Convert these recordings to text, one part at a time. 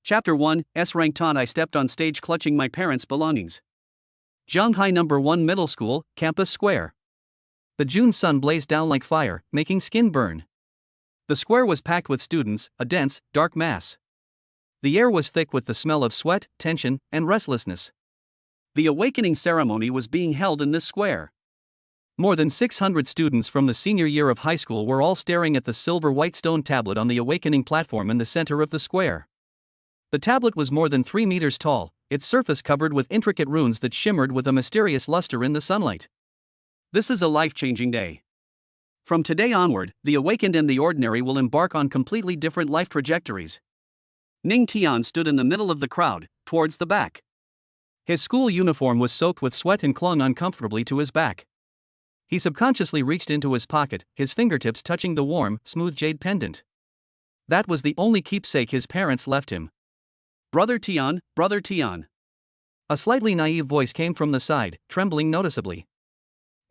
Chapter 1, S-Rank Taunt. I stepped on stage clutching my parents' belongings. Zhanghai No. 1 Middle School, Campus Square. The June sun blazed down like fire, making skin burn. The square was packed with students, a dense, dark mass. The air was thick with the smell of sweat, tension, and restlessness. The awakening ceremony was being held in this square. More than 600 students from the senior year of high school were all staring at the silver white stone tablet on the awakening platform in the center of the square. The tablet was more than 3 meters tall, its surface covered with intricate runes that shimmered with a mysterious luster in the sunlight. This is a life-changing day. From today onward, the awakened and the ordinary will embark on completely different life trajectories. Ning Tian stood in the middle of the crowd, towards the back. His school uniform was soaked with sweat and clung uncomfortably to his back. He subconsciously reached into his pocket, his fingertips touching the warm, smooth jade pendant. That was the only keepsake his parents left him. Brother Tian, Brother Tian. A slightly naive voice came from the side, trembling noticeably.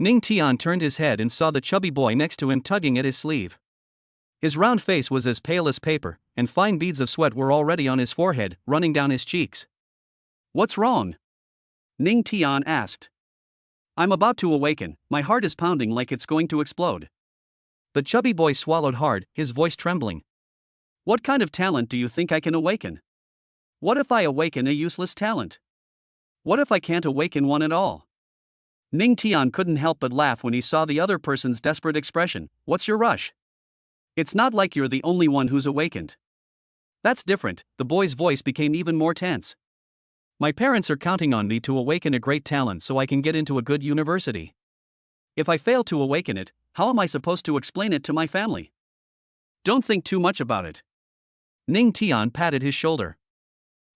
Ning Tian turned his head and saw the chubby boy next to him tugging at his sleeve. His round face was as pale as paper, and fine beads of sweat were already on his forehead, running down his cheeks. What's wrong? Ning Tian asked. I'm about to awaken, my heart is pounding like it's going to explode. The chubby boy swallowed hard, his voice trembling. What kind of talent do you think I can awaken? What if I awaken a useless talent? What if I can't awaken one at all? Ning Tian couldn't help but laugh when he saw the other person's desperate expression. What's your rush? It's not like you're the only one who's awakened. That's different. The boy's voice became even more tense. My parents are counting on me to awaken a great talent so I can get into a good university. If I fail to awaken it, how am I supposed to explain it to my family? Don't think too much about it. Ning Tian patted his shoulder.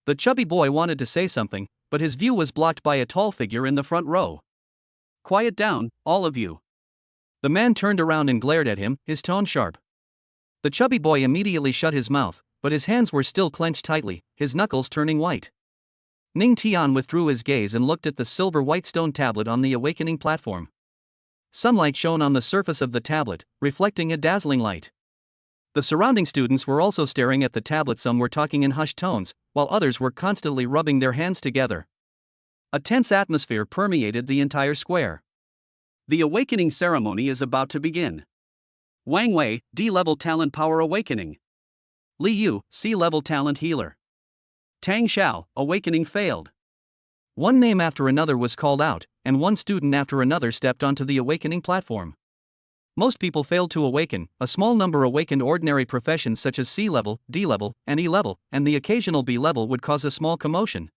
The chubby boy wanted to say something, but his view was blocked by a tall figure in the front row. Quiet down, all of you. The man turned around and glared at him, his tone sharp. The chubby boy immediately shut his mouth, but his hands were still clenched tightly, his knuckles turning white. Ning Tian withdrew his gaze and looked at the silver white stone tablet on the awakening platform. Sunlight shone on the surface of the tablet, reflecting a dazzling light. The surrounding students were also staring at the tablet. Some were talking in hushed tones, while others were constantly rubbing their hands together. A tense atmosphere permeated the entire square. The awakening ceremony is about to begin. Wang Wei, D-level talent power awakening. Li Yu, C-level talent healer. Tang Xiao, awakening failed. One name after another was called out, and one student after another stepped onto the awakening platform. Most people failed to awaken, a small number awakened. Ordinary professions such as C-level, D-level, and E-level, and the occasional B-level would cause a small commotion.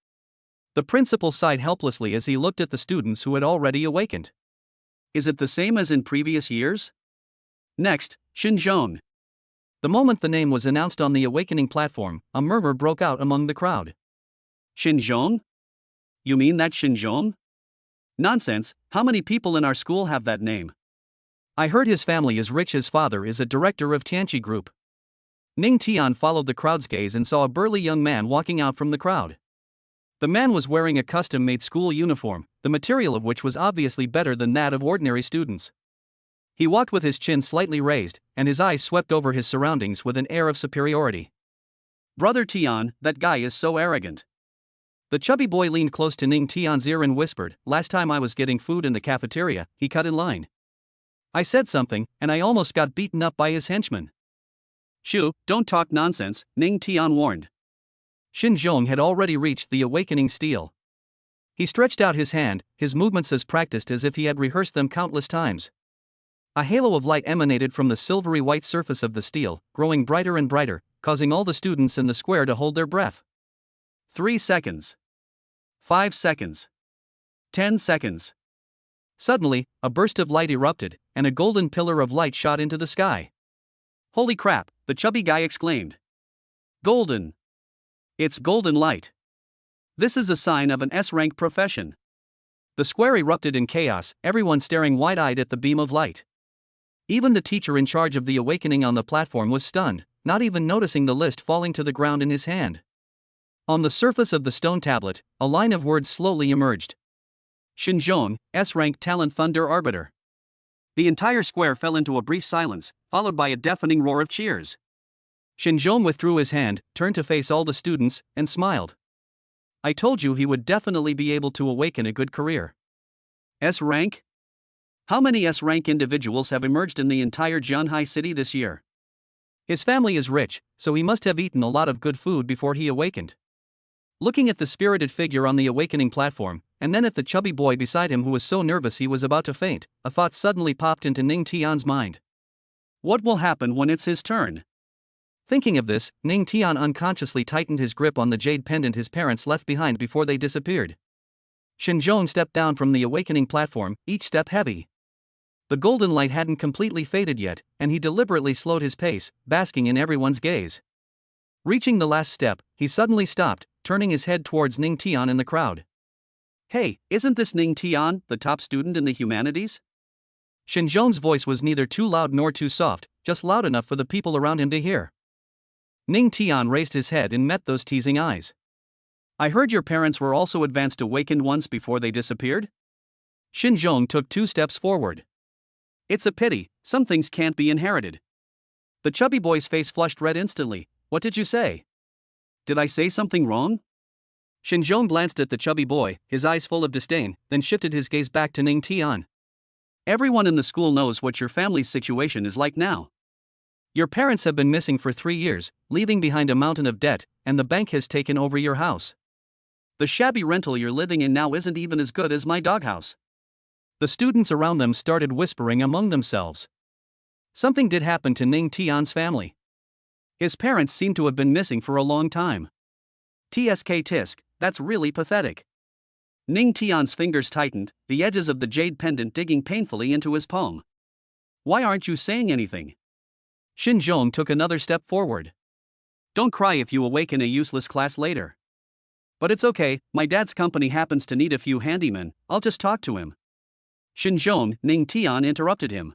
The principal sighed helplessly as he looked at the students who had already awakened. Is it the same as in previous years? Next, Xinzhong. The moment the name was announced on the awakening platform, a murmur broke out among the crowd. Xinzhong? You mean that Xinzhong? Nonsense, how many people in our school have that name? I heard his family is rich. His father is a director of Tianqi Group. Ning Tian followed the crowd's gaze and saw a burly young man walking out from the crowd. The man was wearing a custom-made school uniform, the material of which was obviously better than that of ordinary students. He walked with his chin slightly raised, and his eyes swept over his surroundings with an air of superiority. Brother Tian, that guy is so arrogant. The chubby boy leaned close to Ning Tian's ear and whispered, last time I was getting food in the cafeteria, he cut in line. I said something, and I almost got beaten up by his henchmen. Shoo, don't talk nonsense, Ning Tian warned. Xinzhong had already reached the awakening stele. He stretched out his hand, his movements as practiced as if he had rehearsed them countless times. A halo of light emanated from the silvery white surface of the stele, growing brighter and brighter, causing all the students in the square to hold their breath. 3 seconds. 5 seconds. 10 seconds. Suddenly, a burst of light erupted, and a golden pillar of light shot into the sky. Holy crap, the chubby guy exclaimed. Golden. It's golden light. This is a sign of an S-rank profession. The square erupted in chaos, everyone staring wide-eyed at the beam of light. Even the teacher in charge of the awakening on the platform was stunned, not even noticing the list falling to the ground in his hand. On the surface of the stone tablet, a line of words slowly emerged. Xinzhong, S-rank talent thunder arbiter. The entire square fell into a brief silence, followed by a deafening roar of cheers. Shinjong withdrew his hand, turned to face all the students, and smiled. I told you he would definitely be able to awaken a good career. S rank? How many S rank individuals have emerged in the entire Jianhai city this year? His family is rich, so he must have eaten a lot of good food before he awakened. Looking at the spirited figure on the awakening platform, and then at the chubby boy beside him who was so nervous he was about to faint, a thought suddenly popped into Ning Tian's mind. What will happen when it's his turn? Thinking of this, Ning Tian unconsciously tightened his grip on the jade pendant his parents left behind before they disappeared. Shinjong stepped down from the awakening platform, each step heavy. The golden light hadn't completely faded yet, and he deliberately slowed his pace, basking in everyone's gaze. Reaching the last step, he suddenly stopped, turning his head towards Ning Tian in the crowd. Hey, isn't this Ning Tian, the top student in the humanities? Shinjong's voice was neither too loud nor too soft, just loud enough for the people around him to hear. Ning Tian raised his head and met those teasing eyes. I heard your parents were also advanced awakened once before they disappeared? Shinjong took 2 steps forward. It's a pity, some things can't be inherited. The chubby boy's face flushed red instantly. What did you say? Did I say something wrong? Shinjong glanced at the chubby boy, his eyes full of disdain, then shifted his gaze back to Ning Tian. Everyone in the school knows what your family's situation is like now. Your parents have been missing for 3 years, leaving behind a mountain of debt, and the bank has taken over your house. The shabby rental you're living in now isn't even as good as my doghouse. The students around them started whispering among themselves. Something did happen to Ning Tian's family. His parents seem to have been missing for a long time. Tsk tisk, that's really pathetic. Ning Tian's fingers tightened, the edges of the jade pendant digging painfully into his palm. Why aren't you saying anything? Shinjong took another step forward. Don't cry if you awaken a useless class later. But it's okay, my dad's company happens to need a few handymen, I'll just talk to him. Shinjong, Ning Tian interrupted him.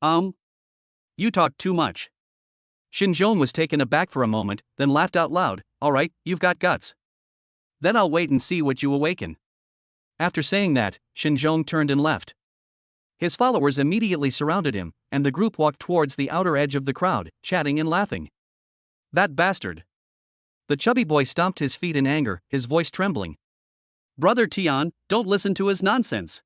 You talk too much. Shinjong was taken aback for a moment, then laughed out loud. Alright, you've got guts. Then I'll wait and see what you awaken. After saying that, Shinjong turned and left. His followers immediately surrounded him, and the group walked towards the outer edge of the crowd, chatting and laughing. That bastard. The chubby boy stomped his feet in anger, his voice trembling. Brother Tian, don't listen to his nonsense.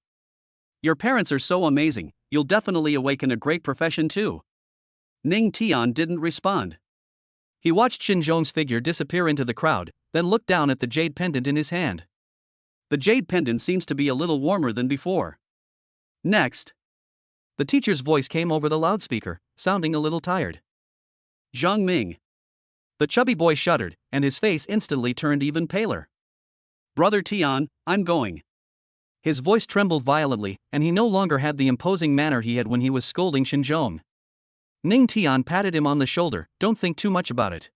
Your parents are so amazing, you'll definitely awaken a great profession too. Ning Tian didn't respond. He watched Shinjong's figure disappear into the crowd, then looked down at the jade pendant in his hand. The jade pendant seems to be a little warmer than before. Next. The teacher's voice came over the loudspeaker, sounding a little tired. Zhang Ming. The chubby boy shuddered, and his face instantly turned even paler. Brother Tian, I'm going. His voice trembled violently, and he no longer had the imposing manner he had when he was scolding Shinjong. Ning Tian patted him on the shoulder. Don't think too much about it.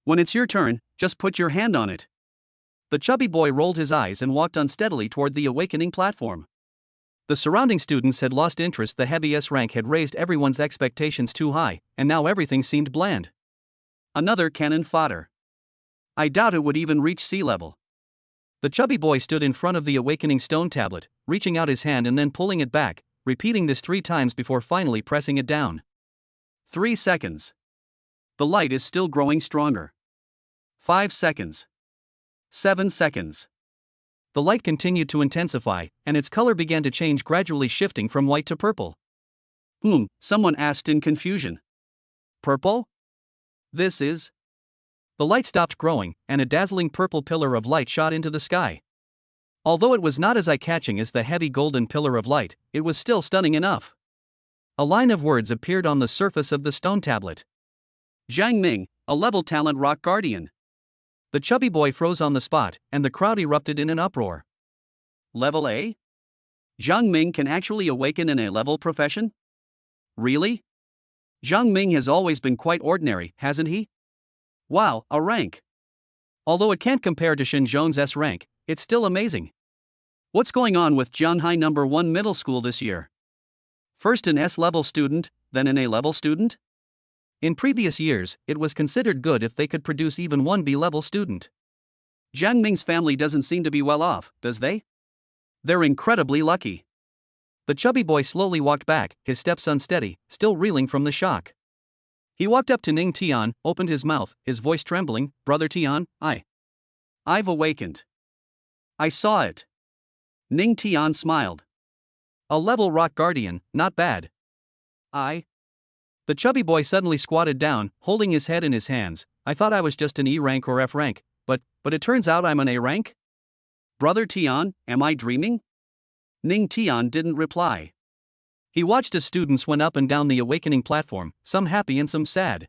When it's your turn, just put your hand on it. The chubby boy rolled his eyes and walked unsteadily toward the awakening platform. The surrounding students had lost interest. The heavy S rank had raised everyone's expectations too high, and now everything seemed bland. Another cannon fodder. I doubt it would even reach sea level. The chubby boy stood in front of the awakening stone tablet, reaching out his hand and then pulling it back, repeating this 3 times before finally pressing it down. 3 seconds. The light is still growing stronger. 5 seconds. 7 seconds. The light continued to intensify, and its color began to change, gradually shifting from white to purple. Someone asked in confusion. Purple? This is... The light stopped growing, and a dazzling purple pillar of light shot into the sky. Although it was not as eye-catching as the heavy golden pillar of light, it was still stunning enough. A line of words appeared on the surface of the stone tablet. Zhang Ming, a level talent rock guardian. The chubby boy froze on the spot, and the crowd erupted in an uproar. Level A? Zhang Ming can actually awaken in a level profession? Really? Zhang Ming has always been quite ordinary, hasn't he? Wow, a rank. Although it can't compare to Shinjong's S rank, it's still amazing. What's going on with Jianhai No. 1 middle school this year? First an S-level student, then an A-level student? In previous years, it was considered good if they could produce even one B-level student. Zhang Ming's family doesn't seem to be well off, does they? They're incredibly lucky. The chubby boy slowly walked back, his steps unsteady, still reeling from the shock. He walked up to Ning Tian, opened his mouth, his voice trembling. Brother Tian, I've awakened. I saw it. Ning Tian smiled. A level rock guardian, not bad. The chubby boy suddenly squatted down, holding his head in his hands. I thought I was just an E rank or F rank, but it turns out I'm an A rank? Brother Tian, am I dreaming? Ning Tian didn't reply. He watched as students went up and down the awakening platform, some happy and some sad.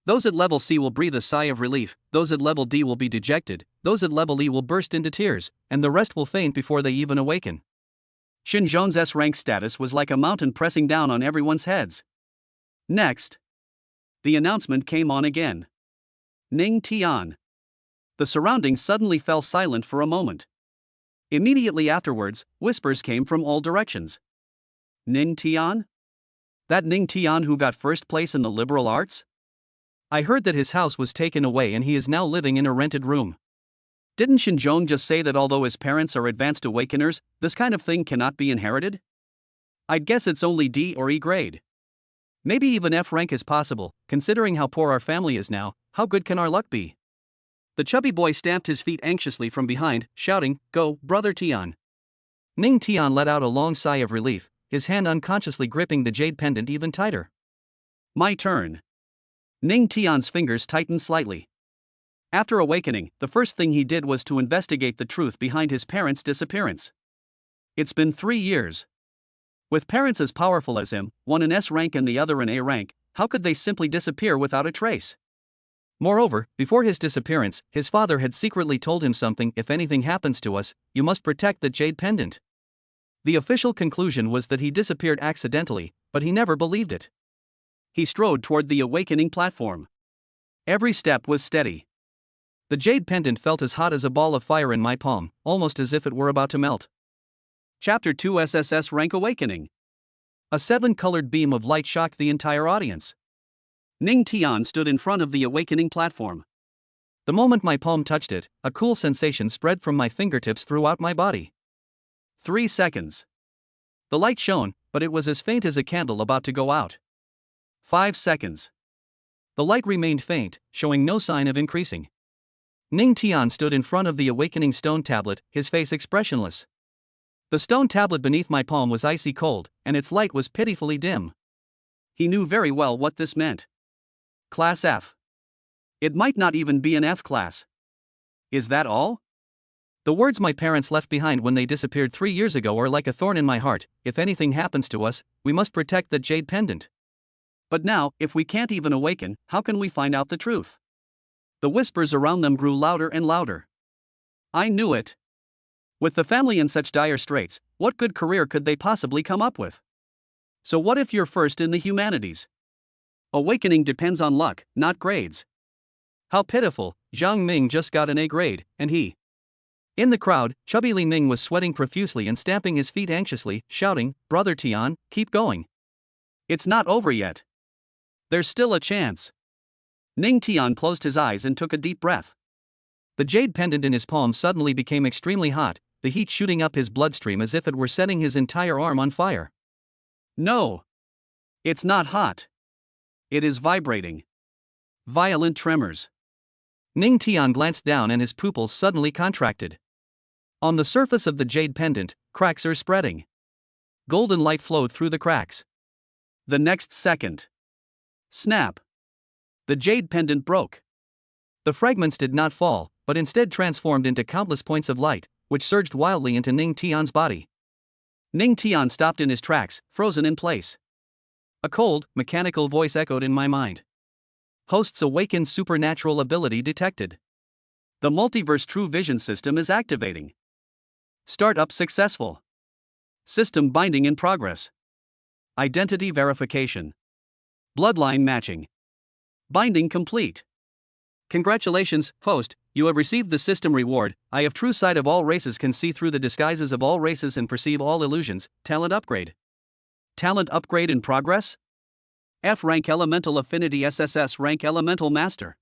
Those at level C will breathe a sigh of relief, those at level D will be dejected, those at level E will burst into tears, and the rest will faint before they even awaken. Xinzhong's S rank status was like a mountain pressing down on everyone's heads. Next, the announcement came on again. Ning Tian. The surroundings suddenly fell silent for a moment. Immediately afterwards, whispers came from all directions. Ning Tian? That Ning Tian who got first place in the liberal arts? I heard that his house was taken away and he is now living in a rented room. Didn't Xinzhong just say that although his parents are advanced awakeners, this kind of thing cannot be inherited? I'd guess it's only D or E grade. Maybe even F rank is possible, considering how poor our family is now. How good can our luck be? The chubby boy stamped his feet anxiously from behind, shouting, "Go, Brother Tian." Ning Tian let out a long sigh of relief, his hand unconsciously gripping the jade pendant even tighter. My turn. Ning Tian's fingers tightened slightly. After awakening, the first thing he did was to investigate the truth behind his parents' disappearance. It's been 3 years. With parents as powerful as him, one in S rank and the other in A rank, how could they simply disappear without a trace? Moreover, before his disappearance, his father had secretly told him something: if anything happens to us, you must protect the jade pendant. The official conclusion was that he disappeared accidentally, but he never believed it. He strode toward the awakening platform. Every step was steady. The jade pendant felt as hot as a ball of fire in my palm, almost as if it were about to melt. Chapter 2 SSS Rank Awakening. A 7-colored beam of light shocked the entire audience. Ning Tian stood in front of the awakening platform. The moment my palm touched it, a cool sensation spread from my fingertips throughout my body. 3 seconds. The light shone, but it was as faint as a candle about to go out. 5 seconds. The light remained faint, showing no sign of increasing. Ning Tian stood in front of the awakening stone tablet, his face expressionless. The stone tablet beneath my palm was icy cold, and its light was pitifully dim. He knew very well what this meant. Class F. It might not even be an F class. Is that all? The words my parents left behind when they disappeared 3 years ago are like a thorn in my heart. If anything happens to us, we must protect the jade pendant. But now, if we can't even awaken, how can we find out the truth? The whispers around them grew louder and louder. I knew it. With the family in such dire straits, what good career could they possibly come up with? So what if you're first in the humanities? Awakening depends on luck, not grades. How pitiful, Zhang Ming just got an A grade, and he. In the crowd, chubby Li Ning was sweating profusely and stamping his feet anxiously, shouting, "Brother Tian, keep going. It's not over yet. There's still a chance." Ning Tian closed his eyes and took a deep breath. The jade pendant in his palm suddenly became extremely hot, the heat shooting up his bloodstream as if it were setting his entire arm on fire. No. It's not hot. It is vibrating. Violent tremors. Ning Tian glanced down and his pupils suddenly contracted. On the surface of the jade pendant, cracks are spreading. Golden light flowed through the cracks. The next second. Snap. The jade pendant broke. The fragments did not fall, but instead transformed into countless points of light, which surged wildly into Ning Tian's body. Ning Tian stopped in his tracks, frozen in place. A cold, mechanical voice echoed in my mind. Host's awakened supernatural ability detected. The multiverse true vision system is activating. Startup successful. System binding in progress. Identity verification. Bloodline matching. Binding complete. Congratulations, host, you have received the system reward. I have true sight of all races, can see through the disguises of all races and perceive all illusions. Talent upgrade. Talent upgrade in progress? F rank Elemental Affinity SSS rank Elemental Master.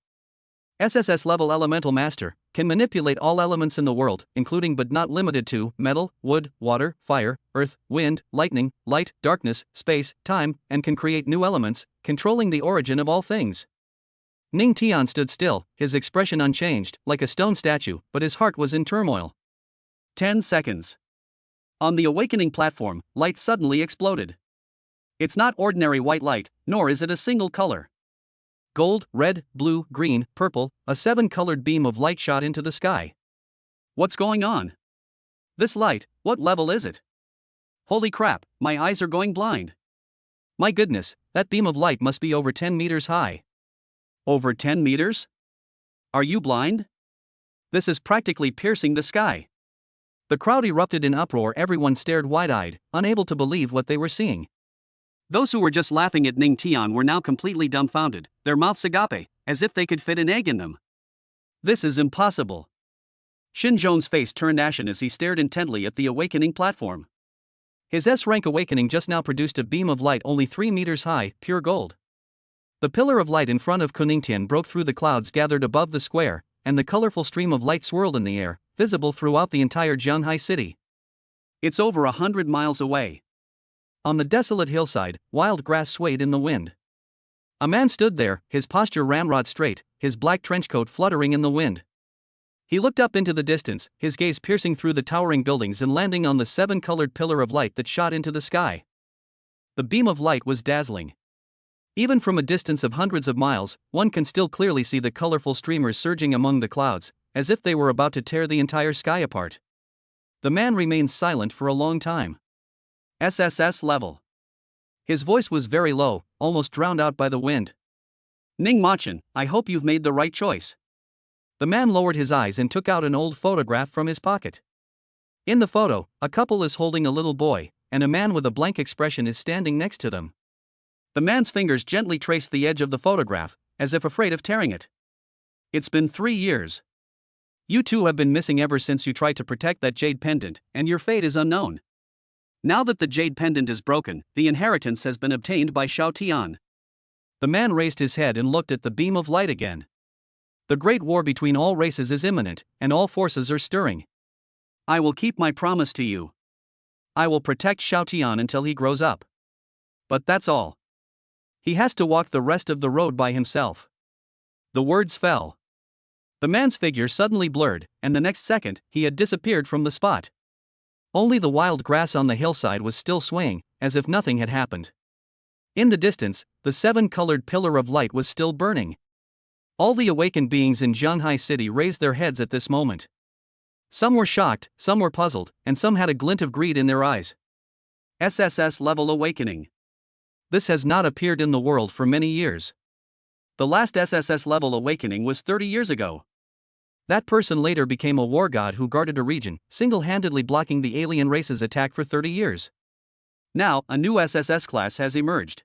SSS level Elemental Master, can manipulate all elements in the world, including but not limited to metal, wood, water, fire, earth, wind, lightning, light, darkness, space, time, and can create new elements, controlling the origin of all things. Ning Tian stood still, his expression unchanged, like a stone statue, but his heart was in turmoil. 10 seconds. On the awakening platform, light suddenly exploded. It's not ordinary white light, nor is it a single color. Gold, red, blue, green, purple, a 7-colored beam of light shot into the sky. What's going on? This light, what level is it? Holy crap, my eyes are going blind. My goodness, that beam of light must be over 10 meters high. Over 10 meters? Are you blind? This is practically piercing the sky. The crowd erupted in uproar. Everyone stared wide-eyed, unable to believe what they were seeing. Those who were just laughing at Ning Tian were now completely dumbfounded, their mouths agape, as if they could fit an egg in them. This is impossible. Shin Zhong's face turned ashen as he stared intently at the awakening platform. His S-rank awakening just now produced a beam of light only 3 meters high, pure gold. The pillar of light in front of Kuningtian broke through the clouds gathered above the square, and the colorful stream of light swirled in the air, visible throughout the entire Jianghai city. It's over 100 miles away. On the desolate hillside, wild grass swayed in the wind. A man stood there, his posture ramrod straight, his black trenchcoat fluttering in the wind. He looked up into the distance, his gaze piercing through the towering buildings and landing on the 7-colored pillar of light that shot into the sky. The beam of light was dazzling. Even from a distance of hundreds of miles, one can still clearly see the colorful streamers surging among the clouds, as if they were about to tear the entire sky apart. The man remained silent for a long time. SSS level. His voice was very low, almost drowned out by the wind. Ning Machin, I hope you've made the right choice. The man lowered his eyes and took out an old photograph from his pocket. In the photo, a couple is holding a little boy, and a man with a blank expression is standing next to them. The man's fingers gently traced the edge of the photograph, as if afraid of tearing it. It's been 3 years. You two have been missing ever since you tried to protect that jade pendant, and your fate is unknown. Now that the jade pendant is broken, the inheritance has been obtained by Xiao Tian. The man raised his head and looked at the beam of light again. The great war between all races is imminent, and all forces are stirring. I will keep my promise to you. I will protect Xiao Tian until he grows up. But that's all. He has to walk the rest of the road by himself. The words fell. The man's figure suddenly blurred, and the next second, he had disappeared from the spot. Only the wild grass on the hillside was still swaying, as if nothing had happened. In the distance, the 7-colored pillar of light was still burning. All the awakened beings in Jianghai City raised their heads at this moment. Some were shocked, some were puzzled, and some had a glint of greed in their eyes. SSS level awakening. This has not appeared in the world for many years. The last SSS level awakening was 30 years ago. That person later became a war god who guarded a region, single-handedly blocking the alien race's attack for 30 years. Now, a new SSS class has emerged.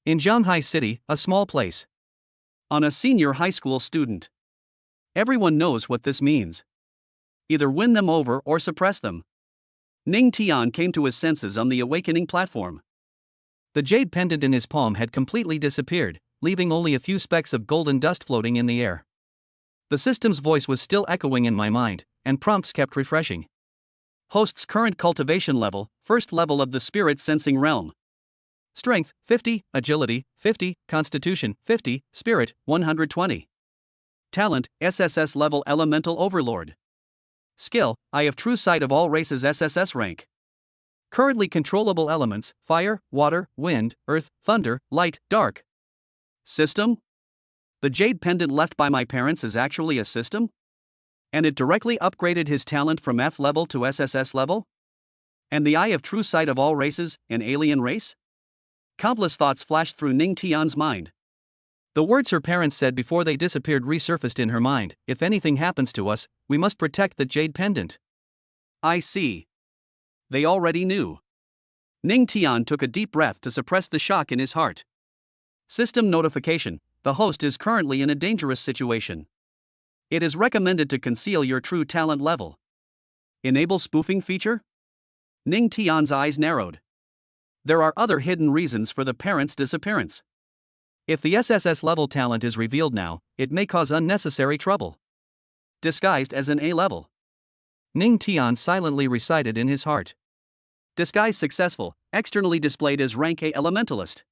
In Jianghai City, a small place. On a senior high school student. Everyone knows what this means. Either win them over or suppress them. Ning Tian came to his senses on the awakening platform. The jade pendant in his palm had completely disappeared, leaving only a few specks of golden dust floating in the air. The system's voice was still echoing in my mind, and prompts kept refreshing. Host's current cultivation level, first level of the spirit sensing realm. Strength, 50, Agility, 50, Constitution, 50, Spirit, 120. Talent, SSS level Elemental Overlord. Skill, Eye of True Sight of all races SSS rank. Currently controllable elements, fire, water, wind, earth, thunder, light, dark. System? The jade pendant left by my parents is actually a system? And it directly upgraded his talent from F level to SSS level? And the Eye of True Sight of all races, an alien race? Countless thoughts flashed through Ning Tian's mind. The words her parents said before they disappeared resurfaced in her mind. If anything happens to us, we must protect the jade pendant. I see. They already knew. Ning Tian took a deep breath to suppress the shock in his heart. System notification. The host is currently in a dangerous situation. It is recommended to conceal your true talent level. Enable spoofing feature? Ning Tian's eyes narrowed. There are other hidden reasons for the parents' disappearance. If the SSS level talent is revealed now, it may cause unnecessary trouble. disguised as an A level. Ning Tian silently recited in his heart. Disguise successful, externally displayed as rank A elementalist.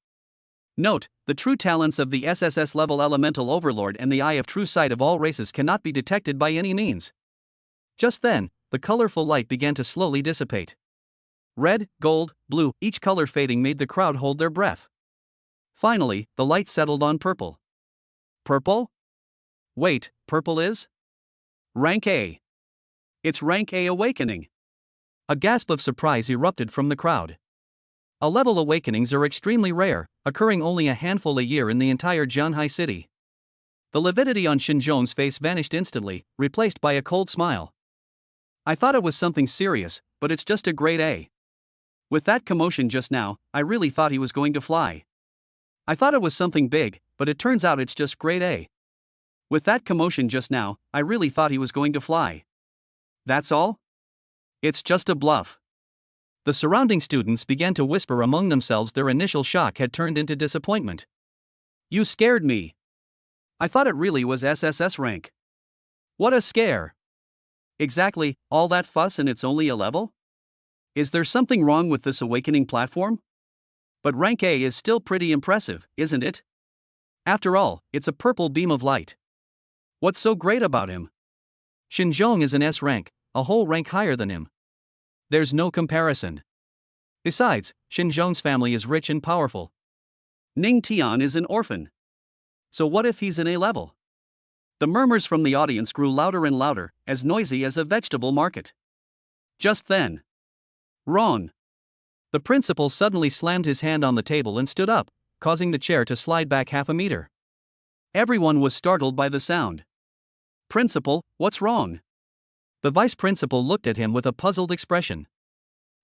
Note, the true talents of the SSS level elemental overlord and the eye of true sight of all races cannot be detected by any means. Just then, the colorful light began to slowly dissipate. Red, gold, blue, each color fading made the crowd hold their breath. Finally, the light settled on purple. Purple? Wait, purple is? Rank A. It's rank A awakening. A gasp of surprise erupted from the crowd. A-level awakenings are extremely rare, occurring only a handful a year in the entire Jianhai city. The lividity on Xinzhong's face vanished instantly, replaced by a cold smile. I thought it was something serious, but it's just a grade A. With that commotion just now, I really thought he was going to fly. I thought it was something big, but it turns out it's just grade A. With that commotion just now, I really thought he was going to fly. That's all? It's just a bluff. The surrounding students began to whisper among themselves. Their initial shock had turned into disappointment. You scared me. I thought it really was SSS rank. What a scare. Exactly, all that fuss and it's only a level? Is there something wrong with this awakening platform? But rank A is still pretty impressive, isn't it? After all, it's a purple beam of light. What's so great about him? Xinzhong is an S rank, a whole rank higher than him. There's no comparison. Besides, Xinzhong's family is rich and powerful. Ning Tian is an orphan. So what if he's an A level? The murmurs from the audience grew louder and louder, as noisy as a vegetable market. Just then. Wrong. The principal suddenly slammed his hand on the table and stood up, causing the chair to slide back half a meter. Everyone was startled by the sound. Principal, what's wrong? The vice principal looked at him with a puzzled expression.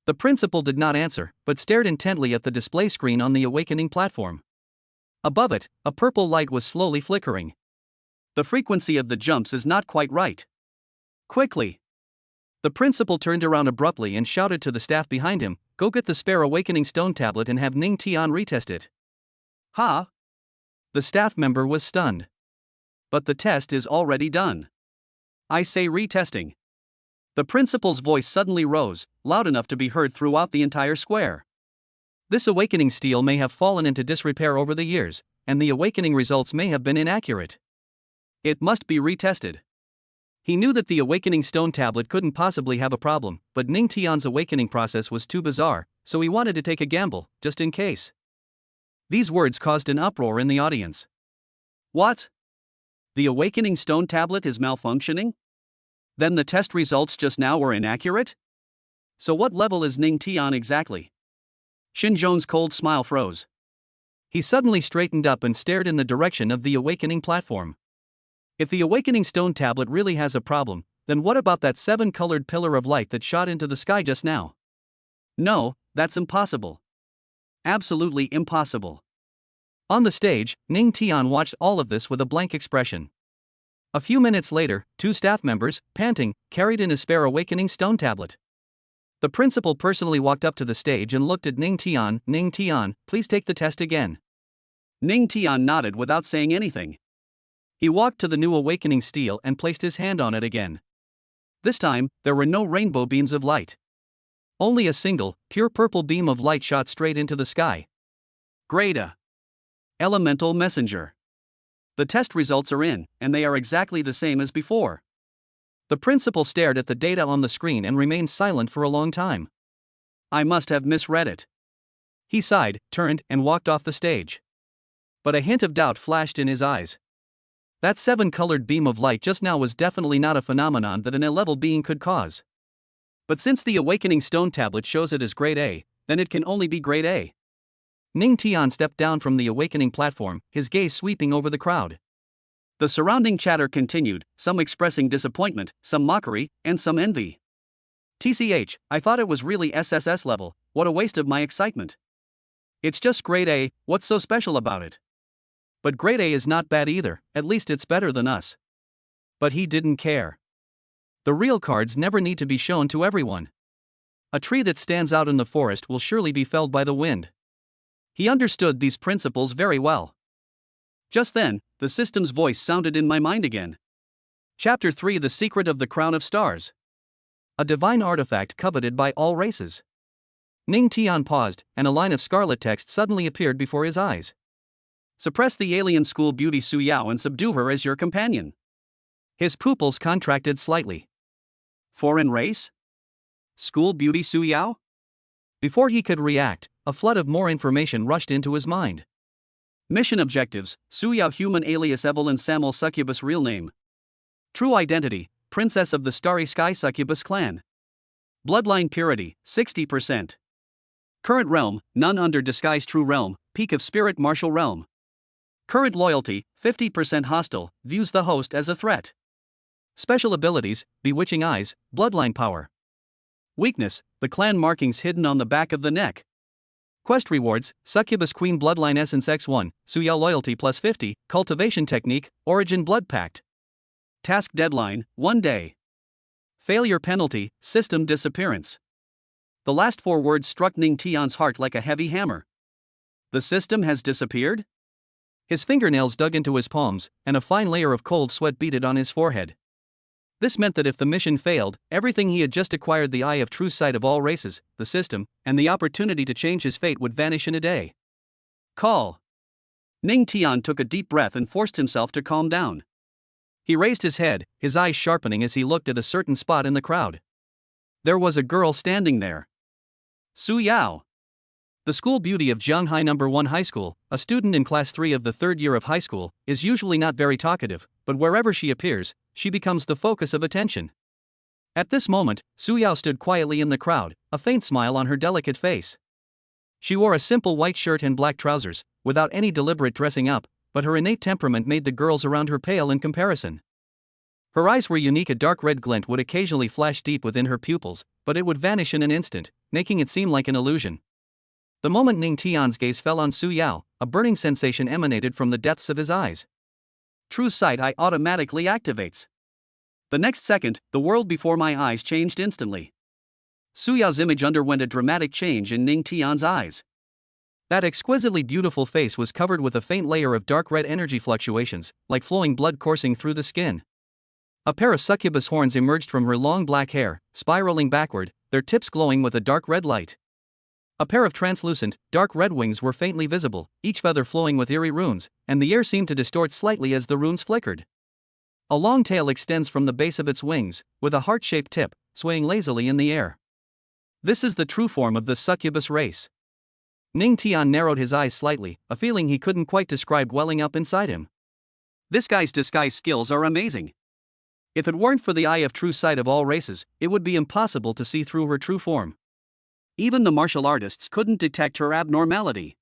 The principal did not answer, but stared intently at the display screen on the awakening platform. Above it, a purple light was slowly flickering. The frequency of the jumps is not quite right. Quickly! The principal turned around abruptly and shouted to the staff behind him, "Go get the spare awakening stone tablet and have Ning Tian retest it." Ha! The staff member was stunned. But the test is already done. I say retesting. The principal's voice suddenly rose, loud enough to be heard throughout the entire square. This awakening steel may have fallen into disrepair over the years, and the awakening results may have been inaccurate. It must be retested. He knew that the awakening stone tablet couldn't possibly have a problem, but Ning Tian's awakening process was too bizarre, so he wanted to take a gamble, just in case. These words caused an uproar in the audience. What? The awakening stone tablet is malfunctioning? Then the test results just now were inaccurate? So what level is Ning Tian exactly? Xinzhong's cold smile froze. He suddenly straightened up and stared in the direction of the awakening platform. If the awakening stone tablet really has a problem, then what about that 7-colored pillar of light that shot into the sky just now? No, that's impossible. Absolutely impossible. On the stage, Ning Tian watched all of this with a blank expression. A few minutes later, 2 staff members, panting, carried in a spare awakening stone tablet. The principal personally walked up to the stage and looked at Ning Tian. "Ning Tian, please take the test again." Ning Tian nodded without saying anything. He walked to the new awakening steel and placed his hand on it again. This time, there were no rainbow beams of light. Only a single, pure purple beam of light shot straight into the sky. Grade A. Elemental Messenger. The test results are in, and they are exactly the same as before. The principal stared at the data on the screen and remained silent for a long time. I must have misread it. He sighed, turned, and walked off the stage. But a hint of doubt flashed in his eyes. That 7-colored beam of light just now was definitely not a phenomenon that an A-level being could cause. But since the awakening stone tablet shows it as grade A, then it can only be grade A. Ning Tian stepped down from the awakening platform, his gaze sweeping over the crowd. The surrounding chatter continued, some expressing disappointment, some mockery, and some envy. TCH, I thought it was really SSS level, what a waste of my excitement. It's just grade A, what's so special about it? But grade A is not bad either, at least it's better than us. But he didn't care. The real cards never need to be shown to everyone. A tree that stands out in the forest will surely be felled by the wind. He understood these principles very well. Just then, the system's voice sounded in my mind again. Chapter 3: The Secret of the Crown of Stars. A divine artifact coveted by all races. Ning Tian paused, and a line of scarlet text suddenly appeared before his eyes. Suppress the alien school beauty Su Yao and subdue her as your companion. His pupils contracted slightly. Foreign race? School beauty Su Yao? Before he could react, a flood of more information rushed into his mind. Mission objectives: Su Yao, human alias Evelyn Samuel Succubus, real name. True identity: Princess of the Starry Succubus clan. Bloodline purity: 60%. Current realm: none under disguise. True realm: peak of spirit, martial realm. Current loyalty: 50% hostile, views the host as a threat. Special abilities: bewitching eyes, bloodline power. Weakness: the clan markings hidden on the back of the neck. Quest rewards: Succubus Queen Bloodline Essence X1, Su Yao loyalty plus 50, cultivation technique, origin blood pact. Task deadline: 1 day. Failure penalty: system disappearance. The last 4 words struck Ning Tian's heart like a heavy hammer. The system has disappeared? His fingernails dug into his palms, and a fine layer of cold sweat beaded on his forehead. This meant that if the mission failed, everything he had just acquired, the eye of true sight of all races, the system, and the opportunity to change his fate, would vanish in a day. Call. Ning Tian took a deep breath and forced himself to calm down. He raised his head, his eyes sharpening as he looked at a certain spot in the crowd. There was a girl standing there. Su Yao. The school beauty of Jianghai No. 1 High School, a student in Class 3 of the 3rd year of high school, is usually not very talkative, but wherever she appears, she becomes the focus of attention. At this moment, Su Yao stood quietly in the crowd, a faint smile on her delicate face. She wore a simple white shirt and black trousers, without any deliberate dressing up, but her innate temperament made the girls around her pale in comparison. Her eyes were unique. A dark red glint would occasionally flash deep within her pupils, but it would vanish in an instant, making it seem like an illusion. The moment Ning Tian's gaze fell on Su Yao, a burning sensation emanated from the depths of his eyes. True sight eye automatically activates. The next second, the world before my eyes changed instantly. Su Yao's image underwent a dramatic change in Ning Tian's eyes. That exquisitely beautiful face was covered with a faint layer of dark red energy fluctuations, like flowing blood coursing through the skin. A pair of succubus horns emerged from her long black hair, spiraling backward, their tips glowing with a dark red light. A pair of translucent, dark red wings were faintly visible, each feather flowing with eerie runes, and the air seemed to distort slightly as the runes flickered. A long tail extends from the base of its wings, with a heart-shaped tip, swaying lazily in the air. This is the true form of the succubus race. Ning Tian narrowed his eyes slightly, a feeling he couldn't quite describe welling up inside him. This guy's disguise skills are amazing. If it weren't for the eye of true sight of all races, it would be impossible to see through her true form. Even the martial artists couldn't detect her abnormality.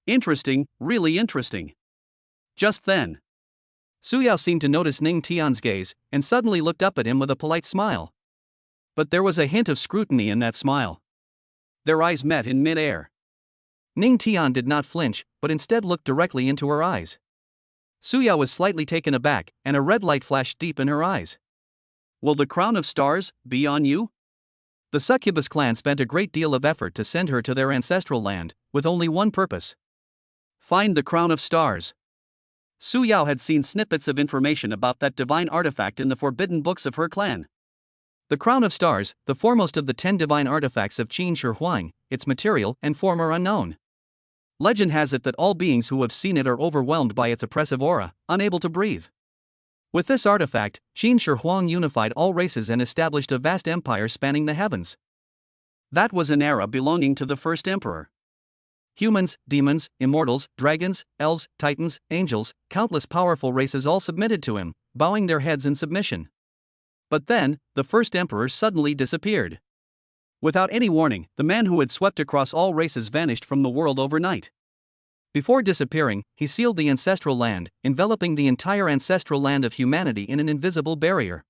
Interesting, really interesting. Just then, Su Yao seemed to notice Ning Tian's gaze, and suddenly looked up at him with a polite smile. But there was a hint of scrutiny in that smile. Their eyes met in mid-air. Ning Tian did not flinch, but instead looked directly into her eyes. Su Yao was slightly taken aback, and a red light flashed deep in her eyes. Will the crown of stars be on you? The Succubus clan spent a great deal of effort to send her to their ancestral land, with only one purpose: find the crown of stars. Su Yao had seen snippets of information about that divine artifact in the forbidden books of her clan. The crown of stars, the foremost of the 10 divine artifacts of Qin Shi Huang, its material and form are unknown. Legend has it that all beings who have seen it are overwhelmed by its oppressive aura, unable to breathe. With this artifact, Qin Shi Huang unified all races and established a vast empire spanning the heavens. That was an era belonging to the first emperor. Humans, demons, immortals, dragons, elves, titans, angels, countless powerful races all submitted to him, bowing their heads in submission. But then, the first emperor suddenly disappeared. Without any warning, the man who had swept across all races vanished from the world overnight. Before disappearing, he sealed the ancestral land, enveloping the entire ancestral land of humanity in an invisible barrier.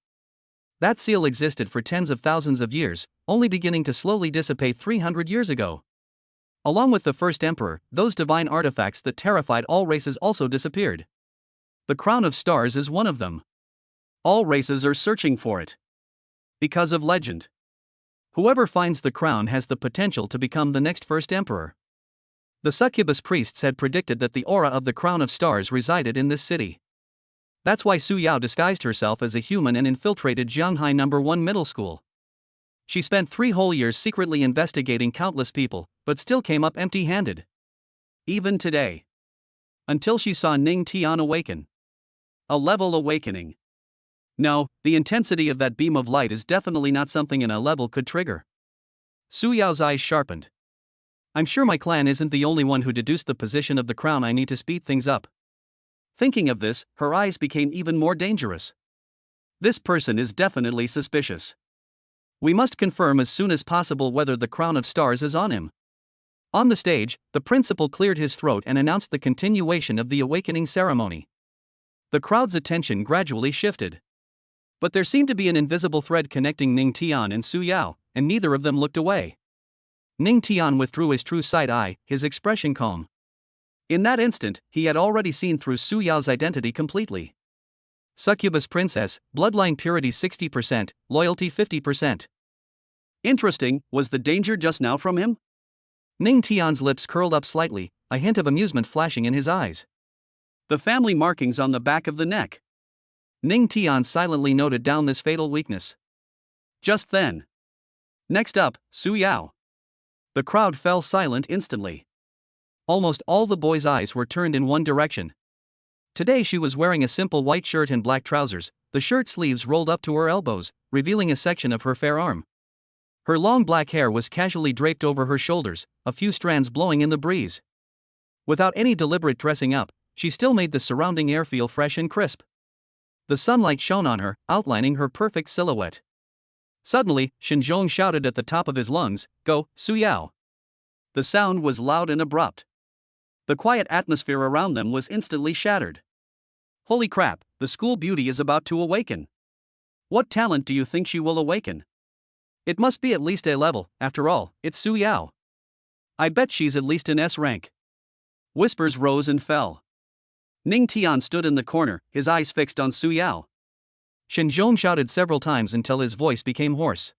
That seal existed for tens of thousands of years, only beginning to slowly dissipate 300 years ago. Along with the first emperor, those divine artifacts that terrified all races also disappeared. The crown of stars is one of them. All races are searching for it. Because of legend. Whoever finds the crown has the potential to become the next first emperor. The succubus priests had predicted that the aura of the crown of stars resided in this city. That's why Su Yao disguised herself as a human and infiltrated Jianghai No. 1 middle school. She spent 3 whole years secretly investigating countless people, but still came up empty-handed. Even today. Until she saw Ning Tian awaken. A level awakening. No, the intensity of that beam of light is definitely not something in a level could trigger. Su Yao's eyes sharpened. I'm sure my clan isn't the only one who deduced the position of the crown. I need to speed things up. Thinking of this, her eyes became even more dangerous. This person is definitely suspicious. We must confirm as soon as possible whether the crown of stars is on him. On the stage, the principal cleared his throat and announced the continuation of the awakening ceremony. The crowd's attention gradually shifted. But there seemed to be an invisible thread connecting Ning Tian and Su Yao, and neither of them looked away. Ning Tian withdrew his true side eye, his expression calm. In that instant, he had already seen through Su Yao's identity completely. Succubus princess, bloodline purity 60%, loyalty 50%. Interesting, was the danger just now from him? Ning Tian's lips curled up slightly, a hint of amusement flashing in his eyes. The family markings on the back of the neck. Ning Tian silently noted down this fatal weakness. Just then. Next up, Su Yao. The crowd fell silent instantly. Almost all the boys' eyes were turned in one direction. Today she was wearing a simple white shirt and black trousers, the shirt sleeves rolled up to her elbows, revealing a section of her fair arm. Her long black hair was casually draped over her shoulders, a few strands blowing in the breeze. Without any deliberate dressing up, she still made the surrounding air feel fresh and crisp. The sunlight shone on her, outlining her perfect silhouette. Suddenly, Xinzhong shouted at the top of his lungs, "Go, Su Yao!" The sound was loud and abrupt. The quiet atmosphere around them was instantly shattered. Holy crap, the school beauty is about to awaken. What talent do you think she will awaken? It must be at least A level, after all, it's Su Yao. I bet she's at least an S rank. Whispers rose and fell. Ning Tian stood in the corner, his eyes fixed on Su Yao. Xinzhong shouted several times until his voice became hoarse.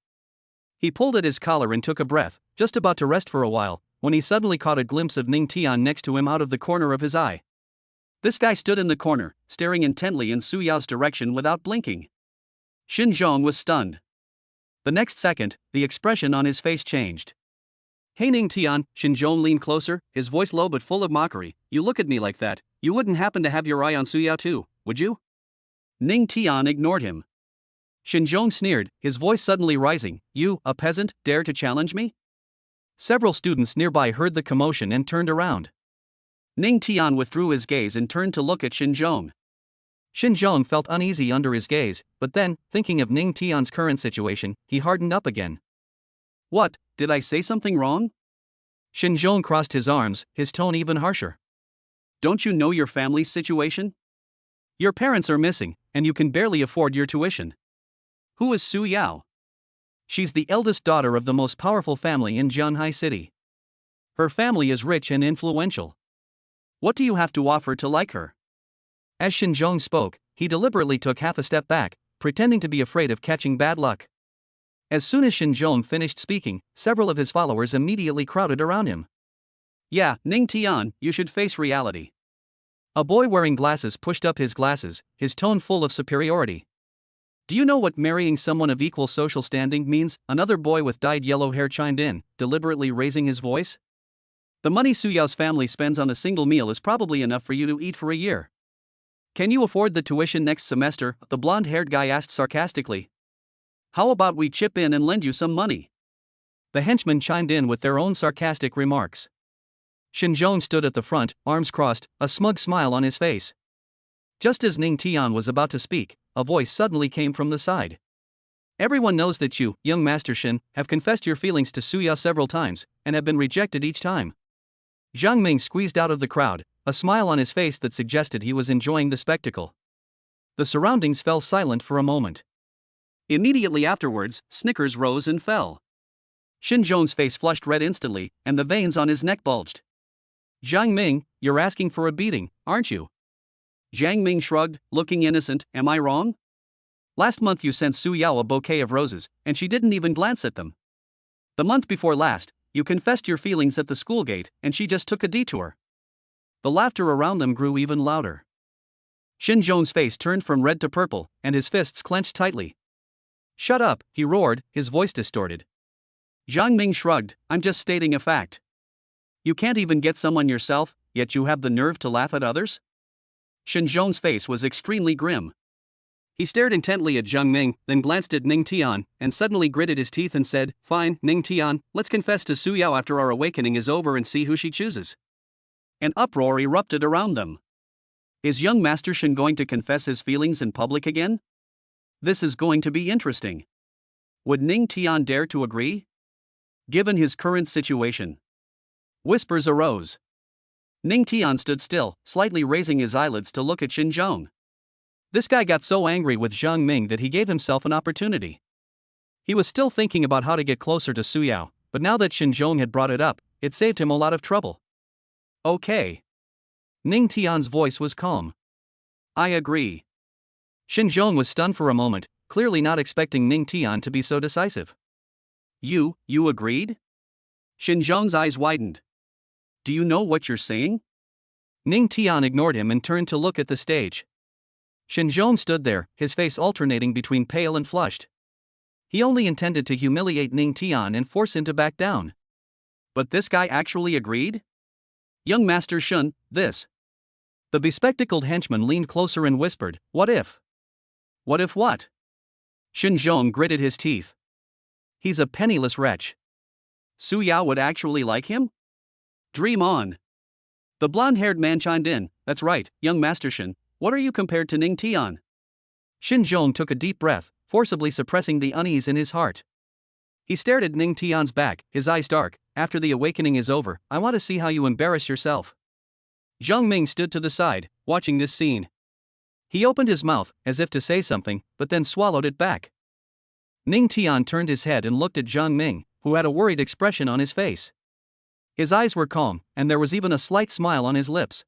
He pulled at his collar and took a breath, just about to rest for a while, when he suddenly caught a glimpse of Ning Tian next to him out of the corner of his eye. This guy stood in the corner, staring intently in Su Yao's direction without blinking. Xinzhong was stunned. The next second, the expression on his face changed. Hey Ning Tian, Xinzhong leaned closer, his voice low but full of mockery. You look at me like that, you wouldn't happen to have your eye on Su Yao too, would you? Ning Tian ignored him. Xinzhong sneered, his voice suddenly rising. You, a peasant, dare to challenge me? Several students nearby heard the commotion and turned around. Ning Tian withdrew his gaze and turned to look at Xinzhong. Xinzhong felt uneasy under his gaze, but then, thinking of Ning Tian's current situation, he hardened up again. What, did I say something wrong? Xinzhong crossed his arms, his tone even harsher. Don't you know your family's situation? Your parents are missing, and you can barely afford your tuition. Who is Su Yao? She's the eldest daughter of the most powerful family in Jianghai City. Her family is rich and influential. What do you have to offer to like her? As Xinzhong spoke, he deliberately took half a step back, pretending to be afraid of catching bad luck. As soon as Xinzhong finished speaking, several of his followers immediately crowded around him. Yeah, Ning Tian, you should face reality. A boy wearing glasses pushed up his glasses, his tone full of superiority. Do you know what marrying someone of equal social standing means? Another boy with dyed yellow hair chimed in, deliberately raising his voice. The money Su Yao's family spends on a single meal is probably enough for you to eat for a year. Can you afford the tuition next semester? The blonde-haired guy asked sarcastically. How about we chip in and lend you some money? The henchmen chimed in with their own sarcastic remarks. Xinzhong stood at the front, arms crossed, a smug smile on his face. Just as Ning Tian was about to speak, a voice suddenly came from the side. Everyone knows that you, young Master Xin, have confessed your feelings to Su Yao several times, and have been rejected each time. Zhang Ming squeezed out of the crowd, a smile on his face that suggested he was enjoying the spectacle. The surroundings fell silent for a moment. Immediately afterwards, snickers rose and fell. Xinzhong's face flushed red instantly, and the veins on his neck bulged. Zhang Ming, you're asking for a beating, aren't you? Zhang Ming shrugged, looking innocent. Am I wrong? Last month you sent Su Yao a bouquet of roses, and she didn't even glance at them. The month before last, you confessed your feelings at the school gate, and she just took a detour. The laughter around them grew even louder. Xinzhong's face turned from red to purple, and his fists clenched tightly. "Shut up," he roared, his voice distorted. Zhang Ming shrugged, "I'm just stating a fact. You can't even get someone yourself, yet you have the nerve to laugh at others?" Xinzhong's face was extremely grim. He stared intently at Zhang Ming, then glanced at Ning Tian, and suddenly gritted his teeth and said, "Fine, Ning Tian, let's confess to Su Yao after our awakening is over and see who she chooses." An uproar erupted around them. Is young Master Shen going to confess his feelings in public again? This is going to be interesting. Would Ning Tian dare to agree? Given his current situation. Whispers arose. Ning Tian stood still, slightly raising his eyelids to look at Xinzhong. This guy got so angry with Zhang Ming that he gave himself an opportunity. He was still thinking about how to get closer to Su Yao, but now that Xinzhong had brought it up, it saved him a lot of trouble. Okay. Ning Tian's voice was calm. I agree. Xinzhong was stunned for a moment, clearly not expecting Ning Tian to be so decisive. You agreed? Xinzhong's eyes widened. Do you know what you're saying? Ning Tian ignored him and turned to look at the stage. Xinzhong stood there, his face alternating between pale and flushed. He only intended to humiliate Ning Tian and force him to back down. But this guy actually agreed? Young Master Shun, this. The bespectacled henchman leaned closer and whispered, "What if?" What if what? Xinzhong gritted his teeth. He's a penniless wretch. Su Yao would actually like him? Dream on. The blonde-haired man chimed in, "That's right, young Master Shen, what are you compared to Ning Tian?" Xinzhong took a deep breath, forcibly suppressing the unease in his heart. He stared at Ning Tian's back, his eyes dark. After the awakening is over, I want to see how you embarrass yourself. Zhang Ming stood to the side, watching this scene. He opened his mouth, as if to say something, but then swallowed it back. Ning Tian turned his head and looked at Zhang Ming, who had a worried expression on his face. His eyes were calm, and there was even a slight smile on his lips.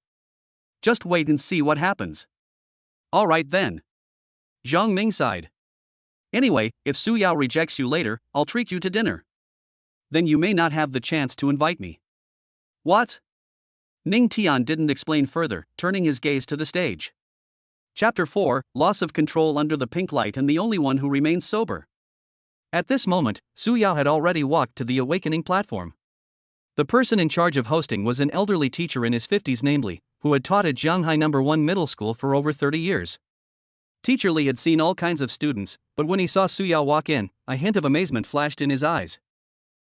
Just wait and see what happens. All right then. Zhang Ming sighed. Anyway, if Su Yao rejects you later, I'll treat you to dinner. Then you may not have the chance to invite me. What? Ning Tian didn't explain further, turning his gaze to the stage. Chapter 4, Loss of Control Under the Pink Light and the Only One Who Remains Sober. At this moment, Su Yao had already walked to the awakening platform. The person in charge of hosting was an elderly teacher in his 50s, namely, who had taught at Zhanghai No. 1 Middle School for over 30 years. Teacher Li had seen all kinds of students, but when he saw Su Yao walk in, a hint of amazement flashed in his eyes.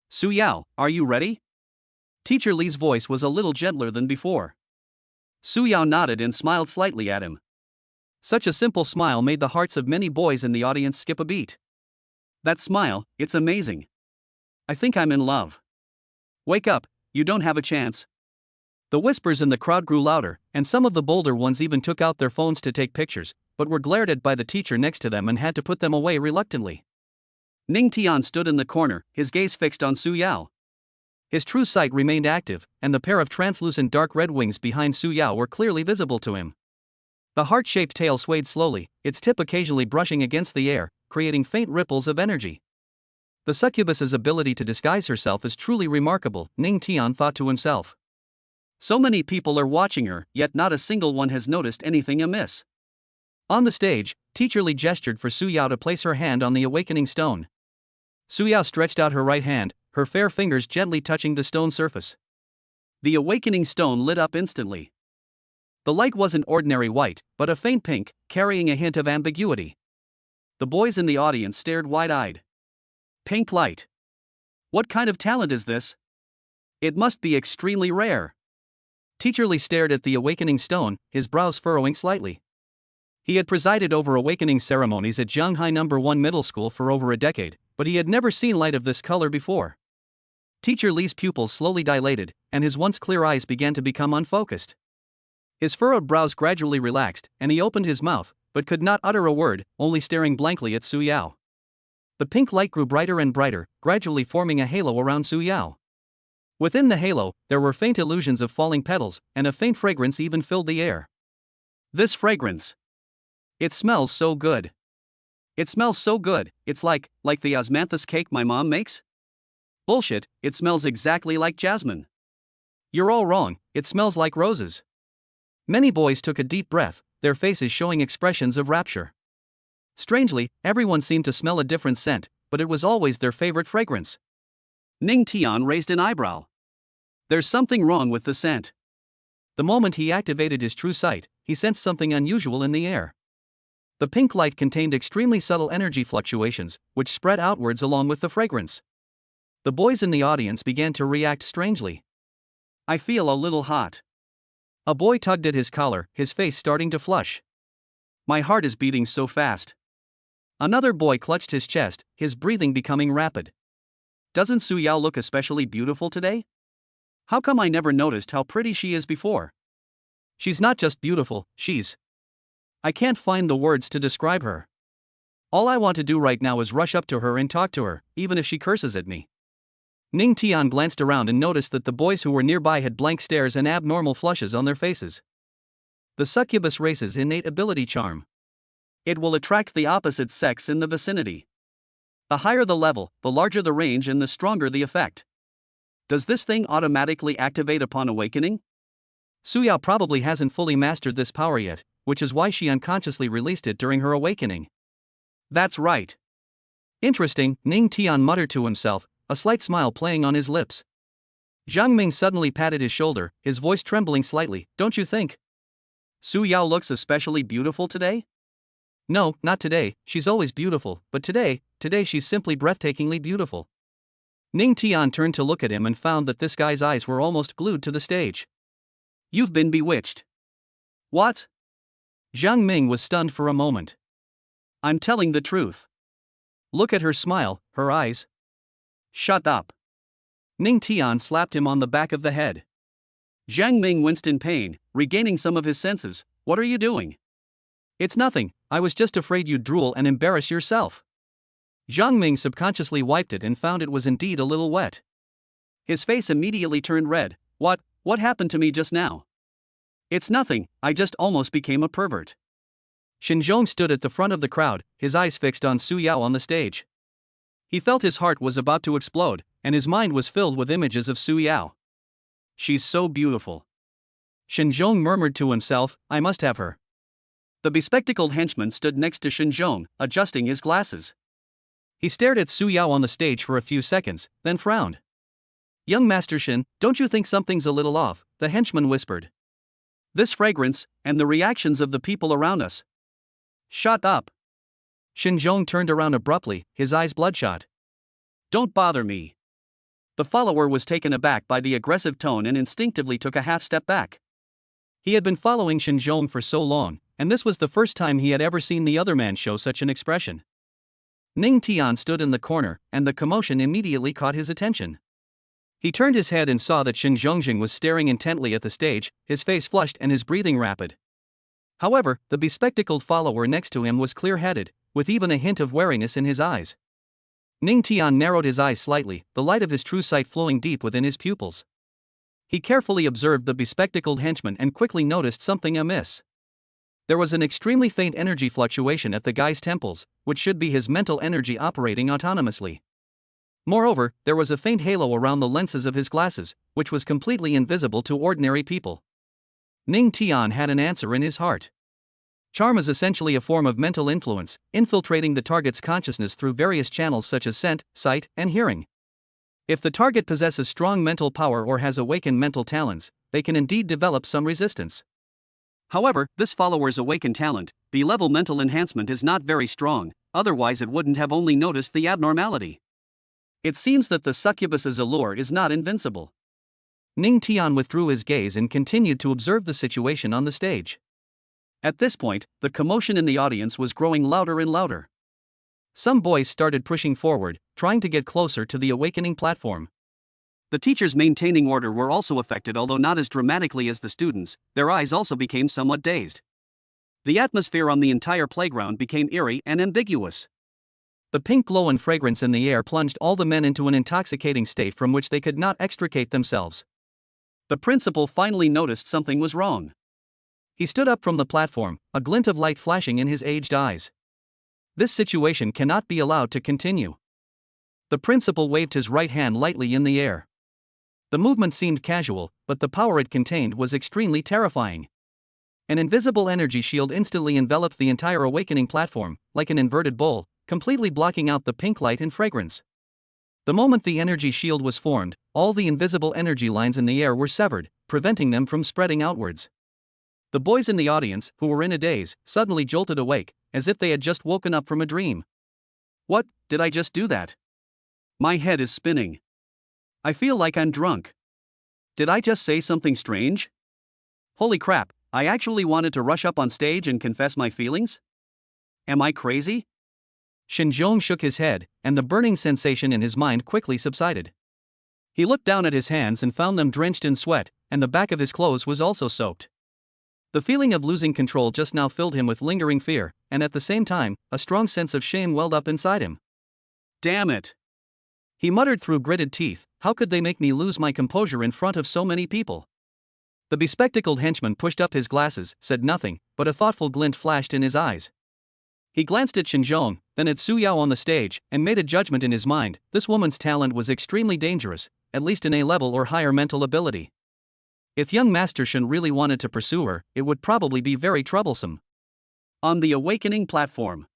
Su Yao, are you ready? Teacher Li's voice was a little gentler than before. Su Yao nodded and smiled slightly at him. Such a simple smile made the hearts of many boys in the audience skip a beat. That smile, it's amazing. I think I'm in love. Wake up, you don't have a chance. The whispers in the crowd grew louder, and some of the bolder ones even took out their phones to take pictures, but were glared at by the teacher next to them and had to put them away reluctantly. Ning Tian stood in the corner, his gaze fixed on Su Yao. His true sight remained active, and the pair of translucent dark red wings behind Su Yao were clearly visible to him. The heart-shaped tail swayed slowly, its tip occasionally brushing against the air, creating faint ripples of energy. The succubus's ability to disguise herself is truly remarkable, Ning Tian thought to himself. So many people are watching her, yet not a single one has noticed anything amiss. On the stage, Teacher Li gestured for Su Yao to place her hand on the awakening stone. Su Yao stretched out her right hand, her fair fingers gently touching the stone surface. The awakening stone lit up instantly. The light wasn't ordinary white, but a faint pink, carrying a hint of ambiguity. The boys in the audience stared wide-eyed. Pink light. What kind of talent is this? It must be extremely rare. Teacher Li stared at the awakening stone, his brows furrowing slightly. He had presided over awakening ceremonies at Zhanghai No. 1 Middle School for over a decade, but he had never seen light of this color before. Teacher Li's pupils slowly dilated, and his once clear eyes began to become unfocused. His furrowed brows gradually relaxed, and he opened his mouth, but could not utter a word, only staring blankly at Su Yao. The pink light grew brighter and brighter, gradually forming a halo around Su Yao. Within the halo, there were faint illusions of falling petals, and a faint fragrance even filled the air. This fragrance. It smells so good. It smells so good, it's like the osmanthus cake my mom makes? Bullshit, it smells exactly like jasmine. You're all wrong, it smells like roses. Many boys took a deep breath, their faces showing expressions of rapture. Strangely, everyone seemed to smell a different scent, but it was always their favorite fragrance. Ning Tian raised an eyebrow. There's something wrong with the scent. The moment he activated his true sight, he sensed something unusual in the air. The pink light contained extremely subtle energy fluctuations, which spread outwards along with the fragrance. The boys in the audience began to react strangely. I feel a little hot. A boy tugged at his collar, his face starting to flush. My heart is beating so fast. Another boy clutched his chest, his breathing becoming rapid. Doesn't Su Yao look especially beautiful today? How come I never noticed how pretty she is before? She's not just beautiful, she's... I can't find the words to describe her. All I want to do right now is rush up to her and talk to her, even if she curses at me. Ning Tian glanced around and noticed that the boys who were nearby had blank stares and abnormal flushes on their faces. The succubus race's innate ability charm. It will attract the opposite sex in the vicinity. The higher the level, the larger the range and the stronger the effect. Does this thing automatically activate upon awakening? Su Yao probably hasn't fully mastered this power yet, which is why she unconsciously released it during her awakening. That's right. Interesting, Ning Tian muttered to himself, a slight smile playing on his lips. Zhang Ming suddenly patted his shoulder, his voice trembling slightly. Don't you think Su Yao looks especially beautiful today? No, not today, she's always beautiful, but today she's simply breathtakingly beautiful. Ning Tian turned to look at him and found that this guy's eyes were almost glued to the stage. You've been bewitched. What? Zhang Ming was stunned for a moment. I'm telling the truth. Look at her smile, her eyes. Shut up. Ning Tian slapped him on the back of the head. Zhang Ming winced in pain, regaining some of his senses. What are you doing? It's nothing, I was just afraid you'd drool and embarrass yourself. Zhang Ming subconsciously wiped it and found it was indeed a little wet. His face immediately turned red. What happened to me just now? It's nothing, I just almost became a pervert. Xinzhong stood at the front of the crowd, his eyes fixed on Su Yao on the stage. He felt his heart was about to explode, and his mind was filled with images of Su Yao. She's so beautiful. Xinzhong murmured to himself, I must have her. The bespectacled henchman stood next to Xinzhong, adjusting his glasses. He stared at Su Yao on the stage for a few seconds, then frowned. Young Master Xin, don't you think something's a little off? The henchman whispered. This fragrance, and the reactions of the people around us. Shut up. Xinzhong turned around abruptly, his eyes bloodshot. Don't bother me. The follower was taken aback by the aggressive tone and instinctively took a half step back. He had been following Xinzhong for so long, and this was the first time he had ever seen the other man show such an expression. Ning Tian stood in the corner, and the commotion immediately caught his attention. He turned his head and saw that Xinzhongjing was staring intently at the stage, his face flushed and his breathing rapid. However, the bespectacled follower next to him was clear-headed, with even a hint of wariness in his eyes. Ning Tian narrowed his eyes slightly, the light of his true sight flowing deep within his pupils. He carefully observed the bespectacled henchman and quickly noticed something amiss. There was an extremely faint energy fluctuation at the guy's temples, which should be his mental energy operating autonomously. Moreover, there was a faint halo around the lenses of his glasses, which was completely invisible to ordinary people. Ning Tian had an answer in his heart. Charm is essentially a form of mental influence, infiltrating the target's consciousness through various channels such as scent, sight, and hearing. If the target possesses strong mental power or has awakened mental talents, they can indeed develop some resistance. However, this follower's awakened talent, B-level mental enhancement, is not very strong, otherwise it wouldn't have only noticed the abnormality. It seems that the succubus's allure is not invincible. Ning Tian withdrew his gaze and continued to observe the situation on the stage. At this point, the commotion in the audience was growing louder and louder. Some boys started pushing forward, trying to get closer to the awakening platform. The teachers maintaining order were also affected, although not as dramatically as the students. Their eyes also became somewhat dazed. The atmosphere on the entire playground became eerie and ambiguous. The pink glow and fragrance in the air plunged all the men into an intoxicating state from which they could not extricate themselves. The principal finally noticed something was wrong. He stood up from the platform, a glint of light flashing in his aged eyes. This situation cannot be allowed to continue. The principal waved his right hand lightly in the air. The movement seemed casual, but the power it contained was extremely terrifying. An invisible energy shield instantly enveloped the entire awakening platform, like an inverted bowl, completely blocking out the pink light and fragrance. The moment the energy shield was formed, all the invisible energy lines in the air were severed, preventing them from spreading outwards. The boys in the audience, who were in a daze, suddenly jolted awake, as if they had just woken up from a dream. What, did I just do that? My head is spinning. I feel like I'm drunk. Did I just say something strange? Holy crap, I actually wanted to rush up on stage and confess my feelings? Am I crazy? Xinzhong shook his head, and the burning sensation in his mind quickly subsided. He looked down at his hands and found them drenched in sweat, and the back of his clothes was also soaked. The feeling of losing control just now filled him with lingering fear, and at the same time, a strong sense of shame welled up inside him. Damn it! He muttered through gritted teeth, how could they make me lose my composure in front of so many people? The bespectacled henchman pushed up his glasses, said nothing, but a thoughtful glint flashed in his eyes. He glanced at Xinzhong, then at Su Yao on the stage, and made a judgment in his mind. This woman's talent was extremely dangerous, at least in A-level or higher mental ability. If young Master Shen really wanted to pursue her, it would probably be very troublesome. On the awakening platform,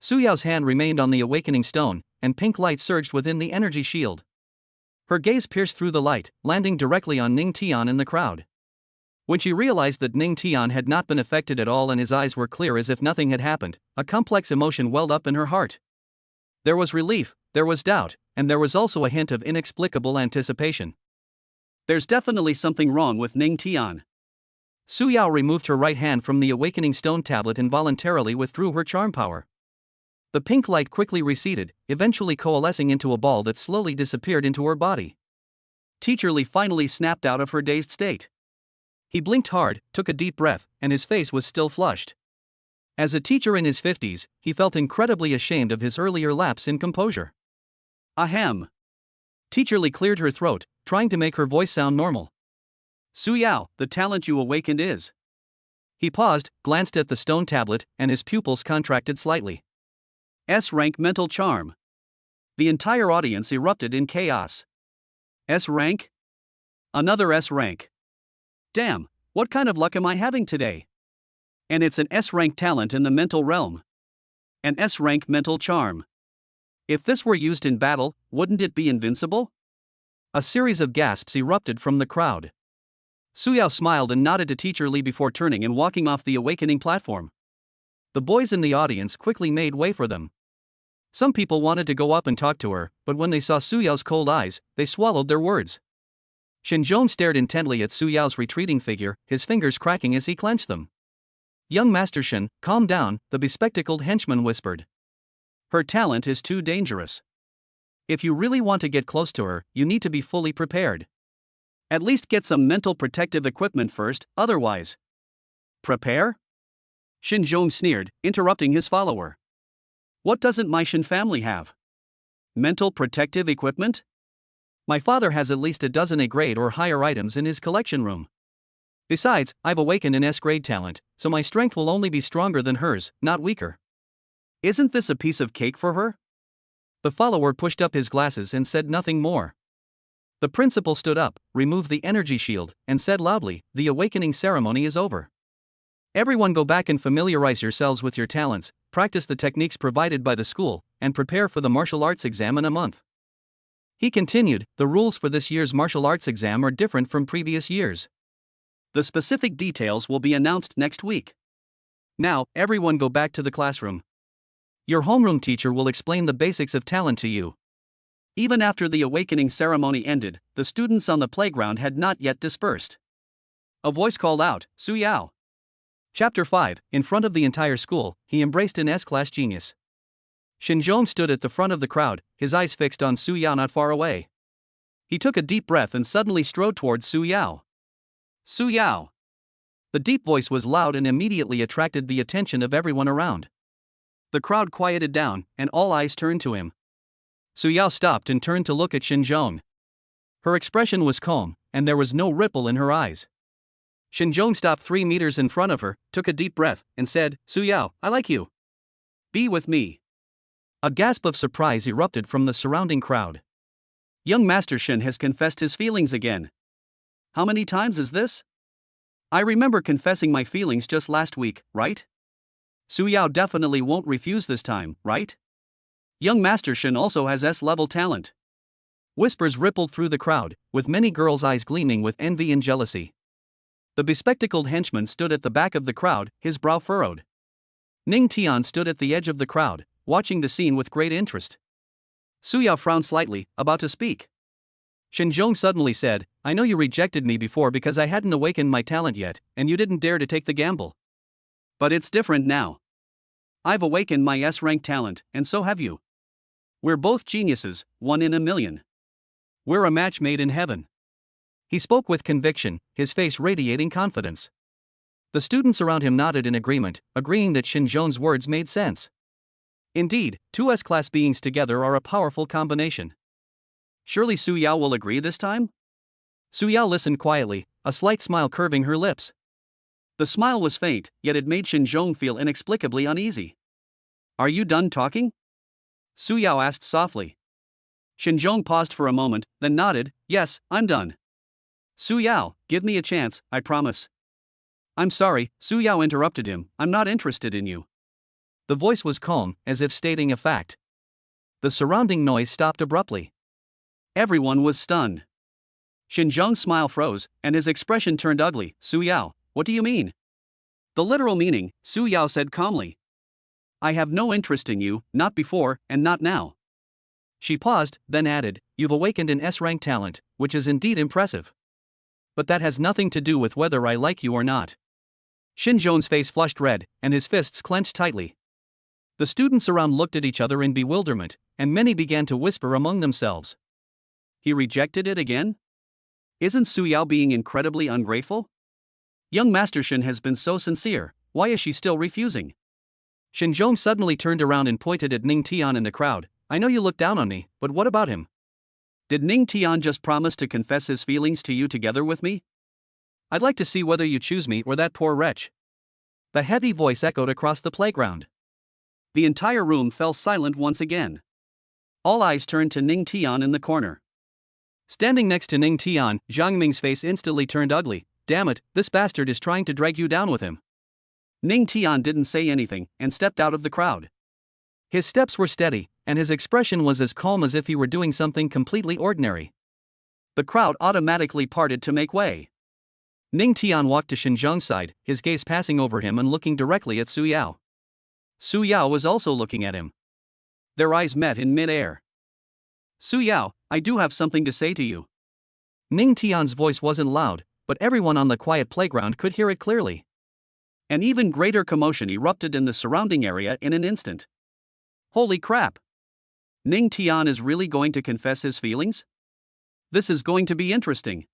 Su Yao's hand remained on the awakening stone, and pink light surged within the energy shield. Her gaze pierced through the light, landing directly on Ning Tian in the crowd. When she realized that Ning Tian had not been affected at all and his eyes were clear as if nothing had happened, a complex emotion welled up in her heart. There was relief, there was doubt, and there was also a hint of inexplicable anticipation. There's definitely something wrong with Ning Tian. Su Yao removed her right hand from the awakening stone tablet and voluntarily withdrew her charm power. The pink light quickly receded, eventually coalescing into a ball that slowly disappeared into her body. Teacher Li finally snapped out of her dazed state. He blinked hard, took a deep breath, and his face was still flushed. As a teacher in his 50s, he felt incredibly ashamed of his earlier lapse in composure. Ahem. Teacher Li cleared her throat, trying to make her voice sound normal. Su Yao, the talent you awakened is. He paused, glanced at the stone tablet, and his pupils contracted slightly. S-rank mental charm. The entire audience erupted in chaos. S-rank? Another S-rank. Damn, what kind of luck am I having today? And it's an S-rank talent in the mental realm. An S-rank mental charm. If this were used in battle, wouldn't it be invincible? A series of gasps erupted from the crowd. Su Yao smiled and nodded to Teacher Li before turning and walking off the awakening platform. The boys in the audience quickly made way for them. Some people wanted to go up and talk to her, but when they saw Su Yao's cold eyes, they swallowed their words. Xinzhong stared intently at Su Yao's retreating figure, his fingers cracking as he clenched them. Young Master Shen, calm down, the bespectacled henchman whispered. Her talent is too dangerous. If you really want to get close to her, you need to be fully prepared. At least get some mental protective equipment first, otherwise. Prepare? Xinzhong sneered, interrupting his follower. What doesn't my Shen family have? Mental protective equipment? My father has at least a dozen A-grade or higher items in his collection room. Besides, I've awakened an S-grade talent, so my strength will only be stronger than hers, not weaker. Isn't this a piece of cake for her? The follower pushed up his glasses and said nothing more. The principal stood up, removed the energy shield, and said loudly, the awakening ceremony is over. Everyone go back and familiarize yourselves with your talents, practice the techniques provided by the school, and prepare for the martial arts exam in a month. He continued, the rules for this year's martial arts exam are different from previous years. The specific details will be announced next week. Now, everyone go back to the classroom. Your homeroom teacher will explain the basics of talent to you. Even after the awakening ceremony ended, the students on the playground had not yet dispersed. A voice called out, Su Yao. Chapter 5, in front of the entire school, he embraced an S-class genius. Xinzhong stood at the front of the crowd, his eyes fixed on Su Yao not far away. He took a deep breath and suddenly strode towards Su Yao. Su Yao. The deep voice was loud and immediately attracted the attention of everyone around. The crowd quieted down, and all eyes turned to him. Su Yao stopped and turned to look at Xinzhong. Her expression was calm, and there was no ripple in her eyes. Xinzhong stopped 3 meters in front of her, took a deep breath, and said, Su Yao, I like you. Be with me. A gasp of surprise erupted from the surrounding crowd. Young Master Shen has confessed his feelings again. How many times is this? I remember confessing my feelings just last week, right? Su Yao definitely won't refuse this time, right? Young Master Shin also has S-level talent. Whispers rippled through the crowd, with many girls' eyes gleaming with envy and jealousy. The bespectacled henchman stood at the back of the crowd, his brow furrowed. Ning Tian stood at the edge of the crowd, watching the scene with great interest. Su Yao frowned slightly, about to speak. Shin Zhong suddenly said, I know you rejected me before because I hadn't awakened my talent yet, and you didn't dare to take the gamble. But it's different now. I've awakened my S-rank talent, and so have you. We're both geniuses, one in a million. We're a match made in heaven. He spoke with conviction, his face radiating confidence. The students around him nodded in agreement, agreeing that Shin Zhong's words made sense. Indeed, two S-class beings together are a powerful combination. Surely Su Yao will agree this time? Su Yao listened quietly, a slight smile curving her lips. The smile was faint, yet it made Shin Zhong feel inexplicably uneasy. Are you done talking? Su Yao asked softly. Shin Zhong paused for a moment, then nodded, yes, I'm done. Su Yao, give me a chance, I promise. I'm sorry, Su Yao interrupted him, I'm not interested in you. The voice was calm, as if stating a fact. The surrounding noise stopped abruptly. Everyone was stunned. Shin Zhong's smile froze, and his expression turned ugly. Su Yao, what do you mean? The literal meaning, Su Yao said calmly. I have no interest in you, not before, and not now. She paused, then added, you've awakened an S-rank talent, which is indeed impressive. But that has nothing to do with whether I like you or not. Shin Zhong's face flushed red, and his fists clenched tightly. The students around looked at each other in bewilderment, and many began to whisper among themselves. He rejected it again? Isn't Su Yao being incredibly ungrateful? Young Master Shin has been so sincere, why is she still refusing? Shin Zhong suddenly turned around and pointed at Ning Tian in the crowd. I know you look down on me, but what about him? Did Ning Tian just promise to confess his feelings to you together with me? I'd like to see whether you choose me or that poor wretch. The heavy voice echoed across the playground. The entire room fell silent once again. All eyes turned to Ning Tian in the corner. Standing next to Ning Tian, Zhang Ming's face instantly turned ugly. Damn it, this bastard is trying to drag you down with him. Ning Tian didn't say anything and stepped out of the crowd. His steps were steady, and his expression was as calm as if he were doing something completely ordinary. The crowd automatically parted to make way. Ning Tian walked to Shin Zhong's side, his gaze passing over him and looking directly at Su Yao. Su Yao was also looking at him. Their eyes met in mid-air. Su Yao, I do have something to say to you. Ning Tian's voice wasn't loud, but everyone on the quiet playground could hear it clearly. An even greater commotion erupted in the surrounding area in an instant. Holy crap! Ning Tian is really going to confess his feelings? This is going to be interesting.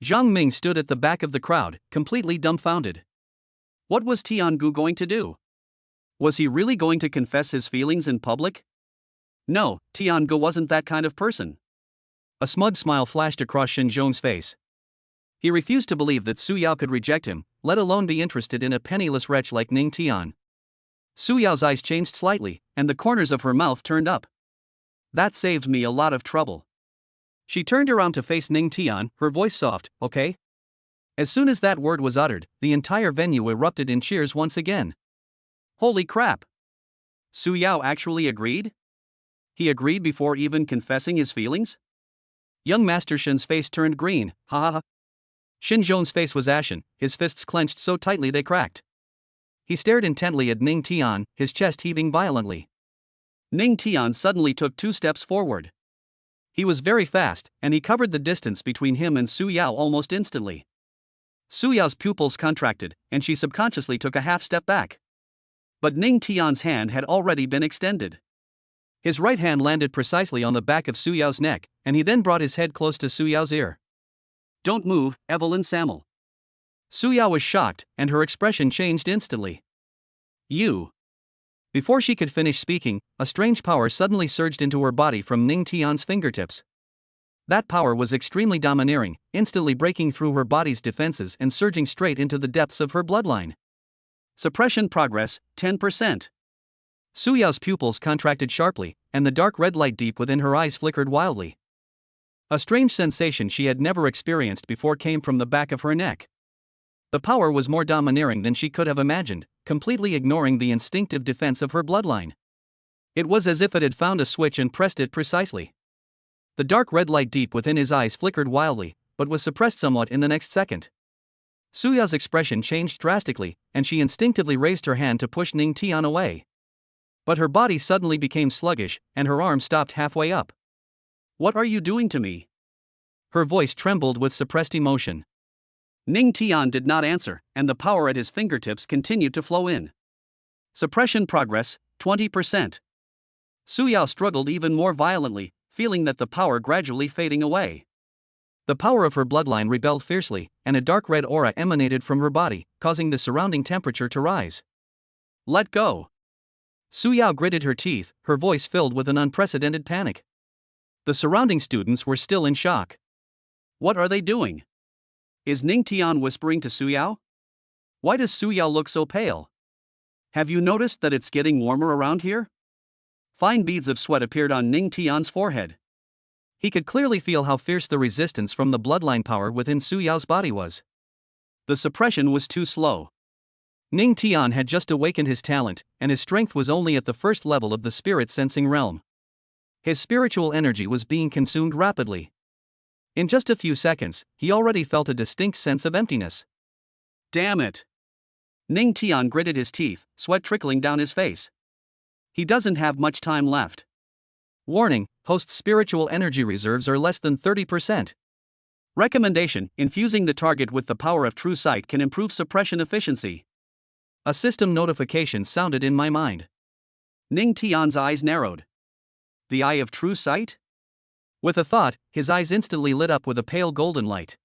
Zhang Ming stood at the back of the crowd, completely dumbfounded. What was Tiangu going to do? Was he really going to confess his feelings in public? No, Tiangu wasn't that kind of person. A smug smile flashed across Shin Zhong's face. He refused to believe that Su Yao could reject him, let alone be interested in a penniless wretch like Ning Tian. Su Yao's eyes changed slightly, and the corners of her mouth turned up. That saved me a lot of trouble. She turned around to face Ning Tian, her voice soft, okay? As soon as that word was uttered, the entire venue erupted in cheers once again. Holy crap! Su Yao actually agreed? He agreed before even confessing his feelings? Young Master Shin's face turned green, ha ha ha. Shin Zhong's face was ashen, his fists clenched so tightly they cracked. He stared intently at Ning Tian, his chest heaving violently. Ning Tian suddenly took 2 steps forward. He was very fast, and he covered the distance between him and Su Yao almost instantly. Su Yao's pupils contracted, and she subconsciously took a half step back. But Ning Tian's hand had already been extended. His right hand landed precisely on the back of Su Yao's neck, and he then brought his head close to Su Yao's ear. Don't move, Evelyn Samuel. Su Yao was shocked, and her expression changed instantly. You. Before she could finish speaking, a strange power suddenly surged into her body from Ning Tian's fingertips. That power was extremely domineering, instantly breaking through her body's defenses and surging straight into the depths of her bloodline. Suppression progress, 10%. Su Yao's pupils contracted sharply, and the dark red light deep within her eyes flickered wildly. A strange sensation she had never experienced before came from the back of her neck. The power was more domineering than she could have imagined, completely ignoring the instinctive defense of her bloodline. It was as if it had found a switch and pressed it precisely. The dark red light deep within his eyes flickered wildly, but was suppressed somewhat in the next second. Suya's expression changed drastically, and she instinctively raised her hand to push Ning Tian away. But her body suddenly became sluggish, and her arm stopped halfway up. "What are you doing to me?" Her voice trembled with suppressed emotion. Ning Tian did not answer, and the power at his fingertips continued to flow in. Suppression progress, 20%. Suyao struggled even more violently, feeling that the power gradually fading away. The power of her bloodline rebelled fiercely, and a dark red aura emanated from her body, causing the surrounding temperature to rise. "Let go." Suyao gritted her teeth, her voice filled with an unprecedented panic. The surrounding students were still in shock. What are they doing? Is Ning Tian whispering to Suyao? Why does Suyao look so pale? Have you noticed that it's getting warmer around here? Fine beads of sweat appeared on Ning Tian's forehead. He could clearly feel how fierce the resistance from the bloodline power within Suyao's body was. The suppression was too slow. Ning Tian had just awakened his talent, and his strength was only at the first level of the spirit sensing realm. His spiritual energy was being consumed rapidly. In just a few seconds, he already felt a distinct sense of emptiness. Damn it! Ning Tian gritted his teeth, sweat trickling down his face. He doesn't have much time left. Warning: host's spiritual energy reserves are less than 30%. Recommendation: infusing the target with the power of true sight can improve suppression efficiency. A system notification sounded in my mind. Ning Tian's eyes narrowed. The eye of true sight? With a thought, his eyes instantly lit up with a pale golden light.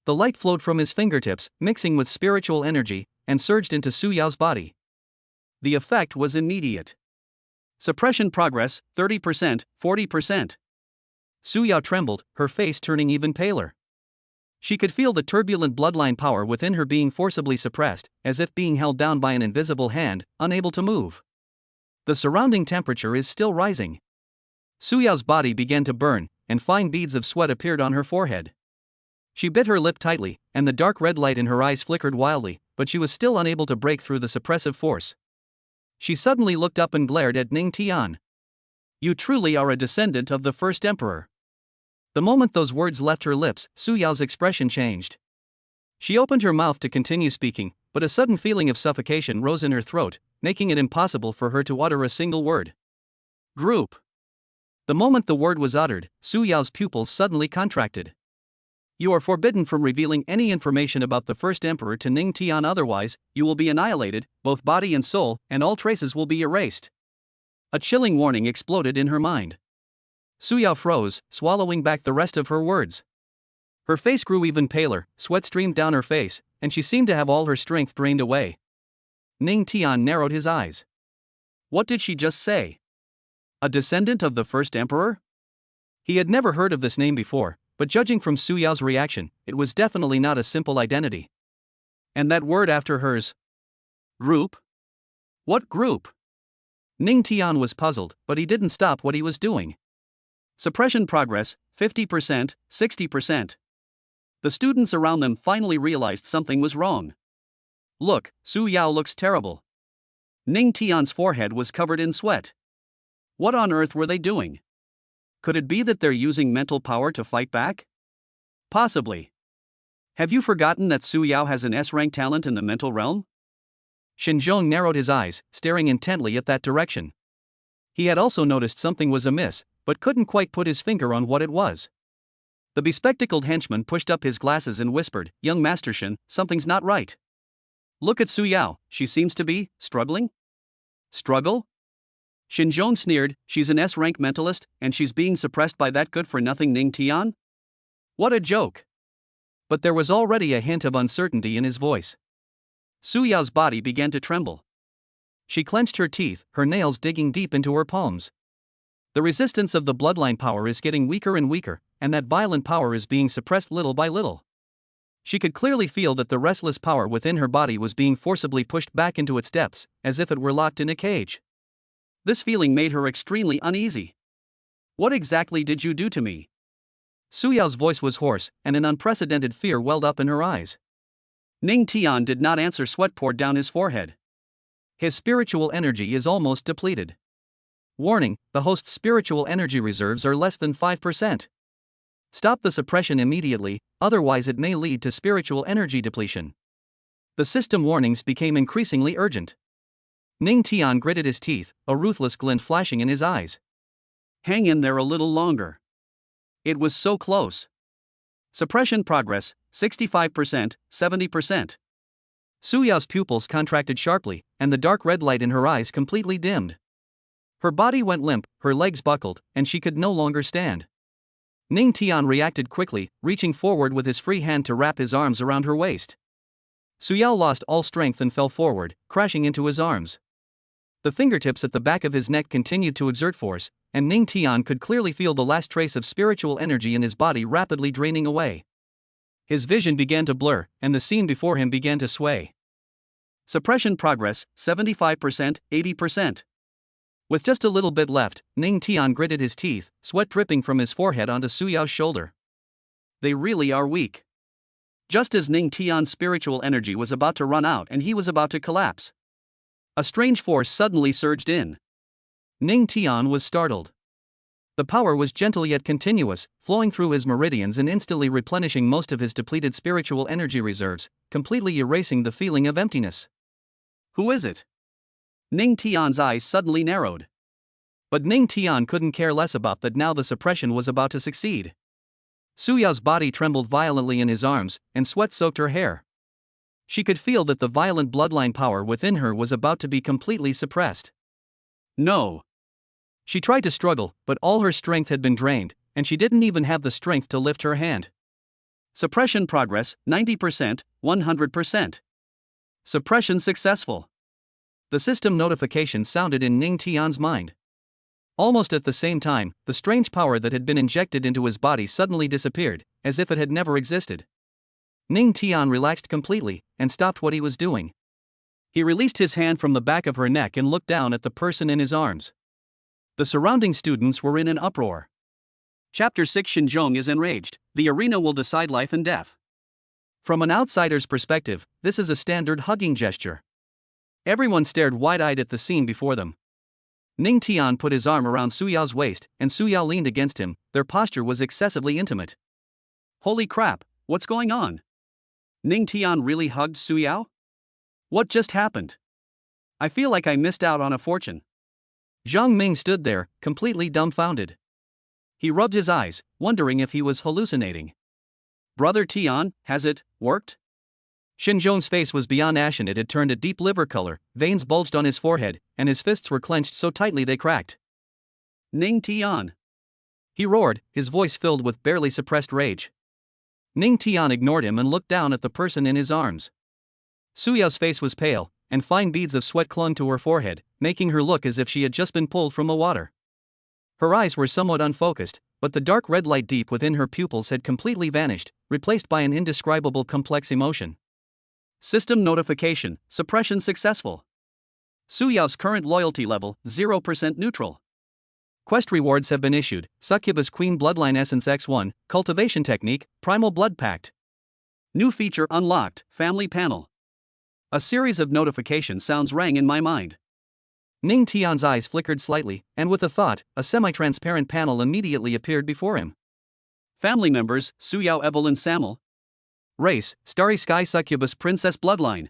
The light flowed from his fingertips, mixing with spiritual energy, and surged into Suyao's body. The effect was immediate. Suppression progress, 30%, 40%. Suyao trembled, her face turning even paler. She could feel the turbulent bloodline power within her being forcibly suppressed, as if being held down by an invisible hand, unable to move. The surrounding temperature is still rising. Suyao's body began to burn, and fine beads of sweat appeared on her forehead. She bit her lip tightly, and the dark red light in her eyes flickered wildly, but she was still unable to break through the suppressive force. She suddenly looked up and glared at Ning Tian. "You truly are a descendant of the first emperor." The moment those words left her lips, Suyao's expression changed. She opened her mouth to continue speaking, but a sudden feeling of suffocation rose in her throat, making it impossible for her to utter a single word. "Group." The moment the word was uttered, Suyao's pupils suddenly contracted. "You are forbidden from revealing any information about the first emperor to Ning Tian, otherwise, you will be annihilated, both body and soul, and all traces will be erased." A chilling warning exploded in her mind. Suyao froze, swallowing back the rest of her words. Her face grew even paler, sweat streamed down her face, and she seemed to have all her strength drained away. Ning Tian narrowed his eyes. What did she just say? A descendant of the first emperor? He had never heard of this name before, but judging from Suyao's reaction, it was definitely not a simple identity. And that word after hers? Group? What group? Ning Tian was puzzled, but he didn't stop what he was doing. Suppression progress, 50%, 60%. The students around them finally realized something was wrong. Look, Suyao looks terrible. Ning Tian's forehead was covered in sweat. What on earth were they doing? Could it be that they're using mental power to fight back? Possibly. Have you forgotten that Suyao has an S-rank talent in the mental realm? Xinzhong narrowed his eyes, staring intently at that direction. He had also noticed something was amiss, but couldn't quite put his finger on what it was. The bespectacled henchman pushed up his glasses and whispered, "Young Master Shin, something's not right. Look at Suyao, she seems to be struggling." Struggle? Xinzhong sneered, "She's an S-rank mentalist, and she's being suppressed by that good-for-nothing Ning Tian? What a joke." But there was already a hint of uncertainty in his voice. Suyao's body began to tremble. She clenched her teeth, her nails digging deep into her palms. The resistance of the bloodline power is getting weaker and weaker, and that violent power is being suppressed little by little. She could clearly feel that the restless power within her body was being forcibly pushed back into its depths, as if it were locked in a cage. This feeling made her extremely uneasy. "What exactly did you do to me?" Suyao's voice was hoarse, and an unprecedented fear welled up in her eyes. Ning Tian did not answer. Sweat poured down his forehead. His spiritual energy is almost depleted. Warning, the host's spiritual energy reserves are less than 5%. Stop the suppression immediately, otherwise it may lead to spiritual energy depletion. The system warnings became increasingly urgent. Ning Tian gritted his teeth, a ruthless glint flashing in his eyes. Hang in there a little longer. It was so close. Suppression progress, 65%, 70%. Su Yao's pupils contracted sharply, and the dark red light in her eyes completely dimmed. Her body went limp, her legs buckled, and she could no longer stand. Ning Tian reacted quickly, reaching forward with his free hand to wrap his arms around her waist. Su Yao lost all strength and fell forward, crashing into his arms. The fingertips at the back of his neck continued to exert force, and Ning Tian could clearly feel the last trace of spiritual energy in his body rapidly draining away. His vision began to blur, and the scene before him began to sway. Suppression progress, 75%, 80%. With just a little bit left, Ning Tian gritted his teeth, sweat dripping from his forehead onto Su Yao's shoulder. They really are weak. Just as Ning Tian's spiritual energy was about to run out and he was about to collapse, a strange force suddenly surged in. Ning Tian was startled. The power was gentle yet continuous, flowing through his meridians and instantly replenishing most of his depleted spiritual energy reserves, completely erasing the feeling of emptiness. Who is it? Ning Tian's eyes suddenly narrowed. But Ning Tian couldn't care less about that now. The suppression was about to succeed. Su Yao's body trembled violently in his arms, and sweat soaked her hair. She could feel that the violent bloodline power within her was about to be completely suppressed. No. She tried to struggle, but all her strength had been drained, and she didn't even have the strength to lift her hand. Suppression progress, 90%, 100%. Suppression successful. The system notification sounded in Ning Tian's mind. Almost at the same time, the strange power that had been injected into his body suddenly disappeared, as if it had never existed. Ning Tian relaxed completely, and stopped what he was doing. He released his hand from the back of her neck and looked down at the person in his arms. The surrounding students were in an uproar. Chapter 6. Xinzhong is enraged. The arena will decide life and death. From an outsider's perspective, this is a standard hugging gesture. Everyone stared wide-eyed at the scene before them. Ning Tian put his arm around Su Yao's waist, and Su Yao leaned against him. Their posture was excessively intimate. Holy crap, what's going on? Ning Tian really hugged Su Yao? What just happened? I feel like I missed out on a fortune. Zhang Ming stood there, completely dumbfounded. He rubbed his eyes, wondering if he was hallucinating. Brother Tian, has it worked? Xinzhong's face was beyond ashen. It had turned a deep liver color, veins bulged on his forehead, and his fists were clenched so tightly they cracked. Ning Tian! He roared, his voice filled with barely suppressed rage. Ning Tian ignored him and looked down at the person in his arms. Su Yao's face was pale, and fine beads of sweat clung to her forehead, making her look as if she had just been pulled from the water. Her eyes were somewhat unfocused, but the dark red light deep within her pupils had completely vanished, replaced by an indescribable complex emotion. System notification, suppression successful. Su Yao's current loyalty level, 0% neutral. Quest rewards have been issued. Succubus Queen Bloodline Essence X1, Cultivation Technique, Primal Blood Pact. New feature unlocked, Family Panel. A series of notification sounds rang in my mind. Ning Tian's eyes flickered slightly, and with a thought, a semi-transparent panel immediately appeared before him. Family members, Su Yao Evelyn Samuel. Race, Starry Succubus Princess Bloodline.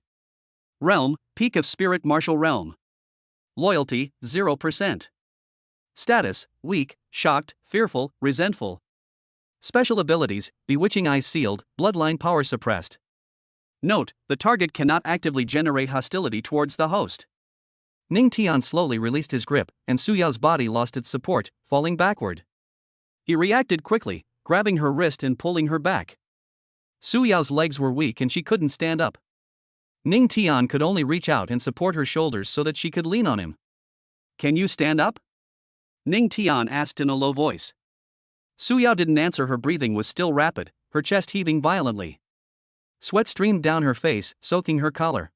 Realm, Peak of Spirit Martial Realm. Loyalty, 0%. Status, weak, shocked, fearful, resentful. Special abilities, Bewitching Eyes sealed, Bloodline power suppressed. Note, the target cannot actively generate hostility towards the host. Ning Tian slowly released his grip, and Su Yao's body lost its support, falling backward. He reacted quickly, grabbing her wrist and pulling her back. Su Yao's legs were weak and she couldn't stand up. Ning Tian could only reach out and support her shoulders so that she could lean on him. Can you stand up? Ning Tian asked in a low voice. Su Yao didn't answer. Her breathing was still rapid, her chest heaving violently. Sweat streamed down her face, soaking her collar.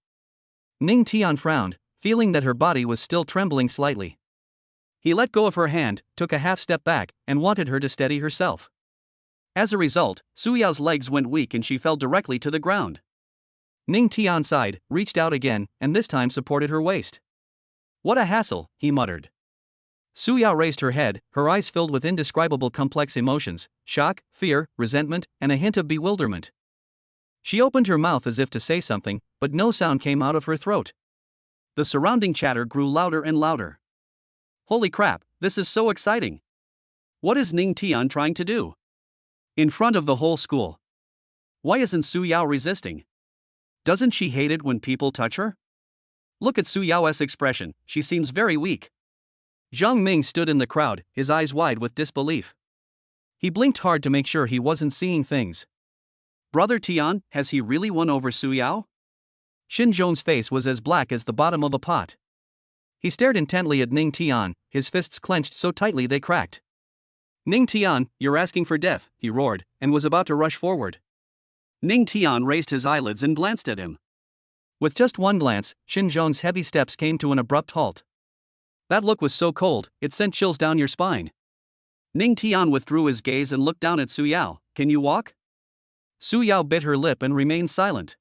Ning Tian frowned, feeling that her body was still trembling slightly. He let go of her hand, took a half step back, and wanted her to steady herself. As a result, Su Yao's legs went weak and she fell directly to the ground. Ning Tian sighed, reached out again, and this time supported her waist. What a hassle, he muttered. Su Yao raised her head, her eyes filled with indescribable complex emotions, shock, fear, resentment, and a hint of bewilderment. She opened her mouth as if to say something, but no sound came out of her throat. The surrounding chatter grew louder and louder. Holy crap, this is so exciting! What is Ning Tian trying to do? In front of the whole school. Why isn't Su Yao resisting? Doesn't she hate it when people touch her? Look at Su Yao's expression, she seems very weak. Zhang Ming stood in the crowd, his eyes wide with disbelief. He blinked hard to make sure he wasn't seeing things. Brother Tian, has he really won over Su Yao? Xin Zhong's face was as black as the bottom of a pot. He stared intently at Ning Tian, his fists clenched so tightly they cracked. Ning Tian, you're asking for death, he roared, and was about to rush forward. Ning Tian raised his eyelids and glanced at him. With just one glance, Xin Zhong's heavy steps came to an abrupt halt. That look was so cold, it sent chills down your spine. Ning Tian withdrew his gaze and looked down at Su Yao. Can you walk? Su Yao bit her lip and remained silent.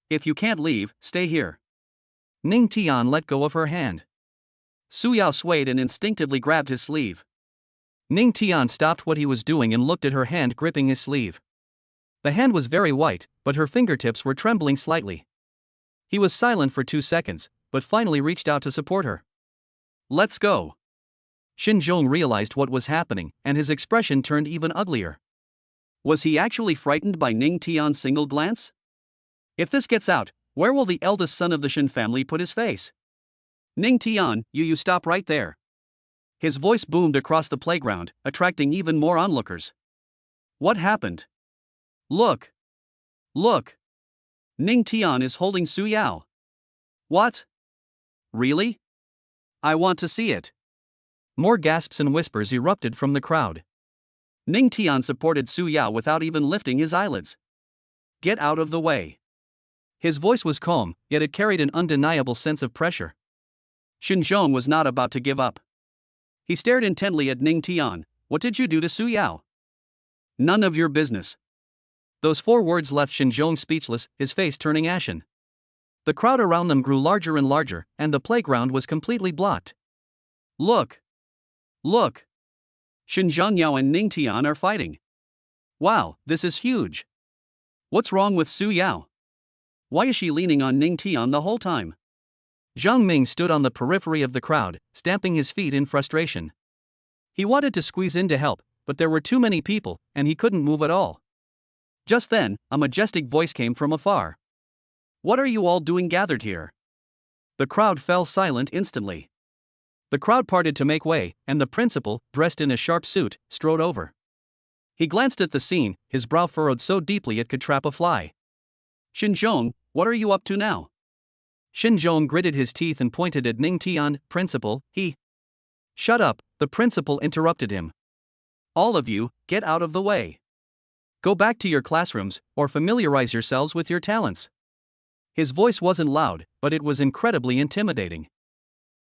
If you can't leave, stay here. Ning Tian let go of her hand. Su Yao swayed and instinctively grabbed his sleeve. Ning Tian stopped what he was doing and looked at her hand gripping his sleeve. The hand was very white, but her fingertips were trembling slightly. He was silent for 2 seconds, but finally reached out to support her. Let's go. Xin Zhong realized what was happening, and his expression turned even uglier. Was he actually frightened by Ning Tian's single glance? If this gets out, where will the eldest son of the Shen family put his face? Ning Tian, you stop right there. His voice boomed across the playground, attracting even more onlookers. What happened? Look! Look! Ning Tian is holding Su Yao. What? Really? I want to see it. More gasps and whispers erupted from the crowd. Ning Tian supported Su Yao without even lifting his eyelids. Get out of the way. His voice was calm, yet it carried an undeniable sense of pressure. Xin Zhong was not about to give up. He stared intently at Ning Tian. What did you do to Su Yao? None of your business. Those 4 words left Xin Zhong speechless, his face turning ashen. The crowd around them grew larger and larger, and the playground was completely blocked. Look! Look! Xin Zhongyao and Ning Tian are fighting. Wow, this is huge. What's wrong with Su Yao? Why is she leaning on Ning Tian the whole time? Zhang Ming stood on the periphery of the crowd, stamping his feet in frustration. He wanted to squeeze in to help, but there were too many people, and he couldn't move at all. Just then, a majestic voice came from afar. What are you all doing gathered here? The crowd fell silent instantly. The crowd parted to make way, and the principal, dressed in a sharp suit, strode over. He glanced at the scene, his brow furrowed so deeply it could trap a fly. Xin Zhong, what are you up to now? Xin Zhong gritted his teeth and pointed at Ning Tian. Principal, he... Shut up, the principal interrupted him. All of you, get out of the way. Go back to your classrooms, or familiarize yourselves with your talents. His voice wasn't loud, but it was incredibly intimidating.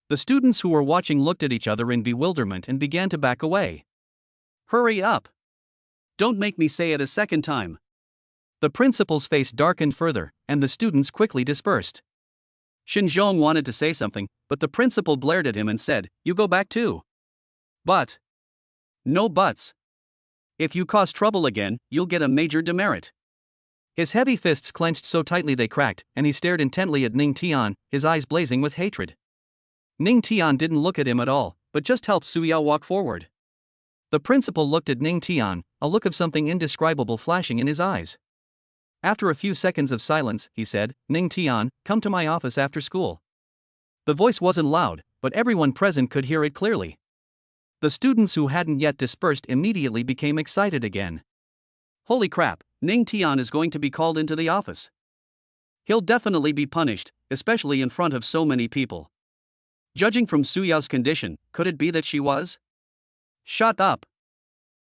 The students who were watching looked at each other in bewilderment and began to back away. Hurry up! Don't make me say it a second time. The principal's face darkened further, and the students quickly dispersed. Xin Zhong wanted to say something, but the principal blared at him and said, You go back too. But. No buts. If you cause trouble again, you'll get a major demerit. His heavy fists clenched so tightly they cracked, and he stared intently at Ning Tian, his eyes blazing with hatred. Ning Tian didn't look at him at all, but just helped Su Yao walk forward. The principal looked at Ning Tian, a look of something indescribable flashing in his eyes. After a few seconds of silence, he said, Ning Tian, come to my office after school. The voice wasn't loud, but everyone present could hear it clearly. The students who hadn't yet dispersed immediately became excited again. Holy crap, Ning Tian is going to be called into the office. He'll definitely be punished, especially in front of so many people. Judging from Su Yao's condition, could it be that she was? Shut up!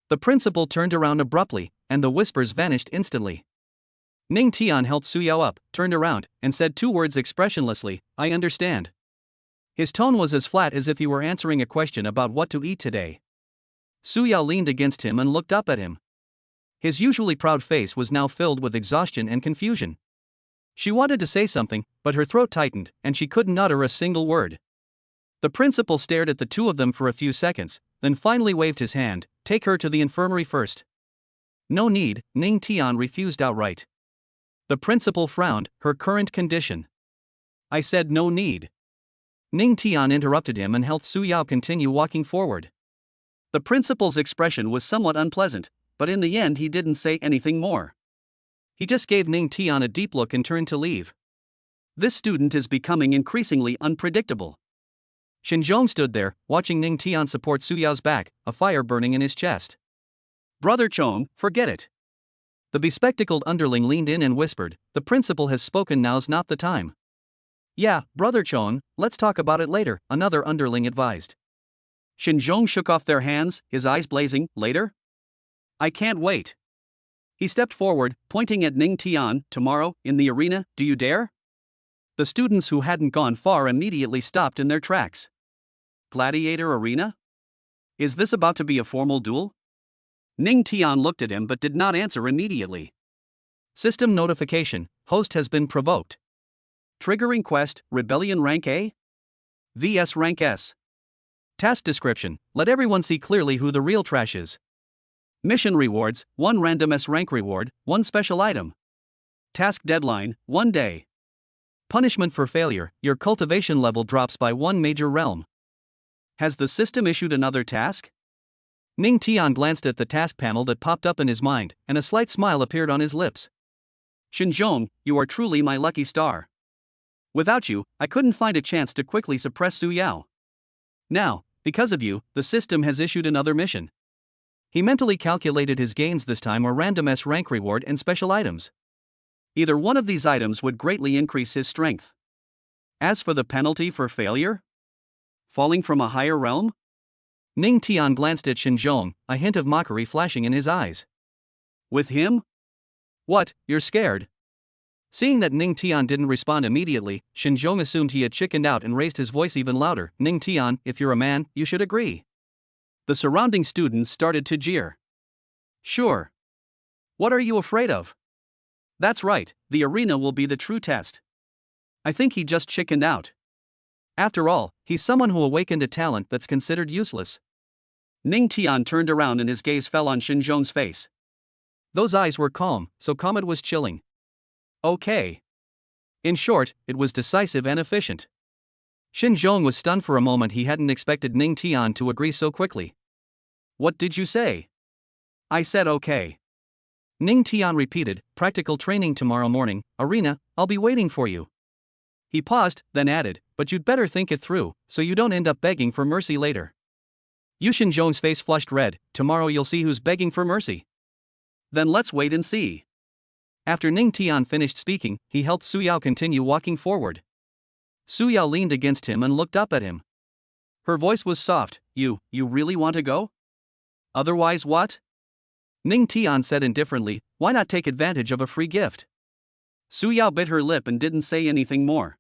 The principal turned around abruptly, and the whispers vanished instantly. Ning Tian helped Su Yao up, turned around, and said 2 words expressionlessly, I understand. His tone was as flat as if he were answering a question about what to eat today. Su Yao leaned against him and looked up at him. His usually proud face was now filled with exhaustion and confusion. She wanted to say something, but her throat tightened, and she couldn't utter a single word. The principal stared at the two of them for a few seconds, then finally waved his hand. Take her to the infirmary first. No need, Ning Tian refused outright. The principal frowned, her current condition. I said no need. Ning Tian interrupted him and helped Su Yao continue walking forward. The principal's expression was somewhat unpleasant, but in the end he didn't say anything more. He just gave Ning Tian a deep look and turned to leave. This student is becoming increasingly unpredictable. Xinzhong stood there, watching Ning Tian support Su Yao's back, a fire burning in his chest. Brother Chong, forget it. The bespectacled underling leaned in and whispered, the principal has spoken, now's not the time. Yeah, Brother Chong, let's talk about it later, another underling advised. Xinzhong shook off their hands, his eyes blazing. Later? I can't wait. He stepped forward, pointing at Ning Tian. Tomorrow, in the arena, do you dare? The students who hadn't gone far immediately stopped in their tracks. Gladiator arena? Is this about to be a formal duel? Ning Tian looked at him but did not answer immediately. System notification, host has been provoked. Triggering quest, Rebellion rank A? VS rank S. Task description, let everyone see clearly who the real trash is. Mission rewards, 1 random S rank reward, 1 special item. Task deadline, 1 day. Punishment for failure, your cultivation level drops by 1 major realm. Has the system issued another task? Ning Tian glanced at the task panel that popped up in his mind, and a slight smile appeared on his lips. Xinzhong, you are truly my lucky star. Without you, I couldn't find a chance to quickly suppress Su Yao. Now, because of you, the system has issued another mission. He mentally calculated his gains this time, a random S rank reward and special items. Either one of these items would greatly increase his strength. As for the penalty for failure? Falling from a higher realm? Ning Tian glanced at Xinzhong, a hint of mockery flashing in his eyes. With him? What, you're scared? Seeing that Ning Tian didn't respond immediately, Xinzhong assumed he had chickened out and raised his voice even louder. Ning Tian, if you're a man, you should agree. The surrounding students started to jeer. Sure. What are you afraid of? That's right, the arena will be the true test. I think he just chickened out. After all, he's someone who awakened a talent that's considered useless. Ning Tian turned around and his gaze fell on Xinzhong's face. Those eyes were calm, so calm it was chilling. Okay. In short, it was decisive and efficient. Xinzhong was stunned for a moment. He hadn't expected Ning Tian to agree so quickly. What did you say? I said okay. Ning Tian repeated, practical training tomorrow morning, arena, I'll be waiting for you. He paused, then added, but you'd better think it through, so you don't end up begging for mercy later. Yu Xinzhong's face flushed red. Tomorrow you'll see who's begging for mercy. Then let's wait and see. After Ning Tian finished speaking, he helped Su Yao continue walking forward. Su Yao leaned against him and looked up at him. Her voice was soft. You really want to go? Otherwise what? Ning Tian said indifferently, why not take advantage of a free gift? Su Yao bit her lip and didn't say anything more.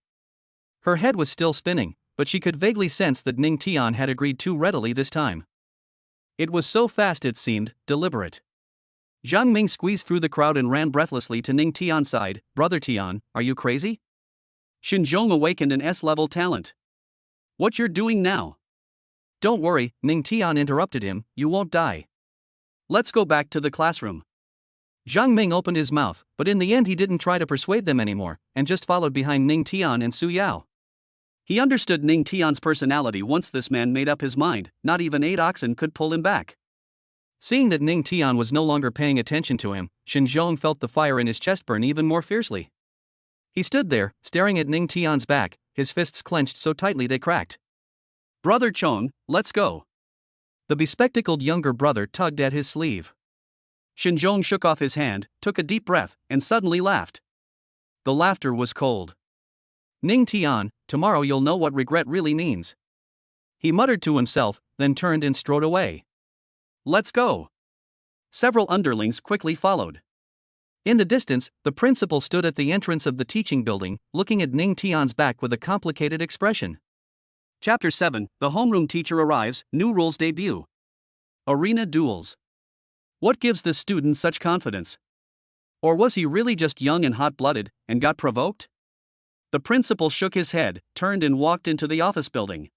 Her head was still spinning, but she could vaguely sense that Ning Tian had agreed too readily this time. It was so fast it seemed deliberate. Zhang Ming squeezed through the crowd and ran breathlessly to Ning Tian's side. Brother Tian, are you crazy? Xinzhong awakened an S-level talent. What you're doing now? Don't worry, Ning Tian interrupted him, you won't die. Let's go back to the classroom. Zhang Ming opened his mouth, but in the end he didn't try to persuade them anymore, and just followed behind Ning Tian and Su Yao. He understood Ning Tian's personality. Once this man made up his mind, not even 8 oxen could pull him back. Seeing that Ning Tian was no longer paying attention to him, Xinzhong felt the fire in his chest burn even more fiercely. He stood there, staring at Ning Tian's back, his fists clenched so tightly they cracked. Brother Chong, let's go. The bespectacled younger brother tugged at his sleeve. Xinzhong shook off his hand, took a deep breath, and suddenly laughed. The laughter was cold. Ning Tian, tomorrow you'll know what regret really means. He muttered to himself, then turned and strode away. Let's go. Several underlings quickly followed. In the distance, the principal stood at the entrance of the teaching building, looking at Ning Tian's back with a complicated expression. Chapter 7, The Homeroom Teacher Arrives, New Rules Debut. Arena Duels. What gives this student such confidence? Or was he really just young and hot-blooded, and got provoked? The principal shook his head, turned and walked into the office building.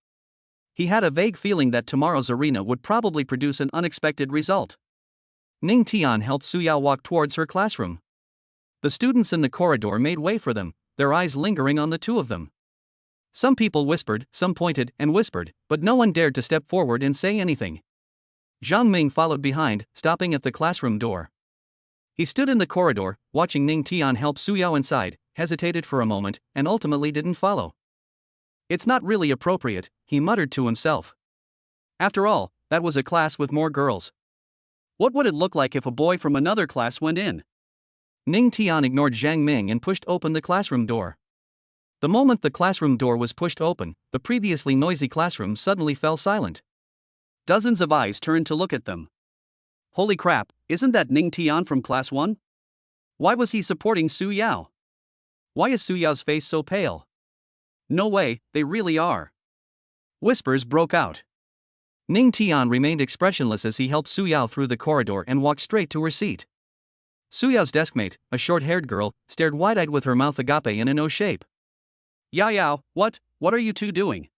He had a vague feeling that tomorrow's arena would probably produce an unexpected result. Ning Tian helped Su Yao walk towards her classroom. The students in the corridor made way for them, their eyes lingering on the two of them. Some people whispered, some pointed and whispered, but no one dared to step forward and say anything. Zhang Ming followed behind, stopping at the classroom door. He stood in the corridor, watching Ning Tian help Su Yao inside, hesitated for a moment, and ultimately didn't follow. It's not really appropriate, he muttered to himself. After all, that was a class with more girls. What would it look like if a boy from another class went in? Ning Tian ignored Zhang Ming and pushed open the classroom door. The moment the classroom door was pushed open, the previously noisy classroom suddenly fell silent. Dozens of eyes turned to look at them. Holy crap, isn't that Ning Tian from class 1? Why was he supporting Su Yao? Why is Su Yao's face so pale? No way, they really are. Whispers broke out. Ning Tian remained expressionless as he helped Su Yao through the corridor and walked straight to her seat. Su Yao's deskmate, a short-haired girl, stared wide-eyed with her mouth agape in an O shape. Yao, what are you two doing?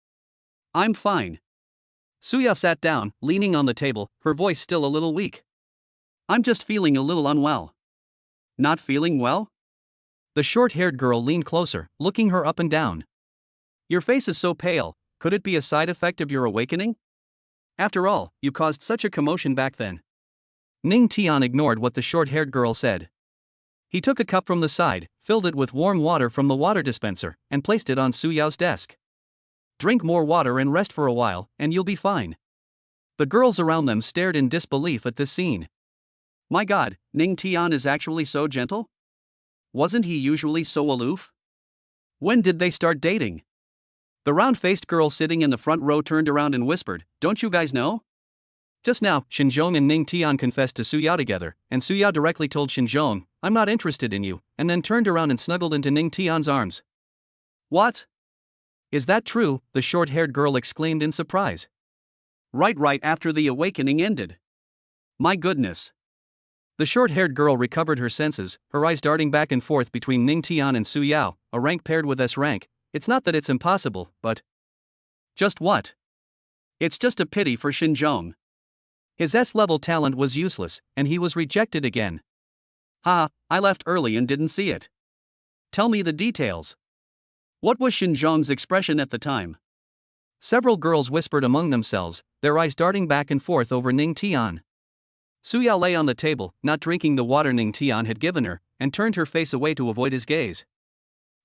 I'm fine. Su Yao sat down, leaning on the table, her voice still a little weak. I'm just feeling a little unwell. Not feeling well? The short-haired girl leaned closer, looking her up and down. Your face is so pale, could it be a side effect of your awakening? After all, you caused such a commotion back then. Ning Tian ignored what the short-haired girl said. He took a cup from the side, filled it with warm water from the water dispenser, and placed it on Su Yao's desk. Drink more water and rest for a while, and you'll be fine. The girls around them stared in disbelief at this scene. My god, Ning Tian is actually so gentle? Wasn't he usually so aloof? When did they start dating? The round-faced girl sitting in the front row turned around and whispered, don't you guys know? Just now, Xinzhong and Ning Tian confessed to Su Yao together, and Su Yao directly told Xinzhong, I'm not interested in you, and then turned around and snuggled into Ning Tian's arms. What? Is that true? The short-haired girl exclaimed in surprise. Right after the awakening ended. My goodness. The short-haired girl recovered her senses, her eyes darting back and forth between Ning Tian and Su Yao, a rank paired with S rank. It's not that it's impossible, but... Just what? It's just a pity for Xinzhong. His S-level talent was useless, and he was rejected again. Ha, I left early and didn't see it. Tell me the details. What was Xinzhong's expression at the time? Several girls whispered among themselves, their eyes darting back and forth over Ning Tian. Su Yao lay on the table, not drinking the water Ning Tian had given her, and turned her face away to avoid his gaze.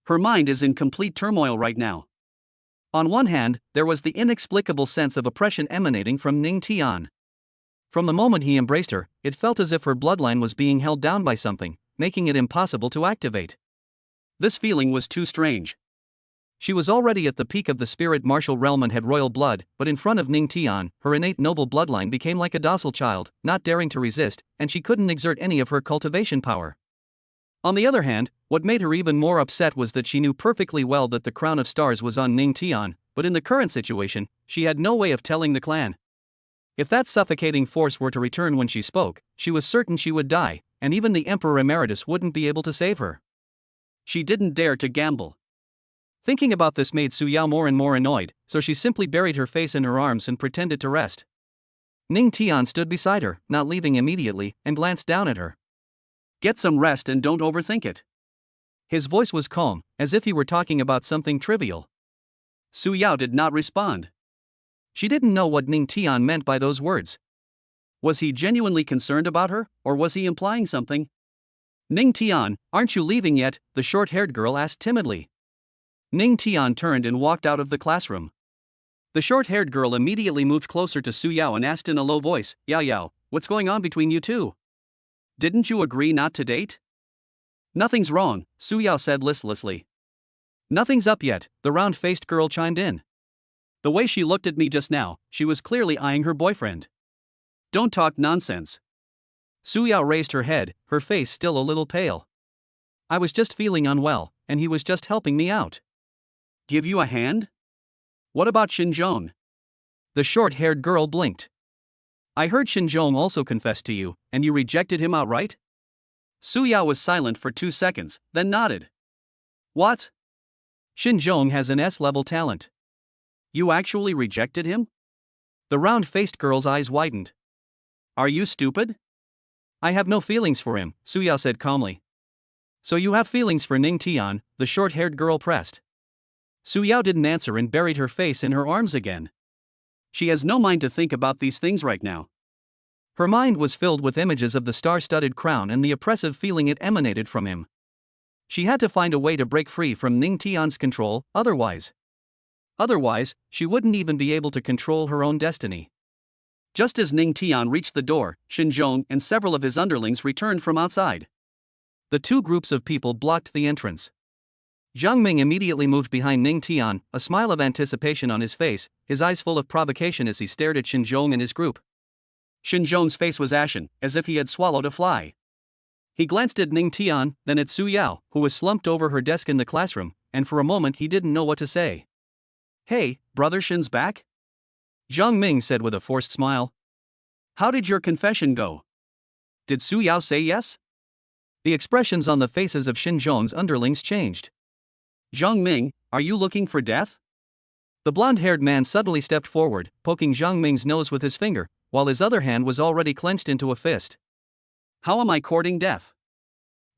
Her mind is in complete turmoil right now. On one hand, there was the inexplicable sense of oppression emanating from Ning Tian. From the moment he embraced her, it felt as if her bloodline was being held down by something, making it impossible to activate. This feeling was too strange. She was already at the peak of the spirit martial realm and had royal blood, but in front of Ning Tian, her innate noble bloodline became like a docile child, not daring to resist, and she couldn't exert any of her cultivation power. On the other hand, what made her even more upset was that she knew perfectly well that the crown of stars was on Ning Tian, but in the current situation, she had no way of telling the clan. If that suffocating force were to return when she spoke, she was certain she would die, and even the Emperor Emeritus wouldn't be able to save her. She didn't dare to gamble. Thinking about this made Su Yao more and more annoyed, so she simply buried her face in her arms and pretended to rest. Ning Tian stood beside her, not leaving immediately, and glanced down at her. Get some rest and don't overthink it. His voice was calm, as if he were talking about something trivial. Su Yao did not respond. She didn't know what Ning Tian meant by those words. Was he genuinely concerned about her, or was he implying something? Ning Tian, aren't you leaving yet? The short-haired girl asked timidly. Ning Tian turned and walked out of the classroom. The short-haired girl immediately moved closer to Su Yao and asked in a low voice, Yao, what's going on between you two? Didn't you agree not to date? Nothing's wrong, Su Yao said listlessly. Nothing's up yet, the round-faced girl chimed in. The way she looked at me just now, she was clearly eyeing her boyfriend. Don't talk nonsense. Su Yao raised her head, her face still a little pale. I was just feeling unwell, and he was just helping me out. Give you a hand? What about Xinzhong? The short-haired girl blinked. I heard Xinzhong also confessed to you, and you rejected him outright? Su Yao was silent for 2 seconds, then nodded. What? Shin Zhong has an S-level talent. You actually rejected him? The round-faced girl's eyes widened. Are you stupid? I have no feelings for him, Su Yao said calmly. So you have feelings for Ning Tian, the short-haired girl pressed. Su Yao didn't answer and buried her face in her arms again. She has no mind to think about these things right now. Her mind was filled with images of the star-studded crown and the oppressive feeling it emanated from him. She had to find a way to break free from Ning Tian's control, otherwise, she wouldn't even be able to control her own destiny. Just as Ning Tian reached the door, Shin Zhong and several of his underlings returned from outside. The two groups of people blocked the entrance. Jiang Ming immediately moved behind Ning Tian, a smile of anticipation on his face, his eyes full of provocation as he stared at Shin Zhong and his group. Shin Zhong's face was ashen, as if he had swallowed a fly. He glanced at Ning Tian, then at Su Yao, who was slumped over her desk in the classroom, and for a moment he didn't know what to say. Hey, brother Shin's back? Jiang Ming said with a forced smile. How did your confession go? Did Su Yao say yes? The expressions on the faces of Shin Zhong's underlings changed. Jiang Ming, are you looking for death? The blonde-haired man suddenly stepped forward, poking Jiang Ming's nose with his finger, while his other hand was already clenched into a fist. How am I courting death?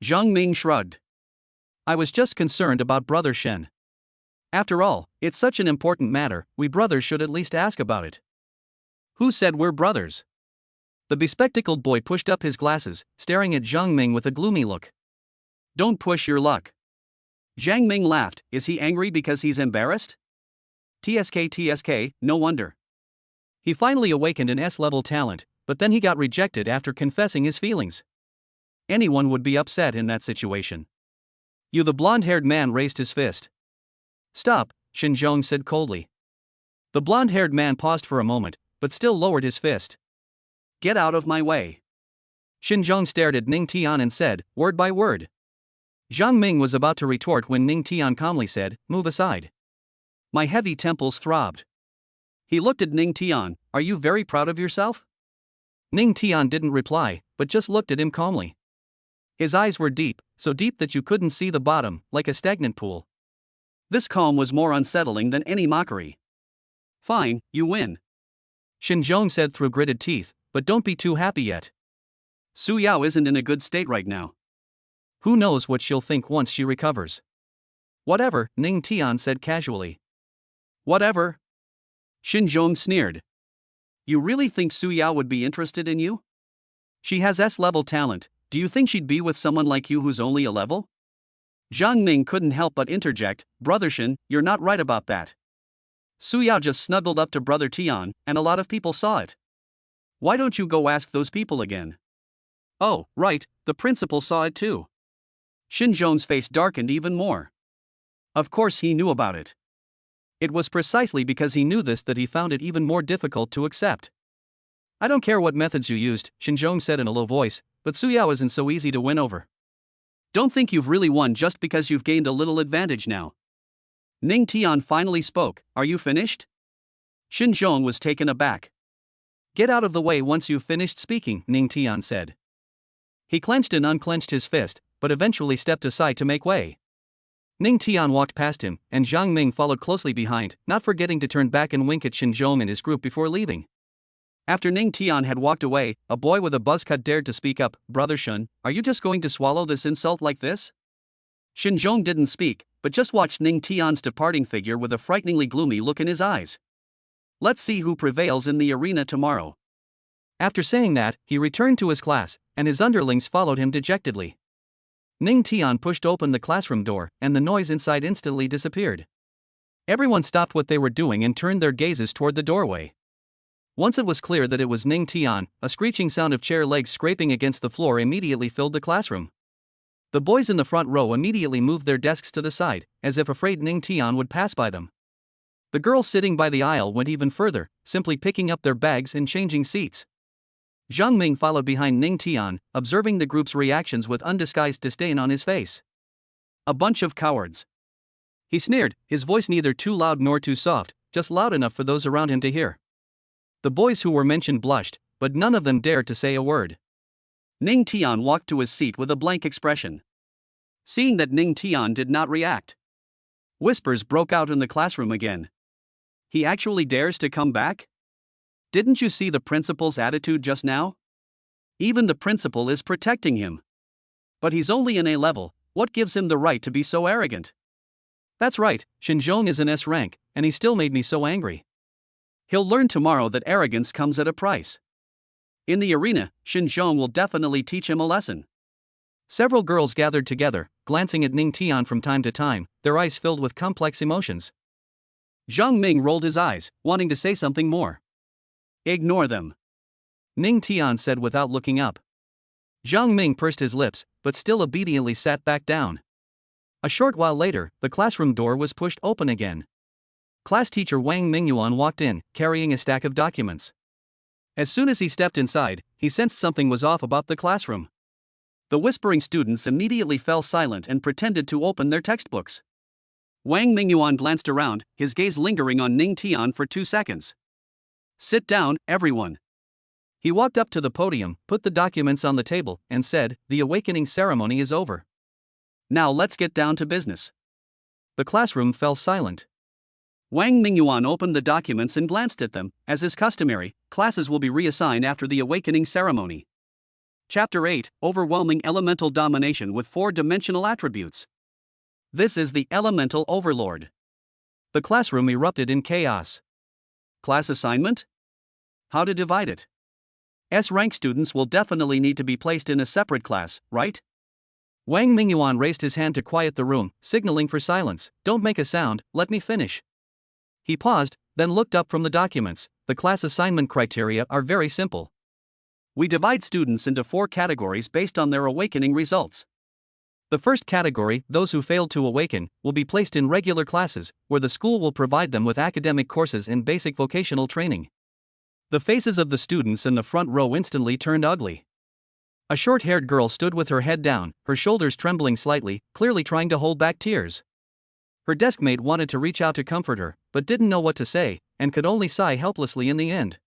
Jiang Ming shrugged. I was just concerned about Brother Shen. After all, it's such an important matter, we brothers should at least ask about it. Who said we're brothers? The bespectacled boy pushed up his glasses, staring at Jiang Ming with a gloomy look. Don't push your luck. Jiang Ming laughed. Is he angry because he's embarrassed? TSK, no wonder. He finally awakened an S-level talent, but then he got rejected after confessing his feelings. Anyone would be upset in that situation. You, the blonde-haired man raised his fist. Stop, Shin Zhong said coldly. The blonde-haired man paused for a moment, but still lowered his fist. Get out of my way. Shin Zhong stared at Ning Tian and said, word by word. Jiang Ming was about to retort when Ning Tian calmly said, move aside. My heavy temples throbbed. He looked at Ning Tian, are you very proud of yourself? Ning Tian didn't reply, but just looked at him calmly. His eyes were deep, so deep that you couldn't see the bottom, like a stagnant pool. This calm was more unsettling than any mockery. Fine, you win. Shin Zhong said through gritted teeth, but don't be too happy yet. Su Yao isn't in a good state right now. Who knows what she'll think once she recovers. Whatever, Ning Tian said casually. Whatever? Shin Zhong sneered. You really think Su Yao would be interested in you? She has S-level talent, do you think she'd be with someone like you who's only a level? Jiang Ming couldn't help but interject, Brother Shin, you're not right about that. Su Yao just snuggled up to Brother Tian, and a lot of people saw it. Why don't you go ask those people again? Oh, right, the principal saw it too. Shin Zhong's face darkened even more. Of course he knew about it. It was precisely because he knew this that he found it even more difficult to accept. I don't care what methods you used, Shin Zhong said in a low voice, but Su Yao isn't so easy to win over. Don't think you've really won just because you've gained a little advantage now. Ning Tian finally spoke, are you finished? Shin Zhong was taken aback. Get out of the way once you've finished speaking, Ning Tian said. He clenched and unclenched his fist, but eventually stepped aside to make way. Ning Tian walked past him, and Jiang Ming followed closely behind, not forgetting to turn back and wink at Shin Zhong and his group before leaving. After Ning Tian had walked away, a boy with a buzz cut dared to speak up, Brother Shin, are you just going to swallow this insult like this? Shin Zhong didn't speak, but just watched Ning Tian's departing figure with a frighteningly gloomy look in his eyes. Let's see who prevails in the arena tomorrow. After saying that, he returned to his class, and his underlings followed him dejectedly. Ning Tian pushed open the classroom door, and the noise inside instantly disappeared. Everyone stopped what they were doing and turned their gazes toward the doorway. Once it was clear that it was Ning Tian, a screeching sound of chair legs scraping against the floor immediately filled the classroom. The boys in the front row immediately moved their desks to the side, as if afraid Ning Tian would pass by them. The girls sitting by the aisle went even further, simply picking up their bags and changing seats. Jiang Ming followed behind Ning Tian, observing the group's reactions with undisguised disdain on his face. A bunch of cowards. He sneered, his voice neither too loud nor too soft, just loud enough for those around him to hear. The boys who were mentioned blushed, but none of them dared to say a word. Ning Tian walked to his seat with a blank expression. Seeing that Ning Tian did not react, whispers broke out in the classroom again. He actually dares to come back? Didn't you see the principal's attitude just now? Even the principal is protecting him. But he's only in A level, what gives him the right to be so arrogant? That's right, Xinzhong is in S rank, and he still made me so angry. He'll learn tomorrow that arrogance comes at a price. In the arena, Xinzhong will definitely teach him a lesson. Several girls gathered together, glancing at Ning Tian from time to time, their eyes filled with complex emotions. Zhang Ming rolled his eyes, wanting to say something more. Ignore them, Ning Tian said without looking up. Zhang Ming pursed his lips, but still obediently sat back down. A short while later, the classroom door was pushed open again. Class teacher Wang Mingyuan walked in, carrying a stack of documents. As soon as he stepped inside, he sensed something was off about the classroom. The whispering students immediately fell silent and pretended to open their textbooks. Wang Mingyuan glanced around, his gaze lingering on Ning Tian for 2 seconds. Sit down, everyone. He walked up to the podium, put the documents on the table, and said, the awakening ceremony is over. Now let's get down to business. The classroom fell silent. Wang Mingyuan opened the documents and glanced at them. As is customary, classes will be reassigned after the awakening ceremony. Chapter 8, Overwhelming Elemental Domination with 4-dimensional attributes. This is the Elemental Overlord. The classroom erupted in chaos. Class assignment? How to divide it? S-rank students will definitely need to be placed in a separate class, right? Wang Mingyuan raised his hand to quiet the room, signaling for silence. Don't make a sound, let me finish. He paused, then looked up from the documents. The class assignment criteria are very simple. We divide students into 4 categories based on their awakening results. The first category, those who failed to awaken, will be placed in regular classes, where the school will provide them with academic courses and basic vocational training. The faces of the students in the front row instantly turned ugly. A short-haired girl stood with her head down, her shoulders trembling slightly, clearly trying to hold back tears. Her deskmate wanted to reach out to comfort her, but didn't know what to say, and could only sigh helplessly in the end.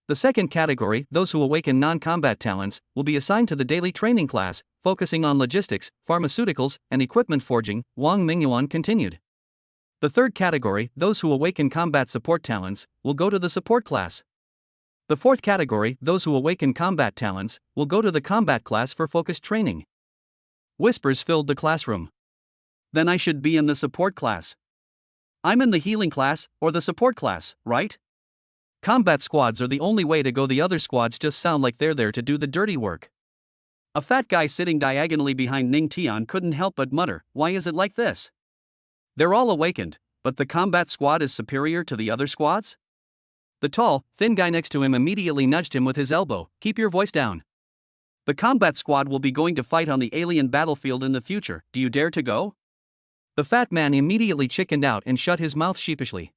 The second category, those who awaken non-combat talents, will be assigned to the daily training class, focusing on logistics, pharmaceuticals, and equipment forging, Wang Mingyuan continued. The third category, those who awaken combat support talents, will go to the support class. The fourth category, those who awaken combat talents, will go to the combat class for focused training. Whispers filled the classroom. Then I should be in the support class. I'm in the healing class, or the support class, right? Combat squads are the only way to go, the other squads just sound like they're there to do the dirty work. A fat guy sitting diagonally behind Ning Tian couldn't help but mutter, why is it like this? They're all awakened, but the combat squad is superior to the other squads? The tall, thin guy next to him immediately nudged him with his elbow, keep your voice down. The combat squad will be going to fight on the alien battlefield in the future, do you dare to go? The fat man immediately chickened out and shut his mouth sheepishly.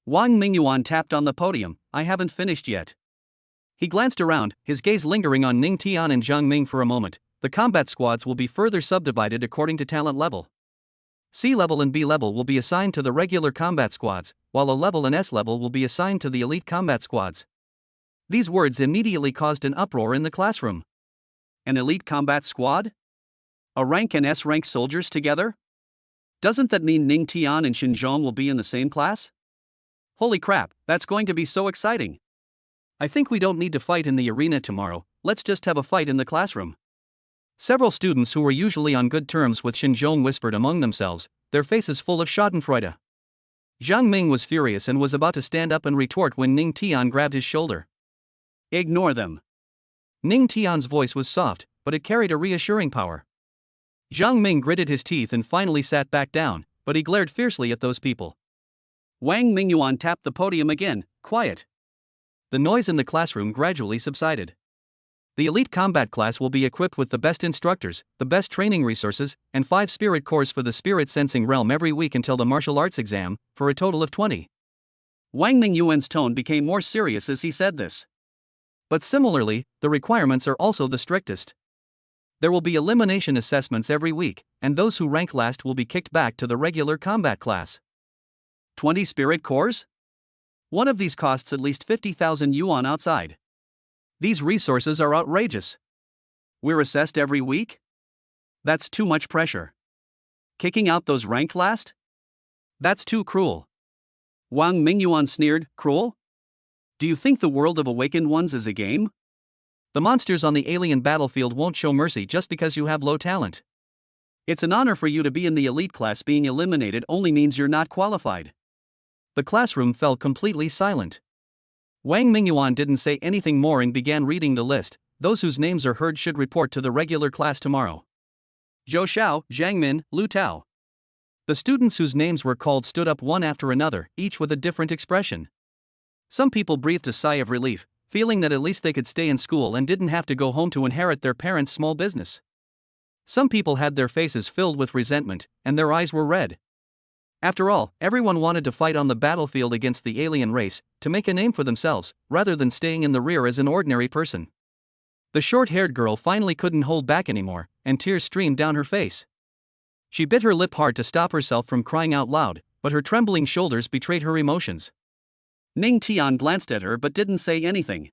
Wang Mingyuan tapped on the podium, I haven't finished yet. He glanced around, his gaze lingering on Ning Tian and Zhang Ming for a moment. The combat squads will be further subdivided according to talent level. C level and B level will be assigned to the regular combat squads, while A level and S level will be assigned to the elite combat squads. These words immediately caused an uproar in the classroom. An elite combat squad? A rank and S rank soldiers together? Doesn't that mean Ning Tian and Xinzhong will be in the same class? Holy crap, that's going to be so exciting. I think we don't need to fight in the arena tomorrow, let's just have a fight in the classroom. Several students who were usually on good terms with Xinzhong whispered among themselves, their faces full of schadenfreude. Zhang Ming was furious and was about to stand up and retort when Ning Tian grabbed his shoulder. Ignore them. Ning Tian's voice was soft, but it carried a reassuring power. Zhang Ming gritted his teeth and finally sat back down, but he glared fiercely at those people. Wang Mingyuan tapped the podium again, quiet. The noise in the classroom gradually subsided. The elite combat class will be equipped with the best instructors, the best training resources, and 5 spirit cores for the spirit sensing realm every week until the martial arts exam, for a total of 20. Wang Mingyuan's tone became more serious as he said this. But similarly, the requirements are also the strictest. There will be elimination assessments every week, and those who rank last will be kicked back to the regular combat class. 20 spirit cores? One of these costs at least 50,000 yuan outside. These resources are outrageous. We're assessed every week? That's too much pressure. Kicking out those ranked last? That's too cruel. Wang Mingyuan sneered, cruel? Do you think the world of awakened ones is a game? The monsters on the alien battlefield won't show mercy just because you have low talent. It's an honor for you to be in the elite class. Being eliminated only means you're not qualified. The classroom fell completely silent. Wang Mingyuan didn't say anything more and began reading the list. Those whose names are heard should report to the regular class tomorrow. Zhou Xiao, Zhang Min, Lu Tao. The students whose names were called stood up one after another, each with a different expression. Some people breathed a sigh of relief, feeling that at least they could stay in school and didn't have to go home to inherit their parents' small business. Some people had their faces filled with resentment, and their eyes were red. After all, everyone wanted to fight on the battlefield against the alien race, to make a name for themselves, rather than staying in the rear as an ordinary person. The short-haired girl finally couldn't hold back anymore, and tears streamed down her face. She bit her lip hard to stop herself from crying out loud, but her trembling shoulders betrayed her emotions. Ning Tian glanced at her but didn't say anything.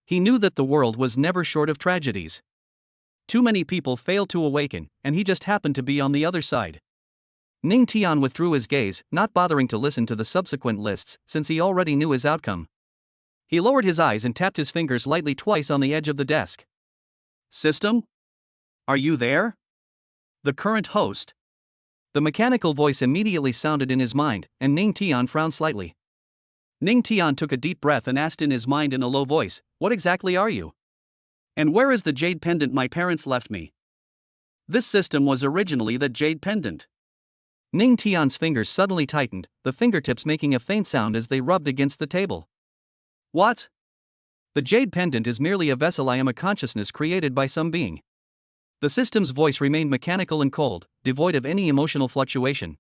He knew that the world was never short of tragedies. Too many people failed to awaken, and he just happened to be on the other side. Ning Tian withdrew his gaze, not bothering to listen to the subsequent lists, since he already knew his outcome. He lowered his eyes and tapped his fingers lightly twice on the edge of the desk. System? Are you there? The current host? The mechanical voice immediately sounded in his mind, and Ning Tian frowned slightly. Ning Tian took a deep breath and asked in his mind in a low voice, "What exactly are you? And where is the jade pendant my parents left me?" This system was originally the jade pendant. Ning Tian's fingers suddenly tightened, the fingertips making a faint sound as they rubbed against the table. What? The jade pendant is merely a vessel. I am a consciousness created by some being. The system's voice remained mechanical and cold, devoid of any emotional fluctuation.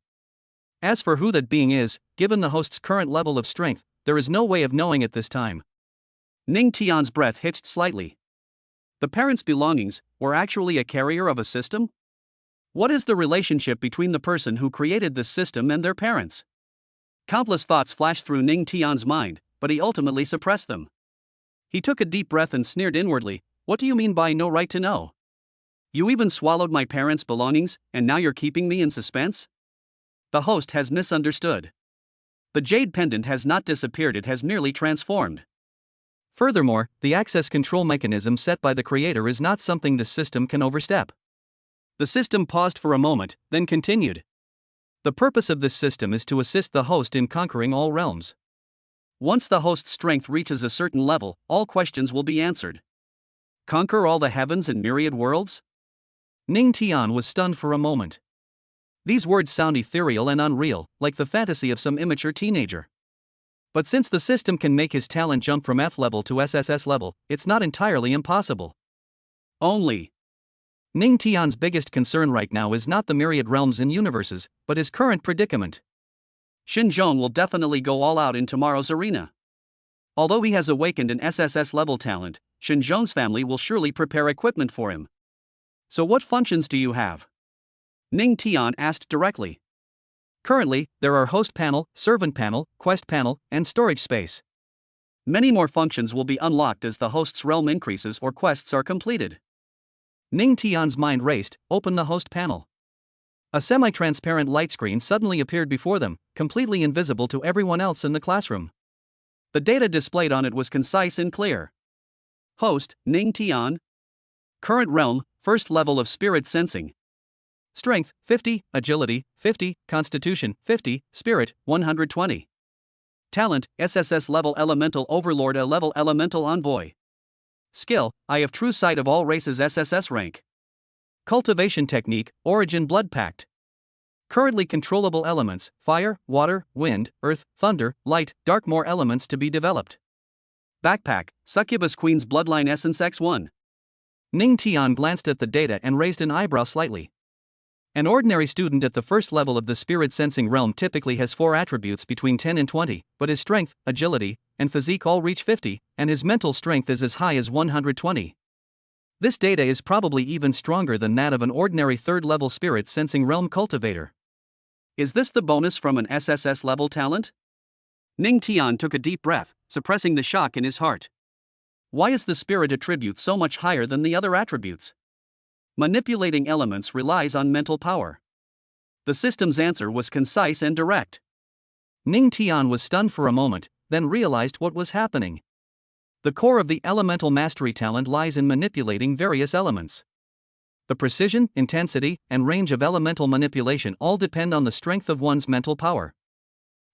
As for who that being is, given the host's current level of strength, there is no way of knowing at this time. Ning Tian's breath hitched slightly. The parents' belongings were actually a carrier of a system? What is the relationship between the person who created this system and their parents? Countless thoughts flashed through Ning Tian's mind, but he ultimately suppressed them. He took a deep breath and sneered inwardly, "What do you mean by no right to know? You even swallowed my parents' belongings, and now you're keeping me in suspense?" The host has misunderstood. The jade pendant has not disappeared, it has merely transformed. Furthermore, the access control mechanism set by the creator is not something the system can overstep. The system paused for a moment, then continued. The purpose of this system is to assist the host in conquering all realms. Once the host's strength reaches a certain level, all questions will be answered. Conquer all the heavens and myriad worlds? Ning Tian was stunned for a moment. These words sound ethereal and unreal, like the fantasy of some immature teenager. But since the system can make his talent jump from F level to SSS level, it's not entirely impossible. Only. Ning Tian's biggest concern right now is not the myriad realms and universes, but his current predicament. Xinzhong will definitely go all out in tomorrow's arena. Although he has awakened an SSS level talent, Xinzhong's family will surely prepare equipment for him. So what functions do you have? Ning Tian asked directly. Currently, there are host panel, servant panel, quest panel, and storage space. Many more functions will be unlocked as the host's realm increases or quests are completed. Ning Tian's mind raced. Open the host panel. A semi-transparent light screen suddenly appeared before them, completely invisible to everyone else in the classroom. The data displayed on it was concise and clear. Host, Ning Tian. Current realm, first level of spirit sensing. Strength, 50, Agility, 50, Constitution, 50, Spirit, 120. Talent, SSS level Elemental Overlord, a level Elemental Envoy. Skill, Eye of True Sight of all races, SSS rank. Cultivation technique, Origin Blood Pact. Currently controllable elements, fire, water, wind, earth, thunder, light, dark. More elements to be developed. Backpack, Succubus Queen's Bloodline Essence X1. Ning Tian glanced at the data and raised an eyebrow slightly. An ordinary student at the first level of the spirit sensing realm typically has 4 attributes between 10 and 20, but his strength, agility, and physique all reach 50, and his mental strength is as high as 120. This data is probably even stronger than that of an ordinary third-level spirit sensing realm cultivator. Is this the bonus from an SSS level talent? Ning Tian took a deep breath, suppressing the shock in his heart. Why is the spirit attribute so much higher than the other attributes? Manipulating elements relies on mental power. The system's answer was concise and direct. Ning Tian was stunned for a moment, then realized what was happening. The core of the elemental mastery talent lies in manipulating various elements. The precision, intensity, and range of elemental manipulation all depend on the strength of one's mental power.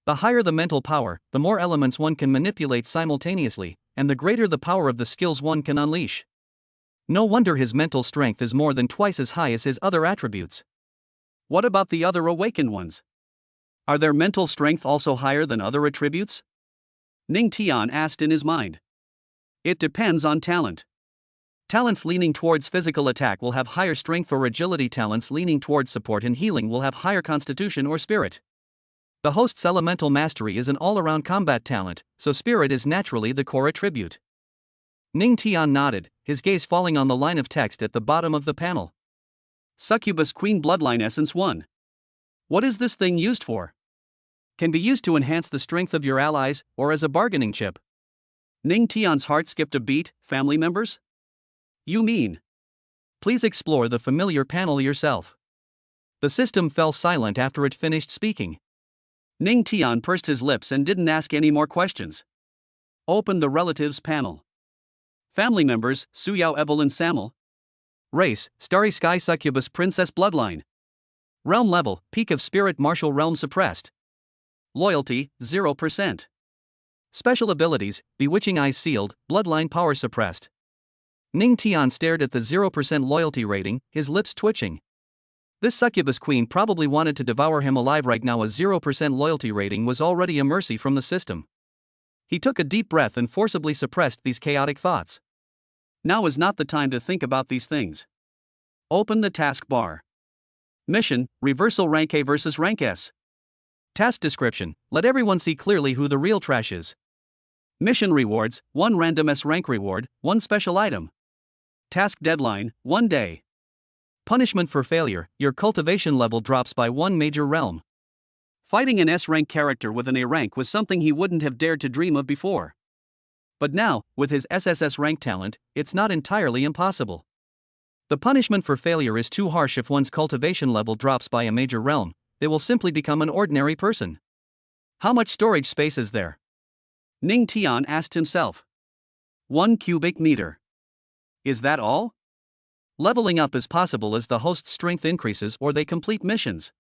The higher the mental power, the more elements one can manipulate simultaneously, and the greater the power of the skills one can unleash. No wonder his mental strength is more than twice as high as his other attributes. What about the other awakened ones? Are their mental strength also higher than other attributes? Ning Tian asked in his mind. It depends on talent. Talents leaning towards physical attack will have higher strength or agility. Talents leaning towards support and healing will have higher constitution or spirit. The host's elemental mastery is an all-around combat talent, so spirit is naturally the core attribute. Ning Tian nodded, his gaze falling on the line of text at the bottom of the panel. Succubus Queen Bloodline Essence 1. What is this thing used for? Can be used to enhance the strength of your allies, or as a bargaining chip. Ning Tian's heart skipped a beat. Family members? You mean? Please explore the familiar panel yourself. The system fell silent after it finished speaking. Ning Tian pursed his lips and didn't ask any more questions. Open the relatives panel. Family members: Suyao Evelyn Samuel. Race: Starry Succubus Princess Bloodline. Realm level: Peak of Spirit Martial Realm suppressed. Loyalty: 0%. Special abilities: Bewitching Eyes sealed, Bloodline power suppressed. Ning Tian stared at the 0% loyalty rating, his lips twitching. This succubus queen probably wanted to devour him alive right now. A 0% loyalty rating was already a mercy from the system. He took a deep breath and forcibly suppressed these chaotic thoughts. Now is not the time to think about these things. Open the task bar. Mission: Reversal Rank A versus Rank S. Task description: let everyone see clearly who the real trash is. Mission rewards: 1 random S rank reward, 1 special item. Task deadline: 1 day. Punishment for failure: your cultivation level drops by 1 major realm. Fighting an S rank character with an A rank was something he wouldn't have dared to dream of before. But now, with his SSS rank talent, it's not entirely impossible. The punishment for failure is too harsh. If one's cultivation level drops by a major realm, they will simply become an ordinary person. How much storage space is there? Ning Tian asked himself. 1 cubic meter. Is that all? Leveling up is possible as the host's strength increases or they complete missions.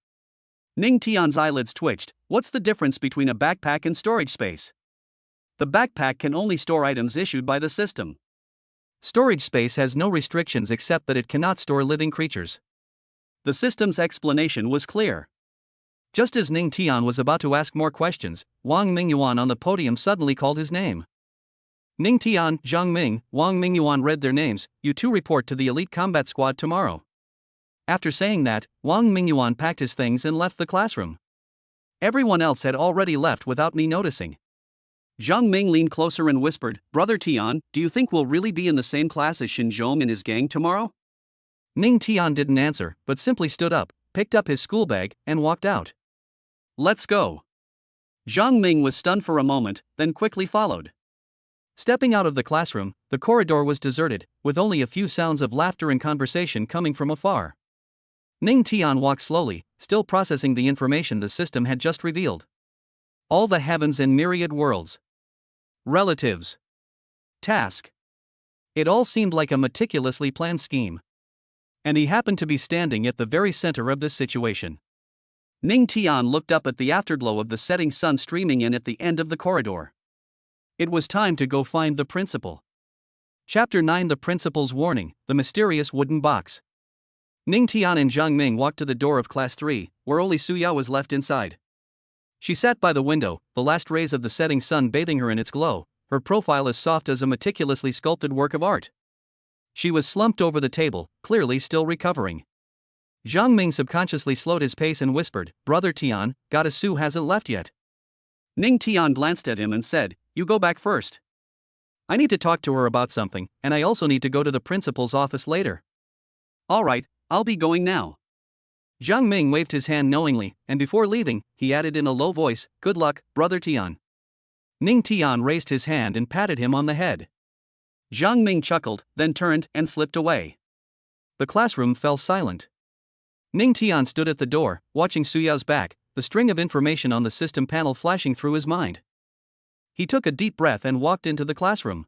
Ning Tian's eyelids twitched. What's the difference between a backpack and storage space? The backpack can only store items issued by the system. Storage space has no restrictions except that it cannot store living creatures. The system's explanation was clear. Just as Ning Tian was about to ask more questions, Wang Mingyuan on the podium suddenly called his name. Ning Tian, Zhang Ming, Wang Mingyuan read their names. You two report to the elite combat squad tomorrow. After saying that, Wang Mingyuan packed his things and left the classroom. Everyone else had already left without me noticing. Zhang Ming leaned closer and whispered, Brother Tian, do you think we'll really be in the same class as Xinzhong and his gang tomorrow? Ning Tian didn't answer, but simply stood up, picked up his school bag, and walked out. Let's go. Zhang Ming was stunned for a moment, then quickly followed. Stepping out of the classroom, the corridor was deserted, with only a few sounds of laughter and conversation coming from afar. Ning Tian walked slowly, still processing the information the system had just revealed. All the heavens and myriad worlds. Relatives. Task. It all seemed like a meticulously planned scheme. And he happened to be standing at the very center of this situation. Ning Tian looked up at the afterglow of the setting sun streaming in at the end of the corridor. It was time to go find the principal. Chapter 9: The Principal's Warning, The Mysterious Wooden Box. Ning Tian and Zhang Ming walked to the door of Class 3, where only Suyao was left inside. She sat by the window, the last rays of the setting sun bathing her in its glow, her profile as soft as a meticulously sculpted work of art. She was slumped over the table, clearly still recovering. Zhang Ming subconsciously slowed his pace and whispered, Brother Tian, Goddess Su hasn't left yet. Ning Tian glanced at him and said, You go back first. I need to talk to her about something, and I also need to go to the principal's office later. All right, I'll be going now. Zhang Ming waved his hand knowingly, and before leaving, he added in a low voice, Good luck, Brother Tian. Ning Tian raised his hand and patted him on the head. Zhang Ming chuckled, then turned and slipped away. The classroom fell silent. Ning Tian stood at the door, watching Su Yao's back, the string of information on the system panel flashing through his mind. He took a deep breath and walked into the classroom.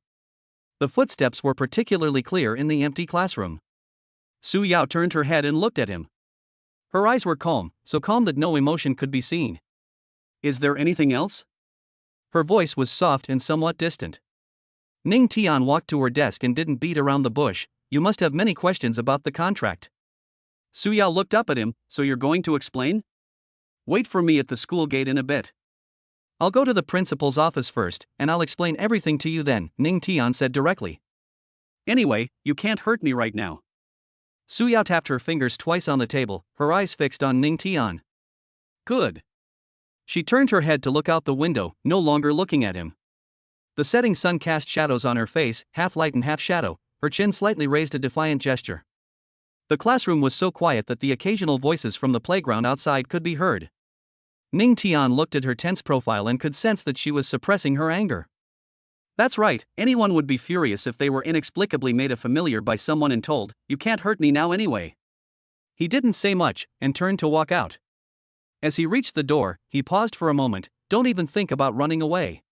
The footsteps were particularly clear in the empty classroom. Su Yao turned her head and looked at him. Her eyes were calm, so calm that no emotion could be seen. Is there anything else? Her voice was soft and somewhat distant. Ning Tian walked to her desk and didn't beat around the bush. You must have many questions about the contract. Su Yao looked up at him. So you're going to explain? Wait for me at the school gate in a bit. I'll go to the principal's office first, and I'll explain everything to you then, Ning Tian said directly. Anyway, you can't hurt me right now. Su Yao tapped her fingers twice on the table, her eyes fixed on Ning Tian. Good. She turned her head to look out the window, no longer looking at him. The setting sun cast shadows on her face, half light and half shadow. Her chin slightly raised a defiant gesture. The classroom was so quiet that the occasional voices from the playground outside could be heard. Ning Tian looked at her tense profile and could sense that she was suppressing her anger. That's right, anyone would be furious if they were inexplicably made a familiar by someone and told, you can't hurt me now anyway. He didn't say much, and turned to walk out. As he reached the door, he paused for a moment. Don't even think about running away.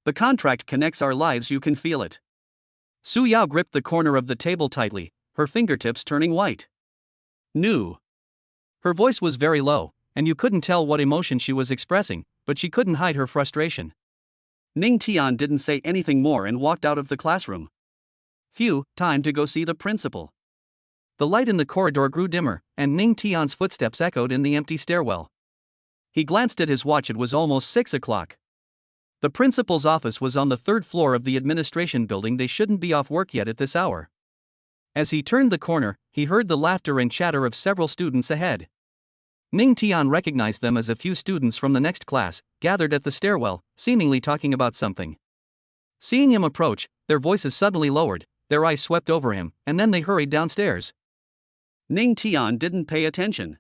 The contract connects our lives, you can feel it. Su Yao gripped the corner of the table tightly, her fingertips turning white. New. Her voice was very low, and you couldn't tell what emotion she was expressing, but she couldn't hide her frustration. Ning Tian didn't say anything more and walked out of the classroom. Phew, time to go see the principal. The light in the corridor grew dimmer, and Ning Tian's footsteps echoed in the empty stairwell. He glanced at his watch. It was almost 6 o'clock. The principal's office was on the 3rd floor of the administration building. They shouldn't be off work yet at this hour. As he turned the corner, he heard the laughter and chatter of several students ahead. Ning Tian recognized them as a few students from the next class, gathered at the stairwell, seemingly talking about something. Seeing him approach, their voices suddenly lowered, their eyes swept over him, and then they hurried downstairs. Ning Tian didn't pay attention.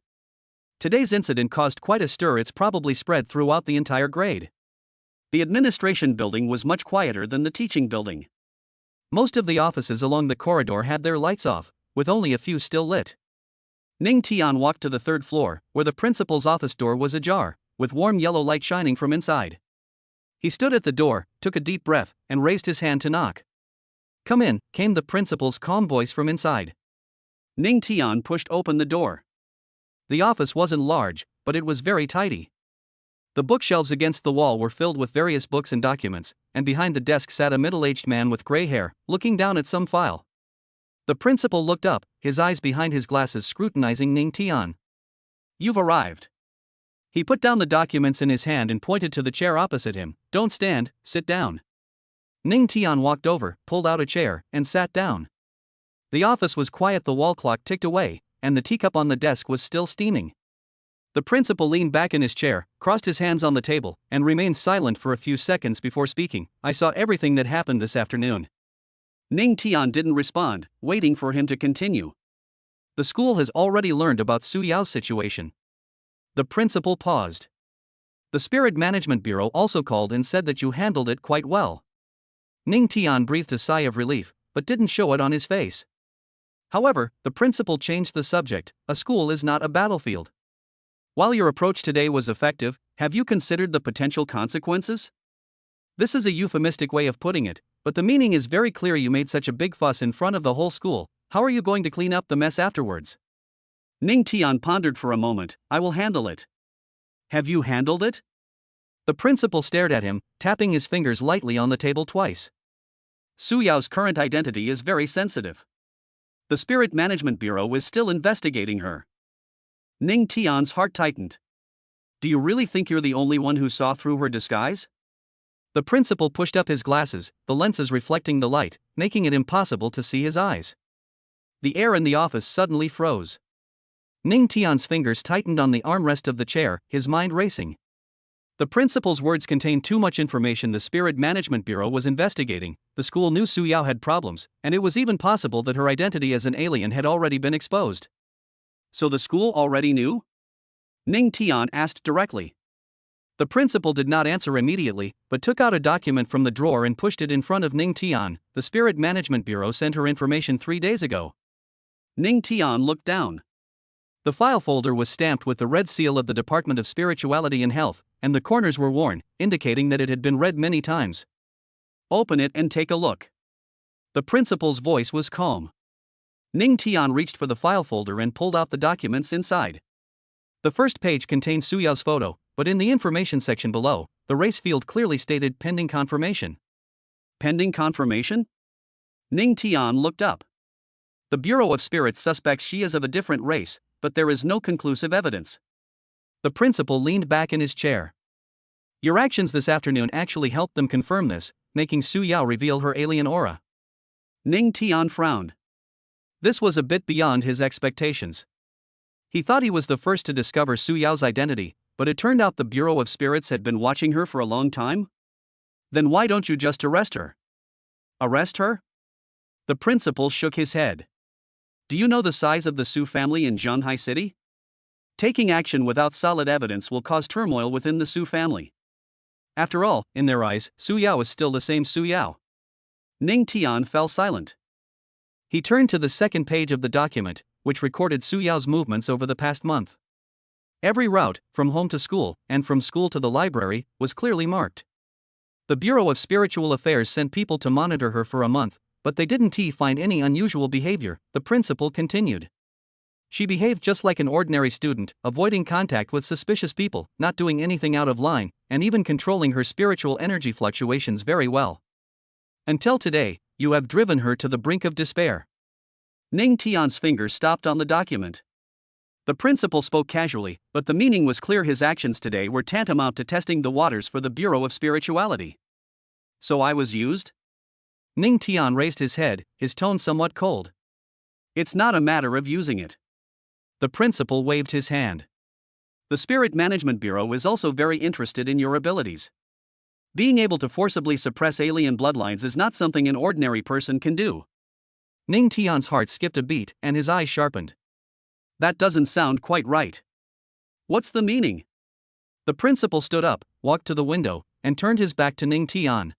Today's incident caused quite a stir. It's probably spread throughout the entire grade. The administration building was much quieter than the teaching building. Most of the offices along the corridor had their lights off, with only a few still lit. Ning Tian walked to the 3rd floor, where the principal's office door was ajar, with warm yellow light shining from inside. He stood at the door, took a deep breath, and raised his hand to knock. Come in, came the principal's calm voice from inside. Ning Tian pushed open the door. The office wasn't large, but it was very tidy. The bookshelves against the wall were filled with various books and documents, and behind the desk sat a middle-aged man with gray hair, looking down at some file. The principal looked up, his eyes behind his glasses scrutinizing Ning Tian. You've arrived. He put down the documents in his hand and pointed to the chair opposite him. Don't stand, sit down. Ning Tian walked over, pulled out a chair, and sat down. The office was quiet. The wall clock ticked away, and the teacup on the desk was still steaming. The principal leaned back in his chair, crossed his hands on the table, and remained silent for a few seconds before speaking. I saw everything that happened this afternoon. Ning Tian didn't respond, waiting for him to continue. The school has already learned about Su Yao's situation. The principal paused. The Spirit Management Bureau also called and said that you handled it quite well. Ning Tian breathed a sigh of relief, but didn't show it on his face. However, the principal changed the subject. A school is not a battlefield. While your approach today was effective, have you considered the potential consequences? This is a euphemistic way of putting it, but the meaning is very clear. You made such a big fuss in front of the whole school. How are you going to clean up the mess afterwards? Ning Tian pondered for a moment. I will handle it. Have you handled it? The principal stared at him, tapping his fingers lightly on the table twice. Su Yao's current identity is very sensitive. The Spirit Management Bureau is still investigating her. Ning Tian's heart tightened. Do you really think you're the only one who saw through her disguise? The principal pushed up his glasses, the lenses reflecting the light, making it impossible to see his eyes. The air in the office suddenly froze. Ning Tian's fingers tightened on the armrest of the chair, his mind racing. The principal's words contained too much information. The Spirit Management Bureau was investigating, the school knew Su Yao had problems, and it was even possible that her identity as an alien had already been exposed. So the school already knew? Ning Tian asked directly. The principal did not answer immediately, but took out a document from the drawer and pushed it in front of Ning Tian. The Spirit Management Bureau sent her information 3 days ago. Ning Tian looked down. The file folder was stamped with the red seal of the Department of Spirituality and Health, and the corners were worn, indicating that it had been read many times. Open it and take a look. The principal's voice was calm. Ning Tian reached for the file folder and pulled out the documents inside. The first page contained Su Yao's photo, but in the information section below, the race field clearly stated pending confirmation. Pending confirmation? Ning Tian looked up. The Bureau of Spirits suspects she is of a different race, but there is no conclusive evidence. The principal leaned back in his chair. Your actions this afternoon actually helped them confirm this, making Su Yao reveal her alien aura. Ning Tian frowned. This was a bit beyond his expectations. He thought he was the first to discover Su Yao's identity, but it turned out the Bureau of Spirits had been watching her for a long time? Then why don't you just arrest her? Arrest her? The principal shook his head. Do you know the size of the Su family in Zhanghai City? Taking action without solid evidence will cause turmoil within the Su family. After all, in their eyes, Su Yao is still the same Su Yao. Ning Tian fell silent. He turned to the second page of the document, which recorded Su Yao's movements over the past month. Every route, from home to school, and from school to the library, was clearly marked. The Bureau of Spiritual Affairs sent people to monitor her for a month, but they didn't find any unusual behavior, the principal continued. She behaved just like an ordinary student, avoiding contact with suspicious people, not doing anything out of line, and even controlling her spiritual energy fluctuations very well. Until today, you have driven her to the brink of despair. Ning Tian's fingers stopped on the document. The principal spoke casually, but the meaning was clear. His actions today were tantamount to testing the waters for the Bureau of Spirituality. So I was used? Ning Tian raised his head, his tone somewhat cold. It's not a matter of using it. The principal waved his hand. The Spirit Management Bureau is also very interested in your abilities. Being able to forcibly suppress alien bloodlines is not something an ordinary person can do. Ning Tian's heart skipped a beat, and his eyes sharpened. That doesn't sound quite right. What's the meaning? The principal stood up, walked to the window, and turned his back to Ning Tian.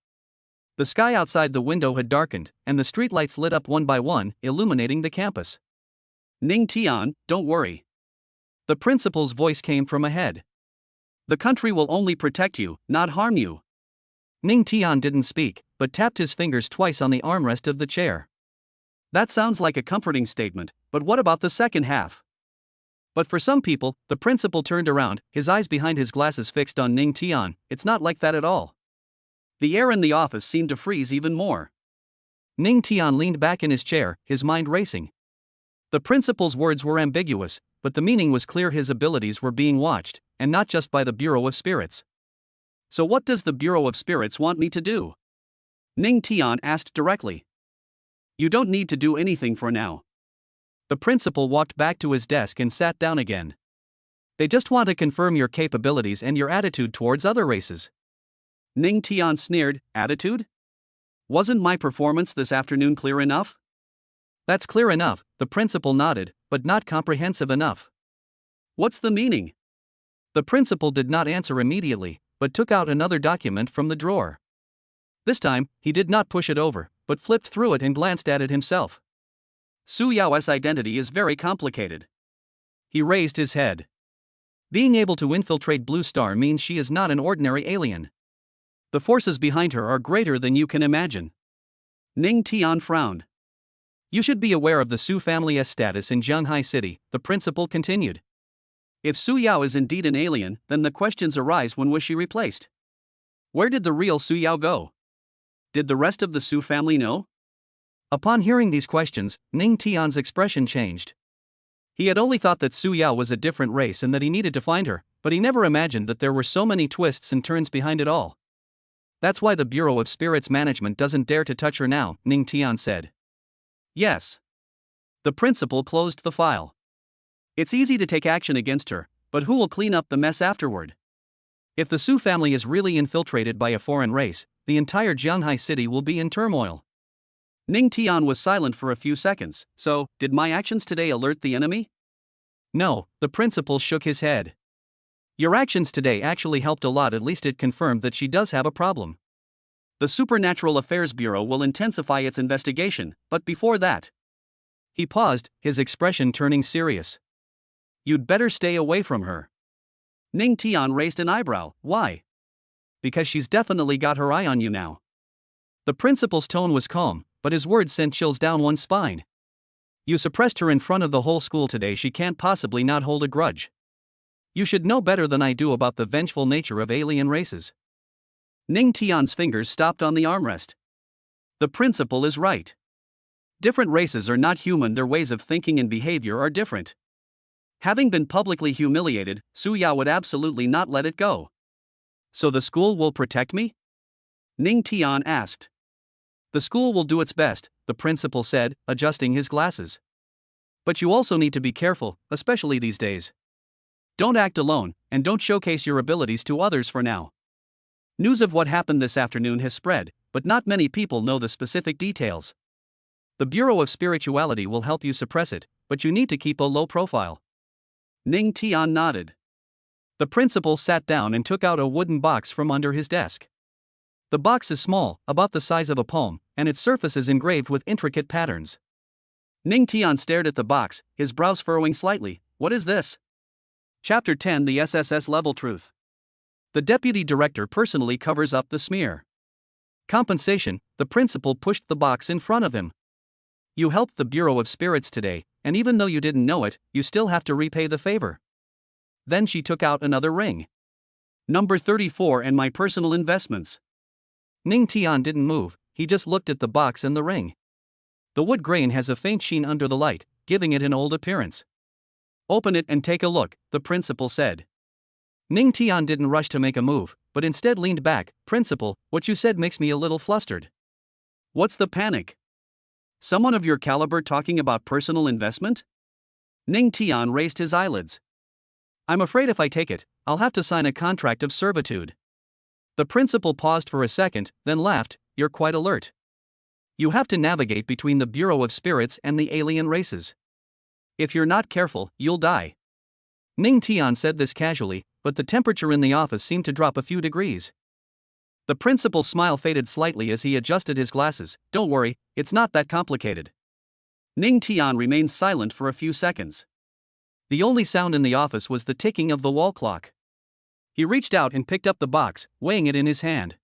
The sky outside the window had darkened, and the streetlights lit up one by one, illuminating the campus. Ning Tian, don't worry. The principal's voice came from ahead. The country will only protect you, not harm you. Ning Tian didn't speak, but tapped his fingers twice on the armrest of the chair. That sounds like a comforting statement, but what about the second half? But for some people, the principal turned around, his eyes behind his glasses fixed on Ning Tian. It's not like that at all. The air in the office seemed to freeze even more. Ning Tian leaned back in his chair, his mind racing. The principal's words were ambiguous, but the meaning was clear. His abilities were being watched, and not just by the Bureau of Spirits. So what does the Bureau of Spirits want me to do? Ning Tian asked directly. You don't need to do anything for now. The principal walked back to his desk and sat down again. They just want to confirm your capabilities and your attitude towards other races. Ning Tian sneered, attitude? Wasn't my performance this afternoon clear enough? That's clear enough, the principal nodded, but not comprehensive enough. What's the meaning? The principal did not answer immediately, but took out another document from the drawer. This time, he did not push it over, but flipped through it and glanced at it himself. Su Yao's identity is very complicated. He raised his head. Being able to infiltrate Blue Star means she is not an ordinary alien. The forces behind her are greater than you can imagine. Ning Tian frowned. You should be aware of the Su family's status in Zhanghai City, the principal continued. If Su Yao is indeed an alien, then the questions arise: when was she replaced? Where did the real Su Yao go? Did the rest of the Su family know? Upon hearing these questions, Ning Tian's expression changed. He had only thought that Su Yao was a different race and that he needed to find her, but he never imagined that there were so many twists and turns behind it all. That's why the Bureau of Spirits Management doesn't dare to touch her now, Ning Tian said. Yes. The principal closed the file. It's easy to take action against her, but who will clean up the mess afterward? If the Su family is really infiltrated by a foreign race, the entire Zhanghai city will be in turmoil. Ning Tian was silent for a few seconds. So, did my actions today alert the enemy? No, the principal shook his head. Your actions today actually helped a lot, at least it confirmed that she does have a problem. The Supernatural Affairs Bureau will intensify its investigation, but before that. He paused, his expression turning serious. You'd better stay away from her. Ning Tian raised an eyebrow. Why? Because she's definitely got her eye on you now. The principal's tone was calm, but his words sent chills down one's spine. You suppressed her in front of the whole school today, she can't possibly not hold a grudge. You should know better than I do about the vengeful nature of alien races. Ning Tian's fingers stopped on the armrest. The principal is right. Different races are not human, their ways of thinking and behavior are different. Having been publicly humiliated, Suya would absolutely not let it go. So the school will protect me? Ning Tian asked. The school will do its best, the principal said, adjusting his glasses. But you also need to be careful, especially these days. Don't act alone, and don't showcase your abilities to others for now. News of what happened this afternoon has spread, but not many people know the specific details. The Bureau of Spirituality will help you suppress it, but you need to keep a low profile. Ning Tian nodded. The principal sat down and took out a wooden box from under his desk. The box is small, about the size of a palm, and its surface is engraved with intricate patterns. Ning Tian stared at the box, his brows furrowing slightly. What is this? Chapter 10: The SSS Level Truth. The deputy director personally covers up the smear. Compensation: the principal pushed the box in front of him. You helped the Bureau of Spirits today, and even though you didn't know it, you still have to repay the favor. Then she took out another ring. Number 34 and my personal investments. Ning Tian didn't move, he just looked at the box and the ring. The wood grain has a faint sheen under the light, giving it an old appearance. Open it and take a look, the principal said. Ning Tian didn't rush to make a move, but instead leaned back. Principal, what you said makes me a little flustered. What's the panic? Someone of your caliber talking about personal investment? Ning Tian raised his eyelids. I'm afraid if I take it, I'll have to sign a contract of servitude. The principal paused for a second, then laughed. You're quite alert. You have to navigate between the Bureau of Spirits and the alien races. If you're not careful, you'll die. Ning Tian said this casually, but the temperature in the office seemed to drop a few degrees. The principal's smile faded slightly as he adjusted his glasses. Don't worry, it's not that complicated. Ning Tian remained silent for a few seconds. The only sound in the office was the ticking of the wall clock. He reached out and picked up the box, weighing it in his hand.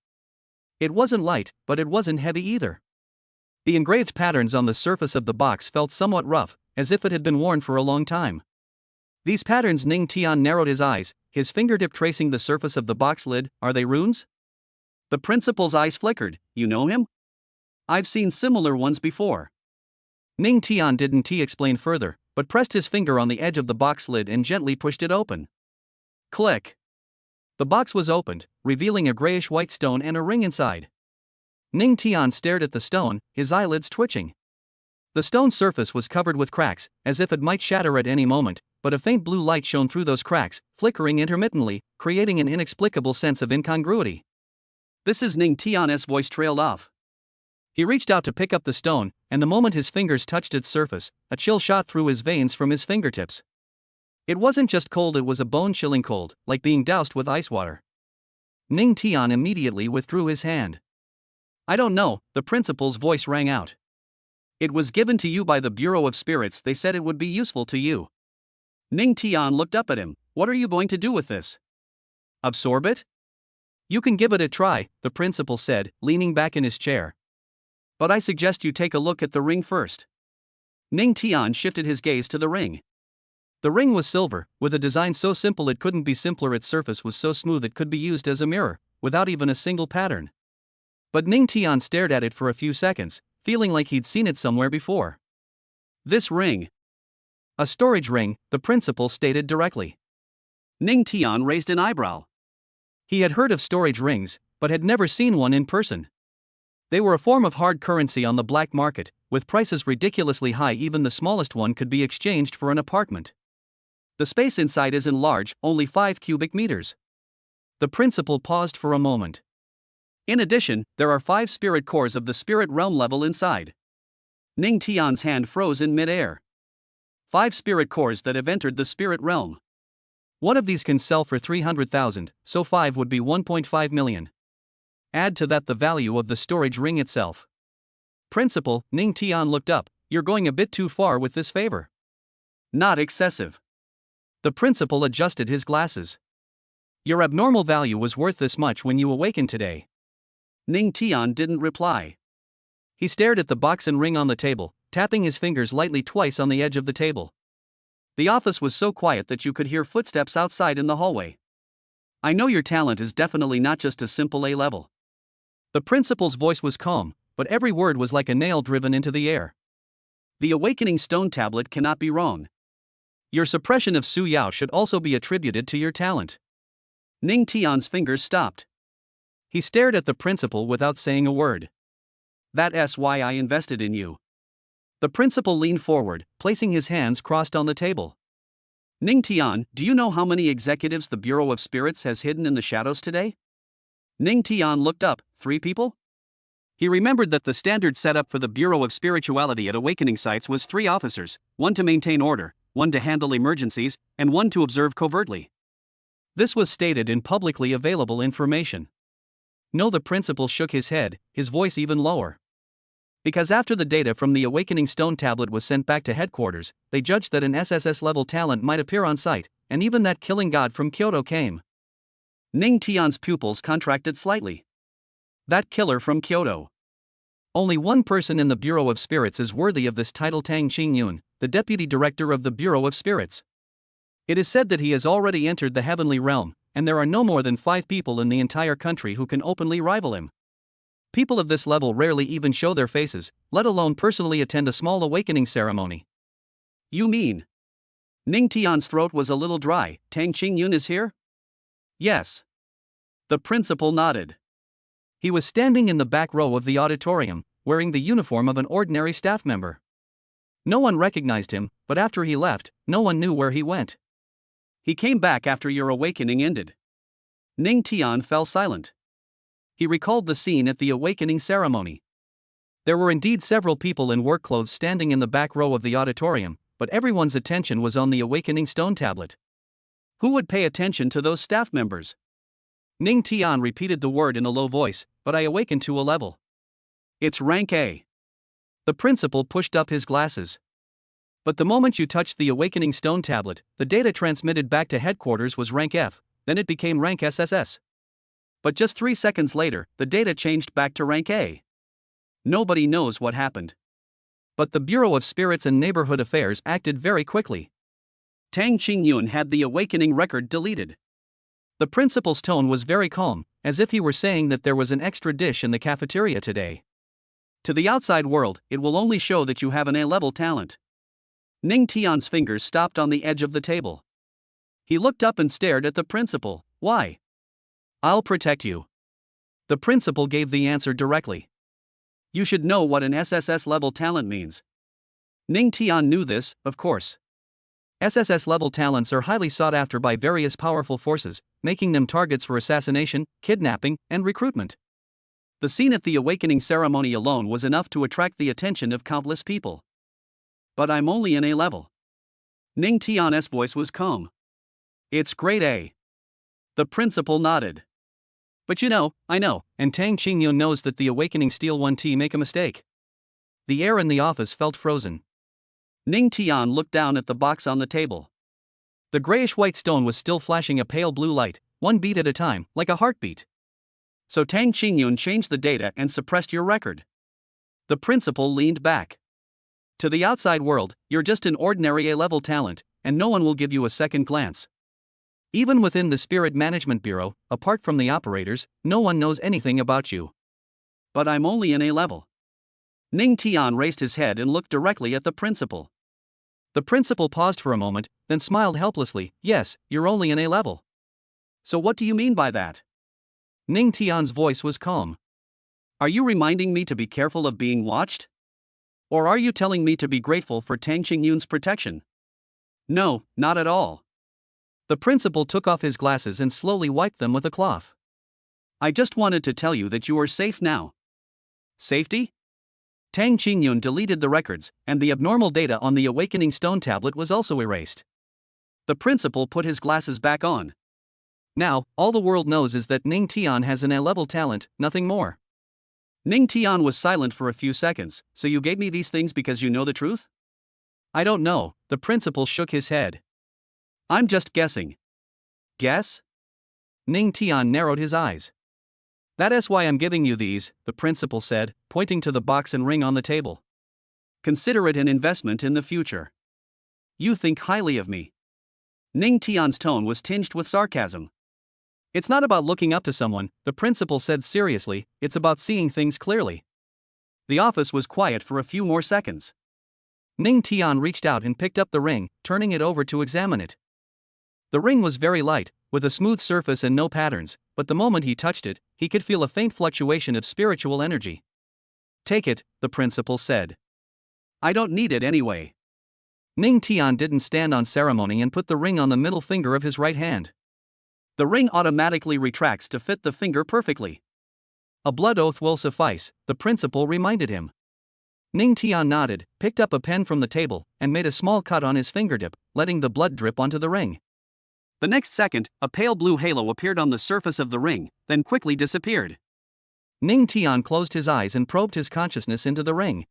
It wasn't light, but it wasn't heavy either. The engraved patterns on the surface of the box felt somewhat rough, as if it had been worn for a long time. These patterns. Ning Tian narrowed his eyes, his fingertip tracing the surface of the box lid. Are they runes? The principal's eyes flickered. You know him? I've seen similar ones before. Ning Tian didn't explain further, but pressed his finger on the edge of the box lid and gently pushed it open. Click. The box was opened, revealing a grayish-white stone and a ring inside. Ning Tian stared at the stone, his eyelids twitching. The stone's surface was covered with cracks, as if it might shatter at any moment, but a faint blue light shone through those cracks, flickering intermittently, creating an inexplicable sense of incongruity. This is Ning Tian's voice trailed off. He reached out to pick up the stone, and the moment his fingers touched its surface, a chill shot through his veins from his fingertips. It wasn't just cold, it was a bone-chilling cold, like being doused with ice water. Ning Tian immediately withdrew his hand. I don't know, the principal's voice rang out. It was given to you by the Bureau of Spirits, they said it would be useful to you. Ning Tian looked up at him. What are you going to do with this? Absorb it? You can give it a try, the principal said, leaning back in his chair. But I suggest you take a look at the ring first. Ning Tian shifted his gaze to the ring. The ring was silver, with a design so simple it couldn't be simpler. Its surface was so smooth it could be used as a mirror, without even a single pattern. But Ning Tian stared at it for a few seconds, feeling like he'd seen it somewhere before. This ring. A storage ring, the principal stated directly. Ning Tian raised an eyebrow. He had heard of storage rings, but had never seen one in person. They were a form of hard currency on the black market, with prices ridiculously high. Even the smallest one could be exchanged for an apartment. The space inside isn't large, only 5 cubic meters. The principal paused for a moment. In addition, there are 5 spirit cores of the spirit realm level inside. Ning Tian's hand froze in mid-air. 5 spirit cores that have entered the spirit realm. One of these can sell for 300,000, so 5 would be 1.5 million. Add to that the value of the storage ring itself. Principal, Ning Tian looked up. You're going a bit too far with this favor. Not excessive. The principal adjusted his glasses. Your abnormal value was worth this much when you awakened today. Ning Tian didn't reply. He stared at the box and ring on the table, tapping his fingers lightly twice on the edge of the table. The office was so quiet that you could hear footsteps outside in the hallway. I know your talent is definitely not just a simple A level. The principal's voice was calm, but every word was like a nail driven into the air. The awakening stone tablet cannot be wrong. Your suppression of Su Yao should also be attributed to your talent. Ning Tian's fingers stopped. He stared at the principal without saying a word. That's why I invested in you. The principal leaned forward, placing his hands crossed on the table. Ning Tian, do you know how many executives the Bureau of Spirits has hidden in the shadows today? Ning Tian looked up. 3 people? He remembered that the standard setup for the Bureau of Spirituality at awakening sites was 3 officers, 1 to maintain order, 1 to handle emergencies, and 1 to observe covertly. This was stated in publicly available information. No, the principal shook his head, his voice even lower. Because after the data from the Awakening Stone tablet was sent back to headquarters, they judged that an SSS-level talent might appear on site, and even that killing god from Kyoto came. Ning Tian's pupils contracted slightly. That killer from Kyoto. Only one person in the Bureau of Spirits is worthy of this title, Tang Qingyun, the deputy director of the Bureau of Spirits. It is said that he has already entered the heavenly realm, and there are no more than 5 people in the entire country who can openly rival him. People of this level rarely even show their faces, let alone personally attend a small awakening ceremony. You mean? Ning Tian's throat was a little dry. Tang Qingyun is here? Yes. The principal nodded. He was standing in the back row of the auditorium, wearing the uniform of an ordinary staff member. No one recognized him, but after he left, no one knew where he went. He came back after your awakening ended. Ning Tian fell silent. He recalled the scene at the awakening ceremony. There were indeed several people in work clothes standing in the back row of the auditorium, but everyone's attention was on the awakening stone tablet. Who would pay attention to those staff members? Ning Tian repeated the word in a low voice, but I awakened to a level. It's rank A. The principal pushed up his glasses. But the moment you touched the awakening stone tablet, the data transmitted back to headquarters was rank F, then it became rank SSS. But just 3 seconds later, the data changed back to rank A. Nobody knows what happened. But the Bureau of Spirits and Neighborhood Affairs acted very quickly. Tang Qingyun had the awakening record deleted. The principal's tone was very calm, as if he were saying that there was an extra dish in the cafeteria today. To the outside world, it will only show that you have an A-level talent. Ning Tian's fingers stopped on the edge of the table. He looked up and stared at the principal. Why? I'll protect you. The principal gave the answer directly. You should know what an SSS-level talent means. Ning Tian knew this, of course. SSS-level talents are highly sought after by various powerful forces, making them targets for assassination, kidnapping, and recruitment. The scene at the awakening ceremony alone was enough to attract the attention of countless people. But I'm only in A level. Ning Tian's voice was calm. It's grade A. The principal nodded. But I know, and Tang Qingyun knows that the awakening Steel 1T make a mistake. The air in the office felt frozen. Ning Tian looked down at the box on the table. The grayish-white stone was still flashing a pale blue light, 1 beat at a time, like a heartbeat. So Tang Qingyun changed the data and suppressed your record. The principal leaned back. To the outside world, you're just an ordinary A-level talent, and no one will give you a second glance. Even within the Spirit Management Bureau, apart from the operators, no one knows anything about you. But I'm only in A level. Ning Tian raised his head and looked directly at the principal. The principal paused for a moment, then smiled helplessly. Yes, you're only in A level. So what do you mean by that? Ning Tian's voice was calm. Are you reminding me to be careful of being watched? Or are you telling me to be grateful for Tang Qingyun's protection? No, not at all. The principal took off his glasses and slowly wiped them with a cloth. I just wanted to tell you that you are safe now. Safety? Tang Qingyun deleted the records, and the abnormal data on the awakening stone tablet was also erased. The principal put his glasses back on. Now, all the world knows is that Ning Tian has an A-level talent, nothing more. Ning Tian was silent for a few seconds. So you gave me these things because you know the truth? I don't know, the principal shook his head. I'm just guessing. Guess? Ning Tian narrowed his eyes. That is why I'm giving you these, the principal said, pointing to the box and ring on the table. Consider it an investment in the future. You think highly of me. Ning Tian's tone was tinged with sarcasm. It's not about looking up to someone, the principal said seriously, it's about seeing things clearly. The office was quiet for a few more seconds. Ning Tian reached out and picked up the ring, turning it over to examine it. The ring was very light, with a smooth surface and no patterns, but the moment he touched it, he could feel a faint fluctuation of spiritual energy. Take it, the principal said. I don't need it anyway. Ning Tian didn't stand on ceremony and put the ring on the middle finger of his right hand. The ring automatically retracts to fit the finger perfectly. A blood oath will suffice, the principal reminded him. Ning Tian nodded, picked up a pen from the table, and made a small cut on his fingertip, letting the blood drip onto the ring. The next second, a pale blue halo appeared on the surface of the ring, then quickly disappeared. Ning Tian closed his eyes and probed his consciousness into the ring.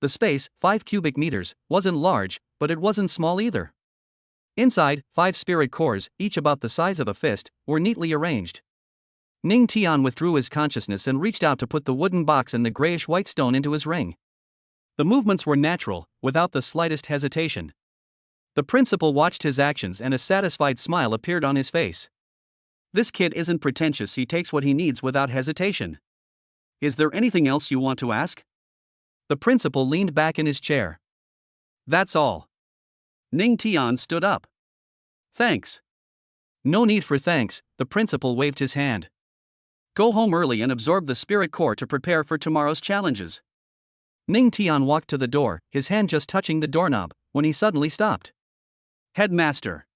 The space, 5 cubic meters, wasn't large, but it wasn't small either. Inside, 5 spirit cores, each about the size of a fist, were neatly arranged. Ning Tian withdrew his consciousness and reached out to put the wooden box and the grayish-white stone into his ring. The movements were natural, without the slightest hesitation. The principal watched his actions and a satisfied smile appeared on his face. This kid isn't pretentious, he takes what he needs without hesitation. Is there anything else you want to ask? The principal leaned back in his chair. That's all. Ning Tian stood up. Thanks. No need for thanks, the principal waved his hand. Go home early and absorb the spirit core to prepare for tomorrow's challenges. Ning Tian walked to the door, his hand just touching the doorknob, when he suddenly stopped. Headmaster.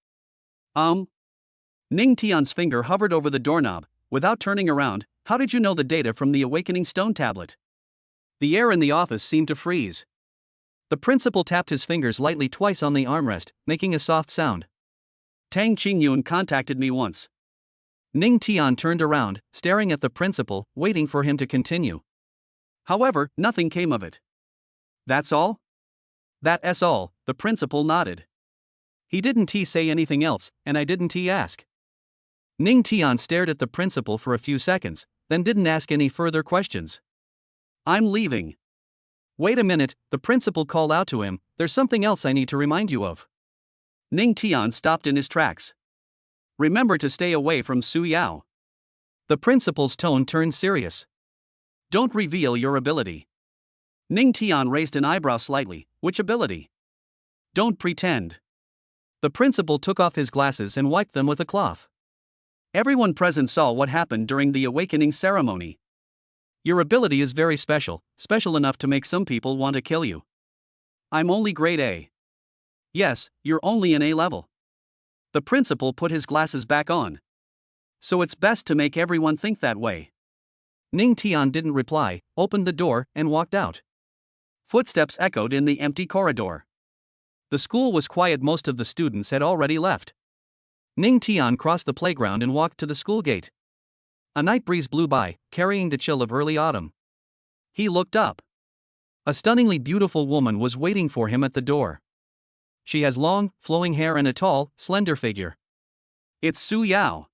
Ning Tian's finger hovered over the doorknob. Without turning around, how did you know the data from the awakening stone tablet? The air in the office seemed to freeze. The principal tapped his fingers lightly twice on the armrest, making a soft sound. Tang Qingyun contacted me once. Ning Tian turned around, staring at the principal, waiting for him to continue. However, nothing came of it. That's all? That's all, the principal nodded. He didn't say anything else, and I didn't ask. Ning Tian stared at the principal for a few seconds, then didn't ask any further questions. I'm leaving. Wait a minute, the principal called out to him, there's something else I need to remind you of. Ning Tian stopped in his tracks. Remember to stay away from Su Yao. The principal's tone turned serious. Don't reveal your ability. Ning Tian raised an eyebrow slightly. Which ability? Don't pretend. The principal took off his glasses and wiped them with a cloth. Everyone present saw what happened during the awakening ceremony. Your ability is very special, special enough to make some people want to kill you. I'm only grade A. Yes, you're only an A level. The principal put his glasses back on. So it's best to make everyone think that way. Ning Tian didn't reply, opened the door, and walked out. Footsteps echoed in the empty corridor. The school was quiet, most of the students had already left. Ning Tian crossed the playground and walked to the school gate. A night breeze blew by, carrying the chill of early autumn. He looked up. A stunningly beautiful woman was waiting for him at the door. She has long, flowing hair and a tall, slender figure. It's Su Yao.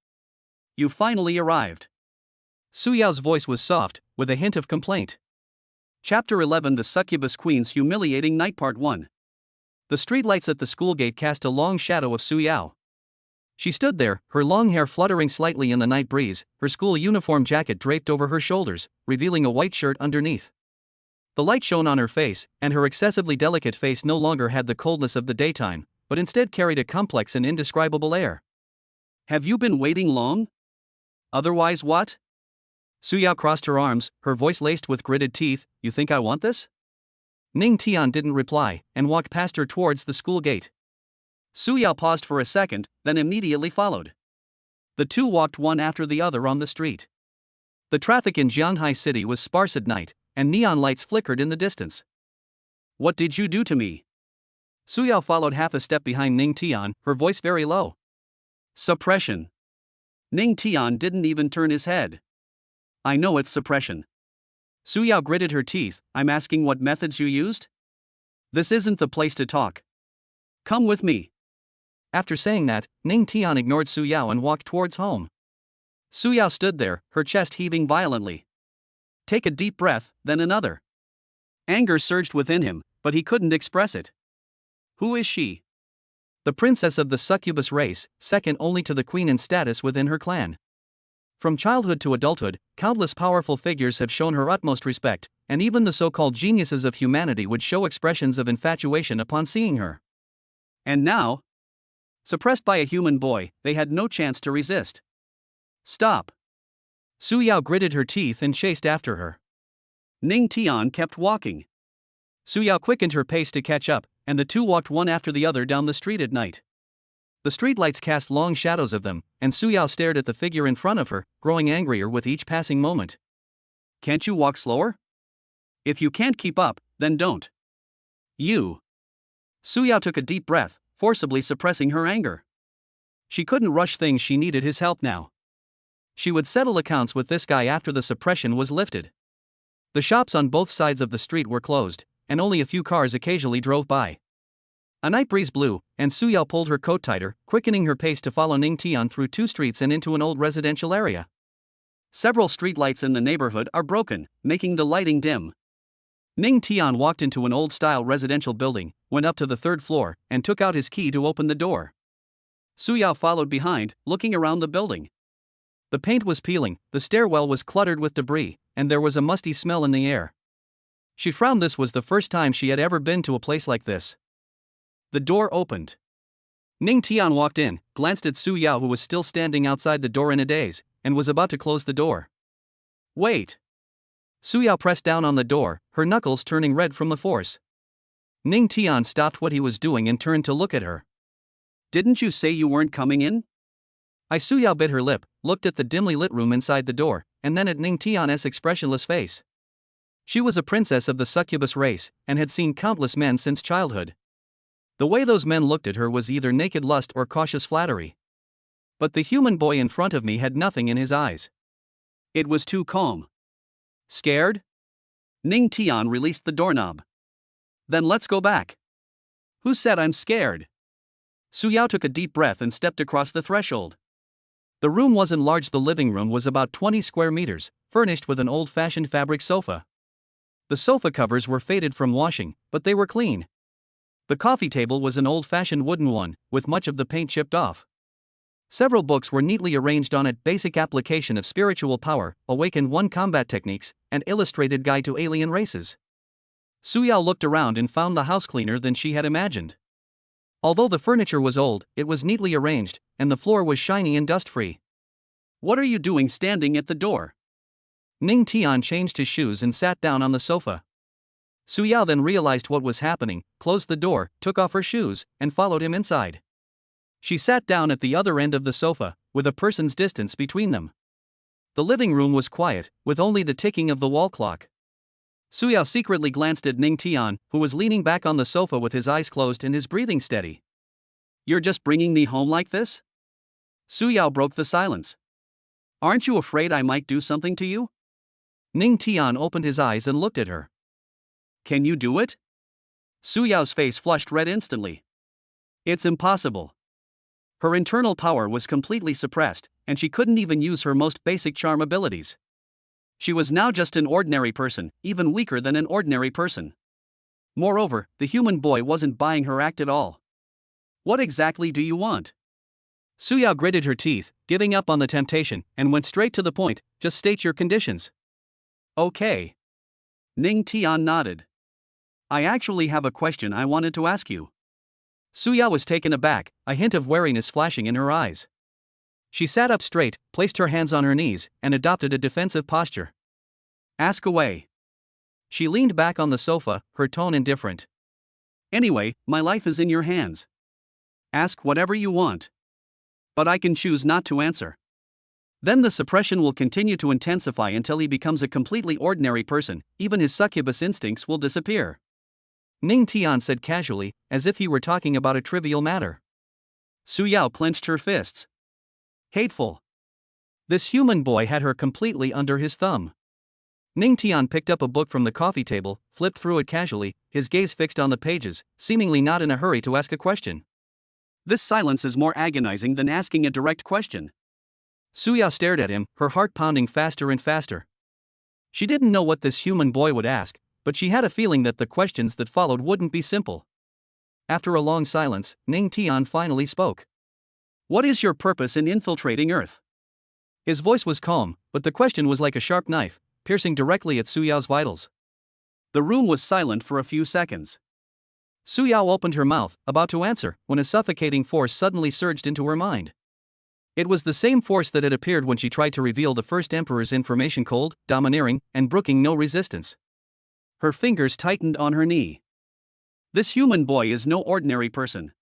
You finally arrived. Su Yao's voice was soft, with a hint of complaint. Chapter 11: The Succubus Queen's Humiliating Night, Part 1. The streetlights at the school gate cast a long shadow of Su Yao. She stood there, her long hair fluttering slightly in the night breeze, her school uniform jacket draped over her shoulders, revealing a white shirt underneath. The light shone on her face, and her excessively delicate face no longer had the coldness of the daytime, but instead carried a complex and indescribable air. Have you been waiting long? Otherwise what? Su Yao crossed her arms, her voice laced with gritted teeth. You think I want this? Ning Tian didn't reply, and walked past her towards the school gate. Su Yao paused for a second, then immediately followed. The two walked one after the other on the street. The traffic in Jianghai City was sparse at night, and neon lights flickered in the distance. What did you do to me? Su Yao followed half a step behind Ning Tian, her voice very low. Suppression. Ning Tian didn't even turn his head. I know it's suppression. Su Yao gritted her teeth. I'm asking what methods you used? This isn't the place to talk. Come with me. After saying that, Ning Tian ignored Su Yao and walked towards home. Su Yao stood there, her chest heaving violently. Take a deep breath, then another. Anger surged within him, but he couldn't express it. Who is she? The princess of the succubus race, second only to the queen in status within her clan. From childhood to adulthood, countless powerful figures have shown her utmost respect, and even the so-called geniuses of humanity would show expressions of infatuation upon seeing her. And now, suppressed by a human boy, they had no chance to resist. Stop. Su Yao gritted her teeth and chased after her. Ning Tian kept walking. Su Yao quickened her pace to catch up, and the two walked one after the other down the street at night. The streetlights cast long shadows of them, and Su Yao stared at the figure in front of her, growing angrier with each passing moment. Can't you walk slower? If you can't keep up, then don't. You. Su Yao took a deep breath, forcibly suppressing her anger. She couldn't rush things, she needed his help now. She would settle accounts with this guy after the suppression was lifted. The shops on both sides of the street were closed, and only a few cars occasionally drove by. A night breeze blew, and Su Yao pulled her coat tighter, quickening her pace to follow Ning Tian through two streets and into an old residential area. Several streetlights in the neighborhood are broken, making the lighting dim. Ning Tian walked into an old-style residential building, went up to the third floor, and took out his key to open the door. Su Yao followed behind, looking around the building. The paint was peeling, the stairwell was cluttered with debris, and there was a musty smell in the air. She frowned. This was the first time she had ever been to a place like this. The door opened. Ning Tian walked in, glanced at Su Yao, who was still standing outside the door in a daze, and was about to close the door. Wait. Su Yao pressed down on the door, her knuckles turning red from the force. Ning Tian stopped what he was doing and turned to look at her. Didn't you say you weren't coming in? Su Yao bit her lip, looked at the dimly lit room inside the door, and then at Ning Tian's expressionless face. She was a princess of the succubus race, and had seen countless men since childhood. The way those men looked at her was either naked lust or cautious flattery. But the human boy in front of me had nothing in his eyes. It was too calm. Scared? Ning Tian released the doorknob. Then let's go back. Who said I'm scared? Su Yao took a deep breath and stepped across the threshold. The room wasn't large. The living room was about 20 square meters, furnished with an old-fashioned fabric sofa. The sofa covers were faded from washing, but they were clean. The coffee table was an old-fashioned wooden one, with much of the paint chipped off. Several books were neatly arranged on it: Basic Application of Spiritual Power, Awakened 1 Combat Techniques, and Illustrated Guide to Alien Races. Su Yao looked around and found the house cleaner than she had imagined. Although the furniture was old, it was neatly arranged, and the floor was shiny and dust-free. What are you doing standing at the door? Ning Tian changed his shoes and sat down on the sofa. Su Yao then realized what was happening, closed the door, took off her shoes, and followed him inside. She sat down at the other end of the sofa, with a person's distance between them. The living room was quiet, with only the ticking of the wall clock. Su Yao secretly glanced at Ning Tian, who was leaning back on the sofa with his eyes closed and his breathing steady. You're just bringing me home like this? Su Yao broke the silence. Aren't you afraid I might do something to you? Ning Tian opened his eyes and looked at her. Can you do it? Su Yao's face flushed red instantly. It's impossible. Her internal power was completely suppressed, and she couldn't even use her most basic charm abilities. She was now just an ordinary person, even weaker than an ordinary person. Moreover, the human boy wasn't buying her act at all. What exactly do you want? Su Yao gritted her teeth, giving up on the temptation, and went straight to the point. Just state your conditions. Okay. Ning Tian nodded. I actually have a question I wanted to ask you. Su Yao was taken aback, a hint of wariness flashing in her eyes. She sat up straight, placed her hands on her knees, and adopted a defensive posture. Ask away. She leaned back on the sofa, her tone indifferent. Anyway, my life is in your hands. Ask whatever you want. But I can choose not to answer. Then the suppression will continue to intensify until he becomes a completely ordinary person. Even his succubus instincts will disappear. Ning Tian said casually, as if he were talking about a trivial matter. Su Yao clenched her fists. Hateful. This human boy had her completely under his thumb. Ning Tian picked up a book from the coffee table, flipped through it casually, his gaze fixed on the pages, seemingly not in a hurry to ask a question. This silence is more agonizing than asking a direct question. Su Yao stared at him, her heart pounding faster and faster. She didn't know what this human boy would ask, but she had a feeling that the questions that followed wouldn't be simple. After a long silence, Ning Tian finally spoke. What is your purpose in infiltrating Earth? His voice was calm, but the question was like a sharp knife, piercing directly at Su Yao's vitals. The room was silent for a few seconds. Su Yao opened her mouth, about to answer, when a suffocating force suddenly surged into her mind. It was the same force that had appeared when she tried to reveal the first emperor's information, cold, domineering, and brooking no resistance. Her fingers tightened on her knee. This human boy is no ordinary person.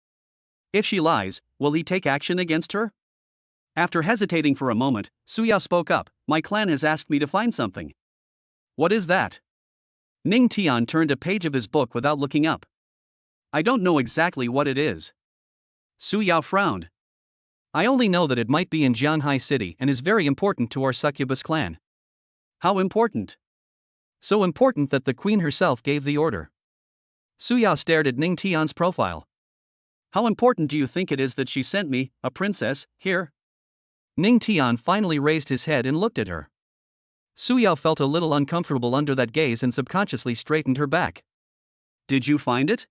If she lies, will he take action against her? After hesitating for a moment, Su Yao spoke up. My clan has asked me to find something. What is that? Ning Tian turned a page of his book without looking up. I don't know exactly what it is. Su Yao frowned. I only know that it might be in Jianhai City and is very important to our succubus clan. How important? So important that the queen herself gave the order. Su Yao stared at Ning Tian's profile. How important do you think it is that she sent me, a princess, here? Ning Tian finally raised his head and looked at her. Su Yao felt a little uncomfortable under that gaze and subconsciously straightened her back. Did you find it?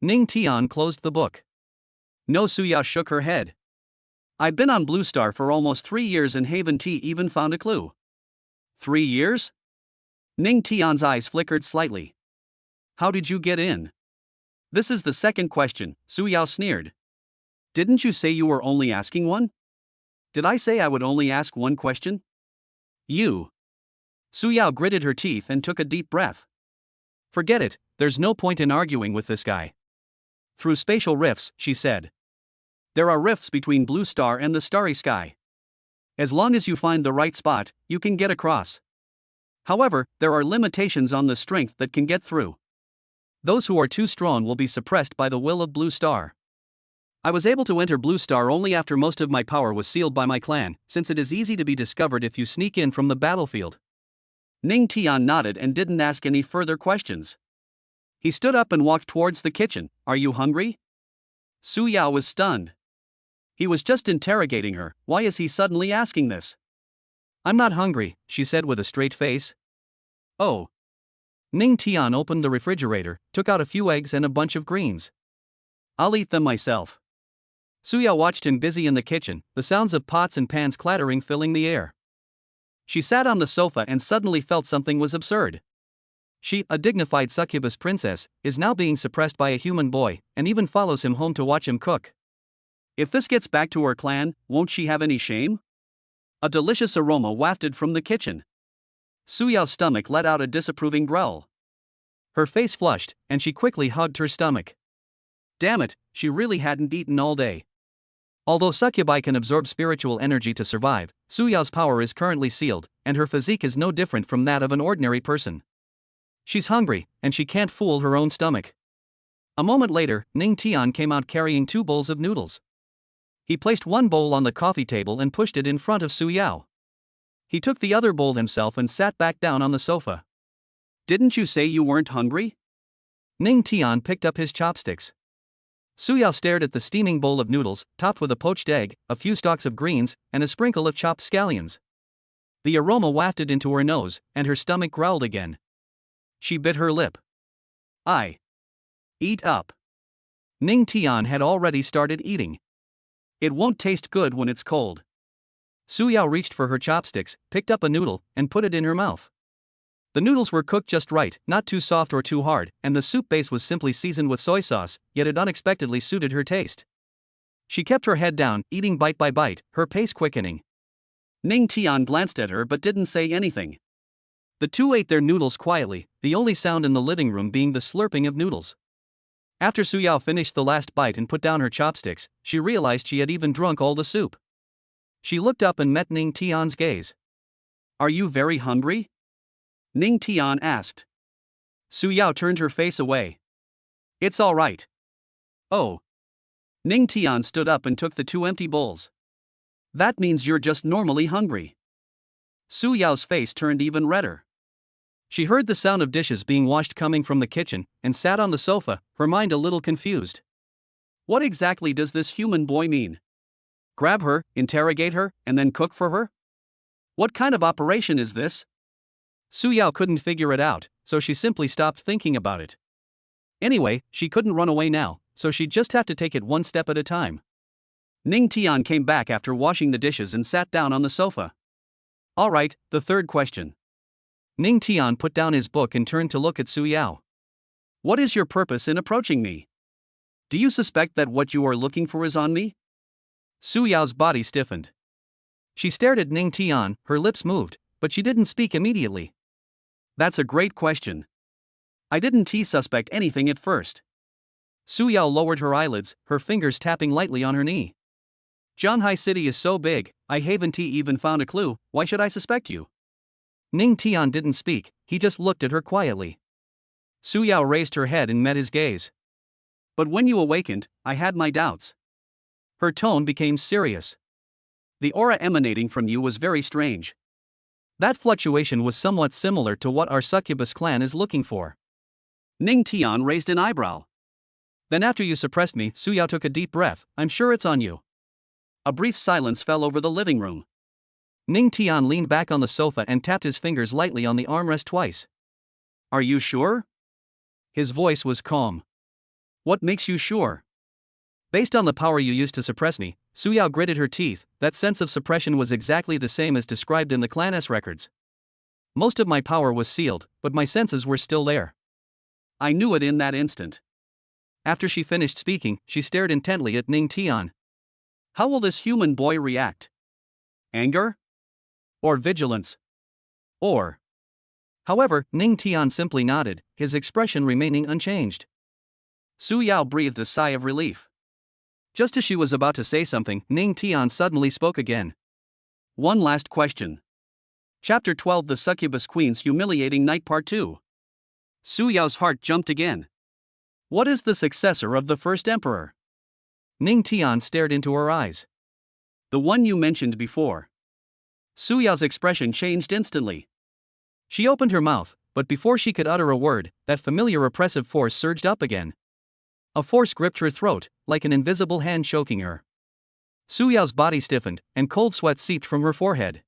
Ning Tian closed the book. No. Su Yao shook her head. I've been on Blue Star for almost 3 years and haven't even found a clue. 3 years? Ning Tian's eyes flickered slightly. How did you get in? This is the second question, Su Yao sneered. Didn't you say you were only asking one? Did I say I would only ask one question? You. Su Yao gritted her teeth and took a deep breath. Forget it, there's no point in arguing with this guy. Through spatial rifts, she said. There are rifts between Blue Star and the starry sky. As long as you find the right spot, you can get across. However, there are limitations on the strength that can get through. Those who are too strong will be suppressed by the will of Blue Star. I was able to enter Blue Star only after most of my power was sealed by my clan, since it is easy to be discovered if you sneak in from the battlefield. Ning Tian nodded and didn't ask any further questions. He stood up and walked towards the kitchen. Are you hungry? Su Yao was stunned. He was just interrogating her. Why is he suddenly asking this? I'm not hungry, she said with a straight face. Oh. Ning Tian opened the refrigerator, took out a few eggs and a bunch of greens. I'll eat them myself. Su Yao watched him busy in the kitchen, the sounds of pots and pans clattering filling the air. She sat on the sofa and suddenly felt something was absurd. She, a dignified succubus princess, is now being suppressed by a human boy, and even follows him home to watch him cook. If this gets back to her clan, won't she have any shame? A delicious aroma wafted from the kitchen. Su Yao's stomach let out a disapproving growl. Her face flushed, and she quickly hugged her stomach. Damn it, she really hadn't eaten all day. Although succubi can absorb spiritual energy to survive, Su Yao's power is currently sealed, and her physique is no different from that of an ordinary person. She's hungry, and she can't fool her own stomach. A moment later, Ning Tian came out carrying 2 bowls of noodles. He placed one bowl on the coffee table and pushed it in front of Su Yao. He took the other bowl himself and sat back down on the sofa. Didn't you say you weren't hungry? Ning Tian picked up his chopsticks. Su Yao stared at the steaming bowl of noodles, topped with a poached egg, a few stalks of greens, and a sprinkle of chopped scallions. The aroma wafted into her nose, and her stomach growled again. She bit her lip. Eat up. Ning Tian had already started eating. It won't taste good when it's cold. Su Yao reached for her chopsticks, picked up a noodle, and put it in her mouth. The noodles were cooked just right, not too soft or too hard, and the soup base was simply seasoned with soy sauce, yet it unexpectedly suited her taste. She kept her head down, eating bite by bite, her pace quickening. Ning Tian glanced at her but didn't say anything. The two ate their noodles quietly, the only sound in the living room being the slurping of noodles. After Su Yao finished the last bite and put down her chopsticks, she realized she had even drunk all the soup. She looked up and met Ning Tian's gaze. Are you very hungry? Ning Tian asked. Su Yao turned her face away. It's all right. Oh. Ning Tian stood up and took the two empty bowls. That means you're just normally hungry. Su Yao's face turned even redder. She heard the sound of dishes being washed coming from the kitchen and sat on the sofa, her mind a little confused. What exactly does this human boy mean? Grab her, interrogate her, and then cook for her? What kind of operation is this? Su Yao couldn't figure it out, so she simply stopped thinking about it. Anyway, she couldn't run away now, so she'd just have to take it one step at a time. Ning Tian came back after washing the dishes and sat down on the sofa. All right, the third question. Ning Tian put down his book and turned to look at Su Yao. What is your purpose in approaching me? Do you suspect that what you are looking for is on me? Su Yao's body stiffened. She stared at Ning Tian, her lips moved, but she didn't speak immediately. That's a great question. I didn't suspect anything at first. Su Yao lowered her eyelids, her fingers tapping lightly on her knee. Zhanghai City is so big, I haven't even found a clue, why should I suspect you? Ning Tian didn't speak, he just looked at her quietly. Su Yao raised her head and met his gaze. But when you awakened, I had my doubts. Her tone became serious. The aura emanating from you was very strange. That fluctuation was somewhat similar to what our succubus clan is looking for. Ning Tian raised an eyebrow. Then after you suppressed me, Su Yao took a deep breath, I'm sure it's on you. A brief silence fell over the living room. Ning Tian leaned back on the sofa and tapped his fingers lightly on the armrest twice. Are you sure? His voice was calm. What makes you sure? Based on the power you used to suppress me, Su Yao gritted her teeth, that sense of suppression was exactly the same as described in the clan's records. Most of my power was sealed, but my senses were still there. I knew it in that instant. After she finished speaking, she stared intently at Ning Tian. How will this human boy react? Anger? Or vigilance? Or? However, Ning Tian simply nodded, his expression remaining unchanged. Su Yao breathed a sigh of relief. Just as she was about to say something, Ning Tian suddenly spoke again. One last question. Chapter 12: The Succubus Queen's Humiliating Night Part 2. Su Yao's heart jumped again. What is the successor of the first emperor? Ning Tian stared into her eyes. The one you mentioned before. Su Yao's expression changed instantly. She opened her mouth, but before she could utter a word, that familiar oppressive force surged up again. A force gripped her throat, like an invisible hand choking her. Su Yao's body stiffened, and cold sweat seeped from her forehead.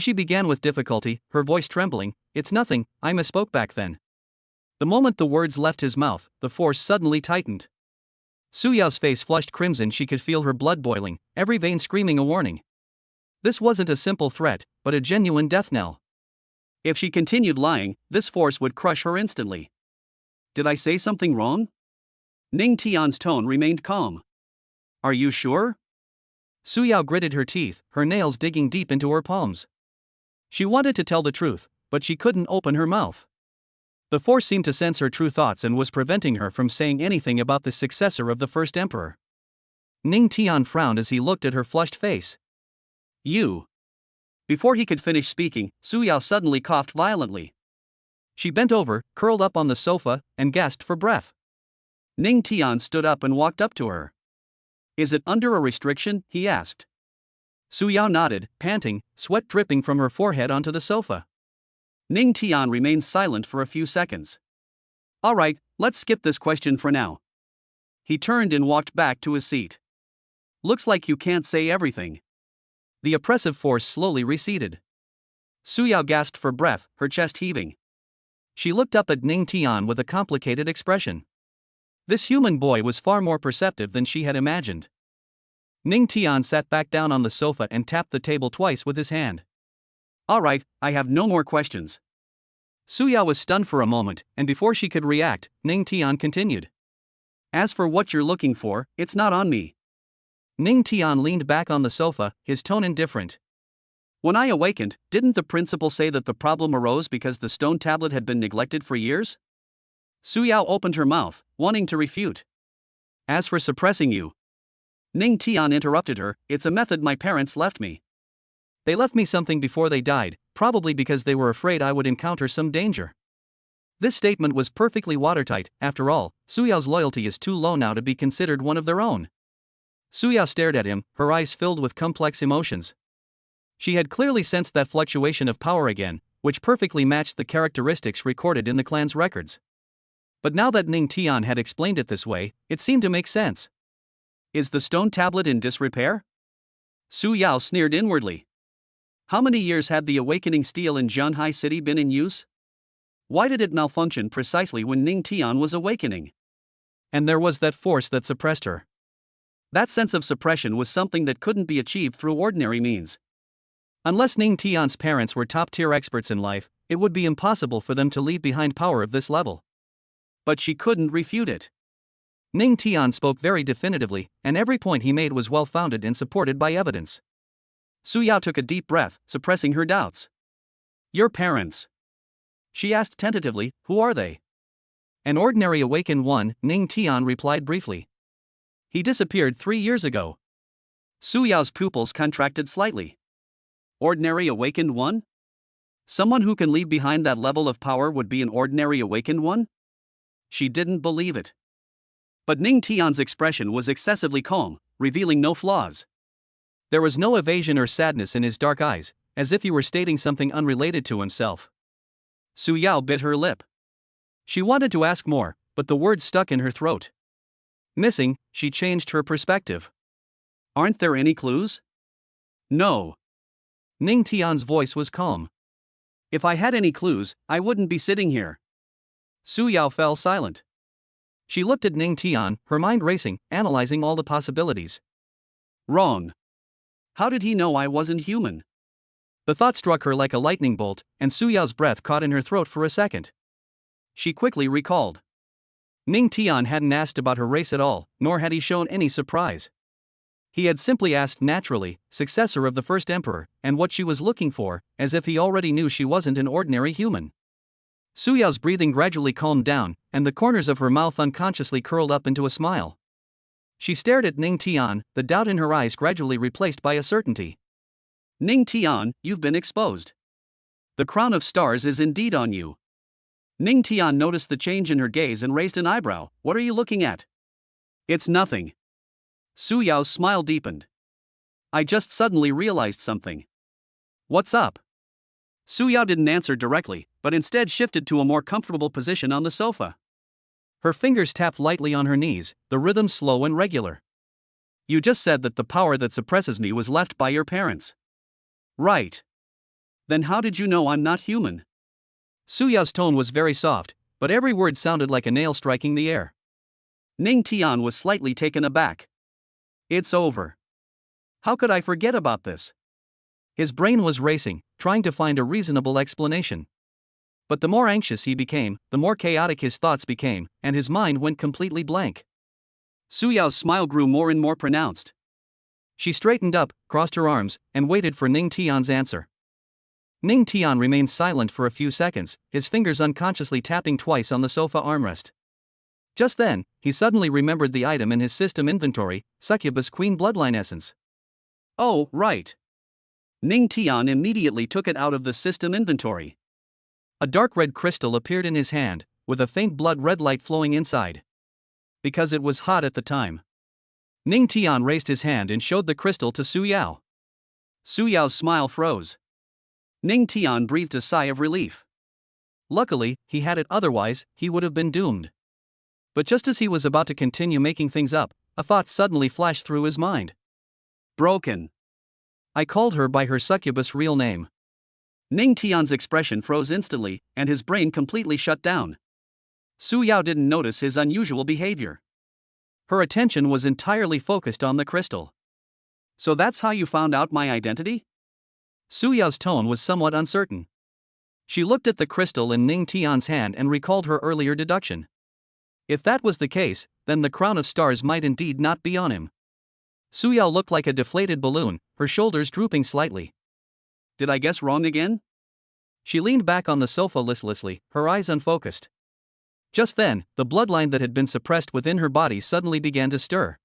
She began with difficulty, her voice trembling, It's nothing, I misspoke back then. The moment the words left his mouth, the force suddenly tightened. Su Yao's face flushed crimson, she could feel her blood boiling, every vein screaming a warning. This wasn't a simple threat, but a genuine death knell. If she continued lying, this force would crush her instantly. Did I say something wrong? Ning Tian's tone remained calm. Are you sure? Su Yao gritted her teeth, her nails digging deep into her palms. She wanted to tell the truth, but she couldn't open her mouth. The force seemed to sense her true thoughts and was preventing her from saying anything about the successor of the first emperor. Ning Tian frowned as he looked at her flushed face. You. Before he could finish speaking, Su Yao suddenly coughed violently. She bent over, curled up on the sofa, and gasped for breath. Ning Tian stood up and walked up to her. Is it under a restriction? He asked. Su Yao nodded, panting, sweat dripping from her forehead onto the sofa. Ning Tian remained silent for a few seconds. All right, let's skip this question for now. He turned and walked back to his seat. Looks like you can't say everything. The oppressive force slowly receded. Su Yao gasped for breath, her chest heaving. She looked up at Ning Tian with a complicated expression. This human boy was far more perceptive than she had imagined. Ning Tian sat back down on the sofa and tapped the table twice with his hand. All right, I have no more questions. Su Yao was stunned for a moment, and before she could react, Ning Tian continued. As for what you're looking for, it's not on me. Ning Tian leaned back on the sofa, his tone indifferent. When I awakened, didn't the principal say that the problem arose because the stone tablet had been neglected for years? Su Yao opened her mouth, wanting to refute. As for suppressing you, Ning Tian interrupted her, it's a method my parents left me. They left me something before they died, probably because they were afraid I would encounter some danger. This statement was perfectly watertight. After all, Suyao's loyalty is too low now to be considered one of their own. Suyao stared at him, her eyes filled with complex emotions. She had clearly sensed that fluctuation of power again, which perfectly matched the characteristics recorded in the clan's records. But now that Ning Tian had explained it this way, it seemed to make sense. Is the stone tablet in disrepair? Su Yao sneered inwardly. How many years had the awakening steel in Zhanghai City been in use? Why did it malfunction precisely when Ning Tian was awakening? And there was that force that suppressed her. That sense of suppression was something that couldn't be achieved through ordinary means. Unless Ning Tian's parents were top-tier experts in life, it would be impossible for them to leave behind power of this level. But she couldn't refute it. Ning Tian spoke very definitively, and every point he made was well-founded and supported by evidence. Su Yao took a deep breath, suppressing her doubts. Your parents? She asked tentatively, who are they? An ordinary awakened one, Ning Tian replied briefly. He disappeared 3 years ago. Su Yao's pupils contracted slightly. Ordinary awakened one? Someone who can leave behind that level of power would be an ordinary awakened one? She didn't believe it. But Ning Tian's expression was excessively calm, revealing no flaws. There was no evasion or sadness in his dark eyes, as if he were stating something unrelated to himself. Su Yao bit her lip. She wanted to ask more, but the words stuck in her throat. Missing, she changed her perspective. Aren't there any clues? No. Ning Tian's voice was calm. If I had any clues, I wouldn't be sitting here. Su Yao fell silent. She looked at Ning Tian, her mind racing, analyzing all the possibilities. Wrong. How did he know I wasn't human? The thought struck her like a lightning bolt, and Su Yao's breath caught in her throat for a second. She quickly recalled. Ning Tian hadn't asked about her race at all, nor had he shown any surprise. He had simply asked naturally, successor of the first emperor, and what she was looking for, as if he already knew she wasn't an ordinary human. Su Yao's breathing gradually calmed down, and the corners of her mouth unconsciously curled up into a smile. She stared at Ning Tian, the doubt in her eyes gradually replaced by a certainty. Ning Tian, you've been exposed. The crown of stars is indeed on you. Ning Tian noticed the change in her gaze and raised an eyebrow. What are you looking at? It's nothing. Su Yao's smile deepened. I just suddenly realized something. What's up? Su Yao didn't answer directly, but instead shifted to a more comfortable position on the sofa. Her fingers tapped lightly on her knees, the rhythm slow and regular. You just said that the power that suppresses me was left by your parents. Right. Then how did you know I'm not human? Su Yao's tone was very soft, but every word sounded like a nail striking the air. Ning Tian was slightly taken aback. It's over. How could I forget about this? His brain was racing, trying to find a reasonable explanation. But the more anxious he became, the more chaotic his thoughts became, and his mind went completely blank. Su Yao's smile grew more and more pronounced. She straightened up, crossed her arms, and waited for Ning Tian's answer. Ning Tian remained silent for a few seconds, his fingers unconsciously tapping twice on the sofa armrest. Just then, he suddenly remembered the item in his system inventory, Succubus Queen Bloodline Essence. Oh, right. Ning Tian immediately took it out of the system inventory. A dark red crystal appeared in his hand, with a faint blood red light flowing inside. Because it was hot at the time. Ning Tian raised his hand and showed the crystal to Su Yao. Su Yao's smile froze. Ning Tian breathed a sigh of relief. Luckily, he had it, otherwise, he would have been doomed. But just as he was about to continue making things up, a thought suddenly flashed through his mind. Broken. I called her by her succubus real name. Ning Tian's expression froze instantly, and his brain completely shut down. Su Yao didn't notice his unusual behavior. Her attention was entirely focused on the crystal. So that's how you found out my identity? Su Yao's tone was somewhat uncertain. She looked at the crystal in Ning Tian's hand and recalled her earlier deduction. If that was the case, then the crown of stars might indeed not be on him. Su Yao looked like a deflated balloon, her shoulders drooping slightly. Did I guess wrong again? She leaned back on the sofa listlessly, her eyes unfocused. Just then, the bloodline that had been suppressed within her body suddenly began to stir.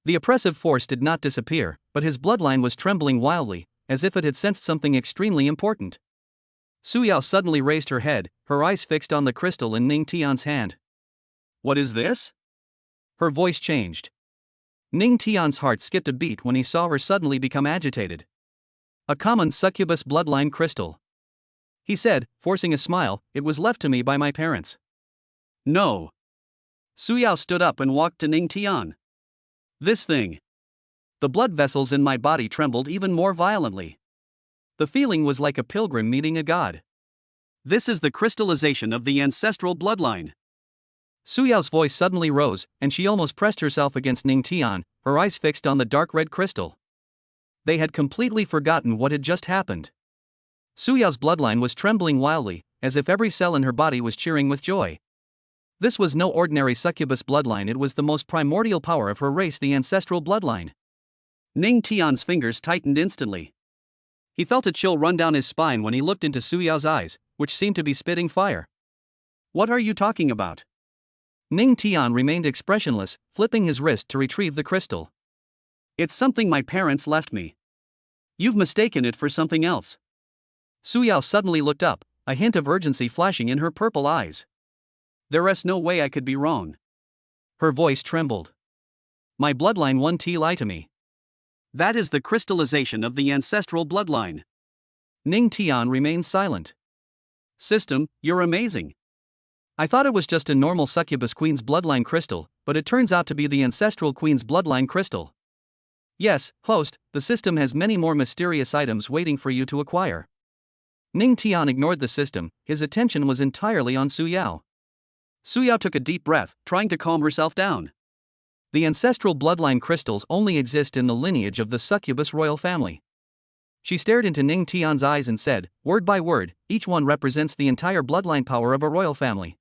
The oppressive force did not disappear, but his bloodline was trembling wildly, as if it had sensed something extremely important. Su Yao suddenly raised her head, her eyes fixed on the crystal in Ning Tian's hand. What is this? Her voice changed. Ning Tian's heart skipped a beat when he saw her suddenly become agitated. A common succubus bloodline crystal. He said, forcing a smile, it was left to me by my parents. No. Su Yao stood up and walked to Ning Tian. This thing. The blood vessels in my body trembled even more violently. The feeling was like a pilgrim meeting a god. This is the crystallization of the ancestral bloodline. Su Yao's voice suddenly rose, and she almost pressed herself against Ning Tian, her eyes fixed on the dark red crystal. They had completely forgotten what had just happened. Su Yao's bloodline was trembling wildly, as if every cell in her body was cheering with joy. This was no ordinary succubus bloodline, it was the most primordial power of her race, the ancestral bloodline. Ning Tian's fingers tightened instantly. He felt a chill run down his spine when he looked into Su Yao's eyes, which seemed to be spitting fire. What are you talking about? Ning Tian remained expressionless, flipping his wrist to retrieve the crystal. It's something my parents left me. You've mistaken it for something else. Su Yao suddenly looked up, a hint of urgency flashing in her purple eyes. There's no way I could be wrong. Her voice trembled. My bloodline won't lie to me. That is the crystallization of the ancestral bloodline. Ning Tian remained silent. System, you're amazing. I thought it was just a normal succubus queen's bloodline crystal, but it turns out to be the ancestral queen's bloodline crystal. Yes, host, the system has many more mysterious items waiting for you to acquire. Ning Tian ignored the system, his attention was entirely on Su Yao. Su Yao took a deep breath, trying to calm herself down. The ancestral bloodline crystals only exist in the lineage of the succubus royal family. She stared into Ning Tian's eyes and said, word by word, each one represents the entire bloodline power of a royal family.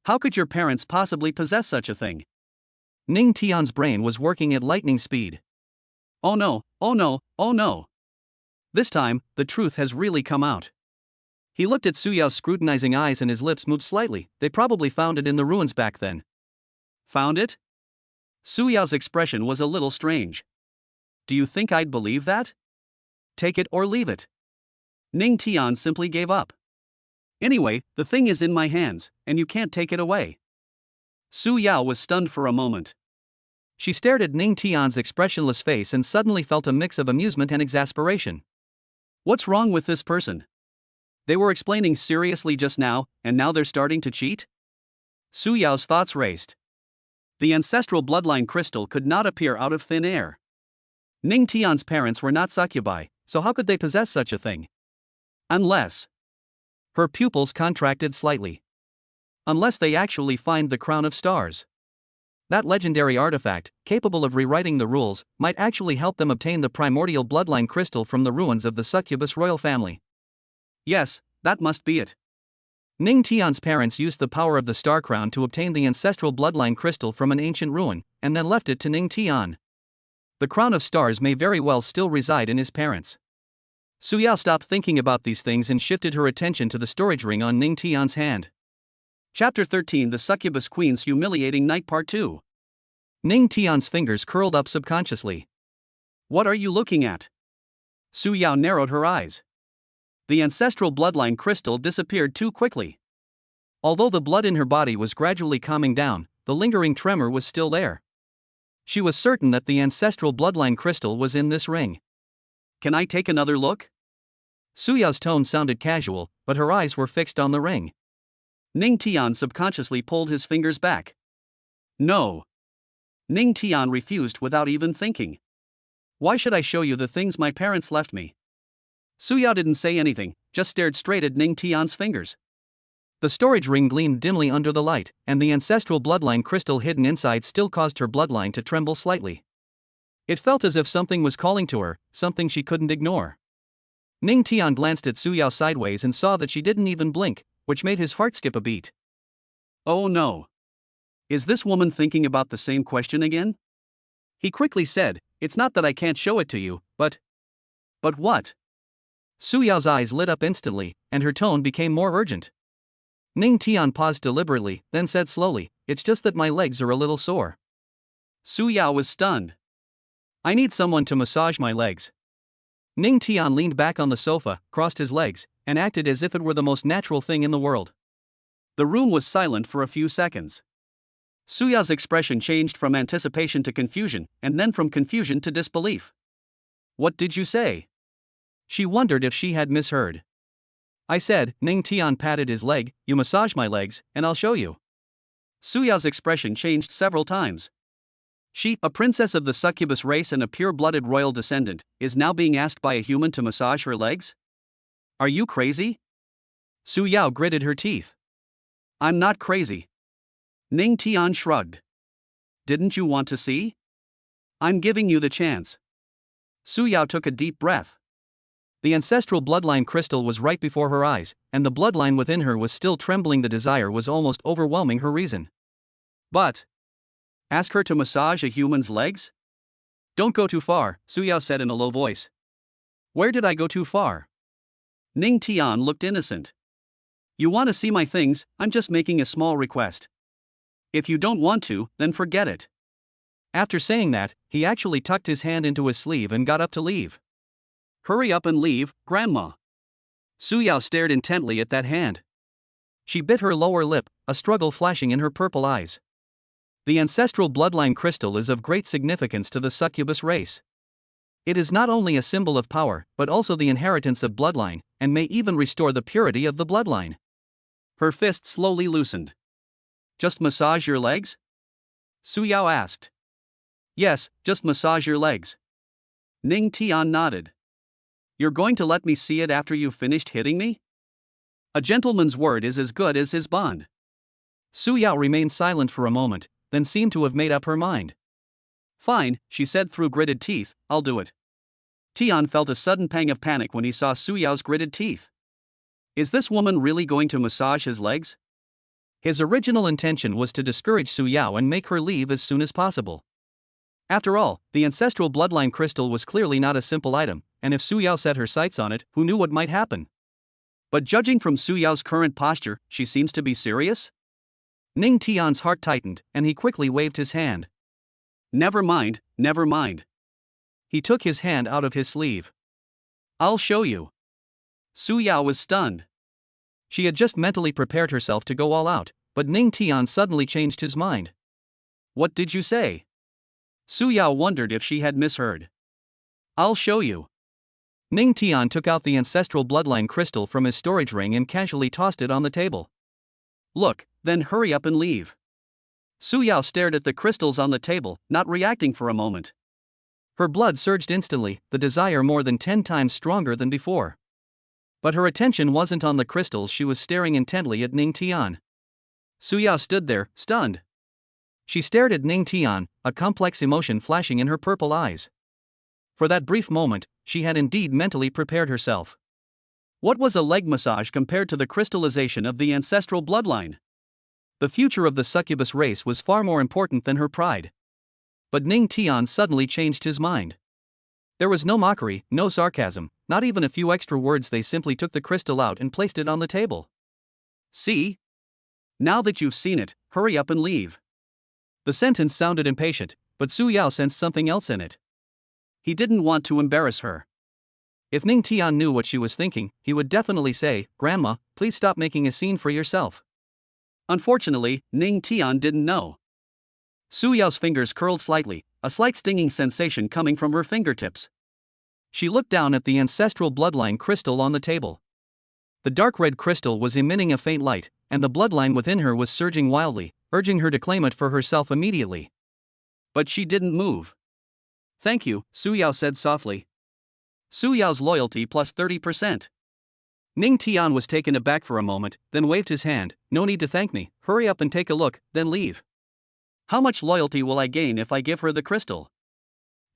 How could your parents possibly possess such a thing? Ning Tian's brain was working at lightning speed. Oh no, oh no, oh no. This time, the truth has really come out. He looked at Su Yao's scrutinizing eyes and his lips moved slightly. They probably found it in the ruins back then. Found it? Su Yao's expression was a little strange. Do you think I'd believe that? Take it or leave it. Ning Tian simply gave up. Anyway, the thing is in my hands, and you can't take it away. Su Yao was stunned for a moment. She stared at Ning Tian's expressionless face and suddenly felt a mix of amusement and exasperation. What's wrong with this person? They were explaining seriously just now, and now they're starting to cheat? Su Yao's thoughts raced. The ancestral bloodline crystal could not appear out of thin air. Ning Tian's parents were not succubi, so how could they possess such a thing? Unless. Her pupils contracted slightly. Unless they actually find the crown of stars. That legendary artifact, capable of rewriting the rules, might actually help them obtain the primordial bloodline crystal from the ruins of the succubus royal family. Yes, that must be it. Ning Tian's parents used the power of the star crown to obtain the ancestral bloodline crystal from an ancient ruin, and then left it to Ning Tian. The crown of stars may very well still reside in his parents. Su Yao stopped thinking about these things and shifted her attention to the storage ring on Ning Tian's hand. Chapter 13: The Succubus Queen's Humiliating Night, Part 2. Ning Tian's fingers curled up subconsciously. What are you looking at? Su Yao narrowed her eyes. The ancestral bloodline crystal disappeared too quickly. Although the blood in her body was gradually calming down, the lingering tremor was still there. She was certain that the ancestral bloodline crystal was in this ring. Can I take another look? Su Yao's tone sounded casual, but her eyes were fixed on the ring. Ning Tian subconsciously pulled his fingers back. No. Ning Tian refused without even thinking. Why should I show you the things my parents left me? Su Yao didn't say anything, just stared straight at Ning Tian's fingers. The storage ring gleamed dimly under the light, and the ancestral bloodline crystal hidden inside still caused her bloodline to tremble slightly. It felt as if something was calling to her, something she couldn't ignore. Ning Tian glanced at Su Yao sideways and saw that she didn't even blink, which made his heart skip a beat. Oh no. Is this woman thinking about the same question again? He quickly said, it's not that I can't show it to you, but what? Su Yao's eyes lit up instantly, and her tone became more urgent. Ning Tian paused deliberately, then said slowly, it's just that my legs are a little sore. Su Yao was stunned. I need someone to massage my legs. Ning Tian leaned back on the sofa, crossed his legs, and acted as if it were the most natural thing in the world. The room was silent for a few seconds. Suyao's expression changed from anticipation to confusion, and then from confusion to disbelief. What did you say? She wondered if she had misheard. I said, Ning Tian patted his leg, you massage my legs, and I'll show you. Suyao's expression changed several times. She, a princess of the succubus race and a pure-blooded royal descendant, is now being asked by a human to massage her legs? Are you crazy? Suyao gritted her teeth. I'm not crazy. Ning Tian shrugged. Didn't you want to see? I'm giving you the chance. Suyao took a deep breath. The ancestral bloodline crystal was right before her eyes, and the bloodline within her was still trembling. The desire was almost overwhelming her reason. But ask her to massage a human's legs? Don't go too far, Suyao said in a low voice. Where did I go too far? Ning Tian looked innocent. You want to see my things? I'm just making a small request. If you don't want to, then forget it. After saying that, he actually tucked his hand into his sleeve and got up to leave. Hurry up and leave, Grandma. Suyao stared intently at that hand. She bit her lower lip, a struggle flashing in her purple eyes. The ancestral bloodline crystal is of great significance to the succubus race. It is not only a symbol of power, but also the inheritance of bloodline, and may even restore the purity of the bloodline. Her fist slowly loosened. Just massage your legs? Suyao asked. Yes, just massage your legs. Ning Tian nodded. You're going to let me see it after you've finished hitting me? A gentleman's word is as good as his bond. Suyao remained silent for a moment, then seemed to have made up her mind. Fine, she said through gritted teeth, I'll do it. Tian felt a sudden pang of panic when he saw Suyao's gritted teeth. Is this woman really going to massage his legs? His original intention was to discourage Suyao and make her leave as soon as possible. After all, the ancestral bloodline crystal was clearly not a simple item, and if Suyao set her sights on it, who knew what might happen? But judging from Suyao's current posture, she seems to be serious? Ning Tian's heart tightened, and he quickly waved his hand. Never mind, never mind. He took his hand out of his sleeve. I'll show you. Suyao was stunned. She had just mentally prepared herself to go all out, but Ning Tian suddenly changed his mind. What did you say? Suyao wondered if she had misheard. I'll show you. Ning Tian took out the ancestral bloodline crystal from his storage ring and casually tossed it on the table. Look, then hurry up and leave. Suyao stared at the crystals on the table, not reacting for a moment. Her blood surged instantly, the desire more than 10 times stronger than before. But her attention wasn't on the crystals, she was staring intently at Ning Tian. Suyao stood there, stunned. She stared at Ning Tian, a complex emotion flashing in her purple eyes. For that brief moment, she had indeed mentally prepared herself. What was a leg massage compared to the crystallization of the ancestral bloodline? The future of the succubus race was far more important than her pride. But Ning Tian suddenly changed his mind. There was no mockery, no sarcasm, not even a few extra words. They simply took the crystal out and placed it on the table. See? Now that you've seen it, hurry up and leave. The sentence sounded impatient, but Suyao sensed something else in it. He didn't want to embarrass her. If Ning Tian knew what she was thinking, he would definitely say, Grandma, please stop making a scene for yourself. Unfortunately, Ning Tian didn't know. Suyao's fingers curled slightly, a slight stinging sensation coming from her fingertips. She looked down at the ancestral bloodline crystal on the table. The dark red crystal was emitting a faint light, and the bloodline within her was surging wildly, urging her to claim it for herself immediately. But she didn't move. Thank you, Suyao said softly. Suyao's loyalty plus 30%. Ning Tian was taken aback for a moment, then waved his hand. No need to thank me, hurry up and take a look, then leave. How much loyalty will I gain if I give her the crystal?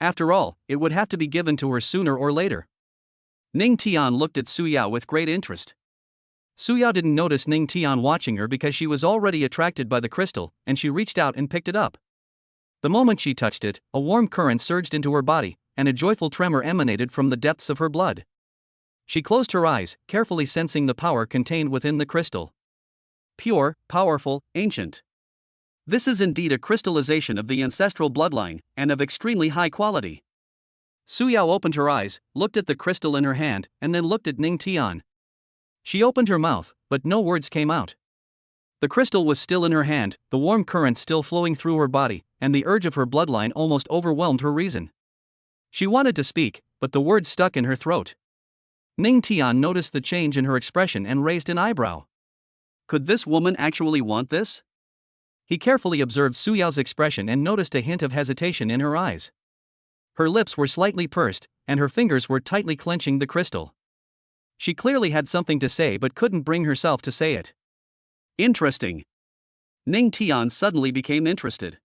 After all, it would have to be given to her sooner or later. Ning Tian looked at Suyao with great interest. Suyao didn't notice Ning Tian watching her because she was already attracted by the crystal, and she reached out and picked it up. The moment she touched it, a warm current surged into her body, and a joyful tremor emanated from the depths of her blood. She closed her eyes, carefully sensing the power contained within the crystal. Pure, powerful, ancient. This is indeed a crystallization of the ancestral bloodline, and of extremely high quality. Suyao opened her eyes, looked at the crystal in her hand, and then looked at Ning Tian. She opened her mouth, but no words came out. The crystal was still in her hand, the warm current still flowing through her body, and the urge of her bloodline almost overwhelmed her reason. She wanted to speak, but the words stuck in her throat. Ning Tian noticed the change in her expression and raised an eyebrow. Could this woman actually want this? He carefully observed Su Yao's expression and noticed a hint of hesitation in her eyes. Her lips were slightly pursed, and her fingers were tightly clenching the crystal. She clearly had something to say but couldn't bring herself to say it. Interesting. Ning Tian suddenly became interested.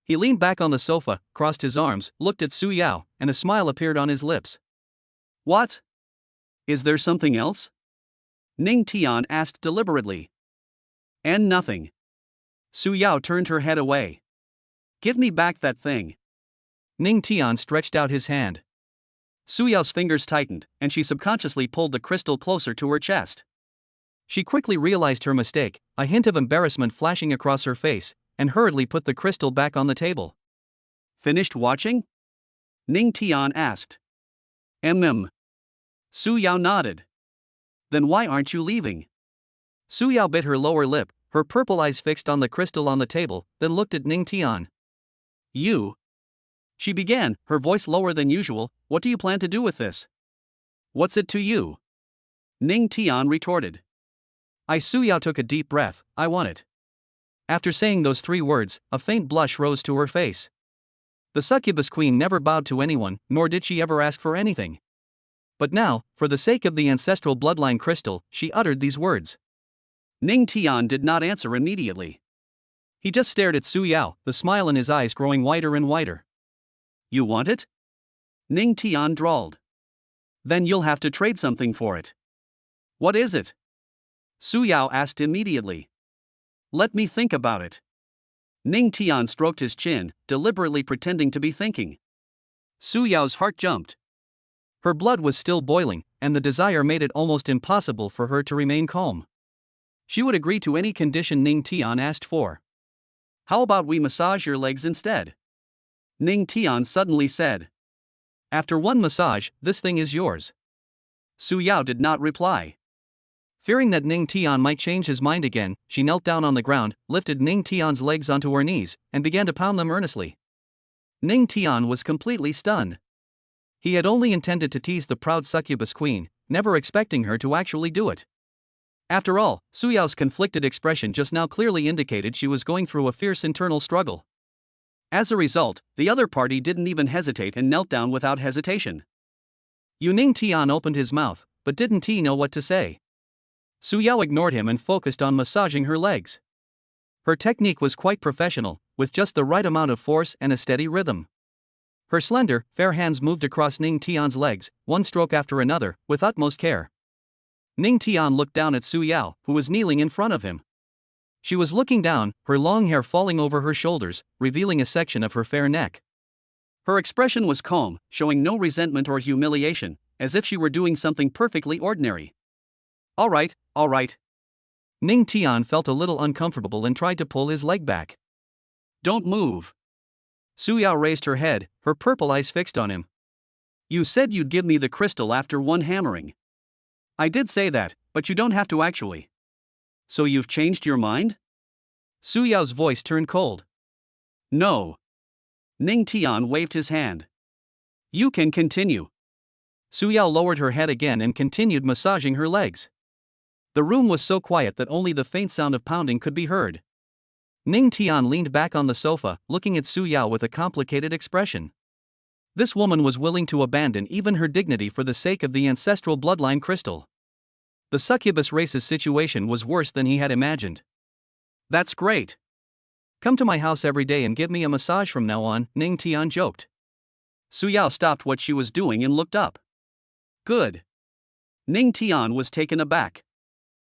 He leaned back on the sofa, crossed his arms, looked at Su Yao, and a smile appeared on his lips. What? Is there something else? Ning Tian asked deliberately. And nothing. Su Yao turned her head away. Give me back that thing. Ning Tian stretched out his hand. Su Yao's fingers tightened, and she subconsciously pulled the crystal closer to her chest. She quickly realized her mistake, a hint of embarrassment flashing across her face, and hurriedly put the crystal back on the table. Finished watching? Ning Tian asked. Su Yao nodded. Then why aren't you leaving? Su Yao bit her lower lip, her purple eyes fixed on the crystal on the table, then looked at Ning Tian. You? She began, her voice lower than usual. What do you plan to do with this? What's it to you? Ning Tian retorted. Su Yao took a deep breath. I want it. After saying those 3 words, a faint blush rose to her face. The succubus queen never bowed to anyone, nor did she ever ask for anything. But now, for the sake of the ancestral bloodline crystal, she uttered these words. Ning Tian did not answer immediately. He just stared at Su Yao, the smile in his eyes growing wider and wider. You want it? Ning Tian drawled. Then you'll have to trade something for it. What is it? Su Yao asked immediately. Let me think about it. Ning Tian stroked his chin, deliberately pretending to be thinking. Su Yao's heart jumped. Her blood was still boiling, and the desire made it almost impossible for her to remain calm. She would agree to any condition Ning Tian asked for. How about we massage your legs instead? Ning Tian suddenly said. After one massage, this thing is yours. Su Yao did not reply. Fearing that Ning Tian might change his mind again, she knelt down on the ground, lifted Ning Tian's legs onto her knees, and began to pound them earnestly. Ning Tian was completely stunned. He had only intended to tease the proud succubus queen, never expecting her to actually do it. After all, Su Yao's conflicted expression just now clearly indicated she was going through a fierce internal struggle. As a result, the other party didn't even hesitate and knelt down without hesitation. Ning Tian opened his mouth, but didn't he know what to say? Su Yao ignored him and focused on massaging her legs. Her technique was quite professional, with just the right amount of force and a steady rhythm. Her slender, fair hands moved across Ning Tian's legs, one stroke after another, with utmost care. Ning Tian looked down at Su Yao, who was kneeling in front of him. She was looking down, her long hair falling over her shoulders, revealing a section of her fair neck. Her expression was calm, showing no resentment or humiliation, as if she were doing something perfectly ordinary. All right. Ning Tian felt a little uncomfortable and tried to pull his leg back. Don't move. Su Yao raised her head, her purple eyes fixed on him. You said you'd give me the crystal after one hammering. I did say that, but you don't have to actually. So you've changed your mind? Su Yao's voice turned cold. No. Ning Tian waved his hand. You can continue. Su Yao lowered her head again and continued massaging her legs. The room was so quiet that only the faint sound of pounding could be heard. Ning Tian leaned back on the sofa, looking at Su Yao with a complicated expression. This woman was willing to abandon even her dignity for the sake of the ancestral bloodline crystal. The succubus race's situation was worse than he had imagined. That's great. Come to my house every day and give me a massage from now on, Ning Tian joked. Su Yao stopped what she was doing and looked up. Good. Ning Tian was taken aback.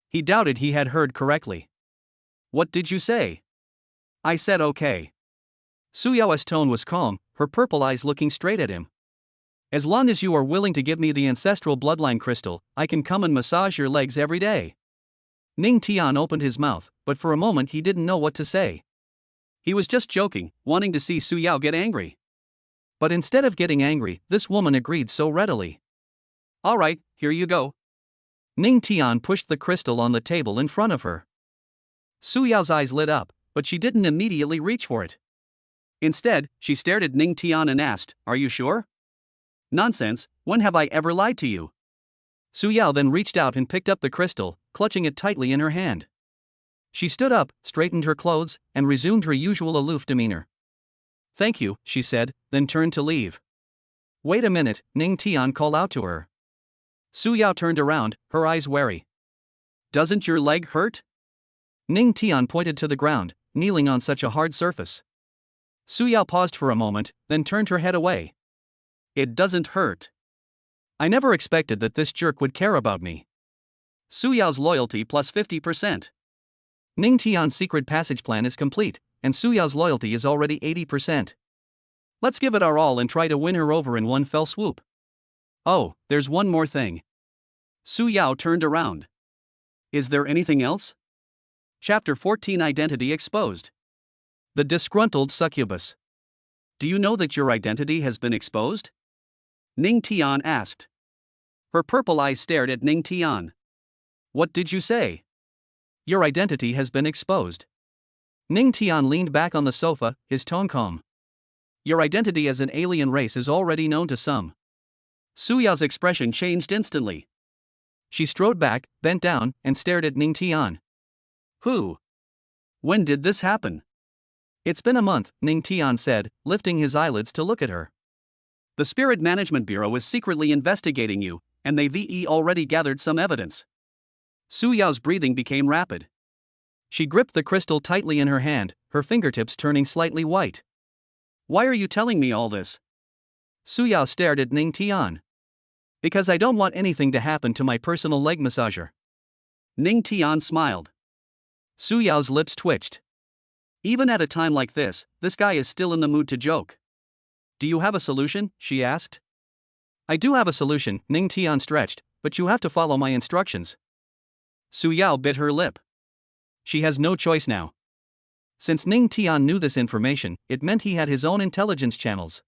He doubted he had heard correctly. What did you say? I said okay. Su Yao's tone was calm, her purple eyes looking straight at him. As long as you are willing to give me the ancestral bloodline crystal, I can come and massage your legs every day. Ning Tian opened his mouth, but for a moment he didn't know what to say. He was just joking, wanting to see Su Yao get angry. But instead of getting angry, this woman agreed so readily. All right, here you go. Ning Tian pushed the crystal on the table in front of her. Su Yao's eyes lit up, but she didn't immediately reach for it. Instead, she stared at Ning Tian and asked, "Are you sure?" "Nonsense, when have I ever lied to you?" Su Yao then reached out and picked up the crystal, clutching it tightly in her hand. She stood up, straightened her clothes, and resumed her usual aloof demeanor. "Thank you," she said, then turned to leave. "Wait a minute," Ning Tian called out to her. Su Yao turned around, her eyes wary. "Doesn't your leg hurt?" Ning Tian pointed to the ground, kneeling on such a hard surface. Su Yao paused for a moment, then turned her head away. "It doesn't hurt. I never expected that this jerk would care about me." Su Yao's loyalty plus 50%. Ning Tian's secret passage plan is complete, and Su Yao's loyalty is already 80%. Let's give it our all and try to win her over in one fell swoop. Oh, there's one more thing. Su Yao turned around. Is there anything else? Chapter 14 Identity Exposed. The disgruntled succubus. Do you know that your identity has been exposed? Ning Tian asked. Her purple eyes stared at Ning Tian. What did you say? Your identity has been exposed. Ning Tian leaned back on the sofa, his tone calm. Your identity as an alien race is already known to some. Su Yao's expression changed instantly. She strode back, bent down, and stared at Ning Tian. Who? When did this happen? It's been a month, Ning Tian said, lifting his eyelids to look at her. The Spirit Management Bureau is secretly investigating you, and they've already gathered some evidence. Su Yao's breathing became rapid. She gripped the crystal tightly in her hand, her fingertips turning slightly white. Why are you telling me all this? Su Yao stared at Ning Tian. Because I don't want anything to happen to my personal leg massager. Ning Tian smiled. Su Yao's lips twitched. Even at a time like this guy is still in the mood to joke. Do you have a solution? She asked. I do have a solution, Ning Tian stretched, but you have to follow my instructions. Su Yao bit her lip. She has no choice now. Since Ning Tian knew this information, it meant he had his own intelligence channels.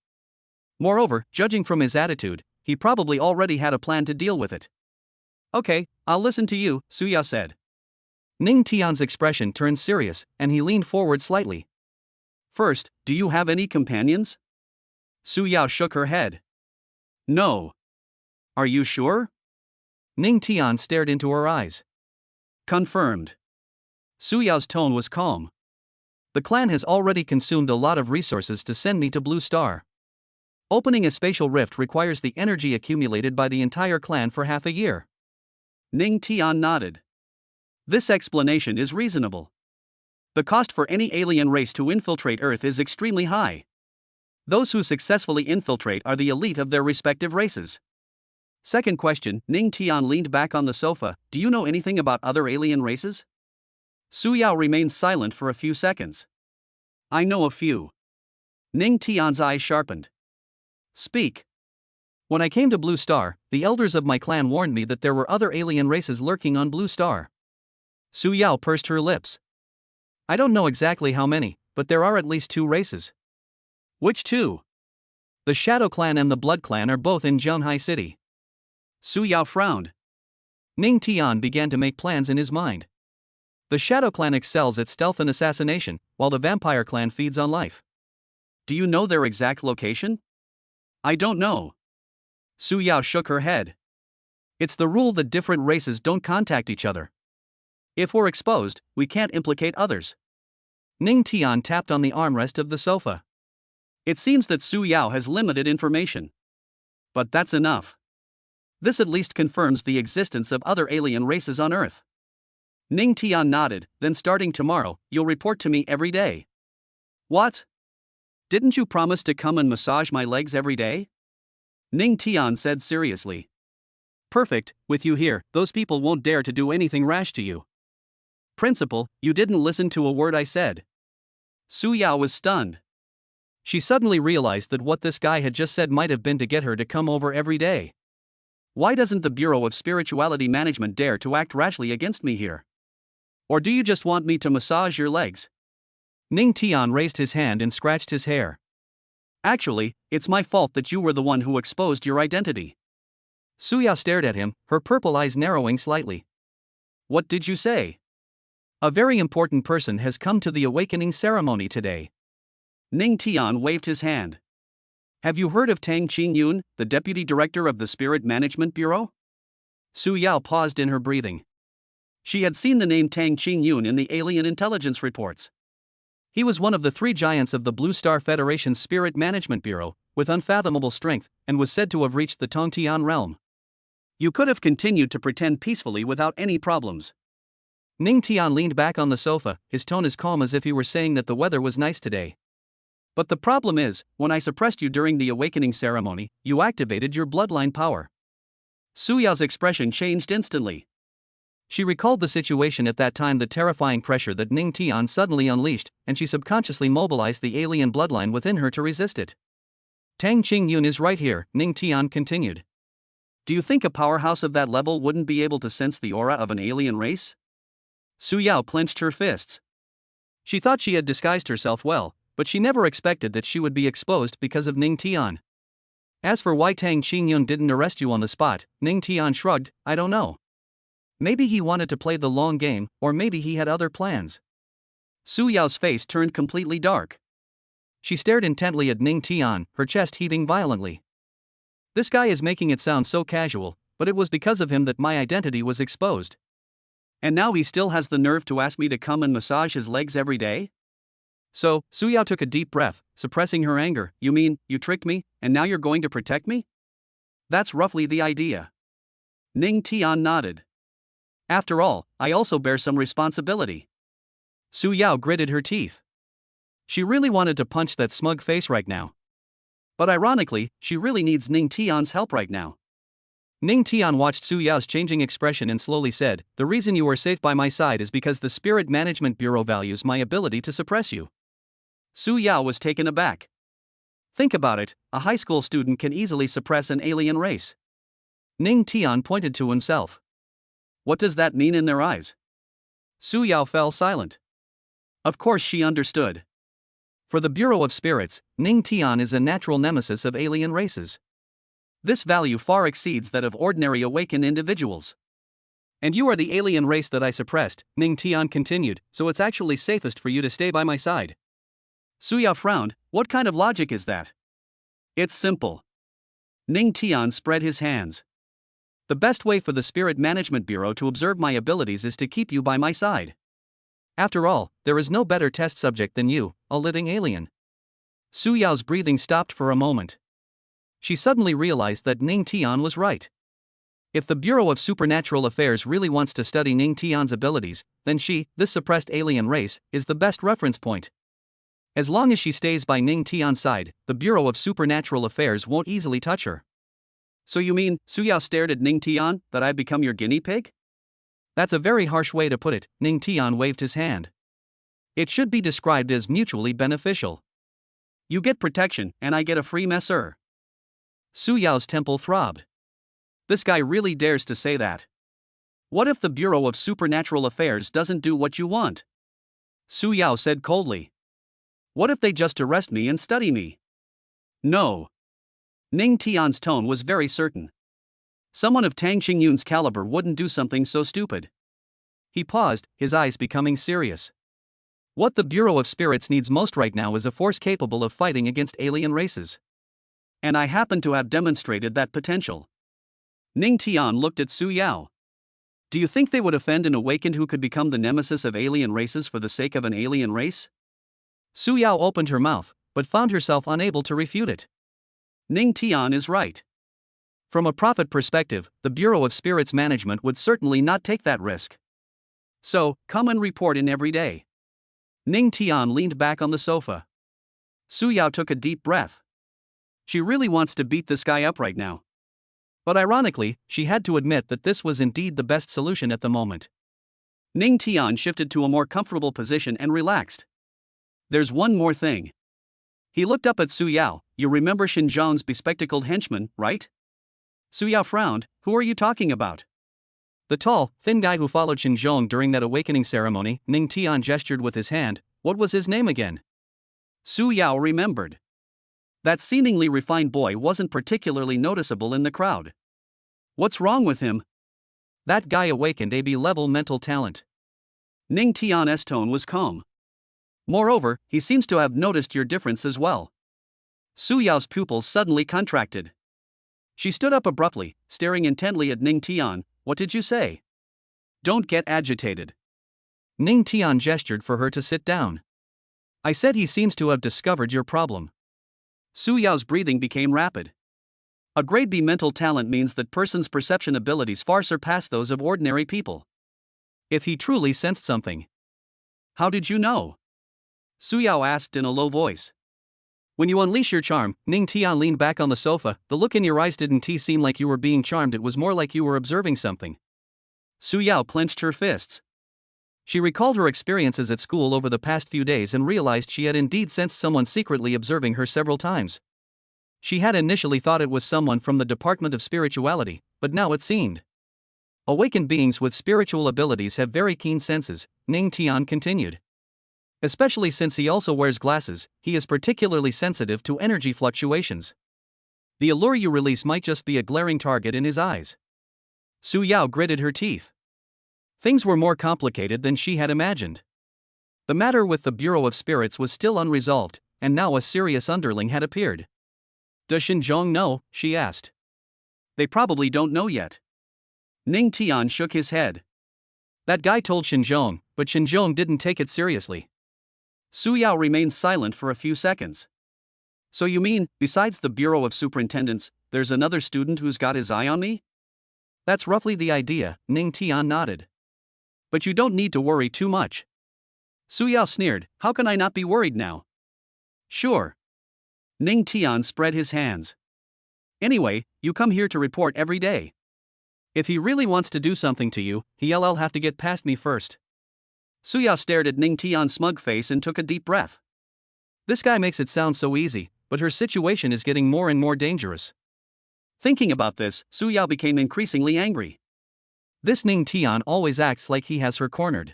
Moreover, judging from his attitude, he probably already had a plan to deal with it. Okay, I'll listen to you, Su Yao said. Ning Tian's expression turned serious, and he leaned forward slightly. First, do you have any companions? Su Yao shook her head. No. Are you sure? Ning Tian stared into her eyes. Confirmed. Su Yao's tone was calm. The clan has already consumed a lot of resources to send me to Blue Star. Opening a spatial rift requires the energy accumulated by the entire clan for half a year. Ning Tian nodded. This explanation is reasonable. The cost for any alien race to infiltrate Earth is extremely high. Those who successfully infiltrate are the elite of their respective races. Second question, Ning Tian leaned back on the sofa. Do you know anything about other alien races? Su Yao remained silent for a few seconds. I know a few. Ning Tian's eyes sharpened. Speak. When I came to Blue Star, the elders of my clan warned me that there were other alien races lurking on Blue Star. Su Yao pursed her lips. I don't know exactly how many, but there are at least 2 races. Which 2? The Shadow Clan and the Blood Clan are both in Zhanghai City. Su Yao frowned. Ning Tian began to make plans in his mind. The Shadow Clan excels at stealth and assassination, while the Vampire Clan feeds on life. Do you know their exact location? I don't know. Su Yao shook her head. It's the rule that different races don't contact each other. If we're exposed, we can't implicate others. Ning Tian tapped on the armrest of the sofa. It seems that Su Yao has limited information. But that's enough. This at least confirms the existence of other alien races on Earth. Ning Tian nodded, then starting tomorrow, you'll report to me every day. What? Didn't you promise to come and massage my legs every day? Ning Tian said seriously. Perfect, with you here, those people won't dare to do anything rash to you. Principal, you didn't listen to a word I said. Su Yao was stunned. She suddenly realized that what this guy had just said might have been to get her to come over every day. Why doesn't the Bureau of Spirituality Management dare to act rashly against me here? Or do you just want me to massage your legs? Ning Tian raised his hand and scratched his hair. Actually, it's my fault that you were the one who exposed your identity. Su Yao stared at him, her purple eyes narrowing slightly. What did you say? A very important person has come to the awakening ceremony today. Ning Tian waved his hand. Have you heard of Tang Qingyun, the deputy director of the Spirit Management Bureau? Su Yao paused in her breathing. She had seen the name Tang Qingyun in the alien intelligence reports. He was one of the 3 giants of the Blue Star Federation's Spirit Management Bureau, with unfathomable strength, and was said to have reached the Tongtian realm. You could have continued to pretend peacefully without any problems. Ning Tian leaned back on the sofa, his tone as calm as if he were saying that the weather was nice today. But the problem is, when I suppressed you during the awakening ceremony, you activated your bloodline power. Su Yao's expression changed instantly. She recalled the situation at that time, the terrifying pressure that Ning Tian suddenly unleashed, and she subconsciously mobilized the alien bloodline within her to resist it. Tang Qingyun is right here, Ning Tian continued. Do you think a powerhouse of that level wouldn't be able to sense the aura of an alien race? Su Yao clenched her fists. She thought she had disguised herself well, but she never expected that she would be exposed because of Ning Tian. As for why Tang Qingyun didn't arrest you on the spot, Ning Tian shrugged, I don't know. Maybe he wanted to play the long game, or maybe he had other plans. Su Yao's face turned completely dark. She stared intently at Ning Tian, her chest heaving violently. This guy is making it sound so casual, but it was because of him that my identity was exposed. And now he still has the nerve to ask me to come and massage his legs every day? So, Su Yao took a deep breath, suppressing her anger. You mean, you tricked me, and now you're going to protect me? That's roughly the idea. Ning Tian nodded. After all, I also bear some responsibility. Su Yao gritted her teeth. She really wanted to punch that smug face right now. But ironically, she really needs Ning Tian's help right now. Ning Tian watched Su Yao's changing expression and slowly said, the reason you are safe by my side is because the Spirit Management Bureau values my ability to suppress you. Su Yao was taken aback. Think about it, a high school student can easily suppress an alien race. Ning Tian pointed to himself. What does that mean in their eyes? Su Yao fell silent. Of course she understood. For the Bureau of Spirits, Ning Tian is a natural nemesis of alien races. This value far exceeds that of ordinary awakened individuals. And you are the alien race that I suppressed, Ning Tian continued, so it's actually safest for you to stay by my side. Su Yao frowned, what kind of logic is that? It's simple. Ning Tian spread his hands. The best way for the Spirit Management Bureau to observe my abilities is to keep you by my side. After all, there is no better test subject than you, a living alien. Su Yao's breathing stopped for a moment. She suddenly realized that Ning Tian was right. If the Bureau of Supernatural Affairs really wants to study Ning Tian's abilities, then she, this suppressed alien race, is the best reference point. As long as she stays by Ning Tian's side, the Bureau of Supernatural Affairs won't easily touch her. So you mean, Su Yao stared at Ning Tian, that I've become your guinea pig? That's a very harsh way to put it, Ning Tian waved his hand. It should be described as mutually beneficial. You get protection, and I get a free messer. Su Yao's temple throbbed. This guy really dares to say that. What if the Bureau of Supernatural Affairs doesn't do what you want? Su Yao said coldly. What if they just arrest me and study me? No. Ning Tian's tone was very certain. Someone of Tang Qingyun's caliber wouldn't do something so stupid. He paused, his eyes becoming serious. What the Bureau of Spirits needs most right now is a force capable of fighting against alien races. And I happen to have demonstrated that potential. Ning Tian looked at Su Yao. Do you think they would offend an awakened who could become the nemesis of alien races for the sake of an alien race? Su Yao opened her mouth, but found herself unable to refute it. Ning Tian is right. From a profit perspective, the Bureau of Spirits Management would certainly not take that risk. So, come and report in every day. Ning Tian leaned back on the sofa. Su Yao took a deep breath. She really wants to beat this guy up right now. But ironically, she had to admit that this was indeed the best solution at the moment. Ning Tian shifted to a more comfortable position and relaxed. There's one more thing. He looked up at Su Yao. You remember Xinjiang's bespectacled henchman, right? Su Yao frowned. Who are you talking about? The tall, thin guy who followed Xinjiang during that awakening ceremony. Ning Tian gestured with his hand. What was his name again? Su Yao remembered. That seemingly refined boy wasn't particularly noticeable in the crowd. What's wrong with him? That guy awakened AB level mental talent. Ning Tian's tone was calm. Moreover, he seems to have noticed your difference as well. Su Yao's pupils suddenly contracted. She stood up abruptly, staring intently at Ning Tian. What did you say? Don't get agitated. Ning Tian gestured for her to sit down. I said he seems to have discovered your problem. Su Yao's breathing became rapid. A grade B mental talent means that person's perception abilities far surpass those of ordinary people. If he truly sensed something. How did you know? Su Yao asked in a low voice. When you unleash your charm, Ning Tian leaned back on the sofa. The look in your eyes didn't seem like you were being charmed, it was more like you were observing something. Su Yao clenched her fists. She recalled her experiences at school over the past few days and realized she had indeed sensed someone secretly observing her several times. She had initially thought it was someone from the Department of Spirituality, but now it seemed. Awakened beings with spiritual abilities have very keen senses, Ning Tian continued. Especially since he also wears glasses, he is particularly sensitive to energy fluctuations. The allure you release might just be a glaring target in his eyes. Su Yao gritted her teeth. Things were more complicated than she had imagined. The matter with the Bureau of Spirits was still unresolved, and now a serious underling had appeared. Does Xinzhong know? She asked. They probably don't know yet. Ning Tian shook his head. That guy told Xinzhong, but Xinzhong didn't take it seriously. Su Yao remained silent for a few seconds. So you mean, besides the Bureau of Superintendents, there's another student who's got his eye on me? That's roughly the idea, Ning Tian nodded. But you don't need to worry too much. Su Yao sneered, how can I not be worried now? Sure. Ning Tian spread his hands. Anyway, you come here to report every day. If he really wants to do something to you, he'll have to get past me first. Su Yao stared at Ning Tian's smug face and took a deep breath. This guy makes it sound so easy, but her situation is getting more and more dangerous. Thinking about this, Su Yao became increasingly angry. This Ning Tian always acts like he has her cornered.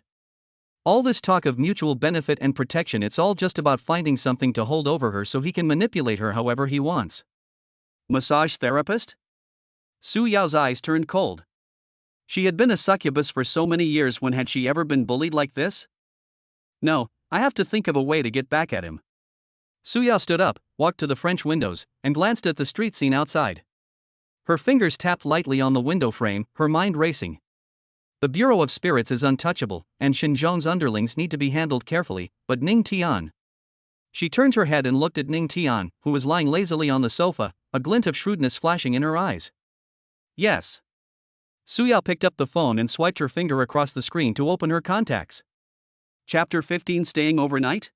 All this talk of mutual benefit and protection, it's all just about finding something to hold over her so he can manipulate her however he wants. Massage therapist? Su Yao's eyes turned cold. She had been a succubus for so many years, when had she ever been bullied like this? No, I have to think of a way to get back at him. Su Yao stood up, walked to the French windows, and glanced at the street scene outside. Her fingers tapped lightly on the window frame, her mind racing. The Bureau of Spirits is untouchable, and Xinzhong's underlings need to be handled carefully, but Ning Tian. She turned her head and looked at Ning Tian, who was lying lazily on the sofa, a glint of shrewdness flashing in her eyes. Yes. Su Yao picked up the phone and swiped her finger across the screen to open her contacts. Chapter 15, Staying Overnight?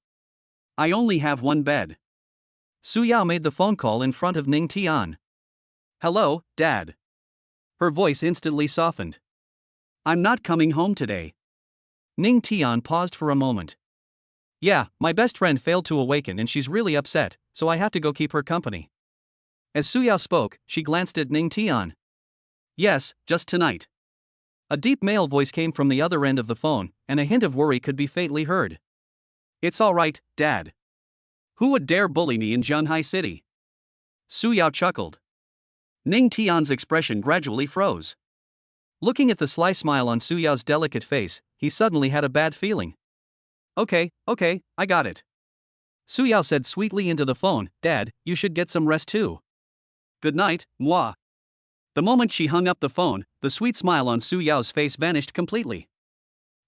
I only have one bed. Su Yao made the phone call in front of Ning Tian. Hello, Dad. Her voice instantly softened. I'm not coming home today. Ning Tian paused for a moment. Yeah, my best friend failed to awaken and she's really upset, so I have to go keep her company. As Su Yao spoke, she glanced at Ning Tian. Yes, just tonight. A deep male voice came from the other end of the phone, and a hint of worry could be faintly heard. It's all right, Dad. Who would dare bully me in Zhanghai City? Su Yao chuckled. Ning Tian's expression gradually froze. Looking at the sly smile on Su Yao's delicate face, he suddenly had a bad feeling. Okay, I got it. Su Yao said sweetly into the phone, Dad, you should get some rest too. Good night, moi. The moment she hung up the phone, the sweet smile on Su Yao's face vanished completely.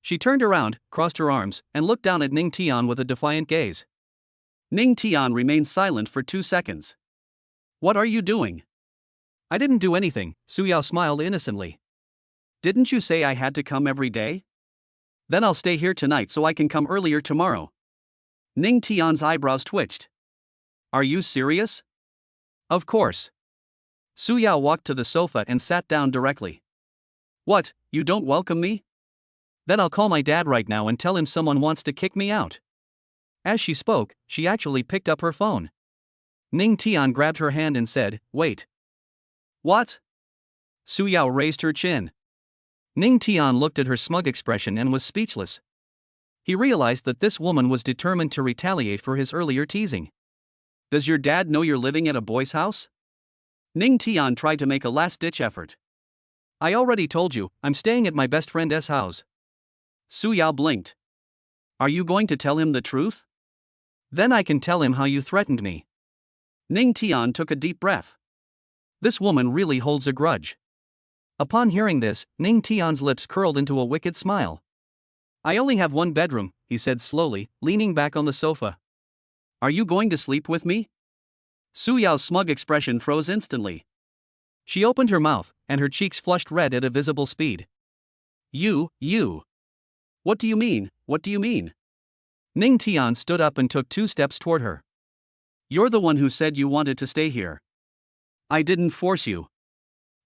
She turned around, crossed her arms, and looked down at Ning Tian with a defiant gaze. Ning Tian remained silent for 2 seconds. What are you doing? I didn't do anything, Su Yao smiled innocently. Didn't you say I had to come every day? Then I'll stay here tonight so I can come earlier tomorrow. Ning Tian's eyebrows twitched. Are you serious? Of course. Su Yao walked to the sofa and sat down directly. What, you don't welcome me? Then I'll call my dad right now and tell him someone wants to kick me out. As she spoke, she actually picked up her phone. Ning Tian grabbed her hand and said, Wait. What? Su Yao raised her chin. Ning Tian looked at her smug expression and was speechless. He realized that this woman was determined to retaliate for his earlier teasing. Does your dad know you're living at a boy's house? Ning Tian tried to make a last-ditch effort. I already told you, I'm staying at my best friend's house. Su Yao blinked. Are you going to tell him the truth? Then I can tell him how you threatened me. Ning Tian took a deep breath. This woman really holds a grudge. Upon hearing this, Ning Tian's lips curled into a wicked smile. I only have one bedroom, he said slowly, leaning back on the sofa. Are you going to sleep with me? Su Yao's smug expression froze instantly. She opened her mouth, and her cheeks flushed red at a visible speed. You. What do you mean, what do you mean? Ning Tian stood up and took 2 steps toward her. You're the one who said you wanted to stay here. I didn't force you.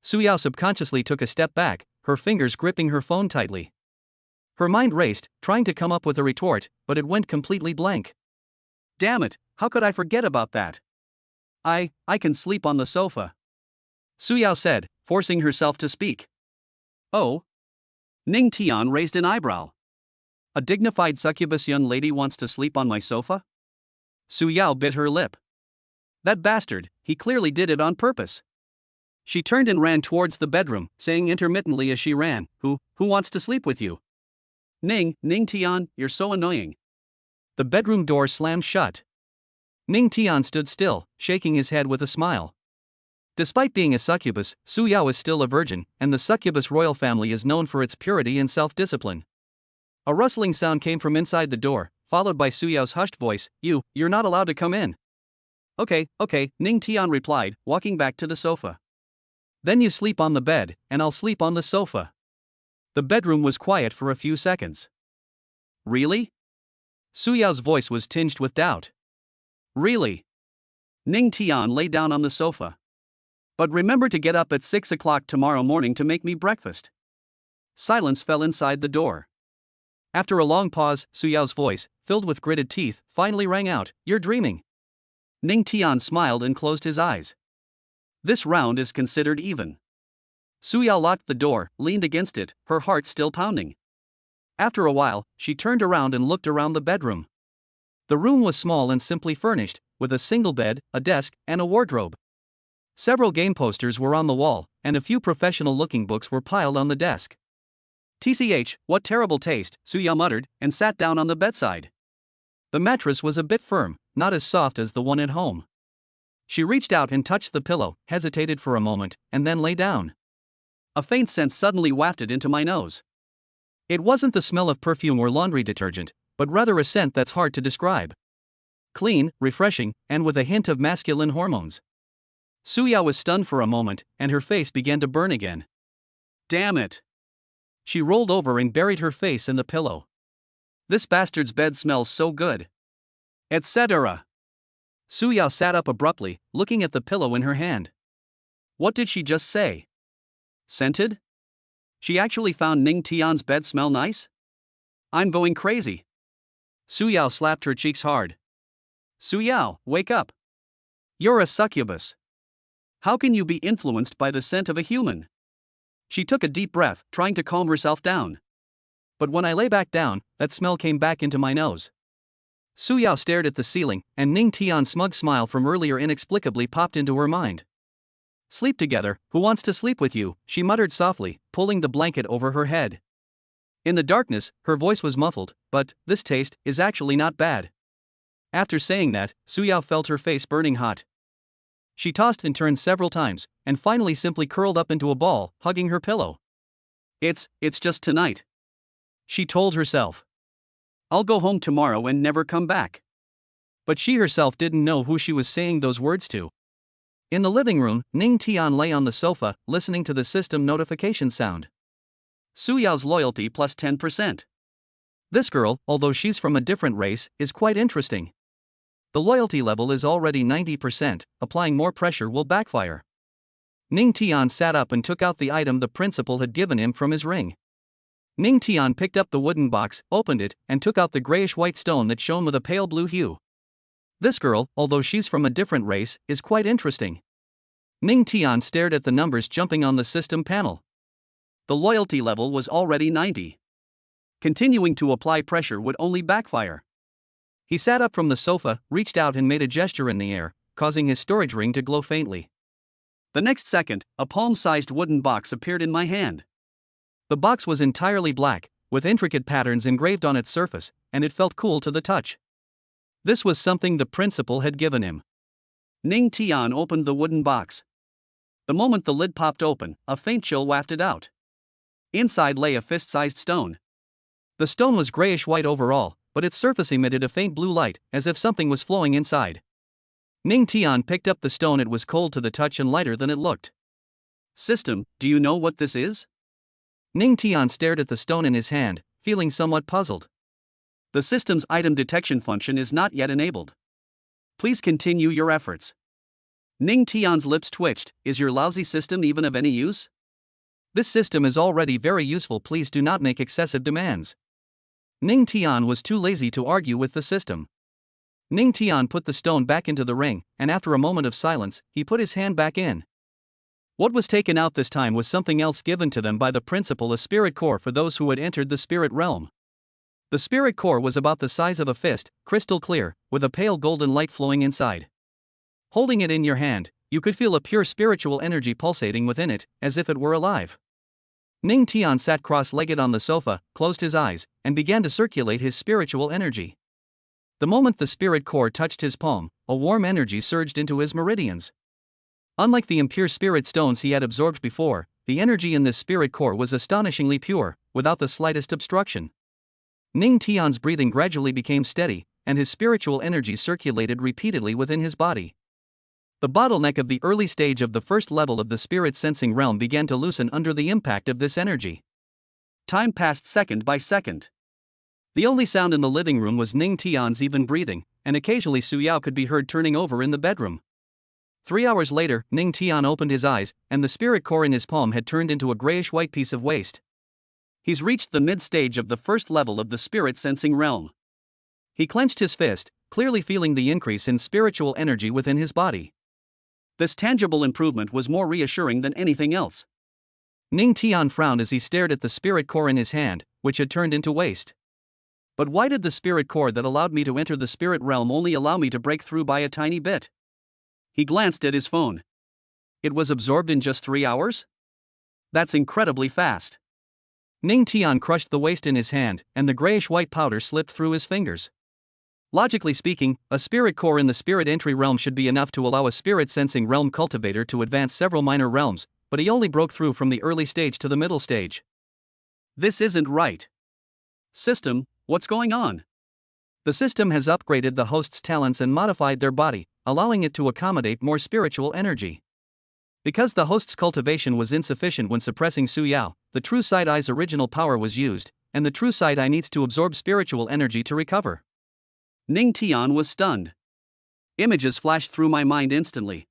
Su Yao subconsciously took a step back, her fingers gripping her phone tightly. Her mind raced, trying to come up with a retort, but it went completely blank. Damn it, how could I forget about that? I can sleep on the sofa. Su Yao said, forcing herself to speak. Oh? Ning Tian raised an eyebrow. A dignified succubus young lady wants to sleep on my sofa? Su Yao bit her lip. That bastard, he clearly did it on purpose. She turned and ran towards the bedroom, saying intermittently as she ran, Who wants to sleep with you? Ning Tian, you're so annoying. The bedroom door slammed shut. Ning Tian stood still, shaking his head with a smile. Despite being a succubus, Su Yao is still a virgin, and the succubus royal family is known for its purity and self-discipline. A rustling sound came from inside the door, followed by Su Yao's hushed voice, You're not allowed to come in. Okay, Ning Tian replied, walking back to the sofa. Then you sleep on the bed, and I'll sleep on the sofa. The bedroom was quiet for a few seconds. Really? Su Yao's voice was tinged with doubt. Really? Ning Tian lay down on the sofa. But remember to get up at 6 o'clock tomorrow morning to make me breakfast. Silence fell inside the door. After a long pause, Su Yao's voice, filled with gritted teeth, finally rang out, You're dreaming. Ning Tian smiled and closed his eyes. This round is considered even. Su Yao locked the door, leaned against it, her heart still pounding. After a while, she turned around and looked around the bedroom. The room was small and simply furnished, with a single bed, a desk, and a wardrobe. Several game posters were on the wall, and a few professional-looking books were piled on the desk. TCH, what terrible taste, Su Yao muttered, and sat down on the bedside. The mattress was a bit firm, not as soft as the one at home. She reached out and touched the pillow, hesitated for a moment, and then lay down. A faint scent suddenly wafted into my nose. It wasn't the smell of perfume or laundry detergent, but rather a scent that's hard to describe. Clean, refreshing, and with a hint of masculine hormones. Su Yao was stunned for a moment, and her face began to burn again. Damn it! She rolled over and buried her face in the pillow. This bastard's bed smells so good. Etc. Su Yao sat up abruptly, looking at the pillow in her hand. What did she just say? Scented? She actually found Ning Tian's bed smell nice? I'm going crazy. Su Yao slapped her cheeks hard. Su Yao, wake up. You're a succubus. How can you be influenced by the scent of a human? She took a deep breath, trying to calm herself down. But when I lay back down, that smell came back into my nose. Su Yao stared at the ceiling, and Ning Tian's smug smile from earlier inexplicably popped into her mind. Sleep together, who wants to sleep with you, she muttered softly, pulling the blanket over her head. In the darkness, her voice was muffled, but this taste is actually not bad. After saying that, Su Yao felt her face burning hot. She tossed and turned several times, and finally simply curled up into a ball, hugging her pillow. It's just tonight. She told herself. I'll go home tomorrow and never come back. But she herself didn't know who she was saying those words to. In the living room, Ning Tian lay on the sofa, listening to the system notification sound. Su Yao's loyalty plus 10%. This girl, although she's from a different race, is quite interesting. The loyalty level is already 90%, applying more pressure will backfire. Ning Tian sat up and took out the item the principal had given him from his ring. Ning Tian picked up the wooden box, opened it, and took out the grayish-white stone that shone with a pale blue hue. This girl, although she's from a different race, is quite interesting. Ning Tian stared at the numbers jumping on the system panel. The loyalty level was already 90. Continuing to apply pressure would only backfire. He sat up from the sofa, reached out and made a gesture in the air, causing his storage ring to glow faintly. The next second, a palm-sized wooden box appeared in my hand. The box was entirely black, with intricate patterns engraved on its surface, and it felt cool to the touch. This was something the principal had given him. Ning Tian opened the wooden box. The moment the lid popped open, a faint chill wafted out. Inside lay a fist-sized stone. The stone was grayish-white overall, but its surface emitted a faint blue light, as if something was flowing inside. Ning Tian picked up the stone. It was cold to the touch and lighter than it looked. System, do you know what this is? Ning Tian stared at the stone in his hand, feeling somewhat puzzled. The system's item detection function is not yet enabled. Please continue your efforts. Ning Tian's lips twitched. Is your lousy system even of any use? This system is already very useful. Please do not make excessive demands. Ning Tian was too lazy to argue with the system. Ning Tian put the stone back into the ring, and after a moment of silence, he put his hand back in. What was taken out this time was something else given to them by the principal, a spirit core for those who had entered the spirit realm. The spirit core was about the size of a fist, crystal clear, with a pale golden light flowing inside. Holding it in your hand, you could feel a pure spiritual energy pulsating within it, as if it were alive. Ning Tian sat cross-legged on the sofa, closed his eyes, and began to circulate his spiritual energy. The moment the spirit core touched his palm, a warm energy surged into his meridians. Unlike the impure spirit stones he had absorbed before, the energy in this spirit core was astonishingly pure, without the slightest obstruction. Ning Tian's breathing gradually became steady, and his spiritual energy circulated repeatedly within his body. The bottleneck of the early stage of the first level of the spirit sensing realm began to loosen under the impact of this energy. Time passed second by second. The only sound in the living room was Ning Tian's even breathing, and occasionally Su Yao could be heard turning over in the bedroom. 3 hours later, Ning Tian opened his eyes, and the spirit core in his palm had turned into a grayish-white piece of waste. He's reached the mid-stage of the first level of the spirit sensing realm. He clenched his fist, clearly feeling the increase in spiritual energy within his body. This tangible improvement was more reassuring than anything else. Ning Tian frowned as he stared at the spirit core in his hand, which had turned into waste. But why did the spirit core that allowed me to enter the spirit realm only allow me to break through by a tiny bit? He glanced at his phone. It was absorbed in just 3 hours? That's incredibly fast. Ning Tian crushed the waste in his hand, and the grayish-white powder slipped through his fingers. Logically speaking, a spirit core in the spirit entry realm should be enough to allow a spirit-sensing realm cultivator to advance several minor realms, but he only broke through from the early stage to the middle stage. This isn't right. System, what's going on? The system has upgraded the host's talents and modified their body, allowing it to accommodate more spiritual energy. Because the host's cultivation was insufficient when suppressing Su Yao, the True Sight Eye's original power was used, and the True Sight Eye needs to absorb spiritual energy to recover. Ning Tian was stunned. Images flashed through my mind instantly.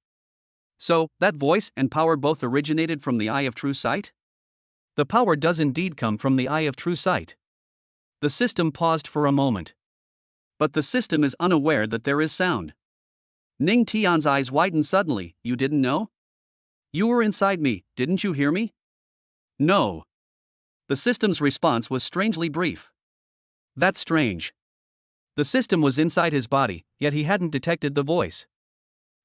So, that voice and power both originated from the Eye of True Sight? The power does indeed come from the Eye of True Sight. The system paused for a moment. But the system is unaware that there is sound. Ning Tian's eyes widened suddenly. You didn't know? You were inside me, didn't you hear me? No. The system's response was strangely brief. That's strange. The system was inside his body, yet he hadn't detected the voice.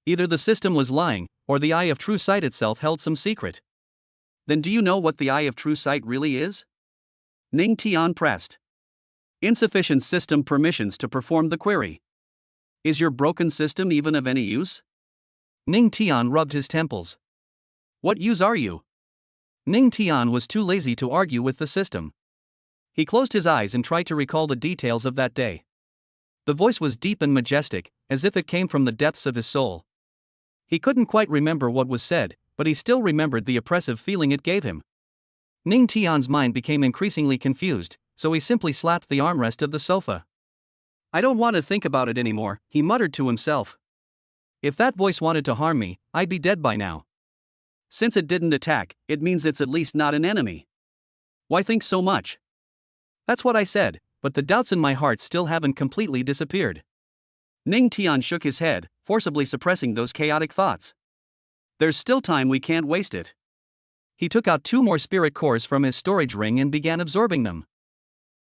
Either the system was lying, or the Eye of True Sight itself held some secret. Then do you know what the Eye of True Sight really is? Ning Tian pressed. Insufficient system permissions to perform the query. Is your broken system even of any use? Ning Tian rubbed his temples. What use are you? Ning Tian was too lazy to argue with the system. He closed his eyes and tried to recall the details of that day. The voice was deep and majestic, as if it came from the depths of his soul. He couldn't quite remember what was said, but he still remembered the oppressive feeling it gave him. Ning Tian's mind became increasingly confused, so he simply slapped the armrest of the sofa. I don't want to think about it anymore, he muttered to himself. If that voice wanted to harm me, I'd be dead by now. Since it didn't attack, it means it's at least not an enemy. Why think so much? That's what I said, but the doubts in my heart still haven't completely disappeared. Ning Tian shook his head, forcibly suppressing those chaotic thoughts. There's still time, we can't waste it. He took out 2 more spirit cores from his storage ring and began absorbing them.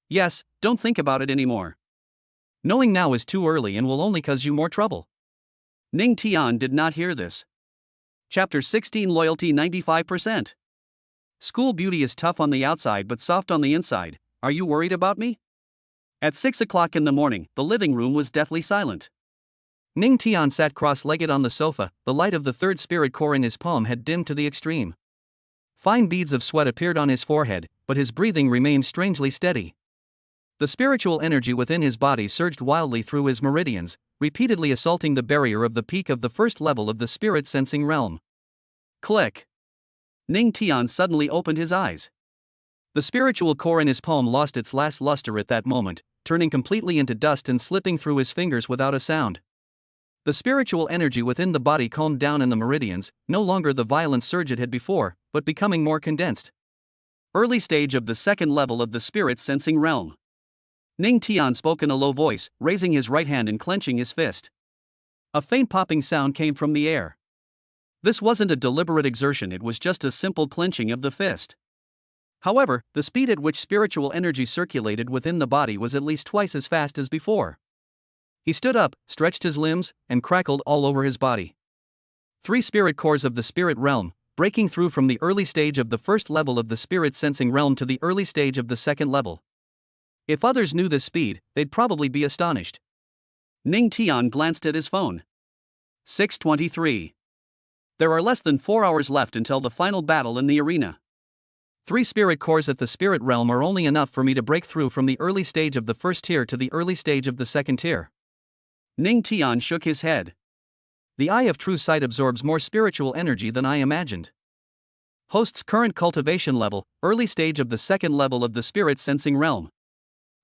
Yes, don't think about it anymore. Knowing now is too early and will only cause you more trouble. Ning Tian did not hear this. Chapter 16 Loyalty 95%. School beauty is tough on the outside but soft on the inside. Are you worried about me? At 6 o'clock in the morning, the living room was deathly silent. Ning Tian sat cross-legged on the sofa, the light of the third spirit core in his palm had dimmed to the extreme. Fine beads of sweat appeared on his forehead, but his breathing remained strangely steady. The spiritual energy within his body surged wildly through his meridians, repeatedly assaulting the barrier of the peak of the first level of the spirit sensing realm. Click! Ning Tian suddenly opened his eyes. The spiritual core in his palm lost its last luster at that moment, turning completely into dust and slipping through his fingers without a sound. The spiritual energy within the body calmed down in the meridians, no longer the violent surge it had before, but becoming more condensed. Early stage of the second level of the spirit sensing realm. Ning Tian spoke in a low voice, raising his right hand and clenching his fist. A faint popping sound came from the air. This wasn't a deliberate exertion, it was just a simple clenching of the fist. However, the speed at which spiritual energy circulated within the body was at least twice as fast as before. He stood up, stretched his limbs, and crackled all over his body. 3 spirit cores of the spirit realm, breaking through from the early stage of the first level of the spirit sensing realm to the early stage of the second level. If others knew this speed, they'd probably be astonished. Ning Tian glanced at his phone. 6:23. There are less than 4 hours left until the final battle in the arena. 3 spirit cores at the spirit realm are only enough for me to break through from the early stage of the first tier to the early stage of the second tier. Ning Tian shook his head. The Eye of True Sight absorbs more spiritual energy than I imagined. Host's current cultivation level, early stage of the second level of the spirit sensing realm.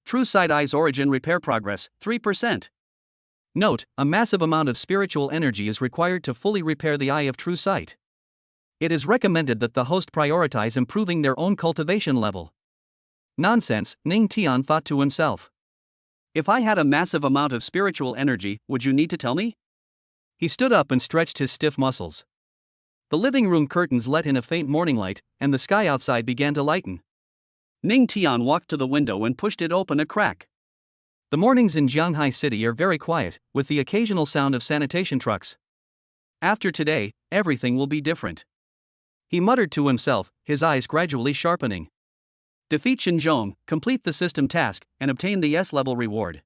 True Sight Eye's origin repair progress, 3%. Note, a massive amount of spiritual energy is required to fully repair the Eye of True Sight. It is recommended that the host prioritize improving their own cultivation level. Nonsense, Ning Tian thought to himself. If I had a massive amount of spiritual energy, would you need to tell me? He stood up and stretched his stiff muscles. The living room curtains let in a faint morning light, and the sky outside began to lighten. Ning Tian walked to the window and pushed it open a crack. The mornings in Jianghai City are very quiet, with the occasional sound of sanitation trucks. After today, everything will be different. He muttered to himself, his eyes gradually sharpening. Defeat Xinzhong, complete the system task, and obtain the S-level reward.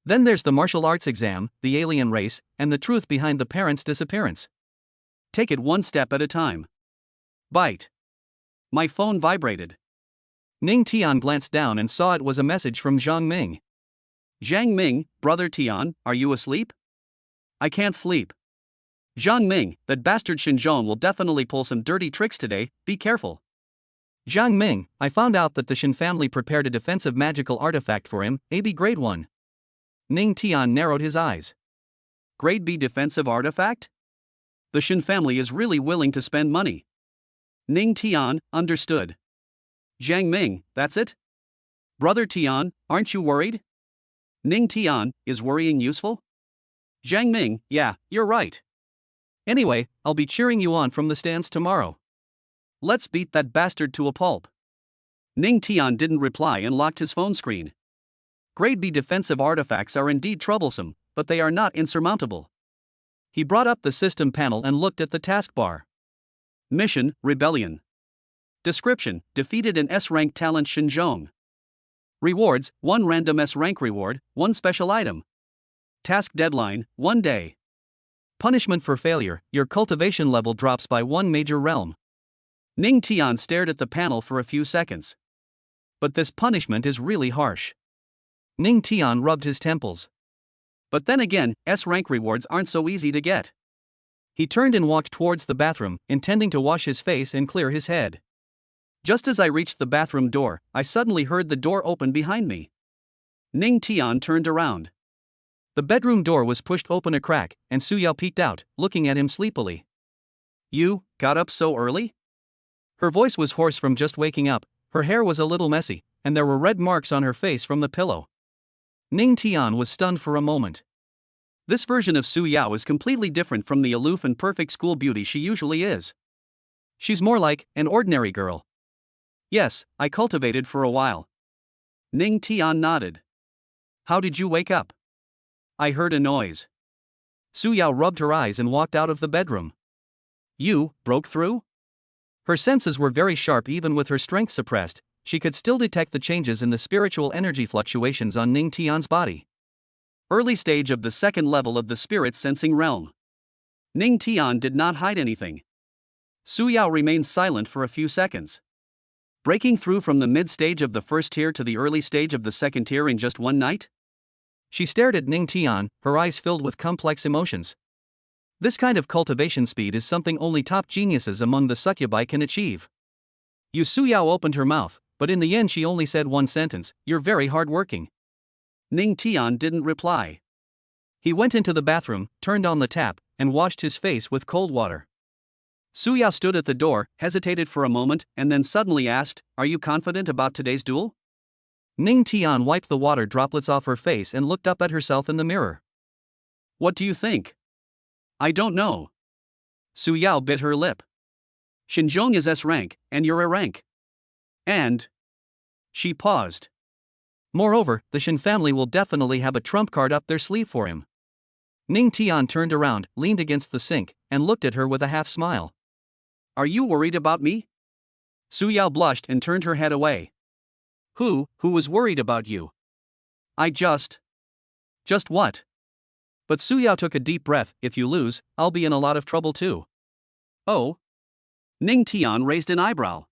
Then there's the martial arts exam, the alien race, and the truth behind the parents' disappearance. Take it one step at a time. Bite. My phone vibrated. Ning Tian glanced down and saw it was a message from Zhang Ming. Zhang Ming, brother Tian, are you asleep? I can't sleep. Zhang Ming, that bastard Xinzhong will definitely pull some dirty tricks today, be careful. Zhang Ming, I found out that the Shen family prepared a defensive magical artifact for him, AB Grade 1. Ning Tian narrowed his eyes. Grade B defensive artifact? The Shen family is really willing to spend money. Ning Tian understood. Zhang Ming, that's it? Brother Tian, aren't you worried? Ning Tian, is worrying useful? Zhang Ming, yeah, you're right. Anyway, I'll be cheering you on from the stands tomorrow. Let's beat that bastard to a pulp. Ning Tian didn't reply and locked his phone screen. Grade B defensive artifacts are indeed troublesome, but they are not insurmountable. He brought up the system panel and looked at the taskbar. Mission, Rebellion. Description, defeated an S-rank talent Xinzhong. Rewards, 1 random S-rank reward, 1 special item. Task deadline, 1 day. Punishment for failure, your cultivation level drops by 1 major realm. Ning Tian stared at the panel for a few seconds. But this punishment is really harsh. Ning Tian rubbed his temples. But then again, S-rank rewards aren't so easy to get. He turned and walked towards the bathroom, intending to wash his face and clear his head. Just as I reached the bathroom door, I suddenly heard the door open behind me. Ning Tian turned around. The bedroom door was pushed open a crack, and Su Yao peeked out, looking at him sleepily. You got up so early? Her voice was hoarse from just waking up, her hair was a little messy, and there were red marks on her face from the pillow. Ning Tian was stunned for a moment. This version of Su Yao is completely different from the aloof and perfect school beauty she usually is. She's more like an ordinary girl. Yes, I cultivated for a while. Ning Tian nodded. How did you wake up? I heard a noise. Su Yao rubbed her eyes and walked out of the bedroom. You broke through? Her senses were very sharp even with her strength suppressed. She could still detect the changes in the spiritual energy fluctuations on Ning Tian's body. Early stage of the second level of the spirit sensing realm. Ning Tian did not hide anything. Su Yao remained silent for a few seconds. Breaking through from the mid-stage of the first tier to the early stage of the second tier in just one night? She stared at Ning Tian, her eyes filled with complex emotions. This kind of cultivation speed is something only top geniuses among the succubi can achieve. Su Yao opened her mouth, but in the end she only said one sentence, "You're very hard-working." Ning Tian didn't reply. He went into the bathroom, turned on the tap, and washed his face with cold water. Su Yao stood at the door, hesitated for a moment, and then suddenly asked, "Are you confident about today's duel?" Ning Tian wiped the water droplets off her face and looked up at herself in the mirror. "What do you think?" "I don't know." Su Yao bit her lip. "Xinzhong is S rank, and you're A rank. And..." She paused. "Moreover, the Shen family will definitely have a trump card up their sleeve for him." Ning Tian turned around, leaned against the sink, and looked at her with a half-smile. "Are you worried about me?" Su Yao blushed and turned her head away. Who was worried about you?" "I just what?" But Su Yao took a deep breath. "If you lose, I'll be in a lot of trouble too." "Oh?" Ning Tian raised an eyebrow.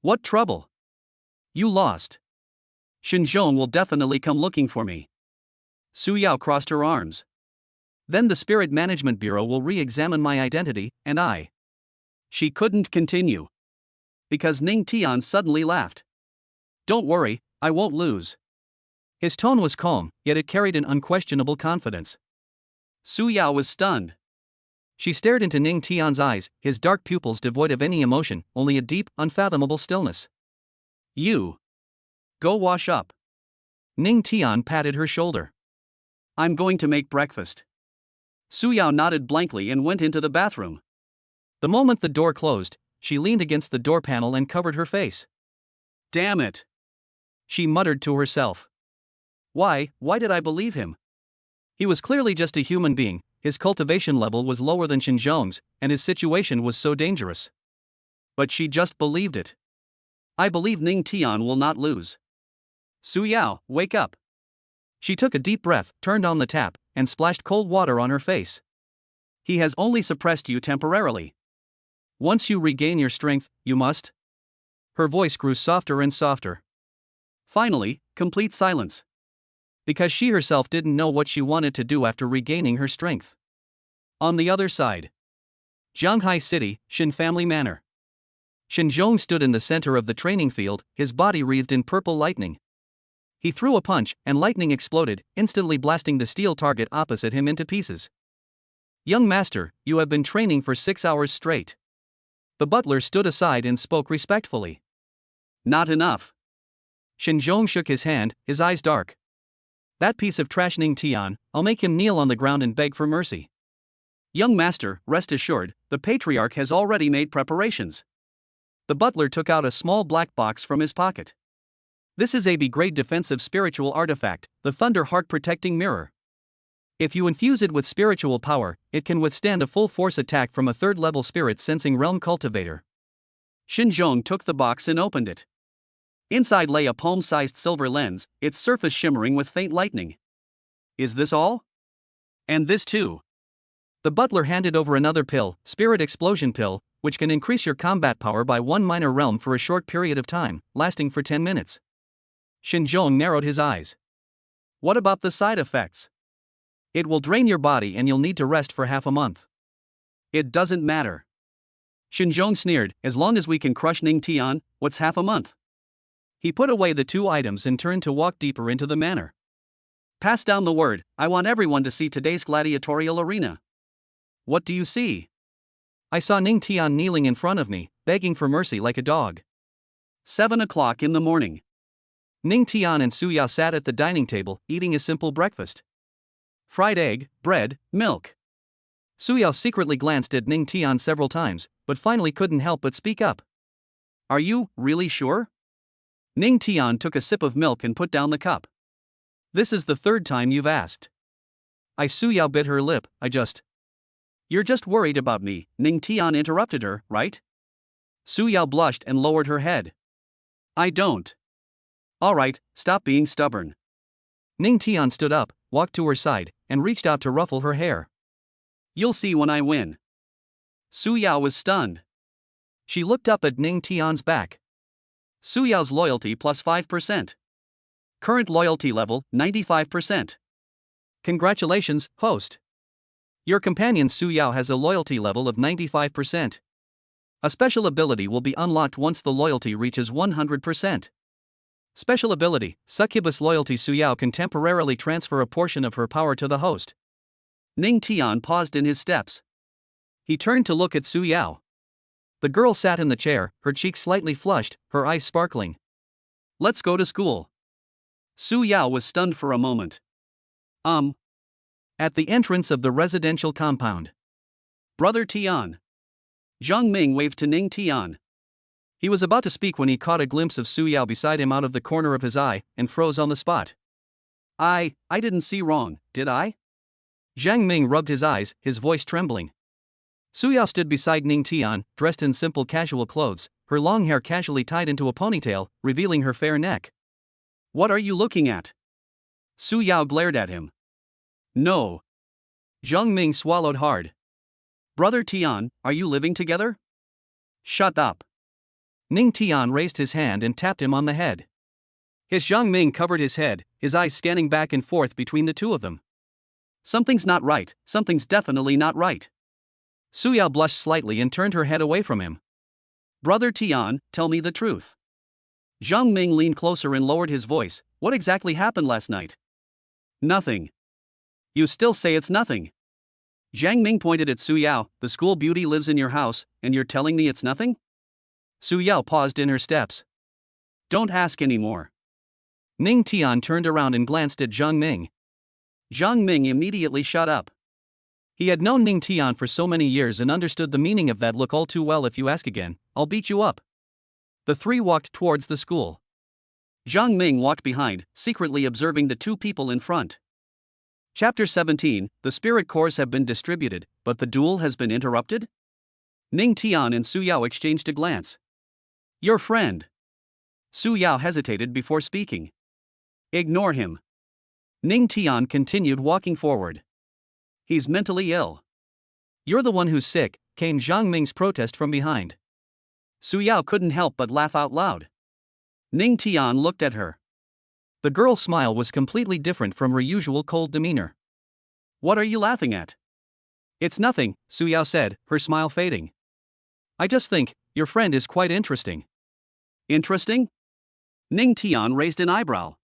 "What trouble?" "You lost. Xinzhong will definitely come looking for me." Su Yao crossed her arms. "Then the Spirit Management Bureau will re-examine my identity, and I..." She couldn't continue. Because Ning Tian suddenly laughed. "Don't worry, I won't lose." His tone was calm, yet it carried an unquestionable confidence. Su Yao was stunned. She stared into Ning Tian's eyes, his dark pupils devoid of any emotion, only a deep, unfathomable stillness. "You. Go wash up." Ning Tian patted her shoulder. "I'm going to make breakfast." Su Yao nodded blankly and went into the bathroom. The moment the door closed, she leaned against the door panel and covered her face. "Damn it," she muttered to herself. Why did I believe him? He was clearly just a human being, his cultivation level was lower than Xinzhong's, and his situation was so dangerous. But she just believed it. "I believe Ning Tian will not lose." "Su Yao, wake up." She took a deep breath, turned on the tap, and splashed cold water on her face. "He has only suppressed you temporarily. Once you regain your strength, you must..." Her voice grew softer and softer. Finally, complete silence. Because she herself didn't know what she wanted to do after regaining her strength. On the other side. Zhanghai City, Shen Family Manor. Xinzhong stood in the center of the training field, his body wreathed in purple lightning. He threw a punch, and lightning exploded, instantly blasting the steel target opposite him into pieces. "Young master, you have been training for 6 hours straight." The butler stood aside and spoke respectfully. "Not enough." Xinzhong shook his hand, his eyes dark. "That piece of trash Ning Tian, I'll make him kneel on the ground and beg for mercy." "Young master, rest assured, the patriarch has already made preparations." The butler took out a small black box from his pocket. "This is a B-grade defensive spiritual artifact, the Thunder Heart Protecting Mirror. If you infuse it with spiritual power, it can withstand a full-force attack from a third-level spirit sensing realm cultivator." Xinzhong took the box and opened it. Inside lay a palm-sized silver lens, its surface shimmering with faint lightning. "Is this all?" "And this too." The butler handed over another pill, Spirit Explosion Pill, which can increase your combat power by 1 minor realm for a short period of time, lasting for 10 minutes. Xinzhong narrowed his eyes. "What about the side effects?" "It will drain your body and you'll need to rest for half a month." "It doesn't matter." Xinzhong sneered, "As long as we can crush Ning Tian, what's half a month?" He put away the 2 items and turned to walk deeper into the manor. "Pass down the word, I want everyone to see today's gladiatorial arena." "What do you see?" "I saw Ning Tian kneeling in front of me, begging for mercy like a dog." 7 o'clock in the morning. Ning Tian and Su Yao sat at the dining table, eating a simple breakfast. Fried egg, bread, milk. Su Yao secretly glanced at Ning Tian several times, but finally couldn't help but speak up. "Are you really sure?" Ning Tian took a sip of milk and put down the cup. "This is the 3rd time you've asked." Su Yao bit her lip. "I just..." You're just worried about me, Ning Tian interrupted her, right? Su Yao blushed and lowered her head. I don't. Alright, stop being stubborn. Ning Tian stood up, walked to her side, and reached out to ruffle her hair. You'll see when I win. Su Yao was stunned. She looked up at Ning Tian's back. Su Yao's loyalty plus 5%. Current loyalty level, 95%. Congratulations, host. Your companion Su Yao has a loyalty level of 95%. A special ability will be unlocked once the loyalty reaches 100%. Special ability, Succubus Loyalty. Su Yao can temporarily transfer a portion of her power to the host. Ning Tian paused in his steps. He turned to look at Su Yao. The girl sat in the chair, her cheeks slightly flushed, her eyes sparkling. Let's go to school. Su Yao was stunned for a moment. At the entrance of the residential compound. Brother Tian. Zhang Ming waved to Ning Tian. He was about to speak when he caught a glimpse of Su Yao beside him out of the corner of his eye, and froze on the spot. I didn't see wrong, did I? Zhang Ming rubbed his eyes, his voice trembling. Su Yao stood beside Ning Tian, dressed in simple casual clothes, her long hair casually tied into a ponytail, revealing her fair neck. What are you looking at? Su Yao glared at him. No. Zhang Ming swallowed hard. Brother Tian, are you living together? Shut up. Ning Tian raised his hand and tapped him on the head. His Zhang Ming covered his head, his eyes scanning back and forth between the two of them. Something's not right, something's definitely not right. Su Yao blushed slightly and turned her head away from him. Brother Tian, tell me the truth. Zhang Ming leaned closer and lowered his voice. What exactly happened last night? Nothing. You still say it's nothing. Zhang Ming pointed at Su Yao. The school beauty lives in your house, and you're telling me it's nothing? Su Yao paused in her steps. Don't ask anymore. Ning Tian turned around and glanced at Zhang Ming. Zhang Ming immediately shut up. He had known Ning Tian for so many years and understood the meaning of that look all too well. If you ask again, I'll beat you up. The three walked towards the school. Zhang Ming walked behind, secretly observing the two people in front. Chapter 17, the spirit cores have been distributed, but the duel has been interrupted? Ning Tian and Su Yao exchanged a glance. Your friend. Su Yao hesitated before speaking. Ignore him. Ning Tian continued walking forward. He's mentally ill. You're the one who's sick, came Zhang Ming's protest from behind. Su Yao couldn't help but laugh out loud. Ning Tian looked at her. The girl's smile was completely different from her usual cold demeanor. What are you laughing at? It's nothing, Su Yao said, her smile fading. I just think, your friend is quite interesting. Interesting? Ning Tian raised an eyebrow.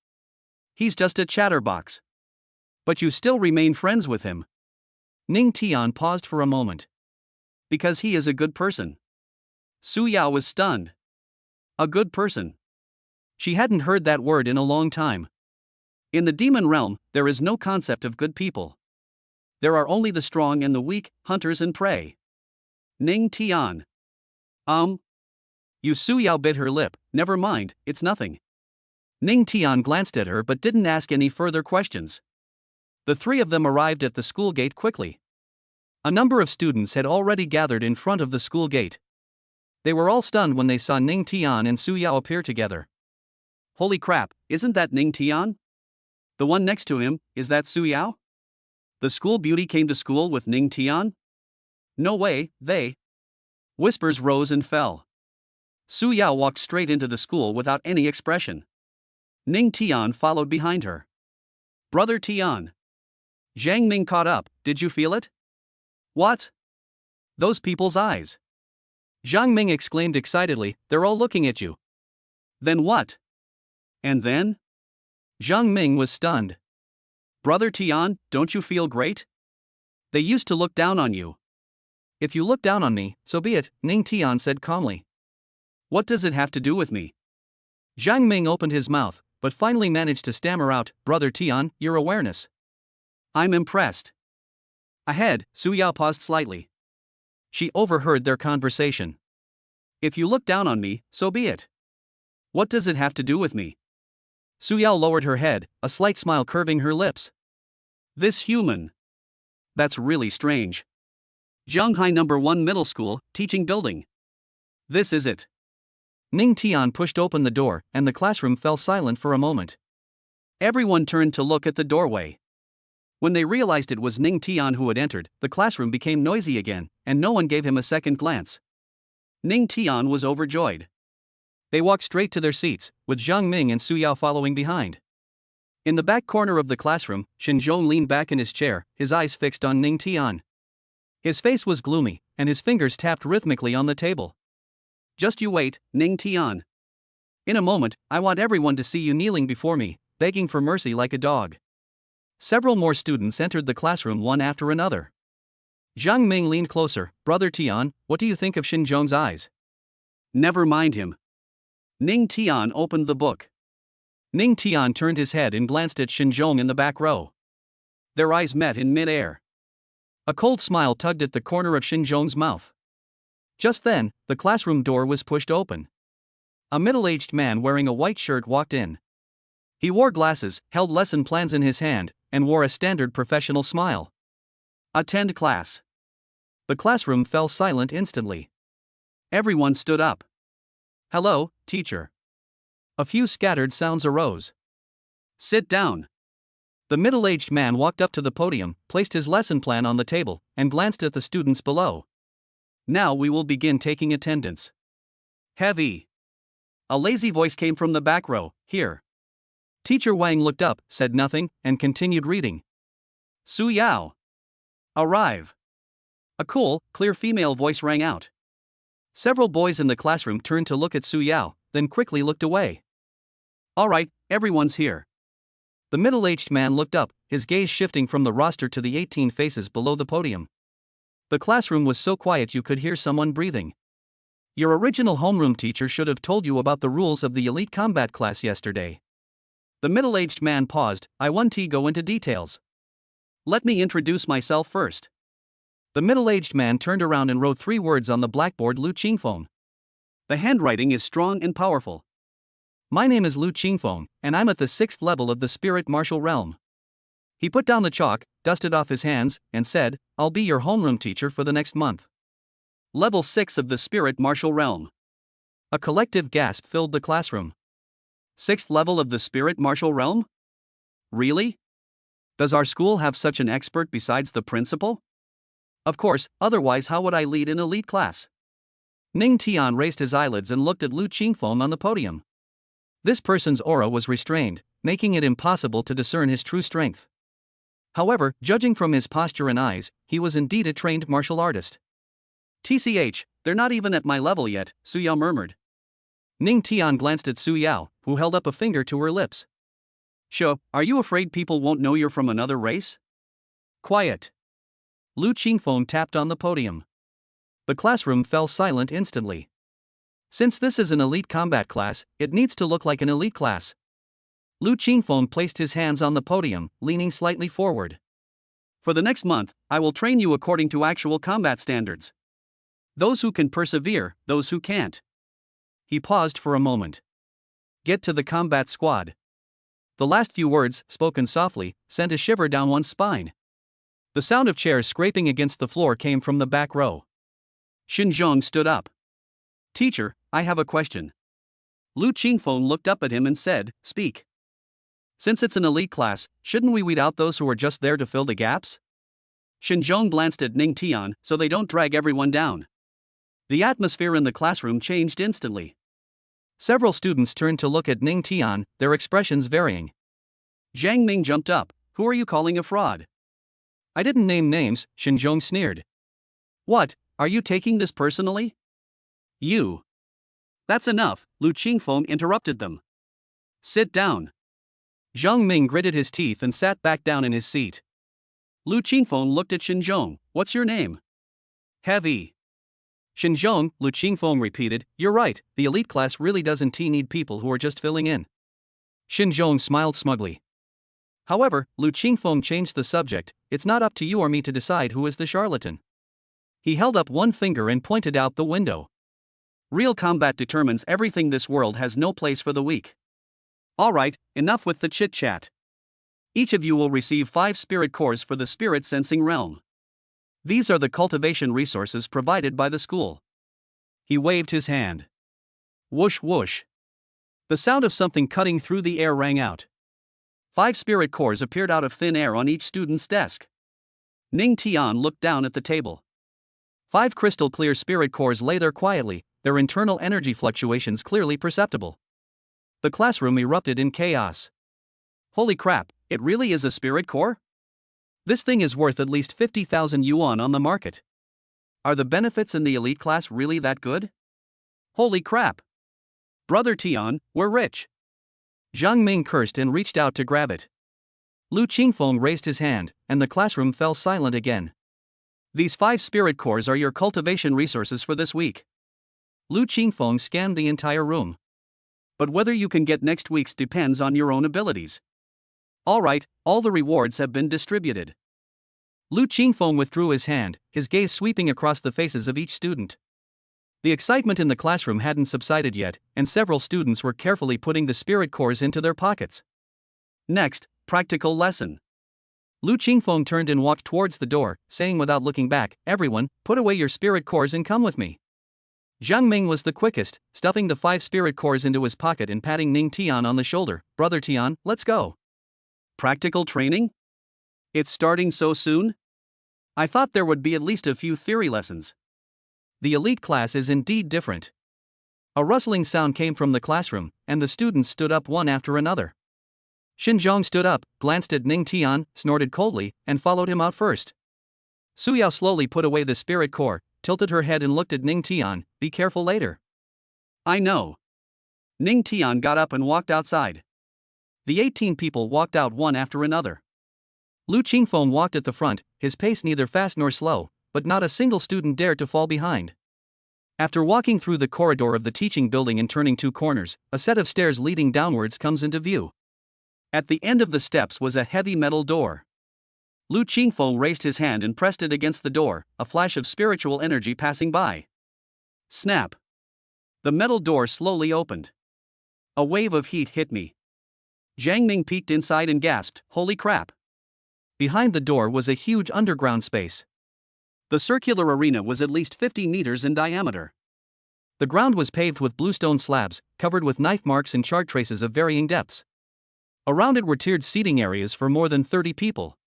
He's just a chatterbox. But you still remain friends with him. Ning Tian paused for a moment. Because he is a good person. Su Yao was stunned. A good person. She hadn't heard that word in a long time. In the demon realm, there is no concept of good people. There are only the strong and the weak, hunters and prey. Ning Tian. Su Yao bit her lip. Never mind, it's nothing. Ning Tian glanced at her but didn't ask any further questions. The three of them arrived at the school gate quickly. A number of students had already gathered in front of the school gate. They were all stunned when they saw Ning Tian and Su Yao appear together. Holy crap, isn't that Ning Tian? The one next to him, is that Su Yao? The school beauty came to school with Ning Tian? No way, they. Whispers rose and fell. Su Yao walked straight into the school without any expression. Ning Tian followed behind her. Brother Tian. Zhang Ming caught up. Did you feel it? What? Those people's eyes. Zhang Ming exclaimed excitedly, they're all looking at you. Then what? And then? Zhang Ming was stunned. Brother Tian, don't you feel great? They used to look down on you. If you look down on me, so be it, Ning Tian said calmly. What does it have to do with me? Zhang Ming opened his mouth, but finally managed to stammer out, Brother Tian, your awareness. I'm impressed. Ahead, Su Yao paused slightly. She overheard their conversation. If you look down on me, so be it. What does it have to do with me? Su Yao lowered her head, a slight smile curving her lips. This human. That's really strange. Zhanghai number 1 Middle School, Teaching Building. This is it. Ning Tian pushed open the door, and the classroom fell silent for a moment. Everyone turned to look at the doorway. When they realized it was Ning Tian who had entered, the classroom became noisy again, and no one gave him a second glance. Ning Tian was overjoyed. They walked straight to their seats, with Zhang Ming and Su Yao following behind. In the back corner of the classroom, Xinzhong leaned back in his chair, his eyes fixed on Ning Tian. His face was gloomy, and his fingers tapped rhythmically on the table. Just you wait, Ning Tian. In a moment, I want everyone to see you kneeling before me, begging for mercy like a dog. Several more students entered the classroom one after another. Zhang Ming leaned closer. Brother Tian, what do you think of Xinzhong's eyes? Never mind him. Ning Tian opened the book. Ning Tian turned his head and glanced at Xinzhong in the back row. Their eyes met in mid-air. A cold smile tugged at the corner of Xinzhong's mouth. Just then, the classroom door was pushed open. A middle-aged man wearing a white shirt walked in. He wore glasses, held lesson plans in his hand, and wore a standard professional smile. Attend class. The classroom fell silent instantly. Everyone stood up. Hello, teacher. A few scattered sounds arose. Sit down. The middle-aged man walked up to the podium, placed his lesson plan on the table, and glanced at the students below. Now we will begin taking attendance. Heavy. A lazy voice came from the back row. Here. Teacher Wang looked up, said nothing, and continued reading. Su Yao. Arrive. A cool, clear female voice rang out. Several boys in the classroom turned to look at Su Yao, then quickly looked away. All right, everyone's here. The middle-aged man looked up, his gaze shifting from the roster to the 18 faces below the podium. The classroom was so quiet you could hear someone breathing. Your original homeroom teacher should have told you about the rules of the elite combat class yesterday. The middle-aged man paused. I want to go into details. Let me introduce myself first. The middle-aged man turned around and wrote 3 words on the blackboard: Lu Qingfeng. The handwriting is strong and powerful. My name is Lu Qingfeng, and I'm at the 6th level of the spirit martial realm. He put down the chalk, dusted off his hands, and said, I'll be your homeroom teacher for the next month. Level 6 of the spirit martial realm. A collective gasp filled the classroom. 6th level of the spirit martial realm? Really? Does our school have such an expert besides the principal? Of course, otherwise how would I lead an elite class? Ning Tian raised his eyelids and looked at Lu Qingfeng on the podium. This person's aura was restrained, making it impossible to discern his true strength. However, judging from his posture and eyes, he was indeed a trained martial artist. TCH, they're not even at my level yet, Su Yao murmured. Ning Tian glanced at Su Yao, who held up a finger to her lips. Sho, are you afraid people won't know you're from another race? Quiet. Lu Qingfeng tapped on the podium. The classroom fell silent instantly. Since this is an elite combat class, it needs to look like an elite class. Lu Qingfeng placed his hands on the podium, leaning slightly forward. For the next month, I will train you according to actual combat standards. Those who can persevere, those who can't. He paused for a moment. Get to the combat squad. The last few words, spoken softly, sent a shiver down one's spine. The sound of chairs scraping against the floor came from the back row. Xinzhong stood up. Teacher, I have a question. Lu Qingfeng looked up at him and said, Speak. Since it's an elite class, shouldn't we weed out those who are just there to fill the gaps? Xinzhong glanced at Ning Tian, so they don't drag everyone down. The atmosphere in the classroom changed instantly. Several students turned to look at Ning Tian, their expressions varying. Zhang Ming jumped up. Who are you calling a fraud? I didn't name names, Xinzhong sneered. What, are you taking this personally? You. That's enough, Lu Qingfeng interrupted them. Sit down. Zhang Ming gritted his teeth and sat back down in his seat. Lu Qingfeng looked at Xinzhong. What's your name? Heavy. Xinzhong, Lu Qingfeng repeated. You're right, the elite class really doesn't need people who are just filling in. Xinzhong smiled smugly. However, Lu Qingfeng changed the subject. It's not up to you or me to decide who is the charlatan. He held up one finger and pointed out the window. Real combat determines everything. This world has no place for the weak. Alright, enough with the chit-chat. Each of you will receive 5 spirit cores for the spirit sensing realm. These are the cultivation resources provided by the school. He waved his hand. Whoosh whoosh. The sound of something cutting through the air rang out. 5 spirit cores appeared out of thin air on each student's desk. Ning Tian looked down at the table. 5 crystal clear spirit cores lay there quietly, their internal energy fluctuations clearly perceptible. The classroom erupted in chaos. Holy crap, it really is a spirit core? This thing is worth at least 50,000 yuan on the market. Are the benefits in the elite class really that good? Holy crap! Brother Tian, we're rich. Zhang Ming cursed and reached out to grab it. Lu Qingfeng raised his hand, and the classroom fell silent again. These 5 spirit cores are your cultivation resources for this week. Lu Qingfeng scanned the entire room. But whether you can get next week's depends on your own abilities. Alright, all the rewards have been distributed. Lu Qingfeng withdrew his hand, his gaze sweeping across the faces of each student. The excitement in the classroom hadn't subsided yet, and several students were carefully putting the spirit cores into their pockets. Next, practical lesson. Lu Qingfeng turned and walked towards the door, saying without looking back, "Everyone, put away your spirit cores and come with me." Zhang Ming was the quickest, stuffing the 5 spirit cores into his pocket and patting Ning Tian on the shoulder. "Brother Tian, let's go." Practical training? It's starting so soon? I thought there would be at least a few theory lessons. The elite class is indeed different. A rustling sound came from the classroom, and the students stood up one after another. Xinzhong stood up, glanced at Ning Tian, snorted coldly, and followed him out first. Suyao slowly put away the spirit core, tilted her head and looked at Ning Tian. "Be careful later." "I know." Ning Tian got up and walked outside. The 18 people walked out one after another. Lu Qingfeng walked at the front, his pace neither fast nor slow, but not a single student dared to fall behind. After walking through the corridor of the teaching building and turning 2 corners, a set of stairs leading downwards comes into view. At the end of the steps was a heavy metal door. Lu Qingfeng raised his hand and pressed it against the door, a flash of spiritual energy passing by. Snap! The metal door slowly opened. A wave of heat hit me. Zhang Ming peeked inside and gasped, "Holy crap!" Behind the door was a huge underground space. The circular arena was at least 50 meters in diameter. The ground was paved with bluestone slabs, covered with knife marks and chart traces of varying depths. Around it were tiered seating areas for more than 30 people.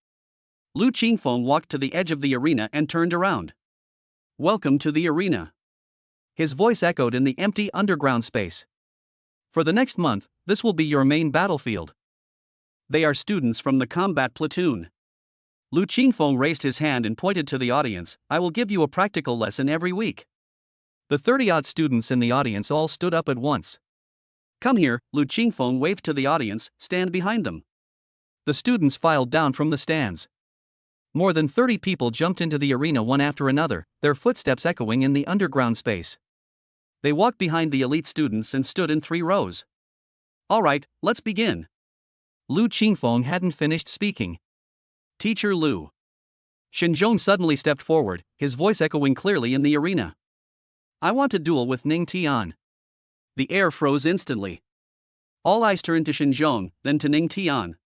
Lu Qingfeng walked to the edge of the arena and turned around. "Welcome to the arena." His voice echoed in the empty underground space. "For the next month, this will be your main battlefield." They are students from the combat platoon. Lu Qingfeng raised his hand and pointed to the audience. "I will give you a practical lesson every week." The 30-odd students in the audience all stood up at once. "Come here," Lu Qingfeng waved to the audience, "stand behind them." The students filed down from the stands. More than 30 people jumped into the arena one after another, their footsteps echoing in the underground space. They walked behind the elite students and stood in 3 rows. "Alright, let's begin." Lu Qingfeng hadn't finished speaking. "Teacher Lu." Xinzhong suddenly stepped forward, his voice echoing clearly in the arena. "I want to duel with Ning Tian." The air froze instantly. All eyes turned to Xinzhong, then to Ning Tian.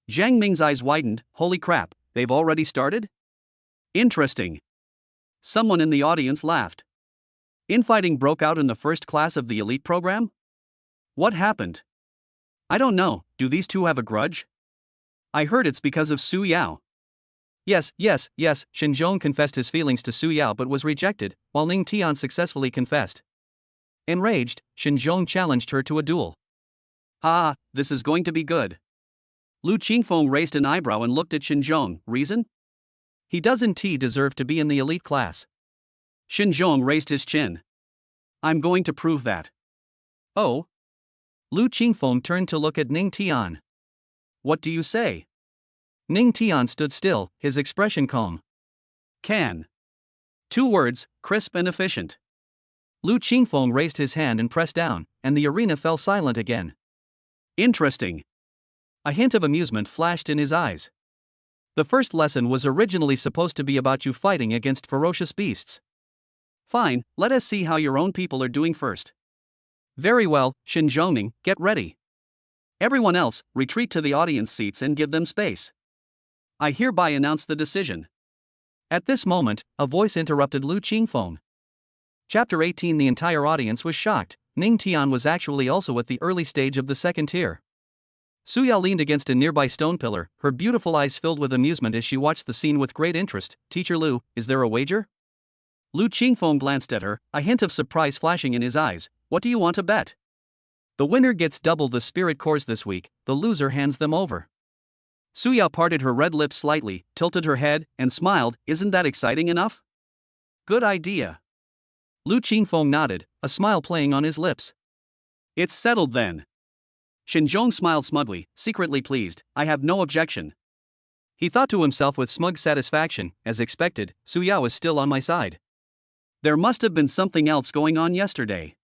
Zhang Ming's eyes widened. "Holy crap, they've already started? Interesting." Someone in the audience laughed. "Infighting broke out in the first class of the elite program? What happened?" "I don't know, do these two have a grudge? I heard it's because of Su Yao." Yes, Xinzhong confessed his feelings to Su Yao but was rejected, while Ning Tian successfully confessed. Enraged, Xinzhong challenged her to a duel. "Ah, this is going to be good." Lu Qingfeng raised an eyebrow and looked at Xinzhong. "Reason?" "He does indeed deserve to be in the elite class." Xinzhong raised his chin. "I'm going to prove that." "Oh?" Lu Qingfeng turned to look at Ning Tian. "What do you say?" Ning Tian stood still, his expression calm. "Can." 2 words, crisp and efficient. Lu Qingfeng raised his hand and pressed down, and the arena fell silent again. "Interesting." A hint of amusement flashed in his eyes. "The first lesson was originally supposed to be about you fighting against ferocious beasts." "Fine, let us see how your own people are doing first." "Very well, Xinzhong, get ready. Everyone else, retreat to the audience seats and give them space. I hereby announce the decision." At this moment, a voice interrupted Lu Qingfeng. Chapter 18. The entire audience was shocked. Ning Tian was actually also at the early stage of the second tier. Suyao leaned against a nearby stone pillar, her beautiful eyes filled with amusement as she watched the scene with great interest. Teacher Lu, is there a wager? Lu Qingfeng glanced at her, a hint of surprise flashing in his eyes. What do you want to bet? The winner gets double the spirit cores this week, the loser hands them over. Suyao parted her red lips slightly, tilted her head, and smiled. Isn't that exciting enough? Good idea. Lu Qingfeng nodded, a smile playing on his lips. It's settled then. Xinzhong smiled smugly, secretly pleased. I have no objection. He thought to himself with smug satisfaction. As expected, Suyao is still on my side. There must have been something else going on yesterday.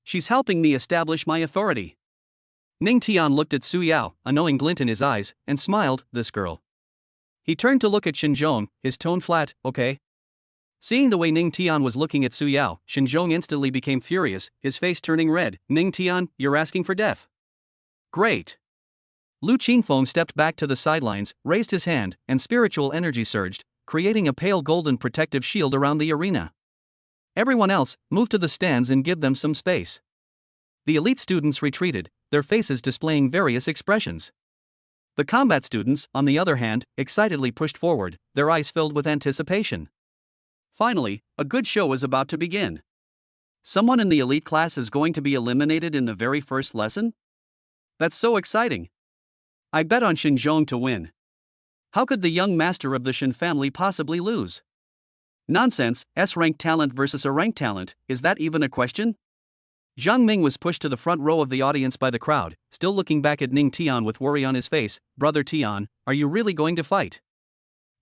She's helping me establish my authority. Ning Tian looked at Suyao, a knowing glint in his eyes, and smiled. This girl. He turned to look at Xinzhong, his tone flat. Okay. Seeing the way Ning Tian was looking at Suyao, Xinzhong instantly became furious, his face turning red. Ning Tian, you're asking for death. Great. Lu Qingfeng stepped back to the sidelines, raised his hand, and spiritual energy surged, creating a pale golden protective shield around the arena. Everyone else, move to the stands and give them some space. The elite students retreated, their faces displaying various expressions. The combat students, on the other hand, excitedly pushed forward, their eyes filled with anticipation. Finally, a good show is about to begin. Someone in the elite class is going to be eliminated in the very first lesson? That's so exciting. I bet on Xinzhong to win. How could the young master of the Shen family possibly lose? Nonsense, S-rank talent versus A-rank talent, is that even a question? Zhang Ming was pushed to the front row of the audience by the crowd, still looking back at Ning Tian with worry on his face. Brother Tian, are you really going to fight?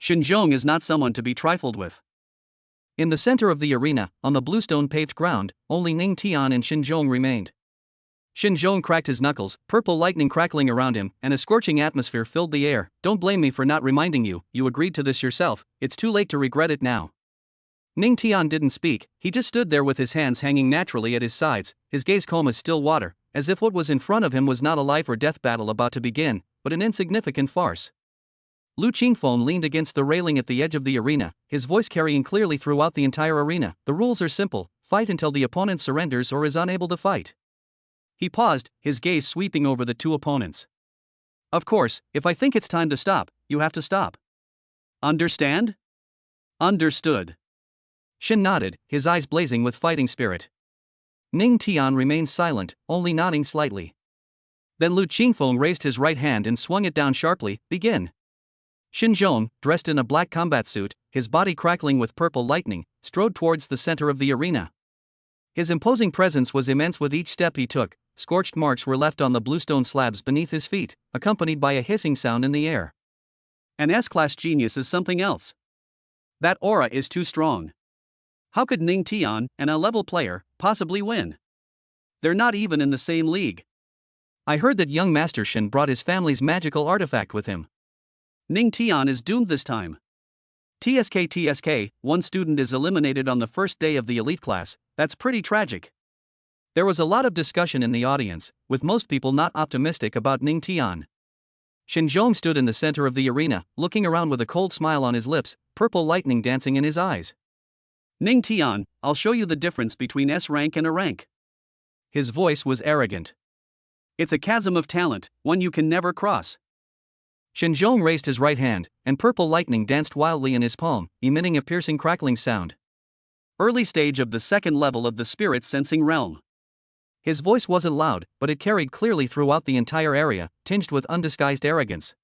Xinzhong is not someone to be trifled with. In the center of the arena, on the bluestone paved ground, only Ning Tian and Xinzhong remained. Xinzhong cracked his knuckles, purple lightning crackling around him, and a scorching atmosphere filled the air. Don't blame me for not reminding you, you agreed to this yourself, it's too late to regret it now. Ning Tian didn't speak, he just stood there with his hands hanging naturally at his sides, his gaze calm as still water, as if what was in front of him was not a life or death battle about to begin, but an insignificant farce. Lu Qingfeng leaned against the railing at the edge of the arena, his voice carrying clearly throughout the entire arena. The rules are simple, fight until the opponent surrenders or is unable to fight. He paused, his gaze sweeping over the two opponents. Of course, if I think it's time to stop, you have to stop. Understand? Understood. Shen nodded, his eyes blazing with fighting spirit. Ning Tian remained silent, only nodding slightly. Then Lu Qingfeng raised his right hand and swung it down sharply. Begin. Xinzhong, dressed in a black combat suit, his body crackling with purple lightning, strode towards the center of the arena. His imposing presence was immense with each step he took. Scorched marks were left on the bluestone slabs beneath his feet, accompanied by a hissing sound in the air. An S-class genius is something else. That aura is too strong. How could Ning Tian, an A-level player, possibly win? They're not even in the same league. I heard that young Master Shen brought his family's magical artifact with him. Ning Tian is doomed this time. TSK, one student is eliminated on the first day of the elite class. That's pretty tragic. There was a lot of discussion in the audience, with most people not optimistic about Ning Tian. Xinzhong stood in the center of the arena, looking around with a cold smile on his lips, purple lightning dancing in his eyes. Ning Tian, I'll show you the difference between S-rank and A-rank. His voice was arrogant. It's a chasm of talent, one you can never cross. Xinzhong raised his right hand, and purple lightning danced wildly in his palm, emitting a piercing crackling sound. Early stage of the second level of the spirit sensing realm. His voice wasn't loud, but it carried clearly throughout the entire area, tinged with undisguised arrogance.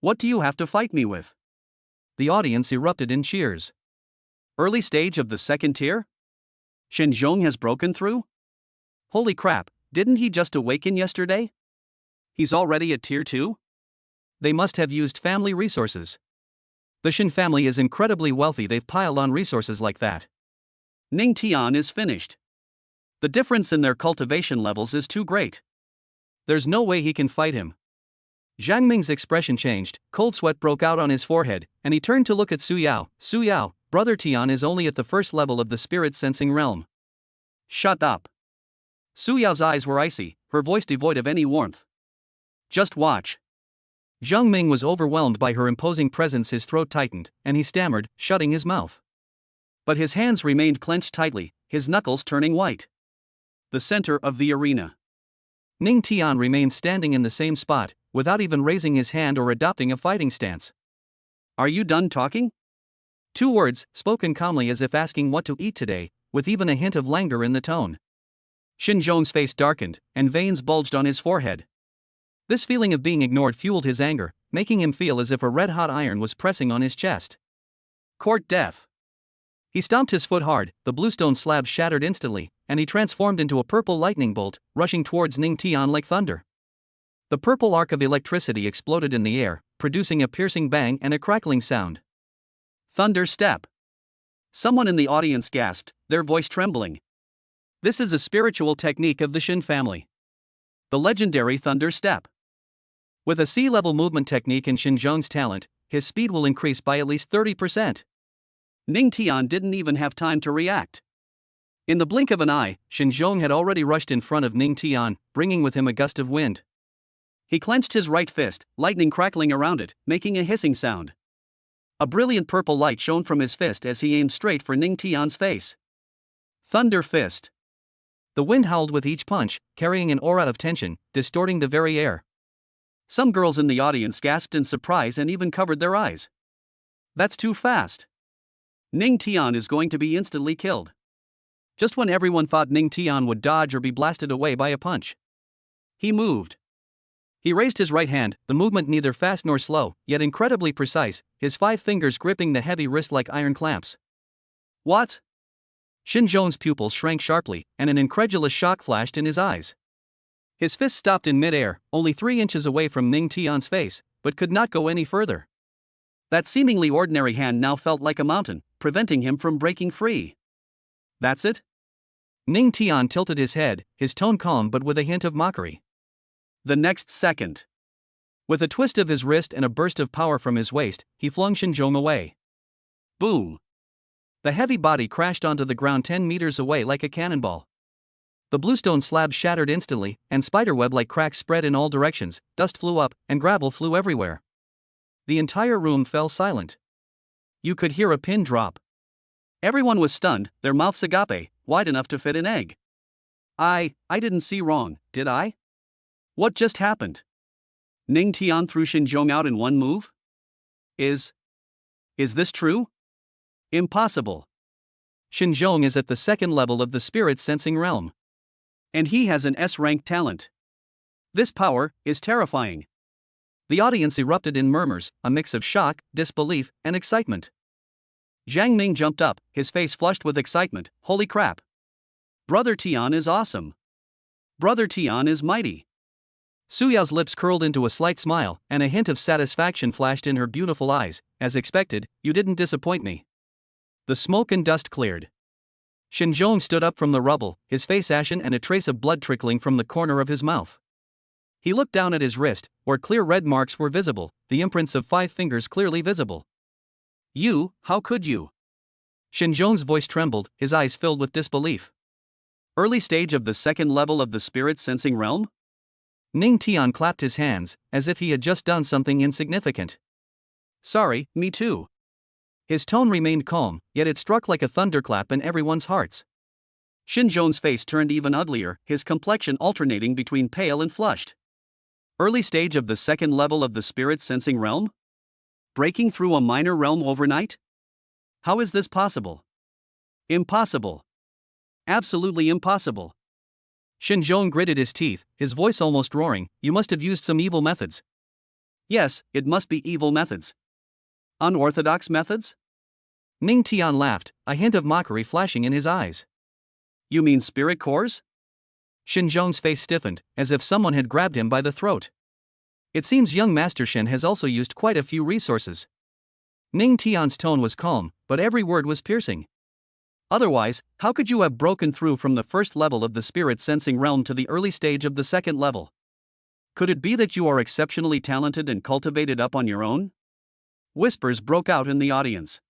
What do you have to fight me with? The audience erupted in cheers. Early stage of the second tier? Xinzhong has broken through? Holy crap, didn't he just awaken yesterday? He's already at tier 2? They must have used family resources. The Shen family is incredibly wealthy, they've piled on resources like that. Ning Tian is finished. The difference in their cultivation levels is too great. There's no way he can fight him. Zhang Ming's expression changed, cold sweat broke out on his forehead, and he turned to look at Suyao. Suyao, Brother Tian is only at the first level of the spirit sensing realm. Shut up. Suyao's eyes were icy, her voice devoid of any warmth. Just watch. Zhang Ming was overwhelmed by her imposing presence. His throat tightened, and he stammered, shutting his mouth. But his hands remained clenched tightly, his knuckles turning white. The center of the arena. Ning Tian remained standing in the same spot, without even raising his hand or adopting a fighting stance. Are you done talking? 2 words, spoken calmly as if asking what to eat today, with even a hint of languor in the tone. Shin Zhong's face darkened, and veins bulged on his forehead. This feeling of being ignored fueled his anger, making him feel as if a red-hot iron was pressing on his chest. Court death. He stomped his foot hard, the bluestone slab shattered instantly, and he transformed into a purple lightning bolt, rushing towards Ning Tian like thunder. The purple arc of electricity exploded in the air, producing a piercing bang and a crackling sound. Thunder step. Someone in the audience gasped, their voice trembling. This is a spiritual technique of the Shin family. The legendary thunder step. With a sea-level movement technique in Shin Zhong's talent, his speed will increase by at least 30%. Ning Tian didn't even have time to react. In the blink of an eye, Shin Zhong had already rushed in front of Ning Tian, bringing with him a gust of wind. He clenched his right fist, lightning crackling around it, making a hissing sound. A brilliant purple light shone from his fist as he aimed straight for Ning Tian's face. Thunder fist. The wind howled with each punch, carrying an aura of tension, distorting the very air. Some girls in the audience gasped in surprise and even covered their eyes. That's too fast. Ning Tian is going to be instantly killed. Just when everyone thought Ning Tian would dodge or be blasted away by a punch, he moved. He raised his right hand, the movement neither fast nor slow, yet incredibly precise, his 5 fingers gripping the heavy wrist like iron clamps. What? Shin Zhong's pupils shrank sharply, and an incredulous shock flashed in his eyes. His fist stopped in mid-air, only 3 inches away from Ning Tian's face, but could not go any further. That seemingly ordinary hand now felt like a mountain, preventing him from breaking free. That's it? Ning Tian tilted his head, his tone calm but with a hint of mockery. The next second, with a twist of his wrist and a burst of power from his waist, he flung Shin Zhong away. Boom! The heavy body crashed onto the ground 10 meters away like a cannonball. The bluestone slab shattered instantly, and spiderweb-like cracks spread in all directions, dust flew up, and gravel flew everywhere. The entire room fell silent. You could hear a pin drop. Everyone was stunned, their mouths agape, wide enough to fit an egg. I didn't see wrong, did I? What just happened? Ning Tian threw Shin Zhong out in one move? Is this true? Impossible. Shin Zhong is at the 2nd level of the spirit sensing realm. And he has an S-rank talent. This power is terrifying. The audience erupted in murmurs, a mix of shock, disbelief, and excitement. Zhang Ming jumped up, his face flushed with excitement. Holy crap! Brother Tian is awesome. Brother Tian is mighty. Su Yao's lips curled into a slight smile, and a hint of satisfaction flashed in her beautiful eyes. As expected, you didn't disappoint me. The smoke and dust cleared. Shin Zhong stood up from the rubble, his face ashen and a trace of blood trickling from the corner of his mouth. He looked down at his wrist, where clear red marks were visible, the imprints of 5 fingers clearly visible. How could you? Shin Zhong's voice trembled, his eyes filled with disbelief. Early stage of the 2nd level of the spirit sensing realm? Ning Tian clapped his hands, as if he had just done something insignificant. Sorry, me too. His tone remained calm, yet it struck like a thunderclap in everyone's hearts. Shin Zhong's face turned even uglier, his complexion alternating between pale and flushed. Early stage of the 2nd level of the spirit sensing realm? Breaking through a minor realm overnight? How is this possible? Impossible. Absolutely impossible. Shin Zhong gritted his teeth, his voice almost roaring. You must have used some evil methods. Yes, it must be evil methods. Unorthodox methods? Ning Tian laughed, a hint of mockery flashing in his eyes. You mean spirit cores? Shin Zhong's face stiffened, as if someone had grabbed him by the throat. It seems young Master Shin has also used quite a few resources. Ning Tian's tone was calm, but every word was piercing. Otherwise, how could you have broken through from the 1st level of the spirit sensing realm to the early stage of the 2nd level? Could it be that you are exceptionally talented and cultivated up on your own? Whispers broke out in the audience.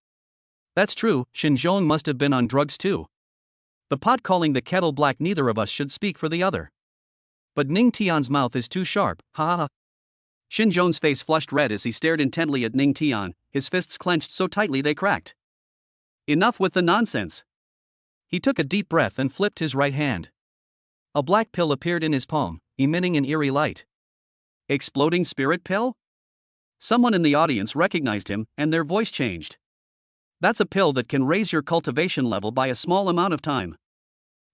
That's true, Shin Zhong must have been on drugs too. The pot calling the kettle black. Neither of us should speak for the other. But Ning Tian's mouth is too sharp, ha ha ha. Shinjon's face flushed red as he stared intently at Ning Tian, his fists clenched so tightly they cracked. Enough with the nonsense. He took a deep breath and flipped his right hand. A black pill appeared in his palm, emitting an eerie light. Exploding spirit pill? Someone in the audience recognized him, and their voice changed. That's a pill that can raise your cultivation level by a small amount of time.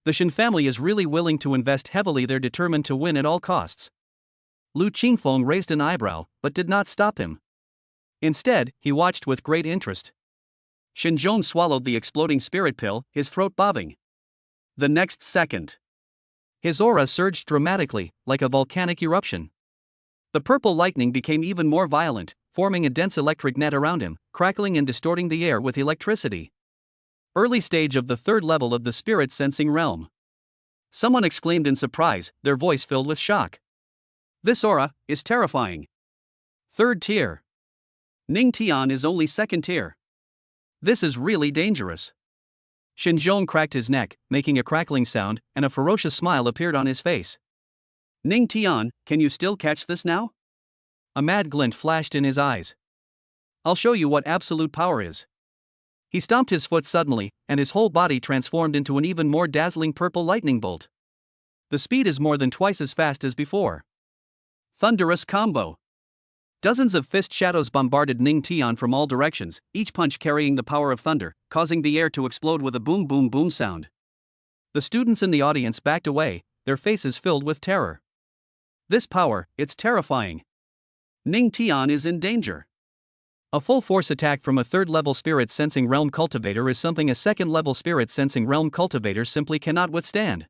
The Shin family is really willing to invest heavily. They're determined to win at all costs. Lu Qingfeng raised an eyebrow, but did not stop him. Instead, he watched with great interest. Shinjon swallowed the exploding spirit pill, his throat bobbing. The next second, his aura surged dramatically, like a volcanic eruption. The purple lightning became even more violent, forming a dense electric net around him, crackling and distorting the air with electricity. Early stage of the third level of the spirit sensing realm. Someone exclaimed in surprise, their voice filled with shock. This aura is terrifying. Third tier. Ning Tian is only second tier. This is really dangerous. Shinjon cracked his neck, making a crackling sound, and a ferocious smile appeared on his face. Ning Tian, can you still catch this now? A mad glint flashed in his eyes. I'll show you what absolute power is. He stomped his foot suddenly, and his whole body transformed into an even more dazzling purple lightning bolt. The speed is more than twice as fast as before. Thunderous combo. Dozens of fist shadows bombarded Ning Tian from all directions, each punch carrying the power of thunder, causing the air to explode with a boom boom boom sound. The students in the audience backed away, their faces filled with terror. This power, it's terrifying. Ning Tian is in danger. A full-force attack from a third-level spirit-sensing realm cultivator is something a second-level spirit-sensing realm cultivator simply cannot withstand.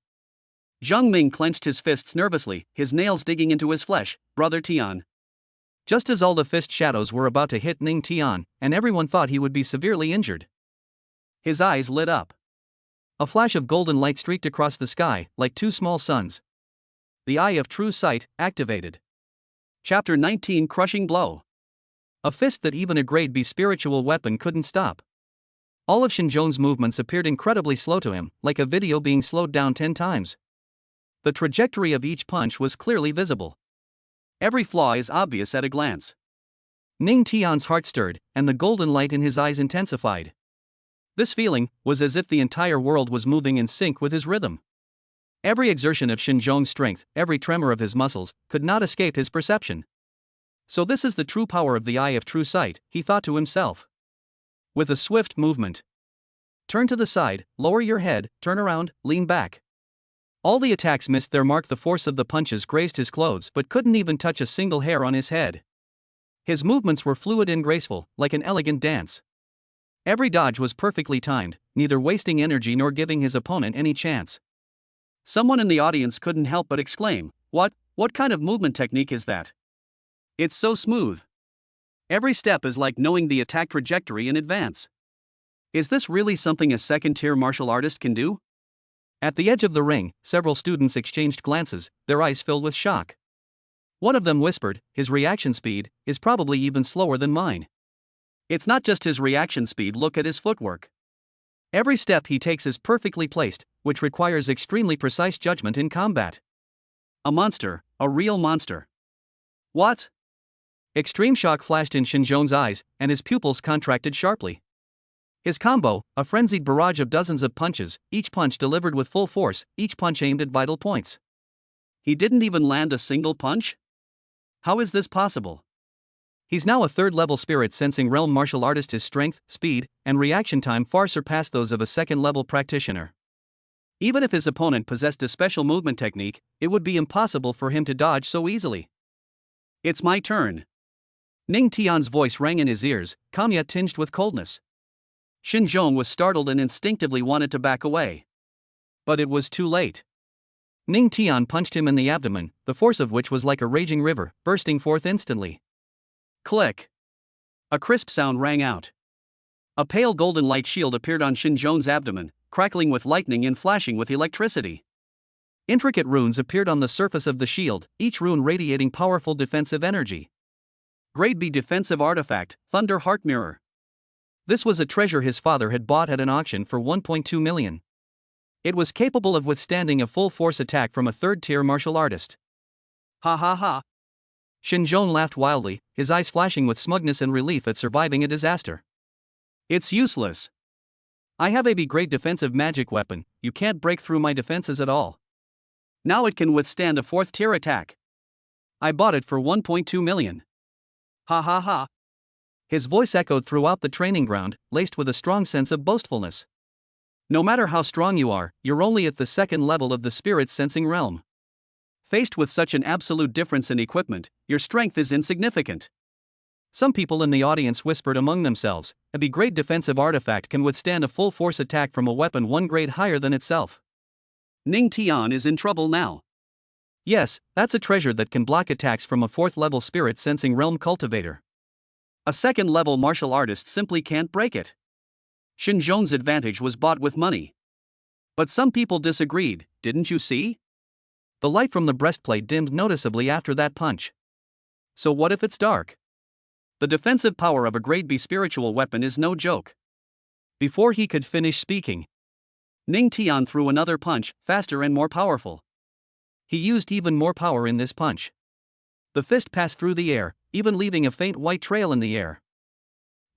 Zhang Ming clenched his fists nervously, his nails digging into his flesh. Brother Tian. Just as all the fist shadows were about to hit Ning Tian, and everyone thought he would be severely injured. His eyes lit up. A flash of golden light streaked across the sky, like two small suns. The Eye of True Sight, activated. Chapter 19 Crushing Blow. A fist that even a grade B spiritual weapon couldn't stop. All of Shinjon's movements appeared incredibly slow to him, like a video being slowed down 10 times. The trajectory of each punch was clearly visible. Every flaw is obvious at a glance. Ning Tian's heart stirred, and the golden light in his eyes intensified. This feeling was as if the entire world was moving in sync with his rhythm. Every exertion of Shinjon's strength, every tremor of his muscles, could not escape his perception. So this is the true power of the Eye of True Sight, he thought to himself. With a swift movement. Turn to the side, lower your head, turn around, lean back. All the attacks missed their mark. The force of the punches grazed his clothes but couldn't even touch a single hair on his head. His movements were fluid and graceful, like an elegant dance. Every dodge was perfectly timed, neither wasting energy nor giving his opponent any chance. Someone in the audience couldn't help but exclaim, What kind of movement technique is that? It's so smooth. Every step is like knowing the attack trajectory in advance. Is this really something a second-tier martial artist can do? At the edge of the ring, several students exchanged glances, their eyes filled with shock. One of them whispered, his reaction speed is probably even slower than mine. It's not just his reaction speed, look at his footwork. Every step he takes is perfectly placed, which requires extremely precise judgment in combat. A monster, a real monster. What? Extreme shock flashed in Shinjon's eyes, and his pupils contracted sharply. His combo, a frenzied barrage of dozens of punches, each punch delivered with full force, each punch aimed at vital points. He didn't even land a single punch? How is this possible? He's now a third-level spirit-sensing realm martial artist. His strength, speed, and reaction time far surpass those of a second-level practitioner. Even if his opponent possessed a special movement technique, it would be impossible for him to dodge so easily. It's my turn. Ning Tian's voice rang in his ears, calm yet tinged with coldness. Shinjon was startled and instinctively wanted to back away. But it was too late. Ning Tian punched him in the abdomen, the force of which was like a raging river, bursting forth instantly. Click! A crisp sound rang out. A pale golden light shield appeared on Shinjon's abdomen, crackling with lightning and flashing with electricity. Intricate runes appeared on the surface of the shield, each rune radiating powerful defensive energy. Grade B defensive artifact, Thunder Heart Mirror. This was a treasure his father had bought at an auction for 1.2 million. It was capable of withstanding a full-force attack from a third-tier martial artist. Ha ha ha. Shinjong laughed wildly, his eyes flashing with smugness and relief at surviving a disaster. It's useless. I have a great defensive magic weapon, you can't break through my defenses at all. Now it can withstand a 4th tier attack. I bought it for 1.2 million. Ha ha ha. His voice echoed throughout the training ground, laced with a strong sense of boastfulness. No matter how strong you are, you're only at the 2nd level of the spirit sensing realm. Faced with such an absolute difference in equipment, your strength is insignificant. Some people in the audience whispered among themselves, a great defensive artifact can withstand a full force attack from a weapon 1 grade higher than itself. Ning Tian is in trouble now. Yes, that's a treasure that can block attacks from a 4th level spirit sensing realm cultivator. A 2nd level martial artist simply can't break it. Shinjong's advantage was bought with money. But some people disagreed, didn't you see? The light from the breastplate dimmed noticeably after that punch. So what if it's dark? The defensive power of a grade B spiritual weapon is no joke. Before he could finish speaking, Ning Tian threw another punch, faster and more powerful. He used even more power in this punch. The fist passed through the air, even leaving a faint white trail in the air.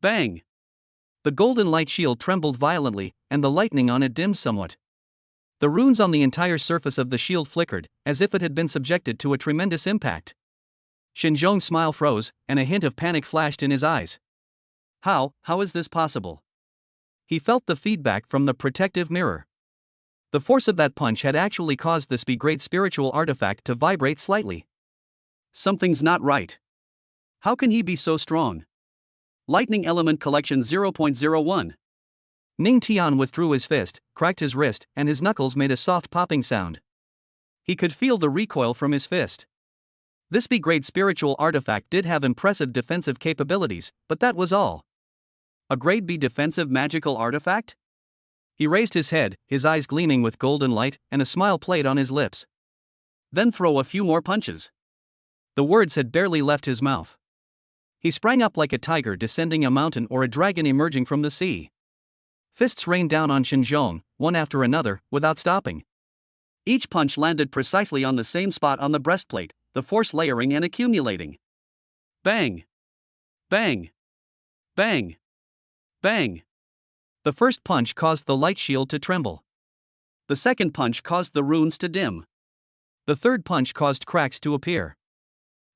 Bang! The golden light shield trembled violently, and the lightning on it dimmed somewhat. The runes on the entire surface of the shield flickered, as if it had been subjected to a tremendous impact. Shinjong's smile froze, and a hint of panic flashed in his eyes. How is this possible? He felt the feedback from the protective mirror. The force of that punch had actually caused this great spiritual artifact to vibrate slightly. Something's not right. How can he be so strong? Lightning Element Collection 0.01. Ning Tian withdrew his fist, cracked his wrist, and his knuckles made a soft popping sound. He could feel the recoil from his fist. This great spiritual artifact did have impressive defensive capabilities, but that was all. A grade B defensive magical artifact? He raised his head, his eyes gleaming with golden light, and a smile played on his lips. Then throw a few more punches. The words had barely left his mouth. He sprang up like a tiger descending a mountain or a dragon emerging from the sea. Fists rained down on Shinjong, one after another, without stopping. Each punch landed precisely on the same spot on the breastplate, the force layering and accumulating. Bang! Bang! Bang! Bang! The first punch caused the light shield to tremble. The second punch caused the runes to dim. The third punch caused cracks to appear.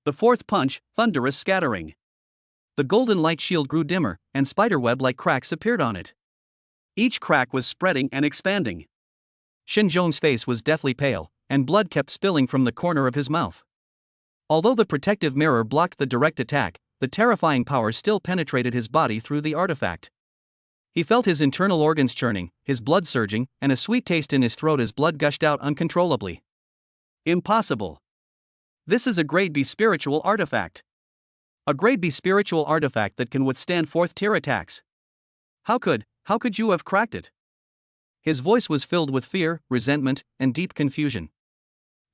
The fourth punch, thunderous scattering. The golden light shield grew dimmer, and spiderweb-like cracks appeared on it. Each crack was spreading and expanding. Shinjong's face was deathly pale, and blood kept spilling from the corner of his mouth. Although the protective mirror blocked the direct attack, the terrifying power still penetrated his body through the artifact. He felt his internal organs churning, his blood surging, and a sweet taste in his throat as blood gushed out uncontrollably. Impossible. This is a grade B spiritual artifact. A grade B spiritual artifact that can withstand 4th tier attacks. How could you have cracked it? His voice was filled with fear, resentment, and deep confusion.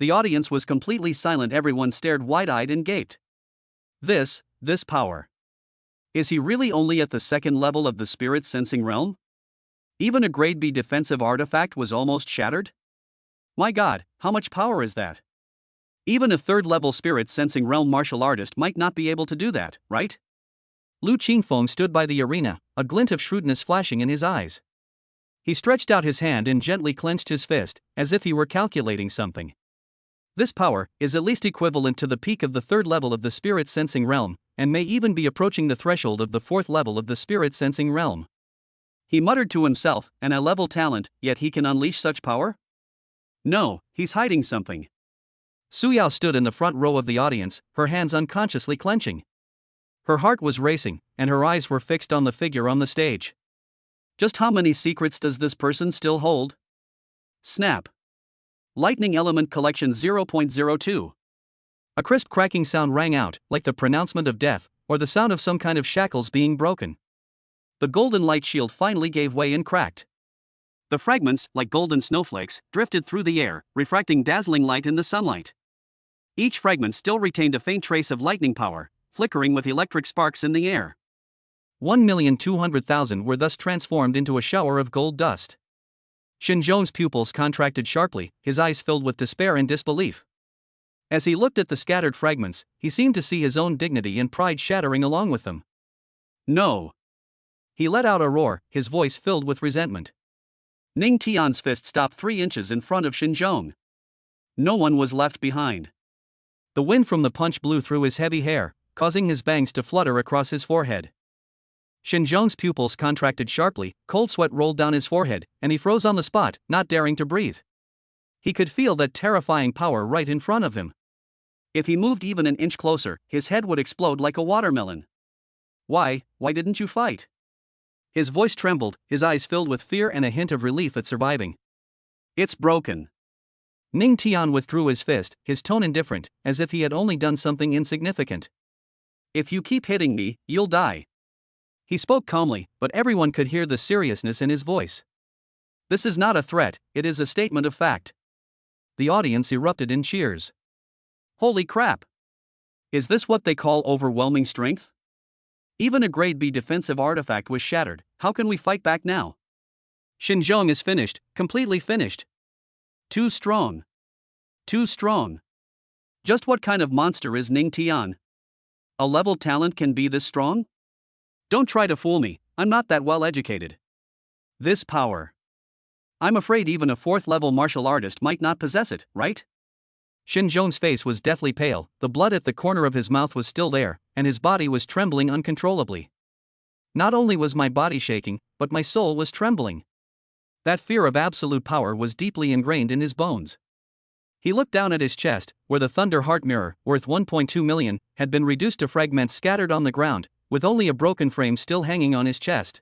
The audience was completely silent. Everyone stared wide-eyed and gaped. This power. Is he really only at the 2nd level of the spirit sensing realm? Even a grade B defensive artifact was almost shattered? My god, how much power is that? Even a 3rd level spirit sensing realm martial artist might not be able to do that, right? Lu Qingfeng stood by the arena, a glint of shrewdness flashing in his eyes. He stretched out his hand and gently clenched his fist, as if he were calculating something. This power is at least equivalent to the peak of the 3rd level of the spirit sensing realm, and may even be approaching the threshold of the 4th level of the spirit sensing realm. He muttered to himself, an A-level talent, yet he can unleash such power? No, he's hiding something. Suyao stood in the front row of the audience, her hands unconsciously clenching. Her heart was racing, and her eyes were fixed on the figure on the stage. Just how many secrets does this person still hold? Snap. Lightning Element Collection 0.02. A crisp cracking sound rang out, like the pronouncement of death, or the sound of some kind of shackles being broken. The golden light shield finally gave way and cracked. The fragments, like golden snowflakes, drifted through the air, refracting dazzling light in the sunlight. Each fragment still retained a faint trace of lightning power, flickering with electric sparks in the air. 1,200,000 were thus transformed into a shower of gold dust. Shinjong's pupils contracted sharply, his eyes filled with despair and disbelief. As he looked at the scattered fragments, he seemed to see his own dignity and pride shattering along with them. No! He let out a roar, his voice filled with resentment. Ning Tian's fist stopped 3 inches in front of Xinzhong. No one was left behind. The wind from the punch blew through his heavy hair, causing his bangs to flutter across his forehead. Xinzhong's pupils contracted sharply, cold sweat rolled down his forehead, and he froze on the spot, not daring to breathe. He could feel that terrifying power right in front of him. If he moved even an inch closer, his head would explode like a watermelon. Why didn't you fight? His voice trembled, his eyes filled with fear and a hint of relief at surviving. It's broken. Ning Tian withdrew his fist, his tone indifferent, as if he had only done something insignificant. If you keep hitting me, you'll die. He spoke calmly, but everyone could hear the seriousness in his voice. This is not a threat, it is a statement of fact. The audience erupted in cheers. Holy crap! Is this what they call overwhelming strength? Even a grade B defensive artifact was shattered, how can we fight back now? Xinzhong is finished, completely finished. Too strong. Too strong. Just what kind of monster is Ning Tian? A level talent can be this strong? Don't try to fool me, I'm not that well educated. This power. I'm afraid even a 4th level martial artist might not possess it, right? Xinzhong's face was deathly pale, the blood at the corner of his mouth was still there, and his body was trembling uncontrollably. Not only was my body shaking, but my soul was trembling. That fear of absolute power was deeply ingrained in his bones. He looked down at his chest, where the Thunder Heart Mirror, worth 1.2 million, had been reduced to fragments scattered on the ground, with only a broken frame still hanging on his chest.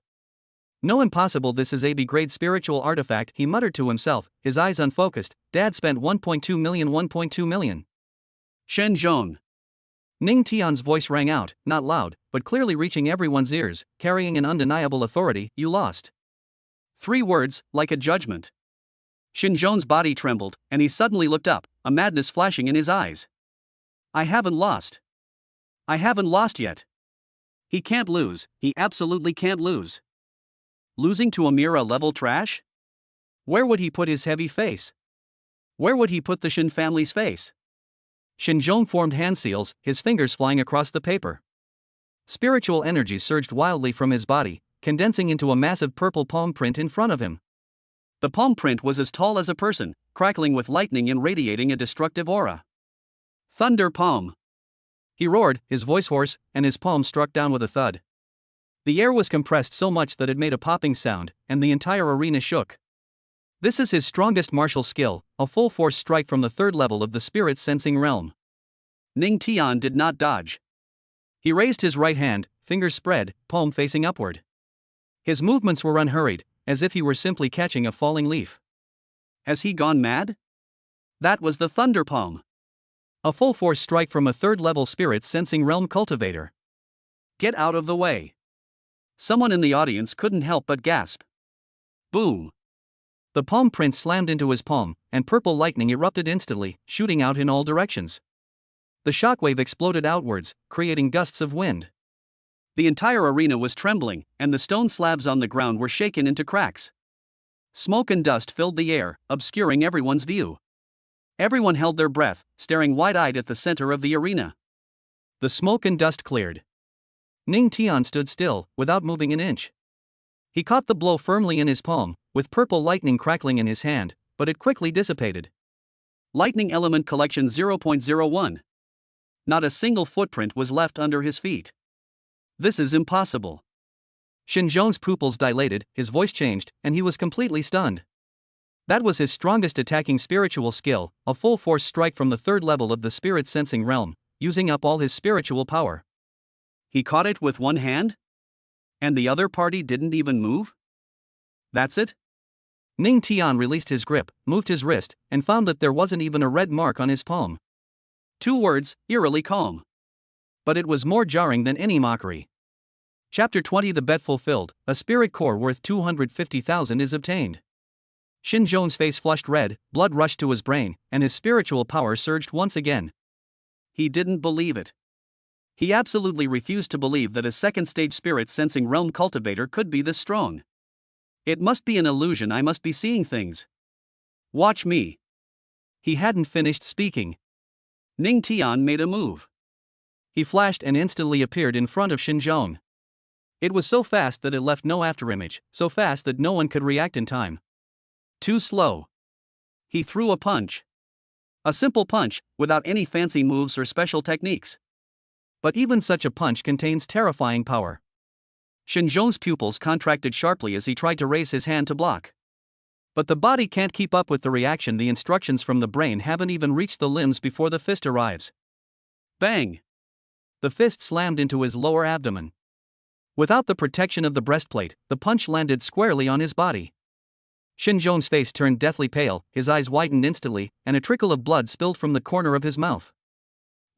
No, impossible, this is a B-grade spiritual artifact, he muttered to himself, his eyes unfocused. Dad spent 1.2 million. Xinzhong. Ning Tian's voice rang out, not loud, but clearly reaching everyone's ears, carrying an undeniable authority. You lost. 3 words, like a judgment. Xinzhong's body trembled, and he suddenly looked up, a madness flashing in his eyes. I haven't lost. I haven't lost yet. He can't lose, he absolutely can't lose. Losing to a mere level trash? Where would he put his heavy face? Where would he put the Shin family's face? Xinzhong formed hand seals, his fingers flying across the paper. Spiritual energy surged wildly from his body, condensing into a massive purple palm print in front of him. The palm print was as tall as a person, crackling with lightning and radiating a destructive aura. Thunder palm! He roared, his voice hoarse, and his palm struck down with a thud. The air was compressed so much that it made a popping sound, and the entire arena shook. This is his strongest martial skill, a full-force strike from the 3rd level of the spirit sensing realm. Ning Tian did not dodge. He raised his right hand, fingers spread, palm facing upward. His movements were unhurried, as if he were simply catching a falling leaf. Has he gone mad? That was the thunder palm. A full-force strike from a 3rd level spirit sensing realm cultivator. Get out of the way. Someone in the audience couldn't help but gasp. Boom! The palm print slammed into his palm, and purple lightning erupted instantly, shooting out in all directions. The shockwave exploded outwards, creating gusts of wind. The entire arena was trembling, and the stone slabs on the ground were shaken into cracks. Smoke and dust filled the air, obscuring everyone's view. Everyone held their breath, staring wide-eyed at the center of the arena. The smoke and dust cleared. Ning Tian stood still, without moving an inch. He caught the blow firmly in his palm, with purple lightning crackling in his hand, but it quickly dissipated. Lightning Element Collection 0.01. Not a single footprint was left under his feet. This is impossible. Xinzhong's pupils dilated, his voice changed, and he was completely stunned. That was his strongest attacking spiritual skill, a full-force strike from the 3rd level of the spirit sensing realm, using up all his spiritual power. He caught it with one hand? And the other party didn't even move? That's it? Ning Tian released his grip, moved his wrist, and found that there wasn't even a red mark on his palm. 2 words, eerily calm. But it was more jarring than any mockery. Chapter 20 The bet fulfilled, a spirit core worth 250,000 is obtained. Xinzhong's face flushed red, blood rushed to his brain, and his spiritual power surged once again. He didn't believe it. He absolutely refused to believe that a 2nd-stage spirit sensing realm cultivator could be this strong. It must be an illusion, I must be seeing things. Watch me. He hadn't finished speaking. Ning Tian made a move. He flashed and instantly appeared in front of Xinzhong. It was so fast that it left no afterimage, so fast that no one could react in time. Too slow. He threw a punch. A simple punch, without any fancy moves or special techniques. But even such a punch contains terrifying power. Xinzhong's pupils contracted sharply as he tried to raise his hand to block. But the body can't keep up with the reaction. The instructions from the brain haven't even reached the limbs before the fist arrives. Bang! The fist slammed into his lower abdomen. Without the protection of the breastplate, the punch landed squarely on his body. Xinzhong's face turned deathly pale, his eyes widened instantly, and a trickle of blood spilled from the corner of his mouth.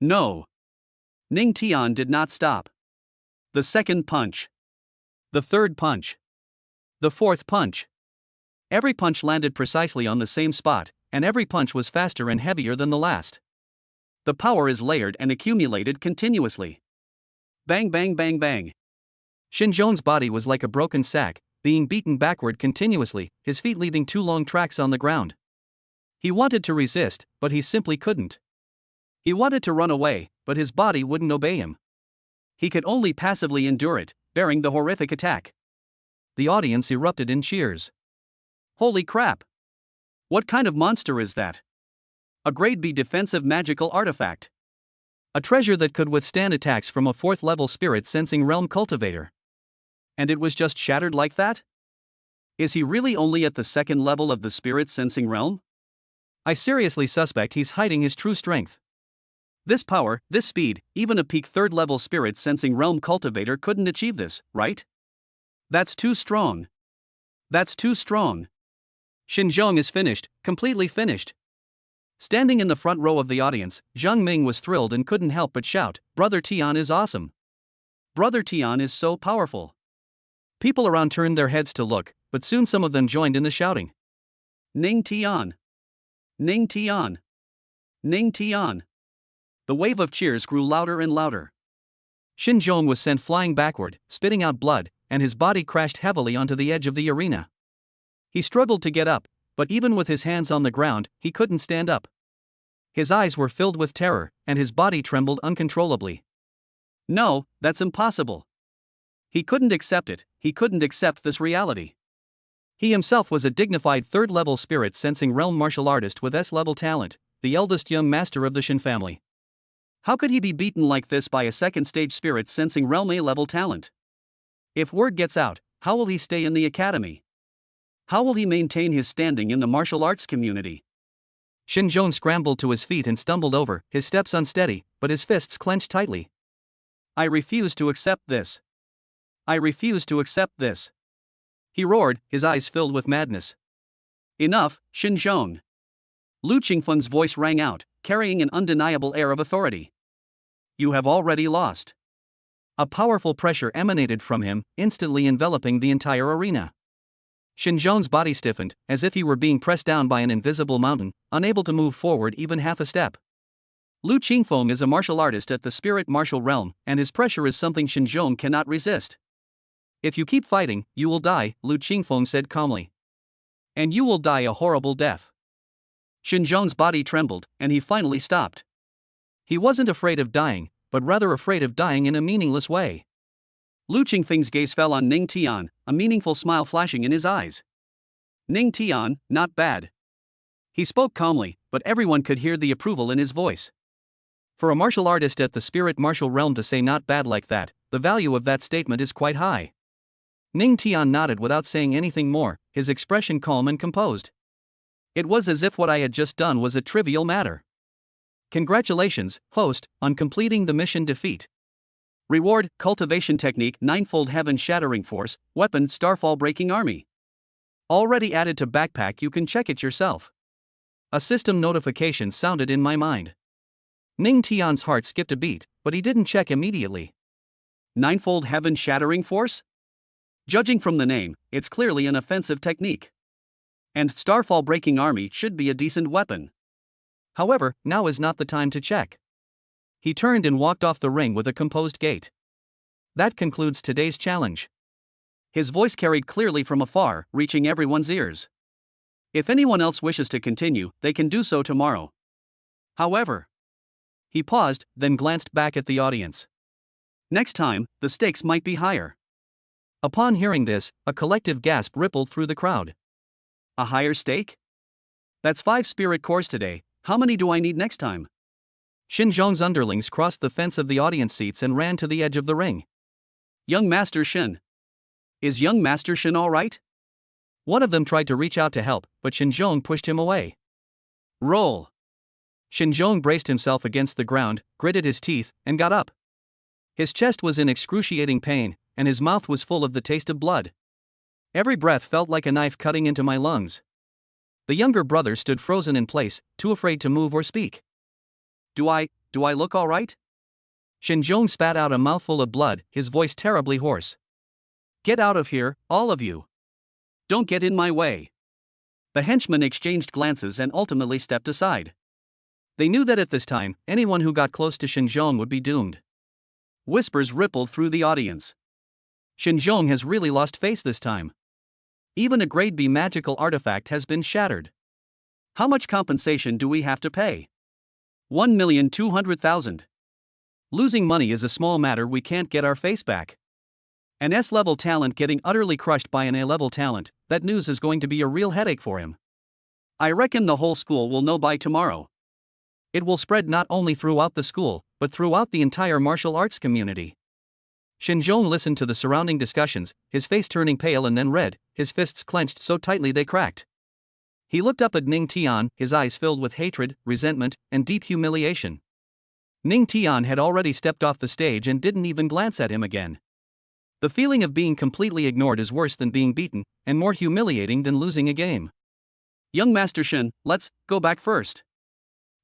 No! Ning Tian did not stop. The second punch. The third punch. The fourth punch. Every punch landed precisely on the same spot, and every punch was faster and heavier than the last. The power is layered and accumulated continuously. Bang bang bang bang. Xinzhong's body was like a broken sack, being beaten backward continuously, his feet leaving 2 long tracks on the ground. He wanted to resist, but he simply couldn't. He wanted to run away, but his body wouldn't obey him. He could only passively endure it, bearing the horrific attack. The audience erupted in cheers. Holy crap! What kind of monster is that? A grade B defensive magical artifact. A treasure that could withstand attacks from a 4th-level spirit-sensing realm cultivator. And it was just shattered like that? Is he really only at the 2nd level of the spirit-sensing realm? I seriously suspect he's hiding his true strength. This power, this speed, even a peak 3rd-level spirit-sensing realm cultivator couldn't achieve this, right? That's too strong. That's too strong. Xinzhong is finished, completely finished. Standing in the front row of the audience, Zhang Ming was thrilled and couldn't help but shout, "Brother Tian is awesome! Brother Tian is so powerful!" People around turned their heads to look, but soon some of them joined in the shouting. Ning Tian! Ning Tian! Ning Tian! The wave of cheers grew louder and louder. Xinzhong was sent flying backward, spitting out blood, and his body crashed heavily onto the edge of the arena. He struggled to get up, but even with his hands on the ground, he couldn't stand up. His eyes were filled with terror, and his body trembled uncontrollably. No, that's impossible. He couldn't accept it, he couldn't accept this reality. He himself was a dignified 3rd-level spirit-sensing realm martial artist with S-level talent, the eldest young master of the Shin family. How could he be beaten like this by a 2nd-stage spirit-sensing realm A-level talent? If word gets out, how will he stay in the academy? How will he maintain his standing in the martial arts community? Xinzhong scrambled to his feet and stumbled over, his steps unsteady, but his fists clenched tightly. I refuse to accept this. I refuse to accept this. He roared, his eyes filled with madness. Enough, Xinzhong. Lu Qingfeng's voice rang out, carrying an undeniable air of authority. You have already lost. A powerful pressure emanated from him, instantly enveloping the entire arena. Xinzhong's body stiffened, as if he were being pressed down by an invisible mountain, unable to move forward even half a step. Lu Qingfeng is a martial artist at the spirit martial realm, and his pressure is something Xinzhong cannot resist. If you keep fighting, you will die, Lu Qingfeng said calmly. And you will die a horrible death. Xinzhong's body trembled, and he finally stopped. He wasn't afraid of dying, but rather afraid of dying in a meaningless way. Lu Qingfeng's gaze fell on Ning Tian, a meaningful smile flashing in his eyes. Ning Tian, not bad. He spoke calmly, but everyone could hear the approval in his voice. For a martial artist at the spirit martial realm to say not bad like that, the value of that statement is quite high. Ning Tian nodded without saying anything more, his expression calm and composed. It was as if what I had just done was a trivial matter. Congratulations, host, on completing the mission defeat. Reward, cultivation technique, ninefold heaven shattering force, weapon, starfall breaking army. Already added to backpack, you can check it yourself. A system notification sounded in my mind. Ning Tian's heart skipped a beat, but he didn't check immediately. Ninefold heaven shattering force? Judging from the name, it's clearly an offensive technique. And starfall breaking army should be a decent weapon. However, now is not the time to check. He turned and walked off the ring with a composed gait. That concludes today's challenge. His voice carried clearly from afar, reaching everyone's ears. If anyone else wishes to continue, they can do so tomorrow. However, He paused, then glanced back at the audience. Next time, the stakes might be higher. Upon hearing this, a collective gasp rippled through the crowd. A higher stake? That's 5 spirit cores today, how many do I need next time? Xinzhong's underlings crossed the fence of the audience seats and ran to the edge of the ring. Young Master Xin. Is young Master Xin alright? One of them tried to reach out to help, but Xinzhong pushed him away. Roll. Xinzhong braced himself against the ground, gritted his teeth, and got up. His chest was in excruciating pain, and his mouth was full of the taste of blood. Every breath felt like a knife cutting into my lungs. The younger brother stood frozen in place, too afraid to move or speak. Do I look alright? Xinzhong spat out a mouthful of blood, his voice terribly hoarse. Get out of here, all of you. Don't get in my way. The henchmen exchanged glances and ultimately stepped aside. They knew that at this time, anyone who got close to Xinzhong would be doomed. Whispers rippled through the audience. Xinzhong has really lost face this time. Even a grade B magical artifact has been shattered. How much compensation do we have to pay? 1,200,000. Losing money is a small matter, we can't get our face back. An S-level talent getting utterly crushed by an A-level talent, that news is going to be a real headache for him. I reckon the whole school will know by tomorrow. It will spread not only throughout the school, but throughout the entire martial arts community. Xinzhong listened to the surrounding discussions, his face turning pale and then red, his fists clenched so tightly they cracked. He looked up at Ning Tian, his eyes filled with hatred, resentment, and deep humiliation. Ning Tian had already stepped off the stage and didn't even glance at him again. The feeling of being completely ignored is worse than being beaten, and more humiliating than losing a game. Young Master Xin, let's go back first.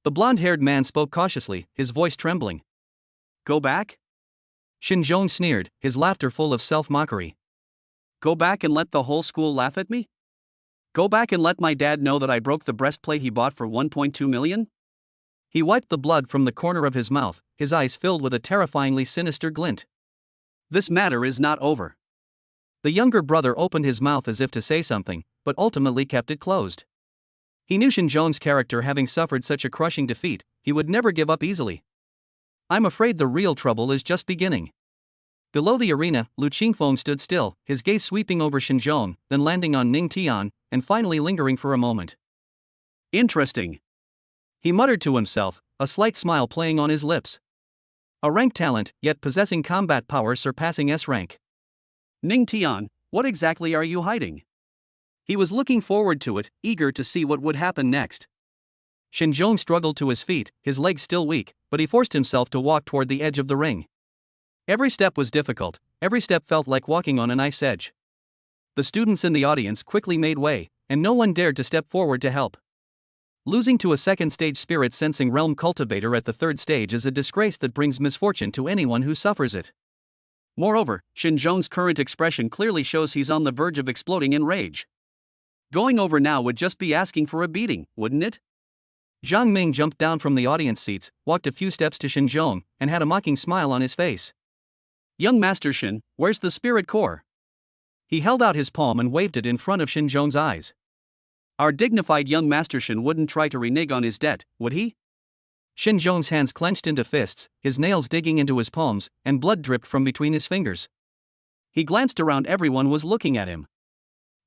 The blonde-haired man spoke cautiously, his voice trembling. Go back? Xinzhong sneered, his laughter full of self-mockery. Go back and let the whole school laugh at me? Go back and let my dad know that I broke the breastplate he bought for 1.2 million? He wiped the blood from the corner of his mouth, his eyes filled with a terrifyingly sinister glint. This matter is not over. The younger brother opened his mouth as if to say something, but ultimately kept it closed. He knew Xinzhong's character, having suffered such a crushing defeat, he would never give up easily. I'm afraid the real trouble is just beginning. Below the arena, Lu Qingfeng stood still, his gaze sweeping over Xinzhong, then landing on Ning Tian, and finally lingering for a moment. Interesting. He muttered to himself, a slight smile playing on his lips. A rank talent, yet possessing combat power surpassing S rank. Ning Tian, what exactly are you hiding? He was looking forward to it, eager to see what would happen next. Xinzhong struggled to his feet, his legs still weak, but he forced himself to walk toward the edge of the ring. Every step was difficult, every step felt like walking on a knife's edge. The students in the audience quickly made way, and no one dared to step forward to help. Losing to a second-stage spirit-sensing realm cultivator at the third stage is a disgrace that brings misfortune to anyone who suffers it. Moreover, Xinzhong's current expression clearly shows he's on the verge of exploding in rage. Going over now would just be asking for a beating, wouldn't it? Zhang Ming jumped down from the audience seats, walked a few steps to Xinzhong, and had a mocking smile on his face. Young Master Xin, where's the spirit core? He held out his palm and waved it in front of Xinzhong's eyes. Our dignified young Master Xin wouldn't try to renege on his debt, would he? Xinzhong's hands clenched into fists, his nails digging into his palms, and blood dripped from between his fingers. He glanced around, everyone was looking at him.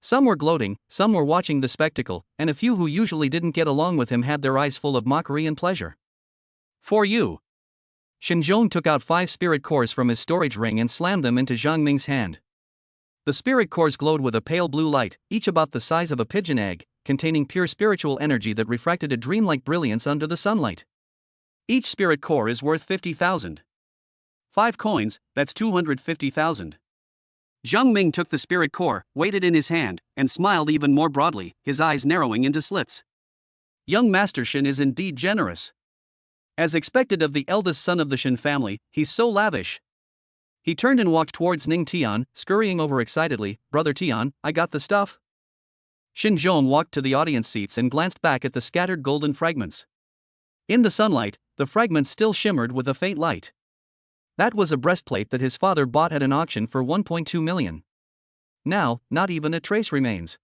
Some were gloating, some were watching the spectacle, and a few who usually didn't get along with him had their eyes full of mockery and pleasure. For you. Xinzhong took out 5 spirit cores from his storage ring and slammed them into Zhang Ming's hand. The spirit cores glowed with a pale blue light, each about the size of a pigeon egg, containing pure spiritual energy that refracted a dreamlike brilliance under the sunlight. Each spirit core is worth 50,000. 5 coins, that's 250,000. Zhang Ming took the spirit core, weighed it in his hand, and smiled even more broadly, his eyes narrowing into slits. Young Master Xin is indeed generous. As expected of the eldest son of the Xin family, he's so lavish. He turned and walked towards Ning Tian, scurrying over excitedly, Brother Tian, I got the stuff. Xinzhong walked to the audience seats and glanced back at the scattered golden fragments. In the sunlight, the fragments still shimmered with a faint light. That was a breastplate that his father bought at an auction for 1.2 million. Now, not even a trace remains.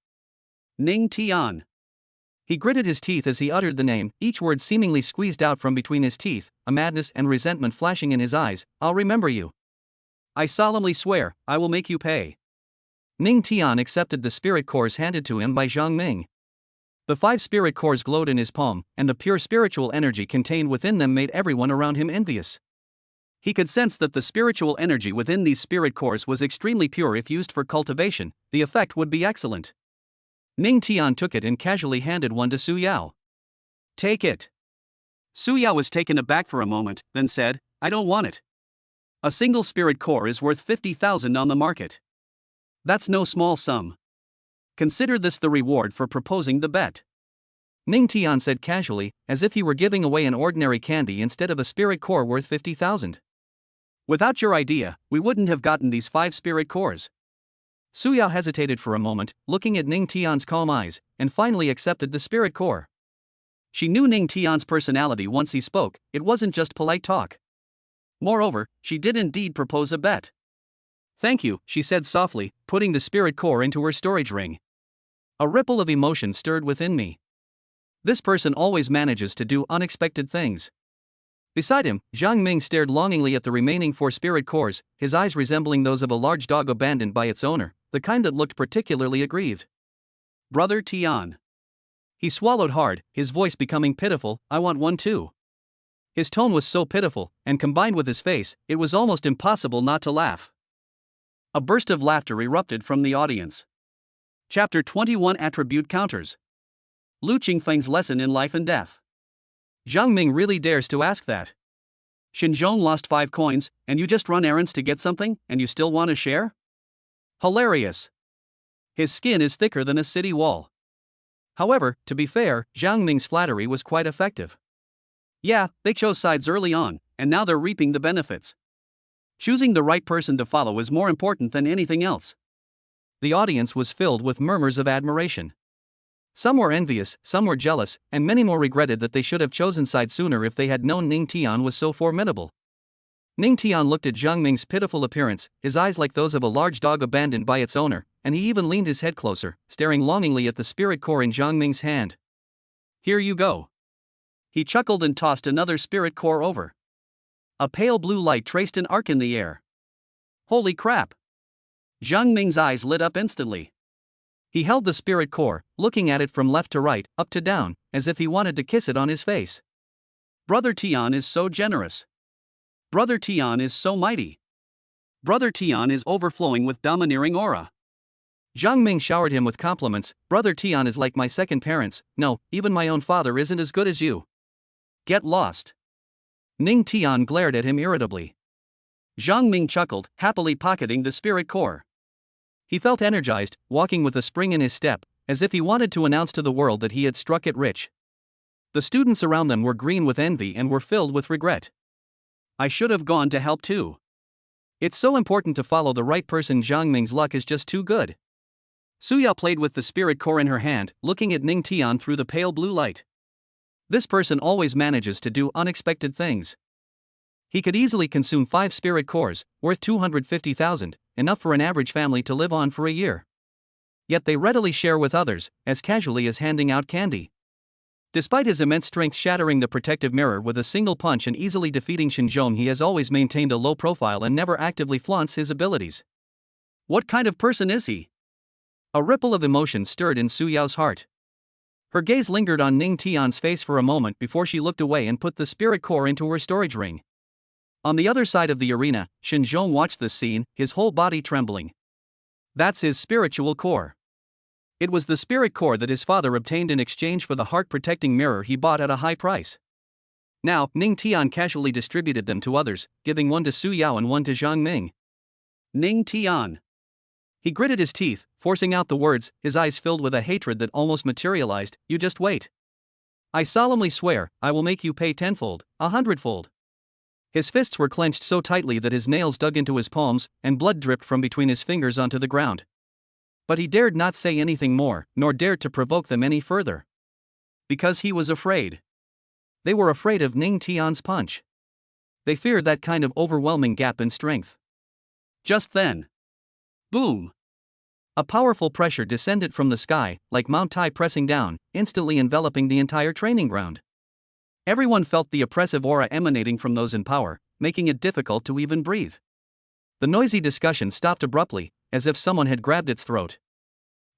Ning Tian. He gritted his teeth as he uttered the name, each word seemingly squeezed out from between his teeth, a madness and resentment flashing in his eyes. "I'll remember you. I solemnly swear, I will make you pay." Ning Tian accepted the spirit cores handed to him by Zhang Ming. The 5 spirit cores glowed in his palm, and the pure spiritual energy contained within them made everyone around him envious. He could sense that the spiritual energy within these spirit cores was extremely pure. If used for cultivation, the effect would be excellent. Ning Tian took it and casually handed one to Su Yao. "Take it." Su Yao was taken aback for a moment, then said, "I don't want it. A single spirit core is worth 50,000 on the market. That's no small sum. Consider this the reward for proposing the bet." Ning Tian said casually, as if he were giving away an ordinary candy instead of a spirit core worth 50,000. "Without your idea, we wouldn't have gotten these 5 spirit cores." Su Yao hesitated for a moment, looking at Ning Tian's calm eyes, and finally accepted the spirit core. She knew Ning Tian's personality once he spoke. It wasn't just polite talk. Moreover, she did indeed propose a bet. "Thank you," she said softly, putting the spirit core into her storage ring. A ripple of emotion stirred within me. This person always manages to do unexpected things. Beside him, Zhang Ming stared longingly at the remaining 4 spirit cores, his eyes resembling those of a large dog abandoned by its owner, the kind that looked particularly aggrieved. "Brother Tian." He swallowed hard, his voice becoming pitiful. "I want one too." His tone was so pitiful, and combined with his face, it was almost impossible not to laugh. A burst of laughter erupted from the audience. Chapter 21 Attribute Counters. Lu Qingfeng's Lesson in Life and Death. Zhang Ming really dares to ask that. Xinzhong lost 5 coins, and you just run errands to get something, and you still want to share? Hilarious. His skin is thicker than a city wall. However, to be fair, Zhang Ming's flattery was quite effective. Yeah, they chose sides early on, and now they're reaping the benefits. Choosing the right person to follow is more important than anything else. The audience was filled with murmurs of admiration. Some were envious, some were jealous, and many more regretted that they should have chosen sides sooner if they had known Ning Tian was so formidable. Ning Tian looked at Zhang Ming's pitiful appearance, his eyes like those of a large dog abandoned by its owner, and he even leaned his head closer, staring longingly at the spirit core in Zhang Ming's hand. "Here you go." He chuckled and tossed another spirit core over. A pale blue light traced an arc in the air. Holy crap! Zhang Ming's eyes lit up instantly. He held the spirit core, looking at it from left to right, up to down, as if he wanted to kiss it on his face. Brother Tian is so generous. Brother Tian is so mighty. Brother Tian is overflowing with domineering aura. Zhang Ming showered him with compliments. "Brother Tian is like my second parents. No, even my own father isn't as good as you. Get lost." Ning Tian glared at him irritably. Zhang Ming chuckled, happily pocketing the spirit core. He felt energized, walking with a spring in his step, as if he wanted to announce to the world that he had struck it rich. The students around them were green with envy and were filled with regret. I should have gone to help too. It's so important to follow the right person. Zhang Ming's luck is just too good. Su Yao played with the spirit core in her hand, looking at Ning Tian through the pale blue light. This person always manages to do unexpected things. He could easily consume 5 spirit cores, worth 250,000, enough for an average family to live on for a year. Yet they readily share with others, as casually as handing out candy. Despite his immense strength shattering the protective mirror with a single punch and easily defeating Xinzhong, he has always maintained a low profile and never actively flaunts his abilities. What kind of person is he? A ripple of emotion stirred in Su Yao's heart. Her gaze lingered on Ning Tian's face for a moment before she looked away and put the spirit core into her storage ring. On the other side of the arena, Xinzhong watched this scene, his whole body trembling. That's his spiritual core. It was the spirit core that his father obtained in exchange for the heart-protecting mirror he bought at a high price. Now, Ning Tian casually distributed them to others, giving one to Su Yao and one to Zhang Ming. Ning Tian. He gritted his teeth, forcing out the words, his eyes filled with a hatred that almost materialized. "You just wait. I solemnly swear, I will make you pay 10-fold, 100-fold. His fists were clenched so tightly that his nails dug into his palms, and blood dripped from between his fingers onto the ground. But he dared not say anything more, nor dared to provoke them any further. Because he was afraid. They were afraid of Ning Tian's punch. They feared that kind of overwhelming gap in strength. Just then. Boom! A powerful pressure descended from the sky, like Mount Tai pressing down, instantly enveloping the entire training ground. Everyone felt the oppressive aura emanating from those in power, making it difficult to even breathe. The noisy discussion stopped abruptly, as if someone had grabbed its throat.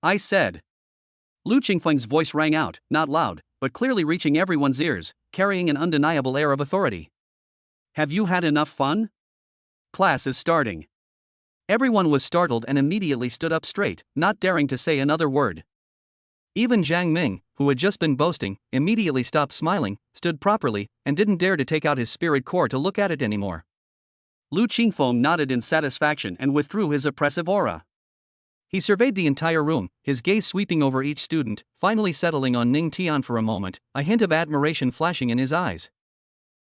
I said. Lu Qingfeng's voice rang out, not loud, but clearly reaching everyone's ears, carrying an undeniable air of authority. Have you had enough fun? Class is starting. Everyone was startled and immediately stood up straight, not daring to say another word. Even Zhang Ming, who had just been boasting, immediately stopped smiling, stood properly, and didn't dare to take out his spirit core to look at it anymore. Lu Qingfeng nodded in satisfaction and withdrew his oppressive aura. He surveyed the entire room, his gaze sweeping over each student, finally settling on Ning Tian for a moment, a hint of admiration flashing in his eyes.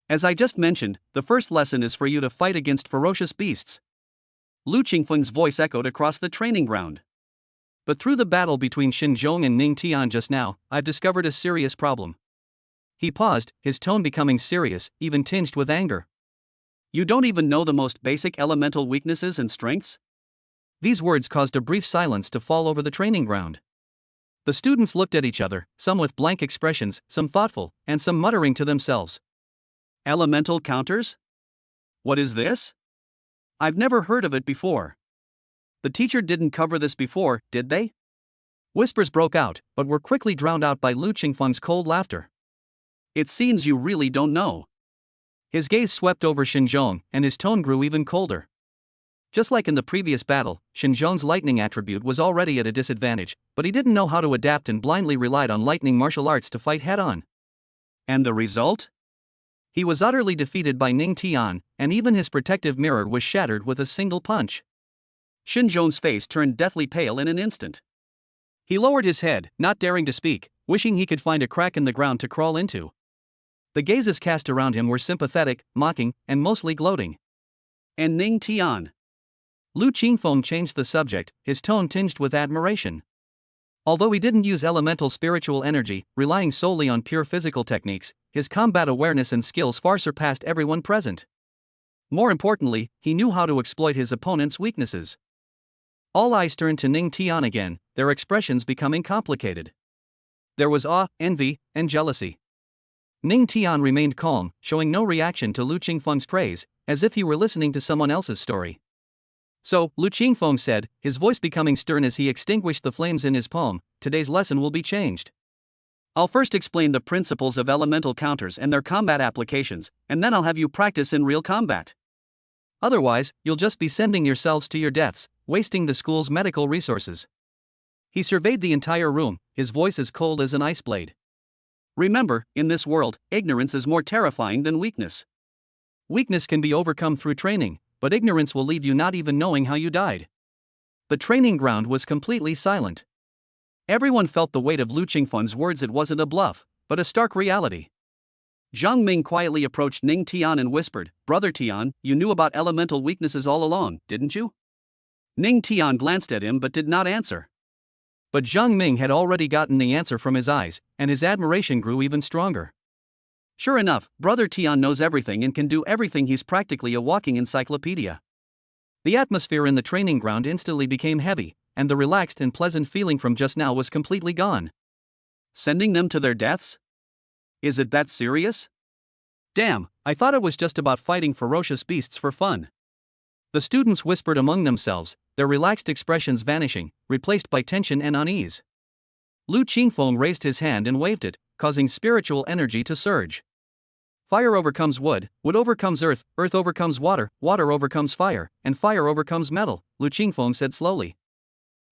As I just mentioned, the first lesson is for you to fight against ferocious beasts. Lu Qingfeng's voice echoed across the training ground. But through the battle between Xin Zhong and Ning Tian just now, I've discovered a serious problem. He paused, his tone becoming serious, even tinged with anger. You don't even know the most basic elemental weaknesses and strengths? These words caused a brief silence to fall over the training ground. The students looked at each other, some with blank expressions, some thoughtful, and some muttering to themselves. Elemental counters? What is this? I've never heard of it before. The teacher didn't cover this before, did they? Whispers broke out, but were quickly drowned out by Lu Qingfeng's cold laughter. It seems you really don't know. His gaze swept over Xinzhong, and his tone grew even colder. Just like in the previous battle, Xinzhong's lightning attribute was already at a disadvantage, but he didn't know how to adapt and blindly relied on lightning martial arts to fight head-on. And the result? He was utterly defeated by Ning Tian, and even his protective mirror was shattered with a single punch. Xinzhong's face turned deathly pale in an instant. He lowered his head, not daring to speak, wishing he could find a crack in the ground to crawl into. The gazes cast around him were sympathetic, mocking, and mostly gloating. And Ning Tian? Lu Qingfeng changed the subject, his tone tinged with admiration. Although he didn't use elemental spiritual energy, relying solely on pure physical techniques, his combat awareness and skills far surpassed everyone present. More importantly, he knew how to exploit his opponent's weaknesses. All eyes turned to Ning Tian again, their expressions becoming complicated. There was awe, envy, and jealousy. Ning Tian remained calm, showing no reaction to Lu Qingfeng's praise, as if he were listening to someone else's story. So, Lu Qingfeng said, his voice becoming stern as he extinguished the flames in his palm, today's lesson will be changed. I'll first explain the principles of elemental counters and their combat applications, and then I'll have you practice in real combat. Otherwise, you'll just be sending yourselves to your deaths, wasting the school's medical resources. He surveyed the entire room, his voice as cold as an ice blade. Remember, in this world, ignorance is more terrifying than weakness. Weakness can be overcome through training, but ignorance will leave you not even knowing how you died. The training ground was completely silent. Everyone felt the weight of Lu Qingfeng's words. It wasn't a bluff, but a stark reality. Zhang Ming quietly approached Ning Tian and whispered, "Brother Tian, you knew about elemental weaknesses all along, didn't you?" Ning Tian glanced at him but did not answer. But Zhang Ming had already gotten the answer from his eyes, and his admiration grew even stronger. Sure enough, Brother Tian knows everything and can do everything. He's practically a walking encyclopedia. The atmosphere in the training ground instantly became heavy, and the relaxed and pleasant feeling from just now was completely gone. Sending them to their deaths? Is it that serious? Damn, I thought it was just about fighting ferocious beasts for fun. The students whispered among themselves, their relaxed expressions vanishing, replaced by tension and unease. Lu Qingfeng raised his hand and waved it, causing spiritual energy to surge. Fire overcomes wood, wood overcomes earth, earth overcomes water, water overcomes fire, and fire overcomes metal, Lu Qingfeng said slowly.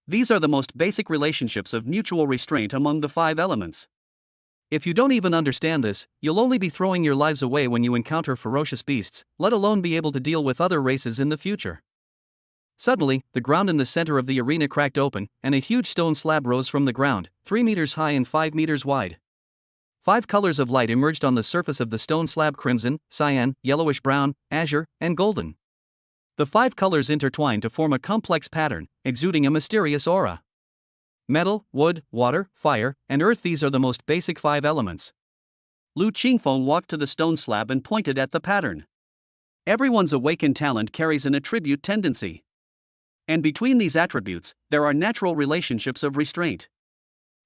These are the most basic relationships of mutual restraint among the 5 elements. If you don't even understand this, you'll only be throwing your lives away when you encounter ferocious beasts, let alone be able to deal with other races in the future. Suddenly, the ground in the center of the arena cracked open, and a huge stone slab rose from the ground, 3 meters high and 5 meters wide. 5 colors of light emerged on the surface of the stone slab: crimson, cyan, yellowish-brown, azure, and golden. The 5 colors intertwined to form a complex pattern, exuding a mysterious aura. Metal, wood, water, fire, and earth, these are the most basic 5 elements. Lu Qingfeng walked to the stone slab and pointed at the pattern. Everyone's awakened talent carries an attribute tendency. And between these attributes, there are natural relationships of restraint.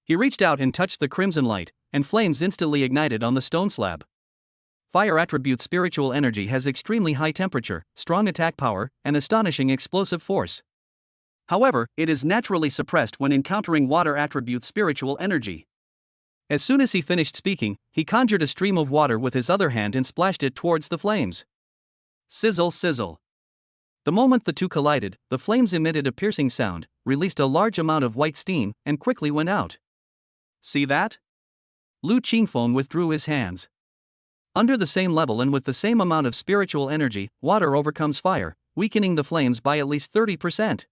He reached out and touched the crimson light, and flames instantly ignited on the stone slab. Fire attribute spiritual energy has extremely high temperature, strong attack power, and astonishing explosive force. However, it is naturally suppressed when encountering water attribute spiritual energy. As soon as he finished speaking, he conjured a stream of water with his other hand and splashed it towards the flames. Sizzle, sizzle. The moment the two collided, the flames emitted a piercing sound, released a large amount of white steam, and quickly went out. See that? Lu Qingfeng withdrew his hands. Under the same level and with the same amount of spiritual energy, water overcomes fire, weakening the flames by at least 30%.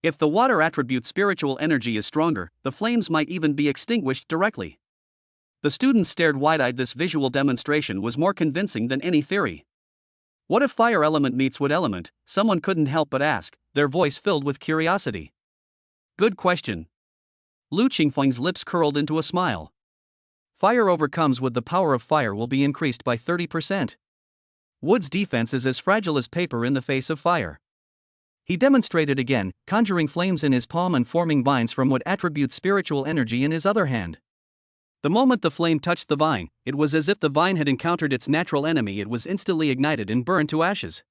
If the water attribute spiritual energy is stronger, the flames might even be extinguished directly. The students stared wide-eyed. This visual demonstration was more convincing than any theory. What if fire element meets wood element? Someone couldn't help but ask, their voice filled with curiosity. Good question. Lu Qingfeng's lips curled into a smile. Fire overcomes wood. The power of fire will be increased by 30%. Wood's defense is as fragile as paper in the face of fire. He demonstrated again, conjuring flames in his palm and forming vines from wood attribute spiritual energy in his other hand. The moment the flame touched the vine, it was as if the vine had encountered its natural enemy. It was instantly ignited and burned to ashes.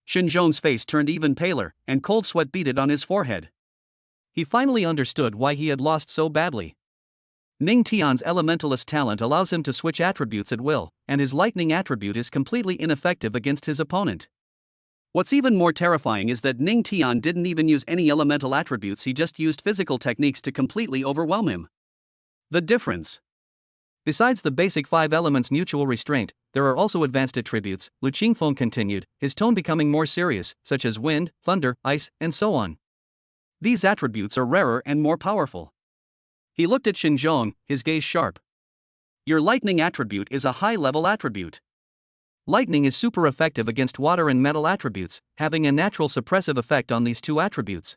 Xinzhong's face turned even paler, and cold sweat beaded on his forehead. He finally understood why he had lost so badly. Ning Tian's elementalist talent allows him to switch attributes at will, and his lightning attribute is completely ineffective against his opponent. What's even more terrifying is that Ning Tian didn't even use any elemental attributes. He just used physical techniques to completely overwhelm him. The difference. Besides the basic 5 elements mutual restraint, there are also advanced attributes, Lu Qingfeng continued, his tone becoming more serious, such as wind, thunder, ice, and so on. These attributes are rarer and more powerful. He looked at Xinzhong, his gaze sharp. Your lightning attribute is a high-level attribute. Lightning is super effective against water and metal attributes, having a natural suppressive effect on these two attributes.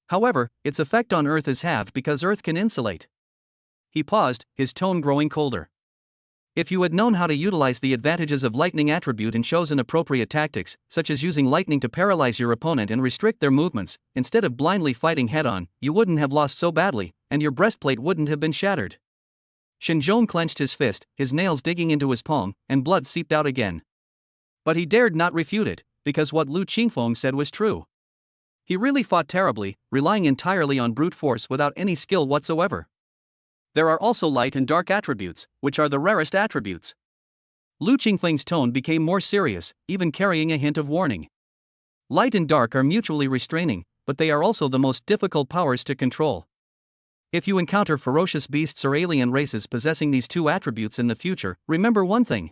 However, its effect on earth is halved because earth can insulate. He paused, his tone growing colder. If you had known how to utilize the advantages of lightning attribute and chosen appropriate tactics, such as using lightning to paralyze your opponent and restrict their movements, instead of blindly fighting head-on, you wouldn't have lost so badly, and your breastplate wouldn't have been shattered. Xinzhong clenched his fist, his nails digging into his palm, and blood seeped out again. But he dared not refute it, because what Lu Qingfeng said was true. He really fought terribly, relying entirely on brute force without any skill whatsoever. There are also light and dark attributes, which are the rarest attributes. Lu Qingfeng's tone became more serious, even carrying a hint of warning. Light and dark are mutually restraining, but they are also the most difficult powers to control. If you encounter ferocious beasts or alien races possessing these two attributes in the future, remember one thing.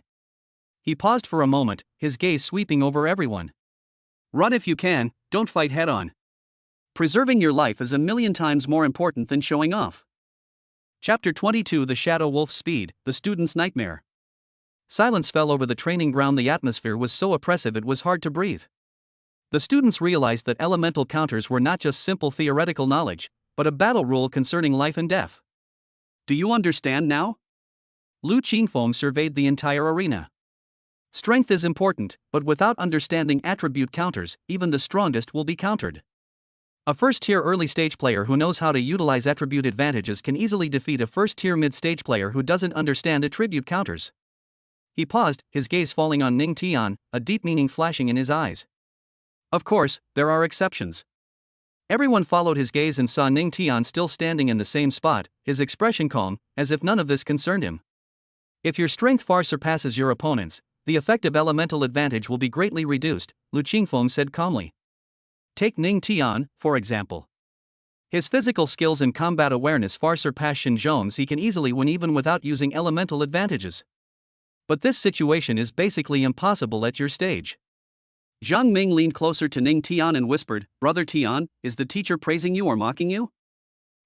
He paused for a moment, his gaze sweeping over everyone. Run if you can, don't fight head-on. Preserving your life is 1,000,000 times more important than showing off. Chapter 22 The Shadow Wolf's Speed, the Student's Nightmare. Silence fell over the training ground. The atmosphere was so oppressive it was hard to breathe. The students realized that elemental counters were not just simple theoretical knowledge, but a battle rule concerning life and death. Do you understand now? Lu Qingfeng surveyed the entire arena. Strength is important, but without understanding attribute counters, even the strongest will be countered. A first-tier early-stage player who knows how to utilize attribute advantages can easily defeat a first-tier mid-stage player who doesn't understand attribute counters. He paused, his gaze falling on Ning Tian, a deep meaning flashing in his eyes. Of course, there are exceptions. Everyone followed his gaze and saw Ning Tian still standing in the same spot, his expression calm, as if none of this concerned him. If your strength far surpasses your opponent's, the effective elemental advantage will be greatly reduced, Lu Qingfeng said calmly. Take Ning Tian, for example. His physical skills and combat awareness far surpass Xinzhong's. He can easily win even without using elemental advantages. But this situation is basically impossible at your stage. Zhang Ming leaned closer to Ning Tian and whispered, Brother Tian, is the teacher praising you or mocking you?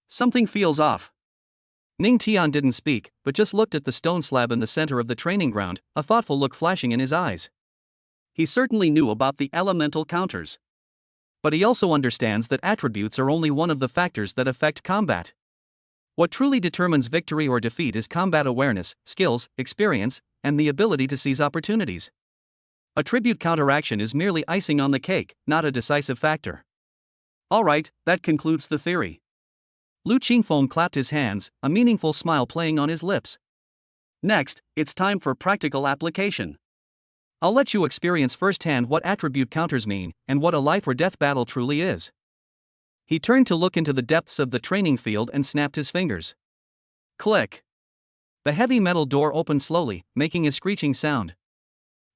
Something feels off. Ning Tian didn't speak, but just looked at the stone slab in the center of the training ground, a thoughtful look flashing in his eyes. He certainly knew about the elemental counters. But he also understands that attributes are only one of the factors that affect combat. What truly determines victory or defeat is combat awareness, skills, experience, and the ability to seize opportunities. Attribute counteraction is merely icing on the cake, not a decisive factor. Alright, that concludes the theory. Lu Qingfeng clapped his hands, a meaningful smile playing on his lips. Next, it's time for practical application. I'll let you experience firsthand what attribute counters mean and what a life or death battle truly is. He turned to look into the depths of the training field and snapped his fingers. Click. The heavy metal door opened slowly, making a screeching sound.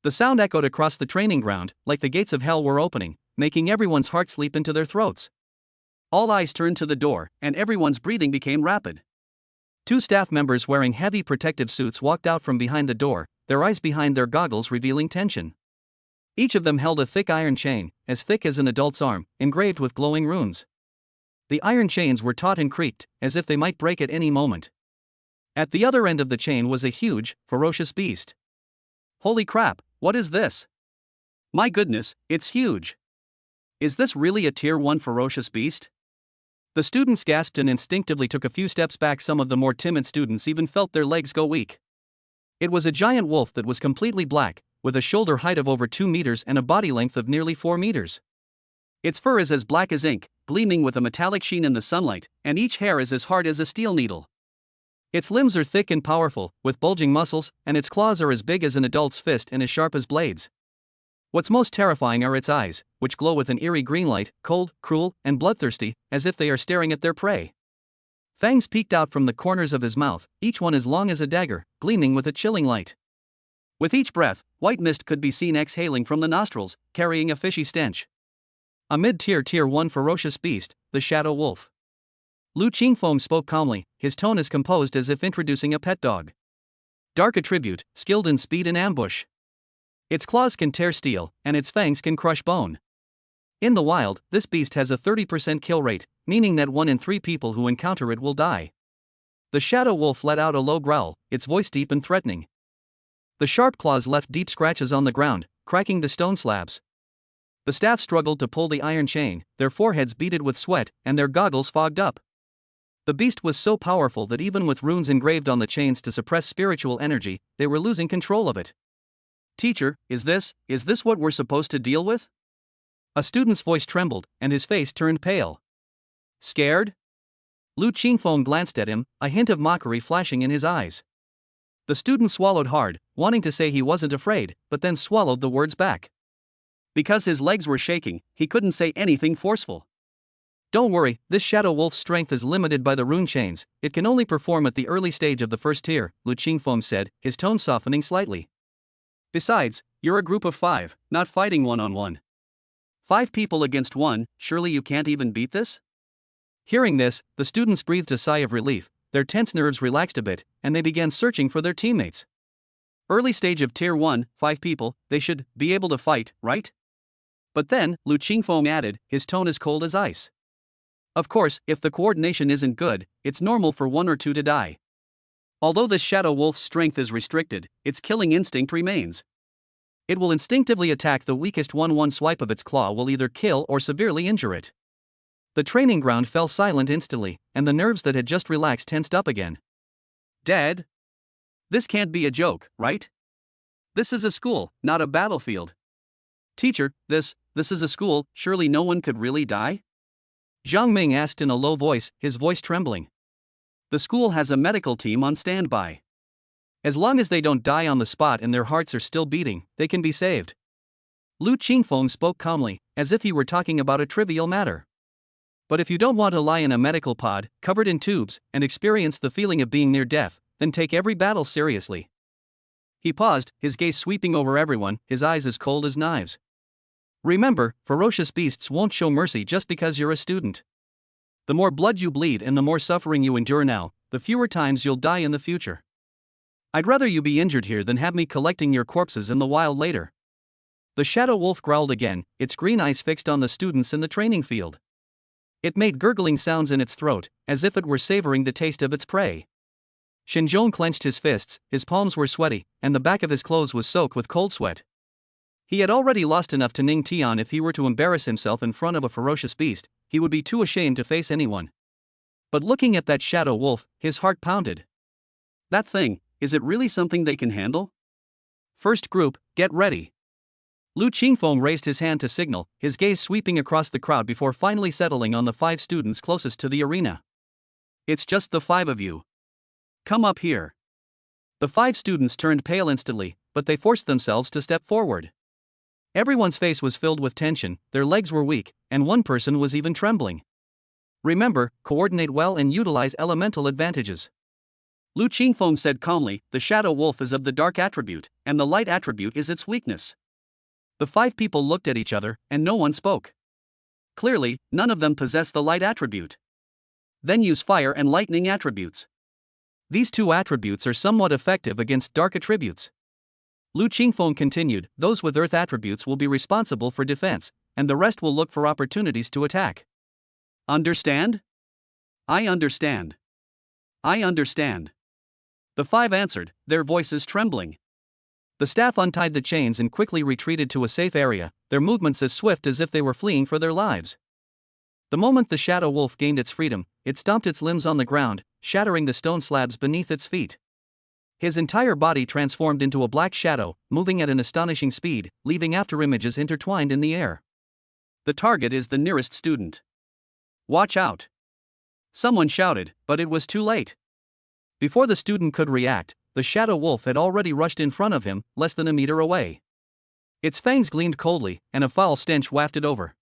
The sound echoed across the training ground, like the gates of hell were opening, making everyone's hearts leap into their throats. All eyes turned to the door, and everyone's breathing became rapid. 2 staff members wearing heavy protective suits walked out from behind the door, their eyes behind their goggles revealing tension. Each of them held a thick iron chain, as thick as an adult's arm, engraved with glowing runes. The iron chains were taut and creaked, as if they might break at any moment. At the other end of the chain was a huge, ferocious beast. Holy crap, what is this? My goodness, it's huge. Is this really a Tier 1 ferocious beast? The students gasped and instinctively took a few steps back. Some of the more timid students even felt their legs go weak. It was a giant wolf that was completely black, with a shoulder height of over 2 meters and a body length of nearly 4 meters. Its fur is as black as ink, gleaming with a metallic sheen in the sunlight, and each hair is as hard as a steel needle. Its limbs are thick and powerful, with bulging muscles, and its claws are as big as an adult's fist and as sharp as blades. What's most terrifying are its eyes, which glow with an eerie green light, cold, cruel, and bloodthirsty, as if they are staring at their prey. Fangs peeked out from the corners of his mouth, each one as long as a dagger, gleaming with a chilling light. With each breath, white mist could be seen exhaling from the nostrils, carrying a fishy stench. A mid-tier Tier 1 ferocious beast, the Shadow Wolf. Lu Qingfeng spoke calmly, his tone as composed as if introducing a pet dog. Dark attribute, skilled in speed and ambush. Its claws can tear steel, and its fangs can crush bone. In the wild, this beast has a 30% kill rate, meaning that 1 in 3 people who encounter it will die. The Shadow Wolf let out a low growl, its voice deep and threatening. The sharp claws left deep scratches on the ground, cracking the stone slabs. The staff struggled to pull the iron chain, their foreheads beaded with sweat, and their goggles fogged up. The beast was so powerful that even with runes engraved on the chains to suppress spiritual energy, they were losing control of it. Teacher, is this what we're supposed to deal with? A student's voice trembled, and his face turned pale. Scared? Lu Qingfeng glanced at him, a hint of mockery flashing in his eyes. The student swallowed hard, wanting to say he wasn't afraid, but then swallowed the words back. Because his legs were shaking, he couldn't say anything forceful. Don't worry, this Shadow Wolf's strength is limited by the rune chains, it can only perform at the early stage of the first tier, Lu Qingfeng said, his tone softening slightly. Besides, you're a group of 5, not fighting one-on-one. 5 people against 1, surely you can't even beat this? Hearing this, the students breathed a sigh of relief, their tense nerves relaxed a bit, and they began searching for their teammates. Early stage of Tier 1, 5 people, they should be able to fight, right? But then, Lu Qingfeng added, his tone as cold as ice. Of course, if the coordination isn't good, it's normal for 1 or 2 to die. Although this Shadow Wolf's strength is restricted, its killing instinct remains. It will instinctively attack the weakest one swipe of its claw will either kill or severely injure it. The training ground fell silent instantly, and the nerves that had just relaxed tensed up again. Dad? This can't be a joke, right? This is a school, not a battlefield. Teacher, this is a school, surely no one could really die? Zhang Ming asked in a low voice, his voice trembling. The school has a medical team on standby. As long as they don't die on the spot and their hearts are still beating, they can be saved. Lu Qingfeng spoke calmly, as if he were talking about a trivial matter. But if you don't want to lie in a medical pod, covered in tubes, and experience the feeling of being near death, then take every battle seriously. He paused, his gaze sweeping over everyone, his eyes as cold as knives. Remember, ferocious beasts won't show mercy just because you're a student. The more blood you bleed and the more suffering you endure now, the fewer times you'll die in the future. I'd rather you be injured here than have me collecting your corpses in the wild later. The Shadow Wolf growled again, its green eyes fixed on the students in the training field. It made gurgling sounds in its throat, as if it were savoring the taste of its prey. Shinzhong clenched his fists, his palms were sweaty, and the back of his clothes was soaked with cold sweat. He had already lost enough to Ning Tian. If he were to embarrass himself in front of a ferocious beast, he would be too ashamed to face anyone. But looking at that Shadow Wolf, his heart pounded. That thing, is it really something they can handle? First group, get ready. Lu Qingfeng raised his hand to signal, his gaze sweeping across the crowd before finally settling on the 5 students closest to the arena. It's just the 5 of you. Come up here. The 5 students turned pale instantly, but they forced themselves to step forward. Everyone's face was filled with tension, their legs were weak, and one person was even trembling. Remember, coordinate well and utilize elemental advantages. Lu Qingfeng said calmly, the shadow wolf is of the dark attribute, and the light attribute is its weakness. The 5 people looked at each other, and no one spoke. Clearly, none of them possessed the light attribute. Then use fire and lightning attributes. These 2 attributes are somewhat effective against dark attributes. Lu Qingfeng continued, those with earth attributes will be responsible for defense, and the rest will look for opportunities to attack. Understand? I understand. I understand. The 5 answered, their voices trembling. The staff untied the chains and quickly retreated to a safe area, their movements as swift as if they were fleeing for their lives. The moment the shadow wolf gained its freedom, it stomped its limbs on the ground, shattering the stone slabs beneath its feet. His entire body transformed into a black shadow, moving at an astonishing speed, leaving afterimages intertwined in the air. The target is the nearest student. Watch out! Someone shouted, but it was too late. Before the student could react, the shadow wolf had already rushed in front of him, less than a meter away. Its fangs gleamed coldly, and a foul stench wafted over.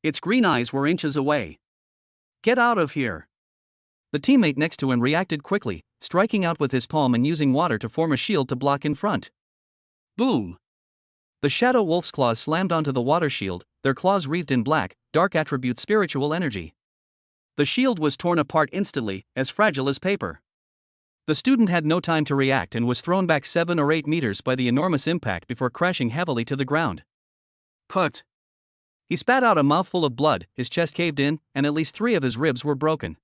Its green eyes were inches away. Get out of here! The teammate next to him reacted quickly, striking out with his palm and using water to form a shield to block in front. Boom! The shadow wolf's claws slammed onto the water shield, their claws wreathed in black, dark attribute spiritual energy. The shield was torn apart instantly, as fragile as paper. The student had no time to react and was thrown back 7 or 8 meters by the enormous impact before crashing heavily to the ground. Put! He spat out a mouthful of blood, his chest caved in, and at least 3 of his ribs were broken.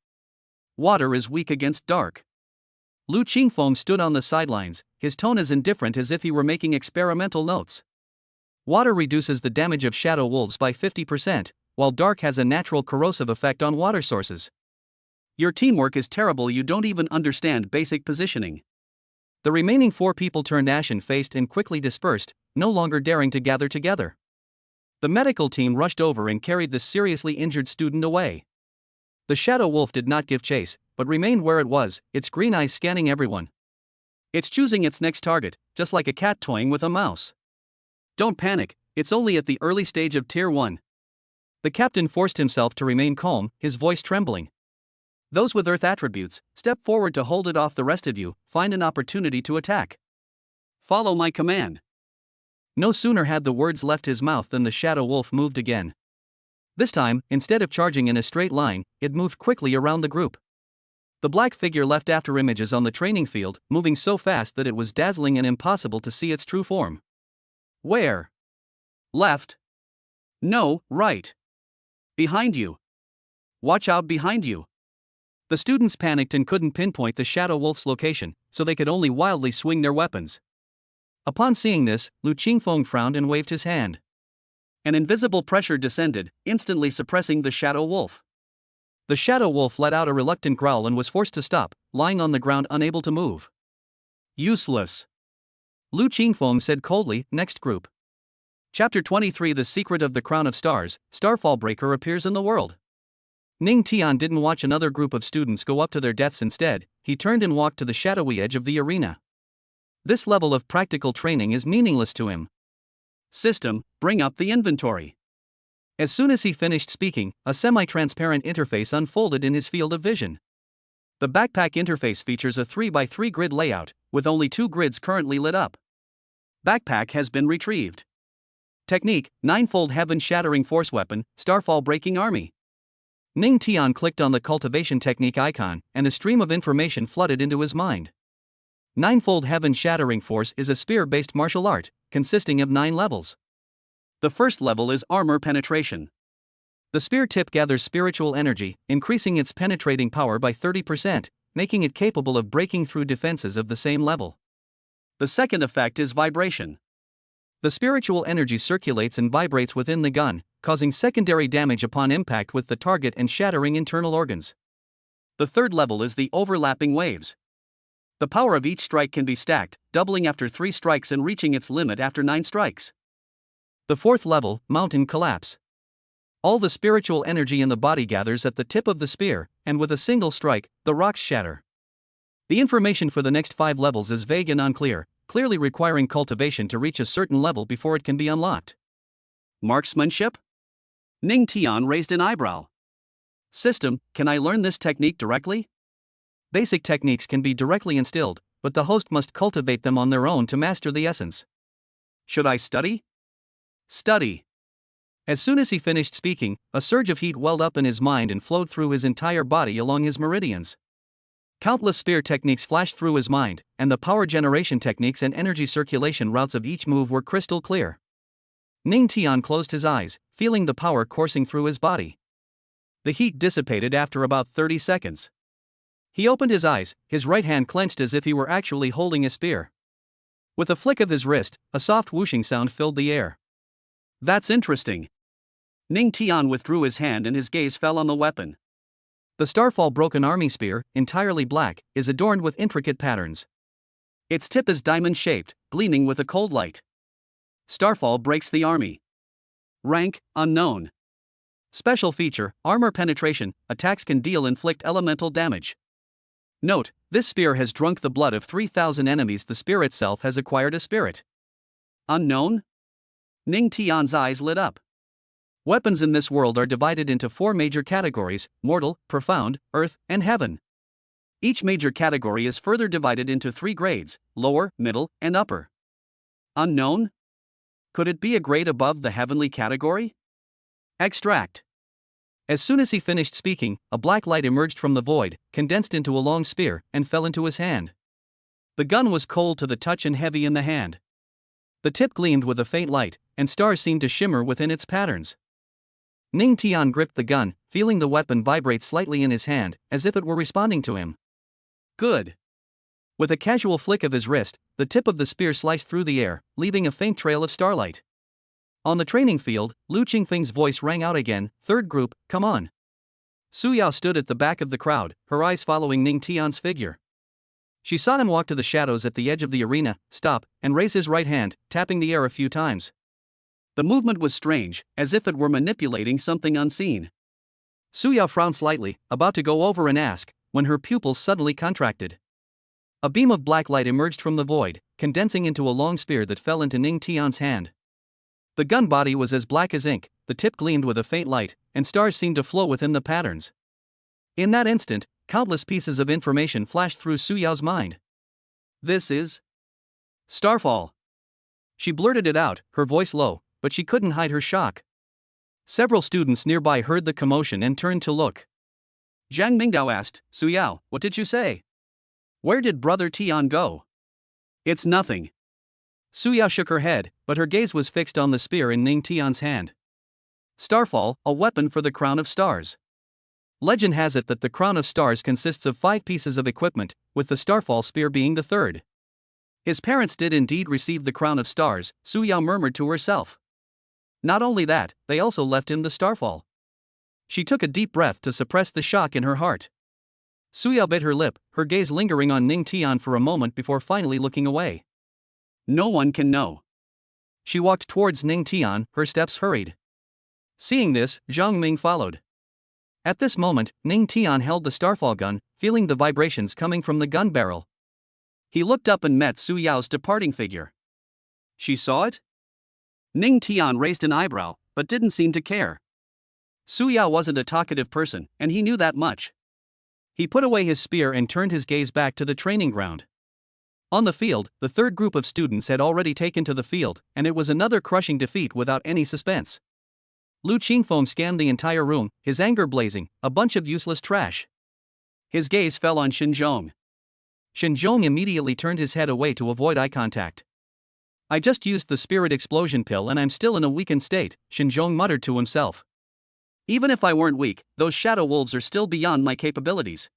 Water is weak against dark. Lu Qingfeng stood on the sidelines, his tone as indifferent as if he were making experimental notes. Water reduces the damage of shadow wolves by 50%, while dark has a natural corrosive effect on water sources. Your teamwork is terrible, you don't even understand basic positioning. The remaining 4 people turned ashen-faced and quickly dispersed, no longer daring to gather together. The medical team rushed over and carried the seriously injured student away. The shadow wolf did not give chase, but remained where it was, its green eyes scanning everyone. It's choosing its next target, just like a cat toying with a mouse. Don't panic, it's only at the early stage of Tier 1. The captain forced himself to remain calm, his voice trembling. Those with earth attributes, step forward to hold it off. The rest of you, find an opportunity to attack. Follow my command. No sooner had the words left his mouth than the shadow wolf moved again. This time, instead of charging in a straight line, it moved quickly around the group. The black figure left afterimages on the training field, moving so fast that it was dazzling and impossible to see its true form. Where? Left? No, right. Behind you. Watch out behind you. The students panicked and couldn't pinpoint the shadow wolf's location, so they could only wildly swing their weapons. Upon seeing this, Lu Qingfeng frowned and waved his hand. An invisible pressure descended, instantly suppressing the shadow wolf. The shadow wolf let out a reluctant growl and was forced to stop, lying on the ground unable to move. Useless. Lu Qingfeng said coldly, next group. Chapter 23 The Secret of the Crown of Stars, Starfall Breaker appears in the world. Ning Tian didn't watch another group of students go up to their deaths. Instead, he turned and walked to the shadowy edge of the arena. This level of practical training is meaningless to him. System, bring up the inventory. As soon as he finished speaking, a semi-transparent interface unfolded in his field of vision. The backpack interface features a 3x3 grid layout, with only 2 grids currently lit up. Backpack has been retrieved. Technique, 9-fold heaven-shattering force weapon, Starfall Breaking Army. Ning Tian clicked on the cultivation technique icon, and a stream of information flooded into his mind. 9-fold heaven-shattering force is a spear-based martial art, consisting of 9 levels. The first level is armor penetration. The spear tip gathers spiritual energy, increasing its penetrating power by 30%, making it capable of breaking through defenses of the same level. The second effect is vibration. The spiritual energy circulates and vibrates within the gun, causing secondary damage upon impact with the target and shattering internal organs. The third level is the overlapping waves. The power of each strike can be stacked, doubling after 3 strikes and reaching its limit after 9 strikes. The fourth level, mountain collapse. All the spiritual energy in the body gathers at the tip of the spear, and with a single strike, the rocks shatter. The information for the next 5 levels is vague and unclear, clearly requiring cultivation to reach a certain level before it can be unlocked. Marksmanship? Ning Tian raised an eyebrow. System, can I learn this technique directly? Basic techniques can be directly instilled, but the host must cultivate them on their own to master the essence. Should I study? Study. As soon as he finished speaking, a surge of heat welled up in his mind and flowed through his entire body along his meridians. Countless spear techniques flashed through his mind, and the power generation techniques and energy circulation routes of each move were crystal clear. Ning Tian closed his eyes, feeling the power coursing through his body. The heat dissipated after about 30 seconds. He opened his eyes, his right hand clenched as if he were actually holding a spear. With a flick of his wrist, a soft whooshing sound filled the air. That's interesting. Ning Tian withdrew his hand and his gaze fell on the weapon. The Starfall Broken Army Spear, entirely black, is adorned with intricate patterns. Its tip is diamond-shaped, gleaming with a cold light. Starfall breaks the army. Rank, unknown. Special feature, armor penetration, attacks can inflict elemental damage. Note, this spear has drunk the blood of 3,000 enemies. The spear itself has acquired a spirit. Unknown? Ning Tian's eyes lit up. Weapons in this world are divided into 4 major categories: mortal, profound, earth, and heaven. Each major category is further divided into 3 grades: lower, middle, and upper. Unknown? Could it be a grade above the heavenly category? Extract. As soon as he finished speaking, a black light emerged from the void, condensed into a long spear, and fell into his hand. The gun was cold to the touch and heavy in the hand. The tip gleamed with a faint light, and stars seemed to shimmer within its patterns. Ning Tian gripped the gun, feeling the weapon vibrate slightly in his hand, as if it were responding to him. Good. With a casual flick of his wrist, the tip of the spear sliced through the air, leaving a faint trail of starlight. On the training field, Lu Qingfeng's voice rang out again, "Third group, come on." Su Yao stood at the back of the crowd, her eyes following Ning Tian's figure. She saw him walk to the shadows at the edge of the arena, stop, and raise his right hand, tapping the air a few times. The movement was strange, as if it were manipulating something unseen. Su Yao frowned slightly, about to go over and ask, when her pupils suddenly contracted. A beam of black light emerged from the void, condensing into a long spear that fell into Ning Tian's hand. The gun body was as black as ink, the tip gleamed with a faint light, and stars seemed to flow within the patterns. In that instant, countless pieces of information flashed through Su Yao's mind. This is Starfall. She blurted it out, her voice low, but she couldn't hide her shock. Several students nearby heard the commotion and turned to look. Zhang Mingdao asked, "Su Yao, what did you say? Where did Brother Tian go?" "It's nothing." Su Yao shook her head, but her gaze was fixed on the spear in Ning Tian's hand. Starfall, a weapon for the Crown of Stars. Legend has it that the Crown of Stars consists of 5 pieces of equipment, with the Starfall spear being the 3rd. His parents did indeed receive the Crown of Stars, Su Yao murmured to herself. Not only that, they also left him the Starfall. She took a deep breath to suppress the shock in her heart. Su Yao bit her lip, her gaze lingering on Ning Tian for a moment before finally looking away. No one can know. She walked towards Ning Tian, her steps hurried. Seeing this, Zhang Ming followed. At this moment, Ning Tian held the Starfall gun, feeling the vibrations coming from the gun barrel. He looked up and met Su Yao's departing figure. She saw it? Ning Tian raised an eyebrow, but didn't seem to care. Su Yao wasn't a talkative person, and he knew that much. He put away his spear and turned his gaze back to the training ground. On the field, the 3rd group of students had already taken to the field, and it was another crushing defeat without any suspense. Lu Qingfeng scanned the entire room, his anger blazing, a bunch of useless trash. His gaze fell on Xinzhong. Xinzhong immediately turned his head away to avoid eye contact. "I just used the spirit explosion pill and I'm still in a weakened state," Xinzhong muttered to himself. "Even if I weren't weak, those shadow wolves are still beyond my capabilities."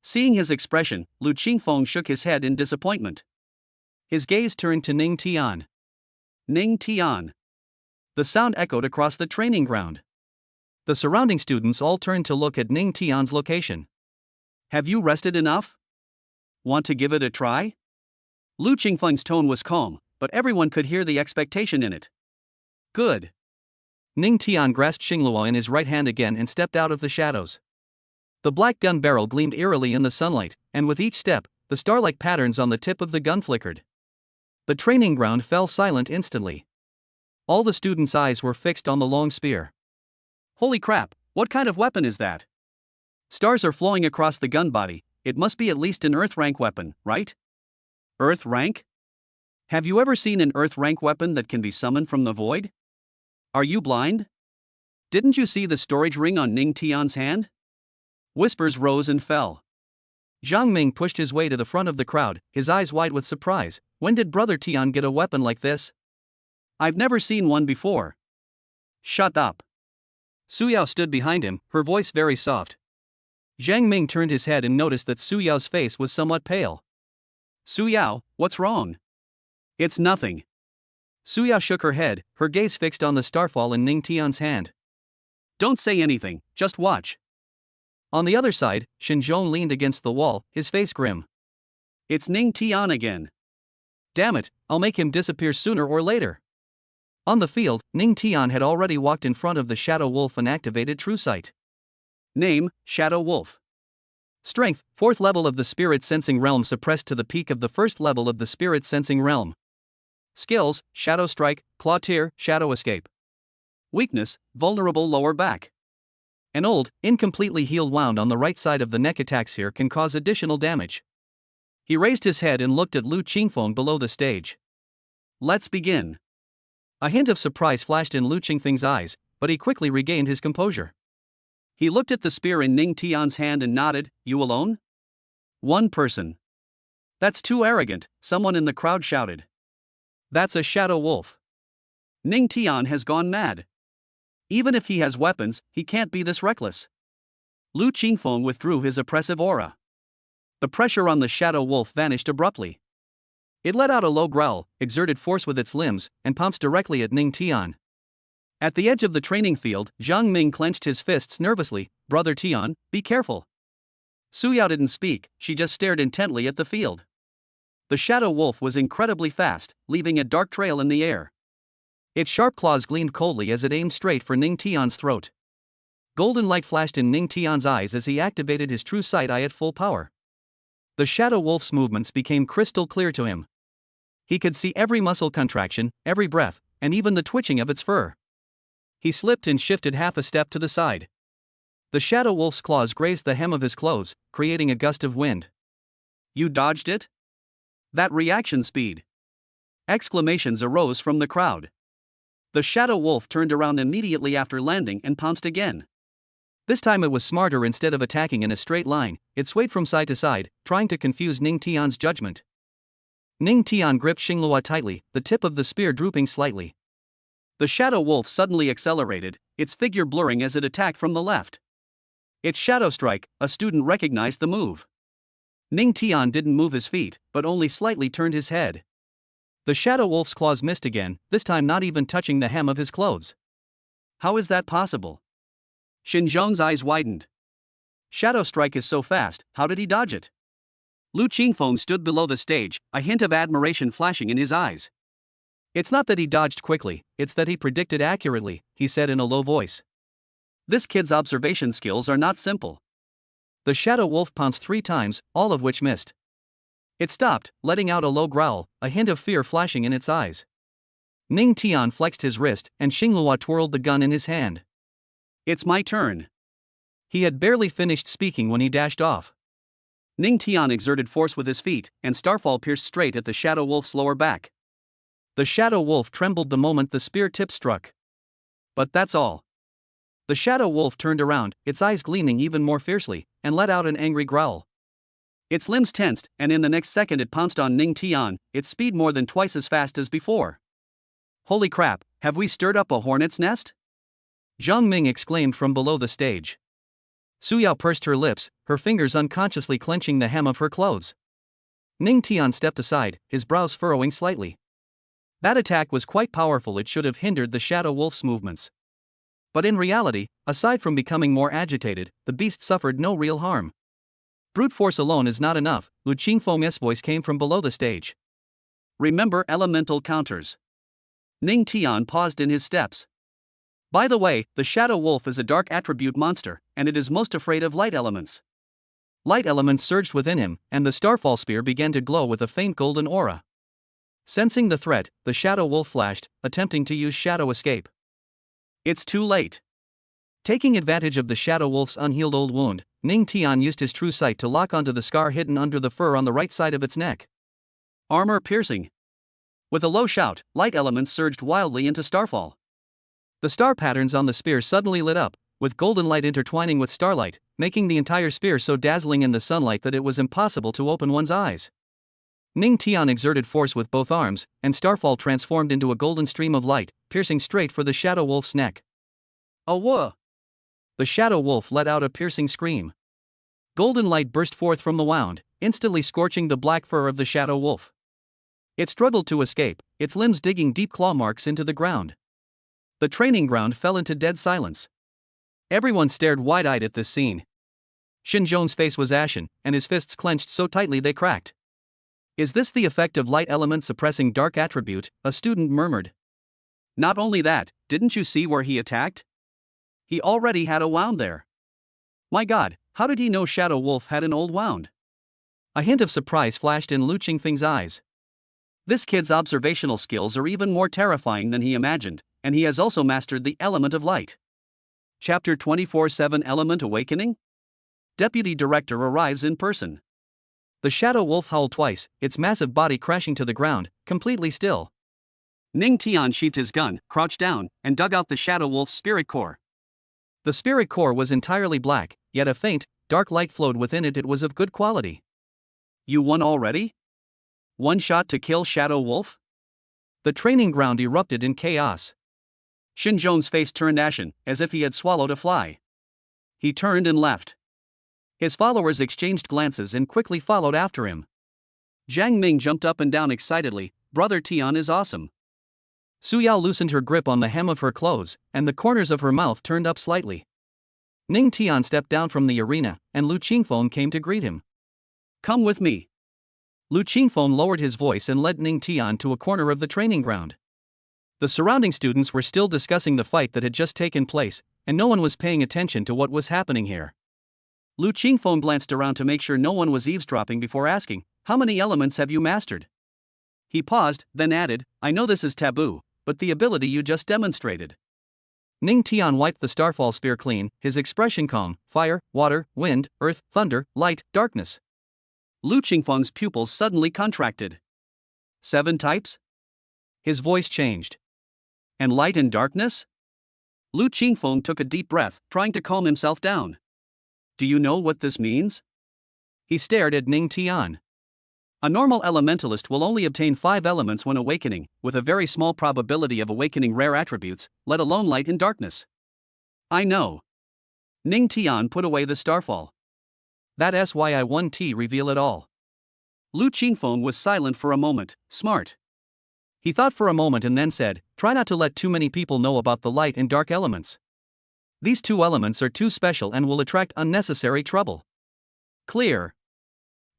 Seeing his expression, Lu Qingfeng shook his head in disappointment. His gaze turned to Ning Tian. Ning Tian. The sound echoed across the training ground. The surrounding students all turned to look at Ning Tian's location. "Have you rested enough? Want to give it a try?" Lu Qingfeng's tone was calm, but everyone could hear the expectation in it. "Good." Ning Tian grasped Xingluo in his right hand again and stepped out of the shadows. The black gun barrel gleamed eerily in the sunlight, and with each step, the star-like patterns on the tip of the gun flickered. The training ground fell silent instantly. All the students' eyes were fixed on the long spear. Holy crap, what kind of weapon is that? Stars are flowing across the gun body, it must be at least an Earth rank weapon, right? Earth rank? Have you ever seen an Earth rank weapon that can be summoned from the void? Are you blind? Didn't you see the storage ring on Ning Tian's hand? Whispers rose and fell. Zhang Ming pushed his way to the front of the crowd, his eyes wide with surprise. When did Brother Tian get a weapon like this? I've never seen one before. Shut up. Su Yao stood behind him, her voice very soft. Zhang Ming turned his head and noticed that Su Yao's face was somewhat pale. Su Yao, what's wrong? It's nothing. Su Yao shook her head, her gaze fixed on the starfall in Ning Tian's hand. Don't say anything, just watch. On the other side, Shen Zhong leaned against the wall, his face grim. It's Ning Tian again. Damn it, I'll make him disappear sooner or later. On the field, Ning Tian had already walked in front of the Shadow Wolf and activated True Sight. Name, Shadow Wolf. Strength, 4th level of the Spirit Sensing Realm suppressed to the peak of the 1st level of the Spirit Sensing Realm. Skills, Shadow Strike, Claw Tear, Shadow Escape. Weakness, vulnerable lower back. An old, incompletely healed wound on the right side of the neck attacks here can cause additional damage. He raised his head and looked at Lu Qingfeng below the stage. Let's begin. A hint of surprise flashed in Lu Qingfeng's eyes, but he quickly regained his composure. He looked at the spear in Ning Tian's hand and nodded. You alone? One person. That's too arrogant, someone in the crowd shouted. That's a Shadow Wolf. Ning Tian has gone mad. Even if he has weapons, he can't be this reckless. Lu Qingfeng withdrew his oppressive aura. The pressure on the Shadow Wolf vanished abruptly. It let out a low growl, exerted force with its limbs, and pounced directly at Ning Tian. At the edge of the training field, Zhang Ming clenched his fists nervously. Brother Tian, be careful. Su Yao didn't speak, she just stared intently at the field. The Shadow Wolf was incredibly fast, leaving a dark trail in the air. Its sharp claws gleamed coldly as it aimed straight for Ning Tian's throat. Golden light flashed in Ning Tian's eyes as he activated his True Sight eye at full power. The Shadow Wolf's movements became crystal clear to him. He could see every muscle contraction, every breath, and even the twitching of its fur. He slipped and shifted half a step to the side. The Shadow Wolf's claws grazed the hem of his clothes, creating a gust of wind. You dodged it? That reaction speed! Exclamations arose from the crowd. The Shadow Wolf turned around immediately after landing and pounced again. This time it was smarter. Instead of attacking in a straight line, it swayed from side to side, trying to confuse Ning Tian's judgment. Ning Tian gripped Xinglua tightly, the tip of the spear drooping slightly. The Shadow Wolf suddenly accelerated, its figure blurring as it attacked from the left. Its Shadow Strike, a student recognized the move. Ning Tian didn't move his feet, but only slightly turned his head. The Shadow Wolf's claws missed again, this time not even touching the hem of his clothes. How is that possible? Shen Zhong's eyes widened. Shadow Strike is so fast, how did he dodge it? Lu Qingfeng stood below the stage, a hint of admiration flashing in his eyes. It's not that he dodged quickly, it's that he predicted accurately, he said in a low voice. This kid's observation skills are not simple. The Shadow Wolf pounced 3 times, all of which missed. It stopped, letting out a low growl, a hint of fear flashing in its eyes. Ning Tian flexed his wrist, and Xinglua twirled the gun in his hand. It's my turn. He had barely finished speaking when he dashed off. Ning Tian exerted force with his feet, and Starfall pierced straight at the Shadow Wolf's lower back. The Shadow Wolf trembled the moment the spear tip struck. But that's all. The Shadow Wolf turned around, its eyes gleaming even more fiercely, and let out an angry growl. Its limbs tensed, and in the next second it pounced on Ning Tian, its speed more than twice as fast as before. Holy crap, have we stirred up a hornet's nest? Zhang Ming exclaimed from below the stage. Su Yao pursed her lips, her fingers unconsciously clenching the hem of her clothes. Ning Tian stepped aside, his brows furrowing slightly. That attack was quite powerful. It should have hindered the Shadow Wolf's movements. But in reality, aside from becoming more agitated, the beast suffered no real harm. Brute force alone is not enough, Lu Qingfeng's voice came from below the stage. Remember elemental counters. Ning Tian paused in his steps. By the way, the Shadow Wolf is a dark attribute monster, and it is most afraid of light elements. Light elements surged within him, and the starfall spear began to glow with a faint golden aura. Sensing the threat, the shadow wolf flashed, attempting to use shadow escape. It's too late. Taking advantage of the shadow wolf's unhealed old wound, Ning Tian used his true sight to lock onto the scar hidden under the fur on the right side of its neck. Armor piercing. With a low shout, light elements surged wildly into Starfall. The star patterns on the spear suddenly lit up, with golden light intertwining with starlight, making the entire spear so dazzling in the sunlight that it was impossible to open one's eyes. Ning Tian exerted force with both arms, and Starfall transformed into a golden stream of light, piercing straight for the shadow wolf's neck. Awah! The shadow wolf let out a piercing scream. Golden light burst forth from the wound, instantly scorching the black fur of the shadow wolf. It struggled to escape, its limbs digging deep claw marks into the ground. The training ground fell into dead silence. Everyone stared wide-eyed at this scene. Xinzhou's face was ashen, and his fists clenched so tightly they cracked. Is this the effect of light element suppressing dark attribute? A student murmured. Not only that, didn't you see where he attacked? He already had a wound there. My god, how did he know Shadow Wolf had an old wound? A hint of surprise flashed in Lu Qingfeng's eyes. This kid's observational skills are even more terrifying than he imagined, and he has also mastered the element of light. Chapter 24/7 Element Awakening? Deputy Director arrives in person. The Shadow Wolf howled twice, its massive body crashing to the ground, completely still. Ning Tian sheathed his gun, crouched down, and dug out the Shadow Wolf's spirit core. The spirit core was entirely black, yet a faint, dark light flowed within it. It was of good quality. You won already? One shot to kill Shadow Wolf? The training ground erupted in chaos. Xinzhou's face turned ashen, as if he had swallowed a fly. He turned and left. His followers exchanged glances and quickly followed after him. Jiang Ming jumped up and down excitedly. Brother Tian is awesome. Su Yao loosened her grip on the hem of her clothes, and the corners of her mouth turned up slightly. Ning Tian stepped down from the arena, and Lu Qingfeng came to greet him. Come with me. Lu Qingfeng lowered his voice and led Ning Tian to a corner of the training ground. The surrounding students were still discussing the fight that had just taken place, and no one was paying attention to what was happening here. Lu Qingfeng glanced around to make sure no one was eavesdropping before asking, "How many elements have you mastered?" He paused, then added, "I know this is taboo, but the ability you just demonstrated." Ning Tian wiped the starfall spear clean, his expression calm: fire, water, wind, earth, thunder, light, darkness. Lu Qingfeng's pupils suddenly contracted. 7 types? His voice changed. And light and darkness? Lu Qingfeng took a deep breath, trying to calm himself down. Do you know what this means? He stared at Ning Tian. A normal elementalist will only obtain 5 elements when awakening, with a very small probability of awakening rare attributes, let alone light and darkness. I know. Ning Tian put away the starfall. That SYI1T reveal it all. Lu Qingfeng was silent for a moment. Smart. He thought for a moment and then said, try not to let too many people know about the light and dark elements. These 2 elements are too special and will attract unnecessary trouble. Clear.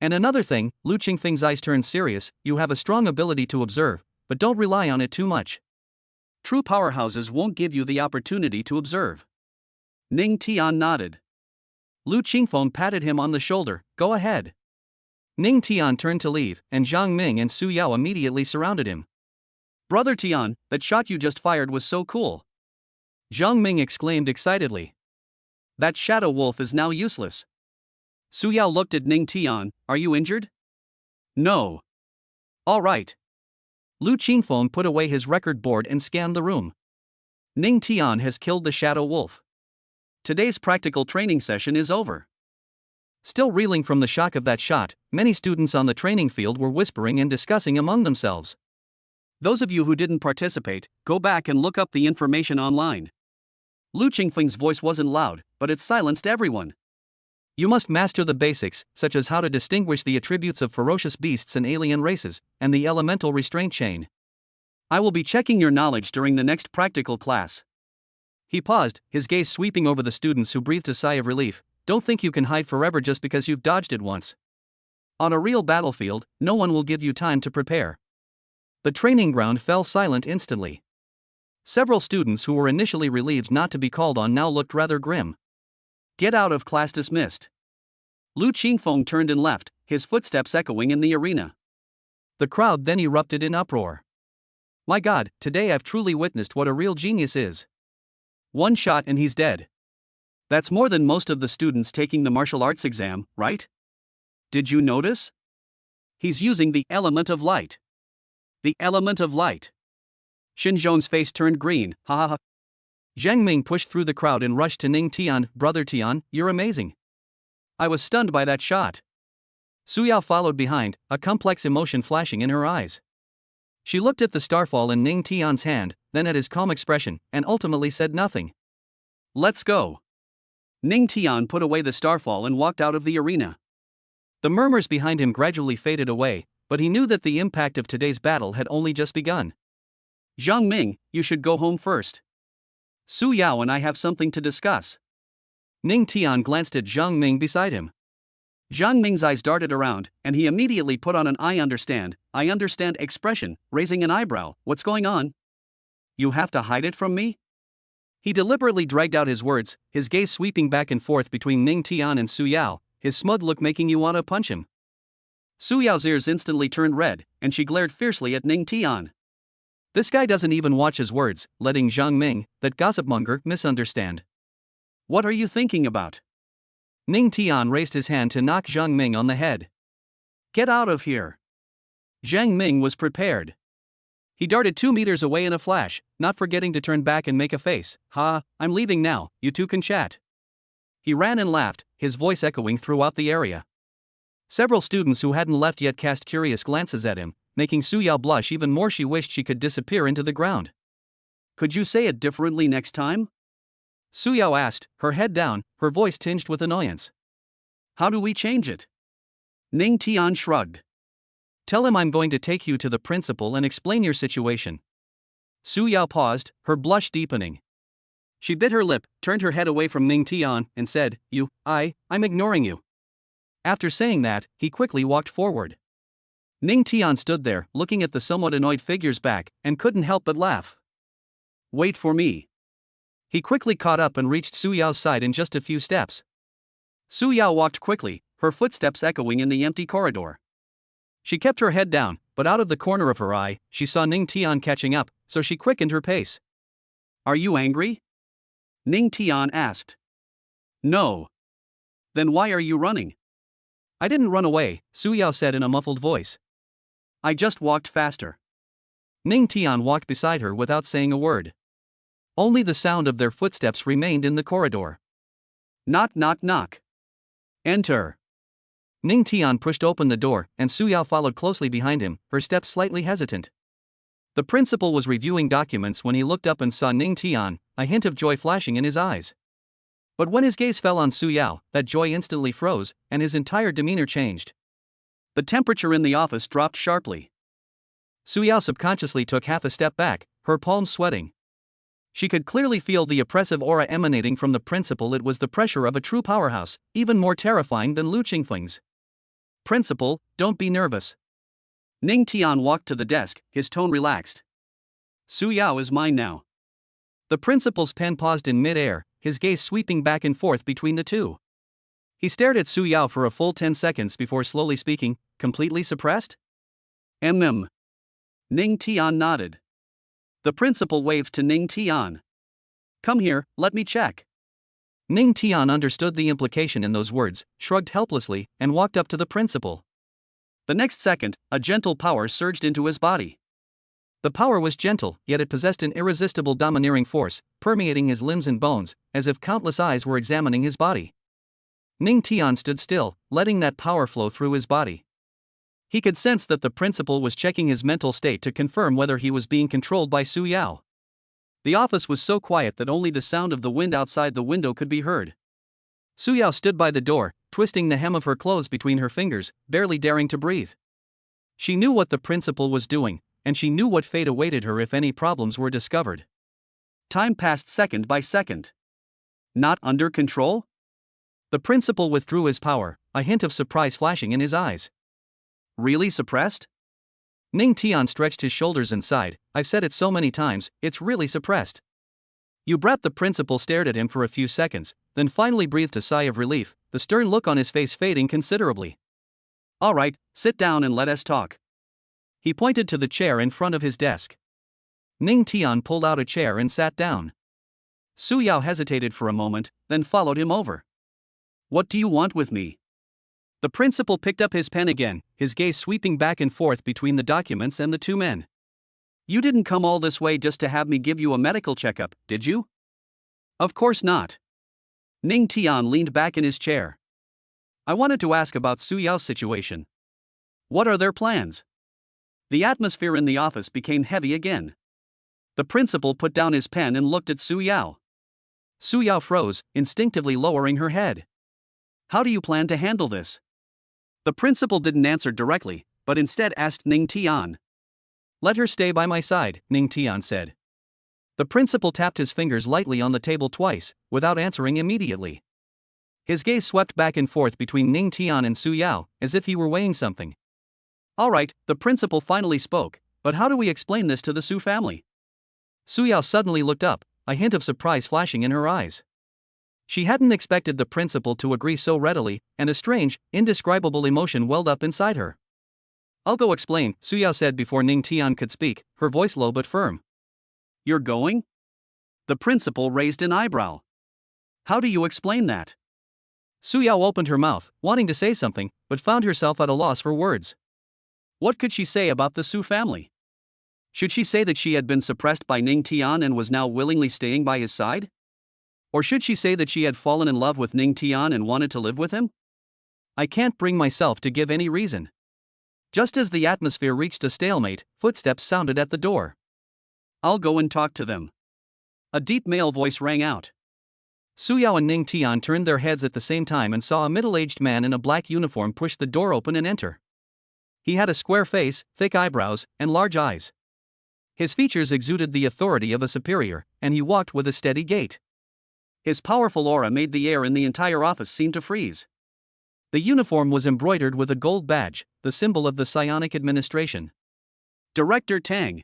And another thing, Lu Qingfeng's eyes turned serious, you have a strong ability to observe, but don't rely on it too much. True powerhouses won't give you the opportunity to observe. Ning Tian nodded. Lu Qingfeng patted him on the shoulder, go ahead. Ning Tian turned to leave, and Jiang Ming and Su Yao immediately surrounded him. Brother Tian, that shot you just fired was so cool. Jiang Ming exclaimed excitedly. That shadow wolf is now useless. Su Yao looked at Ning Tian, are you injured? No. All right. Lu Qingfeng put away his record board and scanned the room. Ning Tian has killed the shadow wolf. Today's practical training session is over. Still reeling from the shock of that shot, many students on the training field were whispering and discussing among themselves. Those of you who didn't participate, go back and look up the information online. Lu Qingfeng's voice wasn't loud, but it silenced everyone. You must master the basics, such as how to distinguish the attributes of ferocious beasts and alien races, and the elemental restraint chain. I will be checking your knowledge during the next practical class. He paused, his gaze sweeping over the students who breathed a sigh of relief. Don't think you can hide forever just because you've dodged it once. On a real battlefield, no one will give you time to prepare. The training ground fell silent instantly. Several students who were initially relieved not to be called on now looked rather grim. Get out of class dismissed. Lu Qingfeng turned and left, his footsteps echoing in the arena. The crowd then erupted in uproar. My God, today I've truly witnessed what a real genius is. One shot and he's dead. That's more than most of the students taking the martial arts exam, right? Did you notice? He's using the element of light. The element of light. Xinzhong's face turned green, ha ha ha. Zhang Ming pushed through the crowd and rushed to Ning Tian. Brother Tian, you're amazing. I was stunned by that shot. Su Yao followed behind, a complex emotion flashing in her eyes. She looked at the starfall in Ning Tian's hand, then at his calm expression, and ultimately said nothing. Let's go. Ning Tian put away the starfall and walked out of the arena. The murmurs behind him gradually faded away, but he knew that the impact of today's battle had only just begun. Zhang Ming, you should go home first. Su Yao and I have something to discuss. Ning Tian glanced at Zhang Ming beside him. Zhang Ming's eyes darted around, and he immediately put on an I understand expression, raising an eyebrow. What's going on? You have to hide it from me? He deliberately dragged out his words, his gaze sweeping back and forth between Ning Tian and Su Yao, his smug look making you want to punch him. Su Yao's ears instantly turned red, and she glared fiercely at Ning Tian. This guy doesn't even watch his words, letting Zhang Ming, that gossipmonger, misunderstand. What are you thinking about? Ning Tian raised his hand to knock Zhang Ming on the head. Get out of here. Zhang Ming was prepared. He darted 2 meters away in a flash, not forgetting to turn back and make a face. Ha, I'm leaving now, you two can chat. He ran and laughed, his voice echoing throughout the area. Several students who hadn't left yet cast curious glances at him, making Su Yao blush even more. She wished she could disappear into the ground. Could you say it differently next time? Su Yao asked, her head down, her voice tinged with annoyance. How do we change it? Ning Tian shrugged. Tell him I'm going to take you to the principal and explain your situation. Su Yao paused, her blush deepening. She bit her lip, turned her head away from Ning Tian, and said, I'm ignoring you. After saying that, he quickly walked forward. Ning Tian stood there, looking at the somewhat annoyed figure's back, and couldn't help but laugh. Wait for me. He quickly caught up and reached Su Yao's side in just a few steps. Su Yao walked quickly, her footsteps echoing in the empty corridor. She kept her head down, but out of the corner of her eye, she saw Ning Tian catching up, so she quickened her pace. Are you angry? Ning Tian asked. No. Then why are you running? I didn't run away, Su Yao said in a muffled voice. I just walked faster. Ning Tian walked beside her without saying a word. Only the sound of their footsteps remained in the corridor. Knock knock knock. Enter. Ning Tian pushed open the door, and Su Yao followed closely behind him, her steps slightly hesitant. The principal was reviewing documents when he looked up and saw Ning Tian, a hint of joy flashing in his eyes. But when his gaze fell on Su Yao, that joy instantly froze, and his entire demeanor changed. The temperature in the office dropped sharply. Su Yao subconsciously took half a step back, her palms sweating. She could clearly feel the oppressive aura emanating from the principal. It was the pressure of a true powerhouse, even more terrifying than Lu Qingfeng's. Principal, don't be nervous. Ning Tian walked to the desk, his tone relaxed. Su Yao is mine now. The principal's pen paused in mid-air, his gaze sweeping back and forth between the two. He stared at Su Yao for a full 10 seconds before slowly speaking, completely suppressed? Ning Tian nodded. The principal waved to Ning Tian. Come here, let me check. Ning Tian understood the implication in those words, shrugged helplessly, and walked up to the principal. The next second, a gentle power surged into his body. The power was gentle, yet it possessed an irresistible domineering force, permeating his limbs and bones, as if countless eyes were examining his body. Ning Tian stood still, letting that power flow through his body. He could sense that the principal was checking his mental state to confirm whether he was being controlled by Su Yao. The office was so quiet that only the sound of the wind outside the window could be heard. Su Yao stood by the door, twisting the hem of her clothes between her fingers, barely daring to breathe. She knew what the principal was doing, and she knew what fate awaited her if any problems were discovered. Time passed second by second. Not under control? The principal withdrew his power, a hint of surprise flashing in his eyes. Really suppressed? Ning Tian stretched his shoulders and sighed. I've said it so many times, it's really suppressed. You brat. The principal stared at him for a few seconds, then finally breathed a sigh of relief. the stern look on his face fading considerably. "All right, sit down and let us talk." He pointed to the chair in front of his desk. Ning Tian pulled out a chair and sat down. Su Yao hesitated for a moment, then followed him over. "What do you want with me?" The principal picked up his pen again, his gaze sweeping back and forth between the documents and the two men. "You didn't come all this way just to have me give you a medical checkup, did you?" "Of course not." Ning Tian leaned back in his chair. "I wanted to ask about Su Yao's situation. What are their plans?" The atmosphere in the office became heavy again. The principal put down his pen and looked at Su Yao. Su Yao froze, instinctively lowering her head. "How do you plan to handle this?" The principal didn't answer directly, but instead asked Ning Tian. "Let her stay by my side," Ning Tian said. The principal tapped his fingers lightly on the table twice, without answering immediately. His gaze swept back and forth between Ning Tian and Su Yao, as if he were weighing something. "All right," the principal finally spoke, "but how do we explain this to the Su family?" Su Yao suddenly looked up, a hint of surprise flashing in her eyes. She hadn't expected the principal to agree so readily, and a strange, indescribable emotion welled up inside her. "I'll go explain," Su Yao said before Ning Tian could speak, her voice low but firm. "You're going?" The principal raised an eyebrow. "How do you explain that?" Su Yao opened her mouth, wanting to say something, but found herself at a loss for words. What could she say about the Su family? Should she say that she had been suppressed by Ning Tian and was now willingly staying by his side? Or should she say that she had fallen in love with Ning Tian and wanted to live with him? I can't bring myself to give any reason. Just as the atmosphere reached a stalemate, footsteps sounded at the door. "I'll go and talk to them." A deep male voice rang out. Su Yao and Ning Tian turned their heads at the same time and saw a middle-aged man in a black uniform push the door open and enter. He had a square face, thick eyebrows, and large eyes. His features exuded the authority of a superior, and he walked with a steady gait. His powerful aura made the air in the entire office seem to freeze. The uniform was embroidered with a gold badge, the symbol of the psionic administration. "Director Tang."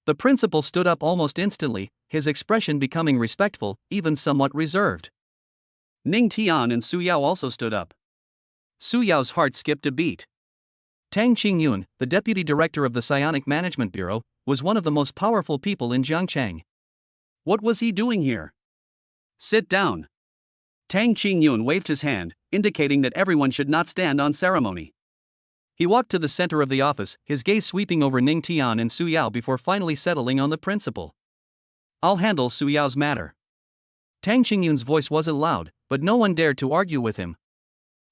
The principal stood up almost instantly, his expression becoming respectful, even somewhat reserved. Ning Tian and Su Yao also stood up. Su Yao's heart skipped a beat. Tang Qingyun, the deputy director of the Psionic Management Bureau, was one of the most powerful people in Jiangchang. What was he doing here? "Sit down." Tang Qingyun waved his hand, indicating that everyone should not stand on ceremony. He walked to the center of the office, his gaze sweeping over Ning Tian and Su Yao before finally settling on the principal. "I'll handle Su Yao's matter." Tang Qingyun's voice wasn't loud, but no one dared to argue with him.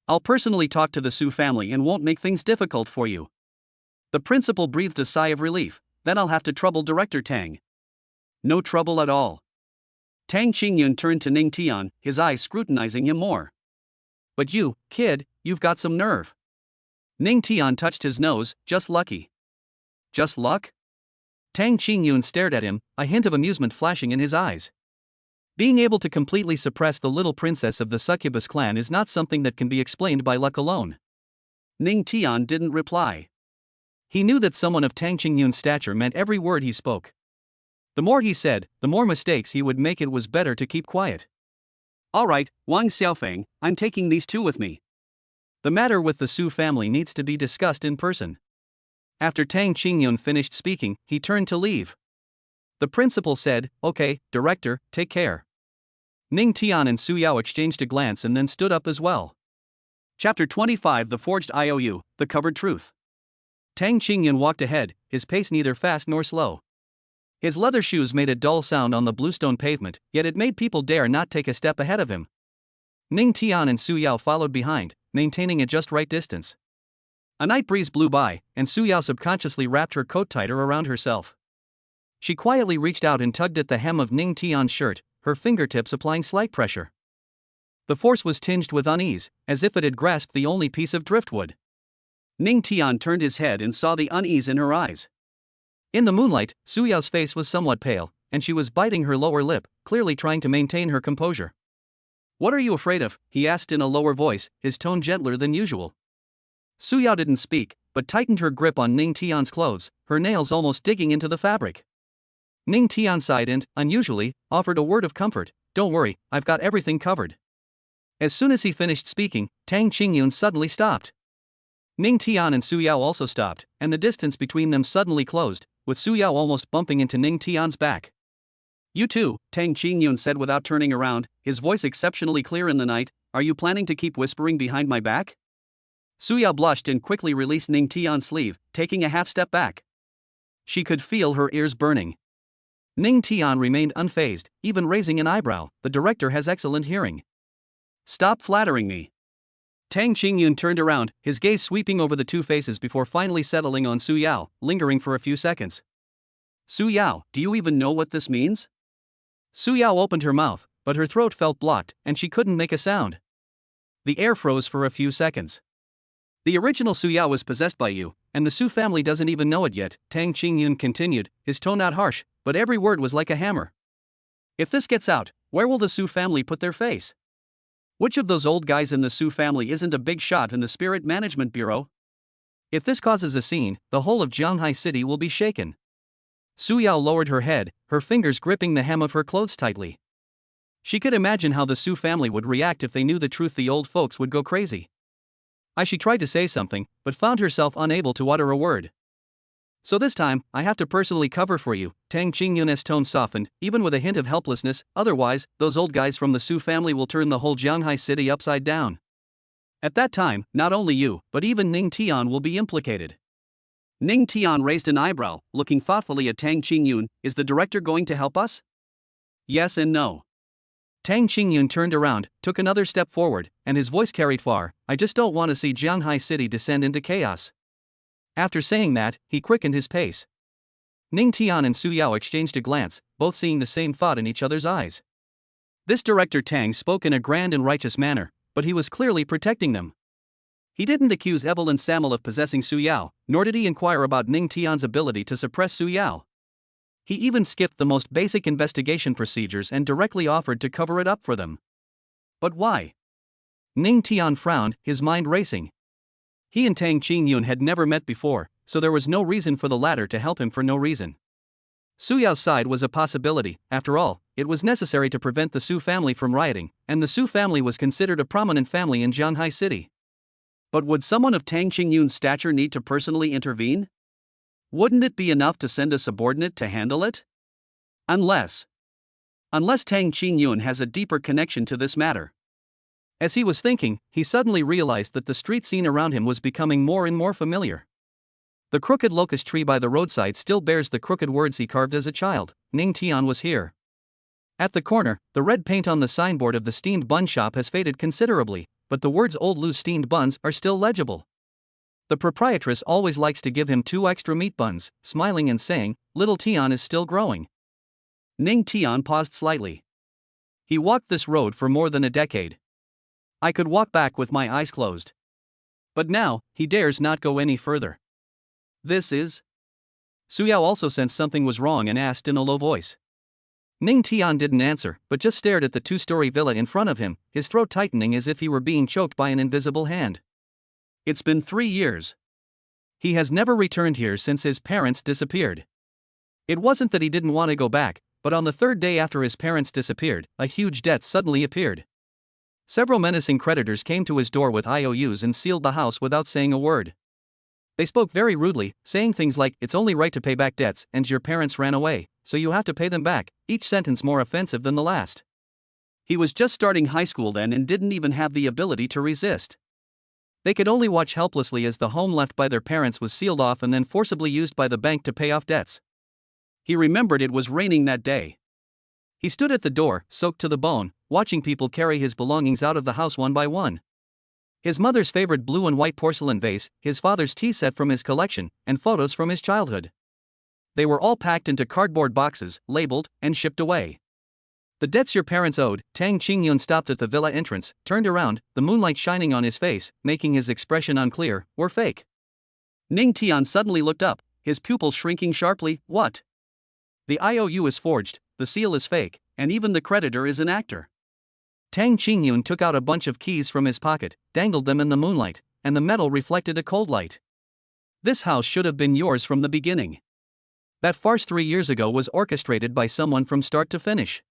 "I'll personally talk to the Su family and won't make things difficult for you." The principal breathed a sigh of relief. "Then I'll have to trouble Director Tang." "No trouble at all." Tang Qingyun turned to Ning Tian, his eyes scrutinizing him more. "But you, kid, you've got some nerve." Ning Tian touched his nose. "Just lucky." "Just luck?" Tang Qingyun stared at him, a hint of amusement flashing in his eyes. Being able to completely suppress the little princess of the Succubus clan is not something that can be explained by luck alone. Ning Tian didn't reply. He knew that someone of Tang Qingyun's stature meant every word he spoke. The more he said, the more mistakes he would make. It was better to keep quiet. "All right, Wang Xiaofeng, I'm taking these two with me. The matter with the Su family needs to be discussed in person." After Tang Qingyun finished speaking, he turned to leave. The principal said, "Okay, director, take care." Ning Tian and Su Yao exchanged a glance and then stood up as well. Chapter 25: The Forged IOU, The Covered Truth. Tang Qingyun walked ahead, his pace neither fast nor slow. His leather shoes made a dull sound on the bluestone pavement, yet it made people dare not take a step ahead of him. Ning Tian and Su Yao followed behind, maintaining a just right distance. A night breeze blew by, and Su Yao subconsciously wrapped her coat tighter around herself. She quietly reached out and tugged at the hem of Ning Tian's shirt, her fingertips applying slight pressure. The force was tinged with unease, as if it had grasped the only piece of driftwood. Ning Tian turned his head and saw the unease in her eyes. In the moonlight, Su Yao's face was somewhat pale, and she was biting her lower lip, clearly trying to maintain her composure. "What are you afraid of?" he asked in a lower voice, his tone gentler than usual. Su Yao didn't speak, but tightened her grip on Ning Tian's clothes, her nails almost digging into the fabric. Ning Tian sighed and, unusually, offered a word of comfort. "Don't worry, I've got everything covered." As soon as he finished speaking, Tang Qingyun suddenly stopped. Ning Tian and Su Yao also stopped, and the distance between them suddenly closed, with Su Yao almost bumping into Ning Tian's back. "You too," Tang Qingyun said without turning around, his voice exceptionally clear in the night. "Are you planning to keep whispering behind my back?" Su Yao blushed and quickly released Ning Tian's sleeve, taking a half step back. She could feel her ears burning. Ning Tian remained unfazed, even raising an eyebrow. "The director has excellent hearing. Stop flattering me." Tang Qingyun turned around, his gaze sweeping over the two faces before finally settling on Su Yao, lingering for a few seconds. "Su Yao, do you even know what this means?" Su Yao opened her mouth, but her throat felt blocked, and she couldn't make a sound. The air froze for a few seconds. "The original Su Yao was possessed by you, and the Su family doesn't even know it yet," Tang Qingyun continued, his tone not harsh, but every word was like a hammer. "If this gets out, where will the Su family put their face? Which of those old guys in the Su family isn't a big shot in the Spirit Management Bureau? If this causes a scene, the whole of Jianghai City will be shaken." Su Yao lowered her head, her fingers gripping the hem of her clothes tightly. She could imagine how the Su family would react if they knew the truth. The old folks would go crazy. She tried to say something, but found herself unable to utter a word. "So this time, I have to personally cover for you," Tang Qingyun's tone softened, even with a hint of helplessness. "Otherwise, those old guys from the Su family will turn the whole Jianghai City upside down. At that time, not only you, but even Ning Tian will be implicated." Ning Tian raised an eyebrow, looking thoughtfully at Tang Qingyun. "Is the director going to help us?" "Yes and no." Tang Qingyun turned around, took another step forward, and his voice carried far. "I just don't want to see Jianghai City descend into chaos." After saying that, he quickened his pace. Ning Tian and Su Yao exchanged a glance, both seeing the same thought in each other's eyes. This director Tang spoke in a grand and righteous manner, but he was clearly protecting them. He didn't accuse Evelyn Samuel of possessing Su Yao, nor did he inquire about Ning Tian's ability to suppress Su Yao. He even skipped the most basic investigation procedures and directly offered to cover it up for them. But why? Ning Tian frowned, his mind racing. He and Tang Qingyun had never met before, so there was no reason for the latter to help him for no reason. Su Yao's side was a possibility. After all, it was necessary to prevent the Su family from rioting, and the Su family was considered a prominent family in Jianghai City. But would someone of Tang Qingyun's stature need to personally intervene? Wouldn't it be enough to send a subordinate to handle it? Unless Tang Qingyun has a deeper connection to this matter. As he was thinking, he suddenly realized that the street scene around him was becoming more and more familiar. The crooked locust tree by the roadside still bears the crooked words he carved as a child. Ning Tian was here. At the corner, the red paint on the signboard of the steamed bun shop has faded considerably, but the words "Old Lou's Steamed Buns" are still legible. The proprietress always likes to give him 2 extra meat buns, smiling and saying, "Little Tian is still growing." Ning Tian paused slightly. He walked this road for more than a decade. I could walk back with my eyes closed. But now, he dares not go any further. This is... Su Yao also sensed something was wrong and asked in a low voice. Ning Tian didn't answer, but just stared at the 2-story villa in front of him, his throat tightening as if he were being choked by an invisible hand. It's been 3 years. He has never returned here since his parents disappeared. It wasn't that he didn't want to go back, but on the 3rd day after his parents disappeared, a huge debt suddenly appeared. Several menacing creditors came to his door with IOUs and sealed the house without saying a word. They spoke very rudely, saying things like, "It's only right to pay back debts, and your parents ran away, so you have to pay them back," each sentence more offensive than the last. He was just starting high school then and didn't even have the ability to resist. They could only watch helplessly as the home left by their parents was sealed off and then forcibly used by the bank to pay off debts. He remembered it was raining that day. He stood at the door, soaked to the bone, watching people carry his belongings out of the house one by one. His mother's favorite blue and white porcelain vase, his father's tea set from his collection, and photos from his childhood. They were all packed into cardboard boxes, labeled, and shipped away. The debts your parents owed. Tang Qingyun stopped at the villa entrance, turned around, the moonlight shining on his face, making his expression unclear, were fake. Ning Tian suddenly looked up, his pupils shrinking sharply. What? The IOU is forged, the seal is fake, and even the creditor is an actor. Tang Qingyun took out a bunch of keys from his pocket, dangled them in the moonlight, and the metal reflected a cold light. This house should have been yours from the beginning. That farce 3 years ago was orchestrated by someone from start to finish.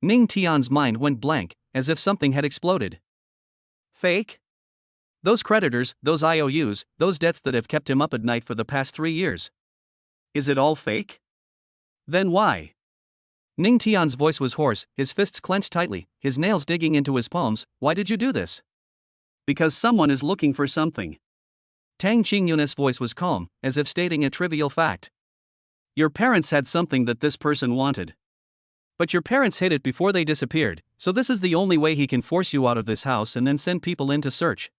Ning Tian's mind went blank, as if something had exploded. Fake? Those creditors, those IOUs, those debts that have kept him up at night for the past 3 years. Is it all fake? Then why? Ning Tian's voice was hoarse, his fists clenched tightly, his nails digging into his palms. Why did you do this? Because someone is looking for something. Tang Qingyun's voice was calm, as if stating a trivial fact. Your parents had something that this person wanted. But your parents hid it before they disappeared, so this is the only way he can force you out of this house and then send people in to search.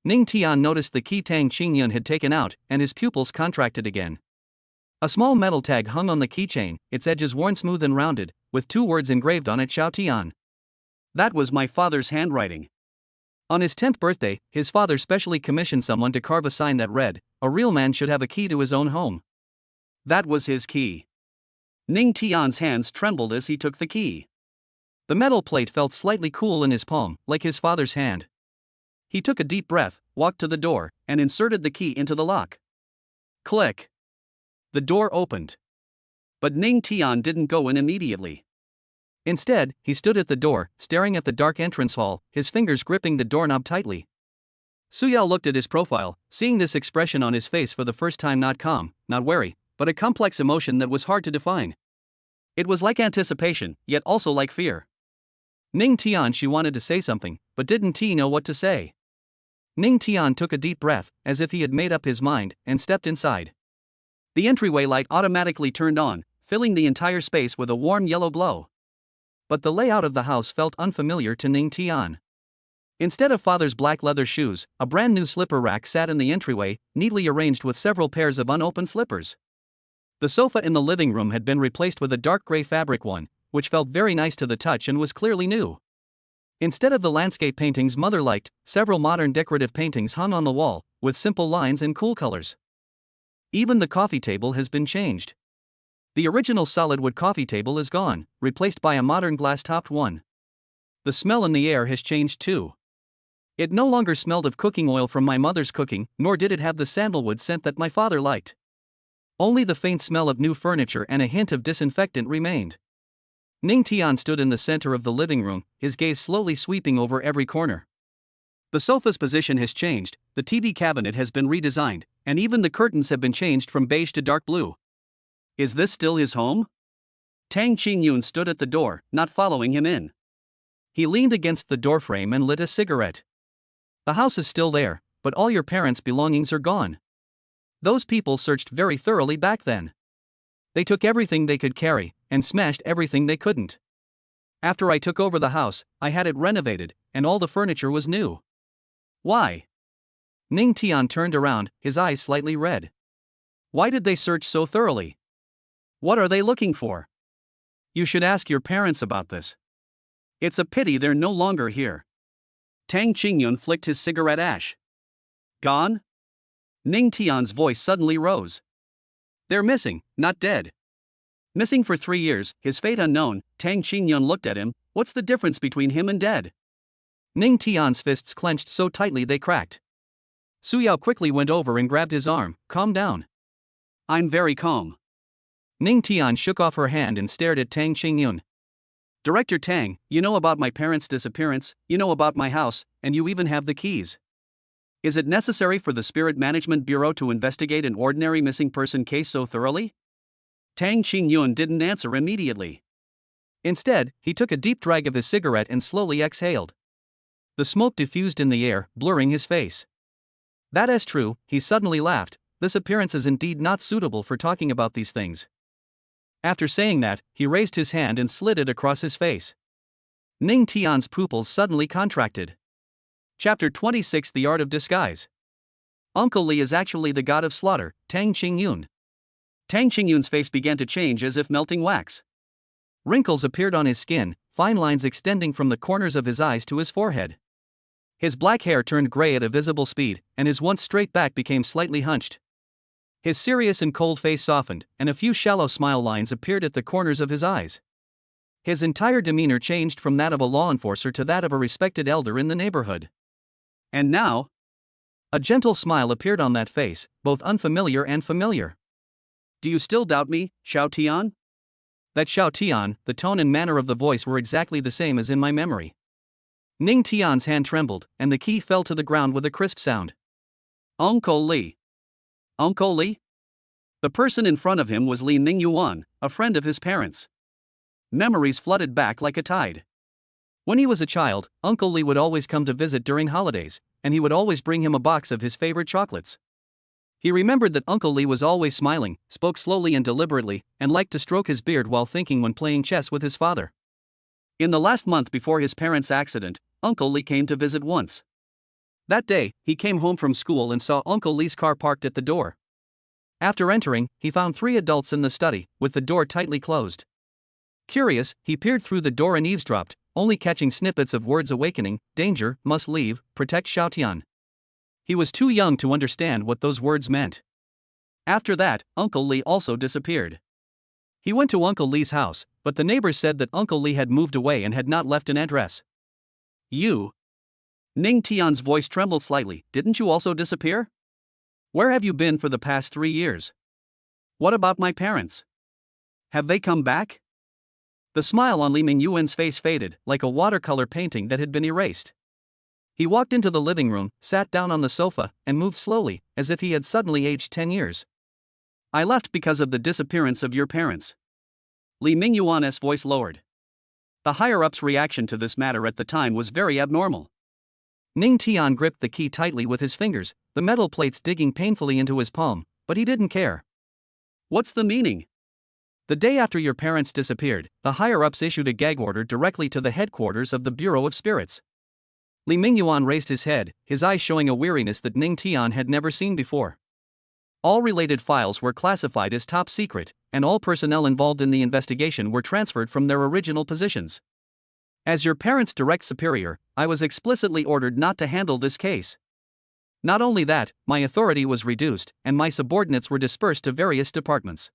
Ning Tian noticed the key Tang Qingyun had taken out, and his pupils contracted again. A small metal tag hung on the keychain, its edges worn smooth and rounded, with 2 words engraved on it: Xiao Tian. That was my father's handwriting. On his 10th birthday, his father specially commissioned someone to carve a sign that read, "A real man should have a key to his own home." That was his key. Ning Tian's hands trembled as he took the key. The metal plate felt slightly cool in his palm, like his father's hand. He took a deep breath, walked to the door, and inserted the key into the lock. Click. The door opened. But Ning Tian didn't go in immediately. Instead, he stood at the door, staring at the dark entrance hall, his fingers gripping the doorknob tightly. Suyao looked at his profile, seeing this expression on his face for the first time: not calm, not wary, but a complex emotion that was hard to define. It was like anticipation, yet also like fear. Ning Tian, she wanted to say something, but didn't know what to say. Ning Tian took a deep breath, as if he had made up his mind, and stepped inside. The entryway light automatically turned on, filling the entire space with a warm yellow glow. But the layout of the house felt unfamiliar to Ning Tian. Instead of father's black leather shoes, a brand new slipper rack sat in the entryway, neatly arranged with several pairs of unopened slippers. The sofa in the living room had been replaced with a dark gray fabric one, which felt very nice to the touch and was clearly new. Instead of the landscape paintings mother liked, several modern decorative paintings hung on the wall, with simple lines and cool colors. Even the coffee table has been changed. The original solid wood coffee table is gone, replaced by a modern glass-topped one. The smell in the air has changed too. It no longer smelled of cooking oil from my mother's cooking, nor did it have the sandalwood scent that my father liked. Only the faint smell of new furniture and a hint of disinfectant remained. Ning Tian stood in the center of the living room, his gaze slowly sweeping over every corner. The sofa's position has changed, the TV cabinet has been redesigned, and even the curtains have been changed from beige to dark blue. Is this still his home? Tang Qingyun stood at the door, not following him in. He leaned against the doorframe and lit a cigarette. The house is still there, but all your parents' belongings are gone. Those people searched very thoroughly back then. They took everything they could carry, and smashed everything they couldn't. After I took over the house, I had it renovated, and all the furniture was new. Why? Ning Tian turned around, his eyes slightly red. Why did they search so thoroughly? What are they looking for? You should ask your parents about this. It's a pity they're no longer here. Tang Qingyun flicked his cigarette ash. Gone? Ning Tian's voice suddenly rose. They're missing, not dead. Missing for 3 years, his fate unknown. Tang Qingyun looked at him. What's the difference between him and dead? Ning Tian's fists clenched so tightly they cracked. Suyao quickly went over and grabbed his arm. Calm down. I'm very calm. Ning Tian shook off her hand and stared at Tang Qingyun. Director Tang, you know about my parents' disappearance, you know about my house, and you even have the keys. Is it necessary for the Spirit Management Bureau to investigate an ordinary missing person case so thoroughly? Tang Qingyun didn't answer immediately. Instead, he took a deep drag of his cigarette and slowly exhaled. The smoke diffused in the air, blurring his face. That is true, he suddenly laughed. This appearance is indeed not suitable for talking about these things. After saying that, he raised his hand and slid it across his face. Ning Tian's pupils suddenly contracted. Chapter 26: The Art of Disguise. Uncle Li is actually the god of slaughter, Tang Qingyun. Tang Qingyun's face began to change as if melting wax. Wrinkles appeared on his skin, fine lines extending from the corners of his eyes to his forehead. His black hair turned gray at a visible speed, and his once straight back became slightly hunched. His serious and cold face softened, and a few shallow smile lines appeared at the corners of his eyes. His entire demeanor changed from that of a law enforcer to that of a respected elder in the neighborhood. And now? A gentle smile appeared on that face, both unfamiliar and familiar. Do you still doubt me, Xiao Tian? That Xiao Tian, the tone and manner of the voice were exactly the same as in my memory. Ning Tian's hand trembled, and the key fell to the ground with a crisp sound. Uncle Li. Uncle Li? The person in front of him was Li Mingyuan, a friend of his parents. Memories flooded back like a tide. When he was a child, Uncle Li would always come to visit during holidays, and he would always bring him a box of his favorite chocolates. He remembered that Uncle Li was always smiling, spoke slowly and deliberately, and liked to stroke his beard while thinking when playing chess with his father. In the last month before his parents' accident, Uncle Li came to visit once. That day, he came home from school and saw Uncle Li's car parked at the door. After entering, he found 3 adults in the study, with the door tightly closed. Curious, he peered through the door and eavesdropped, only catching snippets of words: awakening, danger, must leave, protect Xiaotian. He was too young to understand what those words meant. After that, Uncle Li also disappeared. He went to Uncle Li's house, but the neighbors said that Uncle Li had moved away and had not left an address. You? Ning Tian's voice trembled slightly. Didn't you also disappear? Where have you been for the past 3 years? What about my parents? Have they come back? The smile on Li Mingyuan's face faded, like a watercolor painting that had been erased. He walked into the living room, sat down on the sofa, and moved slowly, as if he had suddenly aged 10 years. I left because of the disappearance of your parents. Li Mingyuan's voice lowered. The higher-up's reaction to this matter at the time was very abnormal. Ning Tian gripped the key tightly with his fingers, the metal plates digging painfully into his palm, but he didn't care. What's the meaning? The day after your parents disappeared, the higher-ups issued a gag order directly to the headquarters of the Bureau of Spirits. Li Mingyuan raised his head, his eyes showing a weariness that Ning Tian had never seen before. All related files were classified as top secret, and all personnel involved in the investigation were transferred from their original positions. As your parents' direct superior, I was explicitly ordered not to handle this case. Not only that, my authority was reduced, and my subordinates were dispersed to various departments.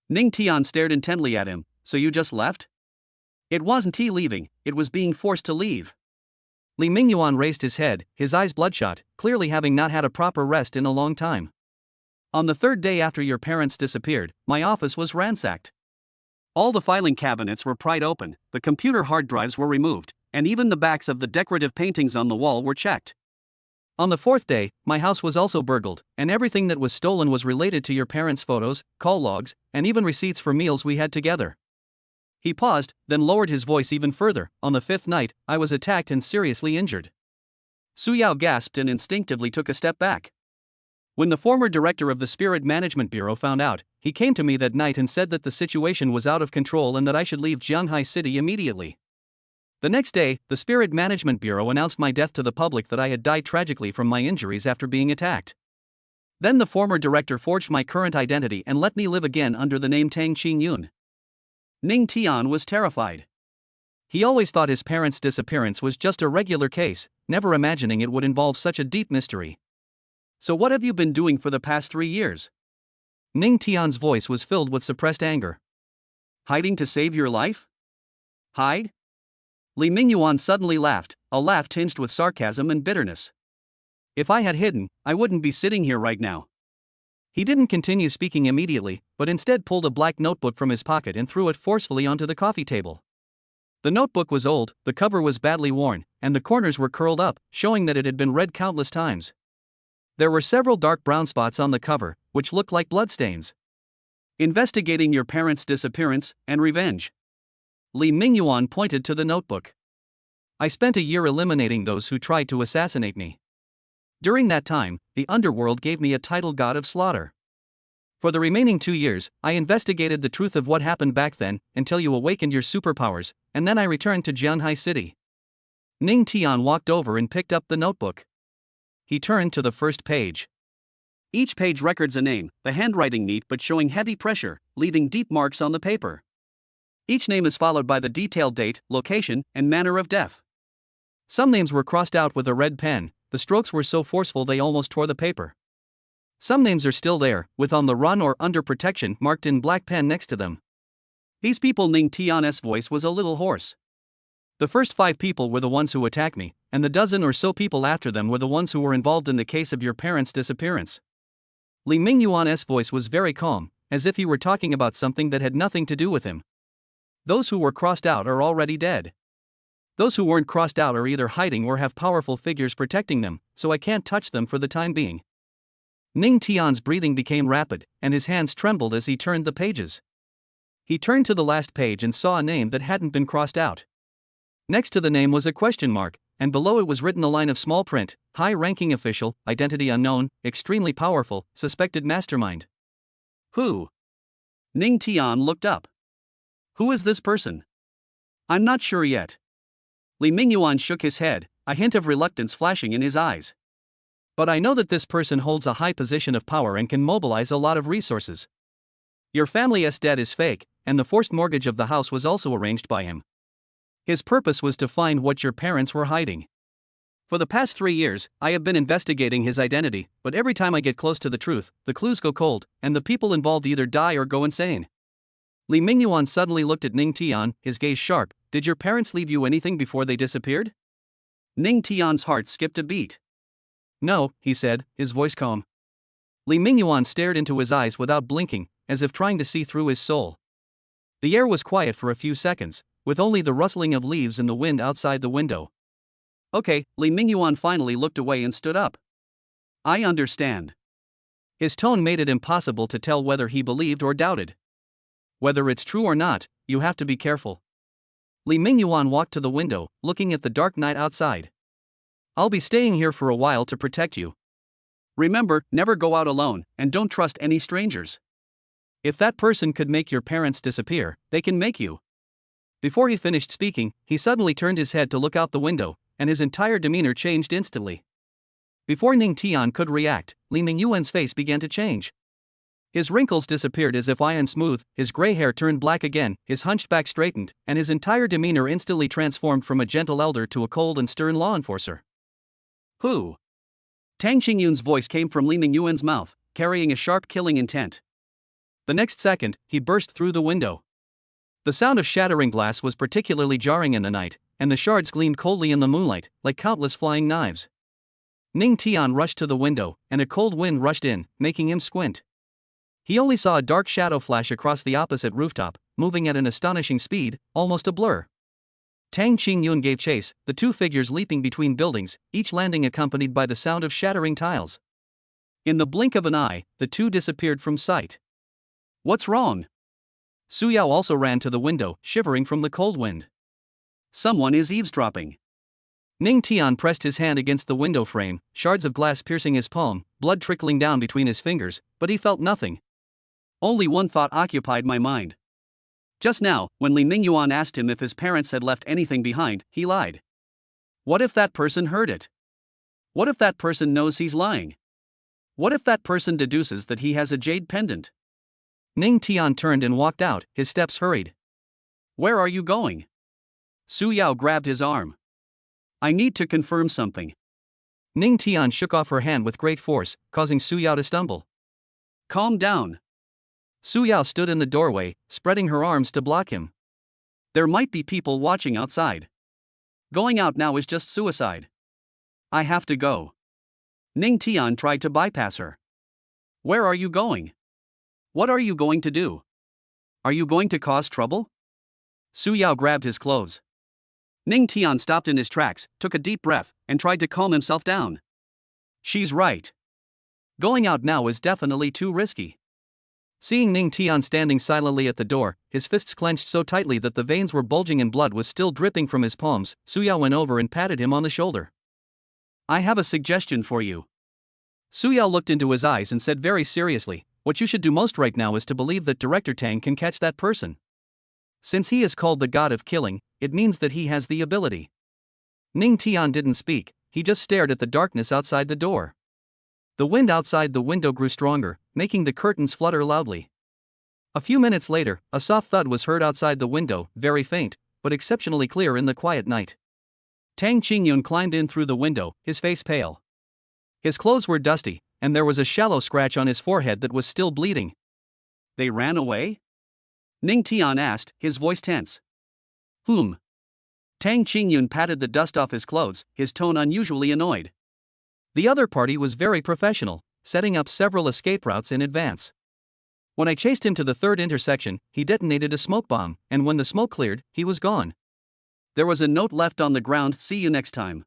Ning Tian stared intently at him. So you just left? It wasn't he leaving, it was being forced to leave. Li Mingyuan raised his head, his eyes bloodshot, clearly having not had a proper rest in a long time. On the 3rd day after your parents disappeared, my office was ransacked. All the filing cabinets were pried open, the computer hard drives were removed, and even the backs of the decorative paintings on the wall were checked. On the 4th day, my house was also burgled, and everything that was stolen was related to your parents' photos, call logs, and even receipts for meals we had together. He paused, then lowered his voice even further. On the 5th night, I was attacked and seriously injured. Su Yao gasped and instinctively took a step back. When the former director of the Spirit Management Bureau found out, he came to me that night and said that the situation was out of control and that I should leave Jianghai City immediately. The next day, the Spirit Management Bureau announced my death to the public, that I had died tragically from my injuries after being attacked. Then the former director forged my current identity and let me live again under the name Tang Qingyun. Ning Tian was terrified. He always thought his parents' disappearance was just a regular case, never imagining it would involve such a deep mystery. So what have you been doing for the past 3 years? Ning Tian's voice was filled with suppressed anger. Hiding to save your life? Hide? Li Mingyuan suddenly laughed, a laugh tinged with sarcasm and bitterness. If I had hidden, I wouldn't be sitting here right now. He didn't continue speaking immediately, but instead pulled a black notebook from his pocket and threw it forcefully onto the coffee table. The notebook was old, the cover was badly worn, and the corners were curled up, showing that it had been read countless times. There were several dark brown spots on the cover, which looked like bloodstains. Investigating your parents' disappearance and revenge. Li Mingyuan pointed to the notebook. I spent a year eliminating those who tried to assassinate me. During that time, the underworld gave me a title God of Slaughter. For the remaining 2 years, I investigated the truth of what happened back then, until you awakened your superpowers, and then I returned to Jianghai City. Ning Tian walked over and picked up the notebook. He turned to the first page. Each page records a name, the handwriting neat but showing heavy pressure, leaving deep marks on the paper. Each name is followed by the detailed date, location, and manner of death. Some names were crossed out with a red pen, the strokes were so forceful they almost tore the paper. Some names are still there, with on the run or under protection marked in black pen next to them. These people. Ning Tian's voice was a little hoarse. The first 5 people were the ones who attacked me, and the dozen or so people after them were the ones who were involved in the case of your parents' disappearance. Li Mingyuan's voice was very calm, as if he were talking about something that had nothing to do with him. Those who were crossed out are already dead. Those who weren't crossed out are either hiding or have powerful figures protecting them, so I can't touch them for the time being. Ning Tian's breathing became rapid, and his hands trembled as he turned the pages. He turned to the last page and saw a name that hadn't been crossed out. Next to the name was a question mark, and below it was written a line of small print: high-ranking official, identity unknown, extremely powerful, suspected mastermind. Who? Ning Tian looked up. Who is this person? I'm not sure yet. Li Mingyuan shook his head, a hint of reluctance flashing in his eyes. But I know that this person holds a high position of power and can mobilize a lot of resources. Your family's debt is fake, and the forced mortgage of the house was also arranged by him. His purpose was to find what your parents were hiding. For the past 3 years, I have been investigating his identity, but every time I get close to the truth, the clues go cold, and the people involved either die or go insane. Li Mingyuan suddenly looked at Ning Tian, his gaze sharp. Did your parents leave you anything before they disappeared? Ning Tian's heart skipped a beat. No, he said, his voice calm. Li Mingyuan stared into his eyes without blinking, as if trying to see through his soul. The air was quiet for a few seconds, with only the rustling of leaves and the wind outside the window. Okay, Li Mingyuan finally looked away and stood up. I understand. His tone made it impossible to tell whether he believed or doubted. Whether it's true or not, you have to be careful. Li Mingyuan walked to the window, looking at the dark night outside. I'll be staying here for a while to protect you. Remember, never go out alone, and don't trust any strangers. If that person could make your parents disappear, they can make you. Before he finished speaking, he suddenly turned his head to look out the window, and his entire demeanor changed instantly. Before Ning Tian could react, Li Mingyuan's face began to change. His wrinkles disappeared as if iron smooth, his gray hair turned black again, his hunched back straightened, and his entire demeanor instantly transformed from a gentle elder to a cold and stern law enforcer. Who? Tang Qingyun's voice came from Li Mingyuan's mouth, carrying a sharp killing intent. The next second, he burst through the window. The sound of shattering glass was particularly jarring in the night, and the shards gleamed coldly in the moonlight, like countless flying knives. Ning Tian rushed to the window, and a cold wind rushed in, making him squint. He only saw a dark shadow flash across the opposite rooftop, moving at an astonishing speed, almost a blur. Tang Qingyun gave chase, the two figures leaping between buildings, each landing accompanied by the sound of shattering tiles. In the blink of an eye, the two disappeared from sight. What's wrong? Su Yao also ran to the window, shivering from the cold wind. Someone is eavesdropping. Ning Tian pressed his hand against the window frame, shards of glass piercing his palm, blood trickling down between his fingers, but he felt nothing. Only one thought occupied my mind. Just now, when Li Mingyuan asked him if his parents had left anything behind, he lied. What if that person heard it? What if that person knows he's lying? What if that person deduces that he has a jade pendant? Ning Tian turned and walked out, his steps hurried. Where are you going? Su Yao grabbed his arm. I need to confirm something. Ning Tian shook off her hand with great force, causing Su Yao to stumble. Calm down. Su Yao stood in the doorway, spreading her arms to block him. There might be people watching outside. Going out now is just suicide. I have to go. Ning Tian tried to bypass her. Where are you going? What are you going to do? Are you going to cause trouble? Su Yao grabbed his clothes. Ning Tian stopped in his tracks, took a deep breath, and tried to calm himself down. She's right. Going out now is definitely too risky. Seeing Ning Tian standing silently at the door, his fists clenched so tightly that the veins were bulging and blood was still dripping from his palms, Su Yao went over and patted him on the shoulder. I have a suggestion for you. Su Yao looked into his eyes and said very seriously, what you should do most right now is to believe that Director Tang can catch that person. Since he is called the god of killing, it means that he has the ability. Ning Tian didn't speak, he just stared at the darkness outside the door. The wind outside the window grew stronger, making the curtains flutter loudly. A few minutes later, a soft thud was heard outside the window, very faint, but exceptionally clear in the quiet night. Tang Qingyun climbed in through the window, his face pale. His clothes were dusty, and there was a shallow scratch on his forehead that was still bleeding. They ran away? Ning Tian asked, his voice tense. Tang Qingyun patted the dust off his clothes, his tone unusually annoyed. The other party was very professional, setting up several escape routes in advance. When I chased him to the third intersection, he detonated a smoke bomb, and when the smoke cleared, he was gone. There was a note left on the ground, "See you next time."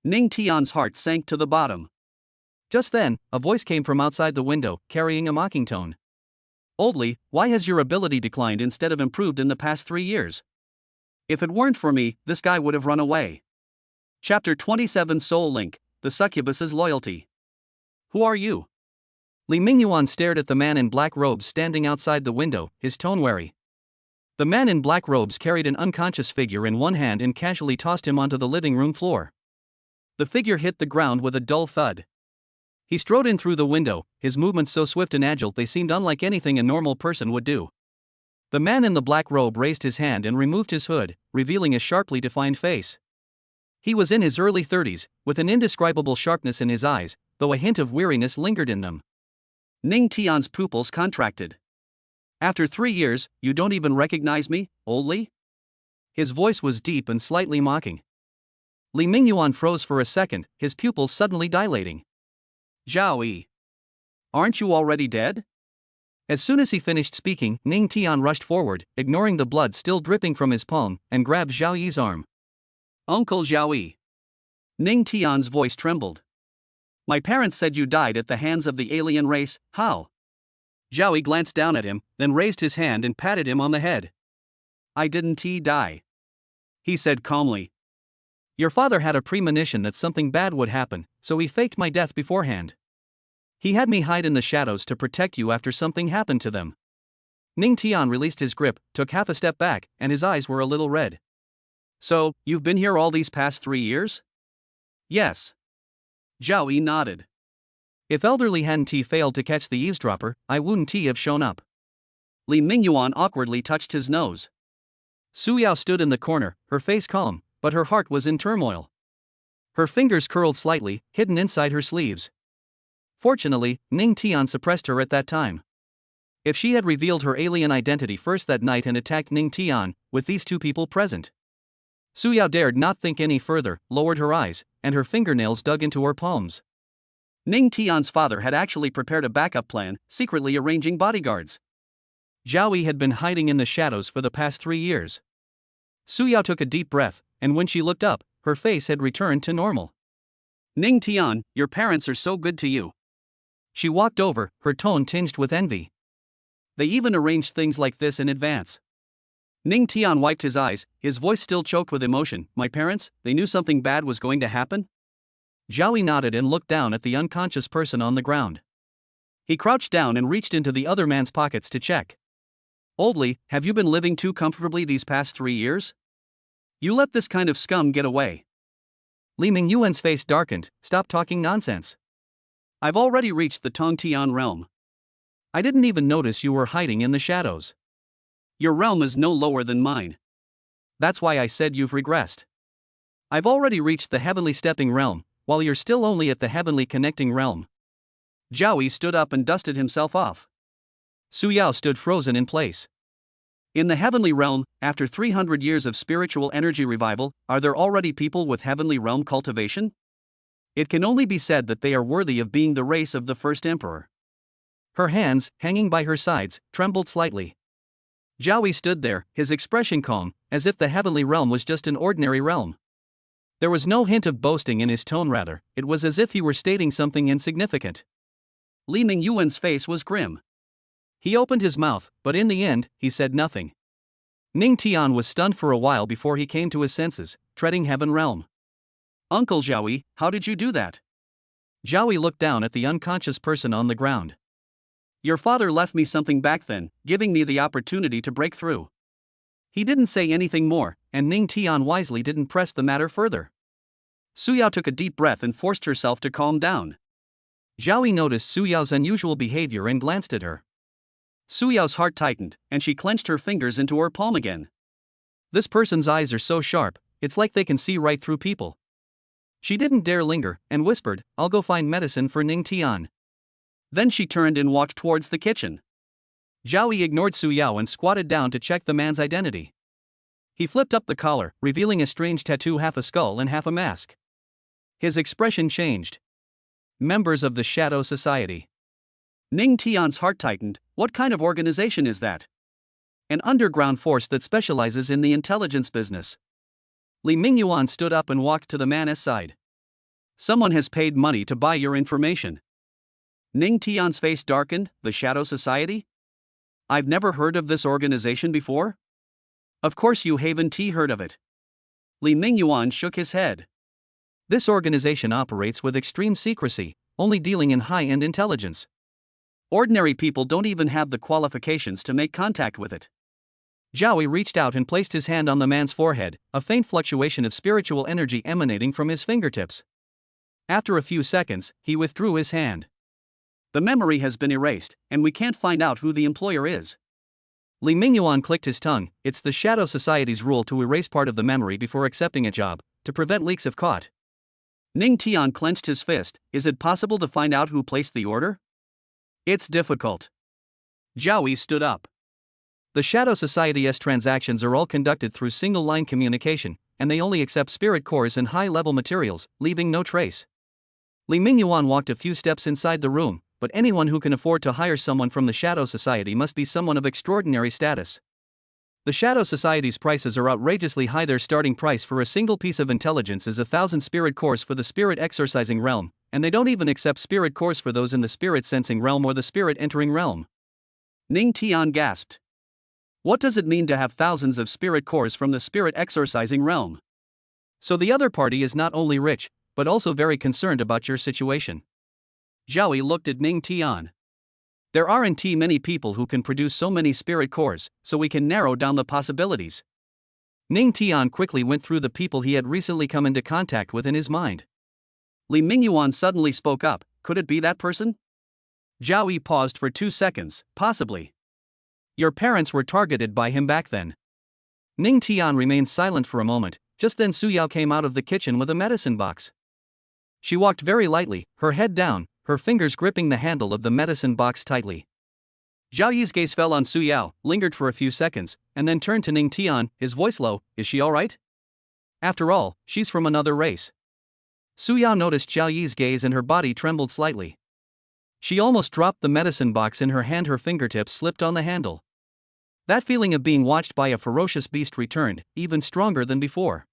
Ning Tian's heart sank to the bottom. Just then, a voice came from outside the window, carrying a mocking tone. "Oldly, why has your ability declined instead of improved in the past 3 years? If it weren't for me, this guy would have run away." Chapter 27 Soul Link, The Succubus's Loyalty. "Who are you?" Li Mingyuan stared at the man in black robes standing outside the window, his tone wary. The man in black robes carried an unconscious figure in one hand and casually tossed him onto the living room floor. The figure hit the ground with a dull thud. He strode in through the window, his movements so swift and agile they seemed unlike anything a normal person would do. The man in the black robe raised his hand and removed his hood, revealing a sharply defined face. He was in his early 30s, with an indescribable sharpness in his eyes, though a hint of weariness lingered in them. Ning Tian's pupils contracted. "After 3 years, you don't even recognize me, oldly?" His voice was deep and slightly mocking. Li Mingyuan froze for a second, his pupils suddenly dilating. "Zhao Yi. Aren't you already dead?" As soon as he finished speaking, Ning Tian rushed forward, ignoring the blood still dripping from his palm, and grabbed Zhao Yi's arm. "Uncle Zhao Yi." Ning Tian's voice trembled. "My parents said you died at the hands of the alien race, how?" Zhao Yi glanced down at him, then raised his hand and patted him on the head. "I didn't die," he said calmly. "Your father had a premonition that something bad would happen, so he faked my death beforehand. He had me hide in the shadows to protect you after something happened to them." Ning Tian released his grip, took half a step back, and his eyes were a little red. "So, you've been here all these past 3 years?" "Yes." Zhao Yi nodded. "If elderly Han Ti failed to catch the eavesdropper, I wouldn't have shown up." Li Mingyuan awkwardly touched his nose. Su Yao stood in the corner, her face calm, but her heart was in turmoil. Her fingers curled slightly, hidden inside her sleeves. Fortunately, Ning Tian suppressed her at that time. If she had revealed her alien identity first that night and attacked Ning Tian, with these two people present. Su Yao dared not think any further, lowered her eyes, and her fingernails dug into her palms. Ning Tian's father had actually prepared a backup plan, secretly arranging bodyguards. Zhao Yi had been hiding in the shadows for the past 3 years. Su Yao took a deep breath, and when she looked up, her face had returned to normal. "Ning Tian, your parents are so good to you." She walked over, her tone tinged with envy. "They even arranged things like this in advance." Ning Tian wiped his eyes, his voice still choked with emotion. "My parents, they knew something bad was going to happen?" Zhao Yi nodded and looked down at the unconscious person on the ground. He crouched down and reached into the other man's pockets to check. "Oldly, have you been living too comfortably these past 3 years? You let this kind of scum get away." Li Mingyuan's face darkened. "Stop talking nonsense. I've already reached the Tongtian realm. I didn't even notice you were hiding in the shadows. Your realm is no lower than mine. That's why I said you've regressed. I've already reached the heavenly stepping realm, while you're still only at the heavenly connecting realm." Zhao Yi stood up and dusted himself off. Su Yao stood frozen in place. "In the heavenly realm, after 300 years of spiritual energy revival, are there already people with heavenly realm cultivation? It can only be said that they are worthy of being the race of the first emperor." Her hands, hanging by her sides, trembled slightly. Zhao Yi stood there, his expression calm, as if the heavenly realm was just an ordinary realm. There was no hint of boasting in his tone, rather, it was as if he were stating something insignificant. Li Mingyuan's face was grim. He opened his mouth, but in the end, he said nothing. Ning Tian was stunned for a while before he came to his senses, treading heaven realm. "Uncle Zhao Yi, how did you do that?" Zhao Yi looked down at the unconscious person on the ground. "Your father left me something back then, giving me the opportunity to break through." He didn't say anything more, and Ning Tian wisely didn't press the matter further. Su Yao took a deep breath and forced herself to calm down. Zhao Yi noticed Su Yao's unusual behavior and glanced at her. Su Yao's heart tightened, and she clenched her fingers into her palm again. This person's eyes are so sharp, it's like they can see right through people. She didn't dare linger, and whispered, "I'll go find medicine for Ning Tian." Then she turned and walked towards the kitchen. Zhao Yi ignored Su Yao and squatted down to check the man's identity. He flipped up the collar, revealing a strange tattoo, half a skull and half a mask. His expression changed. "Members of the Shadow Society." Ning Tian's heart tightened. What kind of organization is that? An underground force that specializes in the intelligence business. Li Mingyuan stood up and walked to the man's side. Someone has paid money to buy your information. Ning Tian's face darkened. The Shadow Society? I've never heard of this organization before? Of course you haven't heard of it. Li Mingyuan shook his head. This organization operates with extreme secrecy, only dealing in high-end intelligence. Ordinary people don't even have the qualifications to make contact with it. Zhao reached out and placed his hand on the man's forehead, a faint fluctuation of spiritual energy emanating from his fingertips. After a few seconds, he withdrew his hand. The memory has been erased, and we can't find out who the employer is. Li Mingyuan clicked his tongue. It's the Shadow Society's rule to erase part of the memory before accepting a job, to prevent leaks if caught. Ning Tian clenched his fist. Is it possible to find out who placed the order? It's difficult. Zhao stood up. The Shadow Society's transactions are all conducted through single-line communication, and they only accept spirit cores and high-level materials, leaving no trace. Li Mingyuan walked a few steps inside the room, but anyone who can afford to hire someone from the Shadow Society must be someone of extraordinary status. The Shadow Society's prices are outrageously high. Their starting price for a single piece of intelligence is 1,000 spirit cores for the spirit exorcising realm, and they don't even accept spirit cores for those in the spirit sensing realm or the spirit entering realm. Ning Tian gasped. What does it mean to have thousands of spirit cores from the spirit exorcising realm? So the other party is not only rich, but also very concerned about your situation. Zhao looked at Ning Tian. There aren't many people who can produce so many spirit cores, so we can narrow down the possibilities. Ning Tian quickly went through the people he had recently come into contact with in his mind. Li Mingyuan suddenly spoke up. Could it be that person? Zhao paused for 2 seconds. Possibly. Your parents were targeted by him back then. Ning Tian remained silent for a moment. Just then Su Yao came out of the kitchen with a medicine box. She walked very lightly, her head down, her fingers gripping the handle of the medicine box tightly. Zhao Yi's gaze fell on Su Yao, lingered for a few seconds, and then turned to Ning Tian, his voice low. Is she alright? After all, she's from another race. Su Yao noticed Zhao Yi's gaze and her body trembled slightly. She almost dropped the medicine box in her hand. Her fingertips slipped on the handle. That feeling of being watched by a ferocious beast returned, even stronger than before.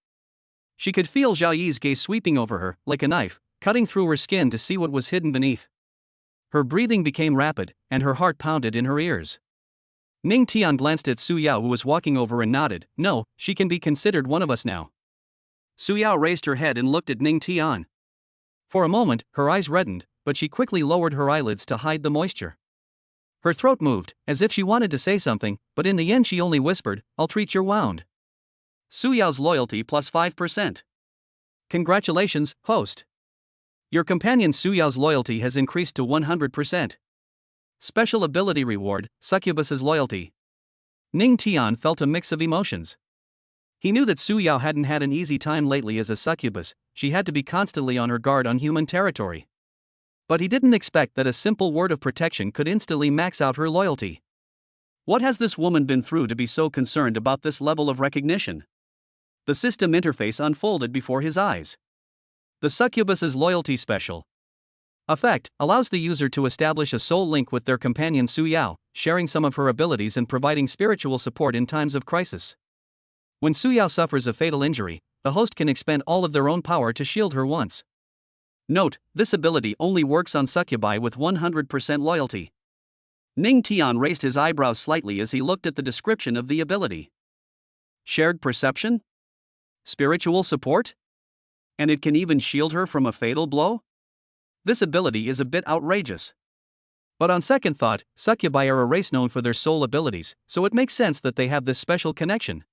She could feel Zhao Yi's gaze sweeping over her, like a knife, cutting through her skin to see what was hidden beneath. Her breathing became rapid, and her heart pounded in her ears. Ning Tian glanced at Su Yao, who was walking over, and nodded. No, she can be considered one of us now. Su Yao raised her head and looked at Ning Tian. For a moment, her eyes reddened, but she quickly lowered her eyelids to hide the moisture. Her throat moved, as if she wanted to say something, but in the end she only whispered, I'll treat your wound. Su Yao's loyalty plus 5%. Congratulations, host. Your companion Su Yao's loyalty has increased to 100%. Special ability reward, Succubus's loyalty. Ning Tian felt a mix of emotions. He knew that Su Yao hadn't had an easy time lately as a succubus. She had to be constantly on her guard on human territory. But he didn't expect that a simple word of protection could instantly max out her loyalty. What has this woman been through to be so concerned about this level of recognition? The system interface unfolded before his eyes. The succubus's loyalty special effect allows the user to establish a soul link with their companion Su Yao, sharing some of her abilities and providing spiritual support in times of crisis. When Su Yao suffers a fatal injury, the host can expend all of their own power to shield her once. Note, this ability only works on succubi with 100% loyalty. Ning Tian raised his eyebrows slightly as he looked at the description of the ability. Shared perception? Spiritual support? And it can even shield her from a fatal blow? This ability is a bit outrageous. But on second thought, succubi are a race known for their soul abilities, so it makes sense that they have this special connection.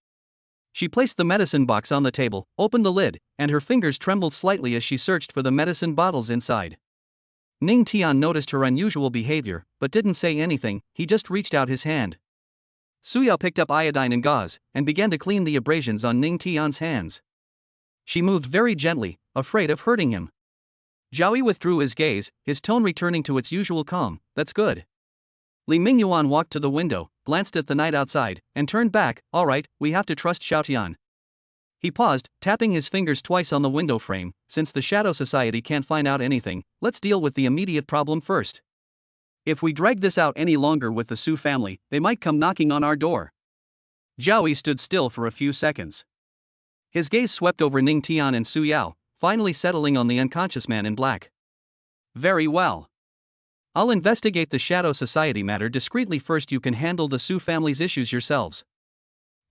She placed the medicine box on the table, opened the lid, and her fingers trembled slightly as she searched for the medicine bottles inside. Ning Tian noticed her unusual behavior, but didn't say anything. He just reached out his hand. Su Yao picked up iodine and gauze, and began to clean the abrasions on Ning Tian's hands. She moved very gently, afraid of hurting him. Zhao withdrew his gaze, his tone returning to its usual calm. That's good. Li Mingyuan walked to the window, glanced at the night outside, and turned back. All right, we have to trust Xiaotian. He paused, tapping his fingers twice on the window frame. Since the Shadow Society can't find out anything, let's deal with the immediate problem first. If we drag this out any longer with the Su family, they might come knocking on our door. Zhao stood still for a few seconds. His gaze swept over Ning Tian and Su Yao, finally settling on the unconscious man in black. Very well. I'll investigate the Shadow Society matter discreetly first. You can handle the Su family's issues yourselves.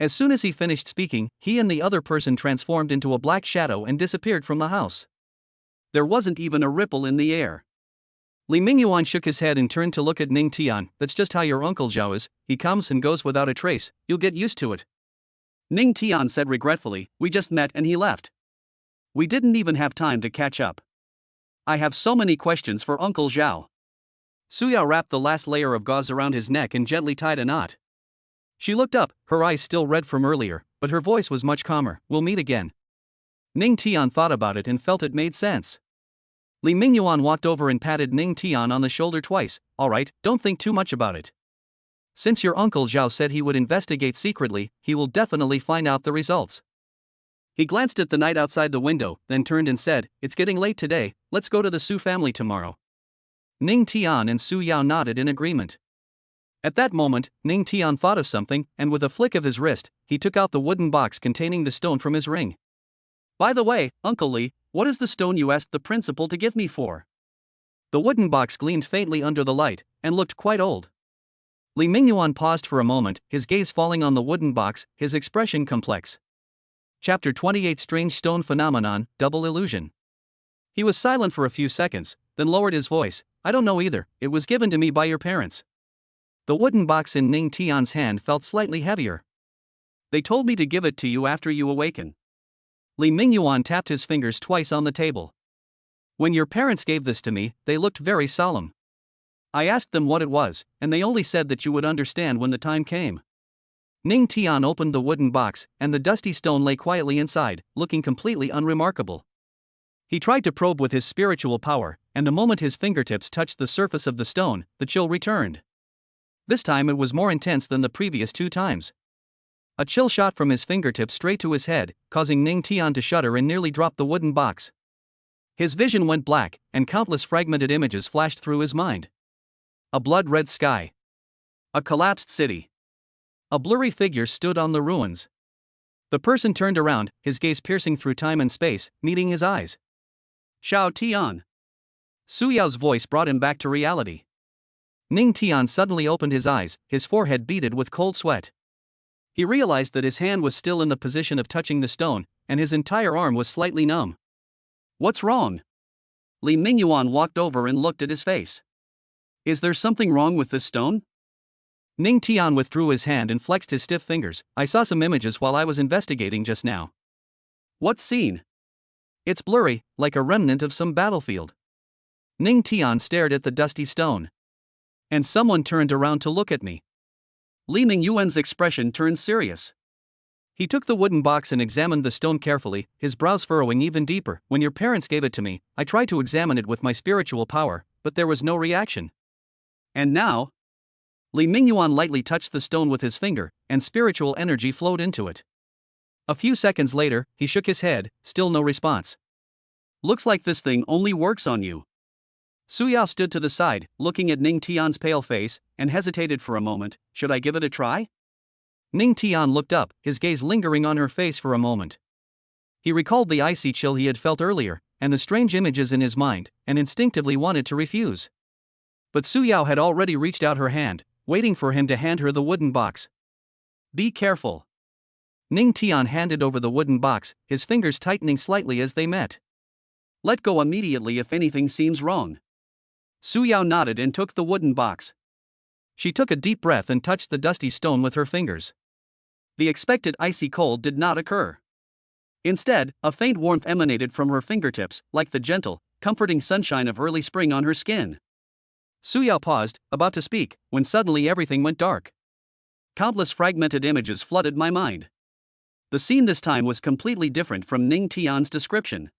As soon as he finished speaking, he and the other person transformed into a black shadow and disappeared from the house. There wasn't even a ripple in the air. Li Mingyuan shook his head and turned to look at Ning Tian. That's just how your Uncle Zhao is, he comes and goes without a trace, you'll get used to it. Ning Tian said regretfully, we just met and he left. We didn't even have time to catch up. I have so many questions for Uncle Zhao. Su Yao wrapped the last layer of gauze around his neck and gently tied a knot. She looked up, her eyes still red from earlier, but her voice was much calmer. We'll meet again. Ning Tian thought about it and felt it made sense. Li Mingyuan walked over and patted Ning Tian on the shoulder twice. All right, don't think too much about it. Since your Uncle Zhao said he would investigate secretly, he will definitely find out the results. He glanced at the night outside the window, then turned and said, it's getting late today, let's go to the Su family tomorrow. Ning Tian and Su Yao nodded in agreement. At that moment, Ning Tian thought of something, and with a flick of his wrist, he took out the wooden box containing the stone from his ring. By the way, Uncle Li, what is the stone you asked the principal to give me for? The wooden box gleamed faintly under the light, and looked quite old. Li Mingyuan paused for a moment, his gaze falling on the wooden box, his expression complex. Chapter 28 Strange Stone Phenomenon, Double Illusion. He was silent for a few seconds, then lowered his voice. I don't know either, it was given to me by your parents. The wooden box in Ning Tian's hand felt slightly heavier. They told me to give it to you after you awaken. Li Mingyuan tapped his fingers twice on the table. When your parents gave this to me, they looked very solemn. I asked them what it was, and they only said that you would understand when the time came. Ning Tian opened the wooden box, and the dusty stone lay quietly inside, looking completely unremarkable. He tried to probe with his spiritual power, and the moment his fingertips touched the surface of the stone, the chill returned. This time it was more intense than the previous 2 times. A chill shot from his fingertips straight to his head, causing Ning Tian to shudder and nearly drop the wooden box. His vision went black, and countless fragmented images flashed through his mind. A blood-red sky. A collapsed city. A blurry figure stood on the ruins. The person turned around, his gaze piercing through time and space, meeting his eyes. Xiao Tian. Su Yao's voice brought him back to reality. Ning Tian suddenly opened his eyes, his forehead beaded with cold sweat. He realized that his hand was still in the position of touching the stone, and his entire arm was slightly numb. What's wrong? Li Mingyuan walked over and looked at his face. Is there something wrong with this stone? Ning Tian withdrew his hand and flexed his stiff fingers. I saw some images while I was investigating just now. What scene? It's blurry, like a remnant of some battlefield. Ning Tian stared at the dusty stone. And someone turned around to look at me. Li Mingyuan's expression turned serious. He took the wooden box and examined the stone carefully, his brows furrowing even deeper. When your parents gave it to me, I tried to examine it with my spiritual power, but there was no reaction. And now? Li Mingyuan lightly touched the stone with his finger, and spiritual energy flowed into it. A few seconds later, he shook his head, still no response. Looks like this thing only works on you. Su Yao stood to the side, looking at Ning Tian's pale face, and hesitated for a moment. Should I give it a try? Ning Tian looked up, his gaze lingering on her face for a moment. He recalled the icy chill he had felt earlier, and the strange images in his mind, and instinctively wanted to refuse. But Su Yao had already reached out her hand, waiting for him to hand her the wooden box. Be careful. Ning Tian handed over the wooden box, his fingers tightening slightly as they met. Let go immediately if anything seems wrong. Su Yao nodded and took the wooden box. She took a deep breath and touched the dusty stone with her fingers. The expected icy cold did not occur. Instead, a faint warmth emanated from her fingertips, like the gentle, comforting sunshine of early spring on her skin. Su Yao paused, about to speak, when suddenly everything went dark. Countless fragmented images flooded my mind. The scene this time was completely different from Ning Tian's description.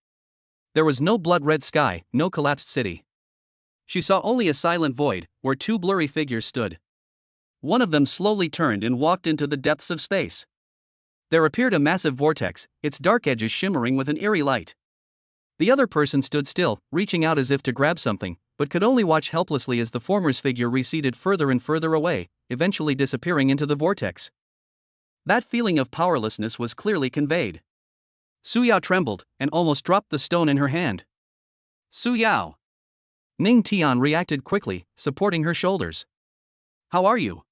There was no blood-red sky, no collapsed city. She saw only a silent void, where 2 blurry figures stood. One of them slowly turned and walked into the depths of space. There appeared a massive vortex, its dark edges shimmering with an eerie light. The other person stood still, reaching out as if to grab something, but could only watch helplessly as the former's figure receded further and further away, eventually disappearing into the vortex. That feeling of powerlessness was clearly conveyed. Su Yao trembled and almost dropped the stone in her hand. Su Yao. Ning Tian reacted quickly, supporting her shoulders. How are you?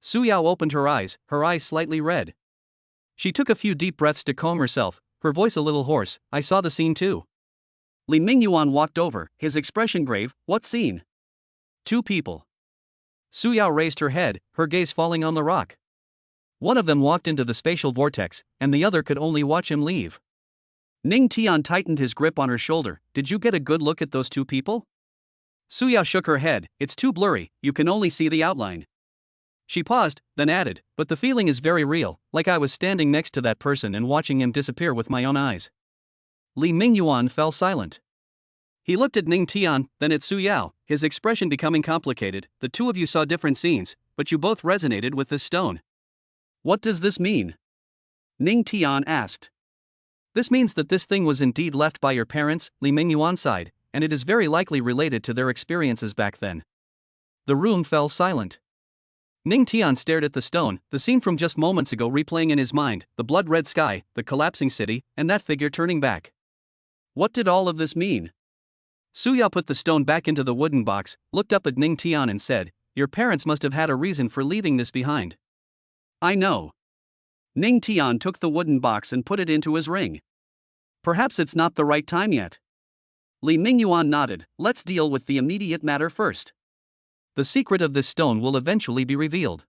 Su Yao opened her eyes slightly red. She took a few deep breaths to calm herself, her voice a little hoarse. I saw the scene too. Li Mingyuan walked over, his expression grave. What scene? Two people. Su Yao raised her head, her gaze falling on the rock. One of them walked into the spatial vortex, and the other could only watch him leave. Ning Tian tightened his grip on her shoulder. Did you get a good look at those two people? Su Yao shook her head. It's too blurry, you can only see the outline. She paused, then added, but the feeling is very real, like I was standing next to that person and watching him disappear with my own eyes. Li Mingyuan fell silent. He looked at Ning Tian, then at Su Yao, his expression becoming complicated. The two of you saw different scenes, but you both resonated with this stone. What does this mean? Ning Tian asked. This means that this thing was indeed left by your parents, Li Mingyuan sighed, and it is very likely related to their experiences back then. The room fell silent. Ning Tian stared at the stone, the scene from just moments ago replaying in his mind, the blood-red sky, the collapsing city, and that figure turning back. What did all of this mean? Su Yao put the stone back into the wooden box, looked up at Ning Tian and said, your parents must have had a reason for leaving this behind. I know. Ning Tian took the wooden box and put it into his ring. Perhaps it's not the right time yet. Li Mingyuan nodded. Let's deal with the immediate matter first. The secret of this stone will eventually be revealed.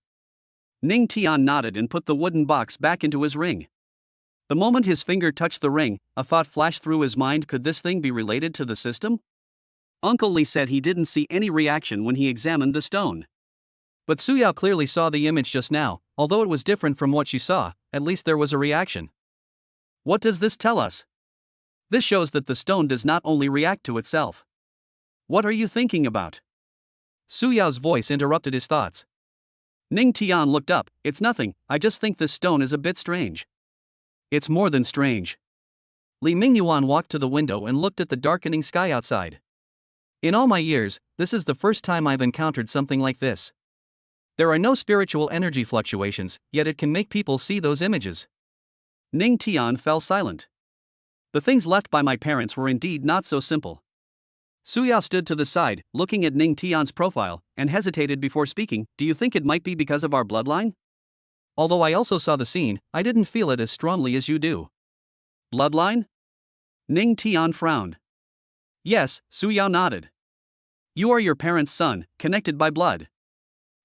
Ning Tian nodded and put the wooden box back into his ring. The moment his finger touched the ring, a thought flashed through his mind. Could this thing be related to the system? Uncle Li said he didn't see any reaction when he examined the stone. But Su Yao clearly saw the image just now. Although it was different from what she saw, at least there was a reaction. What does this tell us? This shows that the stone does not only react to itself. What are you thinking about? Su Yao's voice interrupted his thoughts. Ning Tian looked up. It's nothing, I just think this stone is a bit strange. It's more than strange. Li Mingyuan walked to the window and looked at the darkening sky outside. In all my years, this is the first time I've encountered something like this. There are no spiritual energy fluctuations, yet it can make people see those images. Ning Tian fell silent. The things left by my parents were indeed not so simple. Su Yao stood to the side, looking at Ning Tian's profile, and hesitated before speaking. Do you think it might be because of our bloodline? Although I also saw the scene, I didn't feel it as strongly as you do. Bloodline? Ning Tian frowned. Yes, Su Yao nodded. You are your parents' son, connected by blood.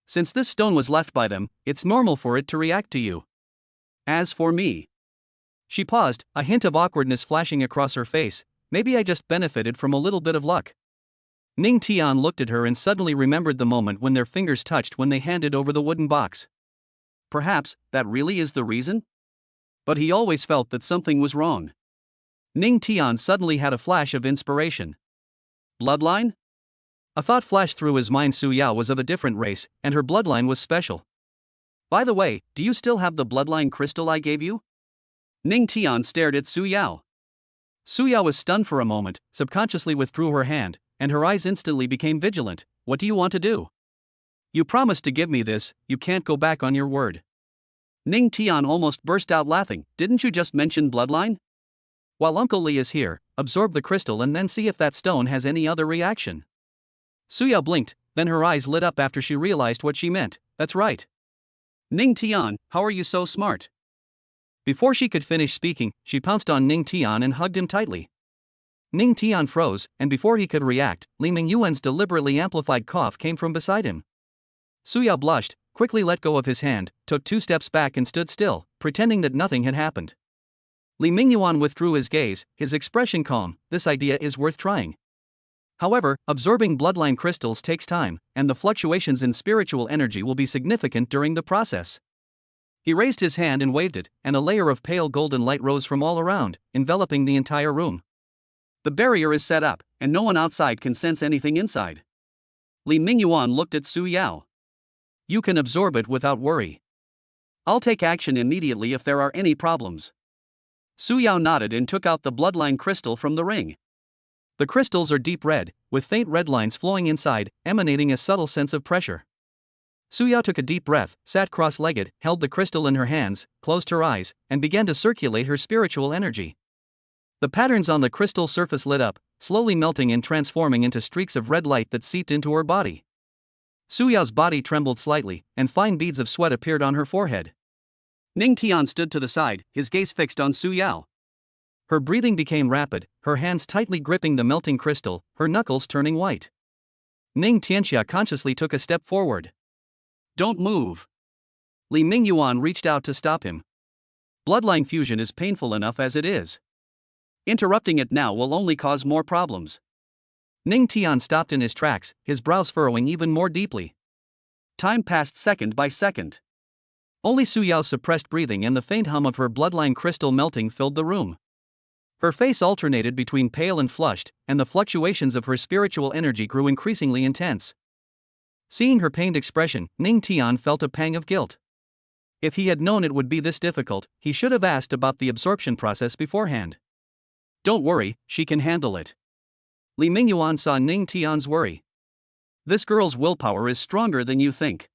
Since this stone was left by them, it's normal for it to react to you. As for me. She paused, a hint of awkwardness flashing across her face. Maybe I just benefited from a little bit of luck. Ning Tian looked at her and suddenly remembered the moment when their fingers touched when they handed over the wooden box. Perhaps, that really is the reason? But he always felt that something was wrong. Ning Tian suddenly had a flash of inspiration. Bloodline? A thought flashed through his mind. Su Yao was of a different race, and her bloodline was special. By the way, do you still have the bloodline crystal I gave you? Ning Tian stared at Su Yao. Su Yao was stunned for a moment, subconsciously withdrew her hand, and her eyes instantly became vigilant. What do you want to do? You promised to give me this, you can't go back on your word. Ning Tian almost burst out laughing. Didn't you just mention bloodline? While Uncle Li is here, absorb the crystal and then see if that stone has any other reaction. Su Yao blinked, then her eyes lit up after she realized what she meant. That's right. Ning Tian, how are you so smart? Before she could finish speaking, she pounced on Ning Tian and hugged him tightly. Ning Tian froze, and before he could react, Li Mingyuan's deliberately amplified cough came from beside him. Su Yao blushed, quickly let go of his hand, took 2 steps back and stood still, pretending that nothing had happened. Li Mingyuan withdrew his gaze, his expression calm. This idea is worth trying. However, absorbing bloodline crystals takes time, and the fluctuations in spiritual energy will be significant during the process. He raised his hand and waved it, and a layer of pale golden light rose from all around, enveloping the entire room. The barrier is set up, and no one outside can sense anything inside. Li Mingyuan looked at Su Yao. You can absorb it without worry. I'll take action immediately if there are any problems. Su Yao nodded and took out the bloodline crystal from the ring. The crystals are deep red, with faint red lines flowing inside, emanating a subtle sense of pressure. Suyao took a deep breath, sat cross-legged, held the crystal in her hands, closed her eyes, and began to circulate her spiritual energy. The patterns on the crystal surface lit up, slowly melting and transforming into streaks of red light that seeped into her body. Suyao's body trembled slightly, and fine beads of sweat appeared on her forehead. Ning Tian stood to the side, his gaze fixed on Suyao. Her breathing became rapid, her hands tightly gripping the melting crystal, her knuckles turning white. Ning Tianxia consciously took a step forward. "Don't move." Li Mingyuan reached out to stop him. Bloodline fusion is painful enough as it is. Interrupting it now will only cause more problems. Ning Tian stopped in his tracks, his brows furrowing even more deeply. Time passed second by second. Only Suyao's suppressed breathing and the faint hum of her bloodline crystal melting filled the room. Her face alternated between pale and flushed, and the fluctuations of her spiritual energy grew increasingly intense. Seeing her pained expression, Ning Tian felt a pang of guilt. If he had known it would be this difficult, he should have asked about the absorption process beforehand. "Don't worry, she can handle it." Li Mingyuan saw Ning Tian's worry. "This girl's willpower is stronger than you think."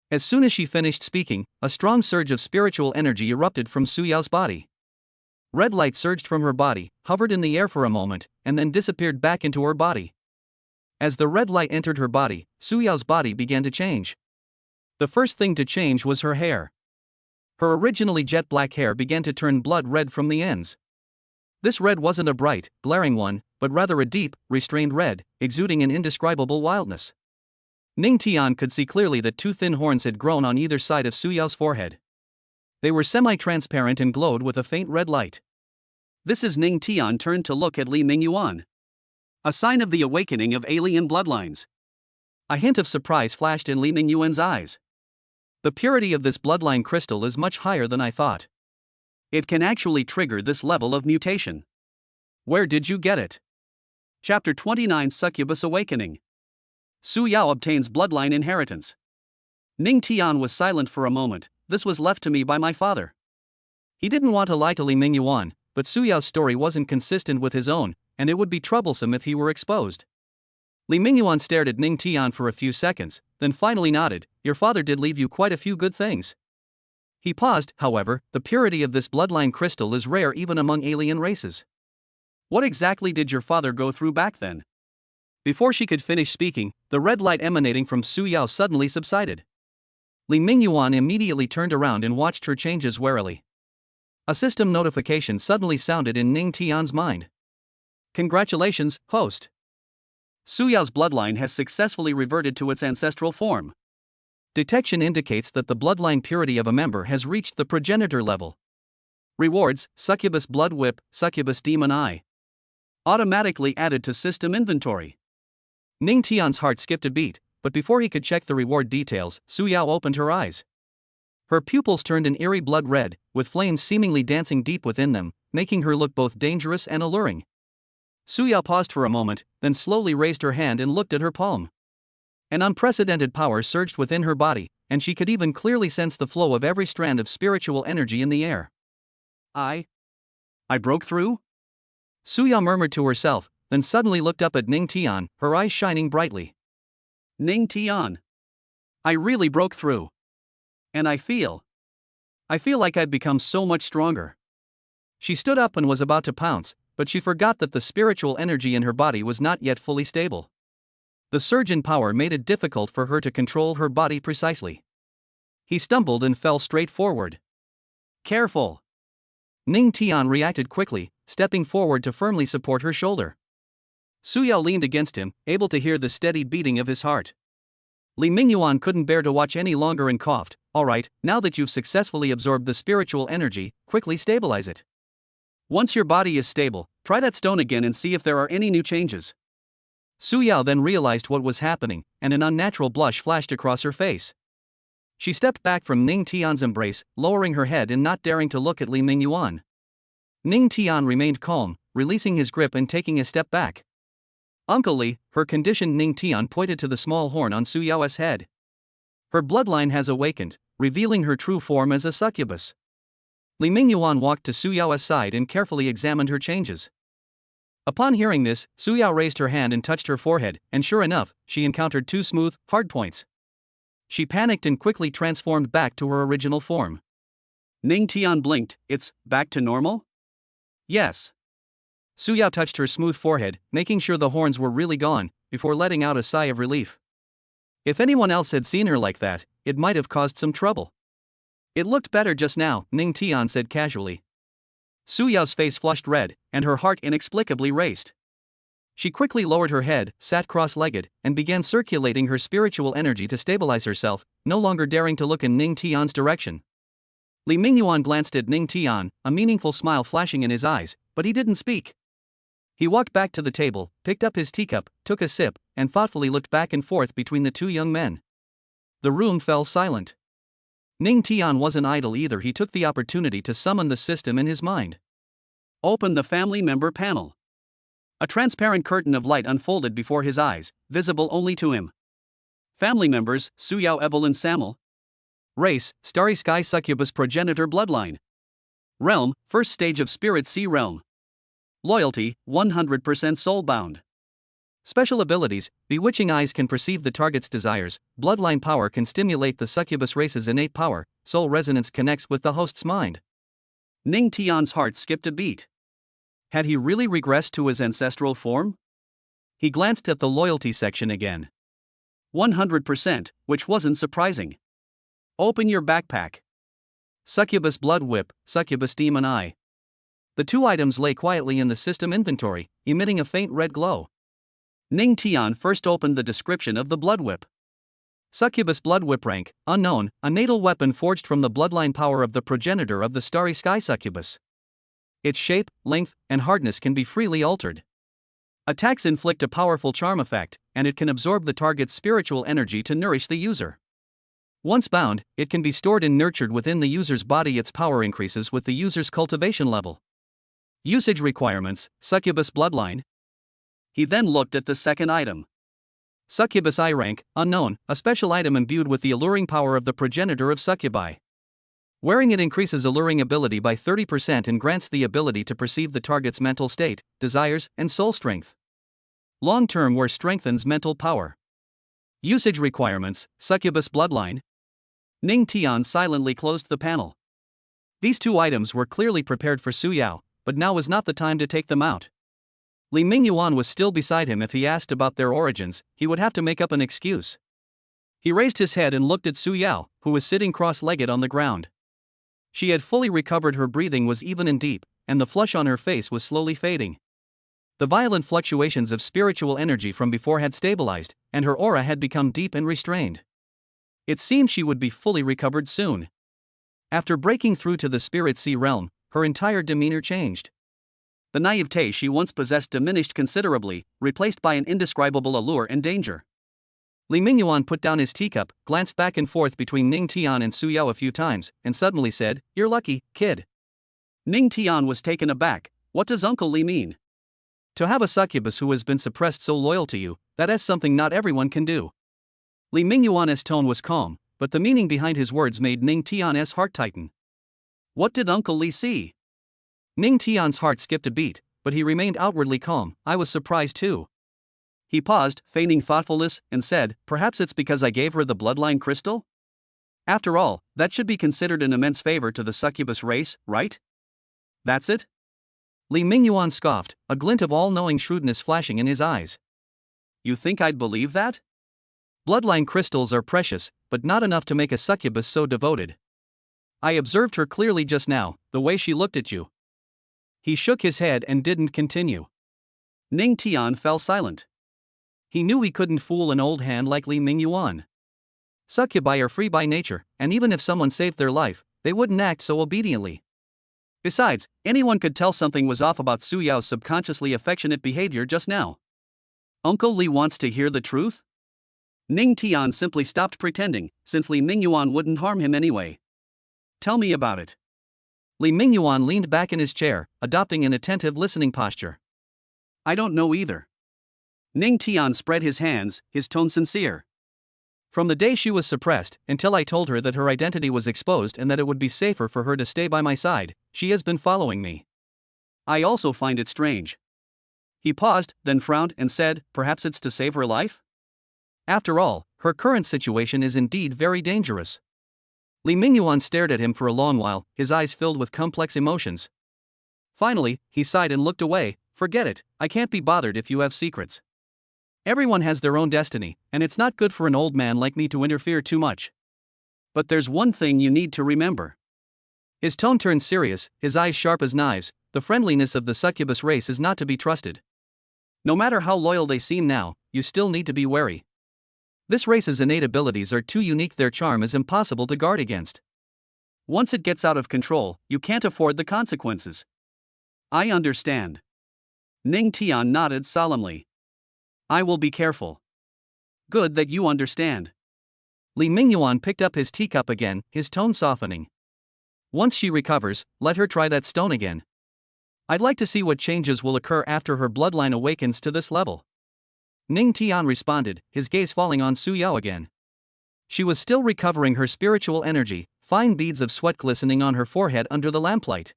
As soon as she finished speaking, a strong surge of spiritual energy erupted from Suyao's body. Red light surged from her body, hovered in the air for a moment, and then disappeared back into her body. As the red light entered her body, Suyao's body began to change. The first thing to change was her hair. Her originally jet black hair began to turn blood red from the ends. This red wasn't a bright, glaring one, but rather a deep, restrained red, exuding an indescribable wildness. Ning Tian could see clearly that two thin horns had grown on either side of Suyao's forehead. They were semi-transparent and glowed with a faint red light. This is Ning Tian turned to look at Li Mingyuan. A sign of the awakening of alien bloodlines. A hint of surprise flashed in Li Mingyuan's eyes. The purity of this bloodline crystal is much higher than I thought. It can actually trigger this level of mutation. Where did you get it? Chapter 29 Succubus Awakening. Su Yao obtains bloodline inheritance. Ning Tian was silent for a moment. This was left to me by my father. He didn't want to lie to Li Mingyuan, but Su Yao's story wasn't consistent with his own, and it would be troublesome if he were exposed. Li Mingyuan stared at Ning Tian for a few seconds, then finally nodded. "Your father did leave you quite a few good things." He paused, however. "The purity of this bloodline crystal is rare even among alien races." "What exactly did your father go through back then?" Before she could finish speaking, the red light emanating from Su Yao suddenly subsided. Li Mingyuan immediately turned around and watched her changes warily. A system notification suddenly sounded in Ning Tian's mind. "Congratulations, host. Su Yao's bloodline has successfully reverted to its ancestral form. Detection indicates that the bloodline purity of a member has reached the progenitor level. Rewards: Succubus Blood Whip, Succubus Demon Eye. Automatically added to system inventory." Ning Tian's heart skipped a beat, but before he could check the reward details, Su Yao opened her eyes. Her pupils turned an eerie blood red, with flames seemingly dancing deep within them, making her look both dangerous and alluring. Su Yao paused for a moment, then slowly raised her hand and looked at her palm. An unprecedented power surged within her body, and she could even clearly sense the flow of every strand of spiritual energy in the air. I broke through?" Su Yao murmured to herself, then suddenly looked up at Ning Tian, her eyes shining brightly. "Ning Tian. I really broke through. And I feel like I've become so much stronger." She stood up and was about to pounce, but she forgot that the spiritual energy in her body was not yet fully stable. The surge in power made it difficult for her to control her body precisely. He stumbled and fell straight forward. "Careful!" Ning Tian reacted quickly, stepping forward to firmly support her shoulder. Su Yao leaned against him, able to hear the steady beating of his heart. Li Mingyuan couldn't bear to watch any longer and coughed. "All right, now that you've successfully absorbed the spiritual energy, quickly stabilize it. Once your body is stable, try that stone again and see if there are any new changes." Su Yao then realized what was happening, and an unnatural blush flashed across her face. She stepped back from Ning Tian's embrace, lowering her head and not daring to look at Li Mingyuan. Ning Tian remained calm, releasing his grip and taking a step back. "Uncle Li," her conditioned Ning Tian pointed to the small horn on Su Yao's head. "Her bloodline has awakened, revealing her true form as a succubus." Li Mingyuan walked to Su Yao's side and carefully examined her changes. Upon hearing this, Su Yao raised her hand and touched her forehead, and sure enough, she encountered two smooth, hard points. She panicked and quickly transformed back to her original form. Ning Tian blinked. It's back to normal? Yes. Su Yao touched her smooth forehead, making sure the horns were really gone, before letting out a sigh of relief. If anyone else had seen her like that, it might have caused some trouble. It looked better just now, Ning Tian said casually. Su Yao's face flushed red, and her heart inexplicably raced. She quickly lowered her head, sat cross-legged, and began circulating her spiritual energy to stabilize herself, no longer daring to look in Ning Tian's direction. Li Mingyuan glanced at Ning Tian, a meaningful smile flashing in his eyes, but he didn't speak. He walked back to the table, picked up his teacup, took a sip, and thoughtfully looked back and forth between the two young men. The room fell silent. Ning Tian wasn't idle either. He took the opportunity to summon the system in his mind. Open the family member panel. A transparent curtain of light unfolded before his eyes, visible only to him. Family members: Su Yao, Evelyn, Samuel. Race: Starry Succubus progenitor bloodline. Realm: first stage of Spirit Sea realm. Loyalty: 100% soulbound. Special abilities: bewitching eyes can perceive the target's desires, bloodline power can stimulate the succubus race's innate power, soul resonance connects with the host's mind. Ning Tian's heart skipped a beat. Had he really regressed to his ancestral form? He glanced at the loyalty section again. 100%, which wasn't surprising. Open your backpack. Succubus blood whip, succubus demon eye. The two items lay quietly in the system inventory, emitting a faint red glow. Ning Tian first opened the description of the blood whip. Succubus blood whip rank, unknown, a natal weapon forged from the bloodline power of the progenitor of the Starry Succubus. Its shape, length, and hardness can be freely altered. Attacks inflict a powerful charm effect, and it can absorb the target's spiritual energy to nourish the user. Once bound, it can be stored and nurtured within the user's body. Its power increases with the user's cultivation level. Usage requirements: Succubus bloodline. He then looked at the second item. Succubus eye rank, unknown, a special item imbued with the alluring power of the progenitor of succubi. Wearing it increases alluring ability by 30% and grants the ability to perceive the target's mental state, desires, and soul strength. Long-term wear strengthens mental power. Usage requirements: Succubus bloodline. Ning Tian silently closed the panel. These two items were clearly prepared for Su Yao, but now was not the time to take them out. Li Mingyuan was still beside him. If he asked about their origins, he would have to make up an excuse. He raised his head and looked at Su Yao, who was sitting cross-legged on the ground. She had fully recovered, her breathing was even and deep, and the flush on her face was slowly fading. The violent fluctuations of spiritual energy from before had stabilized, and her aura had become deep and restrained. It seemed she would be fully recovered soon. After breaking through to the Spirit Sea realm, her entire demeanor changed. The naivete she once possessed diminished considerably, replaced by an indescribable allure and danger. Li Mingyuan put down his teacup, glanced back and forth between Ning Tian and Su Yao a few times, and suddenly said, "You're lucky, kid." Ning Tian was taken aback. What does Uncle Li mean? To have a succubus who has been suppressed so loyal to you, that is something not everyone can do. Li Mingyuan's tone was calm, but the meaning behind his words made Ning Tian's heart tighten. What did Uncle Li see? Ning Tian's heart skipped a beat, but he remained outwardly calm. I was surprised too. He paused, feigning thoughtfulness, and said, "Perhaps it's because I gave her the bloodline crystal? After all, that should be considered an immense favor to the succubus race, right?" "That's it?" Li Mingyuan scoffed, a glint of all-knowing shrewdness flashing in his eyes. "You think I'd believe that? Bloodline crystals are precious, but not enough to make a succubus so devoted. I observed her clearly just now, the way she looked at you." He shook his head and didn't continue. Ning Tian fell silent. He knew he couldn't fool an old hand like Li Mingyuan. Succubi are free by nature, and even if someone saved their life, they wouldn't act so obediently. Besides, anyone could tell something was off about Su Yao's subconsciously affectionate behavior just now. Uncle Li wants to hear the truth? Ning Tian simply stopped pretending, since Li Mingyuan wouldn't harm him anyway. "Tell me about it." Li Mingyuan leaned back in his chair, adopting an attentive listening posture. "I don't know either." Ning Tian spread his hands, his tone sincere. "From the day she was suppressed, until I told her that her identity was exposed and that it would be safer for her to stay by my side, she has been following me. I also find it strange." He paused, then frowned and said, "Perhaps it's to save her life? After all, her current situation is indeed very dangerous. Li Mingyuan stared at him for a long while, his eyes filled with complex emotions. Finally, he sighed and looked away. Forget it, I can't be bothered if you have secrets. Everyone has their own destiny, and it's not good for an old man like me to interfere too much. But there's one thing you need to remember. His tone turned serious, his eyes sharp as knives. The friendliness of the succubus race is not to be trusted. No matter how loyal they seem now, you still need to be wary. This race's innate abilities are too unique, their charm is impossible to guard against. Once it gets out of control, you can't afford the consequences. I understand. Ning Tian nodded solemnly. I will be careful. Good that you understand. Li Mingyuan picked up his teacup again, his tone softening. Once she recovers, let her try that stone again. I'd like to see what changes will occur after her bloodline awakens to this level. Ning Tian responded, his gaze falling on Su Yao again. She was still recovering her spiritual energy, fine beads of sweat glistening on her forehead under the lamplight.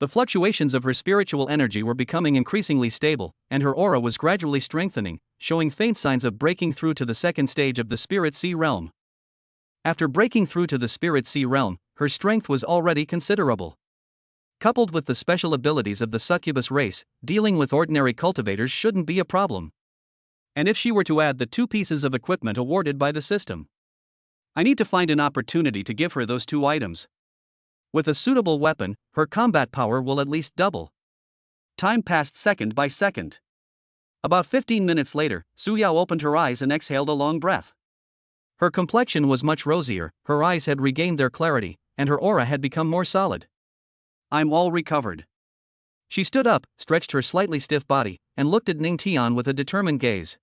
The fluctuations of her spiritual energy were becoming increasingly stable, and her aura was gradually strengthening, showing faint signs of breaking through to the second stage of the Spirit Sea realm. After breaking through to the Spirit Sea realm, her strength was already considerable. Coupled with the special abilities of the succubus race, dealing with ordinary cultivators shouldn't be a problem. And if she were to add the 2 pieces of equipment awarded by the system, I need to find an opportunity to give her those 2 items. With a suitable weapon, her combat power will at least double. Time passed second by second. About 15 minutes later, Su Yao opened her eyes and exhaled a long breath. Her complexion was much rosier, her eyes had regained their clarity, and her aura had become more solid. I'm all recovered. She stood up, stretched her slightly stiff body, and looked at Ning Tian with a determined gaze.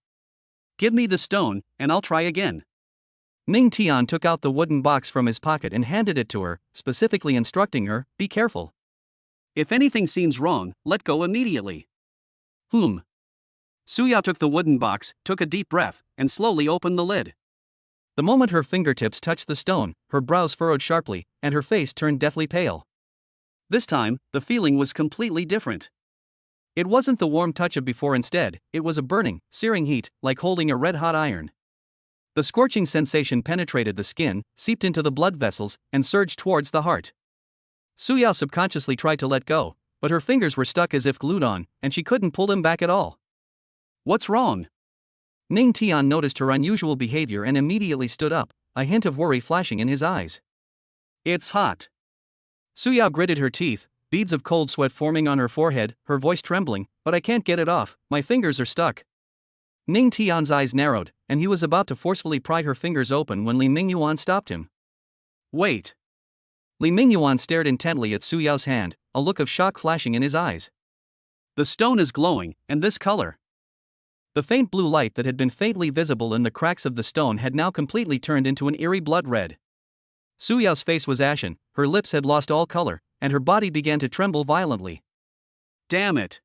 Give me the stone, and I'll try again. Ning Tian took out the wooden box from his pocket and handed it to her, specifically instructing her, be careful. If anything seems wrong, let go immediately. Su Yao took the wooden box, took a deep breath, and slowly opened the lid. The moment her fingertips touched the stone, her brows furrowed sharply, and her face turned deathly pale. This time, the feeling was completely different. It wasn't the warm touch of before, instead, it was a burning, searing heat, like holding a red-hot iron. The scorching sensation penetrated the skin, seeped into the blood vessels, and surged towards the heart. Su Yao subconsciously tried to let go, but her fingers were stuck as if glued on, and she couldn't pull them back at all. What's wrong? Ning Tian noticed her unusual behavior and immediately stood up, a hint of worry flashing in his eyes. It's hot. Su Yao gritted her teeth, beads of cold sweat forming on her forehead, her voice trembling, but I can't get it off, my fingers are stuck. Ning Tian's eyes narrowed, and he was about to forcefully pry her fingers open when Li Mingyuan stopped him. Wait. Li Mingyuan stared intently at Su Yao's hand, a look of shock flashing in his eyes. The stone is glowing, and this color. The faint blue light that had been faintly visible in the cracks of the stone had now completely turned into an eerie blood red. Su Yao's face was ashen, her lips had lost all color, and her body began to tremble violently. Damn it!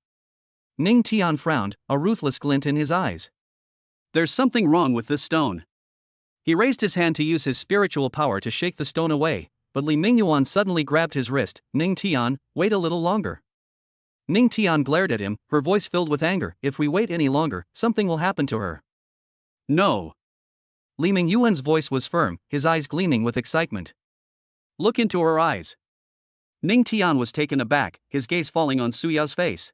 Ning Tian frowned, a ruthless glint in his eyes. There's something wrong with this stone. He raised his hand to use his spiritual power to shake the stone away, but Li Mingyuan suddenly grabbed his wrist. Ning Tian, wait a little longer. Ning Tian glared at him, her voice filled with anger. If we wait any longer, something will happen to her. No. Li Mingyuan's voice was firm, his eyes gleaming with excitement. Look into her eyes. Ning Tian was taken aback, his gaze falling on Su Yao's face.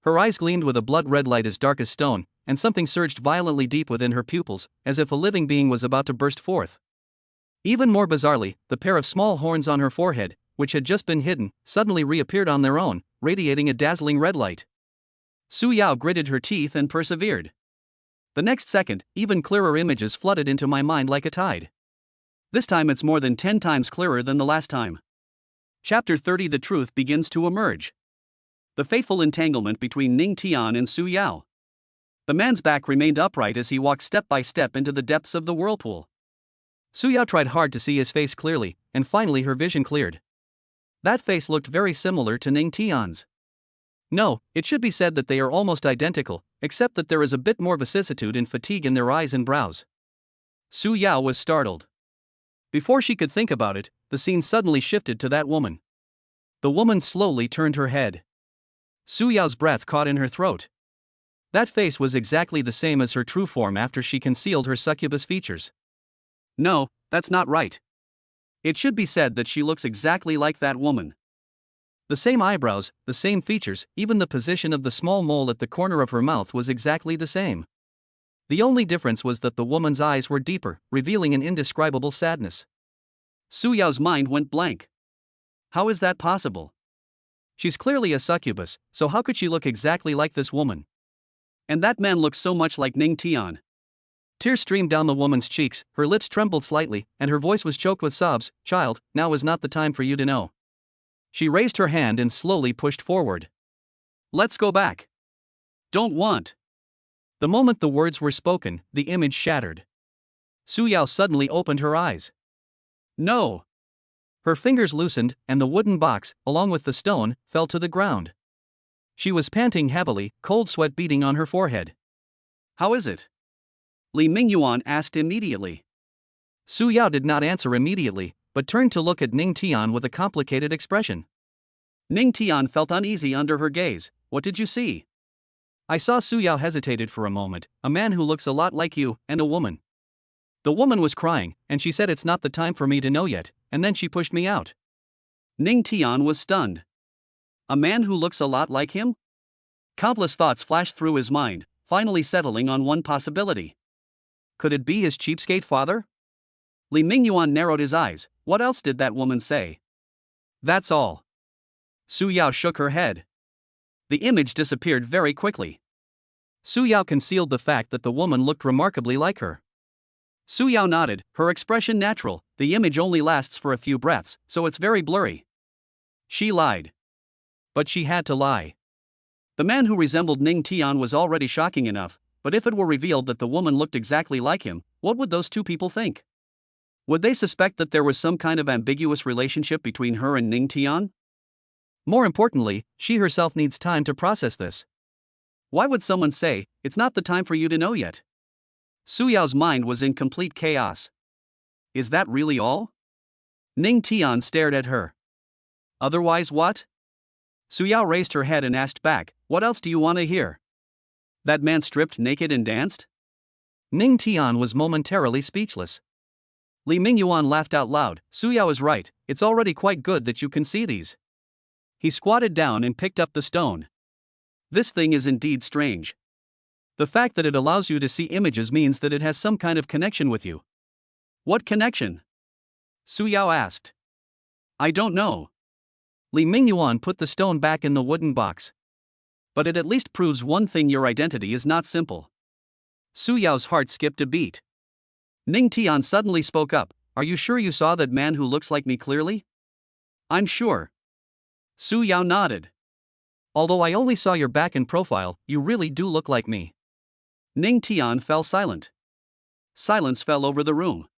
Her eyes gleamed with a blood-red light as dark as stone, and something surged violently deep within her pupils, as if a living being was about to burst forth. Even more bizarrely, the pair of small horns on her forehead, which had just been hidden, suddenly reappeared on their own, radiating a dazzling red light. Su Yao gritted her teeth and persevered. The next second, even clearer images flooded into my mind like a tide. This time it's more than 10 times clearer than the last time. Chapter 30. The truth begins to emerge. The fateful entanglement between Ning Tian and Su Yao. The man's back remained upright as he walked step by step into the depths of the whirlpool. Su Yao tried hard to see his face clearly, and finally her vision cleared. That face looked very similar to Ning Tian's. No, it should be said that they are almost identical, except that there is a bit more vicissitude and fatigue in their eyes and brows. Su Yao was startled. Before she could think about it, the scene suddenly shifted to that woman. The woman slowly turned her head. Su Yao's breath caught in her throat. That face was exactly the same as her true form after she concealed her succubus features. No, that's not right. It should be said that she looks exactly like that woman. The same eyebrows, the same features, even the position of the small mole at the corner of her mouth was exactly the same. The only difference was that the woman's eyes were deeper, revealing an indescribable sadness. Su Yao's mind went blank. How is that possible? She's clearly a succubus, so how could she look exactly like this woman? And that man looks so much like Ning Tian. Tears streamed down the woman's cheeks, her lips trembled slightly, and her voice was choked with sobs. Child, now is not the time for you to know. She raised her hand and slowly pushed forward. Let's go back. Don't want. The moment the words were spoken, the image shattered. Su Yao suddenly opened her eyes. No. Her fingers loosened, and the wooden box, along with the stone, fell to the ground. She was panting heavily, cold sweat beading on her forehead. How is it? Li Mingyuan asked immediately. Su Yao did not answer immediately, but turned to look at Ning Tian with a complicated expression. Ning Tian felt uneasy under her gaze. What did you see? I saw. Su Yao hesitated for a moment. A man who looks a lot like you, and a woman. The woman was crying, and she said it's not the time for me to know yet, and then she pushed me out. Ning Tian was stunned. A man who looks a lot like him? Countless thoughts flashed through his mind, finally settling on one possibility. Could it be his cheapskate father? Li Mingyuan narrowed his eyes. What else did that woman say? That's all. Su Yao shook her head. The image disappeared very quickly. Su Yao concealed the fact that the woman looked remarkably like her. Su Yao nodded, her expression natural. The image only lasts for a few breaths, so it's very blurry. She lied. But she had to lie. The man who resembled Ning Tian was already shocking enough, but if it were revealed that the woman looked exactly like him, what would those two people think? Would they suspect that there was some kind of ambiguous relationship between her and Ning Tian? More importantly, she herself needs time to process this. Why would someone say, it's not the time for you to know yet? Su Yao's mind was in complete chaos. Is that really all? Ning Tian stared at her. Otherwise what? Su Yao raised her head and asked back, what else do you want to hear? That man stripped naked and danced? Ning Tian was momentarily speechless. Li Mingyuan laughed out loud. Su Yao is right, it's already quite good that you can see these. He squatted down and picked up the stone. This thing is indeed strange. The fact that it allows you to see images means that it has some kind of connection with you. What connection? Su Yao asked. I don't know. Li Mingyuan put the stone back in the wooden box. But it at least proves one thing: your identity is not simple. Su Yao's heart skipped a beat. Ning Tian suddenly spoke up. Are you sure you saw that man who looks like me clearly? I'm sure. Su Yao nodded. Although I only saw your back and profile, you really do look like me. Ning Tian fell silent. Silence fell over the room.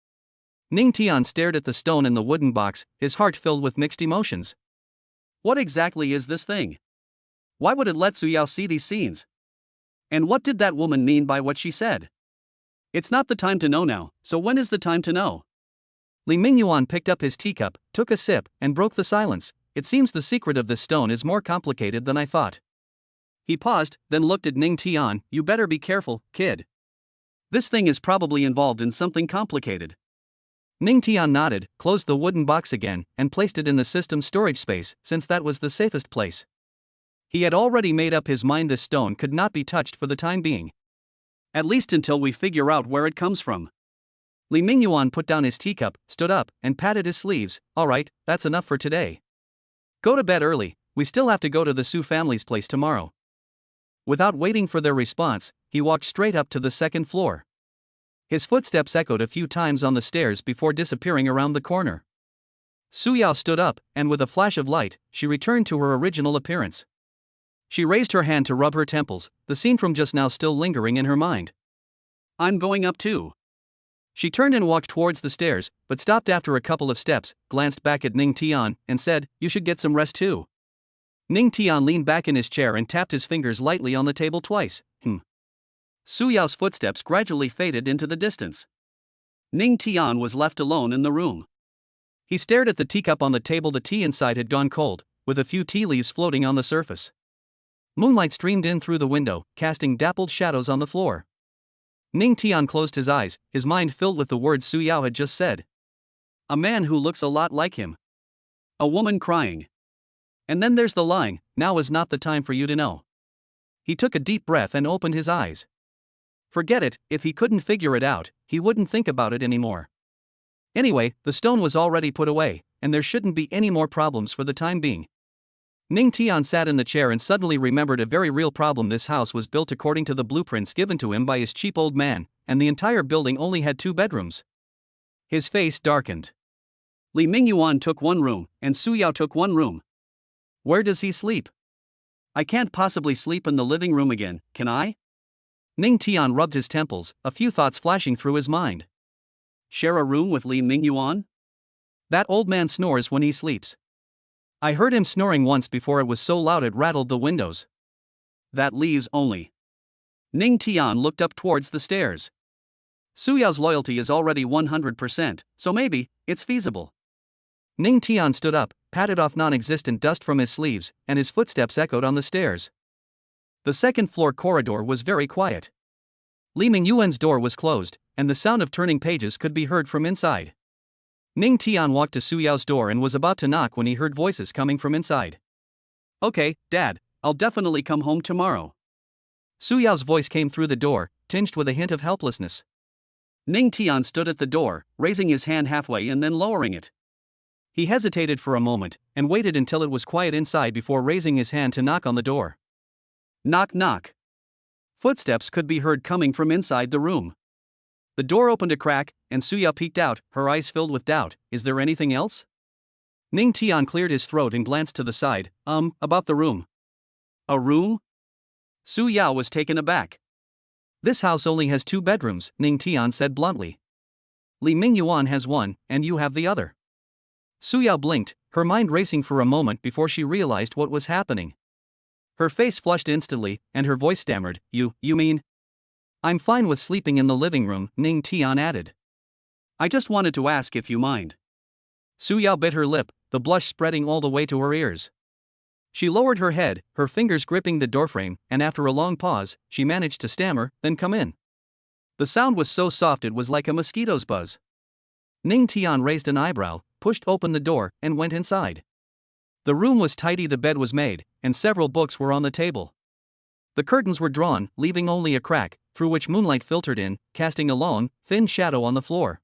Ning Tian stared at the stone in the wooden box, his heart filled with mixed emotions. What exactly is this thing? Why would it let Su Yao see these scenes? And what did that woman mean by what she said? It's not the time to know now, so when is the time to know? Li Mingyuan picked up his teacup, took a sip, and broke the silence. It seems the secret of this stone is more complicated than I thought. He paused, then looked at Ning Tian. You better be careful, kid. This thing is probably involved in something complicated. Ning Tian nodded, closed the wooden box again, and placed it in the system's storage space, since that was the safest place. He had already made up his mind this stone could not be touched for the time being. At least until we figure out where it comes from. Li Mingyuan put down his teacup, stood up, and patted his sleeves. All right, that's enough for today. Go to bed early, we still have to go to the Su family's place tomorrow. Without waiting for their response, he walked straight up to the second floor. His footsteps echoed a few times on the stairs before disappearing around the corner. Su Yao stood up, and with a flash of light, she returned to her original appearance. She raised her hand to rub her temples, the scene from just now still lingering in her mind. I'm going up too. She turned and walked towards the stairs, but stopped after a couple of steps, glanced back at Ning Tian, and said, You should get some rest too. Ning Tian leaned back in his chair and tapped his fingers lightly on the table twice. Su Yao's footsteps gradually faded into the distance. Ning Tian was left alone in the room. He stared at the teacup on the table. The tea inside had gone cold, with a few tea leaves floating on the surface. Moonlight streamed in through the window, casting dappled shadows on the floor. Ning Tian closed his eyes, his mind filled with the words Su Yao had just said. A man who looks a lot like him. A woman crying. And then there's the line, now is not the time for you to know. He took a deep breath and opened his eyes. Forget it, if he couldn't figure it out, he wouldn't think about it anymore. Anyway, the stone was already put away, and there shouldn't be any more problems for the time being. Ning Tian sat in the chair and suddenly remembered a very real problem. This house was built according to the blueprints given to him by his cheap old man, and the entire building only had 2 bedrooms. His face darkened. Li Mingyuan took 1 room, and Su Yao took 1 room. Where does he sleep? I can't possibly sleep in the living room again, can I? Ning Tian rubbed his temples, a few thoughts flashing through his mind. Share a room with Li Mingyuan? That old man snores when he sleeps. I heard him snoring once before. It was so loud it rattled the windows. That leaves only. Ning Tian looked up towards the stairs. Su Yao's loyalty is already 100%, so maybe it's feasible. Ning Tian stood up, patted off non-existent dust from his sleeves, and his footsteps echoed on the stairs. The second-floor corridor was very quiet. Li Mingyuan's door was closed, and the sound of turning pages could be heard from inside. Ning Tian walked to Su Yao's door and was about to knock when he heard voices coming from inside. Okay, Dad, I'll definitely come home tomorrow. Su Yao's voice came through the door, tinged with a hint of helplessness. Ning Tian stood at the door, raising his hand halfway and then lowering it. He hesitated for a moment, and waited until it was quiet inside before raising his hand to knock on the door. Knock knock. Footsteps could be heard coming from inside the room. The door opened a crack, and Su Yao peeked out, her eyes filled with doubt. Is there anything else? Ning Tian cleared his throat and glanced to the side. About the room. A room? Su Yao was taken aback. This house only has 2 bedrooms, Ning Tian said bluntly. Li Mingyuan has 1, and you have the other. Su Yao blinked, her mind racing for a moment before she realized what was happening. Her face flushed instantly, and her voice stammered. You mean? I'm fine with sleeping in the living room, Ning Tian added. I just wanted to ask if you mind. Su Yao bit her lip, the blush spreading all the way to her ears. She lowered her head, her fingers gripping the doorframe, and after a long pause, she managed to stammer, then come in. The sound was so soft it was like a mosquito's buzz. Ning Tian raised an eyebrow, pushed open the door, and went inside. The room was tidy, the bed was made, and several books were on the table. The curtains were drawn, leaving only a crack, through which moonlight filtered in, casting a long, thin shadow on the floor.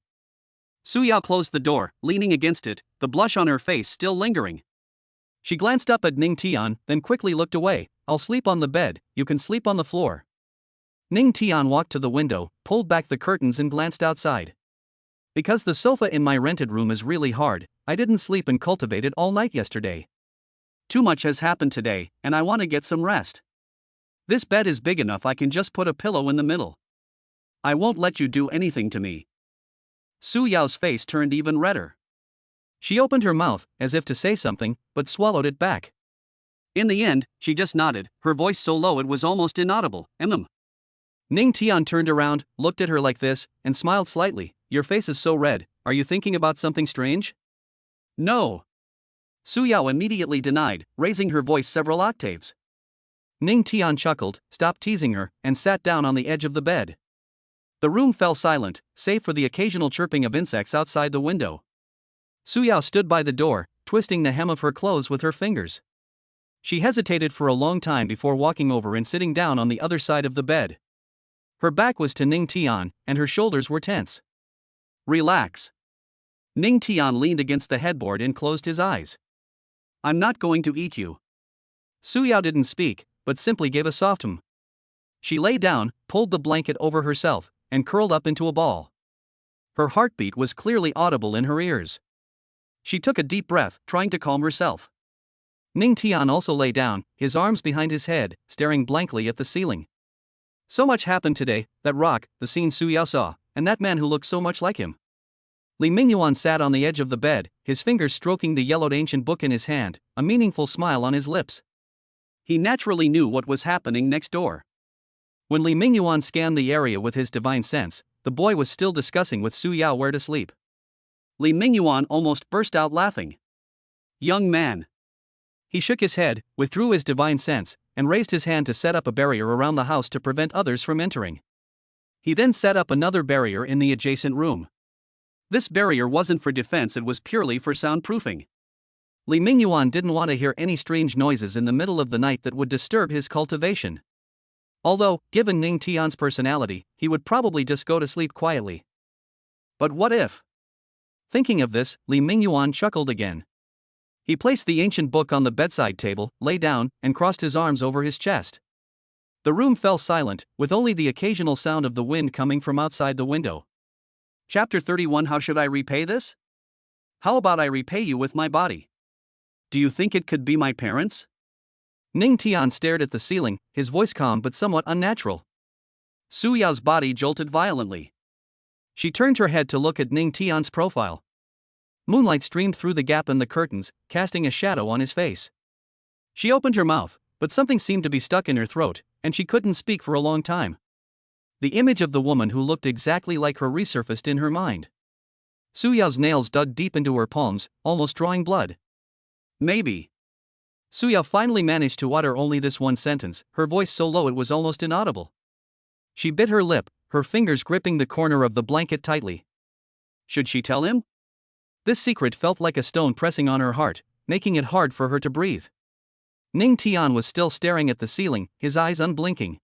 Su Yao closed the door, leaning against it, the blush on her face still lingering. She glanced up at Ning Tian, then quickly looked away. I'll sleep on the bed, you can sleep on the floor. Ning Tian walked to the window, pulled back the curtains and glanced outside. Because the sofa in my rented room is really hard, I didn't sleep and cultivate it all night yesterday. Too much has happened today, and I want to get some rest. This bed is big enough I can just put a pillow in the middle. I won't let you do anything to me. Su Yao's face turned even redder. She opened her mouth, as if to say something, but swallowed it back. In the end, she just nodded, her voice so low it was almost inaudible. Ning Tian turned around, looked at her like this, and smiled slightly. Your face is so red, are you thinking about something strange? No. Su Yao immediately denied, raising her voice several octaves. Ning Tian chuckled, stopped teasing her, and sat down on the edge of the bed. The room fell silent, save for the occasional chirping of insects outside the window. Su Yao stood by the door, twisting the hem of her clothes with her fingers. She hesitated for a long time before walking over and sitting down on the other side of the bed. Her back was to Ning Tian, and her shoulders were tense. Relax. Ning Tian leaned against the headboard and closed his eyes. I'm not going to eat you. Su Yao didn't speak, but simply gave a soft hum. She lay down, pulled the blanket over herself, and curled up into a ball. Her heartbeat was clearly audible in her ears. She took a deep breath, trying to calm herself. Ning Tian also lay down, his arms behind his head, staring blankly at the ceiling. So much happened today, that rock, the scene Su Yao saw, and that man who looked so much like him. Li Mingyuan sat on the edge of the bed, his fingers stroking the yellowed ancient book in his hand, a meaningful smile on his lips. He naturally knew what was happening next door. When Li Mingyuan scanned the area with his divine sense, the boy was still discussing with Su Yao where to sleep. Li Mingyuan almost burst out laughing. Young man. He shook his head, withdrew his divine sense, and raised his hand to set up a barrier around the house to prevent others from entering. He then set up another barrier in the adjacent room. This barrier wasn't for defense, it was purely for soundproofing. Li Mingyuan didn't want to hear any strange noises in the middle of the night that would disturb his cultivation. Although, given Ning Tian's personality, he would probably just go to sleep quietly. But what if? Thinking of this, Li Mingyuan chuckled again. He placed the ancient book on the bedside table, lay down, and crossed his arms over his chest. The room fell silent, with only the occasional sound of the wind coming from outside the window. Chapter 31. How should I repay this? How about I repay you with my body? Do you think it could be my parents? Ning Tian stared at the ceiling, his voice calm but somewhat unnatural. Su Yao's body jolted violently. She turned her head to look at Ning Tian's profile. Moonlight streamed through the gap in the curtains, casting a shadow on his face. She opened her mouth, but something seemed to be stuck in her throat, and she couldn't speak for a long time. The image of the woman who looked exactly like her resurfaced in her mind. Su Yao's nails dug deep into her palms, almost drawing blood. Maybe. Su Yao finally managed to utter only this one sentence, her voice so low it was almost inaudible. She bit her lip, her fingers gripping the corner of the blanket tightly. Should she tell him? This secret felt like a stone pressing on her heart, making it hard for her to breathe. Ning Tian was still staring at the ceiling, his eyes unblinking.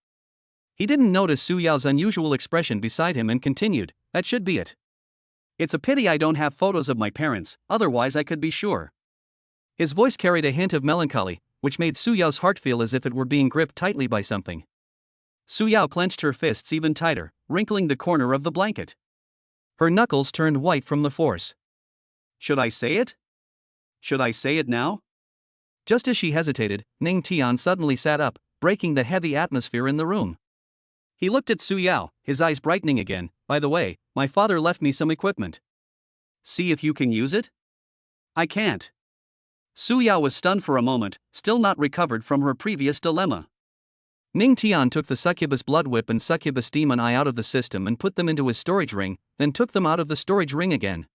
He didn't notice Su Yao's unusual expression beside him and continued, "That should be it. It's a pity I don't have photos of my parents, otherwise I could be sure." His voice carried a hint of melancholy, which made Su Yao's heart feel as if it were being gripped tightly by something. Su Yao clenched her fists even tighter, wrinkling the corner of the blanket. Her knuckles turned white from the force. Should I say it? Should I say it now? Just as she hesitated, Ning Tian suddenly sat up, breaking the heavy atmosphere in the room. He looked at Su Yao, his eyes brightening again. "By the way, my father left me some equipment. See if you can use it?" "I can't." Su Yao was stunned for a moment, still not recovered from her previous dilemma. Ning Tian took the succubus blood whip and succubus demon eye out of the system and put them into his storage ring, then took them out of the storage ring again.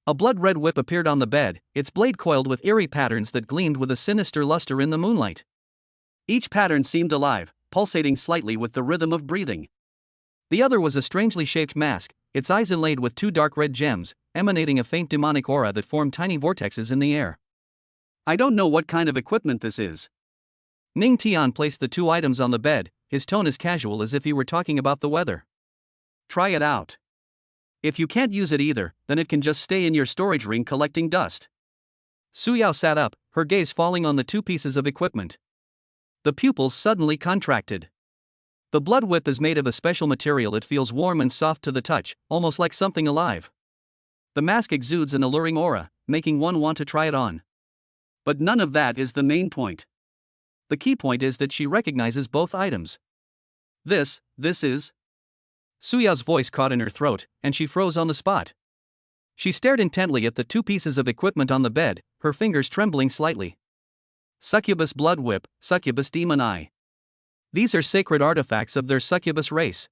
A blood-red whip appeared on the bed, its blade coiled with eerie patterns that gleamed with a sinister luster in the moonlight. Each pattern seemed alive, pulsating slightly with the rhythm of breathing. The other was a strangely shaped mask, its eyes inlaid with two dark red gems, emanating a faint demonic aura that formed tiny vortexes in the air. "I don't know what kind of equipment this is." Ning Tian placed the two items on the bed, his tone as casual as if he were talking about the weather. "Try it out. If you can't use it either, then it can just stay in your storage ring collecting dust." Su Yao sat up, her gaze falling on the two pieces of equipment. The pupils suddenly contracted. The blood whip is made of a special material. It feels warm and soft to the touch, almost like something alive. The mask exudes an alluring aura, making one want to try it on. But none of that is the main point. The key point is that she recognizes both items. This is... Su Yao's voice caught in her throat, and she froze on the spot. She stared intently at the two pieces of equipment on the bed, her fingers trembling slightly. Succubus blood whip, succubus demon eye. These are sacred artifacts of their succubus race.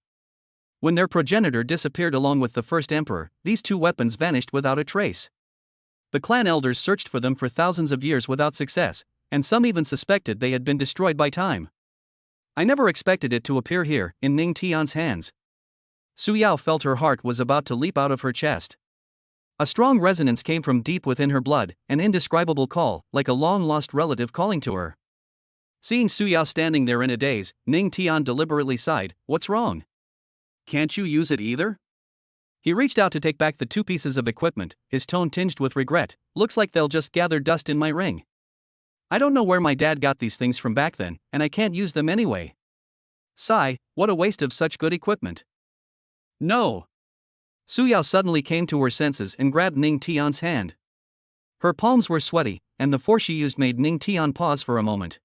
When their progenitor disappeared along with the first emperor, these two weapons vanished without a trace. The clan elders searched for them for thousands of years without success, and some even suspected they had been destroyed by time. I never expected it to appear here, in Ning Tian's hands. Su Yao felt her heart was about to leap out of her chest. A strong resonance came from deep within her blood, an indescribable call, like a long-lost relative calling to her. Seeing Su Yao standing there in a daze, Ning Tian deliberately sighed, "What's wrong? Can't you use it either?" He reached out to take back the two pieces of equipment, his tone tinged with regret. "Looks like they'll just gather dust in my ring. I don't know where my dad got these things from back then, and I can't use them anyway. Sigh, what a waste of such good equipment." "No." Su Yao suddenly came to her senses and grabbed Ning Tian's hand. Her palms were sweaty, and the force she used made Ning Tian pause for a moment.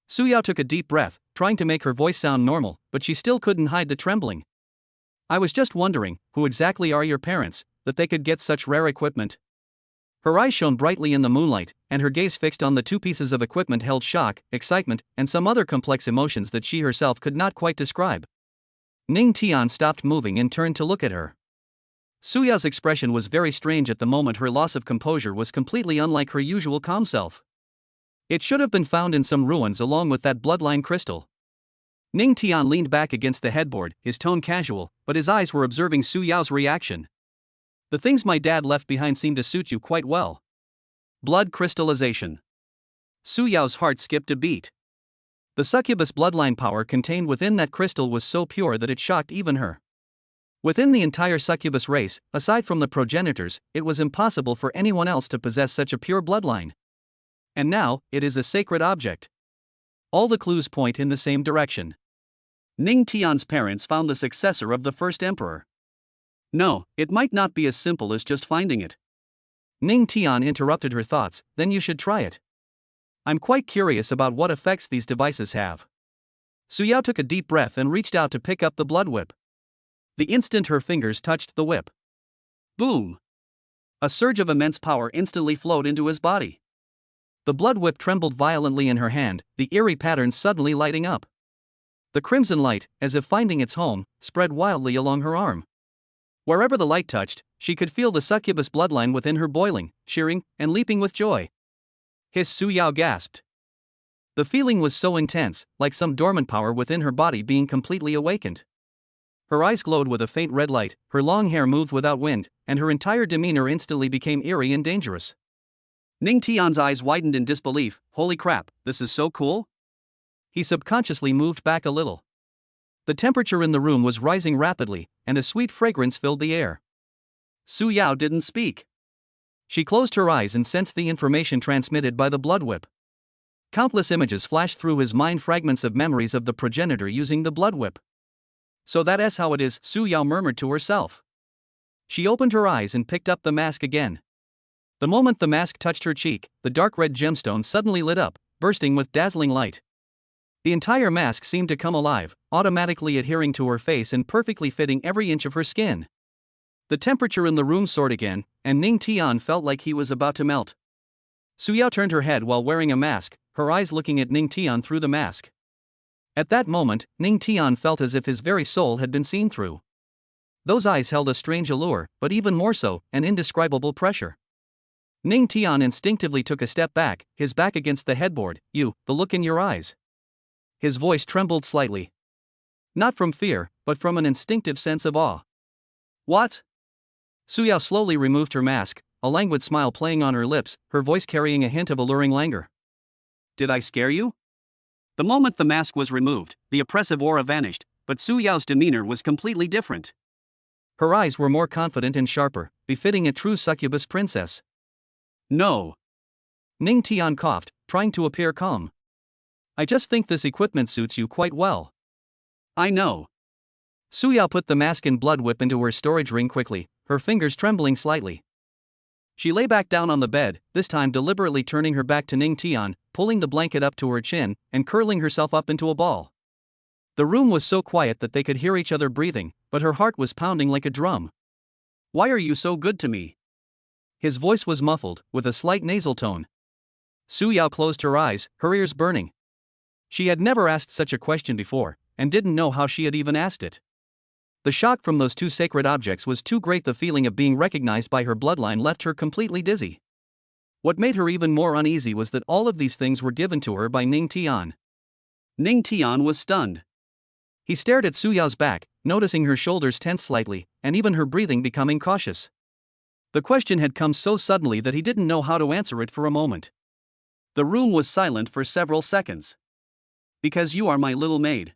Su Yao took a deep breath, trying to make her voice sound normal, but she still couldn't hide the trembling. "I was just wondering, who exactly are your parents, that they could get such rare equipment?" Her eyes shone brightly in the moonlight, and her gaze fixed on the two pieces of equipment held shock, excitement, and some other complex emotions that she herself could not quite describe. Ning Tian stopped moving and turned to look at her. Su Yao's expression was very strange at the moment. Her loss of composure was completely unlike her usual calm self. It should have been found in some ruins along with that bloodline crystal. Ning Tian leaned back against the headboard, his tone casual, but his eyes were observing Su Yao's reaction. The things my dad left behind seem to suit you quite well. Blood crystallization. Su Yao's heart skipped a beat. The succubus bloodline power contained within that crystal was so pure that it shocked even her. Within the entire succubus race, aside from the progenitors, it was impossible for anyone else to possess such a pure bloodline. And now, it is a sacred object. All the clues point in the same direction. Ning Tian's parents found the successor of the first emperor. No, it might not be as simple as just finding it. Ning Tian interrupted her thoughts, then you should try it. I'm quite curious about what effects these devices have. Su Yao took a deep breath and reached out to pick up the blood whip. The instant her fingers touched the whip. Boom! A surge of immense power instantly flowed into his body. The blood whip trembled violently in her hand, the eerie patterns suddenly lighting up. The crimson light, as if finding its home, spread wildly along her arm. Wherever the light touched, she could feel the succubus bloodline within her boiling, cheering, and leaping with joy. His Su Yao gasped. The feeling was so intense, like some dormant power within her body being completely awakened. Her eyes glowed with a faint red light, her long hair moved without wind, and her entire demeanor instantly became eerie and dangerous. Ning Tian's eyes widened in disbelief. Holy crap, this is so cool? He subconsciously moved back a little. The temperature in the room was rising rapidly, and a sweet fragrance filled the air. Su Yao didn't speak. She closed her eyes and sensed the information transmitted by the blood whip. Countless images flashed through his mind, fragments of memories of the progenitor using the blood whip. So that's how it is, Su Yao murmured to herself. She opened her eyes and picked up the mask again. The moment the mask touched her cheek, the dark red gemstone suddenly lit up, bursting with dazzling light. The entire mask seemed to come alive, automatically adhering to her face and perfectly fitting every inch of her skin. The temperature in the room soared again, and Ning Tian felt like he was about to melt. Su Yao turned her head while wearing a mask, her eyes looking at Ning Tian through the mask. At that moment, Ning Tian felt as if his very soul had been seen through. Those eyes held a strange allure, but even more so, an indescribable pressure. Ning Tian instinctively took a step back, his back against the headboard. The look in your eyes. His voice trembled slightly. Not from fear, but from an instinctive sense of awe. What? Su Yao slowly removed her mask, a languid smile playing on her lips, her voice carrying a hint of alluring languor. Did I scare you? The moment the mask was removed, the oppressive aura vanished, but Su Yao's demeanor was completely different. Her eyes were more confident and sharper, befitting a true succubus princess. No. Ning Tian coughed, trying to appear calm. I just think this equipment suits you quite well. I know. Su Yao put the mask and blood whip into her storage ring quickly, her fingers trembling slightly. She lay back down on the bed, this time deliberately turning her back to Ning Tian, pulling the blanket up to her chin, and curling herself up into a ball. The room was so quiet that they could hear each other breathing, but her heart was pounding like a drum. Why are you so good to me? His voice was muffled, with a slight nasal tone. Su Yao closed her eyes, her ears burning. She had never asked such a question before, and didn't know how she had even asked it. The shock from those two sacred objects was too great. The feeling of being recognized by her bloodline left her completely dizzy. What made her even more uneasy was that all of these things were given to her by Ning Tian. Ning Tian was stunned. He stared at Su Yao's back, noticing her shoulders tense slightly, and even her breathing becoming cautious. The question had come so suddenly that he didn't know how to answer it for a moment. The room was silent for several seconds. Because you are my little maid.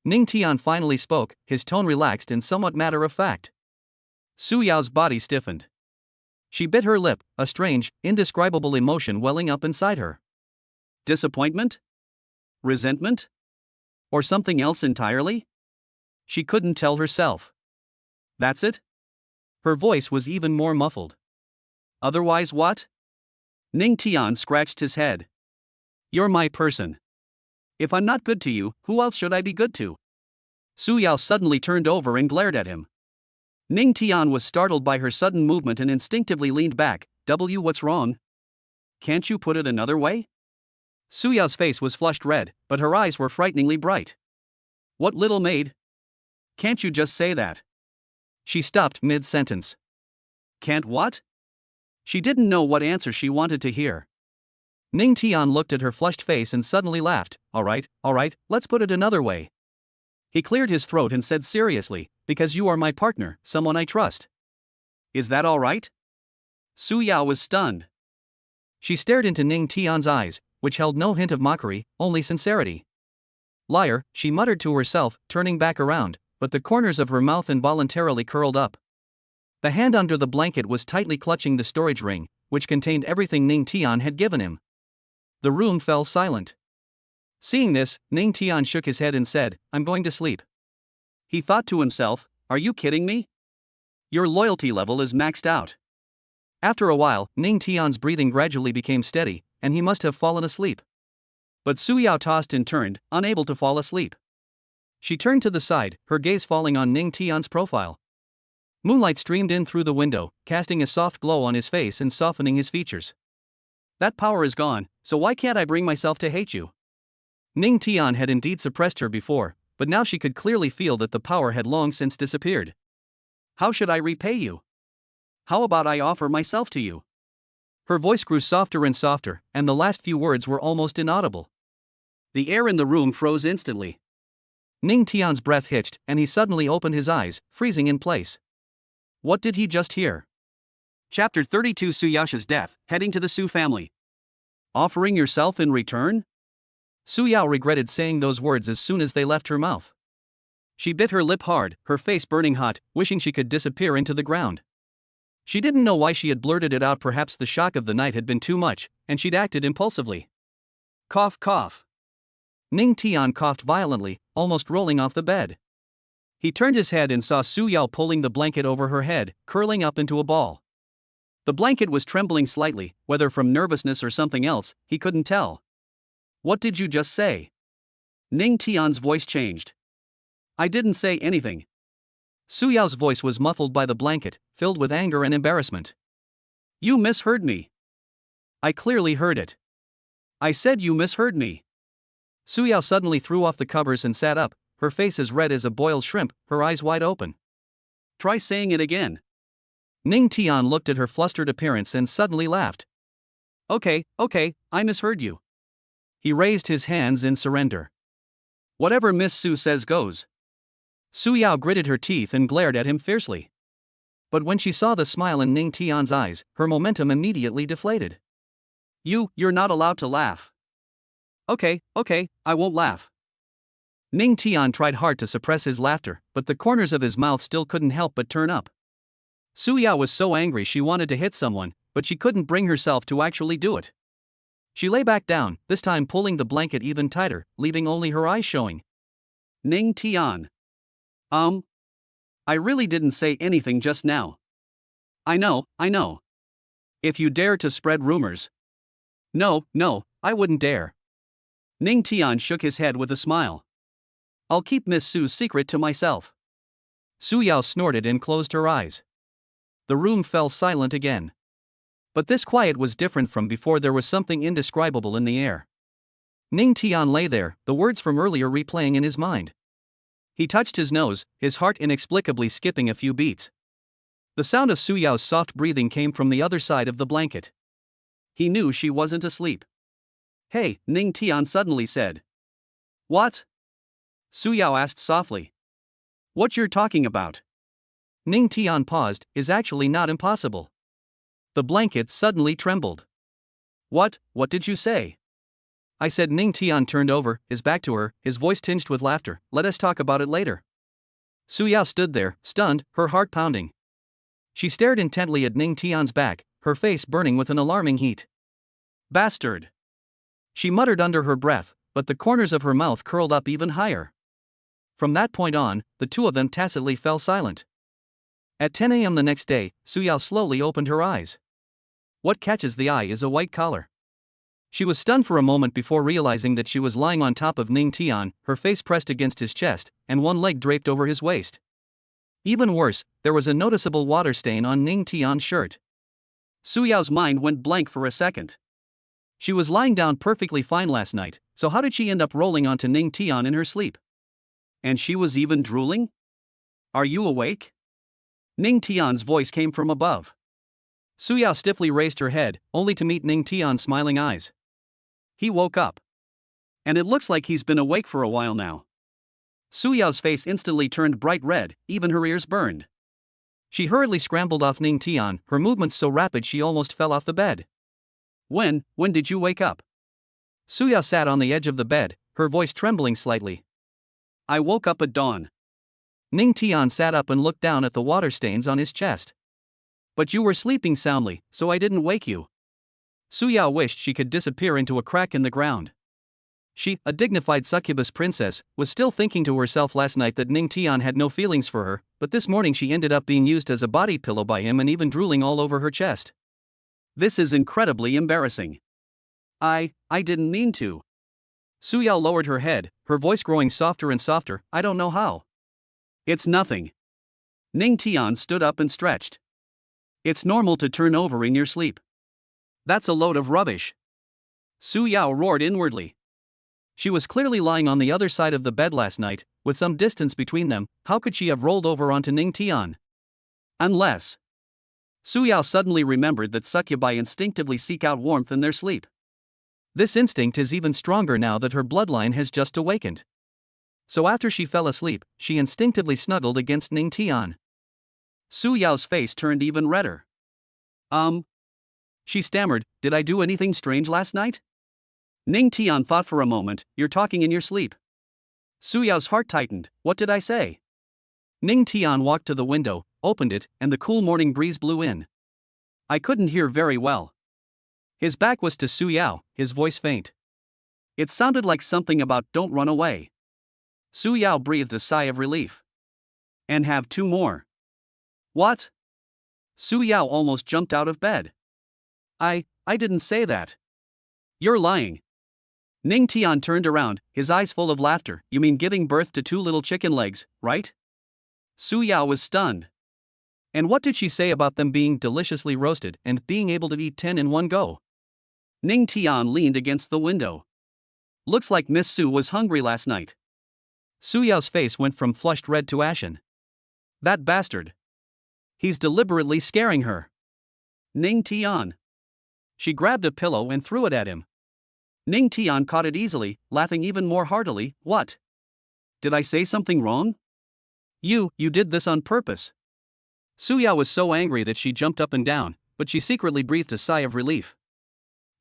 Ning Tian finally spoke, his tone relaxed and somewhat matter-of-fact. Su Yao's body stiffened. She bit her lip, a strange, indescribable emotion welling up inside her. Disappointment? Resentment? Or something else entirely? She couldn't tell herself. That's it? Her voice was even more muffled. Otherwise what? Ning Tian scratched his head. You're my person. If I'm not good to you, who else should I be good to? Su Yao suddenly turned over and glared at him. Ning Tian was startled by her sudden movement and instinctively leaned back. What's wrong? Can't you put it another way? Su Yao's face was flushed red, but her eyes were frighteningly bright. What little maid? Can't you just say that? She stopped mid-sentence. Can't what? She didn't know what answer she wanted to hear. Ning Tian looked at her flushed face and suddenly laughed. All right, let's put it another way. He cleared his throat and said seriously, because you are my partner, someone I trust. Is that all right? Su Yao was stunned. She stared into Ning Tian's eyes, which held no hint of mockery, only sincerity. Liar, she muttered to herself, turning back around, but the corners of her mouth involuntarily curled up. The hand under the blanket was tightly clutching the storage ring, which contained everything Ning Tian had given him. The room fell silent. Seeing this, Ning Tian shook his head and said, I'm going to sleep. He thought to himself, are you kidding me? Your loyalty level is maxed out. After a while, Ning Tian's breathing gradually became steady, and he must have fallen asleep. But Su Yao tossed and turned, unable to fall asleep. She turned to the side, her gaze falling on Ning Tian's profile. Moonlight streamed in through the window, casting a soft glow on his face and softening his features. That power is gone, so why can't I bring myself to hate you? Ning Tian had indeed suppressed her before, but now she could clearly feel that the power had long since disappeared. How should I repay you? How about I offer myself to you? Her voice grew softer and softer, and the last few words were almost inaudible. The air in the room froze instantly. Ning Tian's breath hitched, and he suddenly opened his eyes, freezing in place. What did he just hear? Chapter 32 Su Yao's death, heading to the Su family. Offering yourself in return? Su Yao regretted saying those words as soon as they left her mouth. She bit her lip hard, her face burning hot, wishing she could disappear into the ground. She didn't know why she had blurted it out. Perhaps the shock of the night had been too much, and she'd acted impulsively. Cough, cough. Ning Tian coughed violently, almost rolling off the bed. He turned his head and saw Su Yao pulling the blanket over her head, curling up into a ball. The blanket was trembling slightly, whether from nervousness or something else, he couldn't tell. What did you just say? Ning Tian's voice changed. I didn't say anything. Su Yao's voice was muffled by the blanket, filled with anger and embarrassment. You misheard me. I clearly heard it. I said you misheard me. Su Yao suddenly threw off the covers and sat up, her face as red as a boiled shrimp, her eyes wide open. Try saying it again. Ning Tian looked at her flustered appearance and suddenly laughed. Okay, I misheard you. He raised his hands in surrender. Whatever Miss Su says goes. Su Yao gritted her teeth and glared at him fiercely. But when she saw the smile in Ning Tian's eyes, her momentum immediately deflated. You're not allowed to laugh. Okay, I won't laugh. Ning Tian tried hard to suppress his laughter, but the corners of his mouth still couldn't help but turn up. Su Yao was so angry she wanted to hit someone, but she couldn't bring herself to actually do it. She lay back down, this time pulling the blanket even tighter, leaving only her eyes showing. Ning Tian. I really didn't say anything just now. I know. If you dare to spread rumors. No, I wouldn't dare. Ning Tian shook his head with a smile. I'll keep Miss Su's secret to myself. Su Yao snorted and closed her eyes. The room fell silent again. But this quiet was different from before. There was something indescribable in the air. Ning Tian lay there, the words from earlier replaying in his mind. He touched his nose, his heart inexplicably skipping a few beats. The sound of Su Yao's soft breathing came from the other side of the blanket. He knew she wasn't asleep. Hey, Ning Tian suddenly said. What? Su Yao asked softly. What you're talking about? Ning Tian paused, is actually not impossible. The blanket suddenly trembled. What did you say? I said. Ning Tian turned over, his back to her, his voice tinged with laughter. Let us talk about it later. Su Yao stood there, stunned, her heart pounding. She stared intently at Ning Tian's back, her face burning with an alarming heat. Bastard! She muttered under her breath, but the corners of her mouth curled up even higher. From that point on, the two of them tacitly fell silent. At 10 a.m. the next day, Su Yao slowly opened her eyes. What catches the eye is a white collar. She was stunned for a moment before realizing that she was lying on top of Ning Tian, her face pressed against his chest, and one leg draped over his waist. Even worse, there was a noticeable water stain on Ning Tian's shirt. Su Yao's mind went blank for a second. She was lying down perfectly fine last night, so how did she end up rolling onto Ning Tian in her sleep? And she was even drooling? Are you awake? Ning Tian's voice came from above. Su Yao stiffly raised her head, only to meet Ning Tian's smiling eyes. He woke up. And it looks like he's been awake for a while now. Suyao's face instantly turned bright red, even her ears burned. She hurriedly scrambled off Ning Tian, her movements so rapid she almost fell off the bed. When did you wake up? Suyao sat on the edge of the bed, her voice trembling slightly. I woke up at dawn. Ning Tian sat up and looked down at the water stains on his chest. But you were sleeping soundly, so I didn't wake you. Suyao wished she could disappear into a crack in the ground. She, a dignified succubus princess, was still thinking to herself last night that Ning Tian had no feelings for her, but this morning she ended up being used as a body pillow by him and even drooling all over her chest. This is incredibly embarrassing. I didn't mean to. Suyao lowered her head, her voice growing softer and softer. I don't know how. It's nothing. Ning Tian stood up and stretched. It's normal to turn over in your sleep. That's a load of rubbish. Suyao roared inwardly. She was clearly lying on the other side of the bed last night, with some distance between them. How could she have rolled over onto Ning Tian? Unless. Suyao suddenly remembered that succubi instinctively seek out warmth in their sleep. This instinct is even stronger now that her bloodline has just awakened. So after she fell asleep, she instinctively snuggled against Ning Tian. Suyao's face turned even redder. She stammered, did I do anything strange last night? Ning Tian thought for a moment, you're talking in your sleep. Suyao's heart tightened, what did I say? Ning Tian walked to the window, opened it, and the cool morning breeze blew in. I couldn't hear very well. His back was to Suyao, his voice faint. It sounded like something about don't run away. Suyao breathed a sigh of relief. And have two more. What? Suyao almost jumped out of bed. I didn't say that. You're lying. Ning Tian turned around, his eyes full of laughter. You mean giving birth to two little chicken legs, right? Suyao was stunned. And what did she say about them being deliciously roasted and being able to eat 10 in one go? Ning Tian leaned against the window. Looks like Miss Su was hungry last night. Suyao's face went from flushed red to ashen. That bastard. He's deliberately scaring her. Ning Tian. She grabbed a pillow and threw it at him. Ning Tian caught it easily, laughing even more heartily. What? Did I say something wrong? You did this on purpose. Suyao was so angry that she jumped up and down, but she secretly breathed a sigh of relief.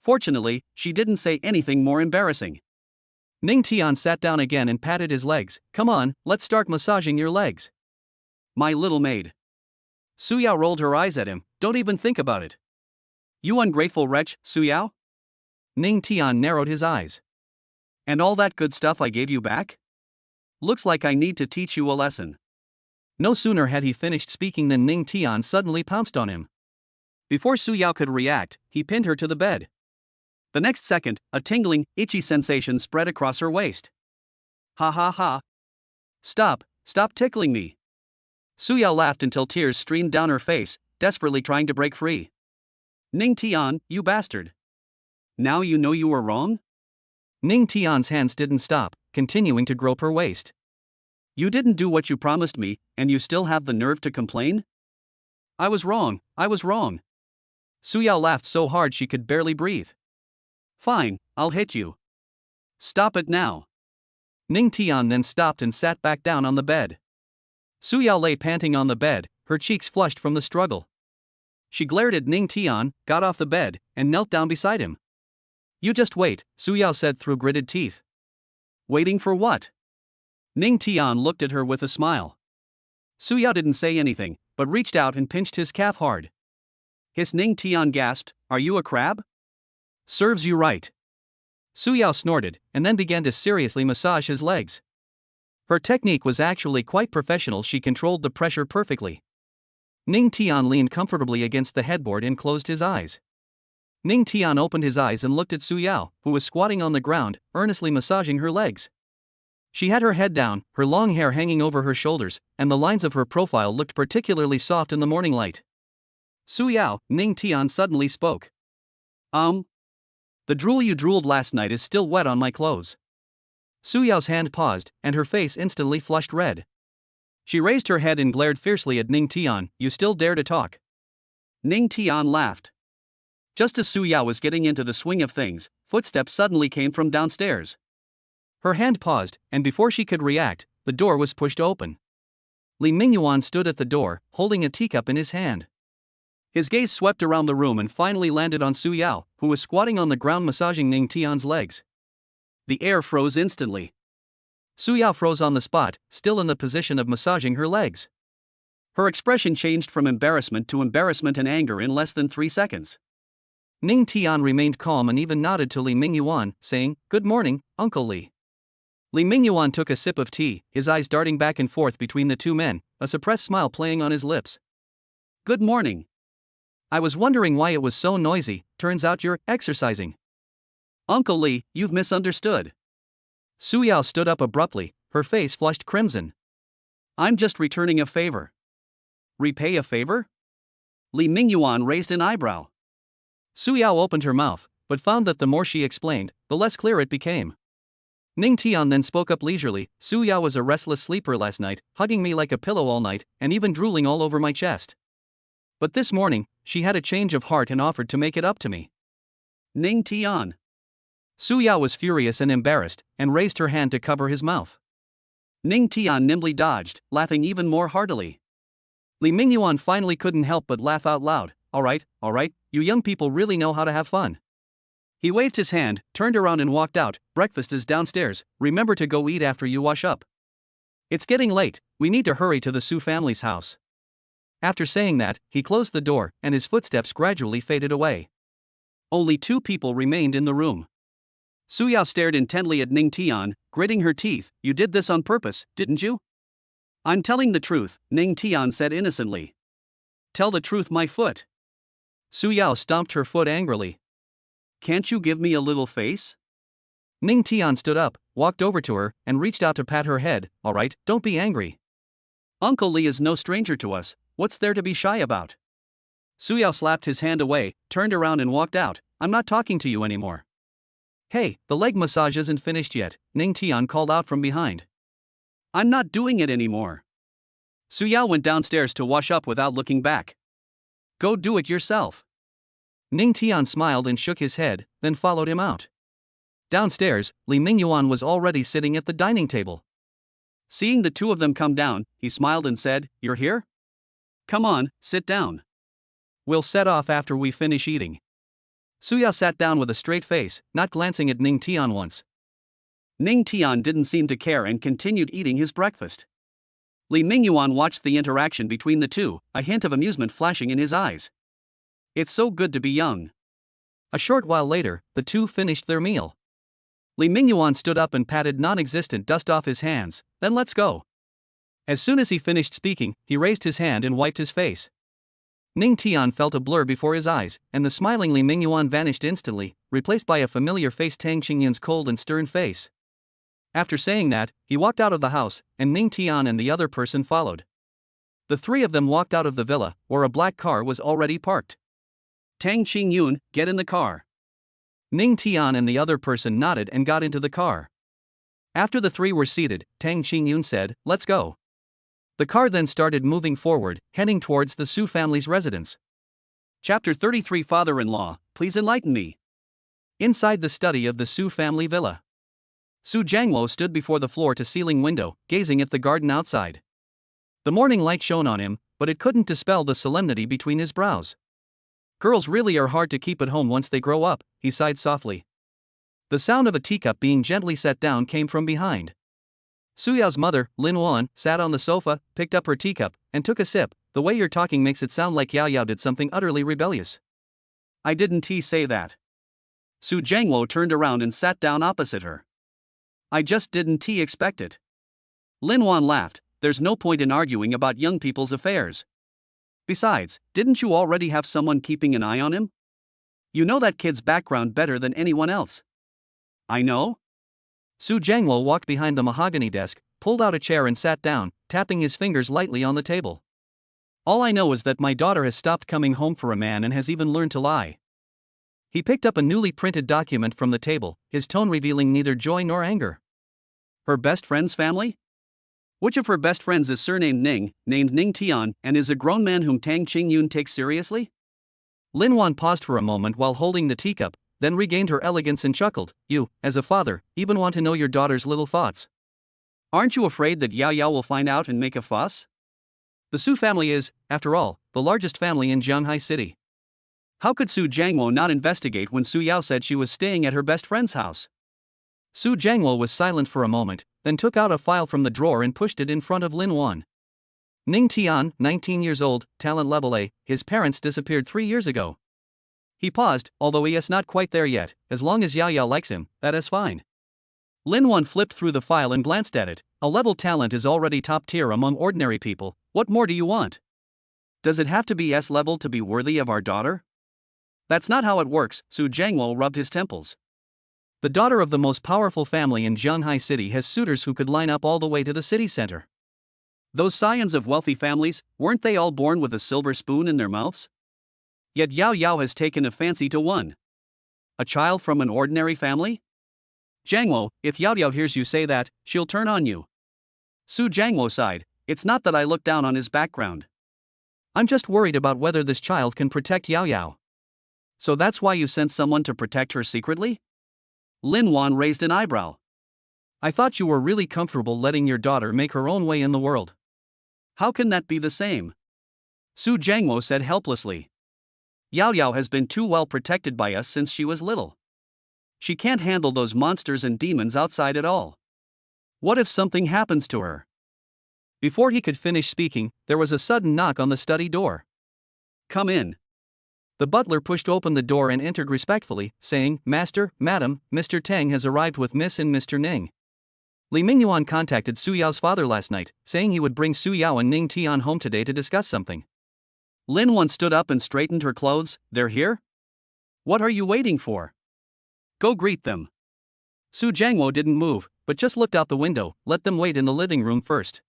Fortunately, she didn't say anything more embarrassing. Ning Tian sat down again and patted his legs. Come on, let's start massaging your legs. My little maid. Suyao rolled her eyes at him. Don't even think about it. You ungrateful wretch, Suyao? Ning Tian narrowed his eyes. And all that good stuff I gave you back? Looks like I need to teach you a lesson. No sooner had he finished speaking than Ning Tian suddenly pounced on him. Before Suyao could react, he pinned her to the bed. The next second, a tingling, itchy sensation spread across her waist. Ha ha ha. Stop tickling me. Suyao laughed until tears streamed down her face, desperately trying to break free. Ning Tian, you bastard. Now you know you were wrong? Ning Tian's hands didn't stop, continuing to grope her waist. You didn't do what you promised me, and you still have the nerve to complain? I was wrong. Suyao laughed so hard she could barely breathe. Fine, I'll hit you. Stop it now. Ning Tian then stopped and sat back down on the bed. Suyao lay panting on the bed, her cheeks flushed from the struggle. She glared at Ning Tian, got off the bed, and knelt down beside him. You just wait, Suyao said through gritted teeth. Waiting for what? Ning Tian looked at her with a smile. Suyao didn't say anything, but reached out and pinched his calf hard. His Ning Tian gasped, Are you a crab? Serves you right. Suyao snorted, and then began to seriously massage his legs. Her technique was actually quite professional. She controlled the pressure perfectly. Ning Tian leaned comfortably against the headboard and closed his eyes. Ning Tian opened his eyes and looked at Suyao, who was squatting on the ground, earnestly massaging her legs. She had her head down, her long hair hanging over her shoulders, and the lines of her profile looked particularly soft in the morning light. Suyao, Ning Tian suddenly spoke. The drool you drooled last night is still wet on my clothes. Suyao's hand paused, and her face instantly flushed red. She raised her head and glared fiercely at Ning Tian. You still dare to talk? Ning Tian laughed. Just as Su Yao was getting into the swing of things, footsteps suddenly came from downstairs. Her hand paused, and before she could react, the door was pushed open. Li Mingyuan stood at the door, holding a teacup in his hand. His gaze swept around the room and finally landed on Su Yao, who was squatting on the ground massaging Ning Tian's legs. The air froze instantly. Su Yao froze on the spot, still in the position of massaging her legs. Her expression changed from embarrassment to embarrassment and anger in less than 3 seconds. Ning Tian remained calm and even nodded to Li Mingyuan, saying, "Good morning, Uncle Li." Li Mingyuan took a sip of tea, his eyes darting back and forth between the two men, a suppressed smile playing on his lips. "Good morning. I was wondering why it was so noisy, turns out you're exercising." "Uncle Li, you've misunderstood." Su Yao stood up abruptly, her face flushed crimson. "I'm just returning a favor." "Repay a favor?" Li Mingyuan raised an eyebrow. Su Yao opened her mouth, but found that the more she explained, the less clear it became. Ning Tian then spoke up leisurely. "Su Yao was a restless sleeper last night, hugging me like a pillow all night, and even drooling all over my chest. But this morning, she had a change of heart and offered to make it up to me." Ning Tian. Su Yao was furious and embarrassed, and raised her hand to cover his mouth. Ning Tian nimbly dodged, laughing even more heartily. Li Mingyuan finally couldn't help but laugh out loud. All right, you young people really know how to have fun." He waved his hand, turned around and walked out. "Breakfast is downstairs, remember to go eat after you wash up. It's getting late, we need to hurry to the Su family's house." After saying that, he closed the door, and his footsteps gradually faded away. Only 2 people remained in the room. Su Yao stared intently at Ning Tian, gritting her teeth. "You did this on purpose, didn't you?" "I'm telling the truth," Ning Tian said innocently. "Tell the truth, my foot." Su Yao stomped her foot angrily. "Can't you give me a little face?" Ning Tian stood up, walked over to her, and reached out to pat her head. "All right, don't be angry. Uncle Li is no stranger to us, what's there to be shy about?" Su Yao slapped his hand away, turned around and walked out. "I'm not talking to you anymore." "Hey, the leg massage isn't finished yet," Ning Tian called out from behind. "I'm not doing it anymore." Su Yao went downstairs to wash up without looking back. "Go do it yourself." Ning Tian smiled and shook his head, then followed him out. Downstairs, Li Mingyuan was already sitting at the dining table. Seeing the 2 of them come down, he smiled and said, "You're here? Come on, sit down. We'll set off after we finish eating." Su Yao sat down with a straight face, not glancing at Ning Tian once. Ning Tian didn't seem to care and continued eating his breakfast. Li Mingyuan watched the interaction between the 2, a hint of amusement flashing in his eyes. It's so good to be young. A short while later, the 2 finished their meal. Li Mingyuan stood up and patted non-existent dust off his hands. "Then let's go." As soon as he finished speaking, he raised his hand and wiped his face. Ning Tian felt a blur before his eyes, and the smiling Li Mingyuan vanished instantly, replaced by a familiar face, Tang Qingyun's cold and stern face. After saying that, he walked out of the house, and Ning Tian and the other person followed. The 3 of them walked out of the villa, where a black car was already parked. "Tang Qingyun, get in the car." Ning Tian and the other person nodded and got into the car. After the 3 were seated, Tang Qingyun said, "Let's go." The car then started moving forward, heading towards the Su family's residence. Chapter 33 Father-in-law, please enlighten me. Inside the study of the Su family villa, Su Jiangluo stood before the floor-to-ceiling window, gazing at the garden outside. The morning light shone on him, but it couldn't dispel the solemnity between his brows. "Girls really are hard to keep at home once they grow up," he sighed softly. The sound of a teacup being gently set down came from behind. Su Yao's mother, Lin Wan, sat on the sofa, picked up her teacup, and took a sip. "The way you're talking makes it sound like Yao Yao did something utterly rebellious." "I didn't say that." Su Jiangluo turned around and sat down opposite her. "I just didn't expect it." Lin Wan laughed. "There's no point in arguing about young people's affairs. Besides, didn't you already have someone keeping an eye on him? You know that kid's background better than anyone else." "I know." Su Jiangluo walked behind the mahogany desk, pulled out a chair and sat down, tapping his fingers lightly on the table. "All I know is that my daughter has stopped coming home for a man and has even learned to lie." He picked up a newly printed document from the table, his tone revealing neither joy nor anger. "Her best friend's family? Which of her best friends is surnamed Ning, named Ning Tian, and is a grown man whom Tang Qingyun takes seriously?" Lin Wan paused for a moment while holding the teacup, then regained her elegance and chuckled. You, as a father, even want to know your daughter's little thoughts. Aren't you afraid that Yao Yao will find out and make a fuss? The Su family is, after all, the largest family in Shanghai City. How could Su Jiangwo not investigate when Su Yao said she was staying at her best friend's house? Su Jiangwo was silent for a moment, then took out a file from the drawer and pushed it in front of Lin Wan. Ning Tian, 19 years old, talent level A, his parents disappeared 3 years ago. He paused, although he is not quite there yet, as long as Yao Yao likes him, that is fine. Lin Wan flipped through the file and glanced at it. A level talent is already top tier among ordinary people, what more do you want? Does it have to be S level to be worthy of our daughter? That's not how it works, Su Jiangwo rubbed his temples. The daughter of the most powerful family in Shanghai City has suitors who could line up all the way to the city center. Those scions of wealthy families, weren't they all born with a silver spoon in their mouths? Yet Yao Yao has taken a fancy to one. A child from an ordinary family? Jiangwo, if Yao Yao hears you say that, she'll turn on you. Su Jiangwo sighed. It's not that I look down on his background. I'm just worried about whether this child can protect Yao Yao. So that's why you sent someone to protect her secretly? Lin Wan raised an eyebrow. I thought you were really comfortable letting your daughter make her own way in the world. How can that be the same? Su Jiangwo said helplessly. Yao Yao has been too well protected by us since she was little. She can't handle those monsters and demons outside at all. What if something happens to her? Before he could finish speaking, there was a sudden knock on the study door. Come in. The butler pushed open the door and entered respectfully, saying, Master, Madam, Mr. Tang has arrived with Miss and Mr. Ning. Li Mingyuan contacted Su Yao's father last night, saying he would bring Su Yao and Ning Tian home today to discuss something. Lin Wan stood up and straightened her clothes. They're here? What are you waiting for? Go greet them. Su Jiangwo didn't move, but just looked out the window. Let them wait in the living room first.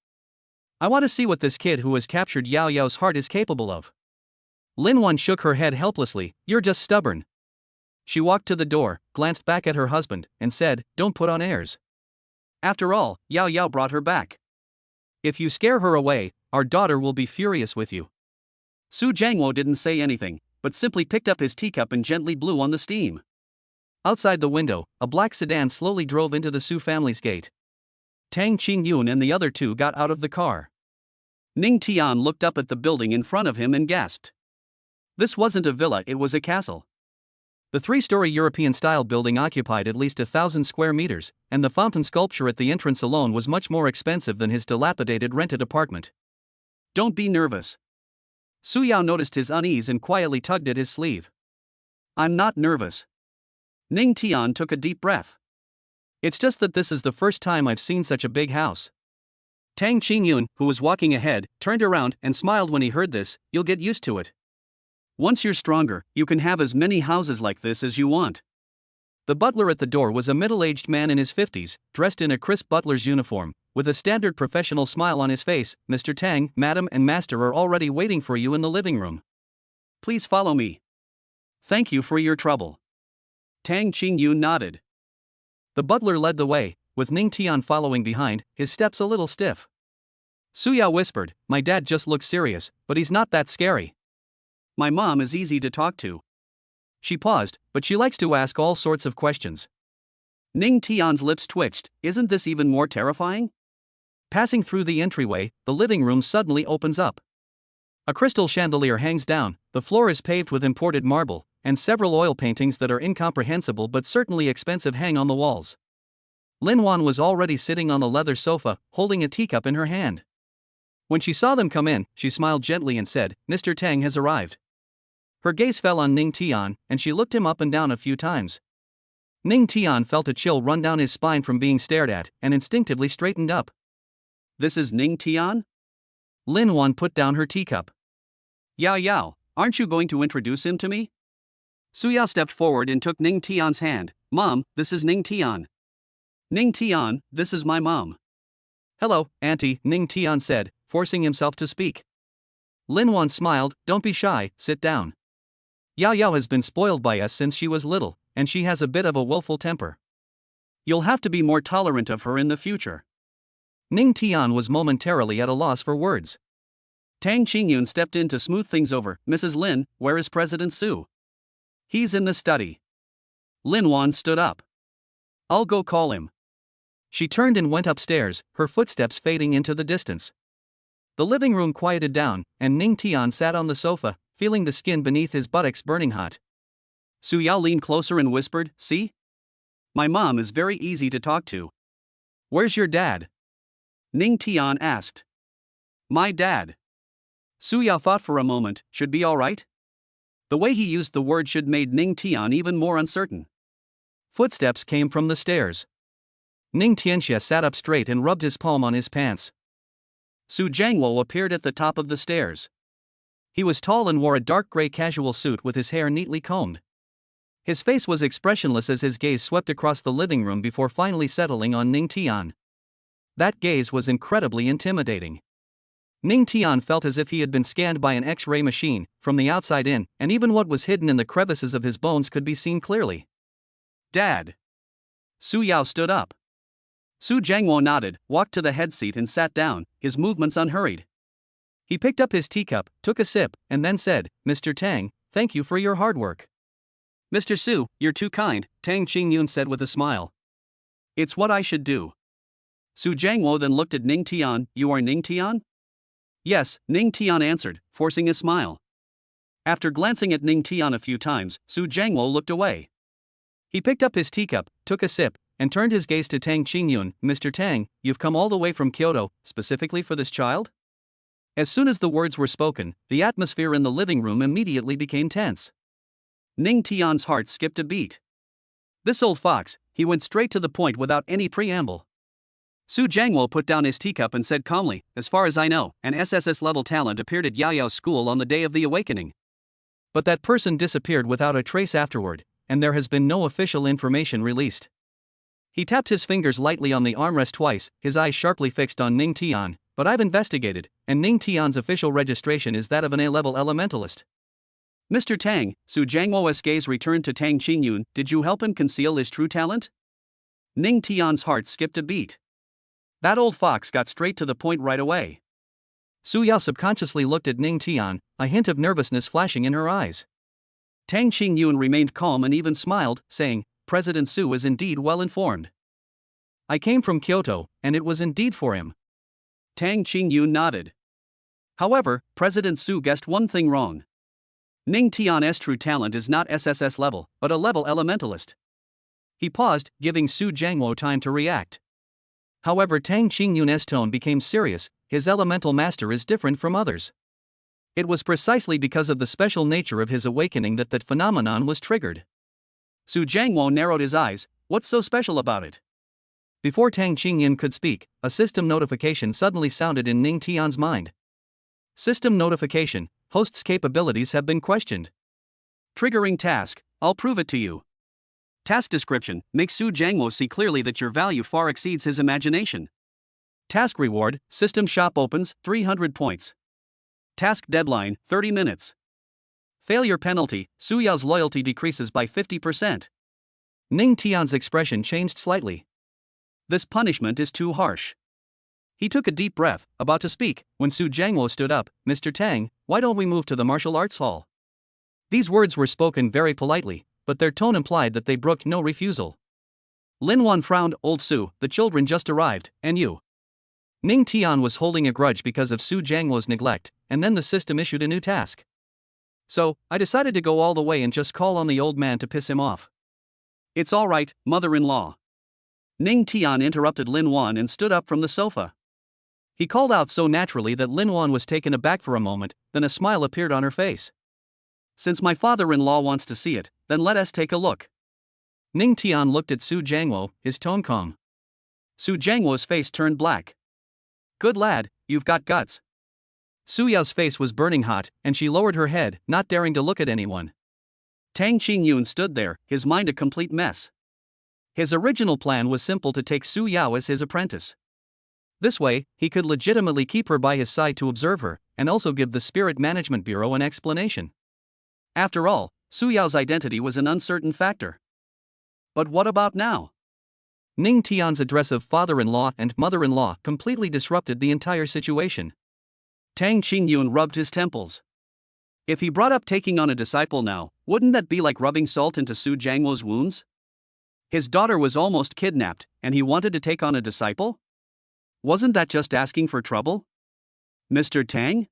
I want to see what this kid who has captured Yao Yao's heart is capable of. Lin Wan shook her head helplessly. You're just stubborn. She walked to the door, glanced back at her husband, and said, Don't put on airs. After all, Yao Yao brought her back. If you scare her away, our daughter will be furious with you. Su Jiangwo didn't say anything, but simply picked up his teacup and gently blew on the steam. Outside the window, a black sedan slowly drove into the Su family's gate. Tang Qingyun and the other two got out of the car. Ning Tian looked up at the building in front of him and gasped. This wasn't a villa, it was a castle. The 3-story European-style building occupied at least 1,000 square meters, and the fountain sculpture at the entrance alone was much more expensive than his dilapidated rented apartment. Don't be nervous. Su Yao noticed his unease and quietly tugged at his sleeve. I'm not nervous. Ning Tian took a deep breath. It's just that this is the first time I've seen such a big house. Tang Qingyun, who was walking ahead, turned around and smiled when he heard this. You'll get used to it. Once you're stronger, you can have as many houses like this as you want. The butler at the door was a middle-aged man in his 50s, dressed in a crisp butler's uniform, with a standard professional smile on his face. Mr. Tang, Madam and Master are already waiting for you in the living room. Please follow me. Thank you for your trouble. Tang Qingyun nodded. The butler led the way, with Ning Tian following behind, his steps a little stiff. Su Yao whispered, My dad just looks serious, but he's not that scary. My mom is easy to talk to. She paused, but she likes to ask all sorts of questions. Ning Tian's lips twitched. Isn't this even more terrifying? Passing through the entryway, the living room suddenly opens up. A crystal chandelier hangs down, the floor is paved with imported marble, and several oil paintings that are incomprehensible but certainly expensive hang on the walls. Lin Wan was already sitting on the leather sofa, holding a teacup in her hand. When she saw them come in, she smiled gently and said, Mr. Tang has arrived. Her gaze fell on Ning Tian, and she looked him up and down a few times. Ning Tian felt a chill run down his spine from being stared at, and instinctively straightened up. This is Ning Tian? Lin Wan put down her teacup. Yao Yao, aren't you going to introduce him to me? Su Yao stepped forward and took Ning Tian's hand. Mom, this is Ning Tian. Ning Tian, this is my mom. Hello, Auntie, Ning Tian said, forcing himself to speak. Lin Wan smiled, Don't be shy, sit down. Yao Yao has been spoiled by us since she was little, and she has a bit of a willful temper. You'll have to be more tolerant of her in the future. Ning Tian was momentarily at a loss for words. Tang Qingyun stepped in to smooth things over. Mrs. Lin, where is President Su? He's in the study. Lin Wan stood up. I'll go call him. She turned and went upstairs, her footsteps fading into the distance. The living room quieted down, and Ning Tian sat on the sofa, feeling the skin beneath his buttocks burning hot. Su Yao leaned closer and whispered, "See? My mom is very easy to talk to." "Where's your dad?" Ning Tian asked. "My dad." Su Yao thought for a moment, should be alright? The way he used the word should made Ning Tian even more uncertain. Footsteps came from the stairs. Ning Tianxia sat up straight and rubbed his palm on his pants. Su Jiangwo appeared at the top of the stairs. He was tall and wore a dark gray casual suit with his hair neatly combed. His face was expressionless as his gaze swept across the living room before finally settling on Ning Tian. That gaze was incredibly intimidating. Ning Tian felt as if he had been scanned by an X-ray machine, from the outside in, and even what was hidden in the crevices of his bones could be seen clearly. "Dad." Su Yao stood up. Su Jiangwo nodded, walked to the head seat and sat down, his movements unhurried. He picked up his teacup, took a sip, and then said, "Mr. Tang, thank you for your hard work." "Mr. Su, you're too kind," Tang Qingyun said with a smile. "It's what I should do." Su Jiangwo then looked at Ning Tian. "You are Ning Tian?" "Yes," Ning Tian answered, forcing a smile. After glancing at Ning Tian a few times, Su Jiangwo looked away. He picked up his teacup, took a sip, and turned his gaze to Tang Qingyun. "Mr. Tang, you've come all the way from Kyoto, specifically for this child?" As soon as the words were spoken, the atmosphere in the living room immediately became tense. Ning Tian's heart skipped a beat. This old fox, he went straight to the point without any preamble. Su Jiangwo put down his teacup and said calmly, "As far as I know, an SSS-level talent appeared at Yaoyao's school on the day of the awakening. But that person disappeared without a trace afterward, and there has been no official information released." He tapped his fingers lightly on the armrest twice, his eyes sharply fixed on Ning Tian. "But I've investigated, and Ning Tian's official registration is that of an A-level elementalist." "Mr. Tang," Su Jiangwo's gaze returned to Tang Qingyun, "did you help him conceal his true talent?" Ning Tian's heart skipped a beat. That old fox got straight to the point right away. Su Yao subconsciously looked at Ning Tian, a hint of nervousness flashing in her eyes. Tang Qingyun remained calm and even smiled, saying, "President Su is indeed well informed. I came from Kyoto, and it was indeed for him." Tang Qingyun nodded. However, President Su guessed one thing wrong. Ning Tian's true talent is not SSS level, but a level elementalist. He paused, giving Su Jiangwo time to react. However, Tang Qingyun's tone became serious. "His elemental master is different from others." It was precisely because of the special nature of his awakening that that phenomenon was triggered. Su Jiangwo narrowed his eyes. "What's so special about it?" Before Tang Qingyun could speak, a system notification suddenly sounded in Ning Tian's mind. System notification: host's capabilities have been questioned. Triggering task: I'll prove it to you. Task description: make Su Jiangwo see clearly that your value far exceeds his imagination. Task reward: system shop opens, 300 points. Task deadline: 30 minutes. Failure penalty: Su Yao's loyalty decreases by 50%. Ning Tian's expression changed slightly. This punishment is too harsh. He took a deep breath, about to speak, when Su Jiangwo stood up. "Mr. Tang, why don't we move to the martial arts hall?" These words were spoken very politely, but their tone implied that they brooked no refusal. Lin Wan frowned. "Old Su, the children just arrived, and you." Ning Tian was holding a grudge because of Su Jiangwo's neglect, and then the system issued a new task. "So, I decided to go all the way and just call on the old man to piss him off." "It's all right, mother-in-law." Ning Tian interrupted Lin Wan and stood up from the sofa. He called out so naturally that Lin Wan was taken aback for a moment, then a smile appeared on her face. "Since my father-in-law wants to see it, then let us take a look." Ning Tian looked at Su Jiangwo, his tone calm. Su Jiangwo's face turned black. "Good lad, you've got guts." Su Yao's face was burning hot, and she lowered her head, not daring to look at anyone. Tang Qingyun stood there, his mind a complete mess. His original plan was simple: to take Su Yao as his apprentice. This way, he could legitimately keep her by his side to observe her, and also give the Spirit Management Bureau an explanation. After all, Su Yao's identity was an uncertain factor. But what about now? Ning Tian's address of father-in-law and mother-in-law completely disrupted the entire situation. Tang Qingyun rubbed his temples. If he brought up taking on a disciple now, wouldn't that be like rubbing salt into Su Jiangwo's wounds? His daughter was almost kidnapped, and he wanted to take on a disciple? Wasn't that just asking for trouble? Mr. Tang?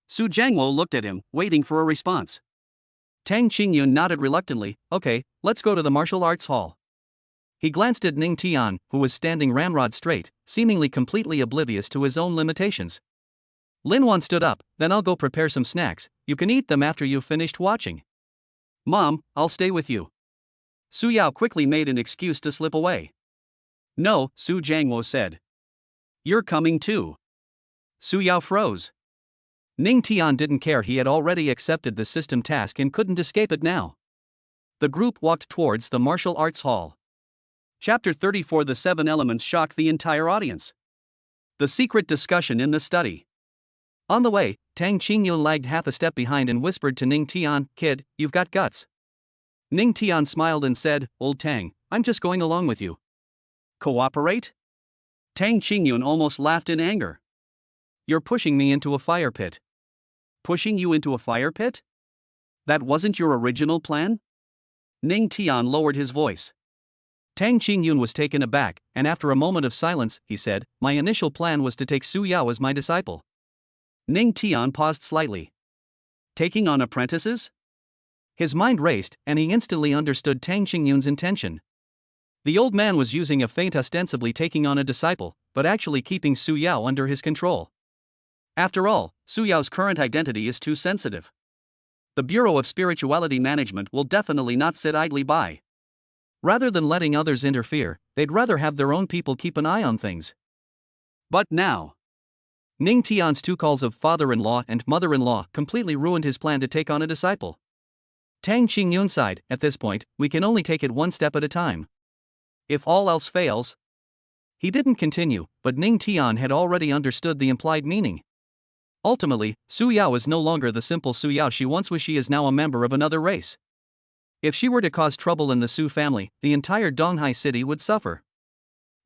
Su Jiangwo looked at him, waiting for a response. Tang Qingyun nodded reluctantly. Okay, let's go to the martial arts hall. He glanced at Ning Tian, who was standing ramrod straight, seemingly completely oblivious to his own limitations. Lin Wan stood up. Then I'll go prepare some snacks. You can eat them after you've finished watching. Mom, I'll stay with you. Su Yao quickly made an excuse to slip away. No, Su Jiangwo said. You're coming too. Su Yao froze. Ning Tian didn't care. He had already accepted the system task and couldn't escape it now. The group walked towards the martial arts hall. Chapter 34. The 7 elements shocked the entire audience. The secret discussion in the study. On the way, Tang Qingyun lagged half a step behind and whispered to Ning Tian, "Kid, you've got guts." Ning Tian smiled and said, "Old Tang, I'm just going along with you." Cooperate? Tang Qingyun almost laughed in anger. You're pushing me into a fire pit. Pushing you into a fire pit? That wasn't your original plan? Ning Tian lowered his voice. Tang Qingyun was taken aback, and after a moment of silence, he said, "My initial plan was to take Su Yao as my disciple." Ning Tian paused slightly. Taking on apprentices? His mind raced, and he instantly understood Tang Qingyun's intention. The old man was using a feint, ostensibly taking on a disciple, but actually keeping Su Yao under his control. After all, Su Yao's current identity is too sensitive. The Bureau of Spirituality Management will definitely not sit idly by. Rather than letting others interfere, they'd rather have their own people keep an eye on things. But now, Ning Tian's 2 calls of father-in-law and mother-in-law completely ruined his plan to take on a disciple. Tang Qingyun sighed. At this point, we can only take it one step at a time. If all else fails. He didn't continue, but Ning Tian had already understood the implied meaning. Ultimately, Su Yao is no longer the simple Su Yao she once was. She is now a member of another race. If she were to cause trouble in the Su family, the entire Donghai city would suffer.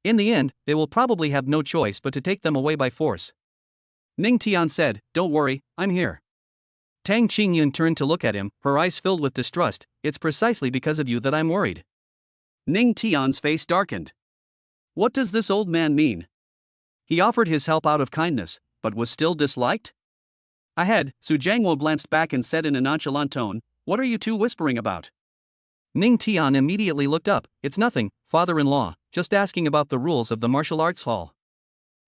In the end, they will probably have no choice but to take them away by force. Ning Tian said, "Don't worry, I'm here." Tang Qingyun turned to look at him, her eyes filled with distrust. "It's precisely because of you that I'm worried." Ning Tian's face darkened. What does this old man mean? He offered his help out of kindness, but was still disliked? Ahead, Su Jiangwo glanced back and said in a nonchalant tone, "What are you two whispering about?" Ning Tian immediately looked up. "It's nothing, father-in-law, just asking about the rules of the martial arts hall."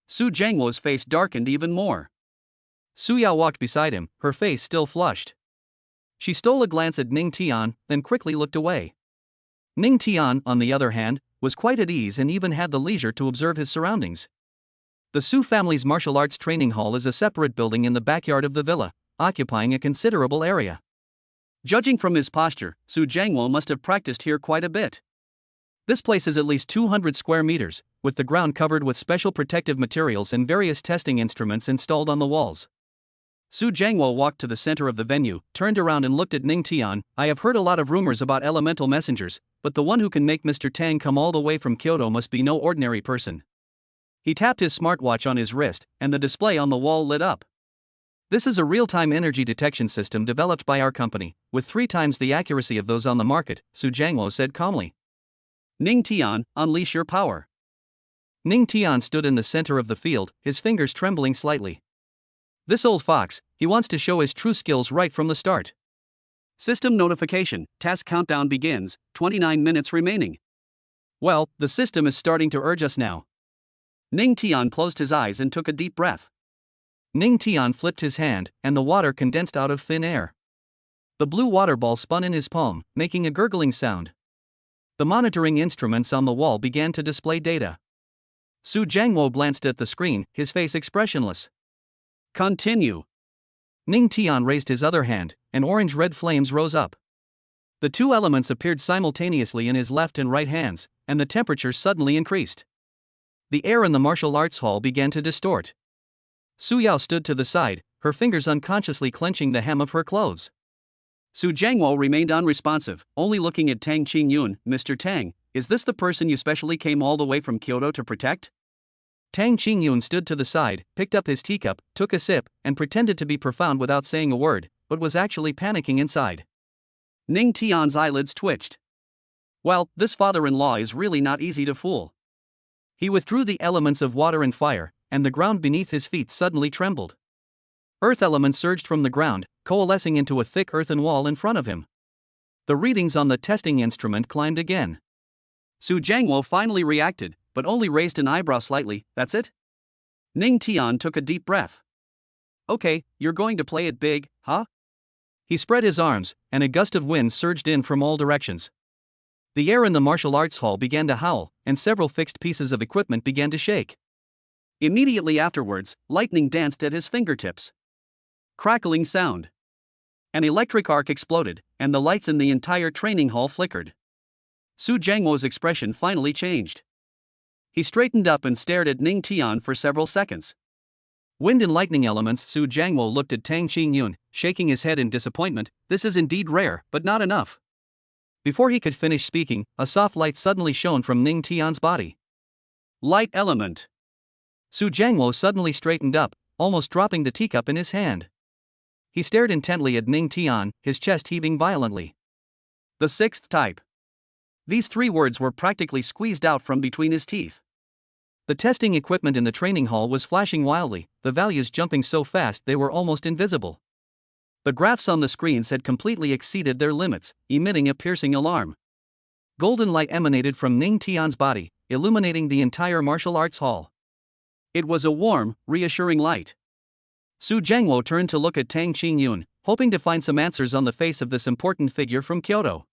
Su Jiangwo's face darkened even more. Su Yao walked beside him, her face still flushed. She stole a glance at Ning Tian, then quickly looked away. Ning Tian, on the other hand, was quite at ease and even had the leisure to observe his surroundings. The Su family's martial arts training hall is a separate building in the backyard of the villa, occupying a considerable area. Judging from his posture, Su Jiangwo must have practiced here quite a bit. This place is at least 200 square meters, with the ground covered with special protective materials and various testing instruments installed on the walls. Su Jiangwo walked to the center of the venue, turned around and looked at Ning Tian. "I have heard a lot of rumors about elemental messengers, but the one who can make Mr. Tang come all the way from Kyoto must be no ordinary person." He tapped his smartwatch on his wrist, and the display on the wall lit up. "This is a real-time energy detection system developed by our company, with 3 times the accuracy of those on the market," Su Jiangwo said calmly. "Ning Tian, unleash your power." Ning Tian stood in the center of the field, his fingers trembling slightly. This old fox, he wants to show his true skills right from the start. System notification, task countdown begins, 29 minutes remaining. Well, the system is starting to urge us now. Ning Tian closed his eyes and took a deep breath. Ning Tian flipped his hand, and the water condensed out of thin air. The blue water ball spun in his palm, making a gurgling sound. The monitoring instruments on the wall began to display data. Su Jiangwo glanced at the screen, his face expressionless. "Continue." Ning Tian raised his other hand, and orange-red flames rose up. The 2 elements appeared simultaneously in his left and right hands, and the temperature suddenly increased. The air in the martial arts hall began to distort. Su Yao stood to the side, her fingers unconsciously clenching the hem of her clothes. Su Jiangwo remained unresponsive, only looking at Tang Qingyun. "Mr. Tang, is this the person you specially came all the way from Kyoto to protect?" Tang Qingyun stood to the side, picked up his teacup, took a sip, and pretended to be profound without saying a word, but was actually panicking inside. Ning Tian's eyelids twitched. Well, this father-in-law is really not easy to fool. He withdrew the elements of water and fire, and the ground beneath his feet suddenly trembled. Earth elements surged from the ground, coalescing into a thick earthen wall in front of him. The readings on the testing instrument climbed again. Su Jiangwo finally reacted, but only raised an eyebrow slightly. That's it? Ning Tian took a deep breath. Okay, you're going to play it big, huh? He spread his arms, and a gust of wind surged in from all directions. The air in the martial arts hall began to howl, and several fixed pieces of equipment began to shake. Immediately afterwards, lightning danced at his fingertips. Crackling sound. An electric arc exploded, and the lights in the entire training hall flickered. Su Jiangwo's expression finally changed. He straightened up and stared at Ning Tian for several seconds. Wind and lightning elements. Su Jiangwo looked at Tang Qingyun, shaking his head in disappointment. This is indeed rare, but not enough. Before he could finish speaking, a soft light suddenly shone from Ning Tian's body. Light element. Su Jiangwo suddenly straightened up, almost dropping the teacup in his hand. He stared intently at Ning Tian, his chest heaving violently. The sixth type. These three words were practically squeezed out from between his teeth. The testing equipment in the training hall was flashing wildly, the values jumping so fast they were almost invisible. The graphs on the screens had completely exceeded their limits, emitting a piercing alarm. Golden light emanated from Ning Tian's body, illuminating the entire martial arts hall. It was a warm, reassuring light. Su Jiangwo turned to look at Tang Qingyun, hoping to find some answers on the face of this important figure from Kyoto.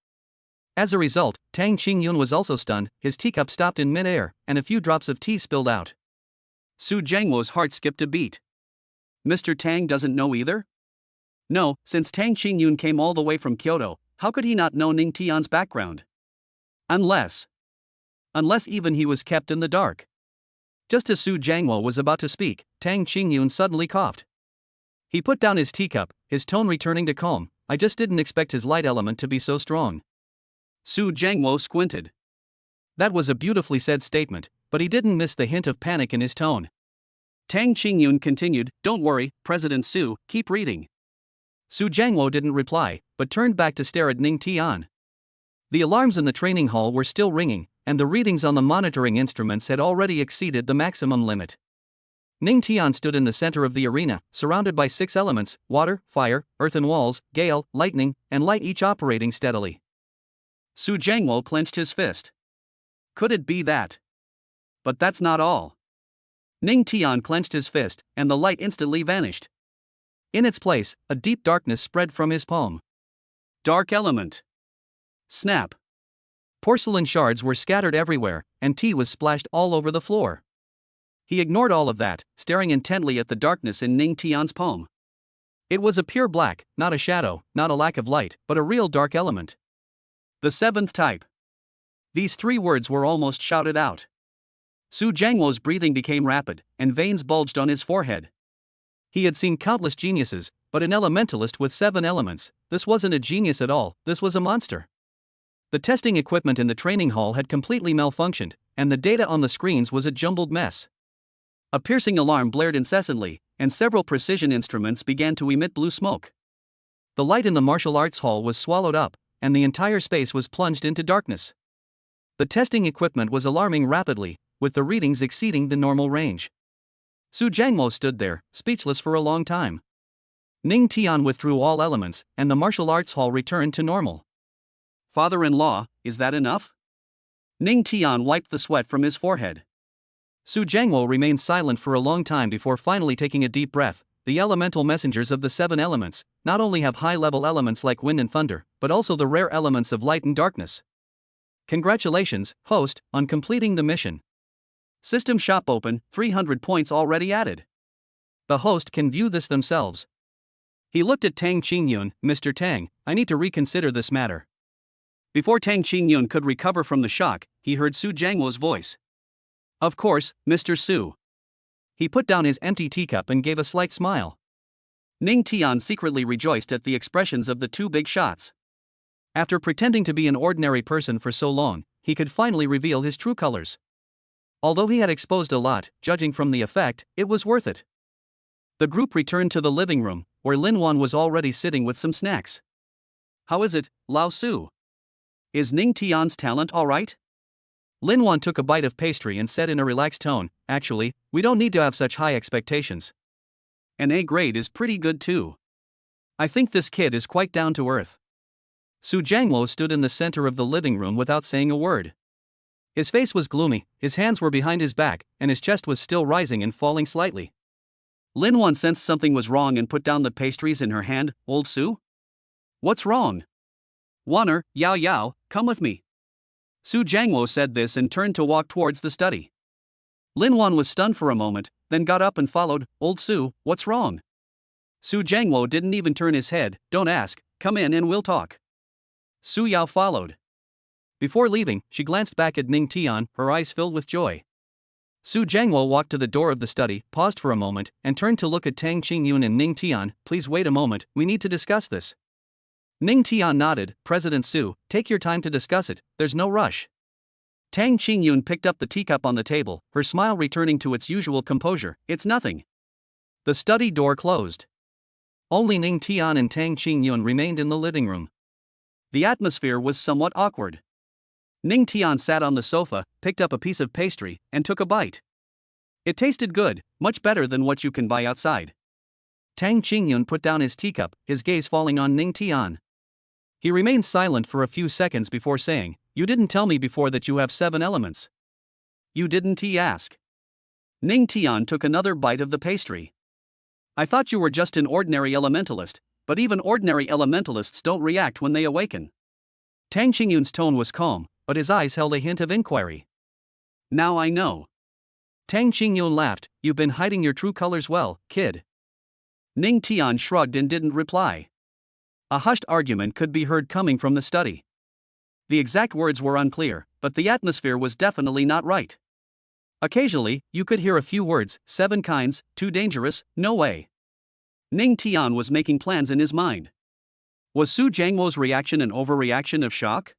As a result, Tang Qingyun was also stunned, his teacup stopped in mid-air, and a few drops of tea spilled out. Su Jiangwo's heart skipped a beat. Mr. Tang doesn't know either? No, since Tang Qingyun came all the way from Kyoto, how could he not know Ning Tian's background? Unless even he was kept in the dark. Just as Su Jiangwo was about to speak, Tang Qingyun suddenly coughed. He put down his teacup, his tone returning to calm. I just didn't expect his light element to be so strong. Su Jiangwo squinted. That was a beautifully said statement, but he didn't miss the hint of panic in his tone. Tang Qingyun continued, Don't worry, President Su, keep reading. Su Jiangwo didn't reply, but turned back to stare at Ning Tian. The alarms in the training hall were still ringing, and the readings on the monitoring instruments had already exceeded the maximum limit. Ning Tian stood in the center of the arena, surrounded by 6 elements: water, fire, earthen walls, gale, lightning, and light, each operating steadily. Su Jiangwo clenched his fist. Could it be that? But that's not all. Ning Tian clenched his fist, and the light instantly vanished. In its place, a deep darkness spread from his palm. Dark element. Snap. Porcelain shards were scattered everywhere, and tea was splashed all over the floor. He ignored all of that, staring intently at the darkness in Ning Tian's palm. It was a pure black, not a shadow, not a lack of light, but a real dark element. The 7th type. These 3 words were almost shouted out. Su Jiangwo's breathing became rapid, and veins bulged on his forehead. He had seen countless geniuses, but an elementalist with 7 elements, this wasn't a genius at all, this was a monster. The testing equipment in the training hall had completely malfunctioned, and the data on the screens was a jumbled mess. A piercing alarm blared incessantly, and several precision instruments began to emit blue smoke. The light in the martial arts hall was swallowed up, and the entire space was plunged into darkness. The testing equipment was alarming rapidly, with the readings exceeding the normal range. Su Jiangwo stood there, speechless for a long time. Ning Tian withdrew all elements, and the martial arts hall returned to normal. Father-in-law, is that enough? Ning Tian wiped the sweat from his forehead. Su Jiangwo remained silent for a long time before finally taking a deep breath. The elemental messengers of the 7 elements not only have high-level elements like wind and thunder, but also the rare elements of light and darkness. Congratulations, host, on completing the mission. System shop open, 300 points already added. The host can view this themselves. He looked at Tang Qingyun. Mr. Tang, I need to reconsider this matter. Before Tang Qingyun could recover from the shock, he heard Su Jiangwo's voice. Of course, Mr. Su. He put down his empty teacup and gave a slight smile. Ning Tian secretly rejoiced at the expressions of the 2 big shots. After pretending to be an ordinary person for so long, he could finally reveal his true colors. Although he had exposed a lot, judging from the effect, it was worth it. The group returned to the living room, where Lin Wan was already sitting with some snacks. How is it, Lao Su? Is Ning Tian's talent alright? Lin Wan took a bite of pastry and said in a relaxed tone, actually, we don't need to have such high expectations. An A grade is pretty good too. I think this kid is quite down to earth. Su Jiangluo stood in the center of the living room without saying a word. His face was gloomy, his hands were behind his back, and his chest was still rising and falling slightly. Lin Wan sensed something was wrong and put down the pastries in her hand. Old Su? What's wrong? Wanner, Yao Yao, come with me. Su Jiangluo said this and turned to walk towards the study. Lin Wan was stunned for a moment, then got up and followed. Old Su, what's wrong? Su Jiangluo didn't even turn his head. Don't ask, come in and we'll talk. Su Yao followed. Before leaving, she glanced back at Ning Tian, her eyes filled with joy. Su Jiangluo walked to the door of the study, paused for a moment, and turned to look at Tang Qingyun and Ning Tian. Please wait a moment, we need to discuss this. Ning Tian nodded. President Su, take your time to discuss it, there's no rush. Tang Qingyun picked up the teacup on the table, her smile returning to its usual composure. It's nothing. The study door closed. Only Ning Tian and Tang Qingyun remained in the living room. The atmosphere was somewhat awkward. Ning Tian sat on the sofa, picked up a piece of pastry, and took a bite. It tasted good, much better than what you can buy outside. Tang Qingyun put down his teacup, his gaze falling on Ning Tian. He remained silent for a few seconds before saying, You didn't tell me before that you have 7 elements. You didn't, he asked. Ning Tian took another bite of the pastry. I thought you were just an ordinary elementalist, but even ordinary elementalists don't react when they awaken. Tang Qingyun's tone was calm, but his eyes held a hint of inquiry. Now I know. Tang Qingyun laughed. You've been hiding your true colors well, kid. Ning Tian shrugged and didn't reply. A hushed argument could be heard coming from the study. The exact words were unclear, but the atmosphere was definitely not right. Occasionally, you could hear a few words, 7 kinds, too dangerous, no way. Ning Tian was making plans in his mind. Was Su Jiangluo's reaction an overreaction of shock?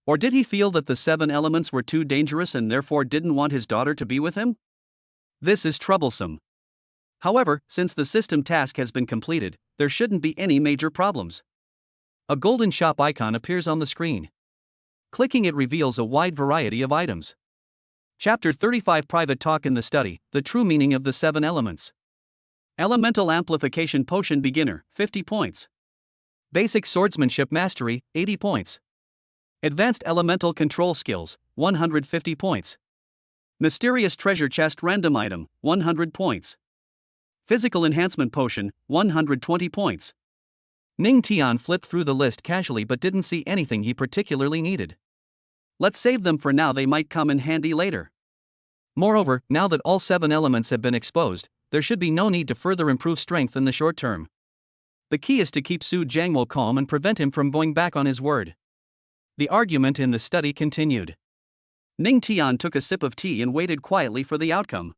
Or did he feel that the 7 elements were too dangerous and therefore didn't want his daughter to be with him? This is troublesome. However, since the system task has been completed, there shouldn't be any major problems. A golden shop icon appears on the screen. Clicking it reveals a wide variety of items. Chapter 35 Private Talk in the Study, The True Meaning of the 7 Elements. Elemental Amplification Potion Beginner, 50 points. Basic Swordsmanship Mastery, 80 points. Advanced Elemental Control Skills, 150 points. Mysterious Treasure Chest Random Item, 100 points. Physical Enhancement Potion, 120 points. Ning Tian flipped through the list casually but didn't see anything he particularly needed. Let's save them for now, they might come in handy later. Moreover, now that all 7 elements have been exposed, there should be no need to further improve strength in the short term. The key is to keep Su Jiangluo calm and prevent him from going back on his word. The argument in the study continued. Ning Tian took a sip of tea and waited quietly for the outcome.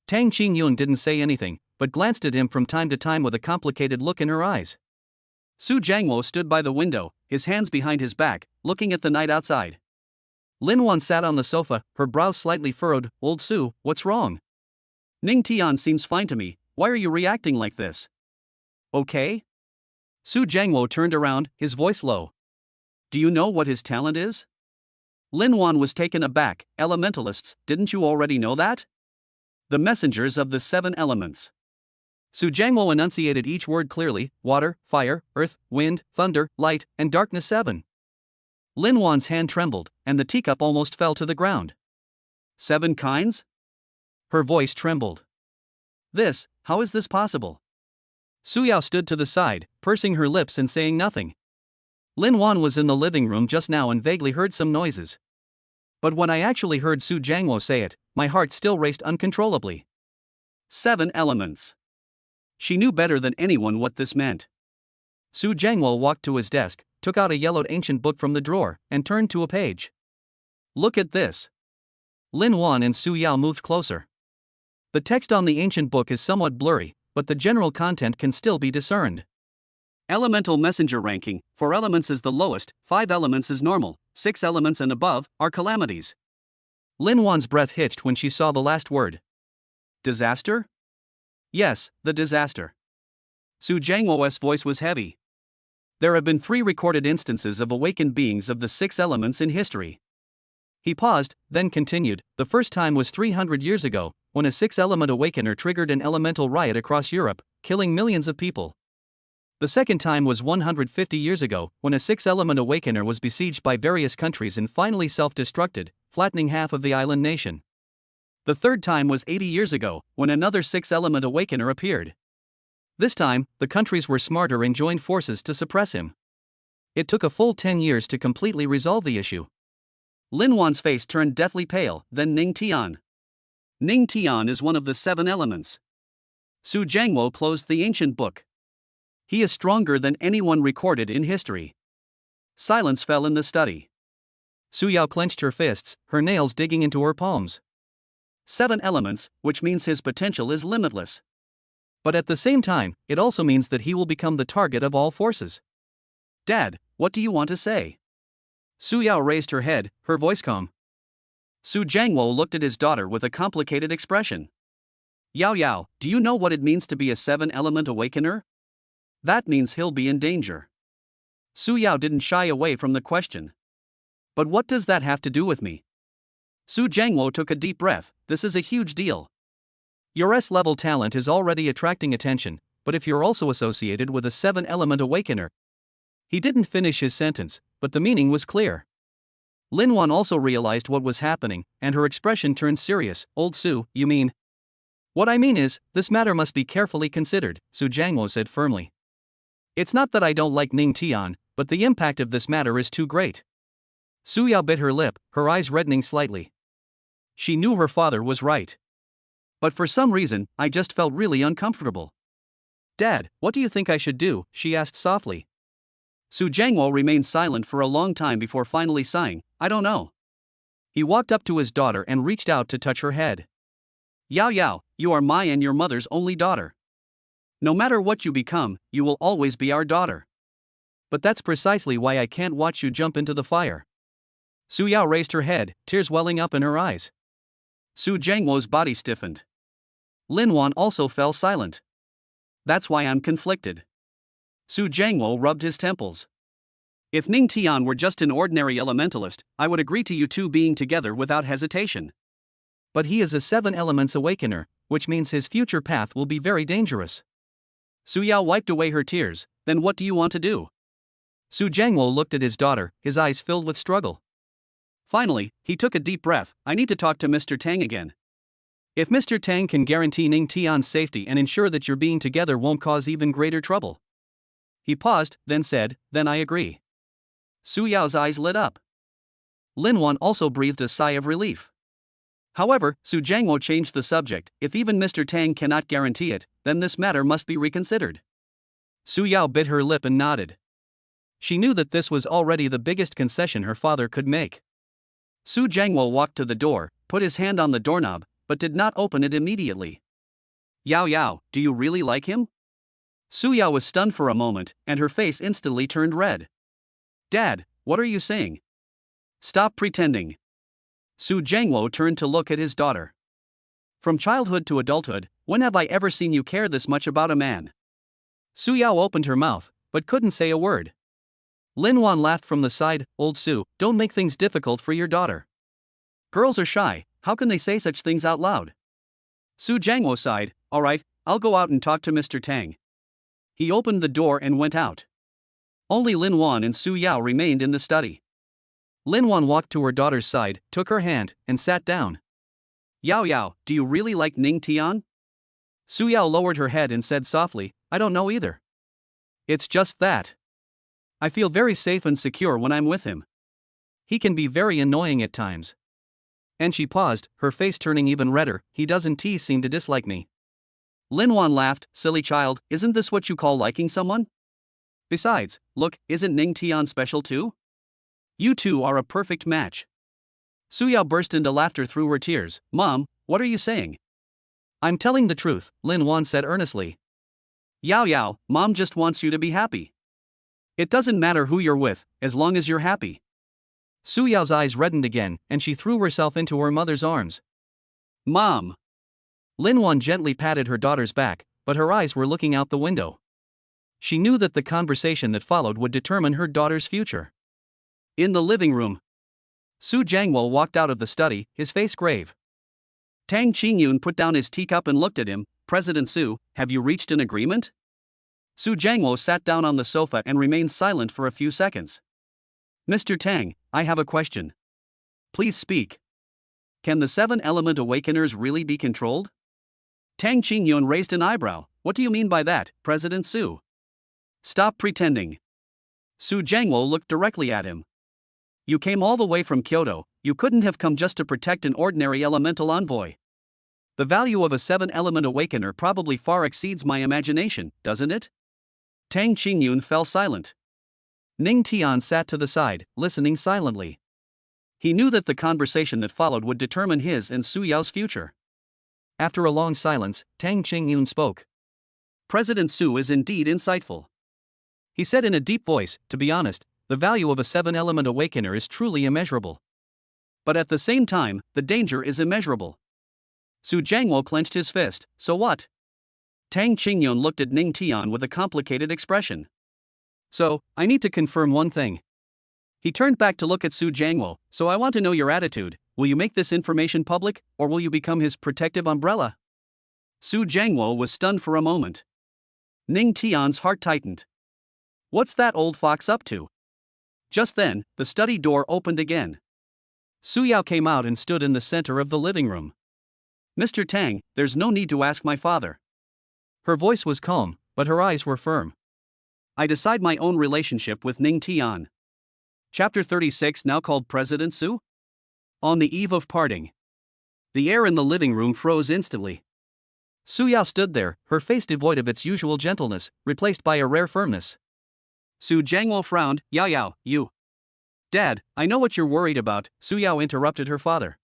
Tang Qingyun didn't say anything, but glanced at him from time to time with a complicated look in her eyes. Su Jiangluo stood by the window, his hands behind his back, looking at the night outside. Lin Wan sat on the sofa, her brows slightly furrowed. Old Su, what's wrong? Ning Tian seems fine to me, why are you reacting like this? Okay? Su Jiangluo turned around, his voice low. Do you know what his talent is? Lin Wan was taken aback. Elementalists, didn't you already know that? The messengers of the 7 elements. Su Jiangluo enunciated each word clearly: water, fire, earth, wind, thunder, light, and darkness 7. Lin Wan's hand trembled, and the teacup almost fell to the ground. 7 kinds? Her voice trembled. How is this possible? Su Yao stood to the side, pursing her lips and saying nothing. Lin Wan was in the living room just now and vaguely heard some noises. But when I actually heard Su Jiangluo say it, my heart still raced uncontrollably. 7 elements. She knew better than anyone what this meant. Su Jiangluo walked to his desk, took out a yellowed ancient book from the drawer, and turned to a page. Look at this. Lin Wan and Su Yao moved closer. The text on the ancient book is somewhat blurry, but the general content can still be discerned. Elemental Messenger ranking: 4 elements is the lowest, 5 elements is normal, 6 elements and above are calamities. Lin Wan's breath hitched when she saw the last word. Disaster? Yes, the disaster. Su Jiangwo's voice was heavy. There have been 3 recorded instances of awakened beings of the 6 elements in history. He paused, then continued. The first time was 300 years ago, when a 6-element awakener triggered an elemental riot across Europe, killing millions of people. The second time was 150 years ago, when a 6-element awakener was besieged by various countries and finally self-destructed, flattening half of the island nation. The third time was 80 years ago, when another 6-element awakener appeared. This time, the countries were smarter and joined forces to suppress him. It took a full 10 years to completely resolve the issue. Lin Wan's face turned deathly pale, then Ning Tian. Ning Tian is one of the 7 elements. Su Jiangwo closed the ancient book. He is stronger than anyone recorded in history. Silence fell in the study. Su Yao clenched her fists, her nails digging into her palms. 7 elements, which means his potential is limitless. But at the same time, it also means that he will become the target of all forces. Dad, what do you want to say? Su Yao raised her head, her voice calm. Su Jiangwo looked at his daughter with a complicated expression. Yao, do you know what it means to be a 7-element awakener? That means he'll be in danger. Su Yao didn't shy away from the question. But what does that have to do with me? Su Jiangwo took a deep breath. This is a huge deal. Your S-level talent is already attracting attention, but if you're also associated with a 7-element awakener. He didn't finish his sentence, but the meaning was clear. Lin Wan also realized what was happening, and her expression turned serious. Old Su, you mean? What I mean is, this matter must be carefully considered, Su Jiangwo said firmly. It's not that I don't like Ning Tian, but the impact of this matter is too great. Su Yao bit her lip, her eyes reddening slightly. She knew her father was right. But for some reason, I just felt really uncomfortable. Dad, what do you think I should do? She asked softly. Su Jiangwo remained silent for a long time before finally sighing, I don't know. He walked up to his daughter and reached out to touch her head. Yao, you are my and your mother's only daughter. No matter what you become, you will always be our daughter. But that's precisely why I can't watch you jump into the fire. Su Yao raised her head, tears welling up in her eyes. Su Jiangwo's body stiffened. Lin Wan also fell silent. That's why I'm conflicted. Su Jiangwo rubbed his temples. If Ning Tian were just an ordinary elementalist, I would agree to you two being together without hesitation. But he is a 7 elements awakener, which means his future path will be very dangerous. Su Yao wiped away her tears. Then what do you want to do? Su Jiangwo looked at his daughter, his eyes filled with struggle. Finally, he took a deep breath. I need to talk to Mr. Tang again. If Mr. Tang can guarantee Ning Tian's safety and ensure that your being together won't cause even greater trouble. He paused, then said, then I agree. Su Yao's eyes lit up. Lin Wan also breathed a sigh of relief. However, Su Jiangwo changed the subject. If even Mr. Tang cannot guarantee it, then this matter must be reconsidered. Su Yao bit her lip and nodded. She knew that this was already the biggest concession her father could make. Su Jiangwo walked to the door, put his hand on the doorknob, but did not open it immediately. Yao, do you really like him? Su Yao was stunned for a moment, and her face instantly turned red. Dad, what are you saying? Stop pretending. Su Jiangwo turned to look at his daughter. From childhood to adulthood, when have I ever seen you care this much about a man? Su Yao opened her mouth, but couldn't say a word. Lin Wan laughed from the side. Old Su, don't make things difficult for your daughter. Girls are shy, how can they say such things out loud? Su Jiangwo sighed. Alright, I'll go out and talk to Mr. Tang. He opened the door and went out. Only Lin Wan and Su Yao remained in the study. Lin Wan walked to her daughter's side, took her hand, and sat down. Yao, do you really like Ning Tian? Su Yao lowered her head and said softly, I don't know either. It's just that. I feel very safe and secure when I'm with him. He can be very annoying at times. And she paused, her face turning even redder. He doesn't seem to dislike me. Lin Wan laughed. Silly child, isn't this what you call liking someone? Besides, look, isn't Ning Tian special too? You two are a perfect match. Su Yao burst into laughter through her tears. Mom, what are you saying? I'm telling the truth, Lin Wan said earnestly. Yao, Mom just wants you to be happy. It doesn't matter who you're with, as long as you're happy. Su Yao's eyes reddened again, and she threw herself into her mother's arms. Mom! Lin Wan gently patted her daughter's back, but her eyes were looking out the window. She knew that the conversation that followed would determine her daughter's future. In the living room, Su Jiangwo walked out of the study, his face grave. Tang Qingyun put down his teacup and looked at him. President Su, have you reached an agreement? Su Jiangwo sat down on the sofa and remained silent for a few seconds. Mr. Tang, I have a question. Please speak. Can the 7-element awakeners really be controlled? Tang Qingyun raised an eyebrow. What do you mean by that, President Su? Stop pretending. Su Jiangwo looked directly at him. You came all the way from Kyoto, you couldn't have come just to protect an ordinary elemental envoy. The value of a 7-element awakener probably far exceeds my imagination, doesn't it? Tang Qingyun fell silent. Ning Tian sat to the side, listening silently. He knew that the conversation that followed would determine his and Su Yao's future. After a long silence, Tang Qingyun spoke. President Su is indeed insightful. He said in a deep voice, to be honest, the value of a 7-element awakener is truly immeasurable. But at the same time, the danger is immeasurable. Su Jiangwo clenched his fist. So what? Tang Qingyun looked at Ning Tian with a complicated expression. So, I need to confirm one thing. He turned back to look at Su Jiangwo. So I want to know your attitude. Will you make this information public, or will you become his protective umbrella? Su Jiangwo was stunned for a moment. Ning Tian's heart tightened. What's that old fox up to? Just then, the study door opened again. Su Yao came out and stood in the center of the living room. Mr. Tang, there's no need to ask my father. Her voice was calm, but her eyes were firm. I decide my own relationship with Ning Tian. Chapter 36, now called President Su? On the eve of parting. The air in the living room froze instantly. Su Yao stood there, her face devoid of its usual gentleness, replaced by a rare firmness. Su Jiangwo frowned. Yao, you. Dad, I know what you're worried about, Su Yao interrupted her father.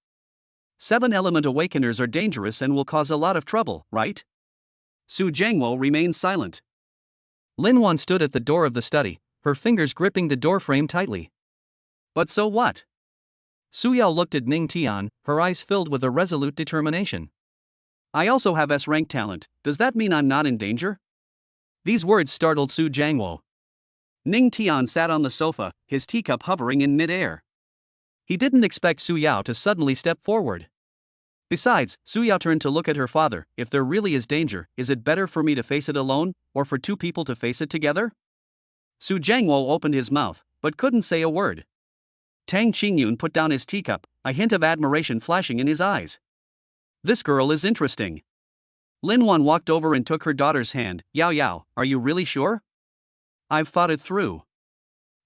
7-element awakeners are dangerous and will cause a lot of trouble, right? Su Jiangwo remained silent. Lin Wan stood at the door of the study, her fingers gripping the doorframe tightly. But so what? Su Yao looked at Ning Tian, her eyes filled with a resolute determination. I also have S-rank talent, does that mean I'm not in danger? These words startled Su Jiangwo. Ning Tian sat on the sofa, his teacup hovering in mid-air. He didn't expect Su Yao to suddenly step forward. Besides, Su Yao turned to look at her father. If there really is danger, is it better for me to face it alone, or for two people to face it together? Su Jiangwo opened his mouth, but couldn't say a word. Tang Qingyun put down his teacup, a hint of admiration flashing in his eyes. This girl is interesting. Lin Wan walked over and took her daughter's hand. Yao, are you really sure? I've thought it through.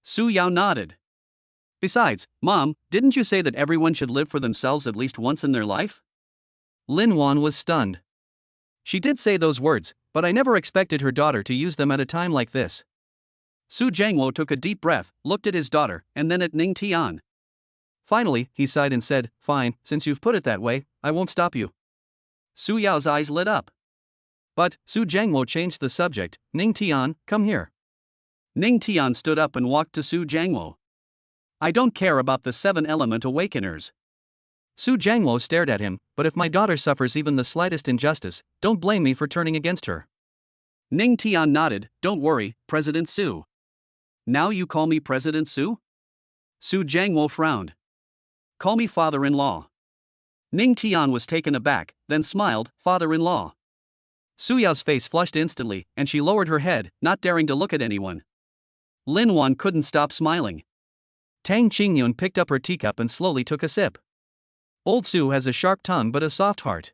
Su Yao nodded. Besides, Mom, didn't you say that everyone should live for themselves at least once in their life? Lin Wan was stunned. She did say those words, but I never expected her daughter to use them at a time like this. Su Jiangwo took a deep breath, looked at his daughter, and then at Ning Tian. Finally, he sighed and said, Fine, since you've put it that way, I won't stop you. Su Yao's eyes lit up. But, Su Jiangwo changed the subject. Ning Tian, come here. Ning Tian stood up and walked to Su Jiangwo. I don't care about the 7-element awakeners. Su Jiangwo stared at him, but if my daughter suffers even the slightest injustice, don't blame me for turning against her. Ning Tian nodded. Don't worry, President Su. Now you call me President Su? Su Jiangwo frowned. Call me father-in-law. Ning Tian was taken aback, then smiled. Father-in-law. Su Yao's face flushed instantly, and she lowered her head, not daring to look at anyone. Lin Wan couldn't stop smiling. Tang Qingyun picked up her teacup and slowly took a sip. Old Su has a sharp tongue but a soft heart.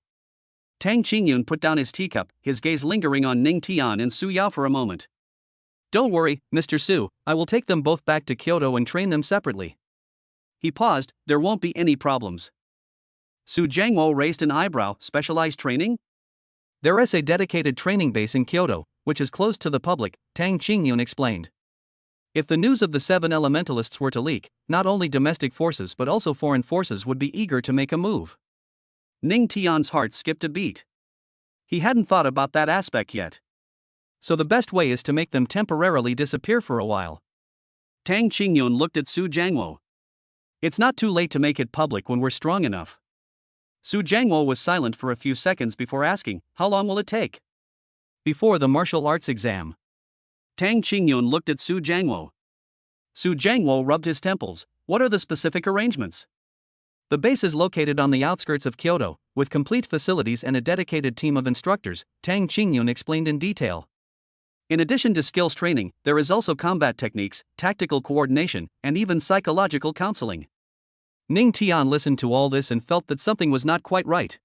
Tang Qingyun put down his teacup, his gaze lingering on Ning Tian and Su Yao for a moment. Don't worry, Mr. Su, I will take them both back to Kyoto and train them separately. He paused. There won't be any problems. Su Jiangwo raised an eyebrow. Specialized training? There is a dedicated training base in Kyoto, which is closed to the public, Tang Qingyun explained. If the news of the 7 elementalists were to leak, not only domestic forces but also foreign forces would be eager to make a move. Ning Tian's heart skipped a beat. He hadn't thought about that aspect yet. So the best way is to make them temporarily disappear for a while. Tang Qingyun looked at Su Jiangwo. It's not too late to make it public when we're strong enough. Su Jiangwo was silent for a few seconds before asking, how long will it take? Before the martial arts exam. Tang Qingyun looked at Su Jiangwo. Su Jiangwo rubbed his temples. What are the specific arrangements? The base is located on the outskirts of Kyoto, with complete facilities and a dedicated team of instructors, Tang Qingyun explained in detail. In addition to skills training, there is also combat techniques, tactical coordination, and even psychological counseling. Ning Tian listened to all this and felt that something was not quite right.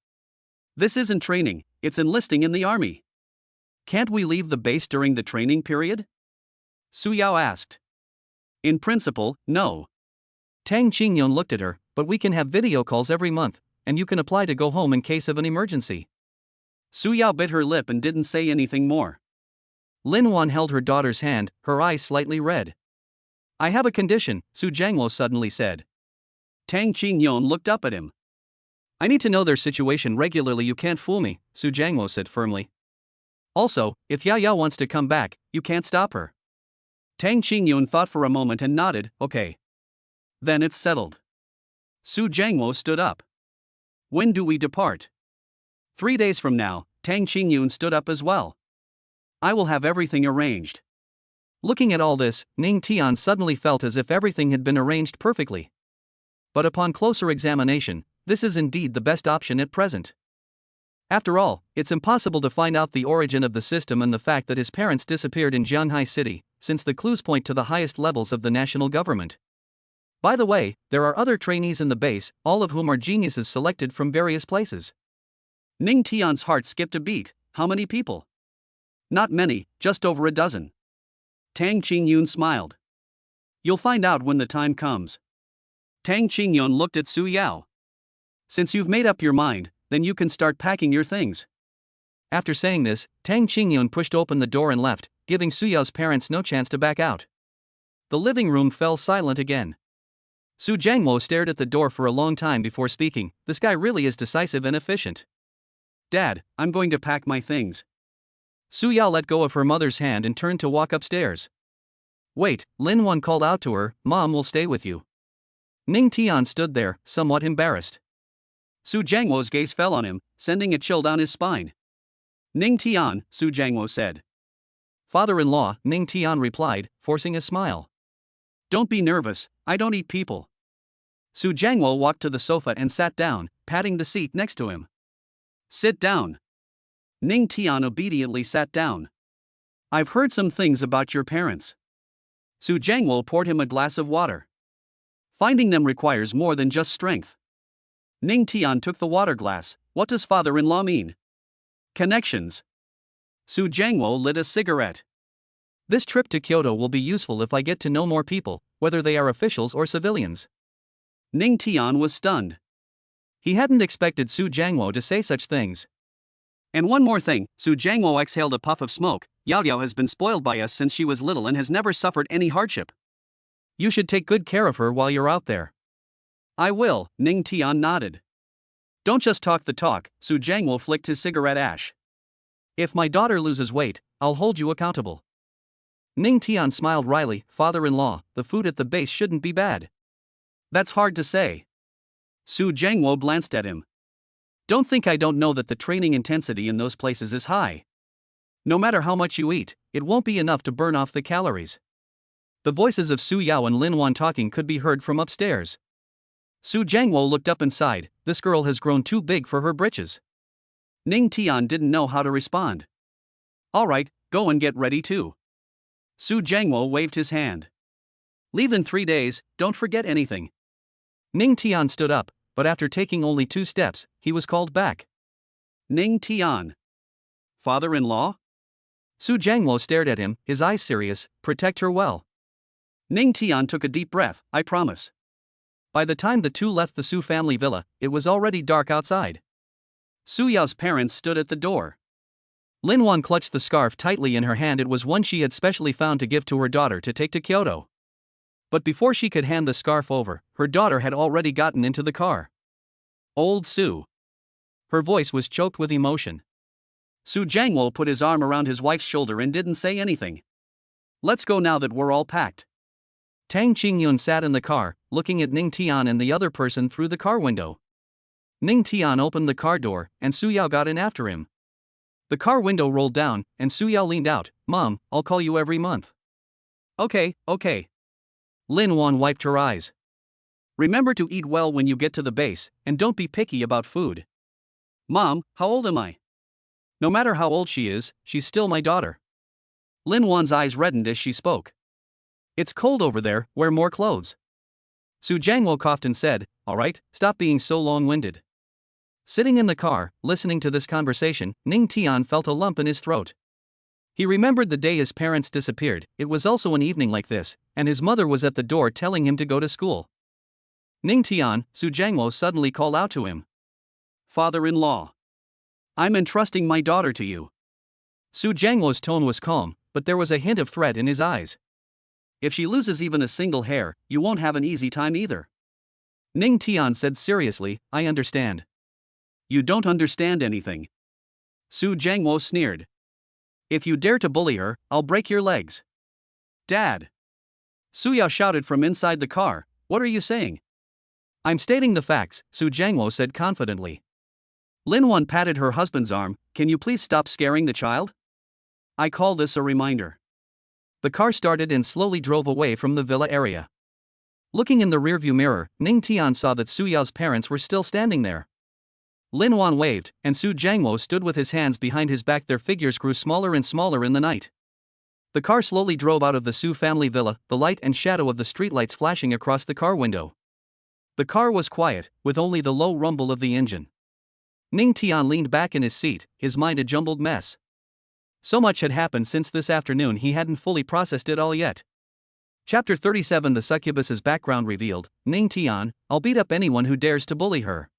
This isn't training, it's enlisting in the army. Can't we leave the base during the training period? Su Yao asked. In principle, no. Tang Qingyun looked at her, but we can have video calls every month, and you can apply to go home in case of an emergency. Su Yao bit her lip and didn't say anything more. Lin Wan held her daughter's hand, her eyes slightly red. I have a condition, Su Jiangwo suddenly said. Tang Qingyun looked up at him. I need to know their situation regularly, you can't fool me, Su Jiangwo said firmly. Also, if Yao Yao wants to come back, you can't stop her. Tang Qingyun thought for a moment and nodded, okay. Then it's settled. Su Jiangwo stood up. When do we depart? 3 days from now, Tang Qingyun stood up as well. I will have everything arranged. Looking at all this, Ning Tian suddenly felt as if everything had been arranged perfectly. But upon closer examination, this is indeed the best option at present. After all, it's impossible to find out the origin of the system and the fact that his parents disappeared in Jianghai City, since the clues point to the highest levels of the national government. By the way, there are other trainees in the base, all of whom are geniuses selected from various places. Ning Tian's heart skipped a beat. How many people? Not many, just over a dozen. Tang Qingyun smiled. You'll find out when the time comes. Tang Qingyun looked at Su Yao. Since you've made up your mind, then you can start packing your things. After saying this, Tang Qingyun pushed open the door and left, giving Su Yao's parents no chance to back out. The living room fell silent again. Su Jiangwo stared at the door for a long time before speaking. This guy really is decisive and efficient. Dad, I'm going to pack my things. Su Yao let go of her mother's hand and turned to walk upstairs. Wait, Lin Wan called out to her, Mom will stay with you. Ning Tian stood there, somewhat embarrassed. Su Jiangwo's gaze fell on him, sending a chill down his spine. Ning Tian, Su Jiangwo said. Father-in-law, Ning Tian replied, forcing a smile. Don't be nervous, I don't eat people. Su Jiangwo walked to the sofa and sat down, patting the seat next to him. Sit down. Ning Tian obediently sat down. I've heard some things about your parents. Su Jiangwo poured him a glass of water. Finding them requires more than just strength. Ning Tian took the water glass. What does father-in-law mean? Connections. Su Jiangwo lit a cigarette. This trip to Kyoto will be useful if I get to know more people, whether they are officials or civilians. Ning Tian was stunned. He hadn't expected Su Jiangwo to say such things. And one more thing, Su Jiangwo exhaled a puff of smoke. Yao Yao has been spoiled by us since she was little and has never suffered any hardship. You should take good care of her while you're out there. I will, Ning Tian nodded. Don't just talk the talk, Su Jiangwo flicked his cigarette ash. If my daughter loses weight, I'll hold you accountable. Ning Tian smiled wryly. Father-in-law, the food at the base shouldn't be bad. That's hard to say. Su Jiangwo glanced at him. Don't think I don't know that the training intensity in those places is high. No matter how much you eat, it won't be enough to burn off the calories. The voices of Su Yao and Lin Wan talking could be heard from upstairs. Su Jiangwo looked up and sighed. This girl has grown too big for her britches. Ning Tian didn't know how to respond. All right, go and get ready too. Su Jiangwo waved his hand. Leave in 3 days, don't forget anything. Ning Tian stood up, but after taking only 2 steps, he was called back. Ning Tian. Father-in-law? Su Jiangwo stared at him, his eyes serious. Protect her well. Ning Tian took a deep breath. I promise. By the time the two left the Su family villa, it was already dark outside. Su Yao's parents stood at the door. Lin Wan clutched the scarf tightly in her hand. It was one she had specially found to give to her daughter to take to Kyoto. But before she could hand the scarf over, her daughter had already gotten into the car. Old Su. Her voice was choked with emotion. Su Jiangwo put his arm around his wife's shoulder and didn't say anything. Let's go now that we're all packed. Tang Qingyun sat in the car, looking at Ning Tian and the other person through the car window. Ning Tian opened the car door, and Su Yao got in after him. The car window rolled down, and Su Yao leaned out. "Mom, I'll call you every month." "Okay, okay." Lin Wan wiped her eyes. "Remember to eat well when you get to the base, and don't be picky about food." "Mom, how old am I?" "No matter how old she is, she's still my daughter." Lin Wan's eyes reddened as she spoke. "It's cold over there, wear more clothes." Su Jiangwo coughed and said, "All right, stop being so long-winded." Sitting in the car, listening to this conversation, Ning Tian felt a lump in his throat. He remembered the day his parents disappeared. It was also an evening like this, and his mother was at the door telling him to go to school. "Ning Tian," Su Jiangwo suddenly called out to him. "Father-in-law, I'm entrusting my daughter to you." Su Jiangwo's tone was calm, but there was a hint of threat in his eyes. "If she loses even a single hair, you won't have an easy time either." Ning Tian said seriously, "I understand." "You don't understand anything." Su Jiangwo sneered. "If you dare to bully her, I'll break your legs." "Dad!" Su Yao shouted from inside the car, "What are you saying?" "I'm stating the facts," Su Jiangwo said confidently. Lin Wan patted her husband's arm. "Can you please stop scaring the child? I call this a reminder." The car started and slowly drove away from the villa area. Looking in the rearview mirror, Ning Tian saw that Su Yao's parents were still standing there. Lin Wan waved, and Su Jiangwo stood with his hands behind his back. Their figures grew smaller and smaller in the night. The car slowly drove out of the Su family villa, the light and shadow of the streetlights flashing across the car window. The car was quiet, with only the low rumble of the engine. Ning Tian leaned back in his seat, his mind a jumbled mess. So much had happened since this afternoon, he hadn't fully processed it all yet. Chapter 37. The succubus's background revealed. Ning Tian, I'll beat up anyone who dares to bully her.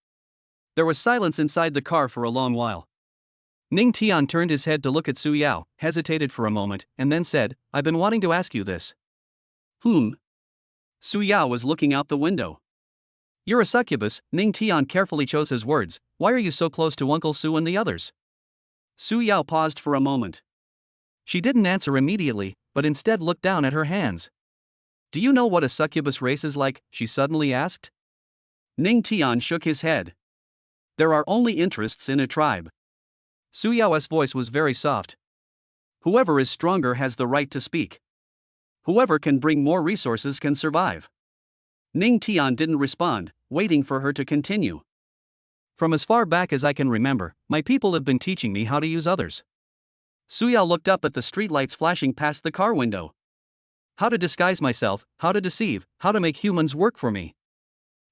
There was silence inside the car for a long while. Ning Tian turned his head to look at Su Yao, hesitated for a moment, and then said, "I've been wanting to ask you this." Su Yao was looking out the window. "You're a succubus." Ning Tian carefully chose his words. "Why are you so close to Uncle Su and the others?" Su Yao paused for a moment. She didn't answer immediately, but instead looked down at her hands. "Do you know what a succubus race is like?" she suddenly asked. Ning Tian shook his head. "There are only interests in a tribe." Su Yao's voice was very soft. "Whoever is stronger has the right to speak. Whoever can bring more resources can survive." Ning Tian didn't respond, waiting for her to continue. "From as far back as I can remember, my people have been teaching me how to use others." Su Yao looked up at the streetlights flashing past the car window. "How to disguise myself, how to deceive, how to make humans work for me."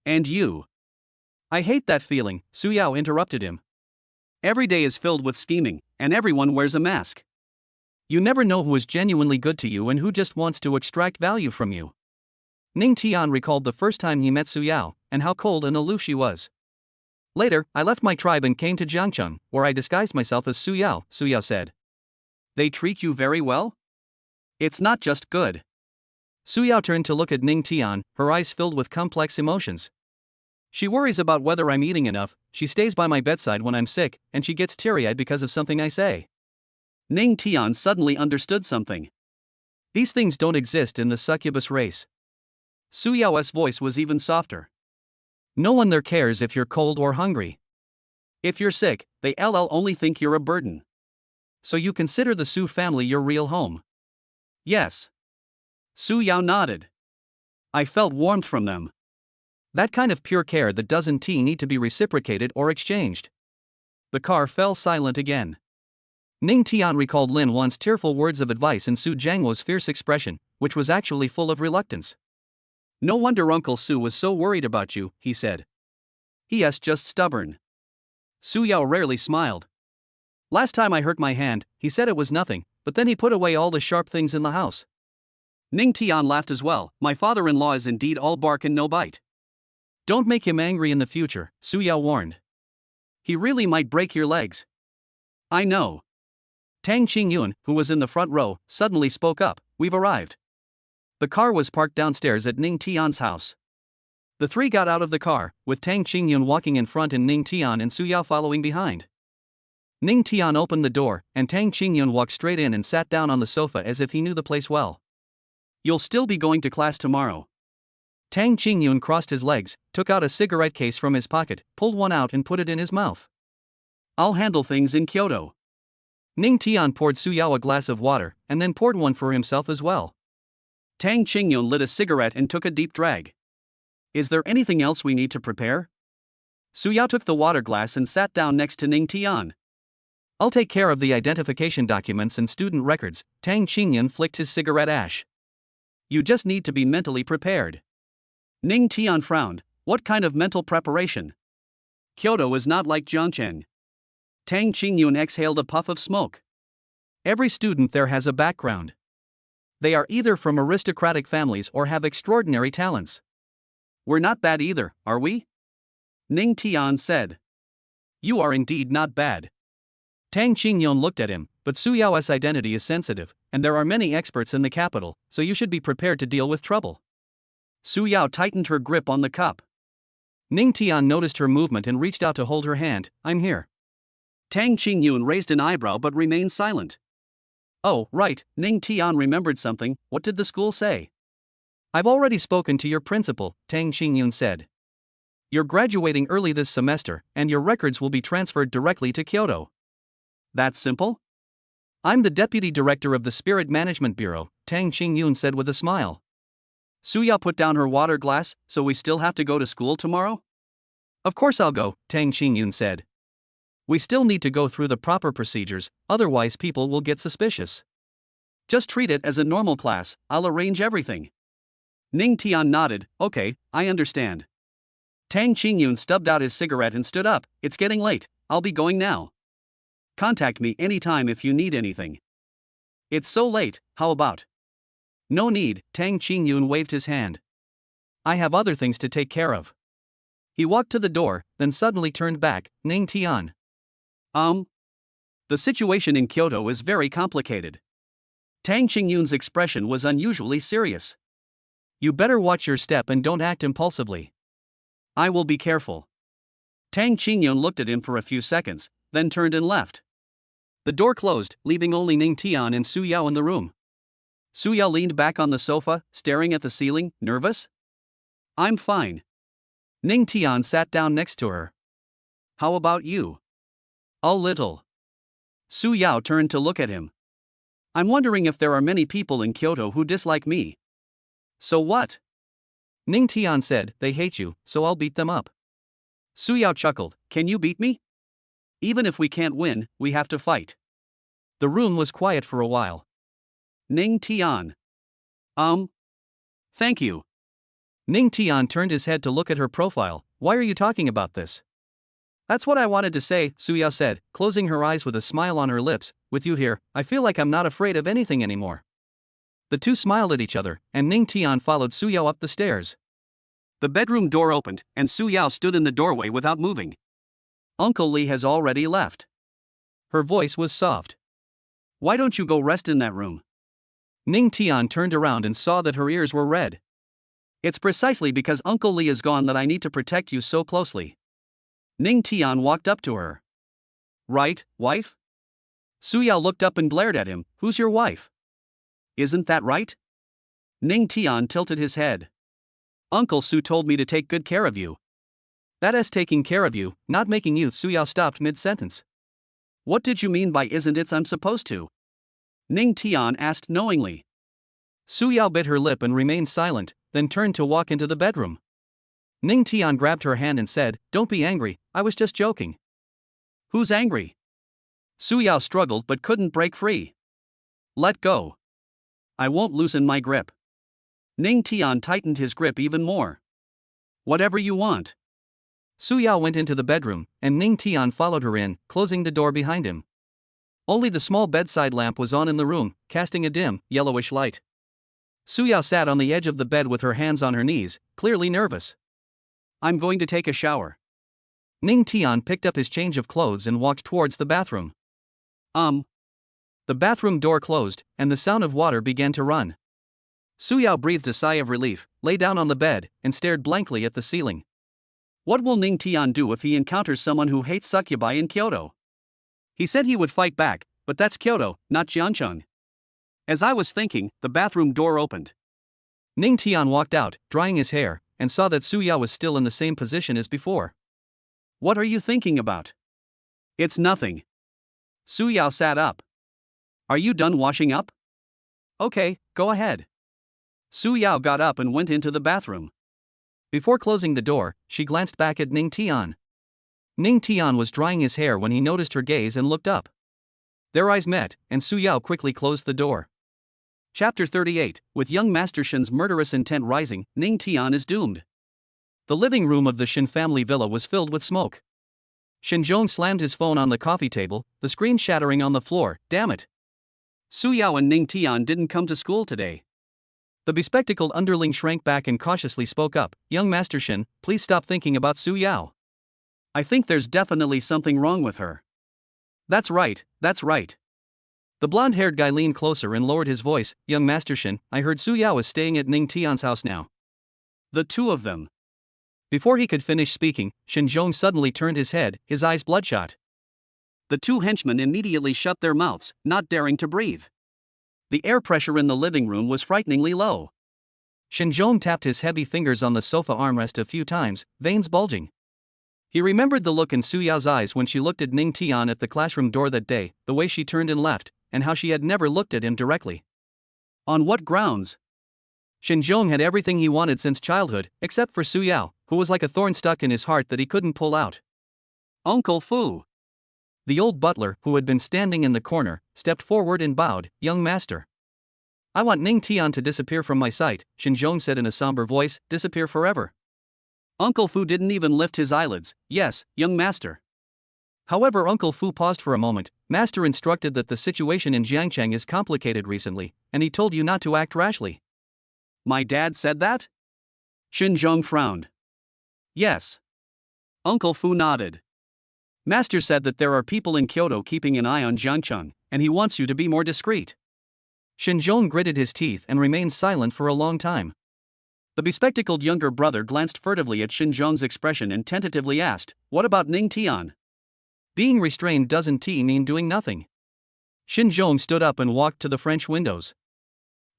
"And you?" "I hate that feeling," Su Yao interrupted him. "Every day is filled with scheming, and everyone wears a mask. You never know who is genuinely good to you and who just wants to extract value from you." Ning Tian recalled the first time he met Su Yao, and how cold and aloof she was. "Later, I left my tribe and came to Jiangcheng, where I disguised myself as Su Yao," Su Yao said. "They treat you very well?" "It's not just good." Su Yao turned to look at Ning Tian, her eyes filled with complex emotions. "She worries about whether I'm eating enough, she stays by my bedside when I'm sick, and she gets teary-eyed because of something I say." Ning Tian suddenly understood something. These things don't exist in the succubus race. Su Yao's voice was even softer. "No one there cares if you're cold or hungry. If you're sick, they only think you're a burden. So you consider the Su family your real home?" "Yes." Su Yao nodded. "I felt warmth from them. That kind of pure care that doesn't need to be reciprocated or exchanged." The car fell silent again. Ning Tian recalled Lin Wan's tearful words of advice and Su Jiangwo's fierce expression, which was actually full of reluctance. "No wonder Uncle Su was so worried about you," he said. "He's just stubborn." Su Yao rarely smiled. "Last time I hurt my hand, he said it was nothing, but then he put away all the sharp things in the house." Ning Tian laughed as well. "My father-in-law is indeed all bark and no bite." "Don't make him angry in the future," Su Yao warned. "He really might break your legs." "I know." Tang Qingyun, who was in the front row, suddenly spoke up. "We've arrived." The car was parked downstairs at Ning Tian's house. The three got out of the car, with Tang Qingyun walking in front and Ning Tian and Su Yao following behind. Ning Tian opened the door, and Tang Qingyun walked straight in and sat down on the sofa as if he knew the place well. You'll still be going to class tomorrow. Tang Qingyun crossed his legs, took out a cigarette case from his pocket, pulled one out and put it in his mouth. I'll handle things in Kyoto. Ning Tian poured Su Yao a glass of water, and then poured one for himself as well. Tang Qingyun lit a cigarette and took a deep drag. Is there anything else we need to prepare? Su Yao took the water glass and sat down next to Ning Tian. I'll take care of the identification documents and student records. Tang Qingyun flicked his cigarette ash. You just need to be mentally prepared. Ning Tian frowned. What kind of mental preparation? Kyoto is not like Jiangchen. Tang Qingyun exhaled a puff of smoke. Every student there has a background. They are either from aristocratic families or have extraordinary talents. We're not bad either, are we? Ning Tian said. You are indeed not bad. Tang Qingyun looked at him, but Su Yao's identity is sensitive, and there are many experts in the capital, so you should be prepared to deal with trouble. Su Yao tightened her grip on the cup. Ning Tian noticed her movement and reached out to hold her hand. I'm here. Tang Qingyun raised an eyebrow but remained silent. Oh, right, Ning Tian remembered something. What did the school say? I've already spoken to your principal, Tang Qingyun said. You're graduating early this semester, and your records will be transferred directly to Kyoto. That's simple? I'm the deputy director of the Spirit Management Bureau, Tang Qingyun said with a smile. Su Yao put down her water glass. So we still have to go to school tomorrow? Of course I'll go, Tang Qingyun said. We still need to go through the proper procedures, otherwise people will get suspicious. Just treat it as a normal class. I'll arrange everything. Ning Tian nodded. Okay, I understand. Tang Qingyun stubbed out his cigarette and stood up. It's getting late. I'll be going now. Contact me anytime if you need anything. It's so late, how about? No need, Tang Qingyun waved his hand. I have other things to take care of. He walked to the door, then suddenly turned back. Ning Tian. The situation in Kyoto is very complicated. Tang Qingyun's expression was unusually serious. You better watch your step and don't act impulsively. I will be careful. Tang Qingyun looked at him for a few seconds, then turned and left. The door closed, leaving only Ning Tian and Su Yao in the room. Su Yao leaned back on the sofa, staring at the ceiling, nervous. I'm fine. Ning Tian sat down next to her. How about you? A little. Su Yao turned to look at him. I'm wondering if there are many people in Kyoto who dislike me. So what? Ning Tian said, they hate you, so I'll beat them up. Su Yao chuckled, can you beat me? Even if we can't win, we have to fight. The room was quiet for a while. Ning Tian. Thank you. Ning Tian turned his head to look at her profile. Why are you talking about this? That's what I wanted to say, Su Yao said, closing her eyes with a smile on her lips. With you here, I feel like I'm not afraid of anything anymore. The two smiled at each other, and Ning Tian followed Su Yao up the stairs. The bedroom door opened, and Su Yao stood in the doorway without moving. Uncle Lee has already left. Her voice was soft. Why don't you go rest in that room? Ning Tian turned around and saw that her ears were red. It's precisely because Uncle Lee is gone that I need to protect you so closely. Ning Tian walked up to her. Right, wife? Su Yao looked up and glared at him. Who's your wife? Isn't that right? Ning Tian tilted his head. Uncle Su told me to take good care of you. That is taking care of you, not making you. Su Yao stopped mid-sentence. What did you mean by isn't it I'm supposed to? Ning Tian asked knowingly. Su Yao bit her lip and remained silent, then turned to walk into the bedroom. Ning Tian grabbed her hand and said, don't be angry, I was just joking. Who's angry? Su Yao struggled but couldn't break free. Let go. I won't loosen my grip. Ning Tian tightened his grip even more. Whatever you want. Su Yao went into the bedroom, and Ning Tian followed her in, closing the door behind him. Only the small bedside lamp was on in the room, casting a dim, yellowish light. Su Yao sat on the edge of the bed with her hands on her knees, clearly nervous. I'm going to take a shower. Ning Tian picked up his change of clothes and walked towards the bathroom. The bathroom door closed, and the sound of water began to run. Su Yao breathed a sigh of relief, lay down on the bed, and stared blankly at the ceiling. What will Ning Tian do if he encounters someone who hates succubi in Kyoto? He said he would fight back, but that's Kyoto, not Jiangcheng. As I was thinking, the bathroom door opened. Ning Tian walked out, drying his hair, and saw that Su Yao was still in the same position as before. What are you thinking about? It's nothing. Su Yao sat up. Are you done washing up? Okay, go ahead. Su Yao got up and went into the bathroom. Before closing the door, she glanced back at Ning Tian. Ning Tian was drying his hair when he noticed her gaze and looked up. Their eyes met, and Su Yao quickly closed the door. Chapter 38, with young Master Shen's murderous intent rising, Ning Tian is doomed. The living room of the Shen family villa was filled with smoke. Shen Zhong slammed his phone on the coffee table, the screen shattering on the floor. Damn it! Su Yao and Ning Tian didn't come to school today. The bespectacled underling shrank back and cautiously spoke up. Young Master Shen, please stop thinking about Su Yao. I think there's definitely something wrong with her. That's right, that's right. The blonde-haired guy leaned closer and lowered his voice. Young Master Shen, I heard Su Yao is staying at Ning Tian's house now. The two of them. Before he could finish speaking, Shen Zhong suddenly turned his head, his eyes bloodshot. The two henchmen immediately shut their mouths, not daring to breathe. The air pressure in the living room was frighteningly low. Shen Zhong tapped his heavy fingers on the sofa armrest a few times, veins bulging. He remembered the look in Su Yao's eyes when she looked at Ning Tian at the classroom door that day, the way she turned and left, and how she had never looked at him directly. On what grounds? Shen Zhong had everything he wanted since childhood, except for Su Yao, who was like a thorn stuck in his heart that he couldn't pull out. Uncle Fu. The old butler, who had been standing in the corner, stepped forward and bowed. Young master. I want Ning Tian to disappear from my sight, Shen Zhong said in a somber voice. Disappear forever. Uncle Fu didn't even lift his eyelids. Yes, young master. However, Uncle Fu paused for a moment. Master instructed that the situation in Jiangcheng is complicated recently, and he told you not to act rashly. My dad said that? Shen Zhong frowned. Yes. Uncle Fu nodded. Master said that there are people in Kyoto keeping an eye on Jiangcheng, and he wants you to be more discreet. Shen Zhong gritted his teeth and remained silent for a long time. The bespectacled younger brother glanced furtively at Shen Zhong's expression and tentatively asked, what about Ning Tian? Being restrained doesn't mean doing nothing. Shen Zhong stood up and walked to the French windows.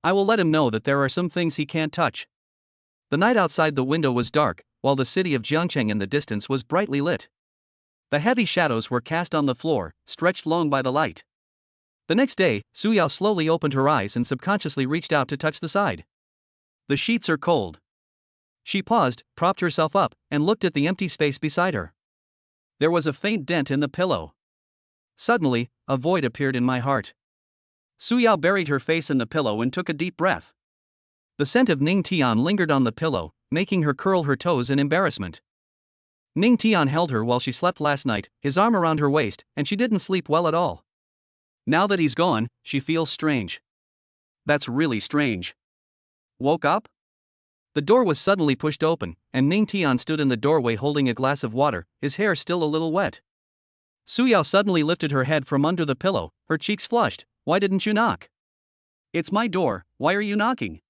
I will let him know that there are some things he can't touch. The night outside the window was dark, while the city of Jiangcheng in the distance was brightly lit. The heavy shadows were cast on the floor, stretched long by the light. The next day, Su Yao slowly opened her eyes and subconsciously reached out to touch the side. The sheets are cold. She paused, propped herself up, and looked at the empty space beside her. There was a faint dent in the pillow. Suddenly, a void appeared in my heart. Su Yao buried her face in the pillow and took a deep breath. The scent of Ning Tian lingered on the pillow, making her curl her toes in embarrassment. Ning Tian held her while she slept last night, his arm around her waist, and she didn't sleep well at all. Now that he's gone, she feels strange. That's really strange. Woke up? The door was suddenly pushed open, and Ning Tian stood in the doorway holding a glass of water, his hair still a little wet. Su Yao suddenly lifted her head from under the pillow, her cheeks flushed. Why didn't you knock? It's my door, why are you knocking?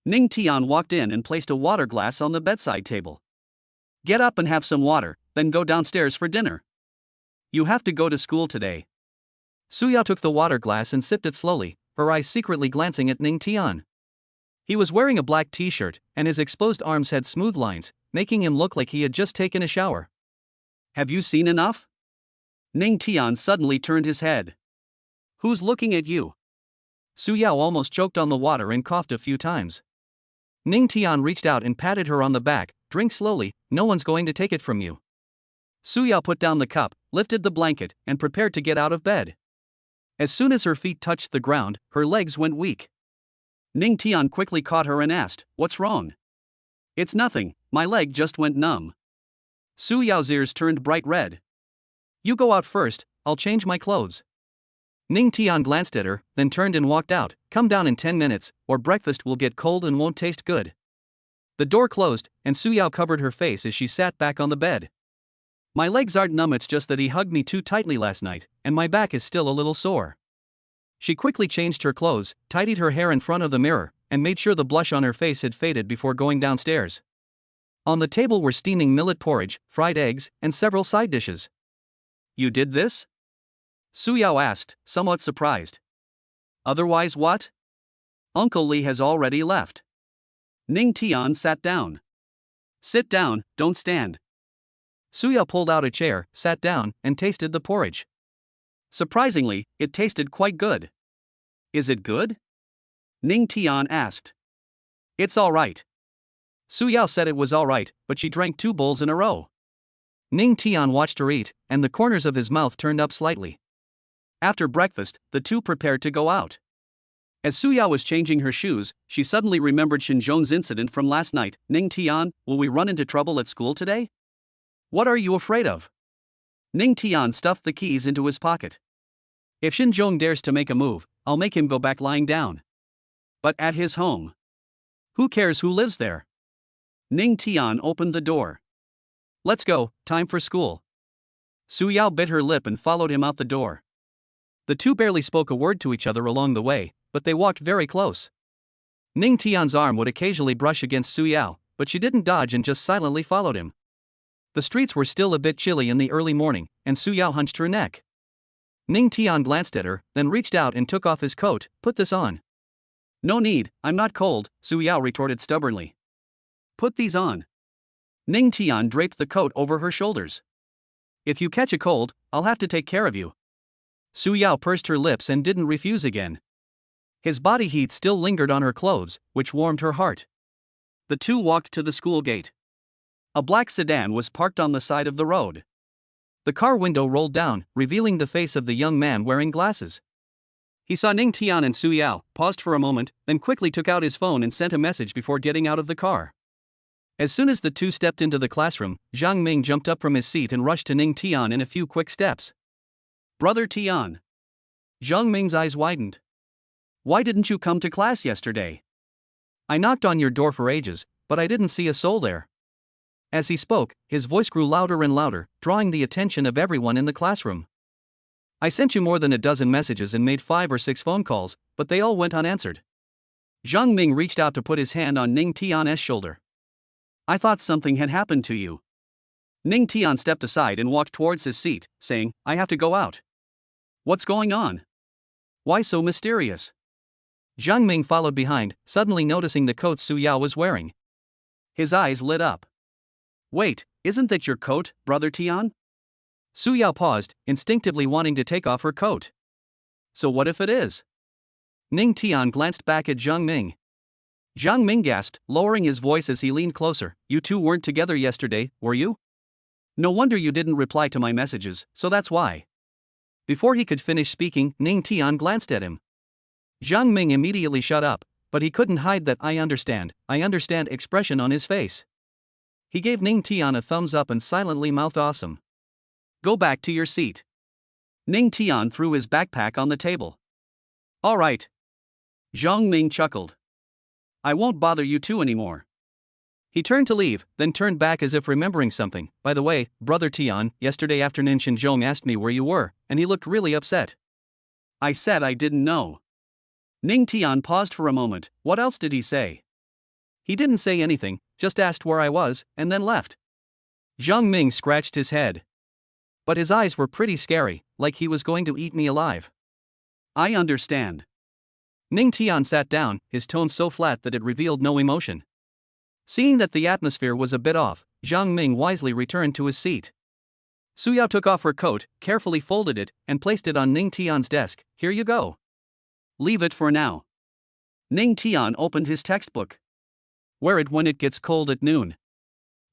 Ning Tian walked in and placed a water glass on the bedside table. Get up and have some water, then go downstairs for dinner. You have to go to school today. Su Yao took the water glass and sipped it slowly, her eyes secretly glancing at Ning Tian. He was wearing a black t-shirt, and his exposed arms had smooth lines, making him look like he had just taken a shower. Have you seen enough? Ning Tian suddenly turned his head. Who's looking at you? Su Yao almost choked on the water and coughed a few times. Ning Tian reached out and patted her on the back. Drink slowly, no one's going to take it from you. Su Yao put down the cup, lifted the blanket, and prepared to get out of bed. As soon as her feet touched the ground, her legs went weak. Ning Tian quickly caught her and asked, what's wrong? It's nothing, my leg just went numb. Su Yao's ears turned bright red. You go out first, I'll change my clothes. Ning Tian glanced at her, then turned and walked out. Come down in 10 minutes, or breakfast will get cold and won't taste good. The door closed, and Su Yao covered her face as she sat back on the bed. My legs aren't numb, it's just that he hugged me too tightly last night, and my back is still a little sore. She quickly changed her clothes, tidied her hair in front of the mirror, and made sure the blush on her face had faded before going downstairs. On the table were steaming millet porridge, fried eggs, and several side dishes. You did this? Su Yao asked, somewhat surprised. Otherwise what? Uncle Li has already left. Ning Tian sat down. Sit down, don't stand. Suya pulled out a chair, sat down, and tasted the porridge. Surprisingly, it tasted quite good. Is it good? Ning Tian asked. It's alright. Suyao said it was alright, but she drank 2 bowls in a row. Ning Tian watched her eat, and the corners of his mouth turned up slightly. After breakfast, the two prepared to go out. As Suyao was changing her shoes, she suddenly remembered Xinzhong's incident from last night. Ning Tian, will we run into trouble at school today? What are you afraid of? Ning Tian stuffed the keys into his pocket. If Xinzhong dares to make a move, I'll make him go back lying down. But at his home. Who cares who lives there? Ning Tian opened the door. Let's go, time for school. Suyao bit her lip and followed him out the door. The two barely spoke a word to each other along the way, but they walked very close. Ning Tian's arm would occasionally brush against Suyao, but she didn't dodge and just silently followed him. The streets were still a bit chilly in the early morning, and Suyao hunched her neck. Ning Tian glanced at her, then reached out and took off his coat. Put this on. No need, I'm not cold, Suyao retorted stubbornly. Put these on. Ning Tian draped the coat over her shoulders. If you catch a cold, I'll have to take care of you. Suyao pursed her lips and didn't refuse again. His body heat still lingered on her clothes, which warmed her heart. The two walked to the school gate. A black sedan was parked on the side of the road. The car window rolled down, revealing the face of the young man wearing glasses. He saw Ning Tian and Suyao, paused for a moment, then quickly took out his phone and sent a message before getting out of the car. As soon as the two stepped into the classroom, Zhang Ming jumped up from his seat and rushed to Ning Tian in a few quick steps. Brother Tian. Zhang Ming's eyes widened. Why didn't you come to class yesterday? I knocked on your door for ages, but I didn't see a soul there. As he spoke, his voice grew louder and louder, drawing the attention of everyone in the classroom. I sent you more than a dozen messages and made 5 or 6 phone calls, but they all went unanswered. Zhang Ming reached out to put his hand on Ning Tian's shoulder. I thought something had happened to you. Ning Tian stepped aside and walked towards his seat, saying, I have to go out. What's going on? Why so mysterious? Zhang Ming followed behind, suddenly noticing the coat Suyao was wearing. His eyes lit up. Wait, isn't that your coat, Brother Tian? Suyao paused, instinctively wanting to take off her coat. So what if it is? Ning Tian glanced back at Zhang Ming. Zhang Ming gasped, lowering his voice as he leaned closer. You two weren't together yesterday, were you? No wonder you didn't reply to my messages, so that's why. Before he could finish speaking, Ning Tian glanced at him. Zhang Ming immediately shut up, but he couldn't hide that I understand expression on his face. He gave Ning Tian a thumbs up and silently mouthed awesome. Go back to your seat. Ning Tian threw his backpack on the table. All right. Zhang Ming chuckled. I won't bother you two anymore. He turned to leave, then turned back as if remembering something. By the way, Brother Tian, yesterday afternoon Xinzhong asked me where you were, and he looked really upset. I said I didn't know. Ning Tian paused for a moment. What else did he say? He didn't say anything, just asked where I was, and then left. Zhang Ming scratched his head. But his eyes were pretty scary, like he was going to eat me alive. I understand. Ning Tian sat down, his tone so flat that it revealed no emotion. Seeing that the atmosphere was a bit off, Zhang Ming wisely returned to his seat. Suyao took off her coat, carefully folded it, and placed it on Ning Tian's desk. Here you go. Leave it for now. Ning Tian opened his textbook. Wear it when it gets cold at noon.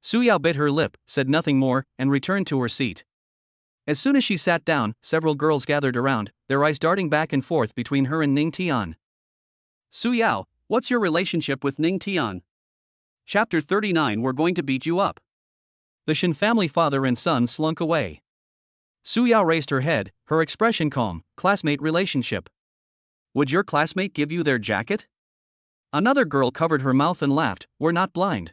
Suyao bit her lip, said nothing more, and returned to her seat. As soon as she sat down, several girls gathered around, their eyes darting back and forth between her and Ning Tian. Suyao, what's your relationship with Ning Tian? Chapter 39. We're going to beat you up. The Shin family father and son slunk away. Suyao raised her head, her expression calm. Classmate relationship. Would your classmate give you their jacket? Another girl covered her mouth and laughed. We're not blind.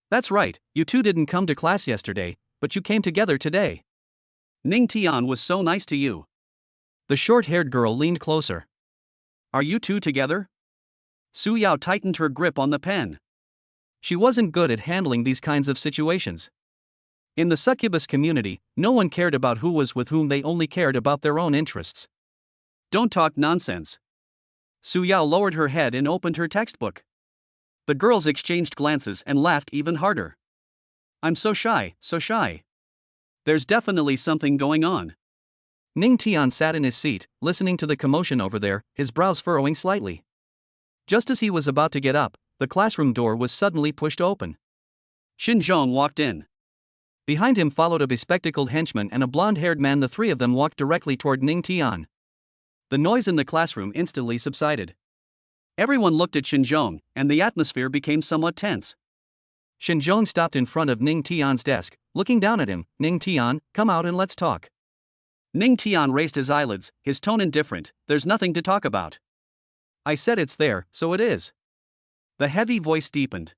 That's right, you two didn't come to class yesterday, but you came together today. Ning Tian was so nice to you. The short-haired girl leaned closer. Are you two together? Suyao tightened her grip on the pen. She wasn't good at handling these kinds of situations. In the succubus community, no one cared about who was with whom, they only cared about their own interests. Don't talk nonsense. Suyao lowered her head and opened her textbook. The girls exchanged glances and laughed even harder. I'm so shy, so shy. There's definitely something going on. Ning Tian sat in his seat, listening to the commotion over there, his brows furrowing slightly. Just as he was about to get up, the classroom door was suddenly pushed open. Xinzhong walked in. Behind him followed a bespectacled henchman and a blonde-haired man. The three of them walked directly toward Ning Tian. The noise in the classroom instantly subsided. Everyone looked at Xinzhong, and the atmosphere became somewhat tense. Xinzhong stopped in front of Ning Tian's desk, looking down at him. Ning Tian, come out and let's talk. Ning Tian raised his eyelids, his tone indifferent. There's nothing to talk about. I said it's there, so it is. The heavy voice deepened.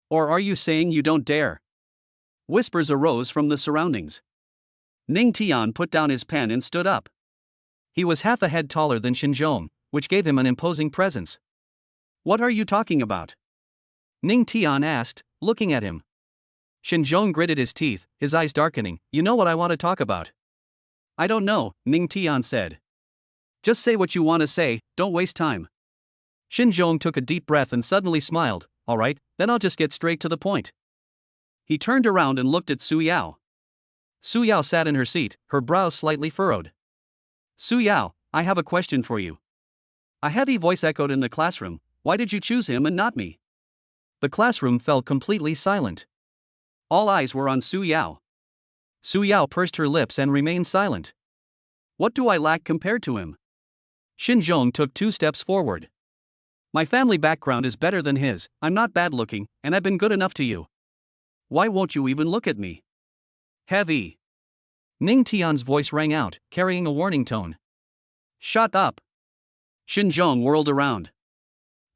Or are you saying you don't dare? Whispers arose from the surroundings. Ning Tian put down his pen and stood up. He was half a head taller than Xinzhong, which gave him an imposing presence. What are you talking about? Ning Tian asked, looking at him. Xinzhong gritted his teeth, his eyes darkening. You know what I want to talk about? I don't know, Ning Tian said. Just say what you want to say, don't waste time. Xinzhong took a deep breath and suddenly smiled. All right, then I'll just get straight to the point. He turned around and looked at Su Yao. Su Yao sat in her seat, her brows slightly furrowed. Su Yao, I have a question for you. A heavy voice echoed in the classroom. Why did you choose him and not me? The classroom fell completely silent. All eyes were on Su Yao. Su Yao pursed her lips and remained silent. What do I lack compared to him? Xinzhong took 2 steps forward. My family background is better than his, I'm not bad looking, and I've been good enough to you. Why won't you even look at me? Heavy. Ning Tian's voice rang out, carrying a warning tone. Shut up. Xinzhong whirled around.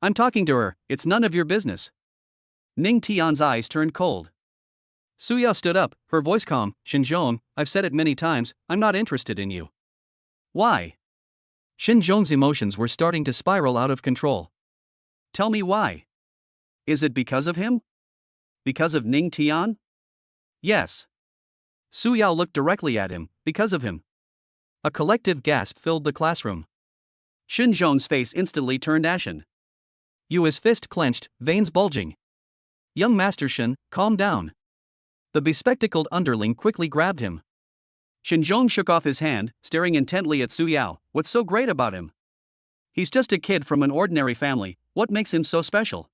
I'm talking to her, it's none of your business. Ning Tian's eyes turned cold. Su Yao stood up, her voice calm. Xinzhong, I've said it many times, I'm not interested in you. Why? Xinzhong's emotions were starting to spiral out of control. Tell me why. Is it because of him? Because of Ning Tian? Yes. Su Yao looked directly at him. Because of him. A collective gasp filled the classroom. Xinzhong's face instantly turned ashen. Yu's fist clenched, veins bulging. Young Master Shen, calm down. The bespectacled underling quickly grabbed him. Xinzhong shook off his hand, staring intently at Su Yao. What's so great about him? He's just a kid from an ordinary family, what makes him so special?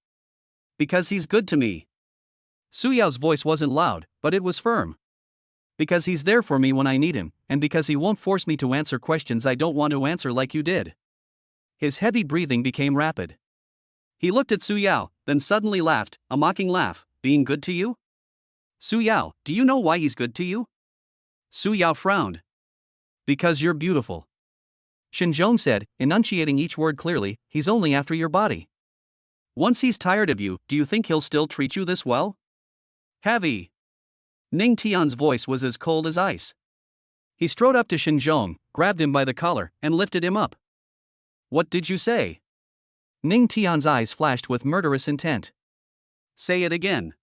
Because he's good to me. Su Yao's voice wasn't loud, but it was firm. Because he's there for me when I need him, and because he won't force me to answer questions I don't want to answer like you did. His heavy breathing became rapid. He looked at Su Yao, then suddenly laughed, a mocking laugh. Being good to you? Su Yao, do you know why he's good to you? Su Yao frowned. Because you're beautiful. Xinzhong said, enunciating each word clearly, he's only after your body. Once he's tired of you, do you think he'll still treat you this well? Heavy. Ning Tian's voice was as cold as ice. He strode up to Xinzhong, grabbed him by the collar, and lifted him up. What did you say? Ning Tian's eyes flashed with murderous intent. Say it again.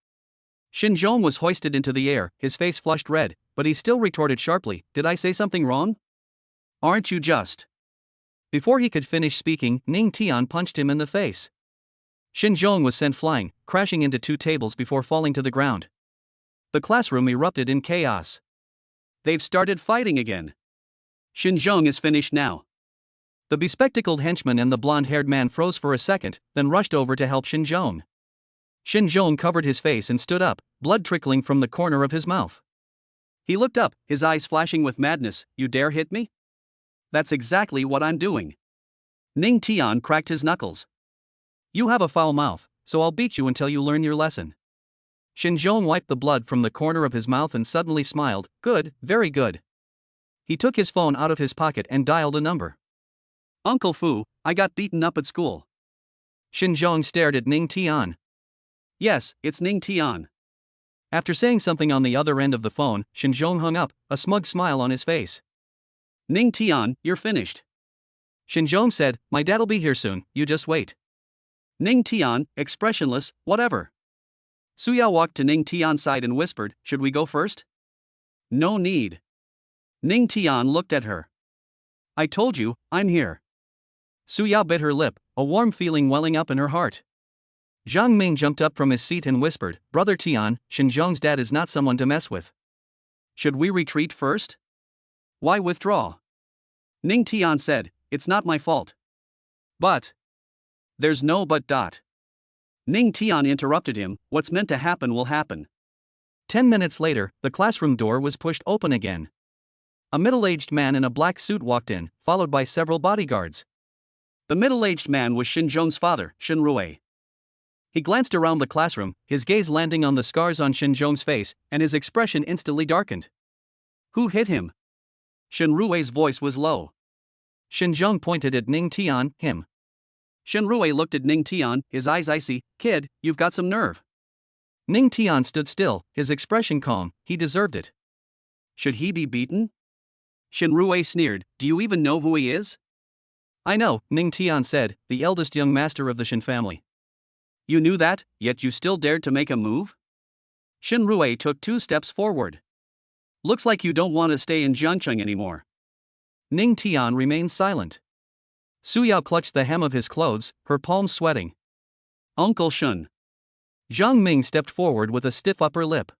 Xinzhong was hoisted into the air, his face flushed red, but he still retorted sharply, did I say something wrong? Aren't you just? Before he could finish speaking, Ning Tian punched him in the face. Xinzhong was sent flying, crashing into 2 tables before falling to the ground. The classroom erupted in chaos. They've started fighting again. Xinzhong is finished now. The bespectacled henchman and the blonde-haired man froze for a second, then rushed over to help Xinzhong. Xinzhong covered his face and stood up, blood trickling from the corner of his mouth. He looked up, his eyes flashing with madness. You dare hit me? That's exactly what I'm doing. Ning Tian cracked his knuckles. You have a foul mouth, so I'll beat you until you learn your lesson. Xinzhong wiped the blood from the corner of his mouth and suddenly smiled. Good, very good. He took his phone out of his pocket and dialed a number. Uncle Fu, I got beaten up at school. Xinzhong stared at Ning Tian. Yes, it's Ning Tian. After saying something on the other end of the phone, Xinzhong hung up, a smug smile on his face. Ning Tian, you're finished. Xinzhong said, my dad'll be here soon, you just wait. Ning Tian, expressionless, whatever. Su Yao walked to Ning Tian's side and whispered, should we go first? No need. Ning Tian looked at her. I told you, I'm here. Su Yao bit her lip, a warm feeling welling up in her heart. Jiang Ming jumped up from his seat and whispered, "Brother Tian, Xinzhong's dad is not someone to mess with. Should we retreat first? Why withdraw?" Ning Tian said, "It's not my fault." But. There's no but. Ning Tian interrupted him, "What's meant to happen will happen." 10 minutes later, the classroom door was pushed open again. A middle-aged man in a black suit walked in, followed by several bodyguards. The middle-aged man was Xinzhong's father, Xinrui. He glanced around the classroom, his gaze landing on the scars on Xinzhong's face, and his expression instantly darkened. "Who hit him?" Xinrui's voice was low. Xinzhong pointed at Ning Tian, "Him." Xinrui looked at Ning Tian, his eyes icy. "Kid, you've got some nerve." Ning Tian stood still, his expression calm. "He deserved it." "Should he be beaten?" Xinrui sneered, "Do you even know who he is?" "I know," Ning Tian said, "the eldest young master of the Xin family." "You knew that, yet you still dared to make a move?" Xinrui took 2 steps forward. "Looks like you don't want to stay in Jiangcheng anymore." Ning Tian remained silent. Su Yao clutched the hem of his clothes, her palms sweating. "Uncle Shun." Jiang Ming stepped forward with a stiff upper lip.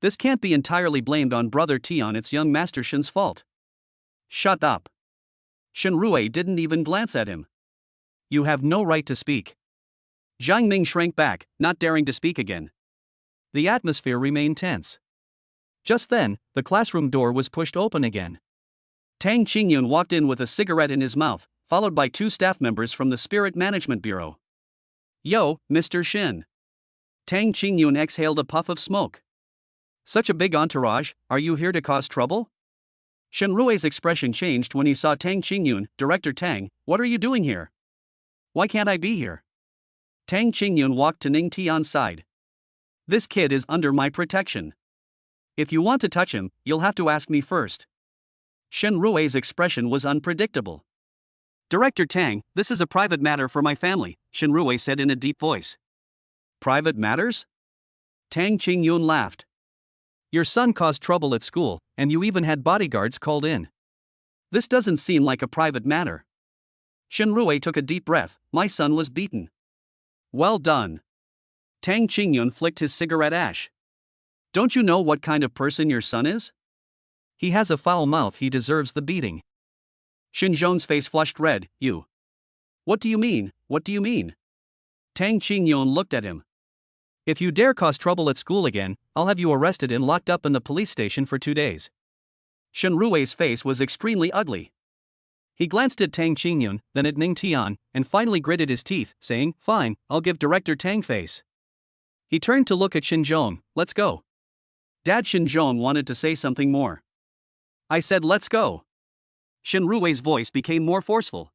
"This can't be entirely blamed on Brother Tian, it's young Master Shin's fault." "Shut up." Xinrui didn't even glance at him. "You have no right to speak." Jiang Ming shrank back, not daring to speak again. The atmosphere remained tense. Just then, the classroom door was pushed open again. Tang Qingyun walked in with a cigarette in his mouth, followed by 2 staff members from the Spirit Management Bureau. "Yo, Mr. Shin." Tang Qingyun exhaled a puff of smoke. "Such a big entourage, are you here to cause trouble?" Xinrui's expression changed when he saw Tang Qingyun. "Director Tang, what are you doing here? Why can't I be here?" Tang Qingyun walked to Ning Tian's side. "This kid is under my protection. If you want to touch him, you'll have to ask me first." Xinrui's expression was unpredictable. "Director Tang, this is a private matter for my family," Xinrui said in a deep voice. "Private matters?" Tang Qingyun laughed. "Your son caused trouble at school, and you even had bodyguards called in. This doesn't seem like a private matter." Xinrui took a deep breath. "My son was beaten." "Well done." Tang Qingyun flicked his cigarette ash. "Don't you know what kind of person your son is? He has a foul mouth, he deserves the beating." Xinzhong's face flushed red. "You. What do you mean, what do you mean?" Tang Qingyun looked at him. "If you dare cause trouble at school again, I'll have you arrested and locked up in the police station for 2 days." Xinrui's face was extremely ugly. He glanced at Tang Qingyun, then at Ning Tian, and finally gritted his teeth, saying, "Fine, I'll give Director Tang face." He turned to look at Xinzhong. "Let's go." Dad Xinzhong wanted to say something more. "I said let's go." Xinrui's voice became more forceful.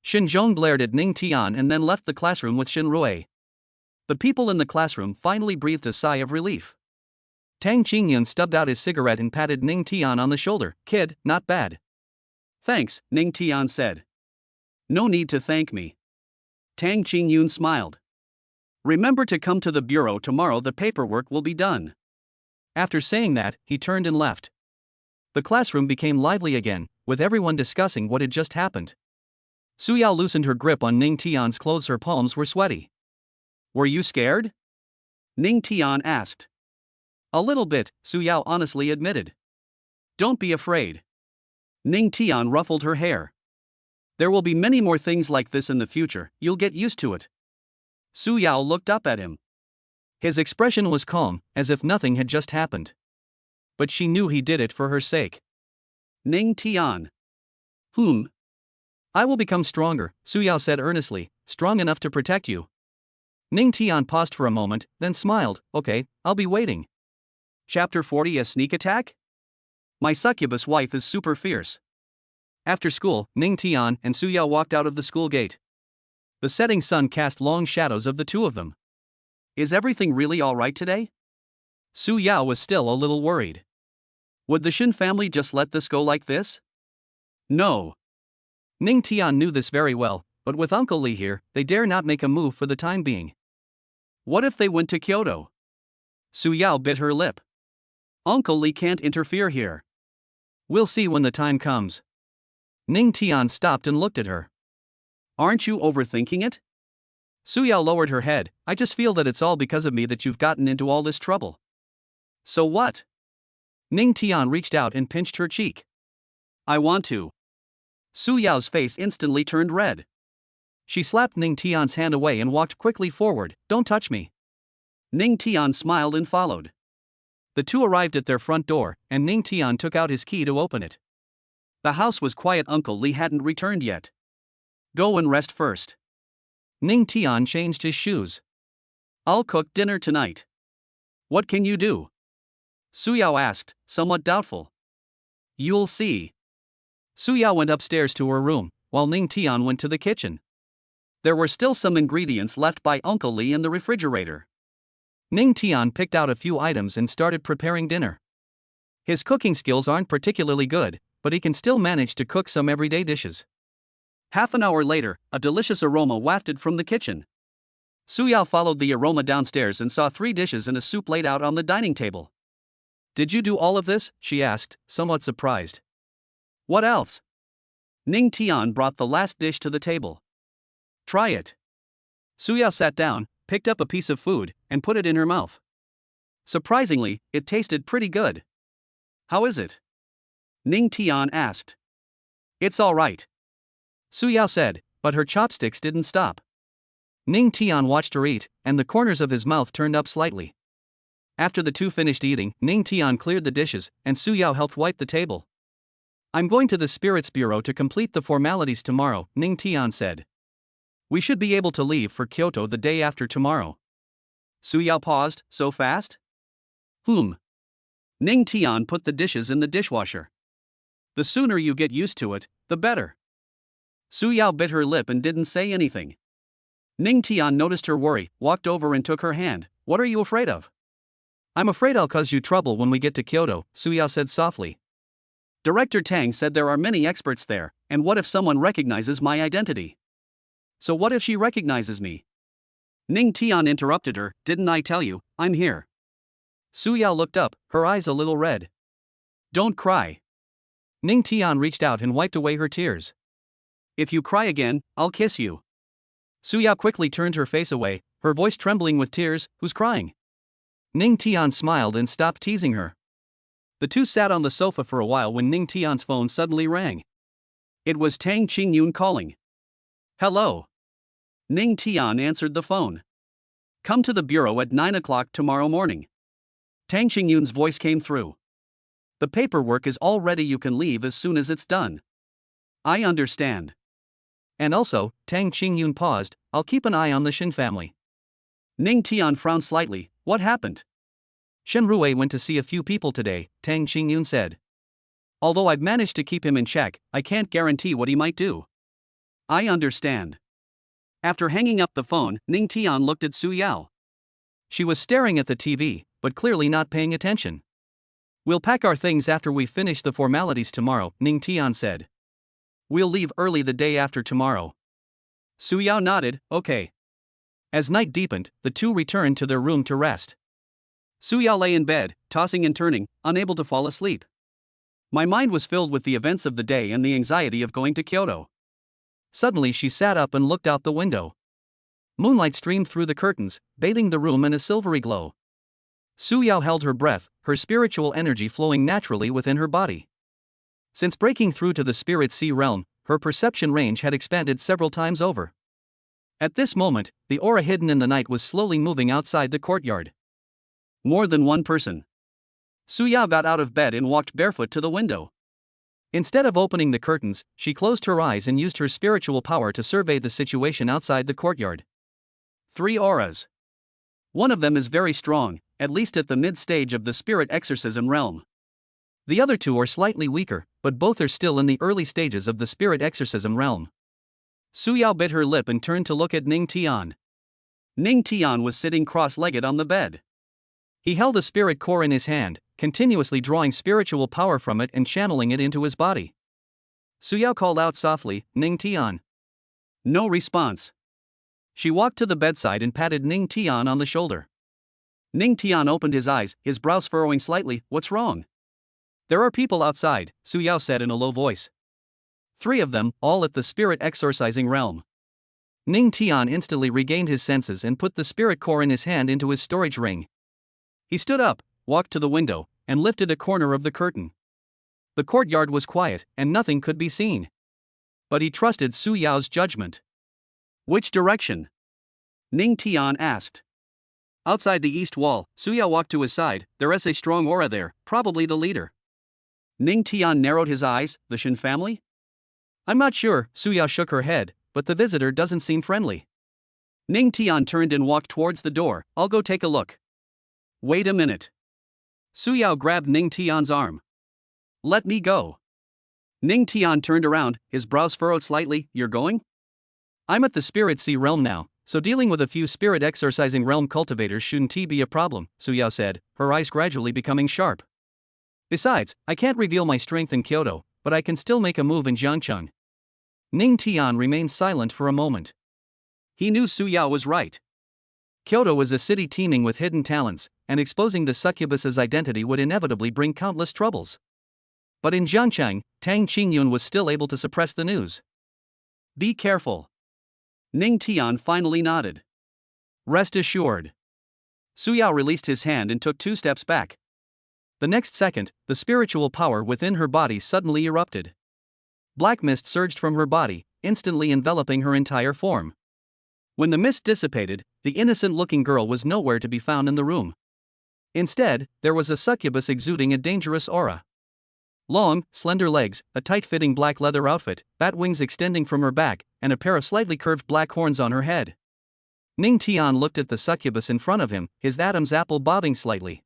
Xinzhong glared at Ning Tian and then left the classroom with Xinrui. The people in the classroom finally breathed a sigh of relief. Tang Qingyun stubbed out his cigarette and patted Ning Tian on the shoulder. "Kid, not bad." "Thanks," Ning Tian said. "No need to thank me." Tang Qingyun smiled. "Remember to come to the bureau tomorrow, the paperwork will be done." After saying that, he turned and left. The classroom became lively again, with everyone discussing what had just happened. Su Yao loosened her grip on Ning Tian's clothes, her palms were sweaty. "Were you scared?" Ning Tian asked. "A little bit," Su Yao honestly admitted. "Don't be afraid." Ning Tian ruffled her hair. "There will be many more things like this in the future, you'll get used to it." Su Yao looked up at him. His expression was calm, as if nothing had just happened. But she knew he did it for her sake. Ning Tian. I will become stronger," Su Yao said earnestly, "strong enough to protect you." Ning Tian paused for a moment, then smiled. "Okay, I'll be waiting." Chapter 40: A Sneak Attack? My succubus wife is super fierce. After school, Ning Tian and Su Yao walked out of the school gate. The setting sun cast long shadows of the two of them. Is everything really alright today? Su Yao was still a little worried. Would the Shin family just let this go like this? No. Ning Tian knew this very well, but with Uncle Li here, they dare not make a move for the time being. What if they went to Kyoto? Su Yao bit her lip. Uncle Li can't interfere here. We'll see when the time comes. Ning Tian stopped and looked at her. Aren't you overthinking it? Su Yao lowered her head. I just feel that it's all because of me that you've gotten into all this trouble. So what? Ning Tian reached out and pinched her cheek. I want to. Su Yao's face instantly turned red. She slapped Ning Tian's hand away and walked quickly forward. Don't touch me. Ning Tian smiled and followed. The two arrived at their front door, and Ning Tian took out his key to open it. The house was quiet. Uncle Li hadn't returned yet. Go and rest first. Ning Tian changed his shoes. I'll cook dinner tonight. What can you do? Su Yao asked, somewhat doubtful. You'll see. Su Yao went upstairs to her room, while Ning Tian went to the kitchen. There were still some ingredients left by Uncle Li in the refrigerator. Ning Tian picked out a few items and started preparing dinner. His cooking skills aren't particularly good, but he can still manage to cook some everyday dishes. Half an hour later, a delicious aroma wafted from the kitchen. Su Yao followed the aroma downstairs and saw 3 dishes and a soup laid out on the dining table. Did you do all of this? She asked, somewhat surprised. What else? Ning Tian brought the last dish to the table. Try it. Su Yao sat down, picked up a piece of food, and put it in her mouth. Surprisingly, it tasted pretty good. How is it? Ning Tian asked. It's all right. Su Yao said, but her chopsticks didn't stop. Ning Tian watched her eat, and the corners of his mouth turned up slightly. After the two finished eating, Ning Tian cleared the dishes, and Su Yao helped wipe the table. I'm going to the Spirits Bureau to complete the formalities tomorrow, Ning Tian said. We should be able to leave for Kyoto the day after tomorrow. Su Yao paused. So fast? Ning Tian put the dishes in the dishwasher. The sooner you get used to it, the better. Su Yao bit her lip and didn't say anything. Ning Tian noticed her worry, walked over and took her hand. What are you afraid of? I'm afraid I'll cause you trouble when we get to Kyoto, Su Yao said softly. Director Tang said there are many experts there, and what if someone recognizes my identity? So what if she recognizes me? Ning Tian interrupted her. Didn't I tell you, I'm here. Su Yao looked up, her eyes a little red. Don't cry. Ning Tian reached out and wiped away her tears. If you cry again, I'll kiss you. Su Yao quickly turned her face away, her voice trembling with tears. Who's crying? Ning Tian smiled and stopped teasing her. The two sat on the sofa for a while when Ning Tian's phone suddenly rang. It was Tang Qingyun calling. Hello. Ning Tian answered the phone. Come to the bureau at 9 o'clock tomorrow morning. Tang Qingyun's voice came through. The paperwork is all ready. You can leave as soon as it's done. I understand. And also, Tang Qingyun paused, I'll keep an eye on the Shin family. Ning Tian frowned slightly. What happened? Shen Rui went to see a few people today, Tang Qingyun said. Although I've managed to keep him in check, I can't guarantee what he might do. I understand. After hanging up the phone, Ning Tian looked at Su Yao. She was staring at the TV, but clearly not paying attention. We'll pack our things after we finish the formalities tomorrow, Ning Tian said. We'll leave early the day after tomorrow. Su Yao nodded, okay. As night deepened, the two returned to their room to rest. Su Yao lay in bed, tossing and turning, unable to fall asleep. My mind was filled with the events of the day and the anxiety of going to Kyoto. Suddenly she sat up and looked out the window. Moonlight streamed through the curtains, bathing the room in a silvery glow. Su Yao held her breath, her spiritual energy flowing naturally within her body. Since breaking through to the Spirit Sea realm, her perception range had expanded several times over. At this moment, the aura hidden in the night was slowly moving outside the courtyard. More than one person. Su Yao got out of bed and walked barefoot to the window. Instead of opening the curtains, she closed her eyes and used her spiritual power to survey the situation outside the courtyard. 3 auras. One of them is very strong, at least at the mid-stage of the spirit exorcism realm. The other 2 are slightly weaker, but both are still in the early stages of the spirit exorcism realm. Su Yao bit her lip and turned to look at Ning Tian. Ning Tian was sitting cross-legged on the bed. He held a spirit core in his hand, continuously drawing spiritual power from it and channeling it into his body. Su Yao called out softly, Ning Tian. No response. She walked to the bedside and patted Ning Tian on the shoulder. Ning Tian opened his eyes, his brows furrowing slightly. What's wrong? There are people outside, Su Yao said in a low voice. 3 of them, all at the spirit exorcising realm. Ning Tian instantly regained his senses and put the spirit core in his hand into his storage ring. He stood up, walked to the window, and lifted a corner of the curtain. The courtyard was quiet, and nothing could be seen. But he trusted Su Yao's judgment. Which direction? Ning Tian asked. Outside the east wall, Su Yao walked to his side. There is a strong aura there, probably the leader. Ning Tian narrowed his eyes. The Shen family? I'm not sure, Su Yao shook her head, but the visitor doesn't seem friendly. Ning Tian turned and walked towards the door. I'll go take a look. Wait a minute. Su Yao grabbed Ning Tian's arm. Let me go. Ning Tian turned around, his brows furrowed slightly. You're going? I'm at the Spirit Sea realm now, so dealing with a few spirit exorcising realm cultivators shouldn't be a problem, Su Yao said, her eyes gradually becoming sharp. Besides, I can't reveal my strength in Kyoto, but I can still make a move in Jiangcheng. Ning Tian remained silent for a moment. He knew Su Yao was right. Kyoto is a city teeming with hidden talents, and exposing the succubus's identity would inevitably bring countless troubles. But in Jiangcheng, Tang Qingyun was still able to suppress the news. Be careful. Ning Tian finally nodded. Rest assured. Su Yao released his hand and took 2 steps back. The next second, the spiritual power within her body suddenly erupted. Black mist surged from her body, instantly enveloping her entire form. When the mist dissipated, the innocent-looking girl was nowhere to be found in the room. Instead, there was a succubus exuding a dangerous aura. Long, slender legs, a tight-fitting black leather outfit, bat wings extending from her back, and a pair of slightly curved black horns on her head. Ning Tian looked at the succubus in front of him, his Adam's apple bobbing slightly.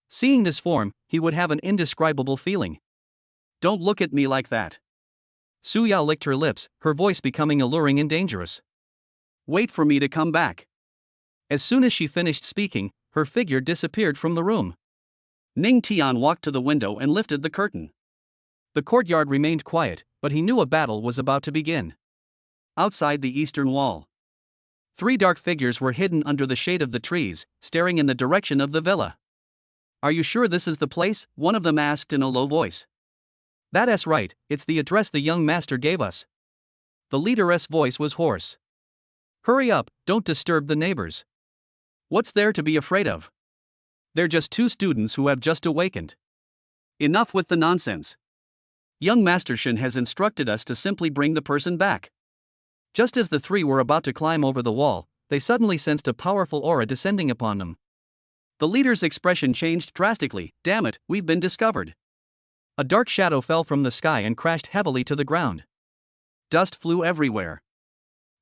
Seeing this form, he would have an indescribable feeling. Don't look at me like that. Su Yao licked her lips, her voice becoming alluring and dangerous. Wait for me to come back. As soon as she finished speaking, her figure disappeared from the room. Ning Tian walked to the window and lifted the curtain. The courtyard remained quiet, but he knew a battle was about to begin. Outside the eastern wall, 3 dark figures were hidden under the shade of the trees, staring in the direction of the villa. Are you sure this is the place? One of them asked in a low voice. That's right, it's the address the young master gave us. The leaderess' voice was hoarse. Hurry up, don't disturb the neighbors. What's there to be afraid of? They're just 2 students who have just awakened. Enough with the nonsense. Young Master Shen has instructed us to simply bring the person back. Just as the 3 were about to climb over the wall, they suddenly sensed a powerful aura descending upon them. The leader's expression changed drastically. Damn it, we've been discovered. A dark shadow fell from the sky and crashed heavily to the ground. Dust flew everywhere.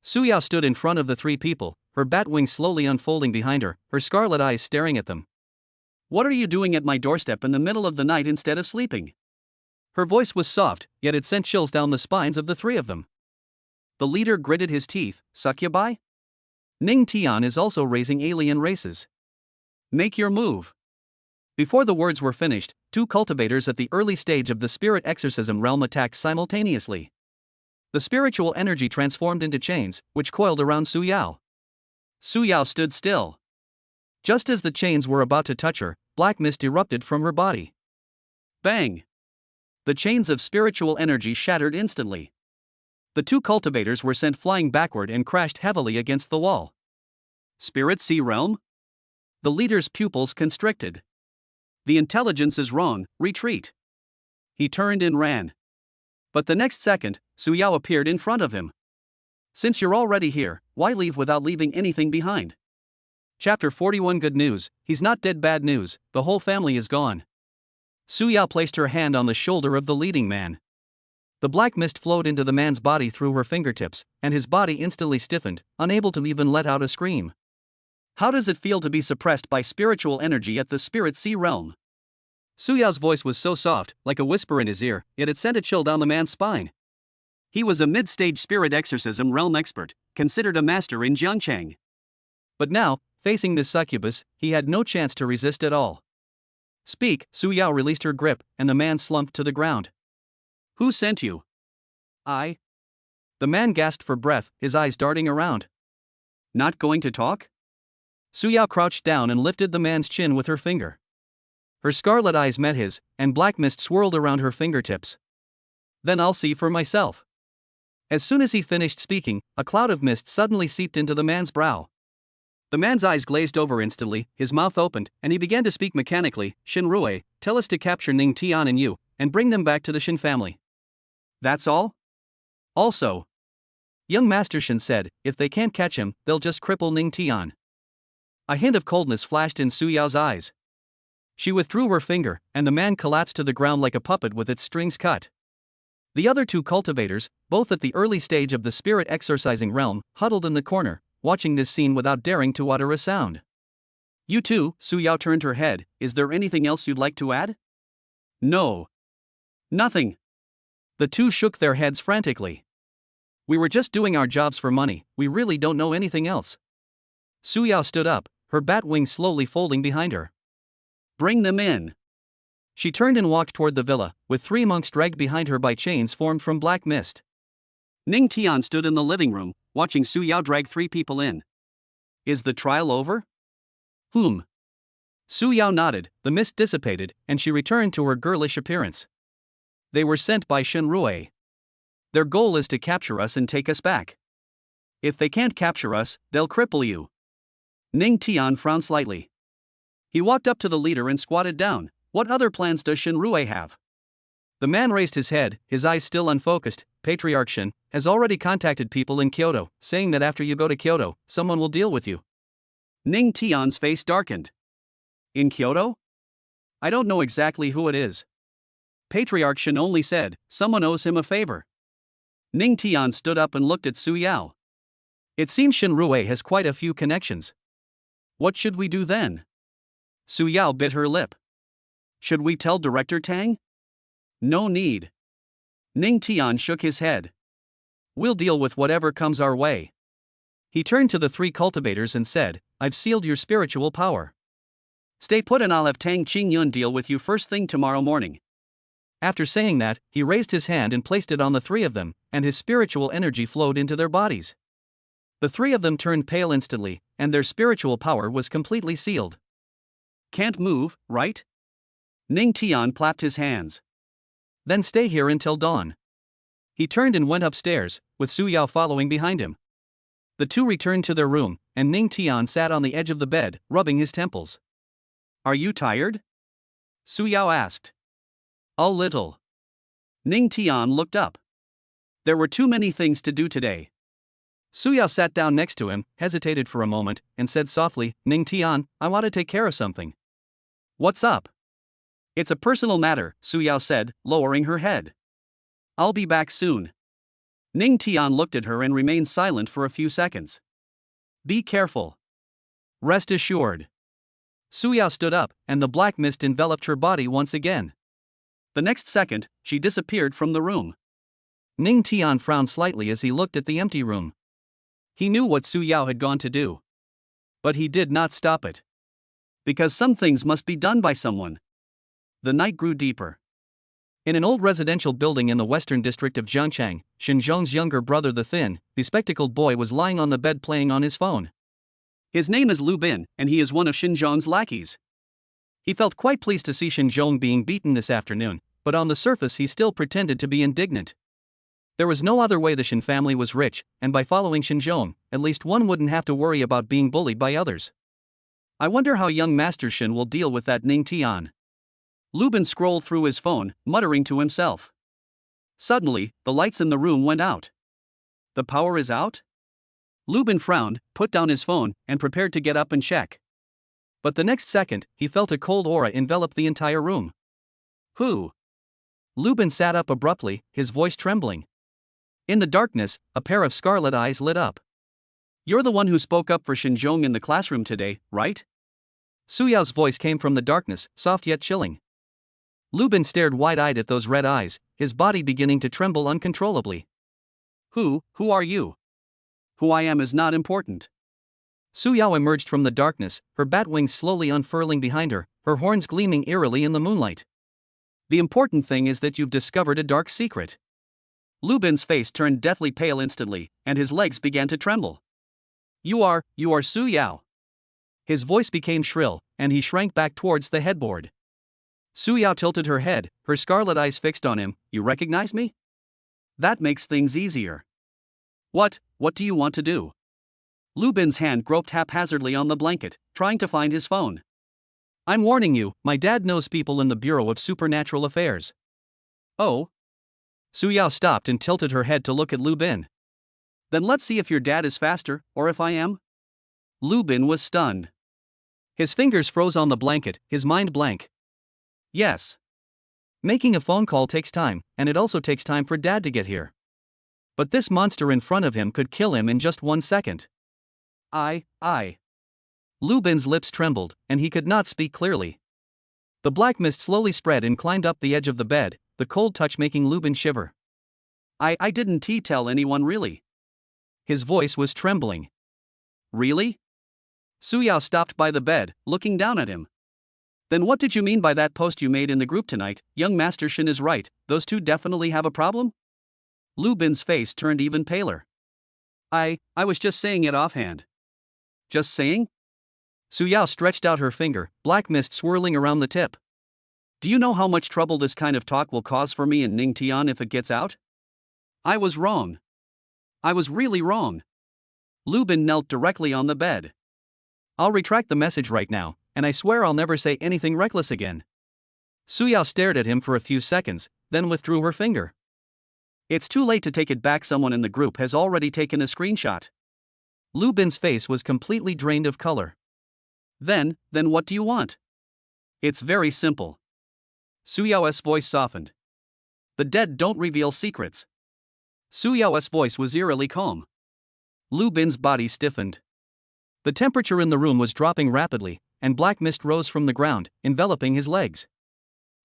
Su Yao stood in front of the 3 people, her bat wings slowly unfolding behind her, her scarlet eyes staring at them. What are you doing at my doorstep in the middle of the night instead of sleeping? Her voice was soft, yet it sent chills down the spines of the 3 of them. The leader gritted his teeth. Succubi? Ning Tian is also raising alien races. Make your move. Before the words were finished, 2 cultivators at the early stage of the spirit exorcism realm attacked simultaneously. The spiritual energy transformed into chains, which coiled around Su Yao. Su Yao stood still. Just as the chains were about to touch her, black mist erupted from her body. Bang! The chains of spiritual energy shattered instantly. The 2 cultivators were sent flying backward and crashed heavily against the wall. Spirit Sea Realm? The leader's pupils constricted. The intelligence is wrong, retreat. He turned and ran. But the next second, Su Yao appeared in front of him. Since you're already here, why leave without leaving anything behind? Chapter 41. Good news, he's not dead. Bad news, the whole family is gone. Su Yao placed her hand on the shoulder of the leading man. The black mist flowed into the man's body through her fingertips, and his body instantly stiffened, unable to even let out a scream. How does it feel to be suppressed by spiritual energy at the Spirit Sea Realm? Su Yao's voice was so soft, like a whisper in his ear, yet it sent a chill down the man's spine. He was a mid-stage spirit exorcism realm expert, considered a master in Jiangcheng. But now, facing this succubus, he had no chance to resist at all. Speak. Su Yao released her grip, and the man slumped to the ground. Who sent you? I. The man gasped for breath, his eyes darting around. Not going to talk? Su Yao crouched down and lifted the man's chin with her finger. Her scarlet eyes met his, and black mist swirled around her fingertips. Then I'll see for myself. As soon as he finished speaking, a cloud of mist suddenly seeped into the man's brow. The man's eyes glazed over instantly, his mouth opened, and he began to speak mechanically. Shinrue, tell us to capture Ning Tian and you, and bring them back to the Shin family. That's all? Also, young Master Shin said, if they can't catch him, they'll just cripple Ning Tian. A hint of coldness flashed in Su Yao's eyes. She withdrew her finger, and the man collapsed to the ground like a puppet with its strings cut. The other two cultivators, both at the early stage of the spirit exorcising realm, huddled in the corner, watching this scene without daring to utter a sound. You too, Su Yao turned her head, is there anything else you'd like to add? No. Nothing. The two shook their heads frantically. We were just doing our jobs for money, we really don't know anything else. Su Yao stood up, her bat wings slowly folding behind her. Bring them in. She turned and walked toward the villa, with 3 monks dragged behind her by chains formed from black mist. Ning Tian stood in the living room, watching Su Yao drag 3 people in. Is the trial over? Su Yao nodded, the mist dissipated, and she returned to her girlish appearance. They were sent by Shinrue. Their goal is to capture us and take us back. If they can't capture us, they'll cripple you. Ning Tian frowned slightly. He walked up to the leader and squatted down. What other plans does Shinrue have? The man raised his head, his eyes still unfocused. Patriarch Shin has already contacted people in Kyoto, saying that after you go to Kyoto, someone will deal with you. Ning Tian's face darkened. In Kyoto? I don't know exactly who it is. Patriarch Shin only said, someone owes him a favor. Ning Tian stood up and looked at Su Yao. It seems Shinrue has quite a few connections. What should we do then? Su Yao bit her lip. Should we tell Director Tang? No need. Ning Tian shook his head. We'll deal with whatever comes our way. He turned to the 3 cultivators and said, I've sealed your spiritual power. Stay put and I'll have Tang Qingyun deal with you first thing tomorrow morning. After saying that, he raised his hand and placed it on the 3 of them, and his spiritual energy flowed into their bodies. The 3 of them turned pale instantly, and their spiritual power was completely sealed. Can't move, right? Ning Tian clapped his hands. Then stay here until dawn. He turned and went upstairs, with Su Yao following behind him. The 2 returned to their room, and Ning Tian sat on the edge of the bed, rubbing his temples. Are you tired? Su Yao asked. A little. Ning Tian looked up. There were too many things to do today. Su Yao sat down next to him, hesitated for a moment, and said softly, Ning Tian, I want to take care of something. What's up? It's a personal matter, Su Yao said, lowering her head. I'll be back soon. Ning Tian looked at her and remained silent for a few seconds. Be careful. Rest assured. Su Yao stood up, and the black mist enveloped her body once again. The next second, she disappeared from the room. Ning Tian frowned slightly as he looked at the empty room. He knew what Su Yao had gone to do. But he did not stop it. Because some things must be done by someone. The night grew deeper. In an old residential building in the western district of Jiangchang, Xinzhong's younger brother, the thin, bespectacled boy, was lying on the bed playing on his phone. His name is Lu Bin, and he is one of Xinzhong's lackeys. He felt quite pleased to see Xinzhong being beaten this afternoon, but on the surface he still pretended to be indignant. There was no other way. The Shin family was rich, and by following Xinzhong, at least one wouldn't have to worry about being bullied by others. I wonder how young Master Shin will deal with that Ning Tian. Lu Bin scrolled through his phone, muttering to himself. Suddenly, the lights in the room went out. The power is out? Lu Bin frowned, put down his phone, and prepared to get up and check. But the next second, he felt a cold aura envelop the entire room. Who? Lu Bin sat up abruptly, his voice trembling. In the darkness, a pair of scarlet eyes lit up. You're the one who spoke up for Xinzhong in the classroom today, right? Su Yao's voice came from the darkness, soft yet chilling. Lu Bin stared wide-eyed at those red eyes, his body beginning to tremble uncontrollably. Who are you? Who I am is not important. Su Yao emerged from the darkness, her bat wings slowly unfurling behind her, her horns gleaming eerily in the moonlight. The important thing is that you've discovered a dark secret. Lu Bin's face turned deathly pale instantly, and his legs began to tremble. You are Su Yao. His voice became shrill, and he shrank back towards the headboard. Su Yao tilted her head, her scarlet eyes fixed on him. You recognize me? That makes things easier. What do you want to do? Lu Bin's hand groped haphazardly on the blanket, trying to find his phone. I'm warning you, my dad knows people in the Bureau of Supernatural Affairs. Oh? Su Yao stopped and tilted her head to look at Lu Bin. Then let's see if your dad is faster, or if I am? Lu Bin was stunned. His fingers froze on the blanket, his mind blank. Yes. Making a phone call takes time, and it also takes time for dad to get here. But this monster in front of him could kill him in just 1 second. I. Lu Bin's lips trembled, and he could not speak clearly. The black mist slowly spread and climbed up the edge of the bed, the cold touch making Lu Bin shiver. I didn't tell anyone really. His voice was trembling. Really? Su Yao stopped by the bed, looking down at him. Then what did you mean by that post you made in the group tonight? Young Master Shin is right, those two definitely have a problem? Lu Bin's face turned even paler. I was just saying it offhand. Just saying? Su Yao stretched out her finger, black mist swirling around the tip. Do you know how much trouble this kind of talk will cause for me and Ning Tian if it gets out? I was wrong. I was really wrong. Lu Bin knelt directly on the bed. I'll retract the message right now, and I swear I'll never say anything reckless again. Su Yao stared at him for a few seconds, then withdrew her finger. It's too late to take it back, someone in the group has already taken a screenshot. Lu Bin's face was completely drained of color. Then what do you want? It's very simple. Su Yao's voice softened. The dead don't reveal secrets. Su Yao's voice was eerily calm. Lu Bin's body stiffened. The temperature in the room was dropping rapidly, and black mist rose from the ground, enveloping his legs.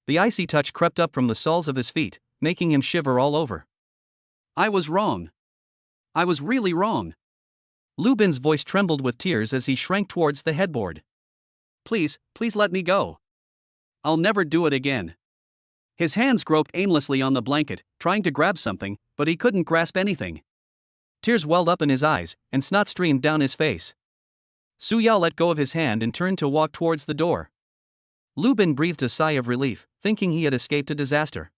The icy touch crept up from the soles of his feet, making him shiver all over. I was wrong. I was really wrong. Lu Bin's voice trembled with tears as he shrank towards the headboard. Please let me go. I'll never do it again. His hands groped aimlessly on the blanket, trying to grab something, but he couldn't grasp anything. Tears welled up in his eyes, and snot streamed down his face. Su Yao let go of his hand and turned to walk towards the door. Lu Bin breathed a sigh of relief, thinking he had escaped a disaster.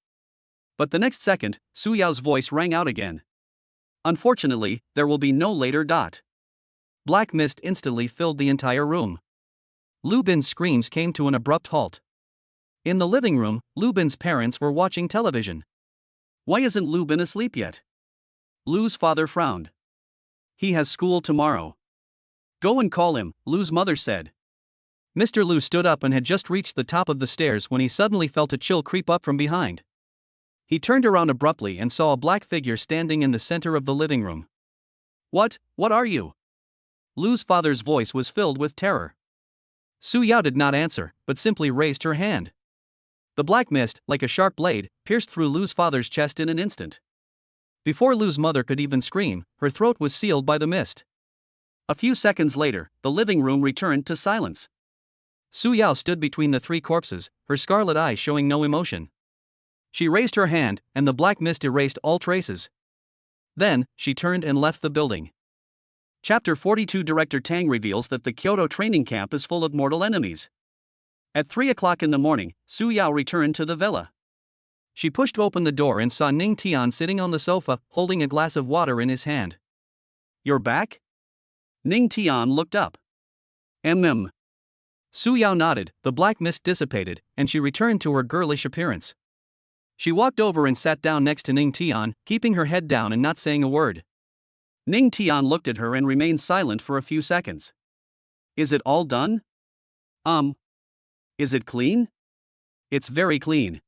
But the next second, Su Yao's voice rang out again. Unfortunately, there will be no later. Black mist instantly filled the entire room. Lu Bin's screams came to an abrupt halt. In the living room, Lu Bin's parents were watching television. Why isn't Lu Bin asleep yet? Lu's father frowned. He has school tomorrow. Go and call him, Lu's mother said. Mr. Lu stood up and had just reached the top of the stairs when he suddenly felt a chill creep up from behind. He turned around abruptly and saw a black figure standing in the center of the living room. What are you? Lu's father's voice was filled with terror. Su Yao did not answer, but simply raised her hand. The black mist, like a sharp blade, pierced through Lu's father's chest in an instant. Before Lu's mother could even scream, her throat was sealed by the mist. A few seconds later, the living room returned to silence. Su Yao stood between the three corpses, her scarlet eyes showing no emotion. She raised her hand, and the black mist erased all traces. Then, she turned and left the building. Chapter 42 Director Tang reveals that the Kyoto training camp is full of mortal enemies. At 3 o'clock in the morning, Su Yao returned to the villa. She pushed open the door and saw Ning Tian sitting on the sofa, holding a glass of water in his hand. You're back? Ning Tian looked up. Su Yao nodded, the black mist dissipated, and she returned to her girlish appearance. She walked over and sat down next to Ning Tian, keeping her head down and not saying a word. Ning Tian looked at her and remained silent for a few seconds. Is it all done? Is it clean? It's very clean.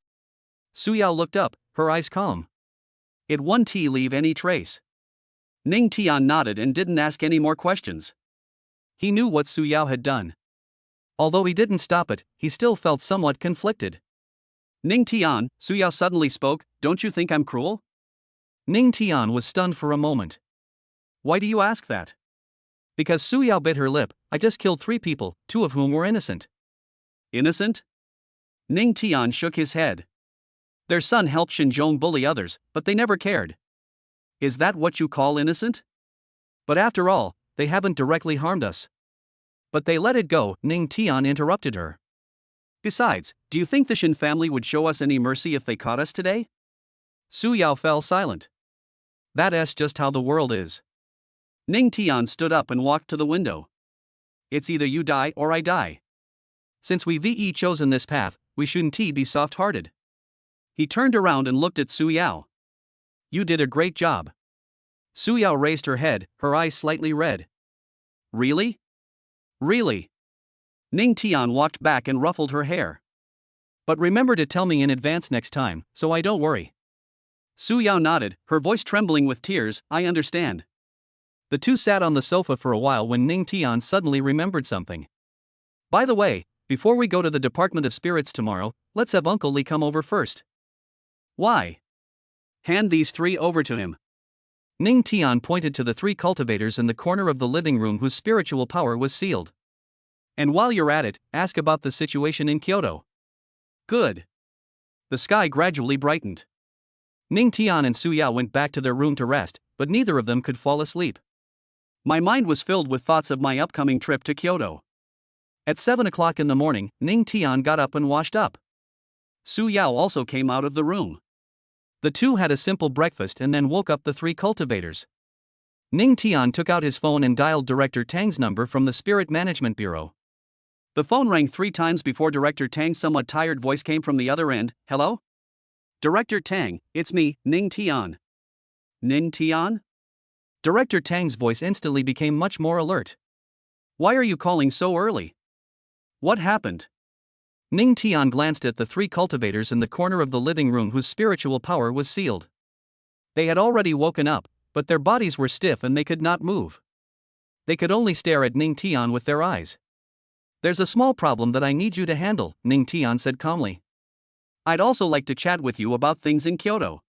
Su Yao looked up, her eyes calm. It won't leave any trace. Ning Tian nodded and didn't ask any more questions. He knew what Su Yao had done. Although he didn't stop it, he still felt somewhat conflicted. Ning Tian, Su Yao suddenly spoke, don't you think I'm cruel? Ning Tian was stunned for a moment. Why do you ask that? Because Su Yao bit her lip, I just killed 3 people, 2 of whom were innocent. Innocent? Ning Tian shook his head. Their son helped Xinzhong bully others, but they never cared. Is that what you call innocent? But after all, they haven't directly harmed us. But they let it go, Ning Tian interrupted her. Besides, do you think the Shin family would show us any mercy if they caught us today? Su Yao fell silent. That's just how the world is. Ning Tian stood up and walked to the window. It's either you die or I die. Since we've chosen this path, we shouldn't be soft-hearted. He turned around and looked at Su Yao. You did a great job. Su Yao raised her head, her eyes slightly red. Really? Really? Ning Tian walked back and ruffled her hair. But remember to tell me in advance next time, so I don't worry. Su Yao nodded, her voice trembling with tears. I understand. The two sat on the sofa for a while when Ning Tian suddenly remembered something. By the way, before we go to the Department of Spirits tomorrow, let's have Uncle Li come over first. Why? Hand these three over to him. Ning Tian pointed to the three cultivators in the corner of the living room whose spiritual power was sealed. And while you're at it, ask about the situation in Kyoto. Good. The sky gradually brightened. Ning Tian and Su Yao went back to their room to rest, but neither of them could fall asleep. My mind was filled with thoughts of my upcoming trip to Kyoto. At 7 o'clock in the morning, Ning Tian got up and washed up. Su Yao also came out of the room. The two had a simple breakfast and then woke up the three cultivators. Ning Tian took out his phone and dialed Director Tang's number from the Spirit Management Bureau. The phone rang 3 times before Director Tang's somewhat tired voice came from the other end. Hello? Director Tang, it's me, Ning Tian. Ning Tian? Director Tang's voice instantly became much more alert. Why are you calling so early? What happened? Ning Tian glanced at the three cultivators in the corner of the living room whose spiritual power was sealed. They had already woken up, but their bodies were stiff and they could not move. They could only stare at Ning Tian with their eyes. There's a small problem that I need you to handle, Ning Tian said calmly. I'd also like to chat with you about things in Kyoto.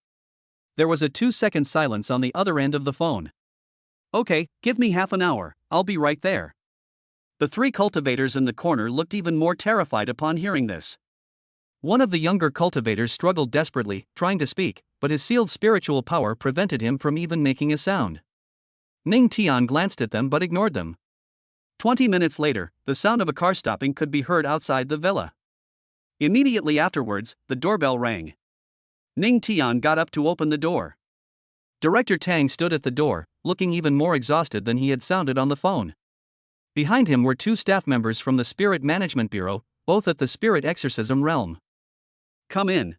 There was a 2-second silence on the other end of the phone. Okay, give me half an hour, I'll be right there. The three cultivators in the corner looked even more terrified upon hearing this. One of the younger cultivators struggled desperately, trying to speak, but his sealed spiritual power prevented him from even making a sound. Ning Tian glanced at them but ignored them. 20 minutes later, the sound of a car stopping could be heard outside the villa. Immediately afterwards, the doorbell rang. Ning Tian got up to open the door. Director Tang stood at the door, looking even more exhausted than he had sounded on the phone. Behind him were 2 staff members from the Spirit Management Bureau, both at the Spirit Exorcism realm. Come in.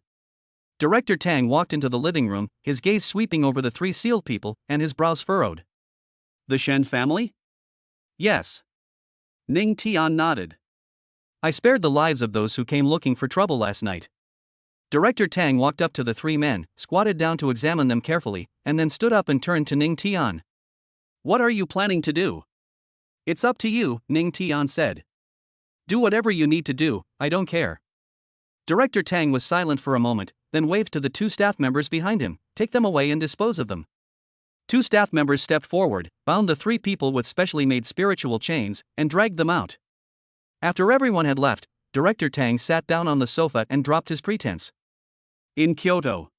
Director Tang walked into the living room, his gaze sweeping over the 3 sealed people, and his brows furrowed. The Shen family? Yes. Ning Tian nodded. I spared the lives of those who came looking for trouble last night. Director Tang walked up to the 3 men, squatted down to examine them carefully, and then stood up and turned to Ning Tian. What are you planning to do? It's up to you, Ning Tian said. Do whatever you need to do, I don't care. Director Tang was silent for a moment, then waved to the 2 staff members behind him. Take them away and dispose of them. 2 staff members stepped forward, bound the 3 people with specially made spiritual chains, and dragged them out. After everyone had left, Director Tang sat down on the sofa and dropped his pretense. In Kyoto.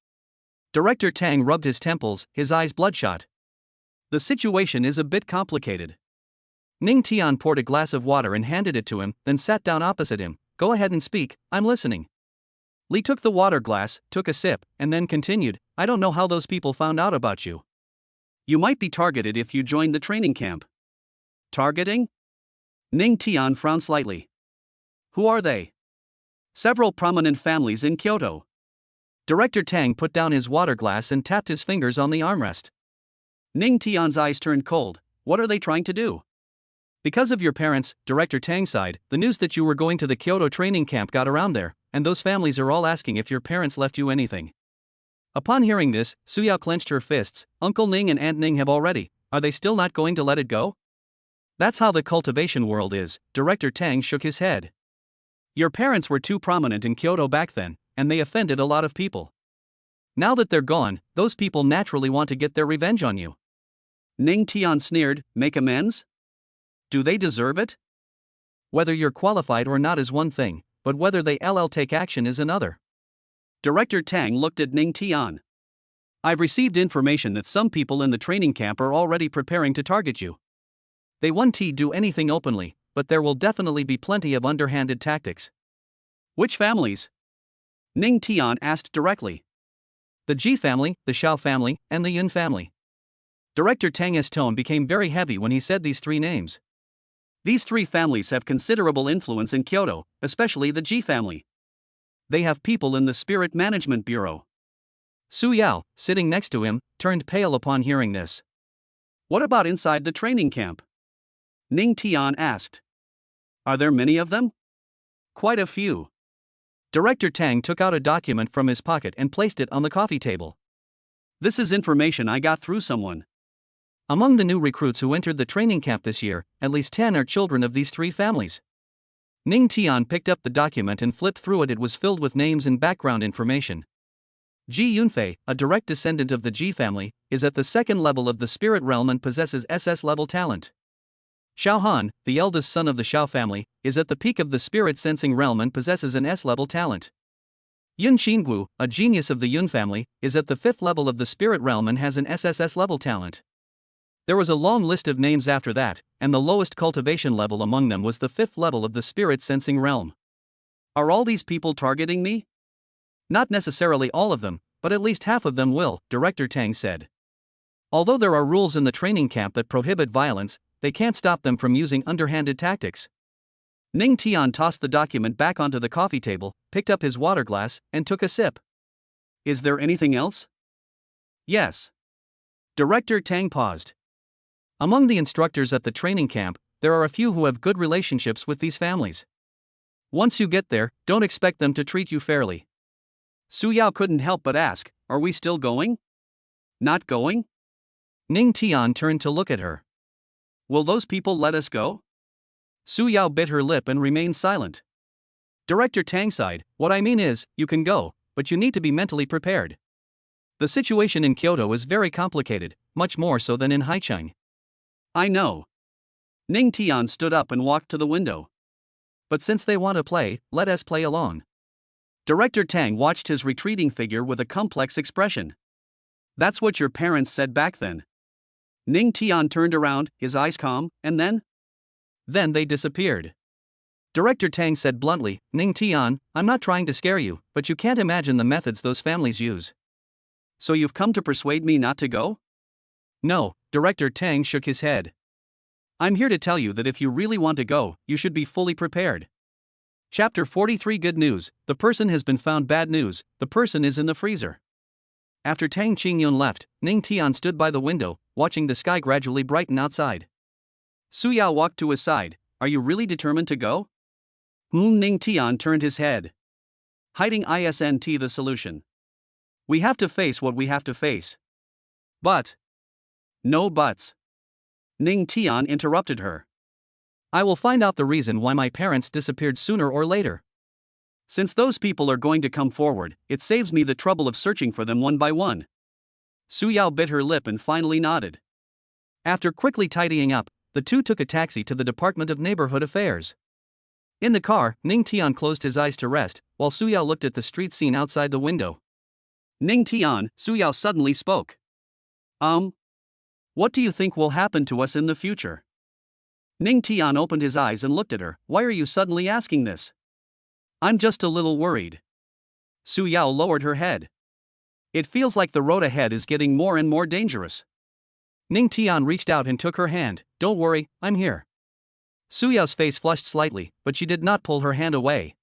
Director Tang rubbed his temples, his eyes bloodshot. The situation is a bit complicated. Ning Tian poured a glass of water and handed it to him, then sat down opposite him. Go ahead and speak, I'm listening. Li took the water glass, took a sip, and then continued, I don't know how those people found out about you. You might be targeted if you join the training camp. Targeting? Ning Tian frowned slightly. Who are they? Several prominent families in Kyoto. Director Tang put down his water glass and tapped his fingers on the armrest. Ning Tian's eyes turned cold. What are they trying to do? Because of your parents, Director Tang sighed, the news that you were going to the Kyoto training camp got around there, and those families are all asking if your parents left you anything. Upon hearing this, Su Yao clenched her fists. Uncle Ning and Aunt Ning have already. Are they still not going to let it go? That's how the cultivation world is. Director Tang shook his head. Your parents were too prominent in Kyoto back then, and they offended a lot of people. Now that they're gone, those people naturally want to get their revenge on you. Ning Tian sneered, make amends? Do they deserve it? Whether you're qualified or not is one thing, but whether they take action is another. Director Tang looked at Ning Tian. I've received information that some people in the training camp are already preparing to target you. They won't do anything openly, but there will definitely be plenty of underhanded tactics. Which families? Ning Tian asked directly. The Ji family, the Xiao family, and the Yun family. Director Tang's tone became very heavy when he said these three names. These three families have considerable influence in Kyoto, especially the Ji family. They have people in the Spirit Management Bureau. Su Yao, sitting next to him, turned pale upon hearing this. What about inside the training camp? Ning Tian asked. Are there many of them? Quite a few. Director Tang took out a document from his pocket and placed it on the coffee table. This is information I got through someone. Among the new recruits who entered the training camp this year, at least 10 are children of these three families. Ning Tian picked up the document and flipped through it. It was filled with names and background information. Ji Yunfei, a direct descendant of the Ji family, is at the second level of the spirit realm and possesses SS-level talent. Xiao Han, the eldest son of the Xiao family, is at the peak of the spirit sensing realm and possesses an S-level talent. Yun Xinggu, a genius of the Yun family, is at the 5th level of the spirit realm and has an SSS-level talent. There was a long list of names after that, and the lowest cultivation level among them was the 5th level of the spirit sensing realm. Are all these people targeting me? Not necessarily all of them, but at least half of them will, Director Tang said. Although there are rules in the training camp that prohibit violence, they can't stop them from using underhanded tactics. Ning Tian tossed the document back onto the coffee table, picked up his water glass, and took a sip. Is there anything else? Yes. Director Tang paused. Among the instructors at the training camp, there are a few who have good relationships with these families. Once you get there, don't expect them to treat you fairly. Su Yao couldn't help but ask, are we still going? Not going? Ning Tian turned to look at her. Will those people let us go? Su Yao bit her lip and remained silent. Director Tang sighed, what I mean is, you can go, but you need to be mentally prepared. The situation in Kyoto is very complicated, much more so than in Haicheng. I know. Ning Tian stood up and walked to the window. But since they want to play, let us play along. Director Tang watched his retreating figure with a complex expression. That's what your parents said back then. Ning Tian turned around, his eyes calm, and then they disappeared. Director Tang said bluntly, Ning Tian, I'm not trying to scare you, but you can't imagine the methods those families use. So you've come to persuade me not to go? No, Director Tang shook his head. I'm here to tell you that if you really want to go, you should be fully prepared. Chapter 43 Good news, the person has been found. Bad news, the person is in the freezer. After Tang Qingyun left, Ning Tian stood by the window, watching the sky gradually brighten outside. Su Yao walked to his side. Are you really determined to go? Ning Tian turned his head. Hiding isn't the solution. We have to face what we have to face. But. No buts. Ning Tian interrupted her. I will find out the reason why my parents disappeared sooner or later. Since those people are going to come forward, it saves me the trouble of searching for them one by one. Su Yao bit her lip and finally nodded. After quickly tidying up, the two took a taxi to the Department of Neighborhood Affairs. In the car, Ning Tian closed his eyes to rest, while Su Yao looked at the street scene outside the window. Ning Tian, Su Yao suddenly spoke. What do you think will happen to us in the future? Ning Tian opened his eyes and looked at her. Why are you suddenly asking this? I'm just a little worried. Su Yao lowered her head. It feels like the road ahead is getting more and more dangerous. Ning Tian reached out and took her hand. Don't worry, I'm here. Su Yao's face flushed slightly, but she did not pull her hand away.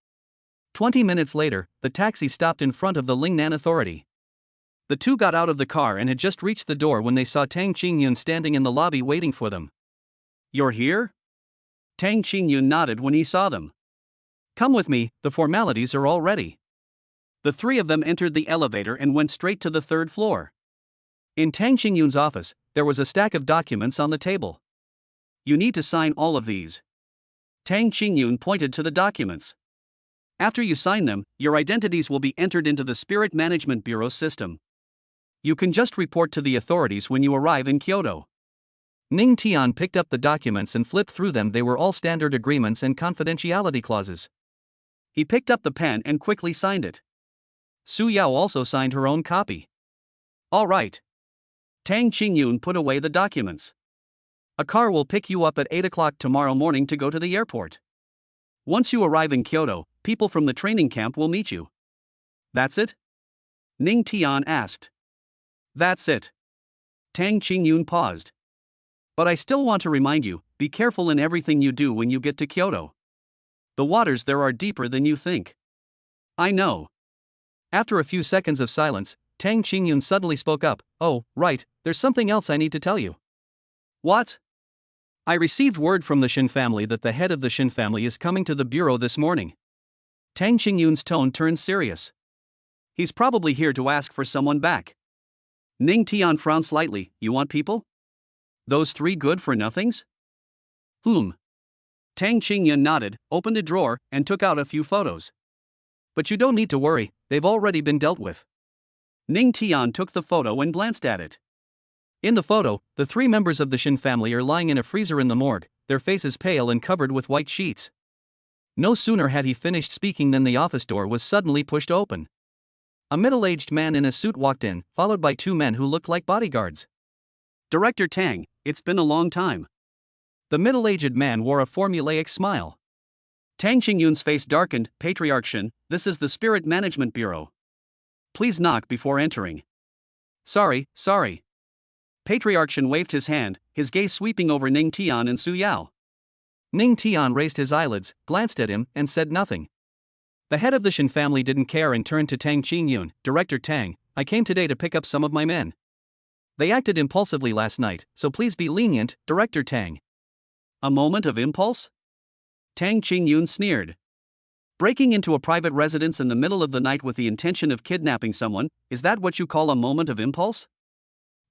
20 minutes later, the taxi stopped in front of the Lingnan authority. The two got out of the car and had just reached the door when they saw Tang Qingyun standing in the lobby waiting for them. You're here? Tang Qingyun nodded when he saw them. Come with me, the formalities are all ready. The three of them entered the elevator and went straight to the 3rd floor. In Tang Qingyun's office, there was a stack of documents on the table. You need to sign all of these. Tang Qingyun pointed to the documents. After you sign them, your identities will be entered into the Spirit Management Bureau system. You can just report to the authorities when you arrive in Kyoto. Ning Tian picked up the documents and flipped through them. They were all standard agreements and confidentiality clauses. He picked up the pen and quickly signed it. Su Yao also signed her own copy. All right. Tang Qingyun put away the documents. A car will pick you up at 8 o'clock tomorrow morning to go to the airport. Once you arrive in Kyoto, people from the training camp will meet you. That's it? Ning Tian asked. That's it. Tang Qingyun paused. But I still want to remind you, be careful in everything you do when you get to Kyoto. The waters there are deeper than you think. I know. After a few seconds of silence, Tang Qingyun suddenly spoke up. Oh, right, there's something else I need to tell you. What? I received word from the Shin family that the head of the Shin family is coming to the bureau this morning. Tang Qingyun's tone turned serious. He's probably here to ask for someone back. Ning Tian frowned slightly. You want people? Those three good-for-nothings? Tang Qingyun nodded, opened a drawer, and took out a few photos. But you don't need to worry, they've already been dealt with. Ning Tian took the photo and glanced at it. In the photo, the three members of the Shin family are lying in a freezer in the morgue, their faces pale and covered with white sheets. No sooner had he finished speaking than the office door was suddenly pushed open. A middle-aged man in a suit walked in, followed by two men who looked like bodyguards. Director Tang, it's been a long time. The middle-aged man wore a formulaic smile. Tang Qingyun's face darkened. Patriarch Shin, this is the Spirit Management Bureau. Please knock before entering. Sorry. Patriarch Shin waved his hand, his gaze sweeping over Ning Tian and Su Yao. Ning Tian raised his eyelids, glanced at him, and said nothing. The head of the Shin family didn't care and turned to Tang Qingyun. Director Tang, I came today to pick up some of my men. They acted impulsively last night, so please be lenient, Director Tang. A moment of impulse? Tang Qingyun sneered. Breaking into a private residence in the middle of the night with the intention of kidnapping someone, is that what you call a moment of impulse?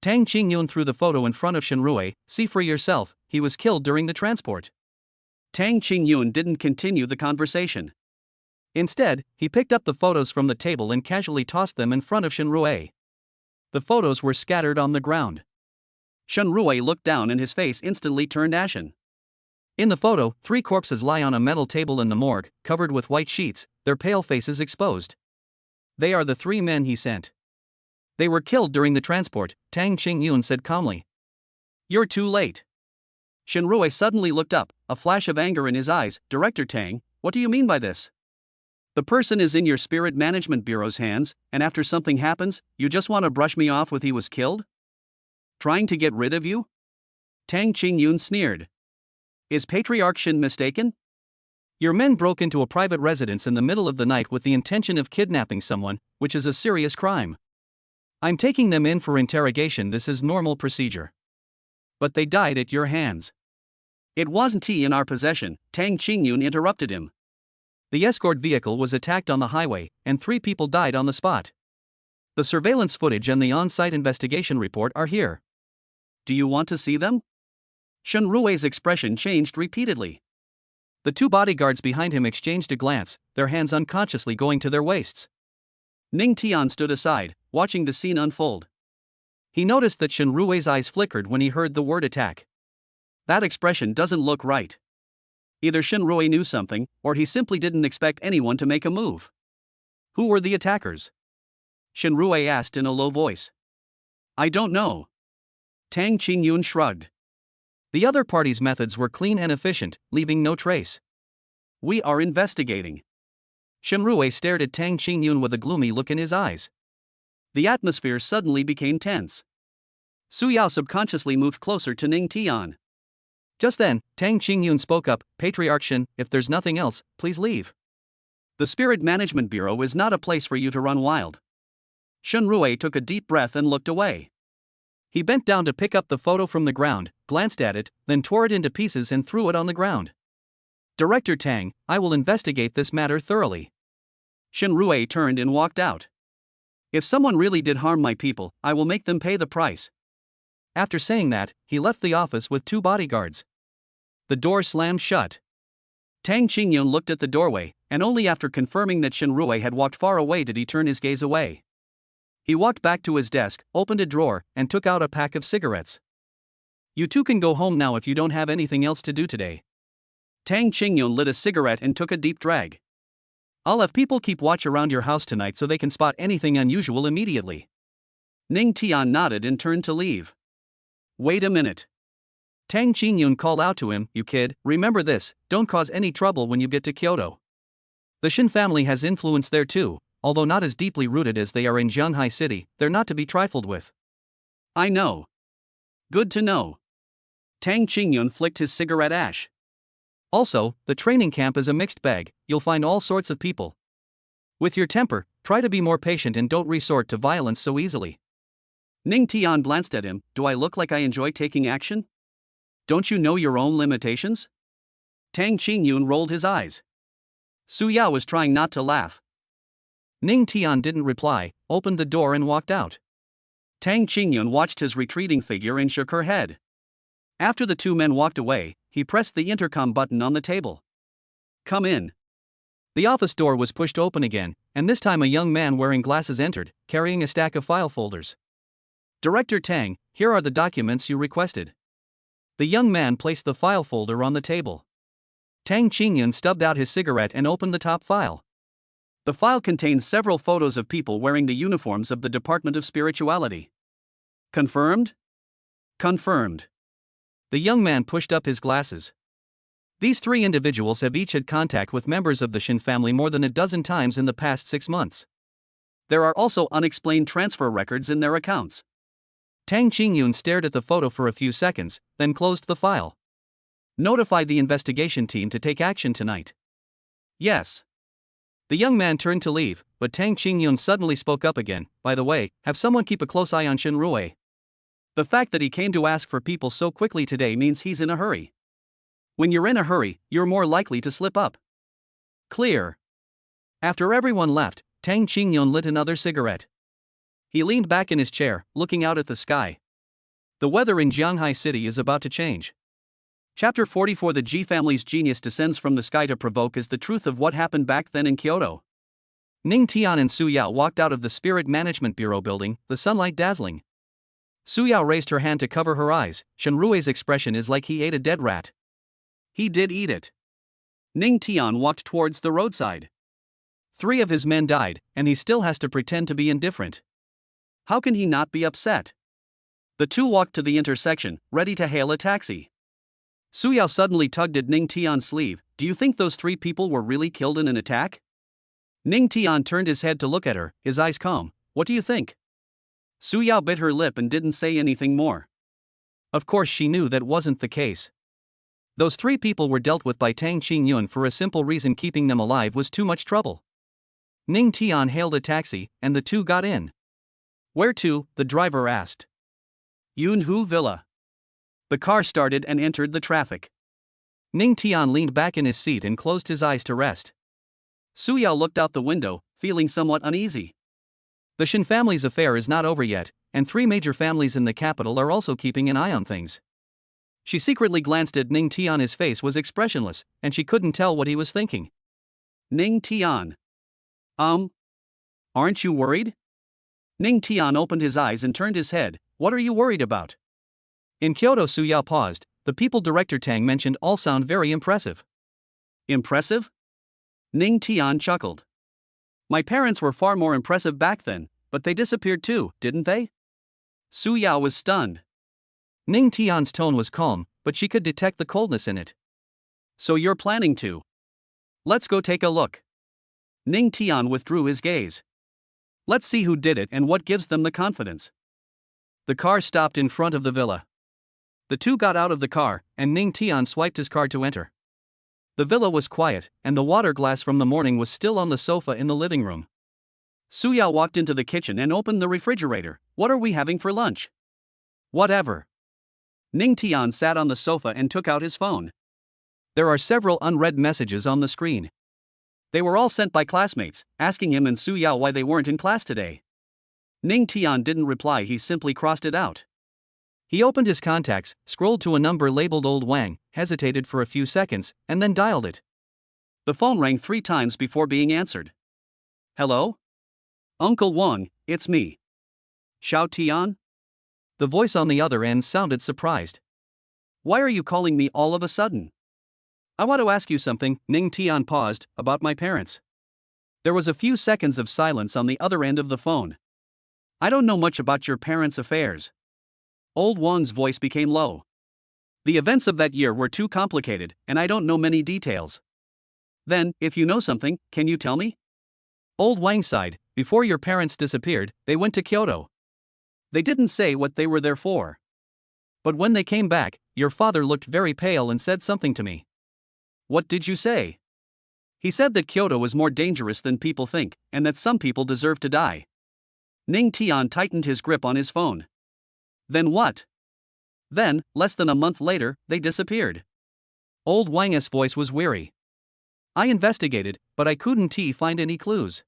Tang Qingyun threw the photo in front of Shinrui. See for yourself, he was killed during the transport. Tang Qingyun didn't continue the conversation. Instead, he picked up the photos from the table and casually tossed them in front of Shinrui. The photos were scattered on the ground. Shinrui looked down and his face instantly turned ashen. In the photo, three corpses lie on a metal table in the morgue, covered with white sheets, their pale faces exposed. They are the three men he sent. They were killed during the transport, Tang Qingyun said calmly. You're too late. Shinrui suddenly looked up, a flash of anger in his eyes. Director Tang, what do you mean by this? The person is in your Spirit Management Bureau's hands, and after something happens, you just want to brush me off with he was killed? Trying to get rid of you? Tang Qingyun sneered. Is Patriarch Shin mistaken? Your men broke into a private residence in the middle of the night with the intention of kidnapping someone, which is a serious crime. I'm taking them in for interrogation. This is normal procedure. But they died at your hands. It wasn't in our possession, Tang Qingyun interrupted him. The escort vehicle was attacked on the highway, and 3 people died on the spot. The surveillance footage and the on-site investigation report are here. Do you want to see them? Shinrui's expression changed repeatedly. The 2 bodyguards behind him exchanged a glance, their hands unconsciously going to their waists. Ning Tian stood aside, watching the scene unfold. He noticed that Shinrui's eyes flickered when he heard the word attack. That expression doesn't look right. Either Shinrui knew something, or he simply didn't expect anyone to make a move. Who were the attackers? Shinrui asked in a low voice. I don't know. Tang Qingyun shrugged. The other party's methods were clean and efficient, leaving no trace. We are investigating. Shinrui stared at Tang Qingyun with a gloomy look in his eyes. The atmosphere suddenly became tense. Su Yao subconsciously moved closer to Ning Tian. Just then, Tang Qingyun spoke up. Patriarch Shin, if there's nothing else, please leave. The Spirit Management Bureau is not a place for you to run wild. Shinrui took a deep breath and looked away. He bent down to pick up the photo from the ground, glanced at it, then tore it into pieces and threw it on the ground. Director Tang, I will investigate this matter thoroughly. Shinrui turned and walked out. If someone really did harm my people, I will make them pay the price. After saying that, he left the office with 2 bodyguards. The door slammed shut. Tang Qingyun looked at the doorway, and only after confirming that Shinrui had walked far away did he turn his gaze away. He walked back to his desk, opened a drawer, and took out a pack of cigarettes. You 2 can go home now if you don't have anything else to do today. Tang Qingyun lit a cigarette and took a deep drag. I'll have people keep watch around your house tonight so they can spot anything unusual immediately. Ning Tian nodded and turned to leave. Wait a minute. Tang Qingyun called out to him, you kid, remember this, don't cause any trouble when you get to Kyoto. The Shin family has influence there too, although not as deeply rooted as they are in Jianghai City, they're not to be trifled with. I know. Good to know. Tang Qingyun flicked his cigarette ash. Also, the training camp is a mixed bag, you'll find all sorts of people. With your temper, try to be more patient and don't resort to violence so easily. Ning Tian glanced at him. Do I look like I enjoy taking action? Don't you know your own limitations? Tang Qingyun rolled his eyes. Su Yao was trying not to laugh. Ning Tian didn't reply, opened the door and walked out. Tang Qingyun watched his retreating figure and shook her head. After the two men walked away, he pressed the intercom button on the table. Come in. The office door was pushed open again, and this time a young man wearing glasses entered, carrying a stack of file folders. Director Tang, here are the documents you requested. The young man placed the file folder on the table. Tang Qingyun stubbed out his cigarette and opened the top file. The file contains several photos of people wearing the uniforms of the Department of Spirituality. Confirmed? Confirmed. The young man pushed up his glasses. These three individuals have each had contact with members of the Shin family more than a dozen times in the past 6 months. There are also unexplained transfer records in their accounts. Tang Qingyun stared at the photo for a few seconds, then closed the file. Notify the investigation team to take action tonight. Yes. The young man turned to leave, but Tang Qingyun suddenly spoke up again. By the way, have someone keep a close eye on Shin Rue. The fact that he came to ask for people so quickly today means he's in a hurry. When you're in a hurry, you're more likely to slip up. Clear. After everyone left, Tang Qingyun lit another cigarette. He leaned back in his chair, looking out at the sky. The weather in Jianghai City is about to change. Chapter 44. The Ji family's genius descends from the sky to provoke is the truth of what happened back then in Kyoto. Ning Tian and Su Yao walked out of the Spirit Management Bureau building, the sunlight dazzling. Su Yao raised her hand to cover her eyes. Shenrue's expression is like he ate a dead rat. He did eat it. Ning Tian walked towards the roadside. 3 of his men died, and he still has to pretend to be indifferent. How can he not be upset? The two walked to the intersection, ready to hail a taxi. Su Yao suddenly tugged at Ning Tian's sleeve. Do you think those 3 people were really killed in an attack? Ning Tian turned his head to look at her, his eyes calm. What do you think? Su Yao bit her lip and didn't say anything more. Of course she knew that wasn't the case. Those 3 people were dealt with by Tang Qingyun for a simple reason: keeping them alive was too much trouble. Ning Tian hailed a taxi, and the two got in. Where to? The driver asked. Yunhu Villa. The car started and entered the traffic. Ning Tian leaned back in his seat and closed his eyes to rest. Su Yao looked out the window, feeling somewhat uneasy. The Shin family's affair is not over yet, and 3 major families in the capital are also keeping an eye on things. She secretly glanced at Ning Tian. His face was expressionless, and she couldn't tell what he was thinking. Ning Tian. Aren't you worried? Ning Tian opened his eyes and turned his head. What are you worried about? In Kyoto. Su Yao paused. The people Director Tang mentioned all sound very impressive. Impressive? Ning Tian chuckled. My parents were far more impressive back then, but they disappeared too, didn't they? Su Yao was stunned. Ning Tian's tone was calm, but she could detect the coldness in it. So you're planning to? Let's go take a look. Ning Tian withdrew his gaze. Let's see who did it and what gives them the confidence. The car stopped in front of the villa. The two got out of the car, and Ning Tian swiped his card to enter. The villa was quiet, and the water glass from the morning was still on the sofa in the living room. Su Yao walked into the kitchen and opened the refrigerator. What are we having for lunch? Whatever. Ning Tian sat on the sofa and took out his phone. There are several unread messages on the screen. They were all sent by classmates, asking him and Su Yao why they weren't in class today. Ning Tian didn't reply, he simply crossed it out. He opened his contacts, scrolled to a number labeled Old Wang, hesitated for a few seconds, and then dialed it. The phone rang 3 times before being answered. Hello? Uncle Wang, it's me. Xiao Tian? The voice on the other end sounded surprised. Why are you calling me all of a sudden? I want to ask you something. Ning Tian paused. About my parents. There was a few seconds of silence on the other end of the phone. I don't know much about your parents' affairs. Old Wang's voice became low. The events of that year were too complicated, and I don't know many details. Then, if you know something, can you tell me? Old Wang sighed. Before your parents disappeared, they went to Kyoto. They didn't say what they were there for. But when they came back, your father looked very pale and said something to me. What did you say? He said that Kyoto was more dangerous than people think, and that some people deserve to die. Ning Tian tightened his grip on his phone. Then what? Then, less than a month later, they disappeared. Old Wang's voice was weary. I investigated, but I couldn't find any clues.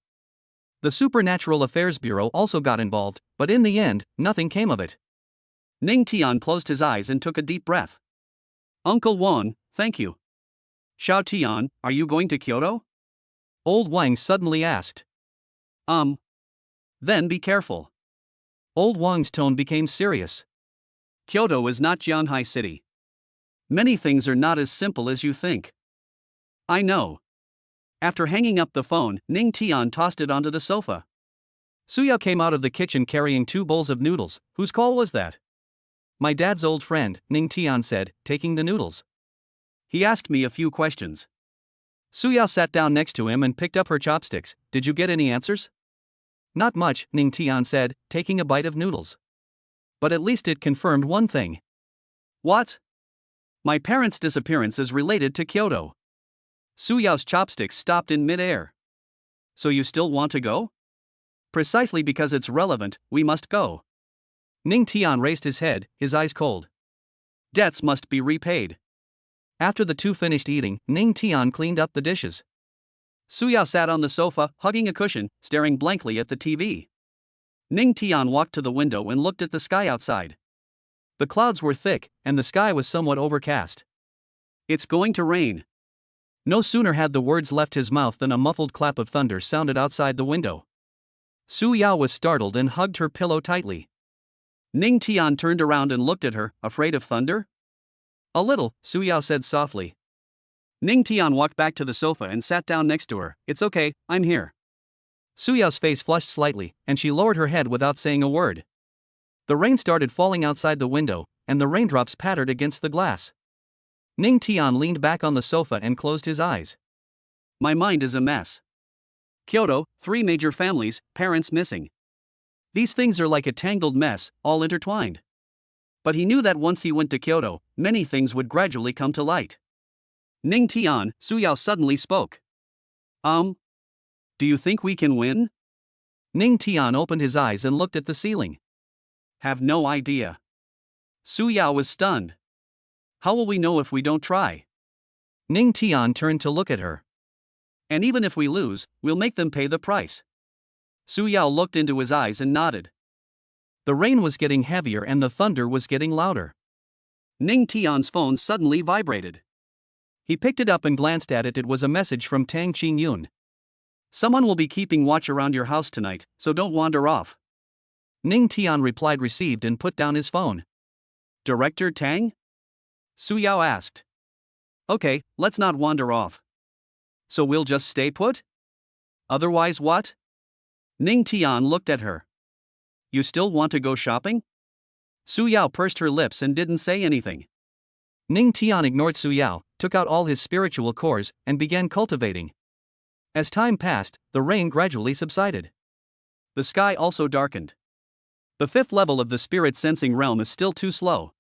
The Supernatural Affairs Bureau also got involved, but in the end, nothing came of it. Ning Tian closed his eyes and took a deep breath. Uncle Wang, thank you. Xiao Tian, are you going to Kyoto? Old Wang suddenly asked. Then be careful. Old Wang's tone became serious. Kyoto is not Jianhai City. Many things are not as simple as you think. I know. After hanging up the phone, Ning Tian tossed it onto the sofa. Suyao came out of the kitchen carrying 2 bowls of noodles. Whose call was that? My dad's old friend, Ning Tian said, taking the noodles. He asked me a few questions. Suyao sat down next to him and picked up her chopsticks. Did you get any answers? Not much, Ning Tian said, taking a bite of noodles. But at least it confirmed one thing. What? My parents' disappearance is related to Kyoto. Suyao's chopsticks stopped in mid-air. So you still want to go? Precisely because it's relevant, we must go. Ning Tian raised his head, his eyes cold. Debts must be repaid. After the two finished eating, Ning Tian cleaned up the dishes. Suyao sat on the sofa, hugging a cushion, staring blankly at the TV. Ning Tian walked to the window and looked at the sky outside. The clouds were thick, and the sky was somewhat overcast. It's going to rain. No sooner had the words left his mouth than a muffled clap of thunder sounded outside the window. Suyao was startled and hugged her pillow tightly. Ning Tian turned around and looked at her, afraid of thunder? A little, Suyao said softly. Ning Tian walked back to the sofa and sat down next to her. It's okay, I'm here. Suyao's face flushed slightly, and she lowered her head without saying a word. The rain started falling outside the window, and the raindrops pattered against the glass. Ning Tian leaned back on the sofa and closed his eyes. My mind is a mess. Kyoto, 3 major families, parents missing. These things are like a tangled mess, all intertwined. But he knew that once he went to Kyoto, many things would gradually come to light. Ning Tian, Suyao suddenly spoke. Do you think we can win? Ning Tian opened his eyes and looked at the ceiling. Have no idea. Suyao was stunned. How will we know if we don't try? Ning Tian turned to look at her. And even if we lose, we'll make them pay the price. Suyao looked into his eyes and nodded. The rain was getting heavier and the thunder was getting louder. Ning Tian's phone suddenly vibrated. He picked it up and glanced at it. It was a message from Tang Qingyun. Someone will be keeping watch around your house tonight, so don't wander off. Ning Tian replied received and put down his phone. Director Tang? Suyao asked. Okay, let's not wander off. So we'll just stay put? Otherwise what? Ning Tian looked at her. You still want to go shopping? Suyao pursed her lips and didn't say anything. Ning Tian ignored Suyao, took out all his spiritual cores, and began cultivating. As time passed, the rain gradually subsided. The sky also darkened. The 5th level of the spirit sensing realm is still too slow.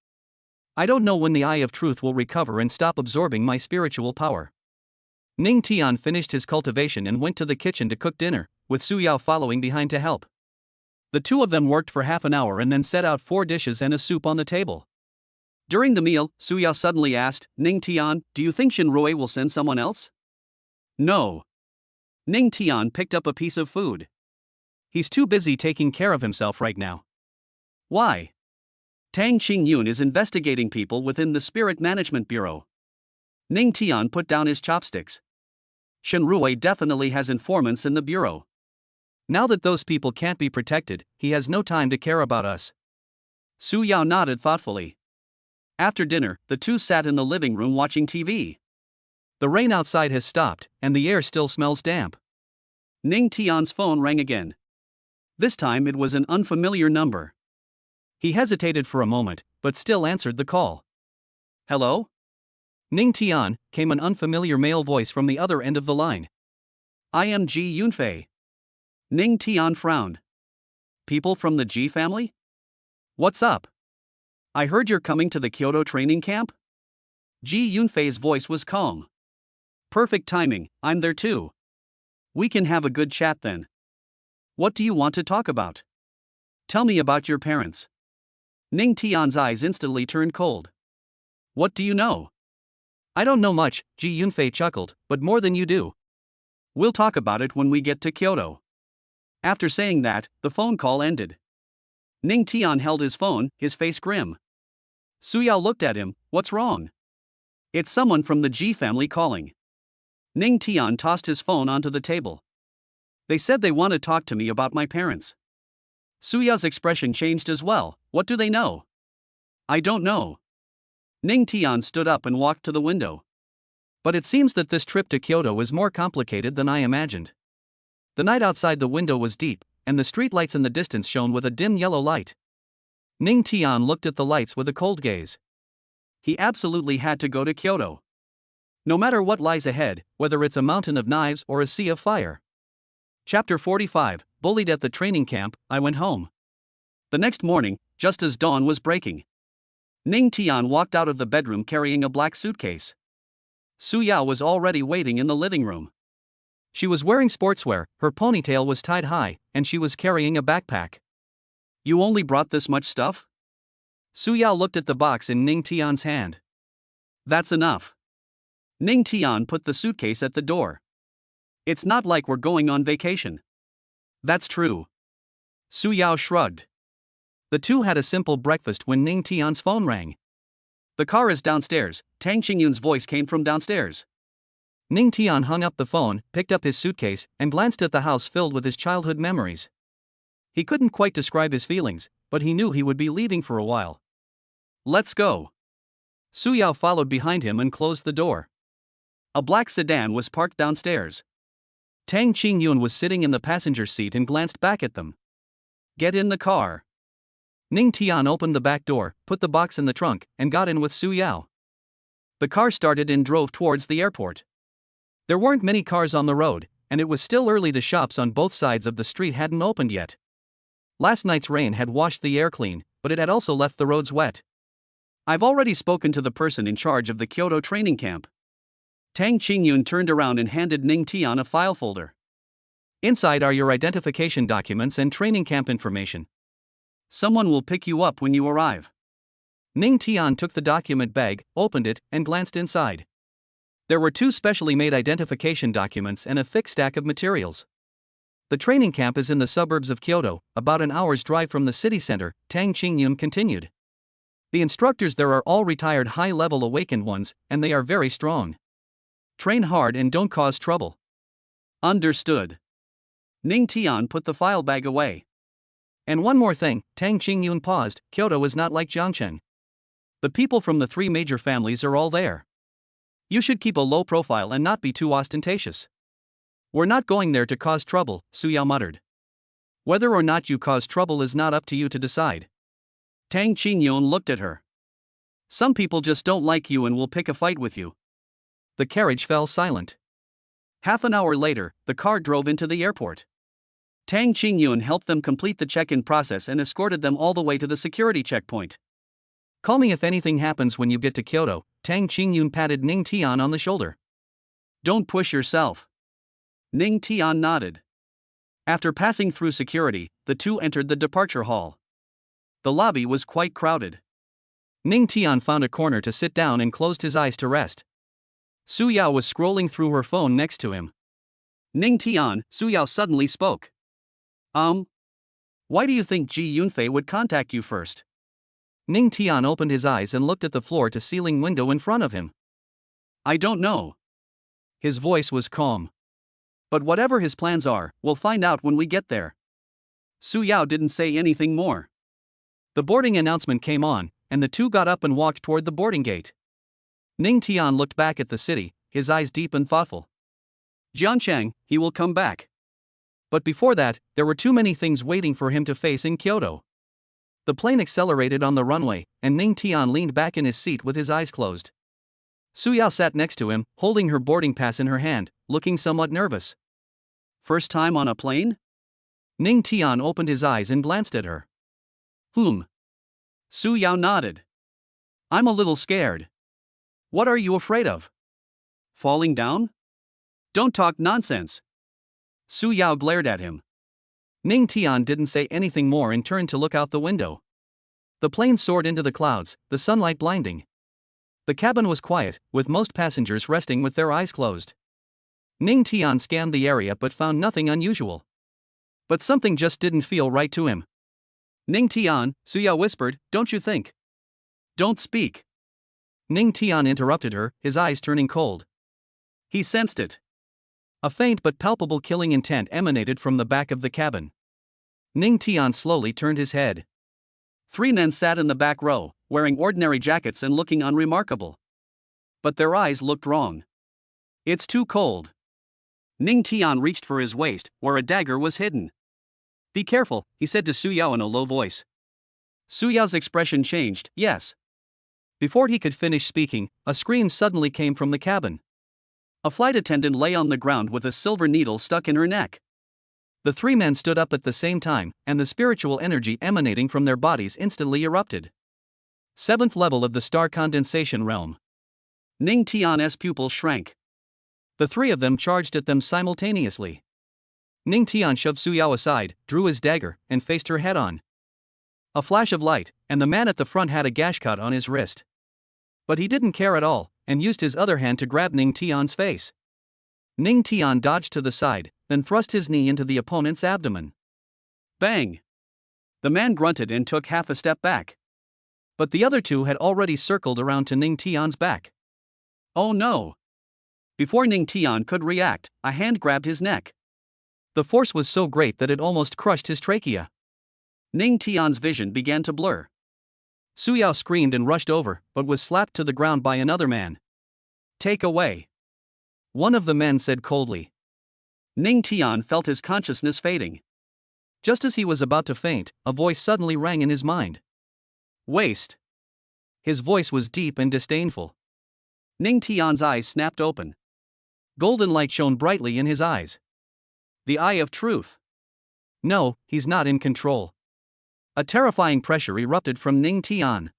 I don't know when the Eye of Truth will recover and stop absorbing my spiritual power. Ning Tian finished his cultivation and went to the kitchen to cook dinner, with Suyao following behind to help. The two of them worked for half an hour and then set out 4 dishes and a soup on the table. During the meal, Suyao suddenly asked, Ning Tian, do you think Shinrui will send someone else? No. Ning Tian picked up a piece of food. He's too busy taking care of himself right now. Why? Tang Qingyun is investigating people within the Spirit Management Bureau. Ning Tian put down his chopsticks. Shinrui definitely has informants in the bureau. Now that those people can't be protected, he has no time to care about us. Suyao nodded thoughtfully. After dinner, the two sat in the living room watching TV. The rain outside has stopped, and the air still smells damp. Ning Tian's phone rang again. This time it was an unfamiliar number. He hesitated for a moment, but still answered the call. Hello? Ning Tian, came an unfamiliar male voice from the other end of the line. I am Ji Yunfei. Ning Tian frowned. People from the Ji family? What's up? I heard you're coming to the Kyoto training camp? Ji Yunfei's voice was calm. Perfect timing, I'm there too. We can have a good chat then. What do you want to talk about? Tell me about your parents. Ning Tian's eyes instantly turned cold. What do you know? I don't know much, Ji Yunfei chuckled, but more than you do. We'll talk about it when we get to Kyoto. After saying that, the phone call ended. Ning Tian held his phone, his face grim. Su Yao looked at him. What's wrong? It's someone from the Ji family calling. Ning Tian tossed his phone onto the table. They said they want to talk to me about my parents. Su Yao's expression changed as well. What do they know? I don't know. Ning Tian stood up and walked to the window. But it seems that this trip to Kyoto is more complicated than I imagined. The night outside the window was deep, and the street lights in the distance shone with a dim yellow light. Ning Tian looked at the lights with a cold gaze. He absolutely had to go to Kyoto. No matter what lies ahead, whether it's a mountain of knives or a sea of fire. Chapter 45, Bullied at the training camp, I went home. The next morning, just as dawn was breaking, Ning Tian walked out of the bedroom carrying a black suitcase. Su Yao was already waiting in the living room. She was wearing sportswear, her ponytail was tied high, and she was carrying a backpack. You only brought this much stuff? Su Yao looked at the box in Ning Tian's hand. That's enough. Ning Tian put the suitcase at the door. It's not like we're going on vacation. That's true. Su Yao shrugged. The two had a simple breakfast when Ning Tian's phone rang. The car is downstairs, Tang Qingyun's voice came from downstairs. Ning Tian hung up the phone, picked up his suitcase, and glanced at the house filled with his childhood memories. He couldn't quite describe his feelings, but he knew he would be leaving for a while. Let's go. Su Yao followed behind him and closed the door. A black sedan was parked downstairs. Tang Qingyun was sitting in the passenger seat and glanced back at them. Get in the car. Ning Tian opened the back door, put the box in the trunk, and got in with Su Yao. The car started and drove towards the airport. There weren't many cars on the road, and it was still early. The shops on both sides of the street hadn't opened yet. Last night's rain had washed the air clean, but it had also left the roads wet. I've already spoken to the person in charge of the Kyoto training camp. Tang Qingyun turned around and handed Ning Tian a file folder. Inside are your identification documents and training camp information. Someone will pick you up when you arrive. Ning Tian took the document bag, opened it, and glanced inside. There were 2 specially made identification documents and a thick stack of materials. The training camp is in the suburbs of Kyoto, about an hour's drive from the city center, Tang Qingyun continued. The instructors there are all retired high-level awakened ones, and they are very strong. Train hard and don't cause trouble. Understood. Ning Tian put the file bag away. And one more thing, Tang Qingyun paused, Kyoto is not like Jiangcheng. The people from the 3 major families are all there. You should keep a low profile and not be too ostentatious. We're not going there to cause trouble, Su Yao muttered. Whether or not you cause trouble is not up to you to decide. Tang Qingyun looked at her. Some people just don't like you and will pick a fight with you. The carriage fell silent. Half an hour later, the car drove into the airport. Tang Qingyun helped them complete the check-in process and escorted them all the way to the security checkpoint. Call me if anything happens when you get to Kyoto, Tang Qingyun patted Ning Tian on the shoulder. Don't push yourself. Ning Tian nodded. After passing through security, the two entered the departure hall. The lobby was quite crowded. Ning Tian found a corner to sit down and closed his eyes to rest. Su Yao was scrolling through her phone next to him. Ning Tian, Su Yao suddenly spoke. Why do you think Ji Yunfei would contact you first? Ning Tian opened his eyes and looked at the floor-to-ceiling window in front of him. I don't know. His voice was calm. But whatever his plans are, we'll find out when we get there. Su Yao didn't say anything more. The boarding announcement came on, and the two got up and walked toward the boarding gate. Ning Tian looked back at the city, his eyes deep and thoughtful. Jiangcheng, he will come back. But before that, there were too many things waiting for him to face in Kyoto. The plane accelerated on the runway, and Ning Tian leaned back in his seat with his eyes closed. Su Yao sat next to him, holding her boarding pass in her hand, looking somewhat nervous. First time on a plane? Ning Tian opened his eyes and glanced at her. Su Yao nodded. I'm a little scared. What are you afraid of? Falling down? Don't talk nonsense. Su Yao glared at him. Ning Tian didn't say anything more and turned to look out the window. The plane soared into the clouds, the sunlight blinding. The cabin was quiet, with most passengers resting with their eyes closed. Ning Tian scanned the area but found nothing unusual. But something just didn't feel right to him. Ning Tian, Su Yao whispered, don't you think? Don't speak. Ning Tian interrupted her, his eyes turning cold. He sensed it. A faint but palpable killing intent emanated from the back of the cabin. Ning Tian slowly turned his head. 3 men sat in the back row, wearing ordinary jackets and looking unremarkable. But their eyes looked wrong. It's too cold. Ning Tian reached for his waist, where a dagger was hidden. Be careful, he said to Su Yao in a low voice. Su Yao's expression changed, yes. Before he could finish speaking, a scream suddenly came from the cabin. A flight attendant lay on the ground with a silver needle stuck in her neck. The 3 men stood up at the same time, and the spiritual energy emanating from their bodies instantly erupted. 7th level of the star condensation realm. Ning Tian's pupils shrank. The 3 of them charged at them simultaneously. Ning Tian shoved Su Yao aside, drew his dagger, and faced her head on. A flash of light, and the man at the front had a gash cut on his wrist. But he didn't care at all, and used his other hand to grab Ning Tian's face. Ning Tian dodged to the side, then thrust his knee into the opponent's abdomen. Bang! The man grunted and took half a step back. But the other 2 had already circled around to Ning Tian's back. Oh no! Before Ning Tian could react, a hand grabbed his neck. The force was so great that it almost crushed his trachea. Ning Tian's vision began to blur. Su Yao screamed and rushed over, but was slapped to the ground by another man. Take away. One of the men said coldly. Ning Tian felt his consciousness fading. Just as he was about to faint, a voice suddenly rang in his mind. Waste. His voice was deep and disdainful. Ning Tian's eyes snapped open. Golden light shone brightly in his eyes. The eye of truth. No, he's not in control. A terrifying pressure erupted from Ning Tian.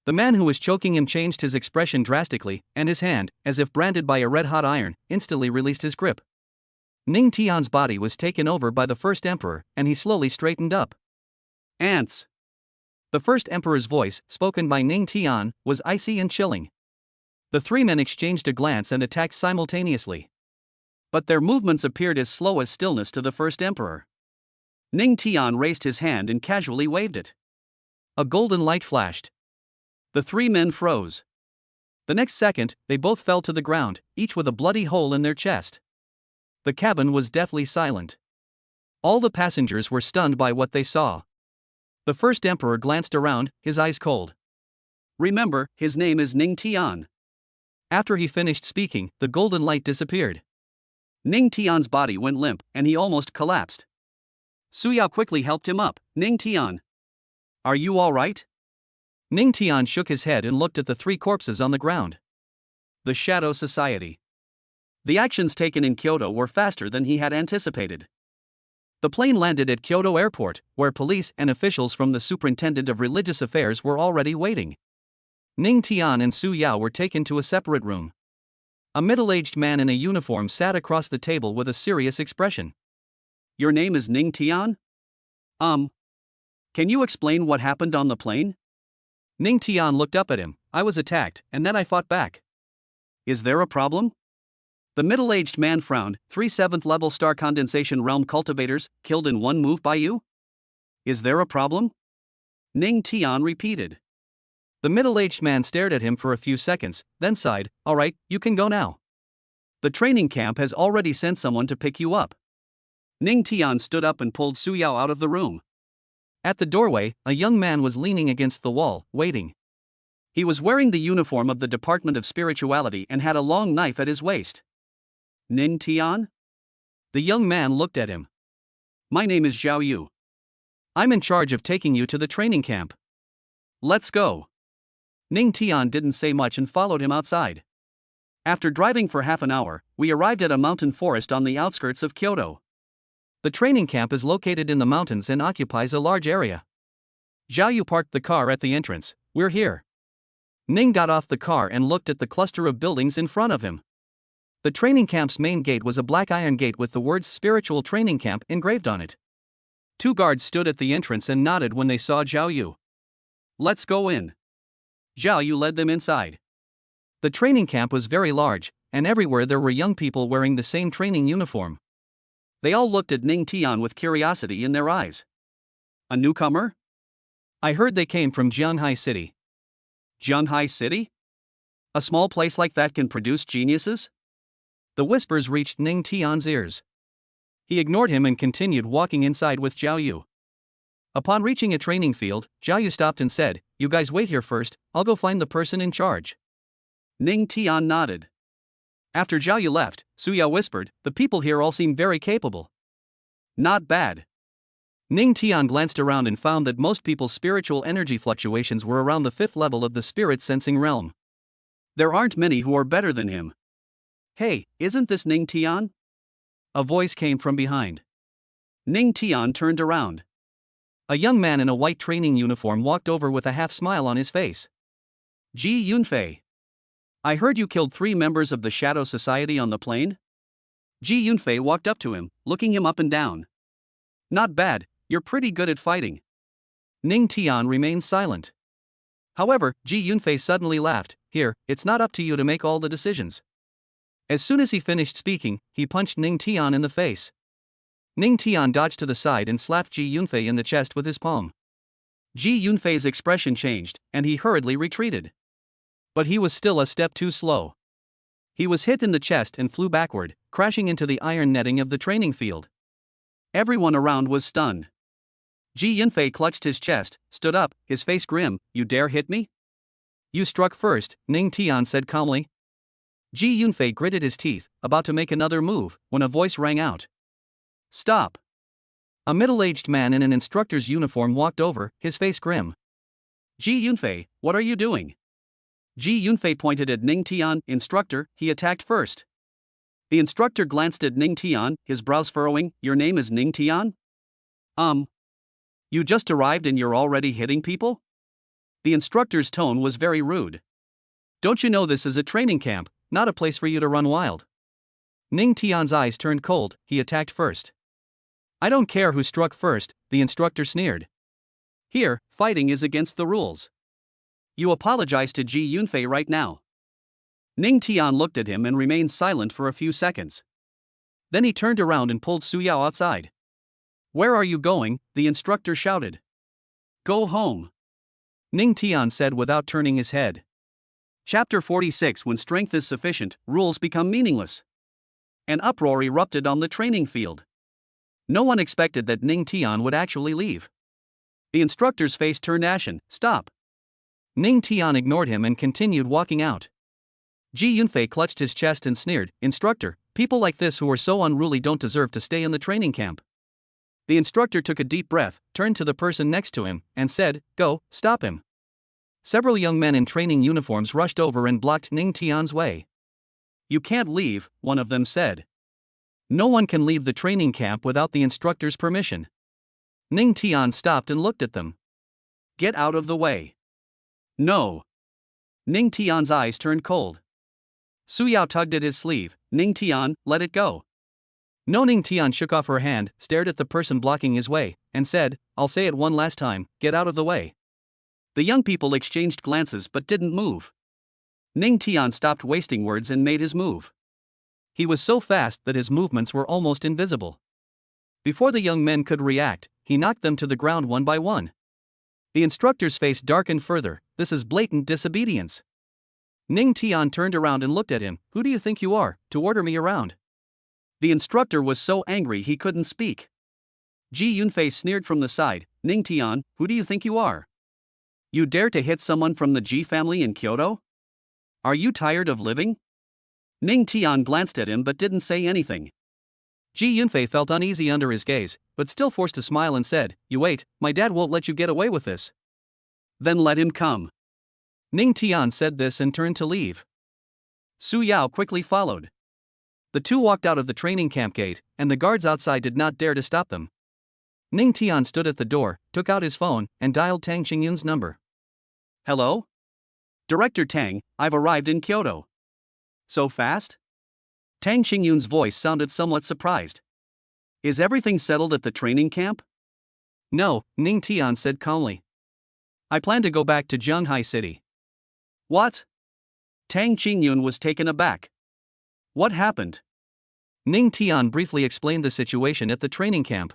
The man who was choking him changed his expression drastically, and his hand, as if branded by a red-hot iron, instantly released his grip. Ning Tian's body was taken over by the first emperor, and he slowly straightened up. Ants. The first emperor's voice, spoken by Ning Tian, was icy and chilling. The 3 men exchanged a glance and attacked simultaneously. But their movements appeared as slow as stillness to the first emperor. Ning Tian raised his hand and casually waved it. A golden light flashed. The 3 men froze. The next second, they both fell to the ground, each with a bloody hole in their chest. The cabin was deathly silent. All the passengers were stunned by what they saw. The first emperor glanced around, his eyes cold. Remember, his name is Ning Tian. After he finished speaking, the golden light disappeared. Ning Tian's body went limp, and he almost collapsed. Su Yao quickly helped him up. Ning Tian. Are you all right? Ning Tian shook his head and looked at the 3 corpses on the ground. The Shadow Society. The actions taken in Kyoto were faster than he had anticipated. The plane landed at Kyoto Airport, where police and officials from the Superintendent of Religious Affairs were already waiting. Ning Tian and Su Yao were taken to a separate room. A middle-aged man in a uniform sat across the table with a serious expression. Your name is Ning Tian? Can you explain what happened on the plane? Ning Tian looked up at him. I was attacked, and then I fought back. Is there a problem? The middle-aged man frowned. 3 7th-level star condensation realm cultivators, killed in one move by you? Is there a problem? Ning Tian repeated. The middle-aged man stared at him for a few seconds, then sighed. All right, you can go now. The training camp has already sent someone to pick you up. Ning Tian stood up and pulled Su Yao out of the room. At the doorway, a young man was leaning against the wall, waiting. He was wearing the uniform of the Department of Spirituality and had a long knife at his waist. Ning Tian? The young man looked at him. My name is Zhao Yu. I'm in charge of taking you to the training camp. Let's go. Ning Tian didn't say much and followed him outside. After driving for half an hour, we arrived at a mountain forest on the outskirts of Kyoto. The training camp is located in the mountains and occupies a large area. Zhao Yu parked the car at the entrance. We're here. Ning got off the car and looked at the cluster of buildings in front of him. The training camp's main gate was a black iron gate with the words Spiritual Training Camp engraved on it. 2 guards stood at the entrance and nodded when they saw Zhao Yu. "Let's go in." Zhao Yu led them inside. The training camp was very large, and everywhere there were young people wearing the same training uniform. They all looked at Ning Tian with curiosity in their eyes. "A newcomer? I heard they came from Jianghai City." "Jianghai City? A small place like that can produce geniuses?" The whispers reached Ning Tian's ears. He ignored him and continued walking inside with Zhao Yu. Upon reaching a training field, Zhao Yu stopped and said, "You guys wait here first, I'll go find the person in charge." Ning Tian nodded. After Zhao Yu left, Su Yao whispered, "The people here all seem very capable." "Not bad." Ning Tian glanced around and found that most people's spiritual energy fluctuations were around the 5th level of the spirit sensing realm. There aren't many who are better than him. "Hey, isn't this Ning Tian?" A voice came from behind. Ning Tian turned around. A young man in a white training uniform walked over with a half smile on his face. "Ji Yunfei. I heard you killed 3 members of the Shadow Society on the plane?" Ji Yunfei walked up to him, looking him up and down. "Not bad, you're pretty good at fighting." Ning Tian remained silent. However, Ji Yunfei suddenly laughed. "Here, it's not up to you to make all the decisions." As soon as he finished speaking, he punched Ning Tian in the face. Ning Tian dodged to the side and slapped Ji Yunfei in the chest with his palm. Ji Yunfei's expression changed, and he hurriedly retreated. But he was still a step too slow. He was hit in the chest and flew backward, crashing into the iron netting of the training field. Everyone around was stunned. Ji Yunfei clutched his chest, stood up, his face grim. "You dare hit me?" "You struck first," Ning Tian said calmly. Ji Yunfei gritted his teeth, about to make another move, when a voice rang out. "Stop!" A middle-aged man in an instructor's uniform walked over, his face grim. "Ji Yunfei, what are you doing?" Ji Yunfei pointed at Ning Tian. "Instructor, he attacked first." The instructor glanced at Ning Tian, his brows furrowing. "Your name is Ning Tian? You just arrived and you're already hitting people?" The instructor's tone was very rude. "Don't you know this is a training camp, not a place for you to run wild?" Ning Tian's eyes turned cold. "He attacked first." "I don't care who struck first," the instructor sneered. "Here, fighting is against the rules. You apologize to Ji Yunfei right now." Ning Tian looked at him and remained silent for a few seconds. Then he turned around and pulled Su Yao outside. "Where are you going?" the instructor shouted. "Go home," Ning Tian said without turning his head. Chapter 46. When strength is sufficient, rules become meaningless. An uproar erupted on the training field. No one expected that Ning Tian would actually leave. The instructor's face turned ashen. "Stop." Ning Tian ignored him and continued walking out. Ji Yunfei clutched his chest and sneered, "Instructor, people like this who are so unruly don't deserve to stay in the training camp." The instructor took a deep breath, turned to the person next to him, and said, "Go, stop him." Several young men in training uniforms rushed over and blocked Ning Tian's way. "You can't leave," one of them said. "No one can leave the training camp without the instructor's permission." Ning Tian stopped and looked at them. "Get out of the way." "No." Ning Tian's eyes turned cold. Su Yao tugged at his sleeve. "Ning Tian, let it go." No. Ning Tian shook off her hand, stared at the person blocking his way, and said, "I'll say it one last time, get out of the way." The young people exchanged glances but didn't move. Ning Tian stopped wasting words and made his move. He was so fast that his movements were almost invisible. Before the young men could react, he knocked them to the ground one by one. The instructor's face darkened further. "This is blatant disobedience." Ning Tian turned around and looked at him. "Who do you think you are, to order me around?" The instructor was so angry he couldn't speak. Ji Yunfei sneered from the side. "Ning Tian, who do you think you are? You dare to hit someone from the Ji family in Kyoto? Are you tired of living?" Ning Tian glanced at him but didn't say anything. Ji Yunfei felt uneasy under his gaze, but still forced a smile and said, "You wait, my dad won't let you get away with this." "Then let him come." Ning Tian said this and turned to leave. Su Yao quickly followed. The two walked out of the training camp gate, and the guards outside did not dare to stop them. Ning Tian stood at the door, took out his phone, and dialed Tang Qingyun's number. "Hello? Director Tang, I've arrived in Kyoto. So fast? Tang Qingyun's voice sounded somewhat surprised. Is everything settled at the training camp? No, Ning Tian said calmly. I plan to go back to Zhanghai City. What? Tang Qingyun was taken aback. What happened? Ning Tian briefly explained the situation at the training camp.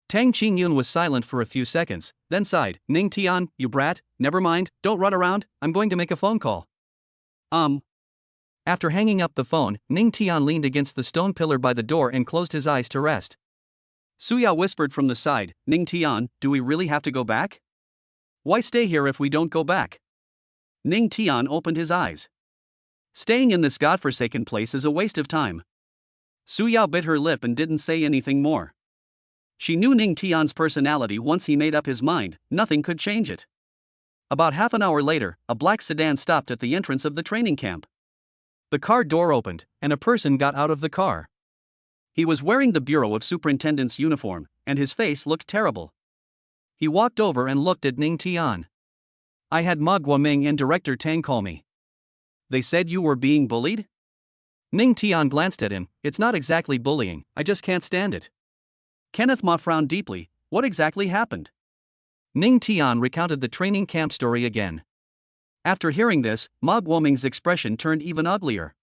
Tang Qingyun was silent for a few seconds, then sighed. Ning Tian, you brat, never mind, don't run around, I'm going to make a phone call. After hanging up the phone, Ning Tian leaned against the stone pillar by the door and closed his eyes to rest. Suya whispered from the side, Ning Tian, do we really have to go back? Why stay here if we don't go back? Ning Tian opened his eyes. Staying in this godforsaken place is a waste of time. Suya bit her lip and didn't say anything more. She knew Ning Tian's personality. Once he made up his mind, nothing could change it. About half an hour later, a black sedan stopped at the entrance of the training camp. The car door opened, and a person got out of the car. He was wearing the Bureau of Superintendent's uniform, and his face looked terrible. He walked over and looked at Ning Tian. I had Ma Guoming and Director Tang call me. They said you were being bullied? Ning Tian glanced at him. It's not exactly bullying, I just can't stand it. Kenneth Ma frowned deeply. What exactly happened? Ning Tian recounted the training camp story again. After hearing this, Ma Guoming's expression turned even uglier.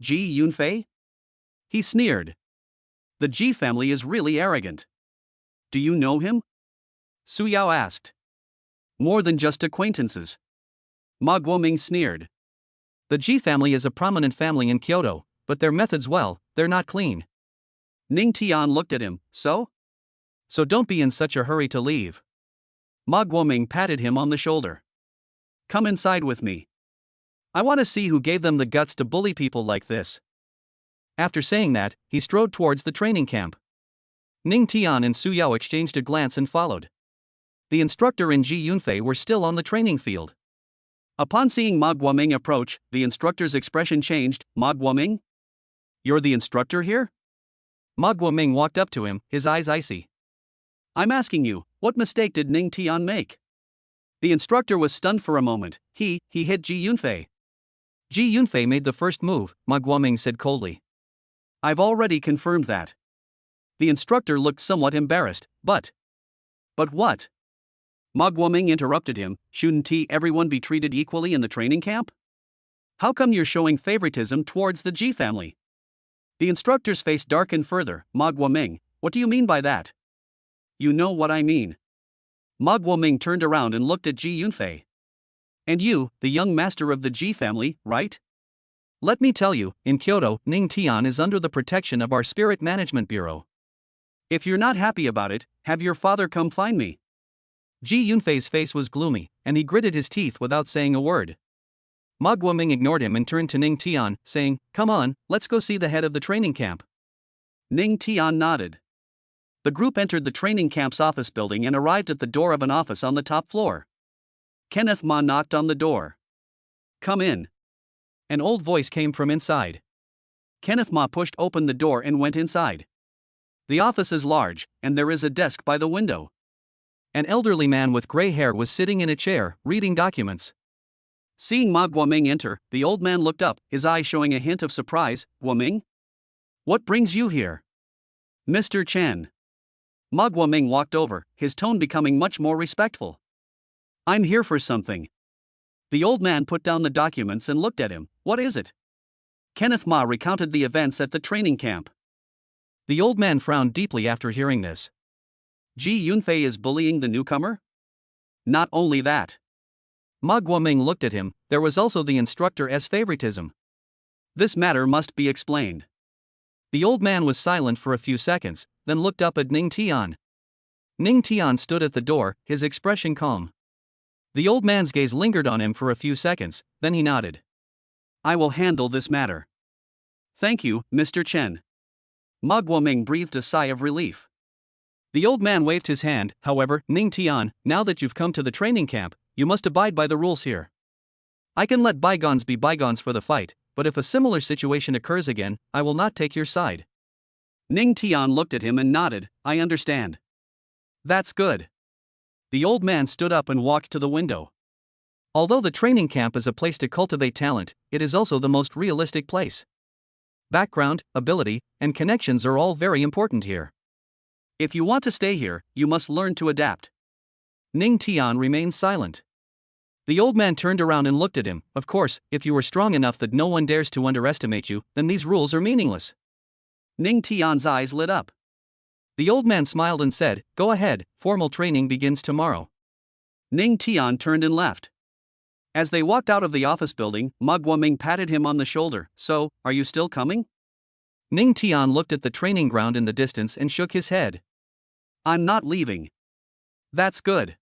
Ji Yunfei? He sneered. The Ji family is really arrogant. Do you know him? Su Yao asked. More than just acquaintances. Ma Guoming sneered. The Ji family is a prominent family in Kyoto, but their methods, well, they're not clean. Ning Tian looked at him. So don't be in such a hurry to leave. Ma Guoming patted him on the shoulder. Come inside with me. I want to see who gave them the guts to bully people like this. After saying that, he strode towards the training camp. Ning Tian and Su Yao exchanged a glance and followed. The instructor and Ji Yunfei were still on the training field. Upon seeing Ma Guoming approach, the instructor's expression changed. Ma Guoming? You're the instructor here? Ma Guoming walked up to him, his eyes icy. I'm asking you, what mistake did Ning Tian make? The instructor was stunned for a moment. He hit Ji Yunfei. Ji Yunfei made the first move, Ma Guoming said coldly. I've already confirmed that. The instructor looked somewhat embarrassed. But what? Ma Guoming interrupted him. Shouldn't everyone be treated equally in the training camp? How come you're showing favoritism towards the Ji family? The instructor's face darkened further. Ma Guoming, what do you mean by that? You know what I mean. Ma Guoming turned around and looked at Ji Yunfei. And you, the young master of the Ji family, right? Let me tell you, in Kyoto, Ning Tian is under the protection of our Spirit Management Bureau. If you're not happy about it, have your father come find me. Ji Yunfei's face was gloomy, and he gritted his teeth without saying a word. Ma Guoming ignored him and turned to Ning Tian, saying, Come on, let's go see the head of the training camp. Ning Tian nodded. The group entered the training camp's office building and arrived at the door of an office on the top floor. Kenneth Ma knocked on the door. Come in. An old voice came from inside. Kenneth Ma pushed open the door and went inside. The office is large, and there is a desk by the window. An elderly man with gray hair was sitting in a chair, reading documents. Seeing Ma Guoming enter, the old man looked up, his eyes showing a hint of surprise. Guoming? What brings you here? Mr. Chen. Ma Guoming walked over, his tone becoming much more respectful. I'm here for something. The old man put down the documents and looked at him. What is it? Kenneth Ma recounted the events at the training camp. The old man frowned deeply after hearing this. Ji Yunfei is bullying the newcomer? Not only that. Ma Guoming looked at him, there was also the instructor's favoritism. This matter must be explained. The old man was silent for a few seconds, then looked up at Ning Tian. Ning Tian stood at the door, his expression calm. The old man's gaze lingered on him for a few seconds, then he nodded. I will handle this matter. Thank you, Mr. Chen. Ma Guoming breathed a sigh of relief. The old man waved his hand. However, Ning Tian, now that you've come to the training camp, you must abide by the rules here. I can let bygones be bygones for the fight, but if a similar situation occurs again, I will not take your side. Ning Tian looked at him and nodded. I understand. That's good. The old man stood up and walked to the window. Although the training camp is a place to cultivate talent, it is also the most realistic place. Background, ability, and connections are all very important here. If you want to stay here, you must learn to adapt. Ning Tian remained silent. The old man turned around and looked at him. Of course, if you are strong enough that no one dares to underestimate you, then these rules are meaningless. Ning Tian's eyes lit up. The old man smiled and said, "Go ahead, formal training begins tomorrow." Ning Tian turned and left. As they walked out of the office building, Ma Guoming patted him on the shoulder. "So, are you still coming?" Ning Tian looked at the training ground in the distance and shook his head. "I'm not leaving." "That's good."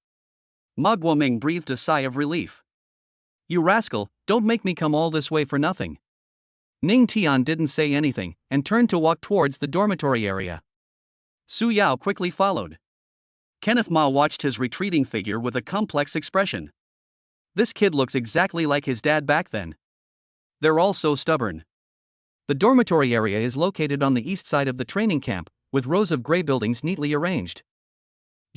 Ma Guoming breathed a sigh of relief. "You rascal, don't make me come all this way for nothing." Ning Tian didn't say anything, and turned to walk towards the dormitory area. Su Yao quickly followed. Kenneth Ma watched his retreating figure with a complex expression. This kid looks exactly like his dad back then. They're all so stubborn. The dormitory area is located on the east side of the training camp, with rows of gray buildings neatly arranged.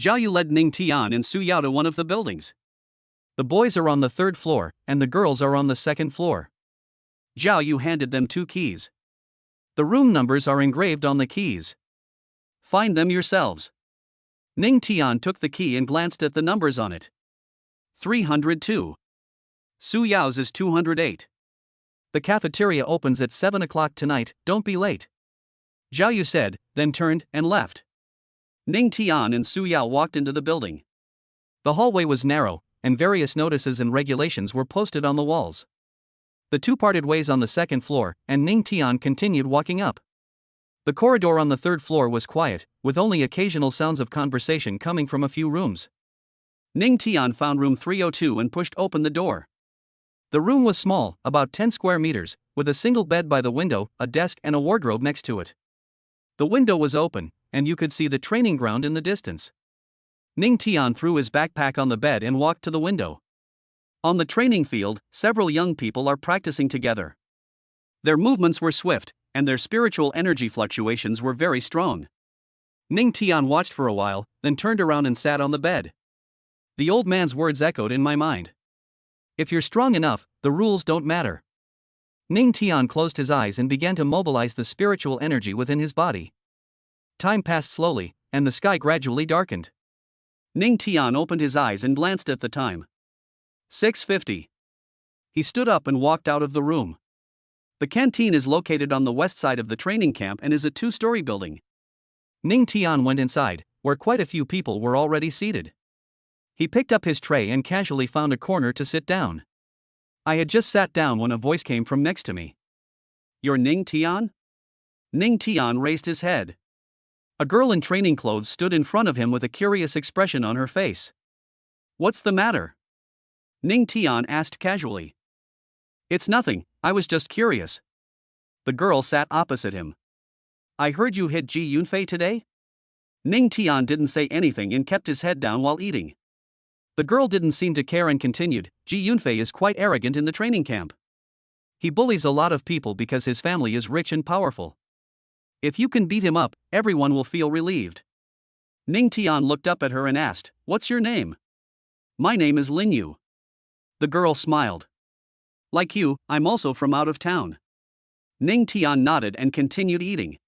Zhao Yu led Ning Tian and Su Yao to one of the buildings. The boys are on the third floor, and the girls are on the second floor. Zhao Yu handed them 2 keys. The room numbers are engraved on the keys. Find them yourselves. Ning Tian took the key and glanced at the numbers on it. 302. Su Yao's is 208. The cafeteria opens at 7 o'clock tonight, don't be late. Zhao Yu said, then turned and left. Ning Tian and Su Yao walked into the building. The hallway was narrow, and various notices and regulations were posted on the walls. The 2 parted ways on the second floor, and Ning Tian continued walking up. The corridor on the third floor was quiet, with only occasional sounds of conversation coming from a few rooms. Ning Tian found room 302 and pushed open the door. The room was small, about 10 square meters, with a single bed by the window, a desk and a wardrobe next to it. The window was open, and you could see the training ground in the distance. Ning Tian threw his backpack on the bed and walked to the window. On the training field, several young people are practicing together. Their movements were swift, and their spiritual energy fluctuations were very strong. Ning Tian watched for a while, then turned around and sat on the bed. The old man's words echoed in my mind. If you're strong enough, the rules don't matter. Ning Tian closed his eyes and began to mobilize the spiritual energy within his body. Time passed slowly, and the sky gradually darkened. Ning Tian opened his eyes and glanced at the time. 6:50. He stood up and walked out of the room. The canteen is located on the west side of the training camp and is a 2-story building. Ning Tian went inside, where quite a few people were already seated. He picked up his tray and casually found a corner to sit down. I had just sat down when a voice came from next to me. "You're Ning Tian?" Ning Tian raised his head. A girl in training clothes stood in front of him with a curious expression on her face. "What's the matter?" Ning Tian asked casually. "It's nothing, I was just curious." The girl sat opposite him. "I heard you hit Ji Yunfei today?" Ning Tian didn't say anything and kept his head down while eating. The girl didn't seem to care and continued, "Ji Yunfei is quite arrogant in the training camp. He bullies a lot of people because his family is rich and powerful. If you can beat him up, everyone will feel relieved." Ning Tian looked up at her and asked, "What's your name?" "My name is Lin Yu." The girl smiled. "Like you, I'm also from out of town." Ning Tian nodded and continued eating.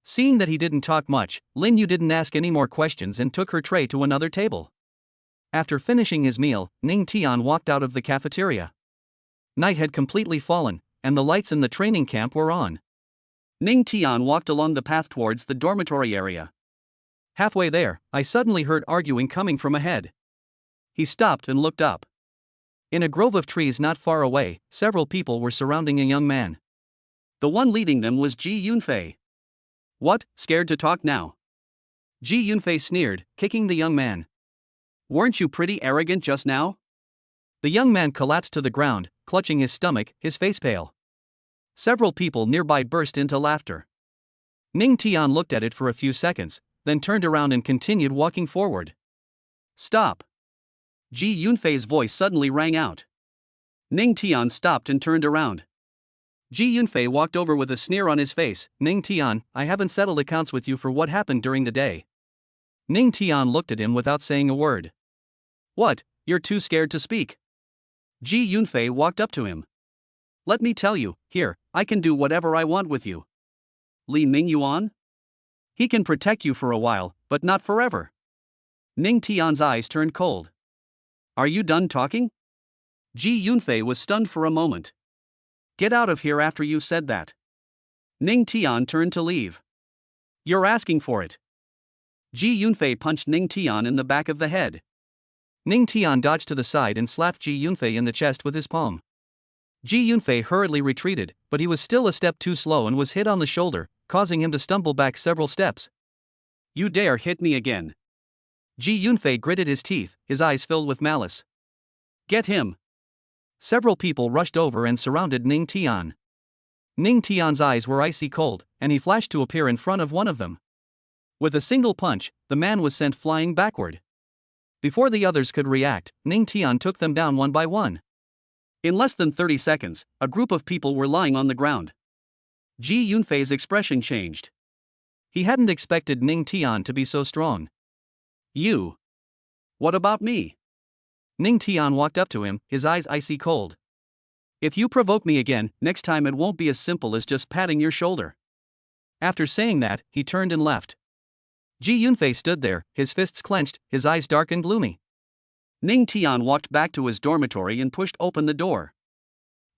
Seeing that he didn't talk much, Lin Yu didn't ask any more questions and took her tray to another table. After finishing his meal, Ning Tian walked out of the cafeteria. Night had completely fallen, and the lights in the training camp were on. Ning Tian walked along the path towards the dormitory area. Halfway there, I suddenly heard arguing coming from ahead. He stopped and looked up. In a grove of trees not far away, several people were surrounding a young man. The one leading them was Ji Yunfei. "What, scared to talk now?" Ji Yunfei sneered, kicking the young man. "Weren't you pretty arrogant just now?" The young man collapsed to the ground, clutching his stomach, his face pale. Several people nearby burst into laughter. Ning Tian looked at it for a few seconds, then turned around and continued walking forward. "Stop!" Ji Yunfei's voice suddenly rang out. Ning Tian stopped and turned around. Ji Yunfei walked over with a sneer on his face. "Ning Tian, I haven't settled accounts with you for what happened during the day." Ning Tian looked at him without saying a word. "What, you're too scared to speak?" Ji Yunfei walked up to him. Let me tell you, here, I can do whatever I want with you. Li Mingyuan? He can protect you for a while, but not forever. Ning Tian's eyes turned cold. Are you done talking? Ji Yunfei was stunned for a moment. Get out of here after you said that. Ning Tian turned to leave. You're asking for it. Ji Yunfei punched Ning Tian in the back of the head. Ning Tian dodged to the side and slapped Ji Yunfei in the chest with his palm. Ji Yunfei hurriedly retreated, but he was still a step too slow and was hit on the shoulder, causing him to stumble back several steps. You dare hit me again. Ji Yunfei gritted his teeth, his eyes filled with malice. Get him. Several people rushed over and surrounded Ning Tian. Ning Tian's eyes were icy cold, and he flashed to appear in front of one of them. With a single punch, the man was sent flying backward. Before the others could react, Ning Tian took them down one by one. In less than 30 seconds, a group of people were lying on the ground. Ji Yunfei's expression changed. He hadn't expected Ning Tian to be so strong. You. What about me? Ning Tian walked up to him, his eyes icy cold. If you provoke me again, next time it won't be as simple as just patting your shoulder. After saying that, he turned and left. Ji Yunfei stood there, his fists clenched, his eyes dark and gloomy. Ning Tian walked back to his dormitory and pushed open the door.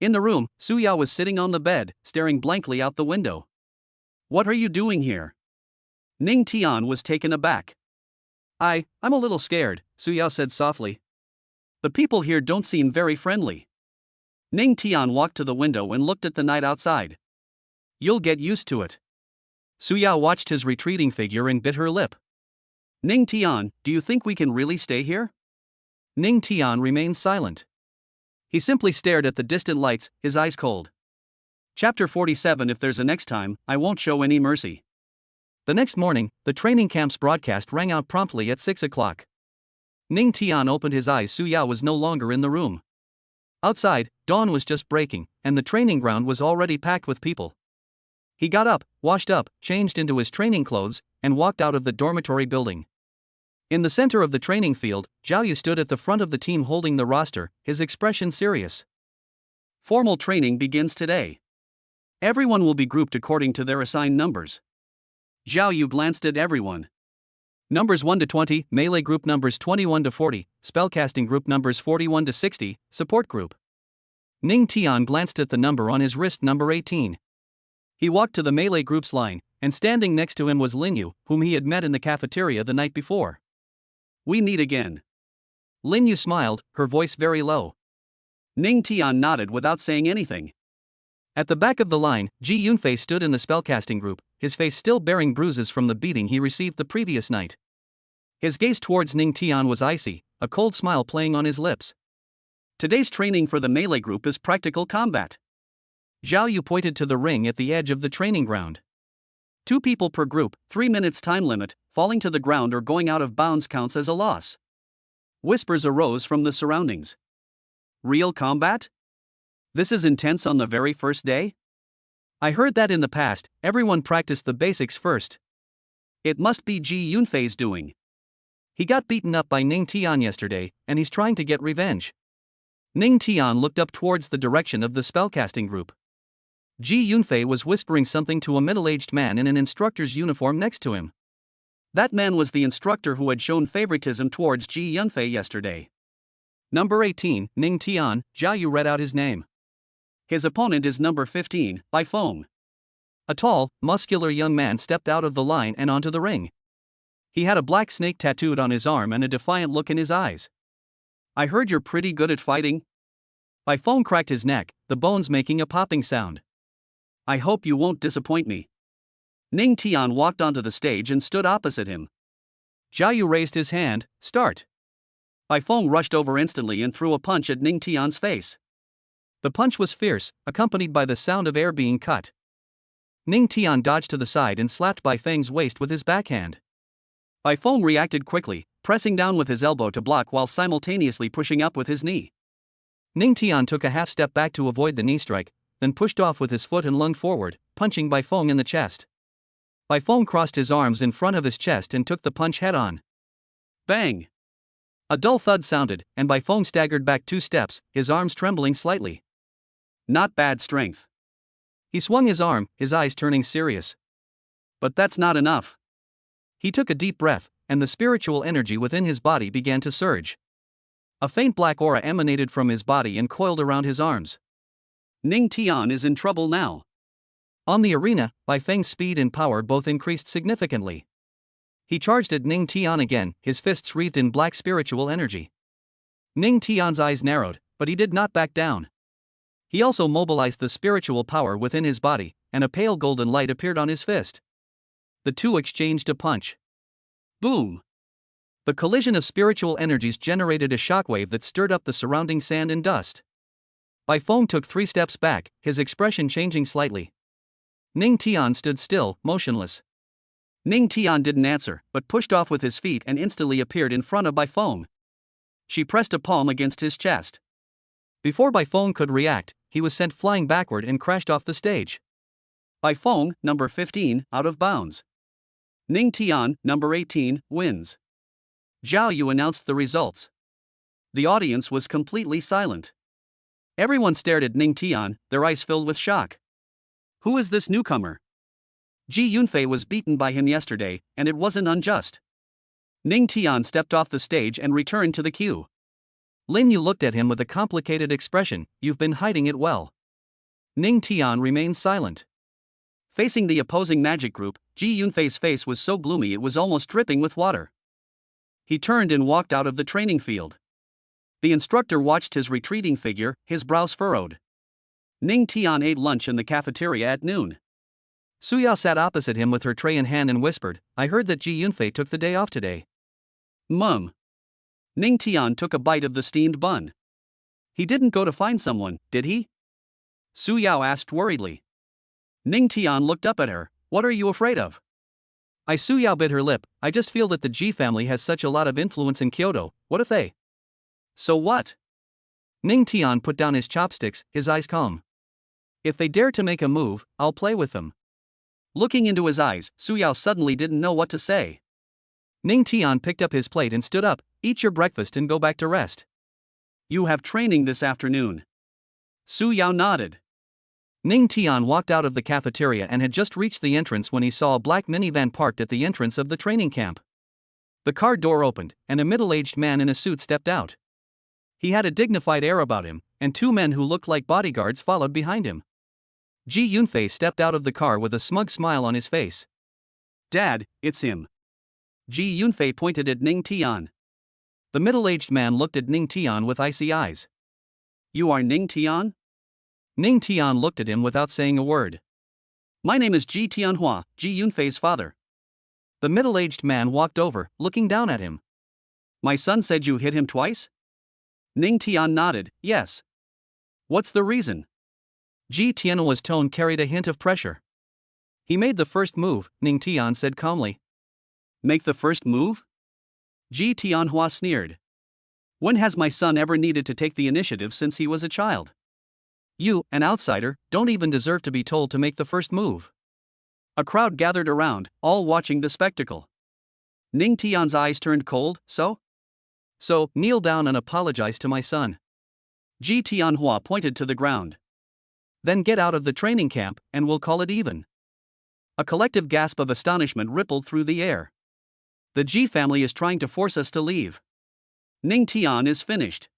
In the room, Su Yao was sitting on the bed, staring blankly out the window. What are you doing here? Ning Tian was taken aback. I'm a little scared, Su Yao said softly. The people here don't seem very friendly. Ning Tian walked to the window and looked at the night outside. You'll get used to it. Su Yao watched his retreating figure and bit her lip. Ning Tian, do you think we can really stay here? Ning Tian remained silent. He simply stared at the distant lights, his eyes cold. Chapter 47. If there's a next time, I won't show any mercy. The next morning, the training camp's broadcast rang out promptly at 6 o'clock. Ning Tian opened his eyes. Su Yao was no longer in the room. Outside, dawn was just breaking, and the training ground was already packed with people. He got up, washed up, changed into his training clothes, and walked out of the dormitory building. In the center of the training field, Zhao Yu stood at the front of the team holding the roster, his expression serious. Formal training begins today. Everyone will be grouped according to their assigned numbers. Zhao Yu glanced at everyone. Numbers 1 to 20, melee group numbers 21 to 40, spellcasting group numbers 41 to 60, support group. Ning Tian glanced at the number on his wrist, number 18. He walked to the melee group's line, and standing next to him was Lin Yu, whom he had met in the cafeteria the night before. We meet again. Lin Yu smiled, her voice very low. Ning Tian nodded without saying anything. At the back of the line, Ji Yunfei stood in the spellcasting group, his face still bearing bruises from the beating he received the previous night. His gaze towards Ning Tian was icy, a cold smile playing on his lips. Today's training for the melee group is practical combat. Zhao Yu pointed to the ring at the edge of the training ground. 2 people per group, 3 minutes time limit, falling to the ground or going out of bounds counts as a loss. Whispers arose from the surroundings. Real combat? This is intense on the very first day? I heard that in the past, everyone practiced the basics first. It must be Ji Yunfei's doing. He got beaten up by Ning Tian yesterday, and he's trying to get revenge. Ning Tian looked up towards the direction of the spellcasting group. Ji Yunfei was whispering something to a middle-aged man in an instructor's uniform next to him. That man was the instructor who had shown favoritism towards Ji Yunfei yesterday. Number 18, Ning Tian, Zhao Yu read out his name. His opponent is number 15, by phone. A tall, muscular young man stepped out of the line and onto the ring. He had a black snake tattooed on his arm and a defiant look in his eyes. I heard you're pretty good at fighting. By phone cracked his neck, the bones making a popping sound. I hope you won't disappoint me. Ning Tian walked onto the stage and stood opposite him. Zhao Yu raised his hand, start. By phone rushed over instantly and threw a punch at Ning Tian's face. The punch was fierce, accompanied by the sound of air being cut. Ning Tian dodged to the side and slapped Bai Feng's waist with his backhand. Bai Feng reacted quickly, pressing down with his elbow to block while simultaneously pushing up with his knee. Ning Tian took a half step back to avoid the knee strike, then pushed off with his foot and lunged forward, punching Bai Feng in the chest. Bai Feng crossed his arms in front of his chest and took the punch head-on. Bang! A dull thud sounded, and Bai Feng staggered back 2 steps, his arms trembling slightly. Not bad strength. He swung his arm, his eyes turning serious. But that's not enough. He took a deep breath, and the spiritual energy within his body began to surge. A faint black aura emanated from his body and coiled around his arms. Ning Tian is in trouble now. On the arena, Bai Feng's speed and power both increased significantly. He charged at Ning Tian again, his fists wreathed in black spiritual energy. Ning Tian's eyes narrowed, but he did not back down. He also mobilized the spiritual power within his body, and a pale golden light appeared on his fist. The two exchanged a punch. Boom! The collision of spiritual energies generated a shockwave that stirred up the surrounding sand and dust. Bai Feng took 3 steps back, his expression changing slightly. Ning Tian stood still, motionless. Ning Tian didn't answer, but pushed off with his feet and instantly appeared in front of Bai Feng. She pressed a palm against his chest. Before Bai Feng could react, he was sent flying backward and crashed off the stage. Bai Feng, number 15, out of bounds. Ning Tian, number 18, wins. Zhao Yu announced the results. The audience was completely silent. Everyone stared at Ning Tian, their eyes filled with shock. Who is this newcomer? Ji Yunfei was beaten by him yesterday, and it wasn't unjust. Ning Tian stepped off the stage and returned to the queue. Lin Yu looked at him with a complicated expression. You've been hiding it well. Ning Tian remained silent. Facing the opposing magic group, Ji Yunfei's face was so gloomy it was almost dripping with water. He turned and walked out of the training field. The instructor watched his retreating figure, his brows furrowed. Ning Tian ate lunch in the cafeteria at noon. Suyao sat opposite him with her tray in hand and whispered, I heard that Ji Yunfei took the day off today. Mum. Ning Tian took a bite of the steamed bun. He didn't go to find someone, did he? Suyao asked worriedly. Ning Tian looked up at her. What are you afraid of? Suyao bit her lip. I just feel that the Ji family has such a lot of influence in Kyoto. What if they? So what? Ning Tian put down his chopsticks, his eyes calm. If they dare to make a move, I'll play with them. Looking into his eyes, Suyao suddenly didn't know what to say. Ning Tian picked up his plate and stood up. Eat your breakfast and go back to rest. You have training this afternoon. Suyao nodded. Ning Tian walked out of the cafeteria and had just reached the entrance when he saw a black minivan parked at the entrance of the training camp. The car door opened, and a middle-aged man in a suit stepped out. He had a dignified air about him, and 2 men who looked like bodyguards followed behind him. Ji Yunfei stepped out of the car with a smug smile on his face. Dad, it's him. Ji Yunfei pointed at Ning Tian. The middle-aged man looked at Ning Tian with icy eyes. You are Ning Tian? Ning Tian looked at him without saying a word. My name is Ji Tianhua, Ji Yunfei's father. The middle-aged man walked over, looking down at him. My son said you hit him twice? Ning Tian nodded, yes. What's the reason? Ji Tianhua's tone carried a hint of pressure. He made the first move, Ning Tian said calmly. Make the first move? Ji Tianhua sneered. When has my son ever needed to take the initiative since he was a child? You, an outsider, don't even deserve to be told to make the first move. A crowd gathered around, all watching the spectacle. Ning Tian's eyes turned cold. So, kneel down and apologize to my son. Ji Tianhua pointed to the ground. Then get out of the training camp, and we'll call it even. A collective gasp of astonishment rippled through the air. The Ji family is trying to force us to leave. Ning Tian is finished.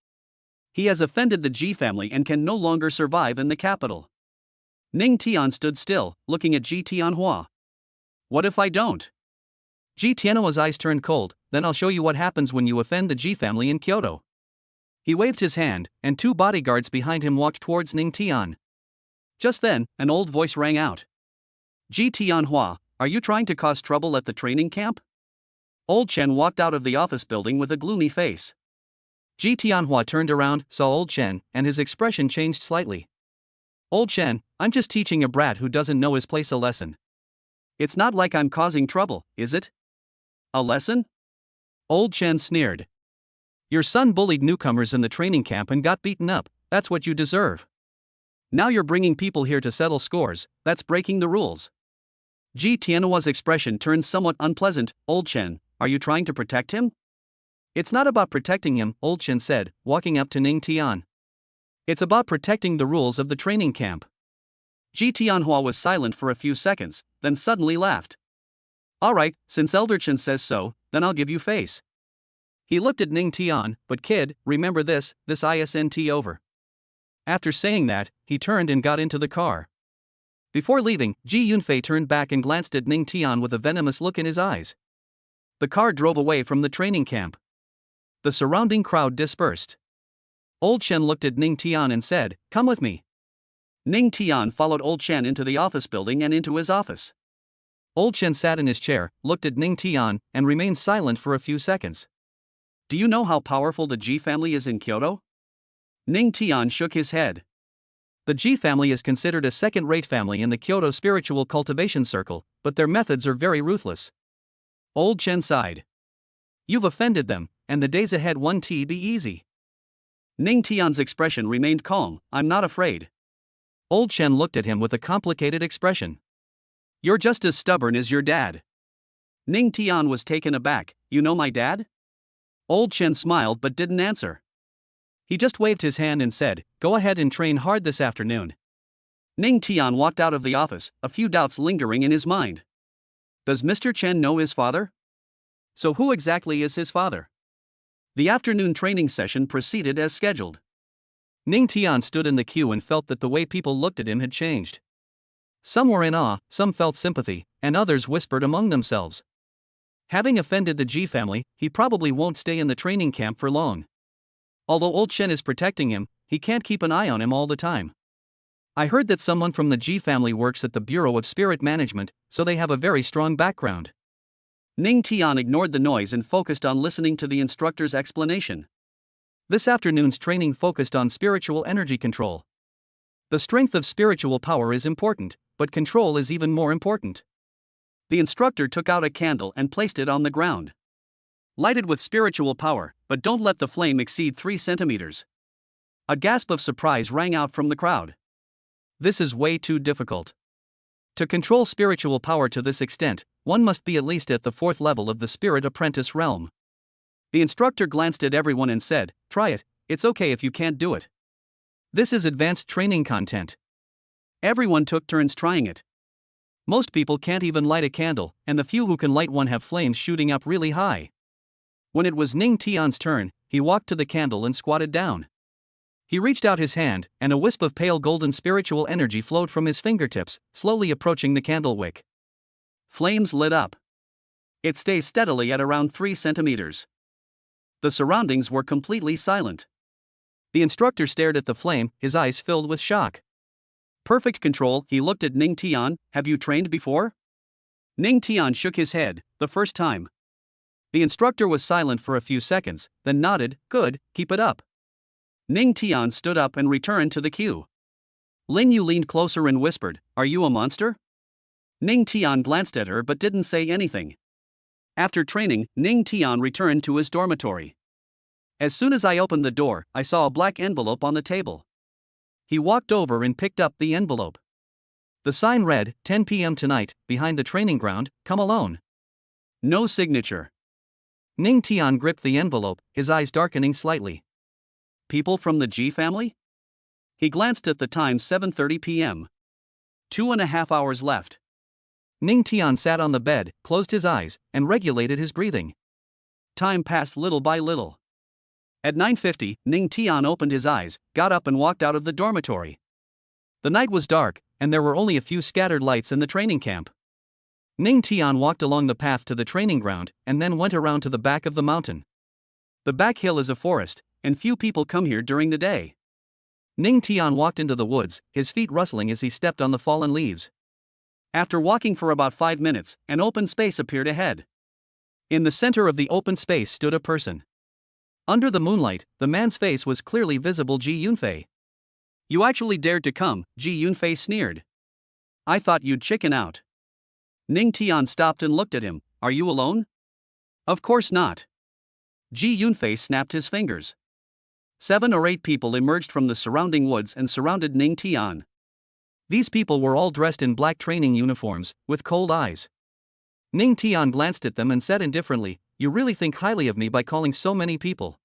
He has offended the Ji family and can no longer survive in the capital. Ning Tian stood still, looking at Ji Tianhua. What if I don't? Ji Tianhua's eyes turned cold. Then I'll show you what happens when you offend the Ji family in Kyoto. He waved his hand, and 2 bodyguards behind him walked towards Ning Tian. Just then, an old voice rang out. Ji Tianhua, are you trying to cause trouble at the training camp? Old Chen walked out of the office building with a gloomy face. Ji Tianhua turned around, saw Old Chen, and his expression changed slightly. Old Chen, I'm just teaching a brat who doesn't know his place a lesson. It's not like I'm causing trouble, is it? A lesson? Old Chen sneered. Your son bullied newcomers in the training camp and got beaten up. That's what you deserve. Now you're bringing people here to settle scores. That's breaking the rules. Ji Tianhua's expression turned somewhat unpleasant. Old Chen, are you trying to protect him? It's not about protecting him, Old Chen said, walking up to Ning Tian. It's about protecting the rules of the training camp. Ji Tianhua was silent for a few seconds, then suddenly laughed. Alright, since Elder Chen says so, then I'll give you face. He looked at Ning Tian, but kid, remember this isn't over. After saying that, he turned and got into the car. Before leaving, Ji Yunfei turned back and glanced at Ning Tian with a venomous look in his eyes. The car drove away from the training camp. The surrounding crowd dispersed. Old Chen looked at Ning Tian and said, "Come with me." Ning Tian followed Old Chen into the office building and into his office. Old Chen sat in his chair, looked at Ning Tian, and remained silent for a few seconds. Do you know how powerful the Ji family is in Kyoto? Ning Tian shook his head. The Ji family is considered a second-rate family in the Kyoto spiritual cultivation circle, but their methods are very ruthless. Old Chen sighed. You've offended them, and the days ahead won't be easy. Ning Tian's expression remained calm. I'm not afraid. Old Chen looked at him with a complicated expression. You're just as stubborn as your dad. Ning Tian was taken aback. You know my dad? Old Chen smiled but didn't answer. He just waved his hand and said, go ahead and train hard this afternoon. Ning Tian walked out of the office, a few doubts lingering in his mind. Does Mr. Chen know his father? So who exactly is his father? The afternoon training session proceeded as scheduled. Ning Tian stood in the queue and felt that the way people looked at him had changed. Some were in awe, some felt sympathy, and others whispered among themselves. Having offended the Ji family, he probably won't stay in the training camp for long. Although Old Chen is protecting him, he can't keep an eye on him all the time. I heard that someone from the Ji family works at the Bureau of Spirit Management, so they have a very strong background. Ning Tian ignored the noise and focused on listening to the instructor's explanation. This afternoon's training focused on spiritual energy control. The strength of spiritual power is important, but control is even more important. The instructor took out a candle and placed it on the ground. Light it with spiritual power, but don't let the flame exceed 3 centimeters. A gasp of surprise rang out from the crowd. This is way too difficult. To control spiritual power to this extent, one must be at least at the 4th level of the spirit apprentice realm. The instructor glanced at everyone and said, try it, it's okay if you can't do it. This is advanced training content. Everyone took turns trying it. Most people can't even light a candle, and the few who can light one have flames shooting up really high. When it was Ning Tian's turn, he walked to the candle and squatted down. He reached out his hand, and a wisp of pale golden spiritual energy flowed from his fingertips, slowly approaching the candle wick. Flames lit up. It stayed steadily at around 3 centimeters. The surroundings were completely silent. The instructor stared at the flame, his eyes filled with shock. Perfect control, he looked at Ning Tian. Have you trained before? Ning Tian shook his head, the first time. The instructor was silent for a few seconds, then nodded, good, keep it up. Ning Tian stood up and returned to the queue. Lin Yu leaned closer and whispered, are you a monster? Ning Tian glanced at her but didn't say anything. After training, Ning Tian returned to his dormitory. As soon as I opened the door, I saw a black envelope on the table. He walked over and picked up the envelope. The sign read, 10 p.m. tonight, behind the training ground, come alone. No signature. Ning Tian gripped the envelope, his eyes darkening slightly. People from the Ji family? He glanced at the time, 7:30 p.m. 2.5 hours left. Ning Tian sat on the bed, closed his eyes, and regulated his breathing. Time passed little by little. At 9:50, Ning Tian opened his eyes, got up and walked out of the dormitory. The night was dark, and there were only a few scattered lights in the training camp. Ning Tian walked along the path to the training ground, and then went around to the back of the mountain. The back hill is a forest, and few people come here during the day. Ning Tian walked into the woods, his feet rustling as he stepped on the fallen leaves. After walking for about 5 minutes, an open space appeared ahead. In the center of the open space stood a person. Under the moonlight, the man's face was clearly visible. Ji Yunfei. You actually dared to come, Ji Yunfei sneered. I thought you'd chicken out. Ning Tian stopped and looked at him. Are you alone? Of course not. Ji Yunfei snapped his fingers. 7 or 8 people emerged from the surrounding woods and surrounded Ning Tian. These people were all dressed in black training uniforms, with cold eyes. Ning Tian glanced at them and said indifferently, you really think highly of me by calling so many people.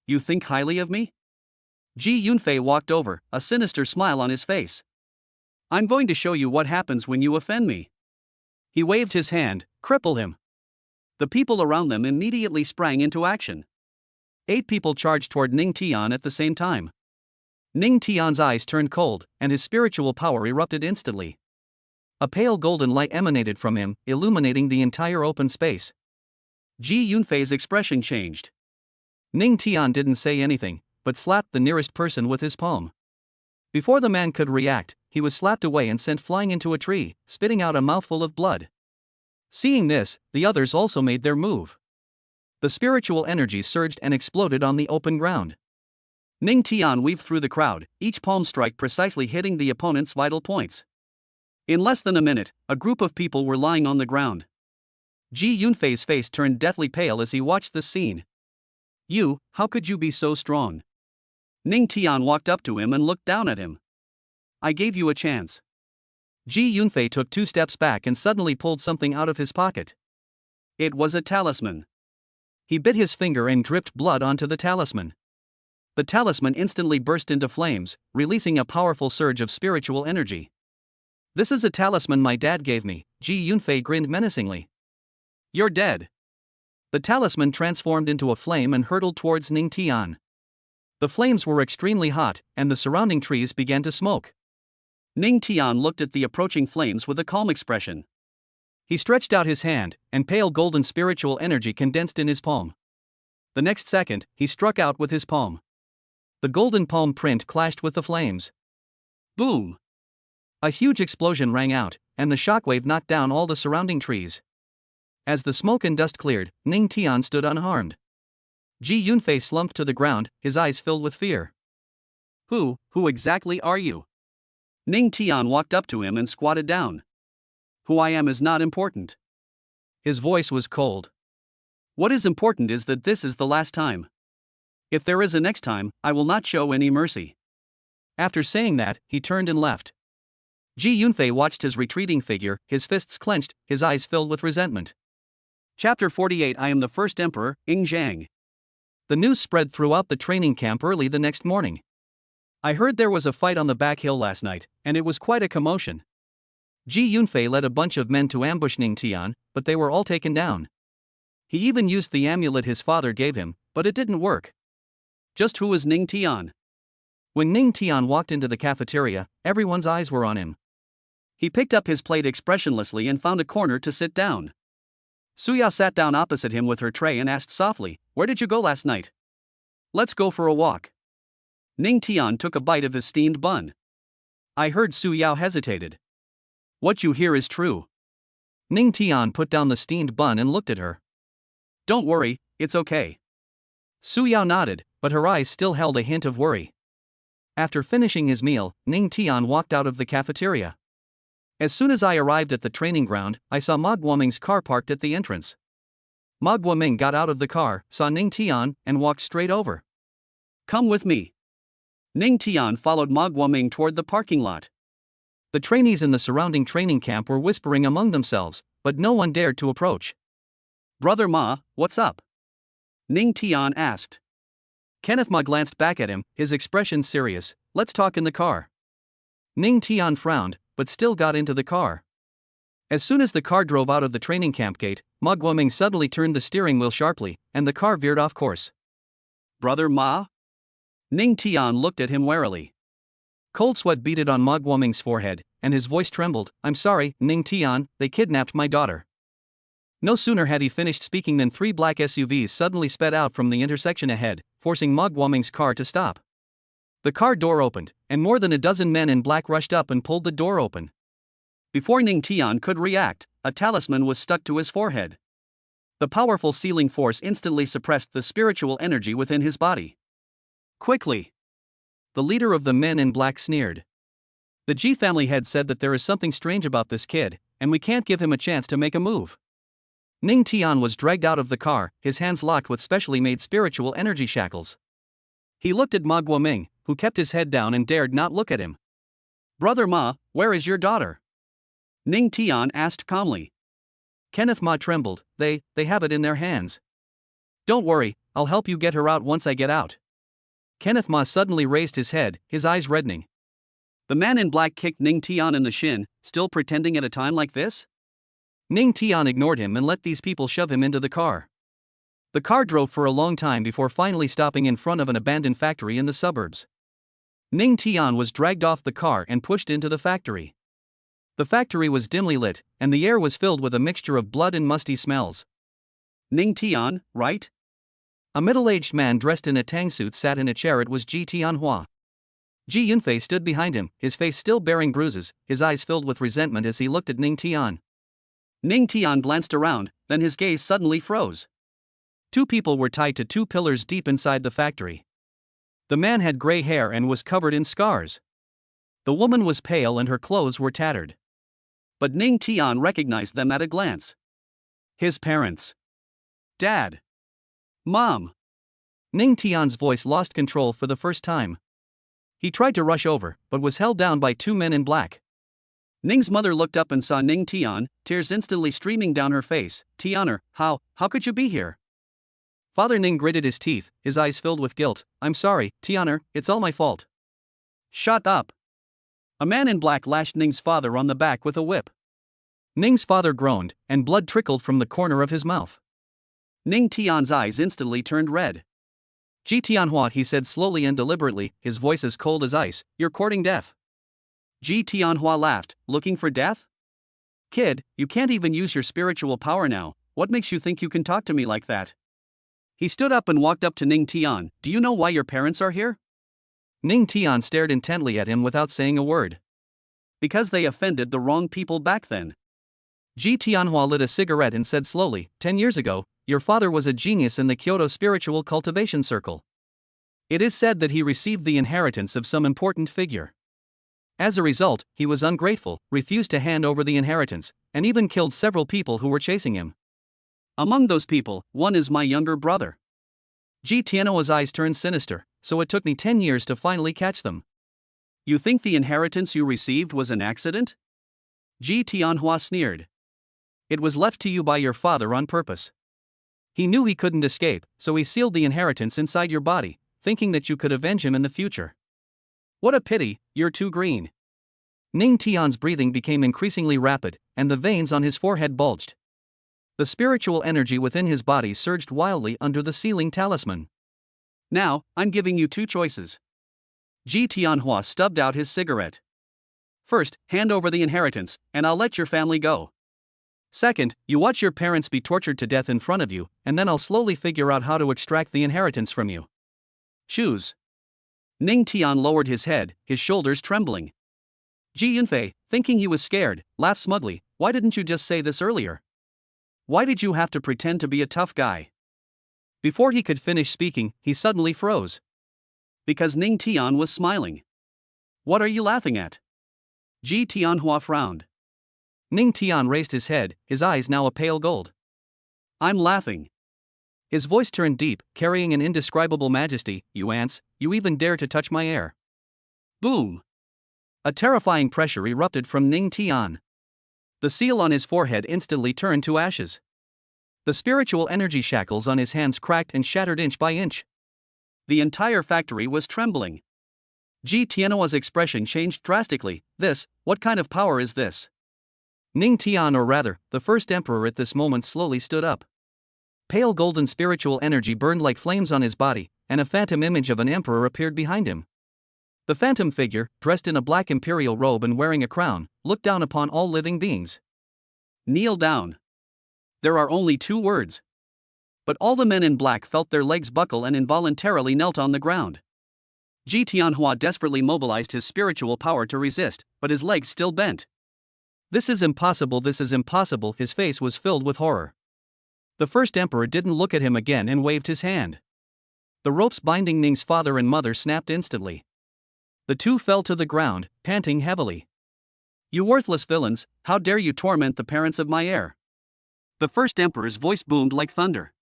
You think highly of me? Ji Yunfei walked over, a sinister smile on his face. I'm going to show you what happens when you offend me. He waved his hand, cripple him. The people around them immediately sprang into action. 8 people charged toward Ning Tian at the same time. Ning Tian's eyes turned cold, and his spiritual power erupted instantly. A pale golden light emanated from him, illuminating the entire open space. Ji Yunfei's expression changed. Ning Tian didn't say anything, but slapped the nearest person with his palm. Before the man could react, he was slapped away and sent flying into a tree, spitting out a mouthful of blood. Seeing this, the others also made their move. The spiritual energy surged and exploded on the open ground. Ning Tian weaved through the crowd, each palm strike precisely hitting the opponent's vital points. In less than a minute, a group of people were lying on the ground. Ji Yunfei's face turned deathly pale as he watched the scene. You, how could you be so strong? Ning Tian walked up to him and looked down at him. I gave you a chance. Ji Yunfei took 2 steps back and suddenly pulled something out of his pocket. It was a talisman. He bit his finger and dripped blood onto the talisman. The talisman instantly burst into flames, releasing a powerful surge of spiritual energy. This is a talisman my dad gave me, Ji Yunfei grinned menacingly. You're dead. The talisman transformed into a flame and hurtled towards Ning Tian. The flames were extremely hot, and the surrounding trees began to smoke. Ning Tian looked at the approaching flames with a calm expression. He stretched out his hand, and pale golden spiritual energy condensed in his palm. The next second, he struck out with his palm. The golden palm print clashed with the flames. Boom! A huge explosion rang out, and the shockwave knocked down all the surrounding trees. As the smoke and dust cleared, Ning Tian stood unharmed. Ji Yunfei slumped to the ground, his eyes filled with fear. Who exactly are you? Ning Tian walked up to him and squatted down. Who I am is not important. His voice was cold. What is important is that this is the last time. If there is a next time, I will not show any mercy. After saying that, he turned and left. Ji Yunfei watched his retreating figure, his fists clenched, his eyes filled with resentment. Chapter 48 I am the first emperor, Ing Zhang. The news spread throughout the training camp early the next morning. I heard there was a fight on the back hill last night, and it was quite a commotion. Ji Yunfei led a bunch of men to ambush Ning Tian, but they were all taken down. He even used the amulet his father gave him, but it didn't work. Just who was Ning Tian? When Ning Tian walked into the cafeteria, everyone's eyes were on him. He picked up his plate expressionlessly and found a corner to sit down. Suya sat down opposite him with her tray and asked softly, "Where did you go last night?" "Let's go for a walk." Ning Tian took a bite of his steamed bun. I heard Su Yao hesitated. What you hear is true. Ning Tian put down the steamed bun and looked at her. Don't worry, it's okay. Su Yao nodded, but her eyes still held a hint of worry. After finishing his meal, Ning Tian walked out of the cafeteria. As soon as I arrived at the training ground, I saw Ma Guoming's car parked at the entrance. Ma Guoming got out of the car, saw Ning Tian, and walked straight over. Come with me. Ning Tian followed Ma Guoming toward the parking lot. The trainees in the surrounding training camp were whispering among themselves, but no one dared to approach. Brother Ma, what's up? Ning Tian asked. Kenneth Ma glanced back at him, his expression serious. Let's talk in the car. Ning Tian frowned, but still got into the car. As soon as the car drove out of the training camp gate, Ma Guoming suddenly turned the steering wheel sharply, and the car veered off course. Brother Ma? Ning Tian looked at him warily. Cold sweat beaded on Ma Guoming's forehead, and his voice trembled. I'm sorry, Ning Tian, they kidnapped my daughter. No sooner had he finished speaking than 3 black SUVs suddenly sped out from the intersection ahead, forcing Ma Guoming's car to stop. The car door opened, and more than a dozen men in black rushed up and pulled the door open. Before Ning Tian could react, a talisman was stuck to his forehead. The powerful sealing force instantly suppressed the spiritual energy within his body. Quickly! The leader of the men in black sneered. The Ji family head said that there is something strange about this kid, and we can't give him a chance to make a move. Ning Tian was dragged out of the car, his hands locked with specially made spiritual energy shackles. He looked at Ma Guoming, who kept his head down and dared not look at him. Brother Ma, where is your daughter? Ning Tian asked calmly. Kenneth Ma trembled. They have it in their hands. Don't worry, I'll help you get her out once I get out. Kenneth Ma suddenly raised his head, his eyes reddening. The man in black kicked Ning Tian in the shin, still pretending at a time like this? Ning Tian ignored him and let these people shove him into the car. The car drove for a long time before finally stopping in front of an abandoned factory in the suburbs. Ning Tian was dragged off the car and pushed into the factory. The factory was dimly lit, and the air was filled with a mixture of blood and musty smells. Ning Tian, right? A middle-aged man dressed in a tang suit sat in a chair. It was Ji Tianhua. Ji Yunfei stood behind him, his face still bearing bruises, his eyes filled with resentment as he looked at Ning Tian. Ning Tian glanced around, then his gaze suddenly froze. Two people were tied to two pillars deep inside the factory. The man had gray hair and was covered in scars. The woman was pale and her clothes were tattered. But Ning Tian recognized them at a glance. His parents. Dad. Mom. Ning Tian's voice lost control for the first time. He tried to rush over, but was held down by two men in black. Ning's mother looked up and saw Ning Tian, tears instantly streaming down her face. Tianer, how could you be here? Father Ning gritted his teeth, his eyes filled with guilt. I'm sorry, Tianer, it's all my fault. Shut up. A man in black lashed Ning's father on the back with a whip. Ning's father groaned, and blood trickled from the corner of his mouth. Ning Tian's eyes instantly turned red. Ji Tianhua, he said slowly and deliberately, his voice as cold as ice, you're courting death. Ji Tianhua laughed, looking for death? Kid, you can't even use your spiritual power now, what makes you think you can talk to me like that? He stood up and walked up to Ning Tian. Do you know why your parents are here? Ning Tian stared intently at him without saying a word. Because they offended the wrong people back then. Ji Tianhua lit a cigarette and said slowly, 10 years ago, your father was a genius in the Kyoto Spiritual Cultivation Circle. It is said that he received the inheritance of some important figure. As a result, he was ungrateful, refused to hand over the inheritance, and even killed several people who were chasing him. Among those people, one is my younger brother. Ji Tianhua's eyes turned sinister, so it took me 10 years to finally catch them. You think the inheritance you received was an accident? Ji Tianhua sneered. It was left to you by your father on purpose. He knew he couldn't escape, so he sealed the inheritance inside your body, thinking that you could avenge him in the future. What a pity, you're too green. Ning Tian's breathing became increasingly rapid, and the veins on his forehead bulged. The spiritual energy within his body surged wildly under the sealing talisman. Now, I'm giving you two choices. Ji Tianhua stubbed out his cigarette. First, hand over the inheritance, and I'll let your family go. Second, you watch your parents be tortured to death in front of you, and then I'll slowly figure out how to extract the inheritance from you. Choose. Ning Tian lowered his head, his shoulders trembling. Ji Yunfei, thinking he was scared, laughed smugly. Why didn't you just say this earlier? Why did you have to pretend to be a tough guy? Before he could finish speaking, he suddenly froze. Because Ning Tian was smiling. What are you laughing at? Ji Tianhua frowned. Ning Tian raised his head, his eyes now a pale gold. I'm laughing. His voice turned deep, carrying an indescribable majesty. You ants, you even dare to touch my air. Boom! A terrifying pressure erupted from Ning Tian. The seal on his forehead instantly turned to ashes. The spiritual energy shackles on his hands cracked and shattered inch by inch. The entire factory was trembling. Ji Tianhua's expression changed drastically. What kind of power is this? Ning Tian, or rather, the first emperor at this moment, slowly stood up. Pale golden spiritual energy burned like flames on his body, and a phantom image of an emperor appeared behind him. The phantom figure, dressed in a black imperial robe and wearing a crown, looked down upon all living beings. Kneel down. There are only 2 words. But all the men in black felt their legs buckle and involuntarily knelt on the ground. Ji Tianhua desperately mobilized his spiritual power to resist, but his legs still bent. This is impossible, his face was filled with horror. The first emperor didn't look at him again and waved his hand. The ropes binding Ning's father and mother snapped instantly. The two fell to the ground, panting heavily. You worthless villains, how dare you torment the parents of my heir? The first emperor's voice boomed like thunder.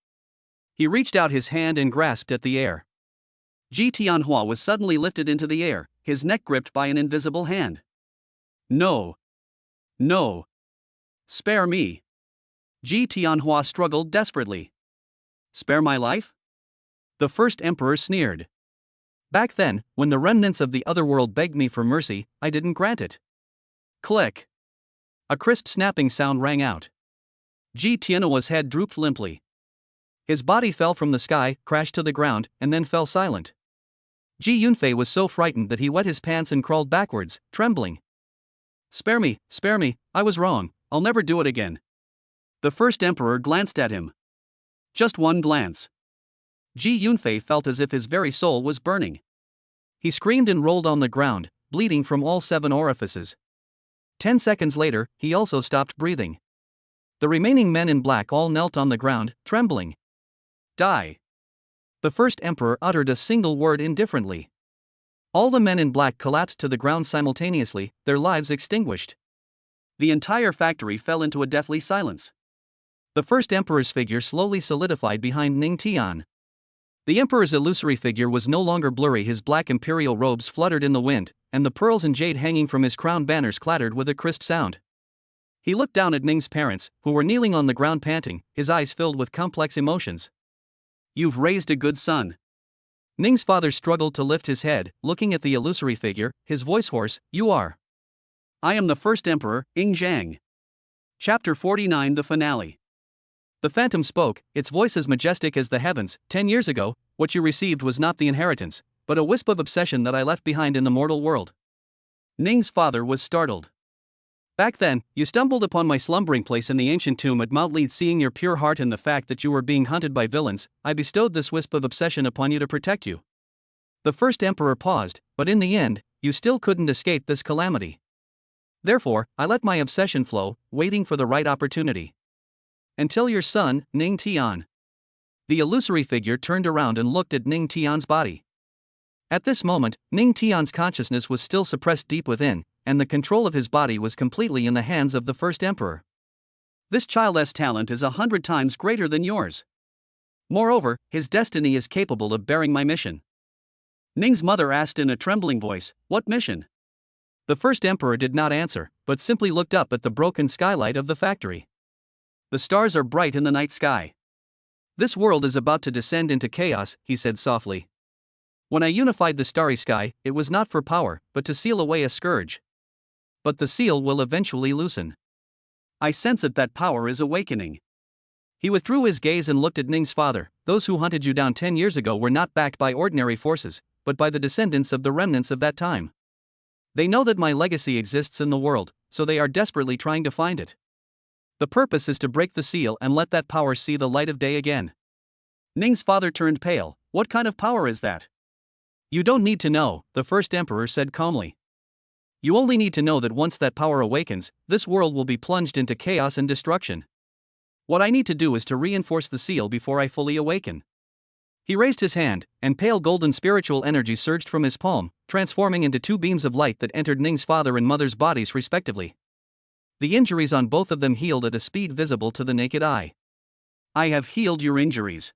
He reached out his hand and grasped at the air. Ji Tianhua was suddenly lifted into the air, his neck gripped by an invisible hand. No. No. Spare me. Ji Tianhua struggled desperately. Spare my life? The first emperor sneered. Back then, when the remnants of the otherworld begged me for mercy, I didn't grant it. Click. A crisp snapping sound rang out. Ji Tianhua's head drooped limply. His body fell from the sky, crashed to the ground, and then fell silent. Ji Yunfei was so frightened that he wet his pants and crawled backwards, trembling. Spare me, I was wrong, I'll never do it again. The first emperor glanced at him. Just one glance. Ji Yunfei felt as if his very soul was burning. He screamed and rolled on the ground, bleeding from all 7 orifices. 10 seconds later, he also stopped breathing. The remaining men in black all knelt on the ground, trembling. Die. The first emperor uttered a single word indifferently. All the men in black collapsed to the ground simultaneously, their lives extinguished. The entire factory fell into a deathly silence. The first emperor's figure slowly solidified behind Ning Tian. The emperor's illusory figure was no longer blurry, his black imperial robes fluttered in the wind, and the pearls and jade hanging from his crown banners clattered with a crisp sound. He looked down at Ning's parents, who were kneeling on the ground panting, his eyes filled with complex emotions. You've raised a good son. Ning's father struggled to lift his head, looking at the illusory figure, his voice hoarse. You are. I am the first emperor, Ing Zhang. Chapter 49, the finale. The phantom spoke, its voice as majestic as the heavens. 10 years ago, what you received was not the inheritance, but a wisp of obsession that I left behind in the mortal world. Ning's father was startled. Back then, you stumbled upon my slumbering place in the ancient tomb at Mount Lead. Seeing your pure heart and the fact that you were being hunted by villains, I bestowed this wisp of obsession upon you to protect you. The first emperor paused, but in the end, you still couldn't escape this calamity. Therefore, I let my obsession flow, waiting for the right opportunity. Until your son, Ning Tian. The illusory figure turned around and looked at Ning Tian's body. At this moment, Ning Tian's consciousness was still suppressed deep within, and the control of his body was completely in the hands of the first emperor. This child's talent is 100 times greater than yours. Moreover, his destiny is capable of bearing my mission. Ning's mother asked in a trembling voice, what mission? The first emperor did not answer, but simply looked up at the broken skylight of the factory. The stars are bright in the night sky. This world is about to descend into chaos, he said softly. When I unified the starry sky, it was not for power, but to seal away a scourge. But the seal will eventually loosen. I sense that power is awakening. He withdrew his gaze and looked at Ning's father. Those who hunted you down 10 years ago were not backed by ordinary forces, but by the descendants of the remnants of that time. They know that my legacy exists in the world, so they are desperately trying to find it. The purpose is to break the seal and let that power see the light of day again. Ning's father turned pale. What kind of power is that? You don't need to know, the first emperor said calmly. You only need to know that once that power awakens, this world will be plunged into chaos and destruction. What I need to do is to reinforce the seal before I fully awaken. He raised his hand, and pale golden spiritual energy surged from his palm, transforming into 2 beams of light that entered Ning's father and mother's bodies respectively. The injuries on both of them healed at a speed visible to the naked eye. I have healed your injuries.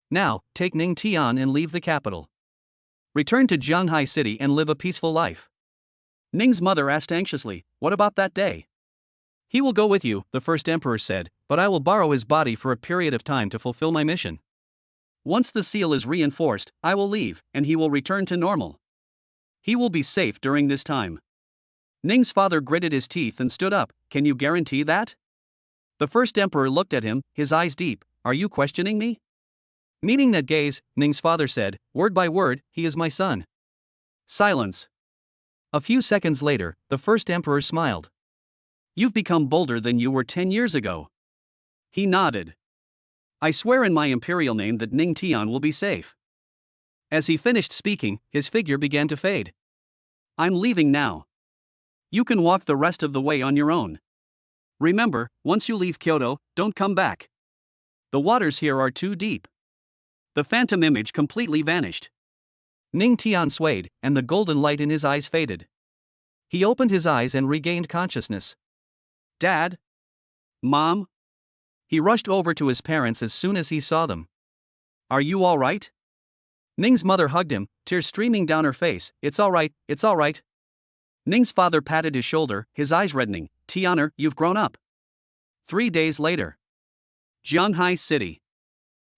Now, take Ning Tian and leave the capital. Return to Jianghai City and live a peaceful life. Ning's mother asked anxiously, what about that day? He will go with you, the first emperor said, but I will borrow his body for a period of time to fulfill my mission. Once the seal is reinforced, I will leave, and he will return to normal. He will be safe during this time. Ning's father gritted his teeth and stood up. Can you guarantee that? The first emperor looked at him, his eyes deep. Are you questioning me? Meeting that gaze, Ning's father said, word by word, he is my son. Silence. A few seconds later, the first emperor smiled. You've become bolder than you were 10 years ago. He nodded. I swear in my imperial name that Ning Tian will be safe. As he finished speaking, his figure began to fade. I'm leaving now. You can walk the rest of the way on your own. Remember, once you leave Kyoto, don't come back. The waters here are too deep. The phantom image completely vanished. Ning Tian swayed, and the golden light in his eyes faded. He opened his eyes and regained consciousness. Dad? Mom? He rushed over to his parents as soon as he saw them. Are you all right? Ning's mother hugged him, tears streaming down her face. It's all right, it's all right. Ning's father patted his shoulder, his eyes reddening. Tianer, you've grown up. 3 days later. Jianghai City.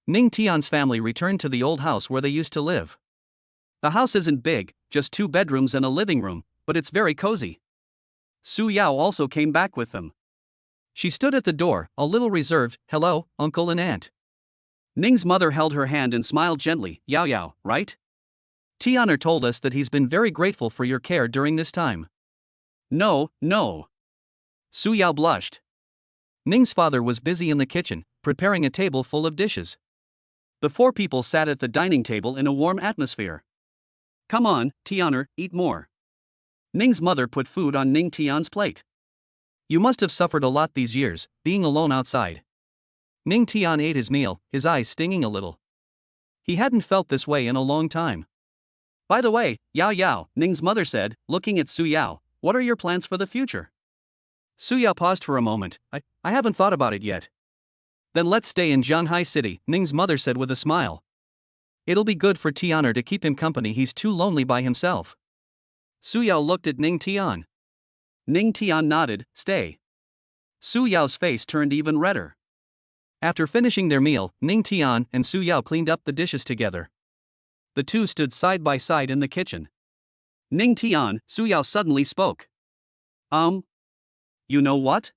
Ning Tian's family returned to the old house where they used to live. The house isn't big, just 2 bedrooms and a living room, but it's very cozy. Su Yao also came back with them. She stood at the door, a little reserved. Hello, uncle and aunt. Ning's mother held her hand and smiled gently. Yao Yao, right? Tianer told us that he's been very grateful for your care during this time. No. Su Yao blushed. Ning's father was busy in the kitchen, preparing a table full of dishes. The 4 people sat at the dining table in a warm atmosphere. Come on, Tianer, eat more. Ning's mother put food on Ning Tian's plate. You must have suffered a lot these years, being alone outside. Ning Tian ate his meal, his eyes stinging a little. He hadn't felt this way in a long time. By the way, Yao Yao, Ning's mother said, looking at Su Yao, what are your plans for the future? Su Yao paused for a moment. I haven't thought about it yet. Then let's stay in Jianghai City, Ning's mother said with a smile. It'll be good for Tianer to keep him company, he's too lonely by himself. Su Yao looked at Ning Tian. Ning Tian nodded, stay. Su Yao's face turned even redder. After finishing their meal, Ning Tian and Su Yao cleaned up the dishes together. The two stood side by side in the kitchen. Ning Tian, Su Yao suddenly spoke. You know what?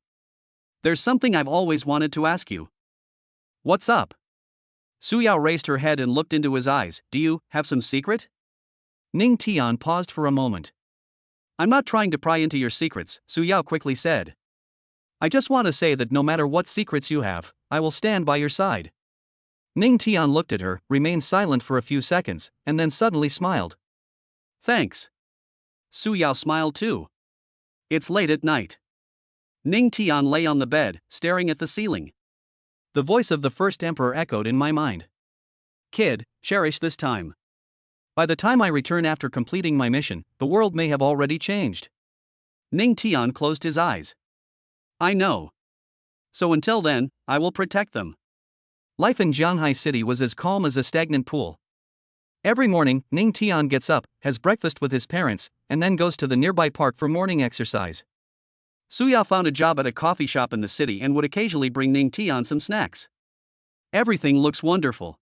There's something I've always wanted to ask you. What's up? Su Yao raised her head and looked into his eyes. Do you have some secret? Ning Tian paused for a moment. I'm not trying to pry into your secrets, Su Yao quickly said. I just want to say that no matter what secrets you have, I will stand by your side. Ning Tian looked at her, remained silent for a few seconds, and then suddenly smiled. Thanks. Su Yao smiled too. It's late at night. Ning Tian lay on the bed, staring at the ceiling. The voice of the first emperor echoed in my mind. Kid, cherish this time. By the time I return after completing my mission, the world may have already changed. Ning Tian closed his eyes. I know. So until then, I will protect them. Life in Jianghai City was as calm as a stagnant pool. Every morning, Ning Tian gets up, has breakfast with his parents, and then goes to the nearby park for morning exercise. Su Yao found a job at a coffee shop in the city and would occasionally bring Ning Tian some snacks. Everything looks wonderful.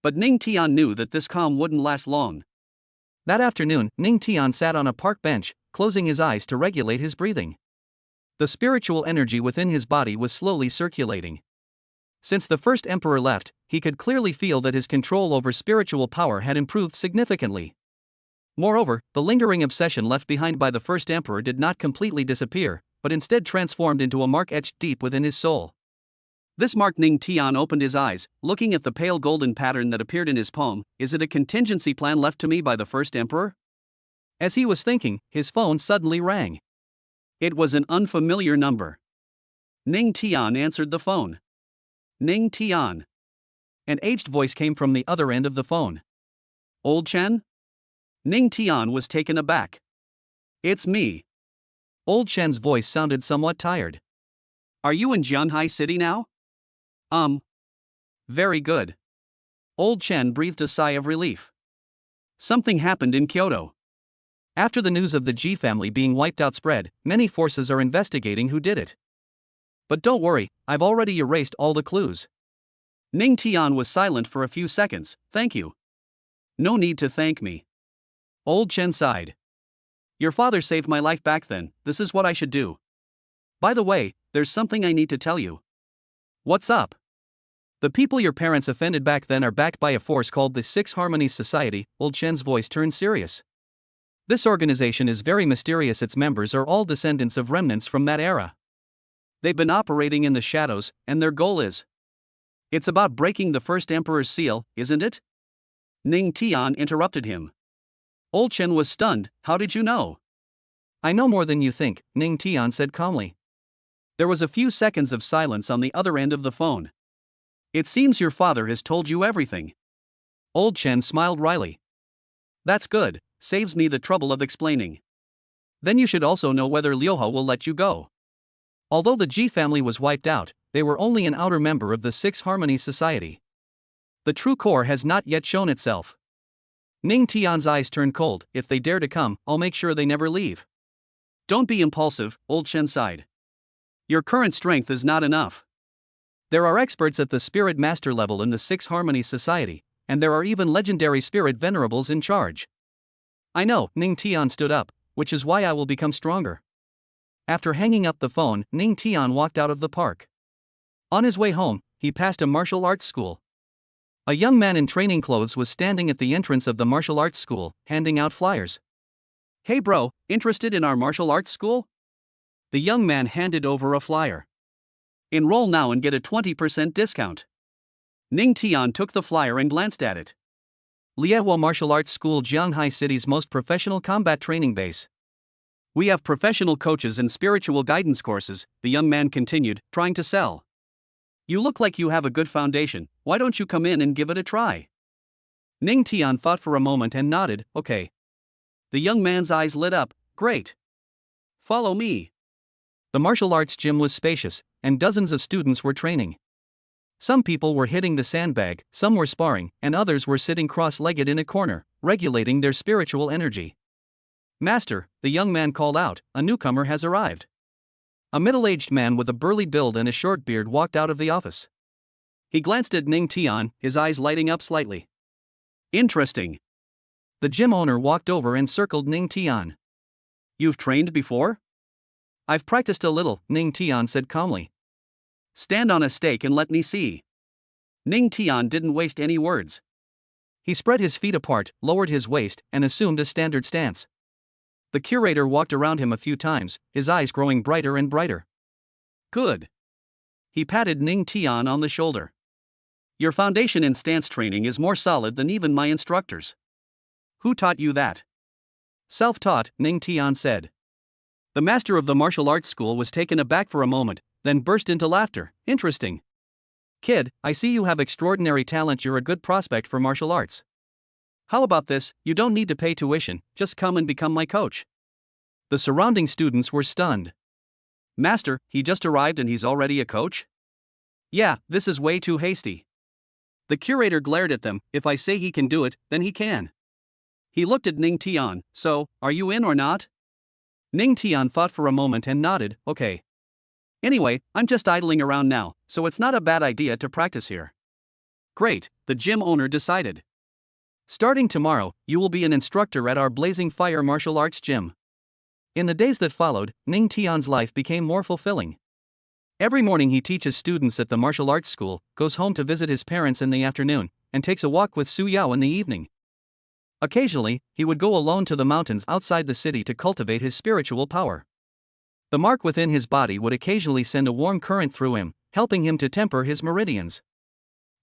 But Ning Tian knew that this calm wouldn't last long. That afternoon, Ning Tian sat on a park bench, closing his eyes to regulate his breathing. The spiritual energy within his body was slowly circulating. Since the first emperor left, he could clearly feel that his control over spiritual power had improved significantly. Moreover, the lingering obsession left behind by the first emperor did not completely disappear, but instead transformed into a mark etched deep within his soul. This mark. Ning Tian opened his eyes, looking at the pale golden pattern that appeared in his palm. Is it a contingency plan left to me by the first emperor? As he was thinking, his phone suddenly rang. It was an unfamiliar number. Ning Tian answered the phone. Ning Tian. An aged voice came from the other end of the phone. Old Chen? Ning Tian was taken aback. It's me. Old Chen's voice sounded somewhat tired. Are you in Jianghai City now? Very good. Old Chen breathed a sigh of relief. Something happened in Kyoto. After the news of the Ji family being wiped out spread, many forces are investigating who did it. But don't worry, I've already erased all the clues. Ning Tian was silent for a few seconds. Thank you. No need to thank me. Old Chen sighed. Your father saved my life back then, this is what I should do. By the way, there's something I need to tell you. What's up? The people your parents offended back then are backed by a force called the Six Harmonies Society. Old Chen's voice turned serious. This organization is very mysterious. Its members are all descendants of remnants from that era. They've been operating in the shadows, and their goal is... It's about breaking the first emperor's seal, isn't it? Ning Tian interrupted him. Old Chen was stunned. How did you know? I know more than you think, Ning Tian said calmly. There was a few seconds of silence on the other end of the phone. It seems your father has told you everything. Old Chen smiled wryly. That's good, saves me the trouble of explaining. Then you should also know whether Liuhe will let you go. Although the Ji family was wiped out, they were only an outer member of the Six Harmonies Society. The true core has not yet shown itself. Ning Tian's eyes turned cold. If they dare to come, I'll make sure they never leave. Don't be impulsive, Old Chen sighed. Your current strength is not enough. There are experts at the Spirit Master level in the Six Harmonies Society, and there are even legendary Spirit Venerables in charge. I know, Ning Tian stood up, which is why I will become stronger. After hanging up the phone, Ning Tian walked out of the park. On his way home, he passed a martial arts school. A young man in training clothes was standing at the entrance of the martial arts school, handing out flyers. Hey bro, interested in our martial arts school? The young man handed over a flyer. Enroll now and get a 20% discount. Ning Tian took the flyer and glanced at it. Liehua Martial Arts School, Jianghai City's most professional combat training base. We have professional coaches and spiritual guidance courses, the young man continued, trying to sell. You look like you have a good foundation, why don't you come in and give it a try? Ning Tian thought for a moment and nodded, okay. The young man's eyes lit up, great. Follow me. The martial arts gym was spacious, and dozens of students were training. Some people were hitting the sandbag, some were sparring, and others were sitting cross-legged in a corner, regulating their spiritual energy. Master, the young man called out, a newcomer has arrived. A middle-aged man with a burly build and a short beard walked out of the office. He glanced at Ning Tian, his eyes lighting up slightly. Interesting. The gym owner walked over and circled Ning Tian. You've trained before? I've practiced a little, Ning Tian said calmly. Stand on a stake and let me see. Ning Tian didn't waste any words. He spread his feet apart, lowered his waist, and assumed a standard stance. The curator walked around him a few times, his eyes growing brighter and brighter. Good. He patted Ning Tian on the shoulder. Your foundation in stance training is more solid than even my instructors. Who taught you that? Self-taught, Ning Tian said. The master of the martial arts school was taken aback for a moment, then burst into laughter. Interesting. Kid, I see you have extraordinary talent. You're a good prospect for martial arts. How about this, you don't need to pay tuition, just come and become my coach. The surrounding students were stunned. Master, he just arrived and he's already a coach? Yeah, this is way too hasty. The curator glared at them, if I say he can do it, then he can. He looked at Ning Tian, so, are you in or not? Ning Tian thought for a moment and nodded, okay. Anyway, I'm just idling around now, so it's not a bad idea to practice here. Great, the gym owner decided. Starting tomorrow, you will be an instructor at our Blazing Fire martial arts gym. In the days that followed, Ning Tian's life became more fulfilling. Every morning he teaches students at the martial arts school, goes home to visit his parents in the afternoon, and takes a walk with Su Yao in the evening. Occasionally, he would go alone to the mountains outside the city to cultivate his spiritual power. The mark within his body would occasionally send a warm current through him, helping him to temper his meridians.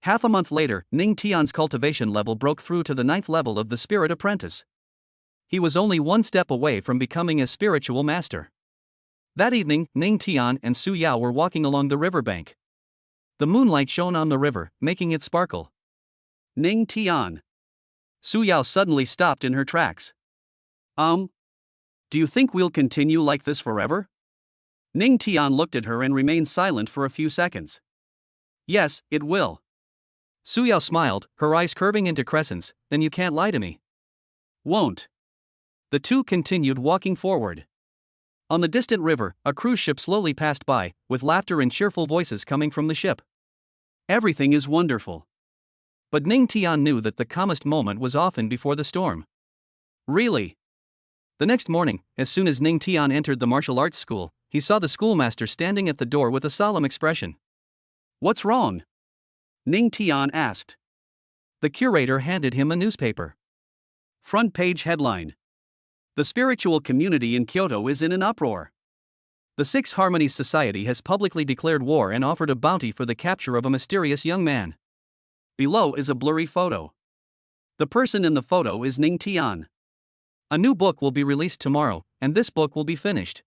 Half a month later, Ning Tian's cultivation level broke through to the 9th level of the Spirit Apprentice. He was only one step away from becoming a spiritual master. That evening, Ning Tian and Su Yao were walking along the riverbank. The moonlight shone on the river, making it sparkle. Ning Tian. Su Yao suddenly stopped in her tracks. Do you think we'll continue like this forever? Ning Tian looked at her and remained silent for a few seconds. Yes, it will. Su Yao smiled, her eyes curving into crescents, then you can't lie to me. Won't. The two continued walking forward. On the distant river, a cruise ship slowly passed by, with laughter and cheerful voices coming from the ship. Everything is wonderful. But Ning Tian knew that the calmest moment was often before the storm. Really? The next morning, as soon as Ning Tian entered the martial arts school, he saw the schoolmaster standing at the door with a solemn expression. What's wrong? Ning Tian asked. The curator handed him a newspaper. Front page headline. The spiritual community in Kyoto is in an uproar. The Six Harmonies Society has publicly declared war and offered a bounty for the capture of a mysterious young man. Below is a blurry photo. The person in the photo is Ning Tian. A new book will be released tomorrow, and this book will be finished.